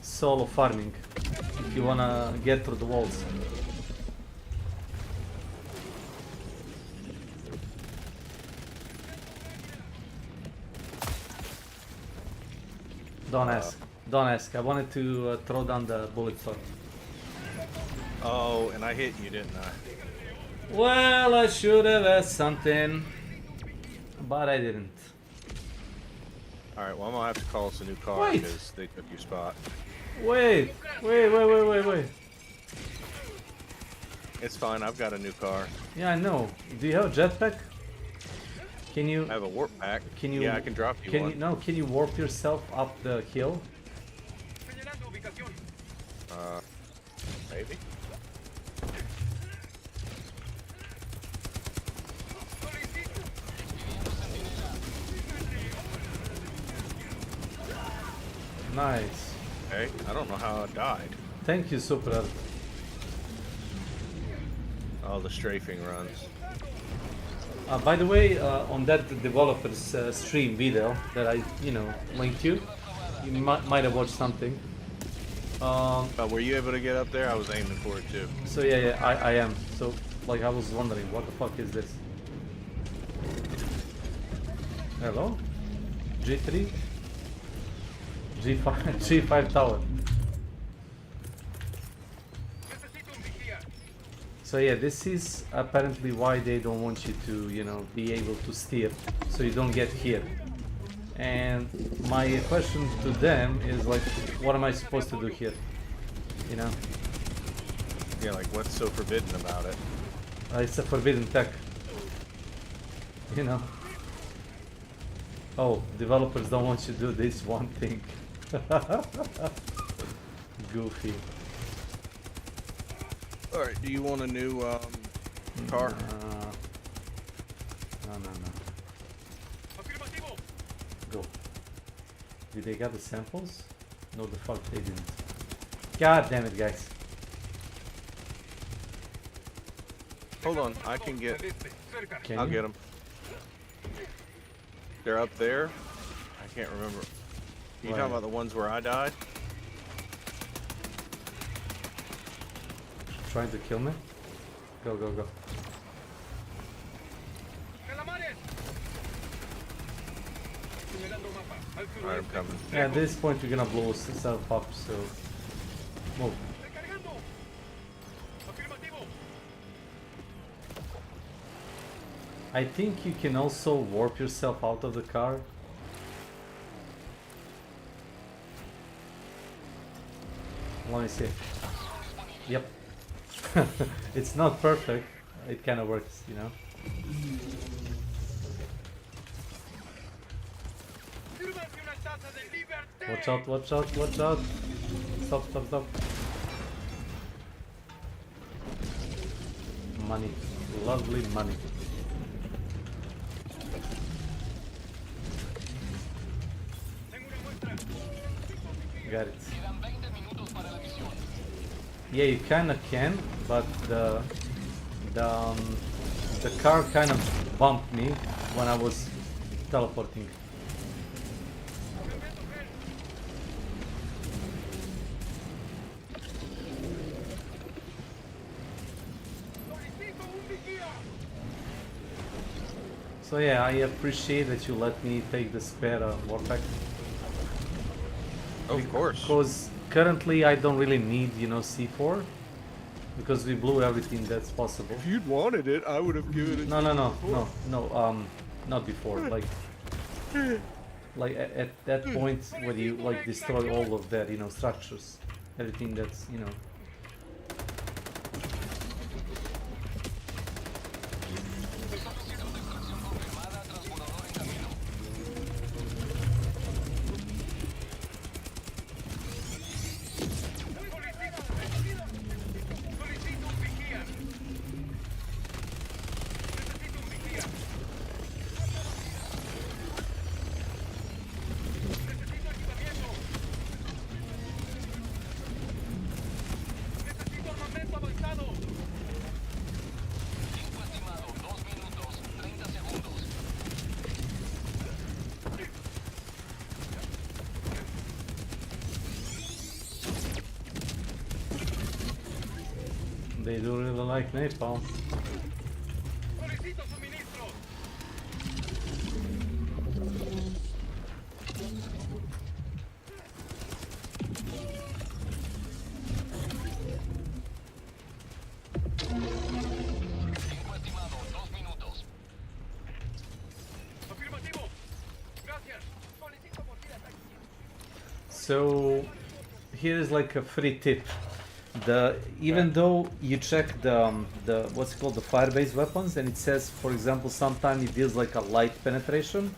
solo farming if you wanna get through the walls. Don't ask. Don't ask. I wanted to throw down the bullet sword. Oh, and I hit you, didn't I? Well, I should have asked something, but I didn't. Alright, well I'm gonna have to call us a new car Wait. because they took your spot. Wait. It's fine, I've got a new car. Yeah, I know. Do you have a jetpack? Can you? I have a warp pack. Can you? Yeah, I can drop you one. Can you warp yourself up the hill? Maybe. Nice. Okay, I don't know how I died. Thank you, Super. Oh, the strafing runs. By the way, on that developer's stream video that I, linked you might have watched something. Were you able to get up there? I was aiming for it too. So yeah, I am. So like I was wondering, what the fuck is this? Hello? G3? G5 tower. So yeah, this is apparently why they don't want you to, be able to steer, so you don't get hit. And my question to them is like, what am I supposed to do here? Yeah, like what's so forbidden about it? It's a forbidden tech. Oh, developers don't want you to do this one thing. Goofy. Alright, do you want a new car? No. Go. Did they get the samples? No, the fuck they didn't. God damn it, guys. Hold on, I can get... I'll you? get them. They're up there. I can't remember. You Right. talking about the ones where I died? Trying to kill me? Go. Alright, I'm coming. Yeah, at this point we're gonna blow yourself up, so... Move. I think you can also warp yourself out of the car. Let me see. Yep. It's not perfect. It kind of works, Watch out. Stop. Money. Lovely money. Got it. Yeah, you kinda can, but the car kind of bumped me when I was teleporting. So yeah, I appreciate that you let me take the spare warpack. Of course. Because currently I don't really need, C4. Because we blew everything that's possible. If you'd wanted it, I would have given it. No, not before. Like at that point where you destroy all of that, structures, everything that's, They do really like napalm. So here's like a free tip. Even though you check the what's it called, the fire-based weapons, and it says, for example, sometimes it deals like a light penetration,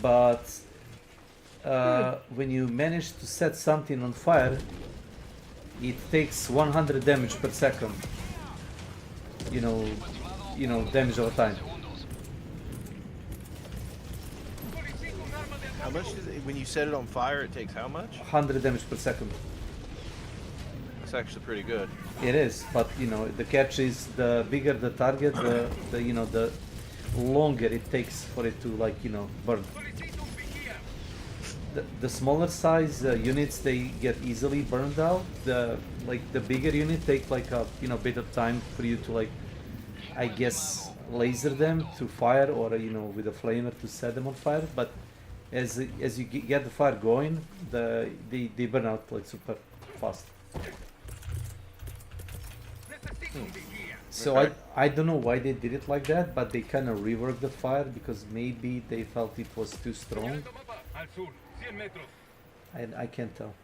but when you manage to set something on fire, it takes 100 damage per second. You know, damage over time. How much does it, when you set it on fire, it takes how much? 100 damage per second. It's actually pretty good. It is, but you know, the catch is the bigger the target, the longer it takes for it to, like, you know, burn. The smaller size units, they get easily burned out. The bigger unit take like a bit of time for you to, like, I guess, laser them to fire, or with a flamer to set them on fire. But as you get the fire going, they burn out like super fast. So Okay. I don't know why they did it like that, but they kind of reworked the fire because maybe they felt it was too strong. I can't tell.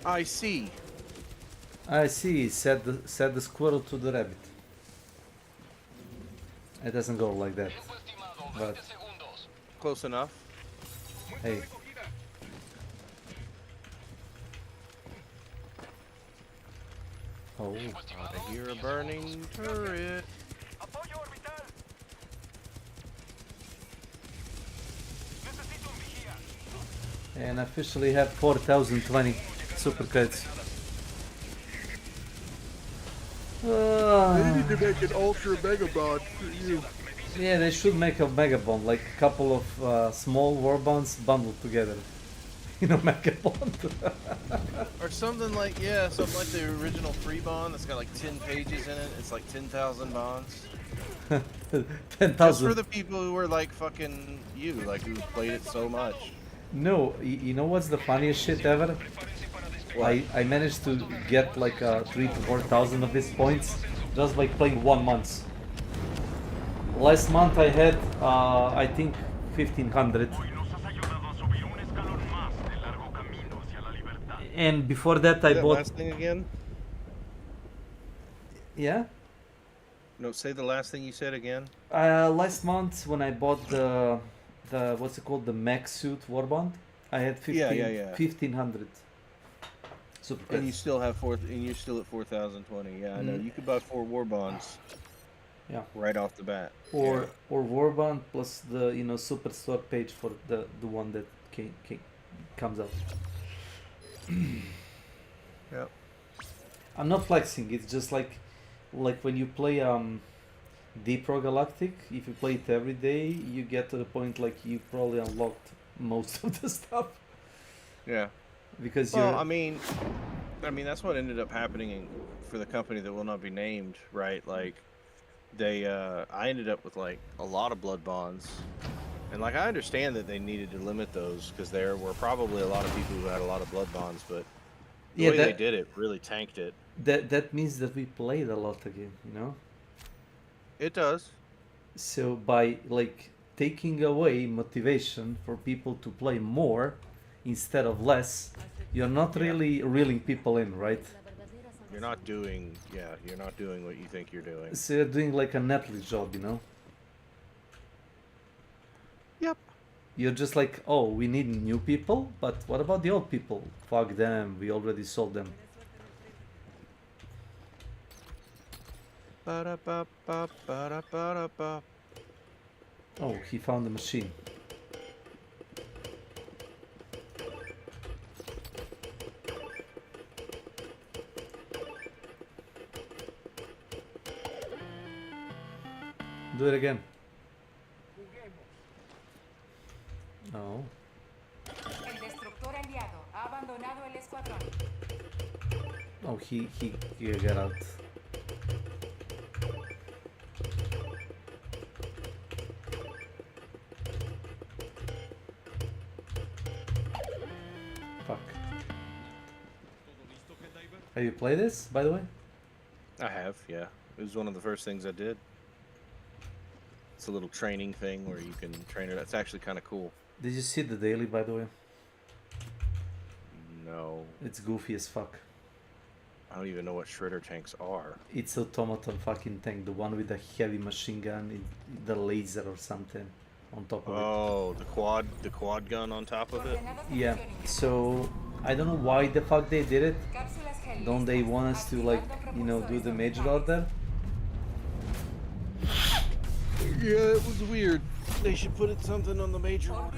I see. I see. Set the squirrel to the rabbit. It doesn't go like that, but Close enough. hey. Oh. I hear a burning turret. And officially have 4,020 super credits. They need to make an ultra mega bond for you. Yeah, they should make a mega bond, like a couple of small war bonds bundled together. Mega bond. Or something like, yeah, something like the original free bond that's got like 10 pages in it. It's like 10,000 bonds. 10,000. Just for the people who are like fucking you, like who played it so much. No, you know what's the funniest shit ever? I managed to get like 3,000 to 4,000 of these points just by playing 1 month. Last month I had, I think, 1,500. And before that I bought... last thing again? Yeah? No, say the last thing you said again. Last month when I bought the what's it called, the mech suit Warbond, I had 1,500. Super And you still have and you're still at 4,020. Yeah, I know. You could buy 4 war bonds. Yeah. Right off the bat. Or Warbond plus the Superstore page for the one that comes out. Yep. I'm not flexing. It's just like when you play Deep Rock Galactic. If you play it every day, you get to the point like you probably unlocked most of the stuff. Yeah. Because I mean that's what ended up happening for the company that will not be named, right? Like they I ended up with like a lot of blood bonds. And like I understand that they needed to limit those because there were probably a lot of people who had a lot of blood bonds, but the way they did it really tanked it. That means that we played a lot again, It does. So by like taking away motivation for people to play more instead of less, you're not really reeling people in, right? You're not doing what you think you're doing. So you're doing like a Netflix job, Yep. You're just like, oh, we need new people, but what about the old people? Fuck them, we already sold them. Oh, he found the machine. Do it again. Ha abandonado el escuadrón. Oh, he got out. Fuck. Have you played this, by the way? I have, yeah. It was one of the first things I did. It's a little training thing where you can train it. It's actually kind of cool. Did you see the daily, by the way? No. It's goofy as fuck. I don't even know what shredder tanks are. It's automaton fucking tank, the one with the heavy machine gun, the laser or something on top of it. Oh, the quad gun on top of it? Yeah, so I don't know why the fuck they did it. Don't they want us to, like, you know, do the major order? Yeah, it was weird. They should put it something on the major order.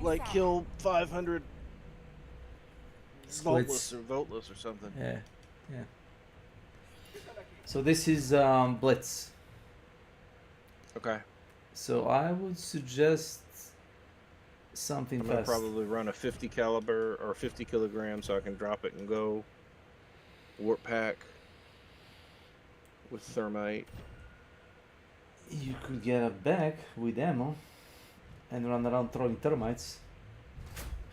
Like kill 500 Splits. voteless or something. Yeah, yeah. So this is Blitz. Okay. So I would suggest something I'm gonna fast. probably run a 50 caliber or 50 kilograms so I can drop it and go. Warp pack with thermite. You could get a bag with ammo and run around throwing termites.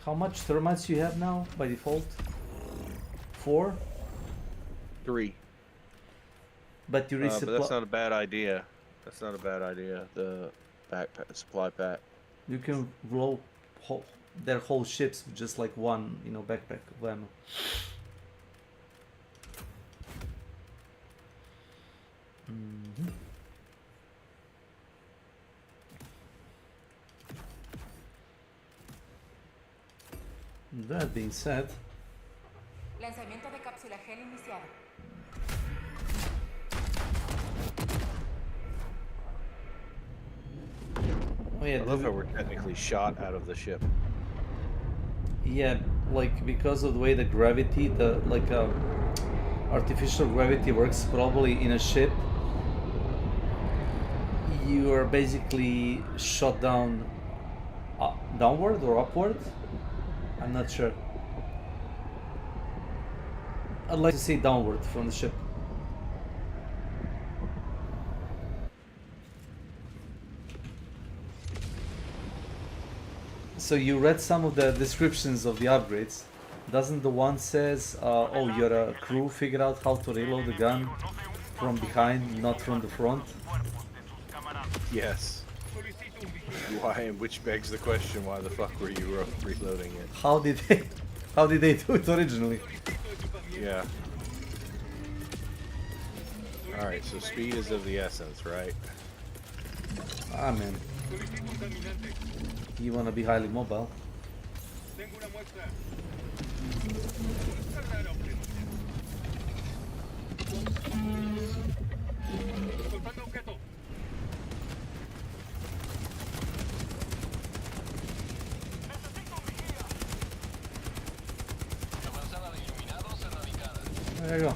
How much termites you have now by default? 4? 3. But you but that's not a bad idea. That's not a bad idea. The backpack, supply pack. You can blow their whole ships with just like one, you know, backpack of ammo. Mm-hmm. That being said, Lanzamiento de cápsula gel iniciado. oh yeah, I love how we're technically shot out of the ship. yeah, like because of the way the gravity, the like artificial gravity works probably in a ship, you are basically shot down, downward or upward. I'm not sure. I'd like to say downward from the ship. So you read some of the descriptions of the upgrades. Doesn't the one says, oh, you're a crew, figure out how to reload the gun from behind, not from the front? Yes. Why? Which begs the question: why the fuck were you reloading it? How did they do it originally? Yeah. All right. So speed is of the essence, right? Ah man. You wanna be highly mobile. There you go.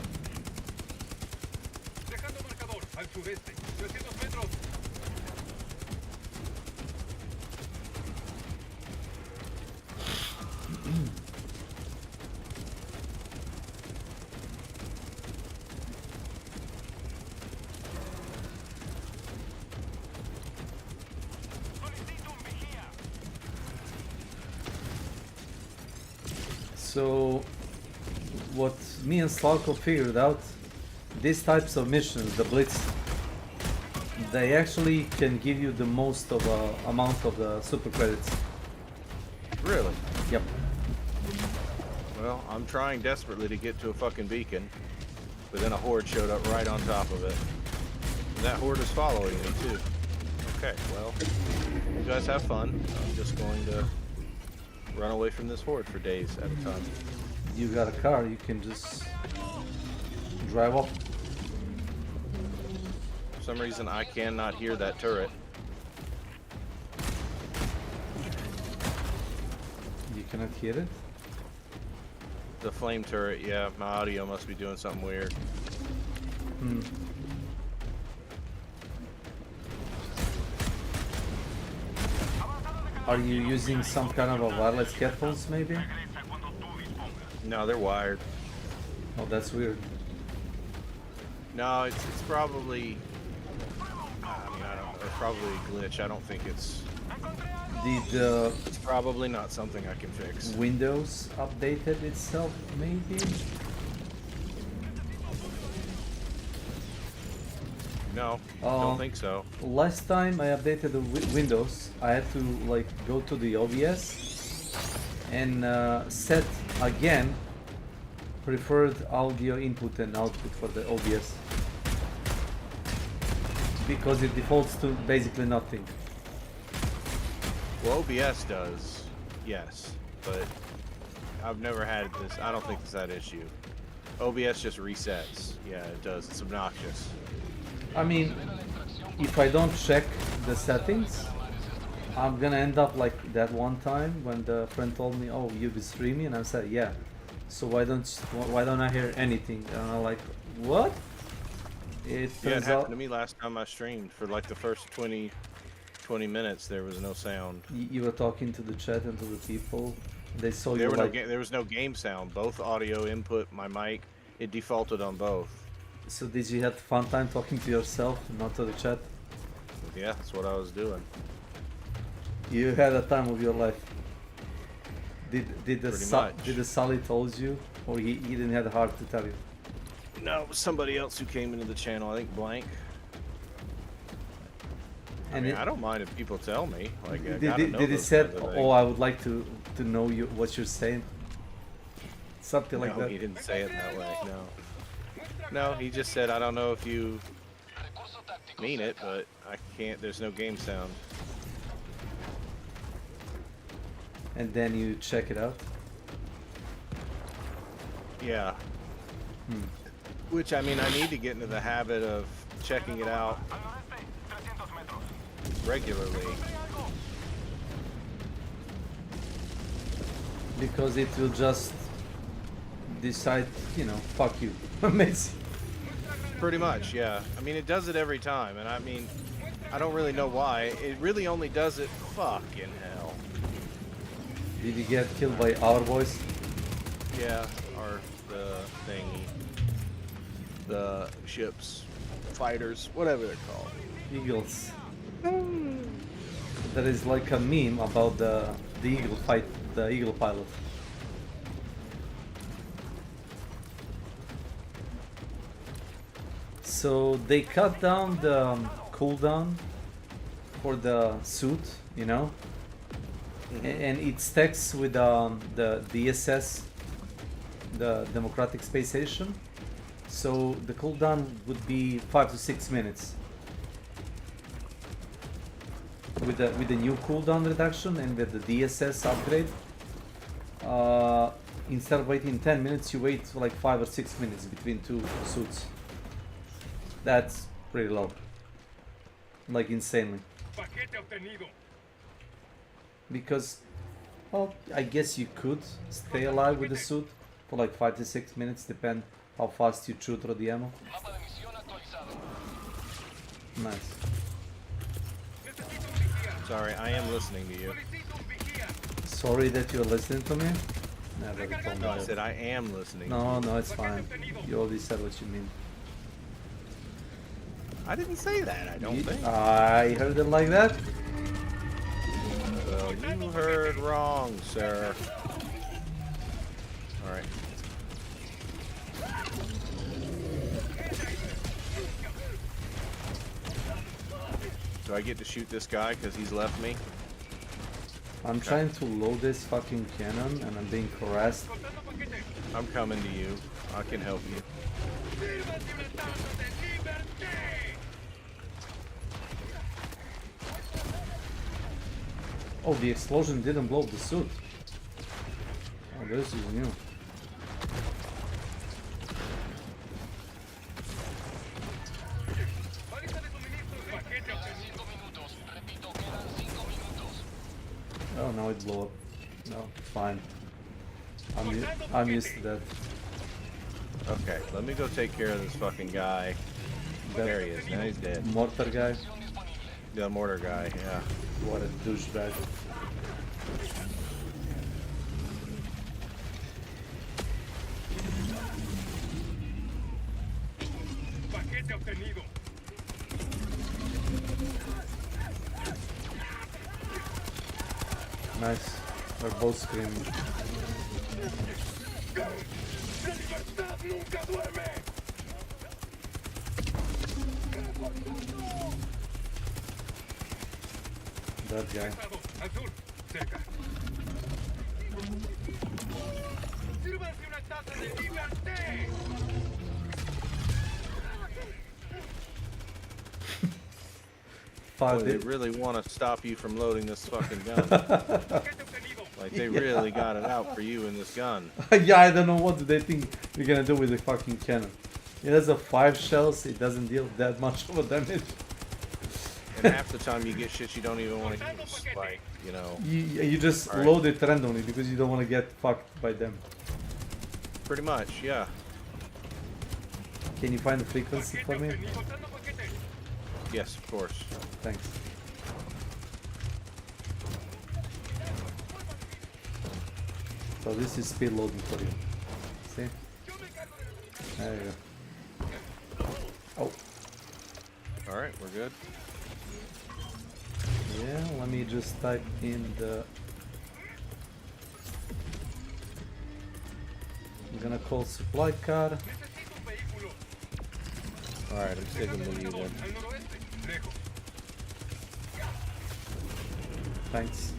Dejando marcador al sureste, 300 metros. So what me and Slarko figured out, these types of missions, the Blitz, they actually can give you the most of amount of the super credits. Really? Yep. Well, I'm trying desperately to get to a fucking beacon, but then a horde showed up right on top of it. And that horde is following me too. Okay, well, you guys have fun. I'm just going to run away from this horde for days at a time. You got a car, you can just drive off. For some reason, I cannot hear that turret. You cannot hear it? The flame turret, yeah, my audio must be doing something weird. Hmm. Are you using some kind of a wireless headphones maybe? No, they're wired. Oh, that's weird. No, it's probably. I mean, I don't know. It's probably a glitch. I don't think it's. It's probably not something I can fix. Windows updated itself, maybe? No, don't think so. Last time I updated the Windows, I had to like go to the OBS and set again preferred audio input and output for the OBS, because it defaults to basically nothing. Well, OBS does, yes, but I've never had this. I don't think it's that issue. OBS just resets. Yeah, it does. It's obnoxious. I mean, if I don't check the settings, I'm gonna end up like that one time when the friend told me, "Oh, you'll be streaming," and I said, "Yeah." So why don't I hear anything? And I'm like, "What?" It Yeah, it happened to me last time I streamed. For like the first 20 minutes, there was no sound. You were talking to the chat and to the people. They saw you like. There was no game sound. Both audio input, my mic, it defaulted on both. So did you have fun time talking to yourself, not to the chat? Yeah, that's what I was doing. You had a time of your life. Did the Sully told you, or he didn't have the heart to tell you? No, it was somebody else who came into the channel. I think Blank. I mean, I don't mind if people tell me. Like, did he said, "Oh, I would like to know what you're saying"? Something like that. No, he didn't say it that way. No. No, he just said, "I don't know if you mean it, but I can't. There's no game sound." And then you check it out. Yeah. Which, I mean, I need to get into the habit of checking it out regularly. Because it will just decide, you know, fuck you. Amazing. Pretty much, yeah. I mean, it does it every time, and I mean, I don't really know why. It really only does it fucking hell. Did you get killed by our boys? Yeah, or the thingy. The ships, fighters, whatever they're called. Eagles. There is like a meme about the eagle fight, the eagle pilot. So they cut down the cooldown for the suit, you know, and it stacks with the DSS, the Democratic Space Station. So the cooldown would be 5 to 6 minutes. With the new cooldown reduction and with the DSS upgrade, instead of waiting 10 minutes, you wait for like 5 or 6 minutes between two suits. That's pretty low. Like insanely. Because, well, I guess you could stay alive with the suit for like 5 to 6 minutes, depend how fast you chew through the ammo. Nice. Sorry, I am listening to you. Sorry that you're listening to me? Never told me No, I that. said I am listening. No, no, it's fine. You already said what you mean. I didn't say that, I don't think. I heard it like that. Well, you heard wrong, sir. Alright. Do I get to shoot this guy because he's left me? I'm trying to load this fucking cannon and I'm being harassed. I'm coming to you. I can help you. Oh, the explosion didn't blow the suit. Oh, this is new. Oh, now it blew up. No, fine. I'm used to that. Okay, let me go take care of this fucking guy. There he is. Now he's dead. Mortar guy? The mortar guy, yeah. What a douchebag. Nice. They're both screaming. That guy. Boy, they really want to stop you from loading this fucking gun. Like, they really got it out for you in this gun. Yeah, I don't know what do they think we're gonna do with the fucking cannon. It has a 5 shells, it doesn't deal that much of a damage. And half the time you get shit you don't even want to use. Like, you know. You just All right. load it randomly because you don't want to get fucked by them. Pretty much, yeah. Can you find the frequency for me? Yes, of course. Thanks. So this is speed loading for you. See? There you go. Oh. Alright, we're good. Yeah, let me just type in the... I'm gonna call supply car. Alright, I'm sticking with you then. Thanks.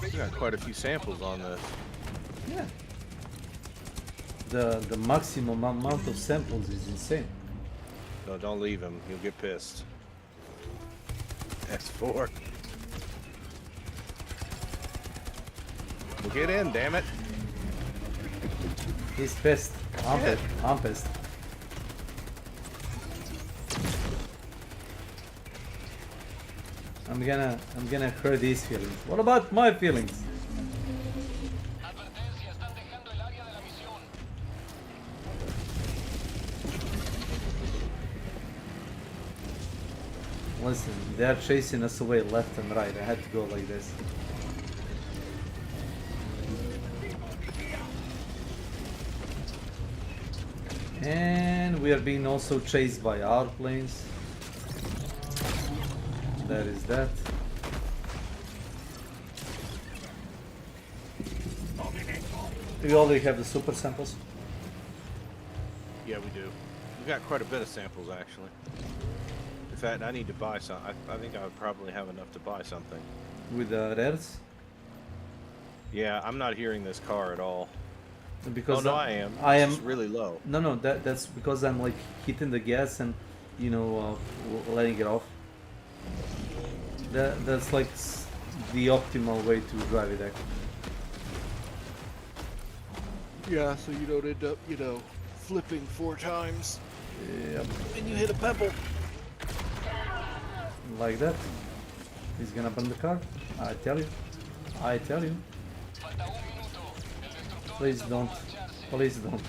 We got quite a few samples on this. Yeah. The maximum amount of samples is insane. No, don't leave him. He'll get pissed. S4. Well, get in, damn it. He's pissed. I'm pissed. I'm pissed. I'm gonna hurt his feelings. What about my feelings? Listen, they're chasing us away left and right. I had to go like this. And we are being also chased by our planes. That is that. We already have the super samples. Yeah, we do. We've got quite a bit of samples, actually. In fact, I need to buy some. I think I would probably have enough to buy something. With the rares? Yeah, I'm not hearing this car at all. Because no, I am. I am just really low. No, that's because I'm like hitting the gas and, you know, letting it off. That's like the optimal way to drive it, actually. Yeah, so you don't end up, you know, flipping 4 times. Yep. And you hit a pebble. Like that. He's gonna burn the car. I tell you. I tell you. Please don't. Please don't.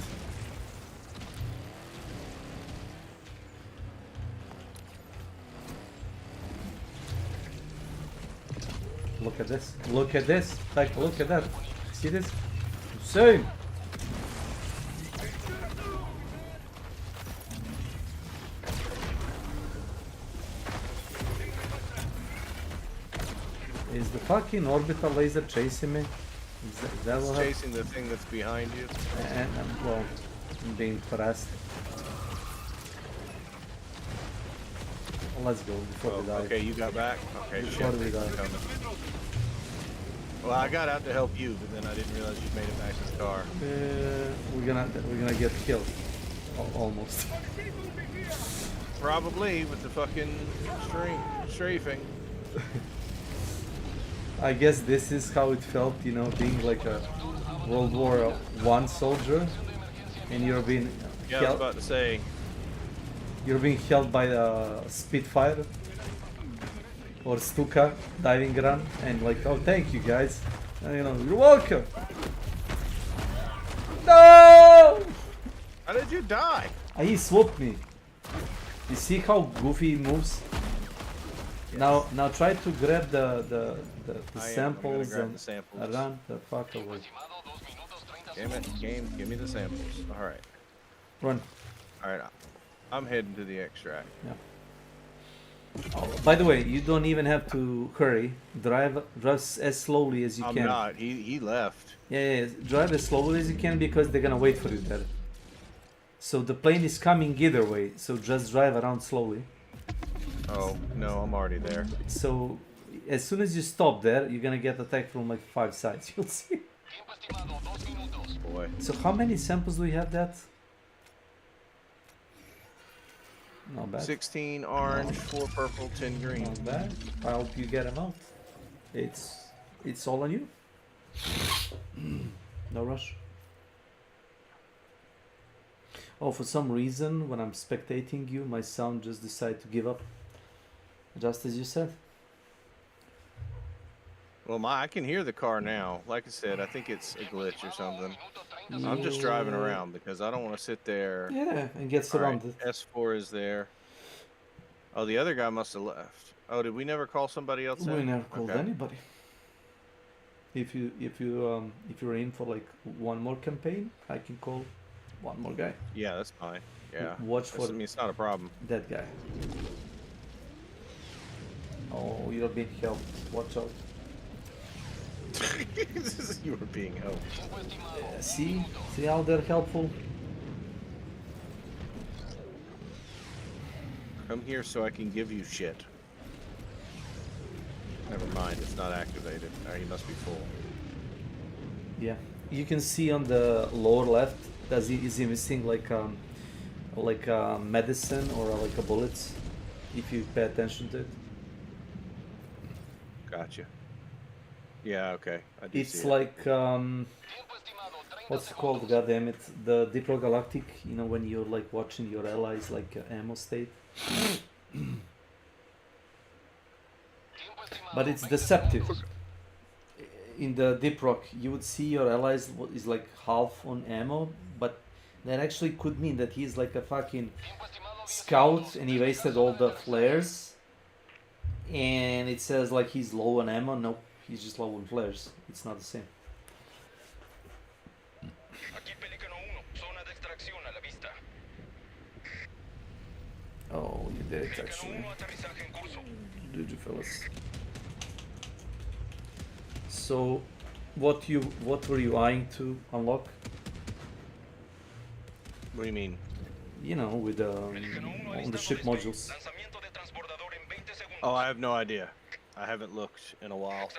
Look at this. Look at this. Like, look at that. See this? Insane. Is the fucking orbital laser chasing me? Is that It's what chasing the thing that's behind you. And well, I'm being pressed. Well, let's go before we die. Okay, you got back? Okay, Before shit. we die. Well, I got out to help you, but then I didn't realize you made it back to the car. We're gonna get killed. Almost. Probably with the fucking strafing. I guess this is how it felt, you know, being like a World War I soldier, and you're being Yeah, I was about to say. You're being held by a Spitfire or Stuka diving run, and like, oh, thank you guys, and, you know, you're welcome. No! How did you die? He swooped me. You see how goofy he moves? Now try to grab the samples grab and the samples. run the fuck away. Damn it, game, give me the samples. Alright. Run. Alright, I'm heading to the extract. Yeah. Oh, by the way, you don't even have to hurry. Drive as slowly as you I'm can. not. He left. Yeah, drive as slowly as you can because they're gonna wait for you there. So the plane is coming either way, so just drive around slowly. Oh, no, I'm already there. So as soon as you stop there, you're gonna get attacked from like 5 sides, you'll see. Boy. So how many samples do we have that? Not bad. 16 orange, 4 purple, 10 green. Not bad. I hope you get them out. It's all on you. No rush. Oh, for some reason, when I'm spectating you, my sound just decided to give up. Just as you said. Well, I can hear the car now. Like I said, I think it's a glitch or something. I'm just driving around because I don't want to sit there. Yeah, and get surrounded. Right, S4 is there. Oh, the other guy must have left. Oh, did we never call somebody else in? We never called anybody. If you're in for like one more campaign, I can call one more guy. Yeah, that's fine. Yeah. Watch for. I mean, it's not a problem. That guy. Oh, you're being helped. Watch out. You were being helped. Yeah, see how they're helpful. Come here so I can give you shit. Never mind, it's not activated. He must be full. Yeah, you can see on the lower left, is he missing like medicine or like a bullets? If you pay attention to it. Gotcha. Yeah, okay. I do It's see like what's it called? Goddamn it, the Diplo Galactic. You know when you're like watching your allies like ammo state. But it's deceptive. In the Deep Rock, you would see your allies is like half on ammo, but that actually could mean that he's like a fucking scout and he wasted all the flares. And it says like he's low on ammo. No, he's just low on flares. It's not the same. Oh, you did it actually. Did you, fellas? So, what were you eyeing to unlock? What do you mean? You know, with on the ship modules. Oh, I have no idea. I haven't looked in a while.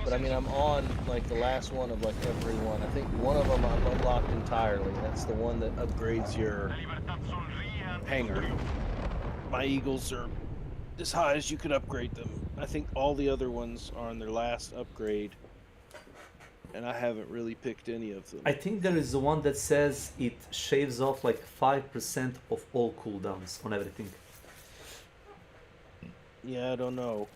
But I mean, I'm on like the last one of like every one. I think one of them I'm unlocked entirely. That's the one that upgrades your hangar. My Eagles are as high as you could upgrade them. I think all the other ones are on their last upgrade, and I haven't really picked any of them. I think there is the one that says it shaves off like 5% of all cooldowns on everything. Yeah, I don't know.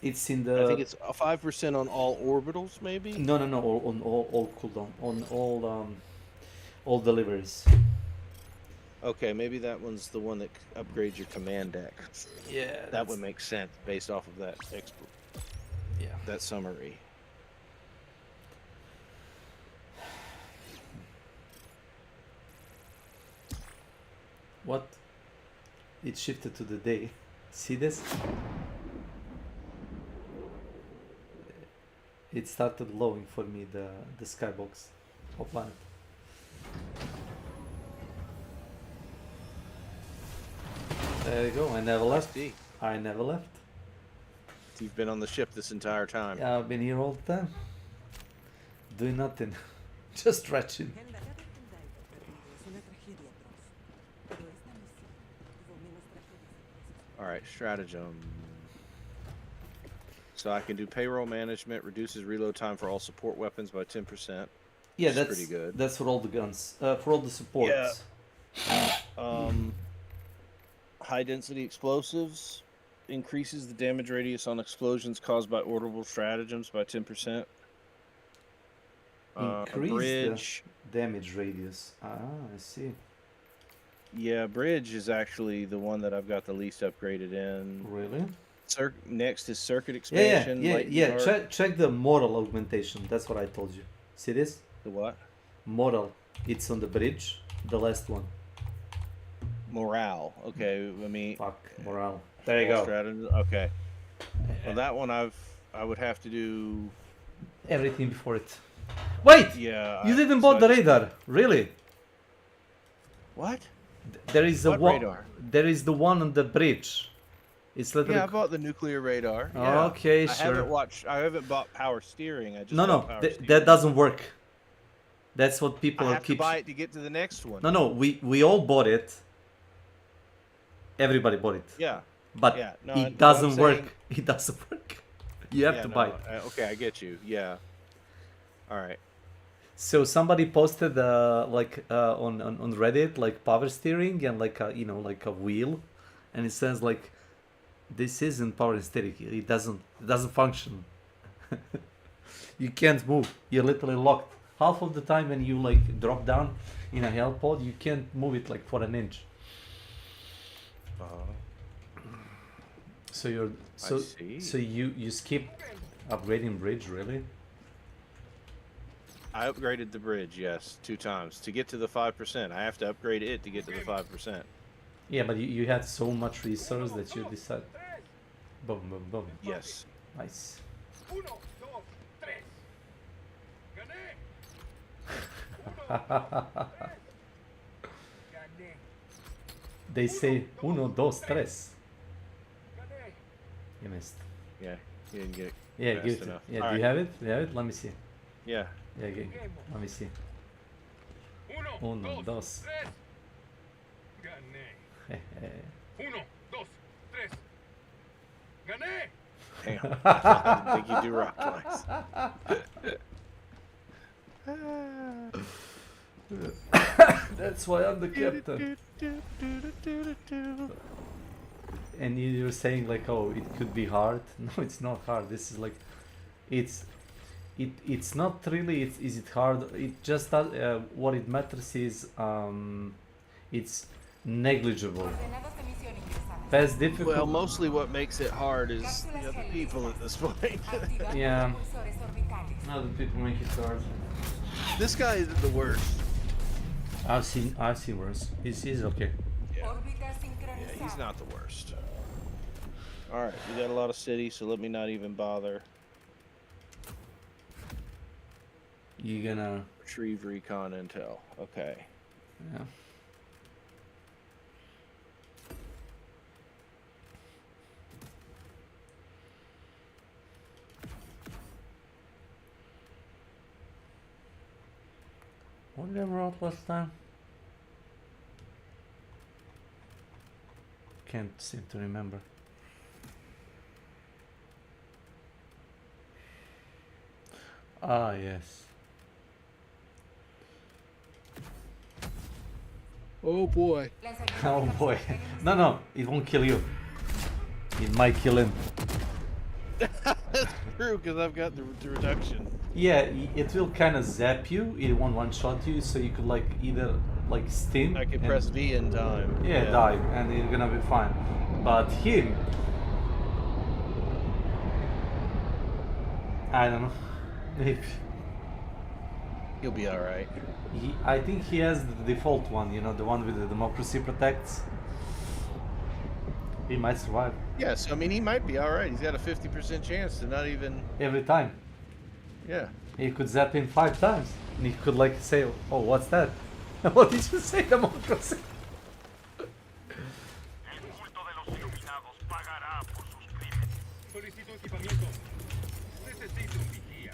It's in the. I think it's 5% on all orbitals, maybe. No, on all cooldown, on all deliveries. Okay, maybe that one's the one that upgrades your command deck. Yeah, that would make sense based off of that that summary. What? It shifted to the day. See this? It started glowing for me, the skybox of planet. There you go, I never left. I never left. You've been on the ship this entire time. Yeah, I've been here all the time. Doing nothing. Just stretching. Alright, stratagem. So I can do payroll management, reduces reload time for all support weapons by 10%. Yeah, that's pretty good. That's for all the guns. For all the supports. Yeah. High density explosives increases the damage radius on explosions caused by orbital stratagems by 10%. Increase the damage radius. Ah, I see. Yeah, bridge is actually the one that I've got the least upgraded in. Really? Next is circuit Yeah, expansion. lightning arc. Check the model augmentation. That's what I told you. See this? The what? Model. It's on the bridge. The last one. Morale. Okay, let me. Fuck morale. There you go. Okay. Well, that one I would have to do everything before it. Wait. Yeah. You didn't bought the radar, really? What? There is a What one. radar? There is the one on the bridge. It's literally. Yeah, I bought the nuclear radar. Oh, Yeah. okay, I sure. haven't bought power steering. I just No, bought power that doesn't work. That's what people I are have to keep. buy it to get to the next one. No, we all bought it. Everybody bought it. Yeah. But Yeah, no, it what I'm doesn't work. saying- It doesn't work. You have Yeah, to no, buy it. Okay, I get you. Yeah. All right. So somebody posted on Reddit like power steering and like a, like a wheel, and it says like this isn't power steering. It doesn't function. You can't move. You're literally locked. Half of the time when you like drop down in a hell pod, you can't move it like for an inch. So you're so you skip upgrading bridge, really? I upgraded the bridge, yes, 2 times to get to the 5%. I have to upgrade it to get to the 5%. Yeah, but you had so much resource that you decide. Boom, boom, boom. Yes. Nice. They say 1, 2, 3. You missed. Yeah, you didn't get it. Yeah, fast give it. enough. Yeah, All do you right. have it? Do you have it? Let me see. Yeah. Yeah, let me see. 1, 2. Damn. I didn't think you do rock twice. That's why I'm the captain. And you're saying like, oh, it could be hard. No, it's not hard. This is like, it's not really. Is it hard? It just what it matters is it's negligible. Past difficult. Well, mostly what makes it hard is the other people at this point. Yeah. Other people make it hard. This guy isn't the worst. I've seen worse. He's okay. Yeah, he's not the worst. All right, we got a lot of cities, so let me not even bother. You gonna retrieve recon intel? Okay. Yeah. What did I wrote last time? Can't seem to remember. Ah, yes. Oh boy. Oh boy. No, it won't kill you. It might kill him. That's true, because I've got the reduction. Yeah, it will kind of zap you. It won't one-shot you, so you could like either like stim. I can press V in time. Yeah, dive, and you're gonna be fine. But him, I don't know. Maybe he'll be all right. I think he has the default one. You know, the one with the democracy protects. He might survive. Yes, I mean he might be all right. He's got a 50% chance to not even. Every time. Yeah. He could zap him 5 times, and he could like say, "Oh, what's that? What did you say, democracy?"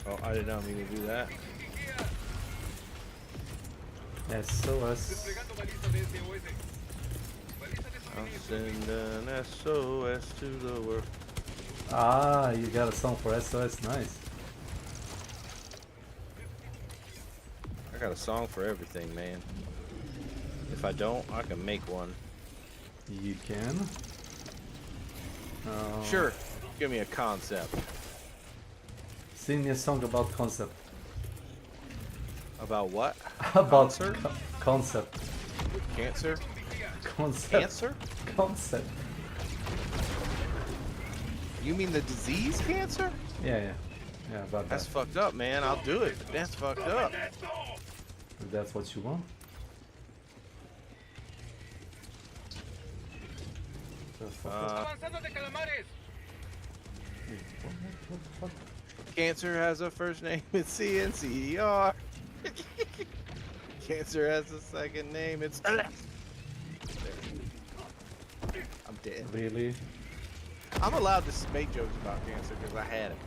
Oh, I did not mean to do that. SOS. I'll send an SOS to the world. Ah, you got a song for SOS, nice. I got a song for everything, man. If I don't, I can make one. You can? Sure. Give me a concept. Sing me a song about concept. About what? About concept. Cancer? Concept. Cancer? Concept. You mean the disease cancer? Yeah, about That's that. fucked up, man. I'll do it, but that's fucked up. If that's what you want. Cancer has a first name, it's CNCER. Cancer has a second name, it's... I'm dead. Really? I'm allowed to make jokes about cancer because I had it.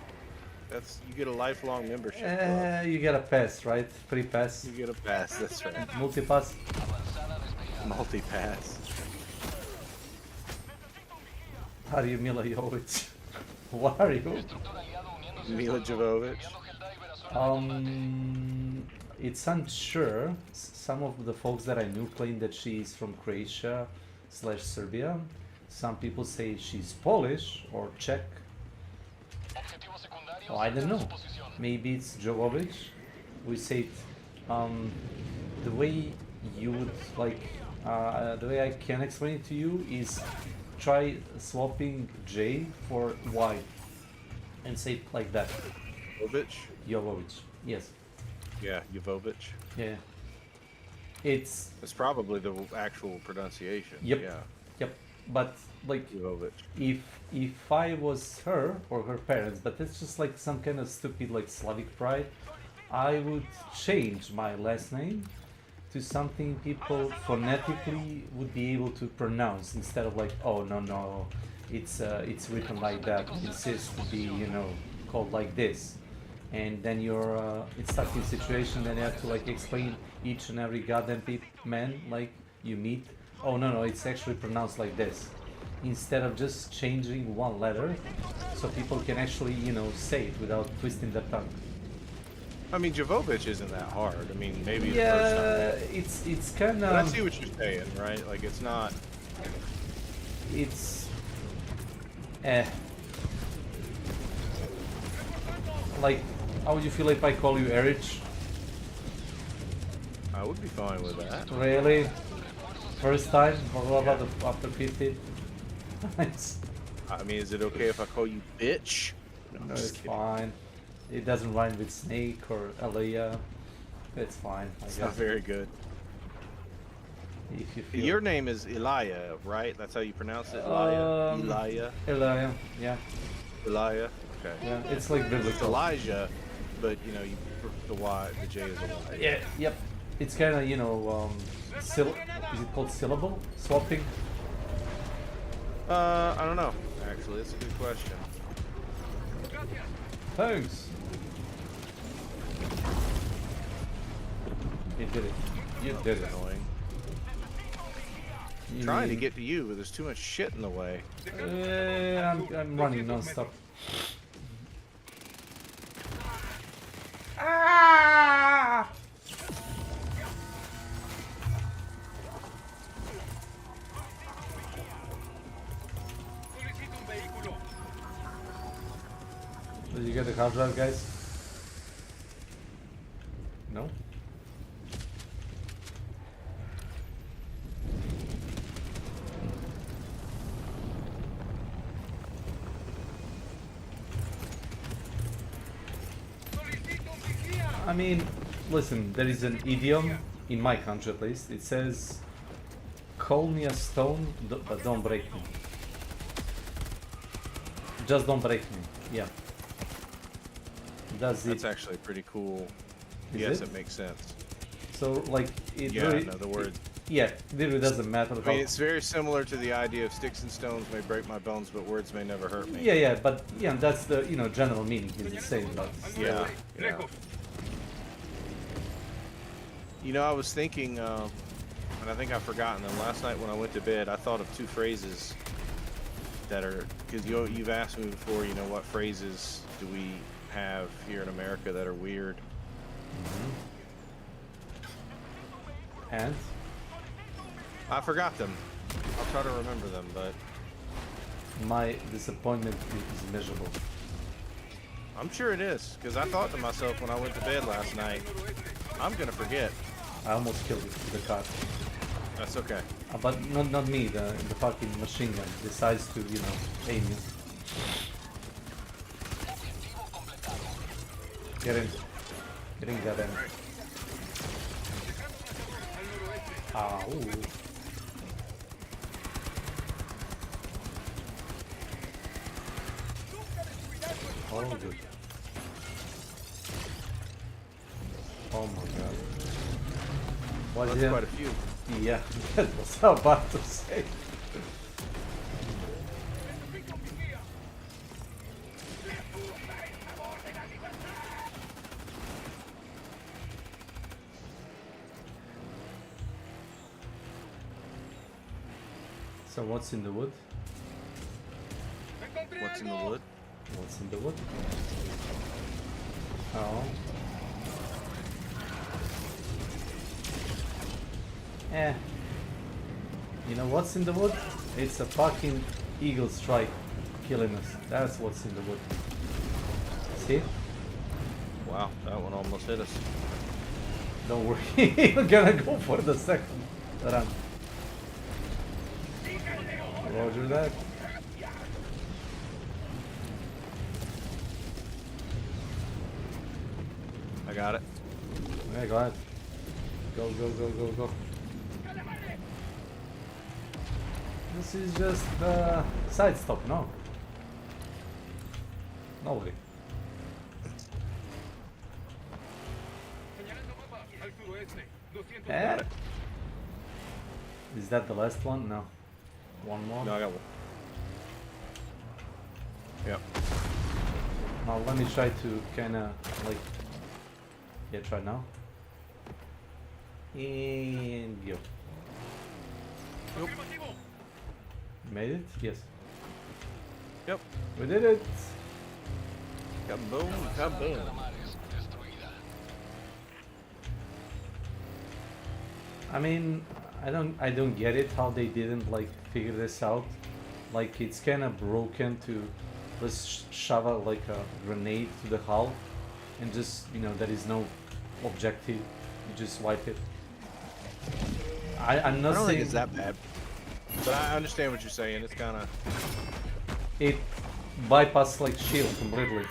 You get a lifelong membership. You get a pass, right? Free pass. You get a pass, that's right. Multi-pass. Multi-pass. Are you Mila Jovovich? What are you? Mila Jovovich. It's unsure. Some of the folks that I knew claim that she's from Croatia / Serbia. Some people say she's Polish or Czech. Oh, I don't know. Maybe it's Jovovich. We say it, the way you would like, the way I can explain it to you is try swapping J for Y and say it like that. Jovovich? Jovovich, yes. Yeah, Jovovich. Yeah. It's probably the actual pronunciation. Yep. Yeah. Yep. But like, if I was her or her parents, but it's just like some kind of stupid like Slavic pride, I would change my last name to something people phonetically would be able to pronounce instead of like, oh no, it's written like that. It insists to be, you know, called like this. And then you're it's stuck in a situation, then you have to like explain each and every goddamn man like you meet, oh no, it's actually pronounced like this, instead of just changing one letter so people can actually, you know, say it without twisting their tongue. I mean, Jovovich isn't that hard. I mean, maybe yeah, it's kind of. I see what you're saying, right? Like, it's not. It's. Like, how would you feel if I call you Erich? I would be fine with that. Really? First time? What about after 50? Nice. I mean, is it okay if I call you bitch? No, it's fine. It doesn't rhyme with snake or Aliyah. It's fine. It's not very good. If you feel... Your name is Elijah, right? That's how you pronounce it? Elijah? Elijah, yeah. Elijah? Okay. Yeah, it's like biblical. It's Elijah, but you know, the Y, the J is a Y. Yeah, yep. It's kind of, you know, is it called syllable swapping? I don't know. Actually, that's a good question. Thanks. You did it. You did it. Annoying. I'm trying to get to you, but there's too much shit in the way. I'm running non-stop. Ah! Did you get the hard drive, guys? No? I mean, listen, there is an idiom, in my country at least, it says, call me a stone, but don't break me. Just don't break me, yeah. That's actually pretty cool. Yes, it makes sense. So, like, it yeah, really... no, the word... Yeah, it really doesn't matter how... I mean, it's very similar to the idea of sticks and stones may break my bones, but words may never hurt me. Yeah, but, yeah, that's the, you know, general meaning is the same, but... Yeah. You know, I was thinking, and I think I've forgotten them. Last night when I went to bed, I thought of two phrases that are... Because you've asked me before, you know, what phrases do we have here in America that are weird? And? I forgot them. I'll try to remember them, but... My disappointment is miserable. I'm sure it is, because I thought to myself when I went to bed last night, I'm gonna forget. I almost killed it with the car. That's okay. But not me, the fucking machine gun decides to, you know, aim you. Get in. Getting that in. Ah, ooh. Oh, good. Oh my god. Well, that's quite a few. Yeah, that's what I was about to say. So what's in the wood? What's in the wood? What's in the wood? Oh. Eh. You know what's in the wood? It's a fucking eagle strike killing us. That's what's in the wood. See? Wow, that one almost hit us. Don't worry, we're gonna go for the second run. Roger that. I got it. Okay, go ahead. Go, go, go, go, go. This is just side stop, no? No way. Eh? Is that the last one? No. One more? No, I got one. Yep. Now let me try to kinda like... Yeah, try now. And go. Nope. Made it? Yes. Yep. We did it! Kaboom, kaboom. I mean, I don't get it how they didn't like figure this out. Like it's kind of broken to let's shove out like a grenade to the hull and just, you know, there is no objective. You just wipe it. I'm not I don't saying think it's that bad, but I understand what you're saying. It's kind of it bypasses like shield completely.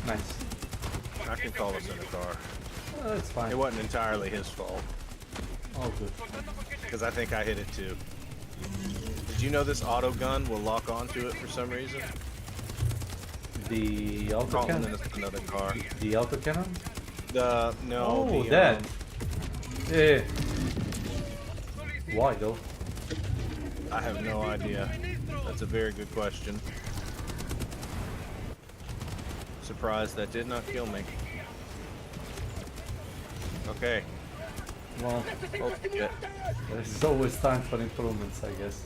Nice. I can call us in a car. Oh, that's fine. It wasn't entirely his fault. All good. Because I think I hit it too. Did you know this auto gun will lock onto it for some reason? The auto Calling cannon? in another car. The auto cannon? No. Oh, the, that. Yeah. Why though? I have no idea. That's a very good question. Surprised that did not kill me. Okay. Well, oh, shit. There's always time for improvements, I guess.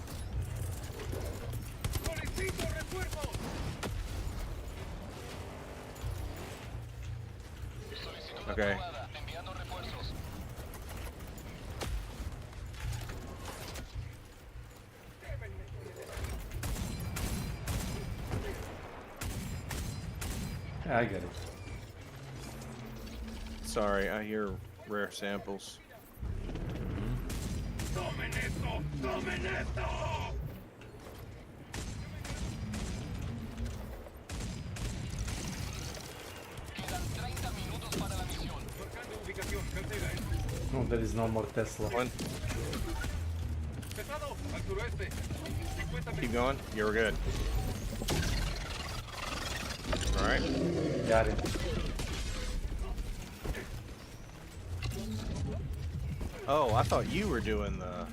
Okay. Yeah, I get it. Sorry, I hear rare samples. No, there is no more Tesla. One. Keep going. You're good. Alright. Got it. Oh, I thought you were doing the...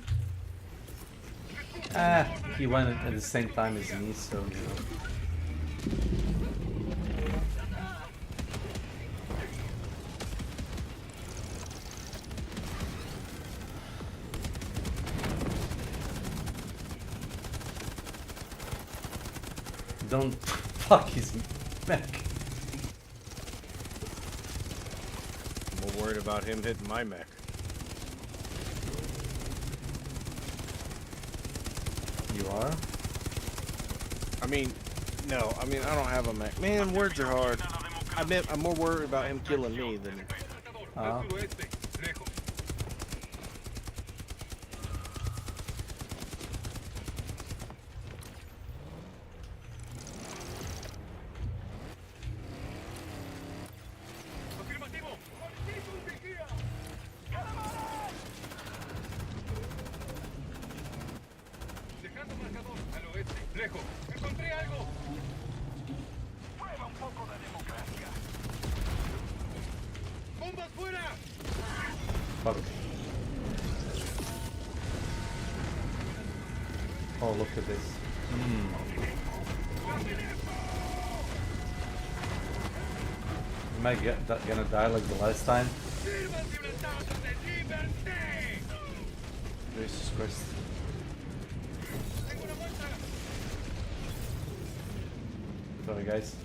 He went at the same time as me, so, you know. Don't fuck his mech. I'm more worried about him hitting my mech. You are? I mean, no. I mean, I don't have a Mac. Man, words are hard. I'm more worried about him killing me than... Fuck. Oh, look at this. Am I gonna die like the last time? Jesus Christ. Sorry, guys.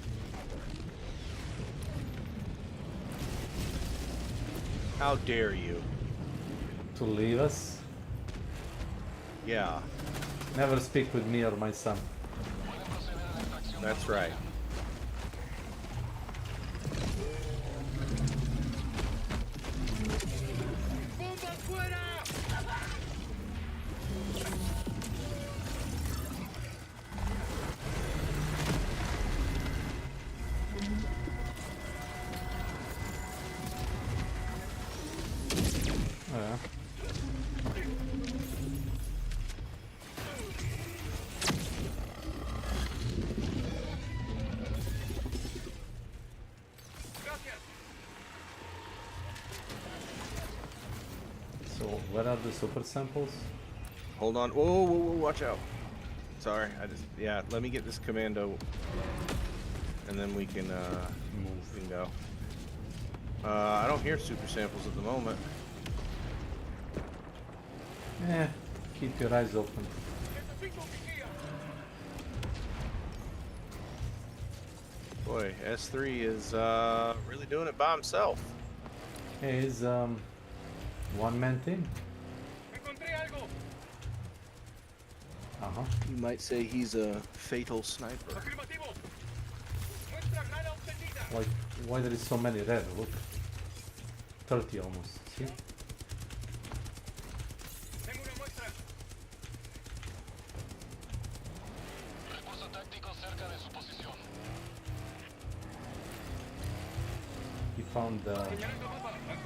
How dare you? To leave us? Yeah. Never speak with me or my son. That's right. So, where are the super samples? Hold on. Whoa, whoa, whoa, watch out. Sorry, yeah, let me get this commando. And then we can, go. I don't hear super samples at the moment. Yeah, keep your eyes open. Boy, S3 is, really doing it by himself. Hey, he's, one-man team. You might say he's a fatal sniper. Like, why there is so many red? Look. 30 almost, see? He found the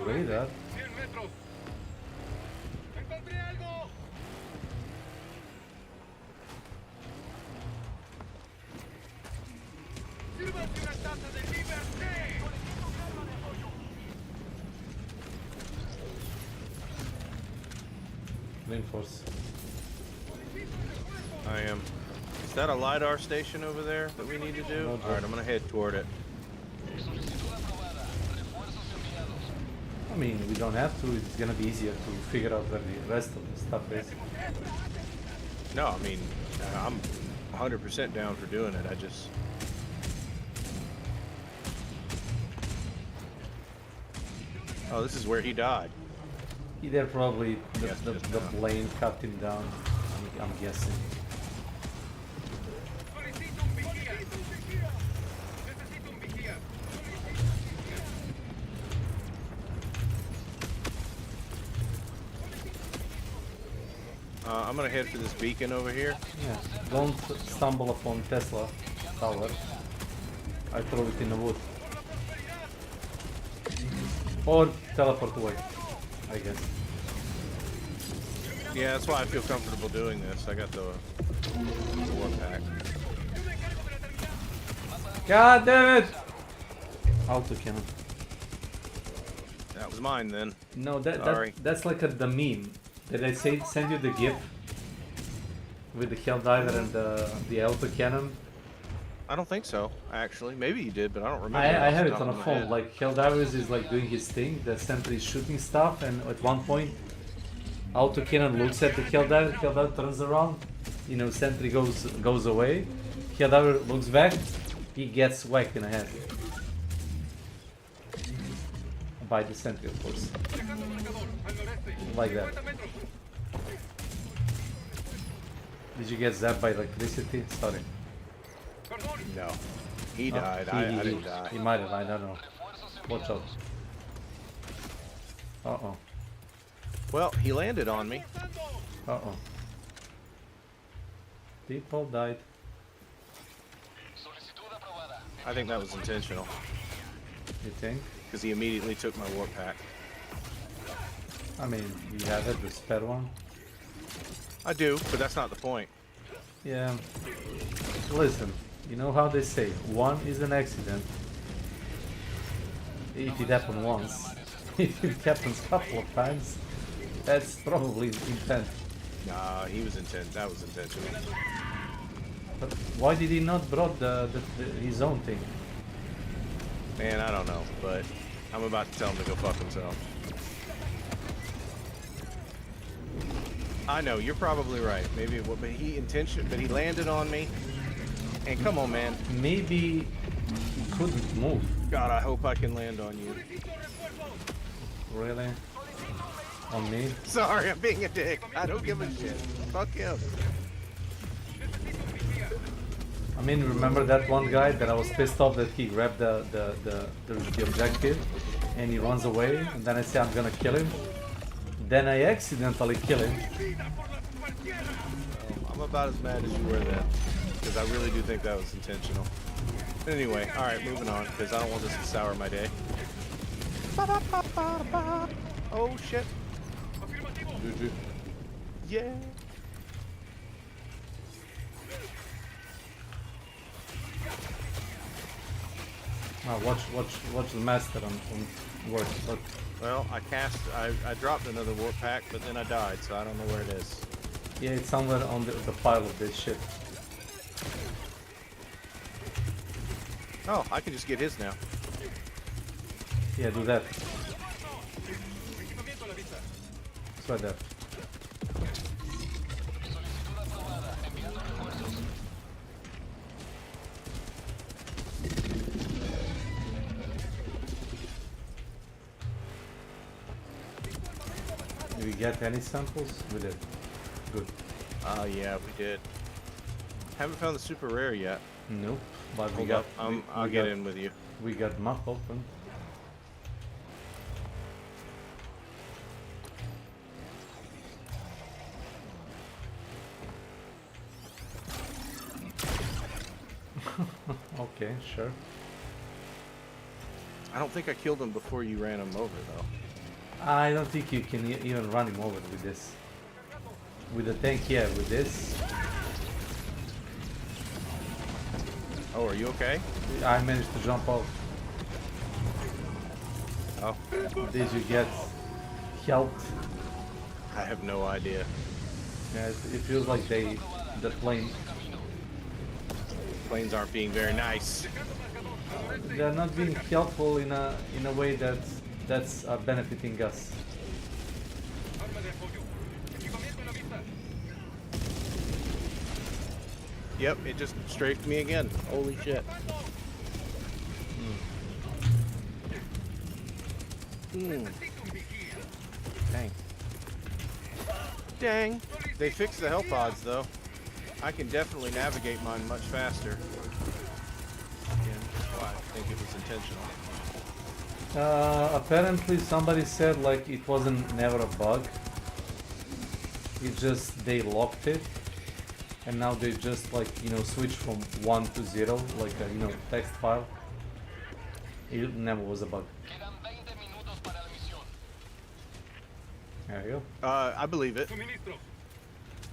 radar. Reinforce. I am. Is that a LiDAR station over there that we need to do? Alright, I'm gonna head toward it. I mean, we don't have to, it's gonna be easier to figure out where the rest of the stuff is. No, I mean, I'm 100% down for doing it. I just... Oh, this is where he died. Either probably the plane cut him down, I'm guessing. I'm gonna head for this beacon over here. Yeah, don't stumble upon Tesla tower. I throw it in the wood. Or teleport away, I guess. Yeah, that's why I feel comfortable doing this. I got the war pack. God damn it! Auto cannon. That was mine then. No, Sorry. that's like the meme. Did I send you the GIF with the Helldiver and the auto cannon? I don't think so, actually. Maybe you did, but I don't remember. I have it on a phone. Like Helldivers is like doing his thing. The sentry is shooting stuff, and at one point, auto cannon looks at the Helldiver. Helldiver turns around. You know, sentry goes away. Helldiver looks back. He gets whacked in the head by the sentry, of course. Like that. Did you get zapped by electricity? Sorry. No. He died. I didn't die. He might have, I don't know. Watch out. Uh-oh. Well, he landed on me. Uh-oh. People died. I think that was intentional. You think? Because he immediately took my warp pack. I mean, you have it, the spare one. I do, but that's not the point. Yeah. Listen, you know how they say, one is an accident. If it happened once. If it happens a couple of times, that's probably intent. Nah, he was intent. That was intentional. But why did he not brought his own thing? Man, I don't know, but I'm about to tell him to go fuck himself. I know, you're probably right. Maybe, but he landed on me. And come on, man. Maybe he couldn't move. God, I hope I can land on you. Really? On me? Sorry, I'm being a dick. I don't give a shit. Fuck him. I mean, remember that one guy that I was pissed off that he grabbed the objective and he runs away, and then I say I'm gonna kill him. Then I accidentally kill him. I'm about as mad as you were then, because I really do think that was intentional. Anyway, alright, moving on, because I don't want this to sour my day. Oh shit. Yeah. Watch the master on work. Look. Well, I dropped another warp pack, but then I died, so I don't know where it is. Yeah, it's somewhere on the pile of this shit. Oh, I can just get his now. Yeah, do that. It's right there. Did we get any samples? We did. Good. Yeah, we did. Haven't found the super rare yet. Nope. But we Hold got. up. I'll get in with you. We got map open. Okay, sure. I don't think I killed him before you ran him over, though. I don't think you can even run him over with this. With the tank, yeah, with this. Oh, are you okay? I managed to jump off. Oh. Did you get helped? I have no idea. Yeah, it feels like the planes aren't being very nice. They're not being helpful in a way that's benefiting us. Yep, it just strafed me again. Holy shit. Dang. Dang. They fixed the health pods though. I can definitely navigate mine much faster. Again, that's why I think it was intentional. Apparently somebody said like it wasn't never a bug. It just they locked it, and now they just like switch from 1 to 0 like a text file. It never was a bug. There you go. I believe it.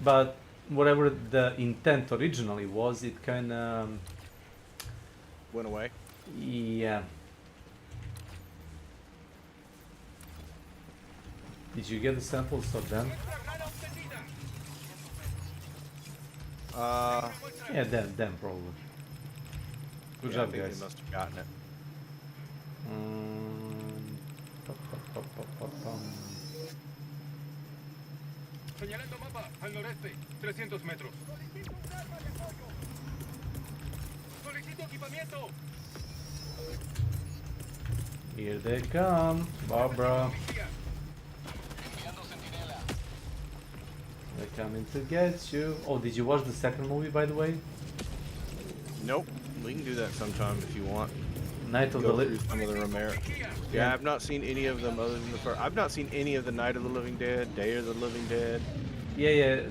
But whatever the intent originally was, it kind of went away. Yeah. Did you get the samples of them? Yeah, them probably. Good job, I think guys. they must have gotten it. Señalando mapa al noreste, 300 metros. Solicito equipamiento. Here they come, Barbara. They're coming to get you. Oh, did you watch the second movie, by the way? Nope. We can do that sometime if you want. Night of Go the through some of the Romero. Yeah, I've not seen any of them other than the first. I've not seen any of the Night of the Living Dead, Day of the Living Dead. Yeah,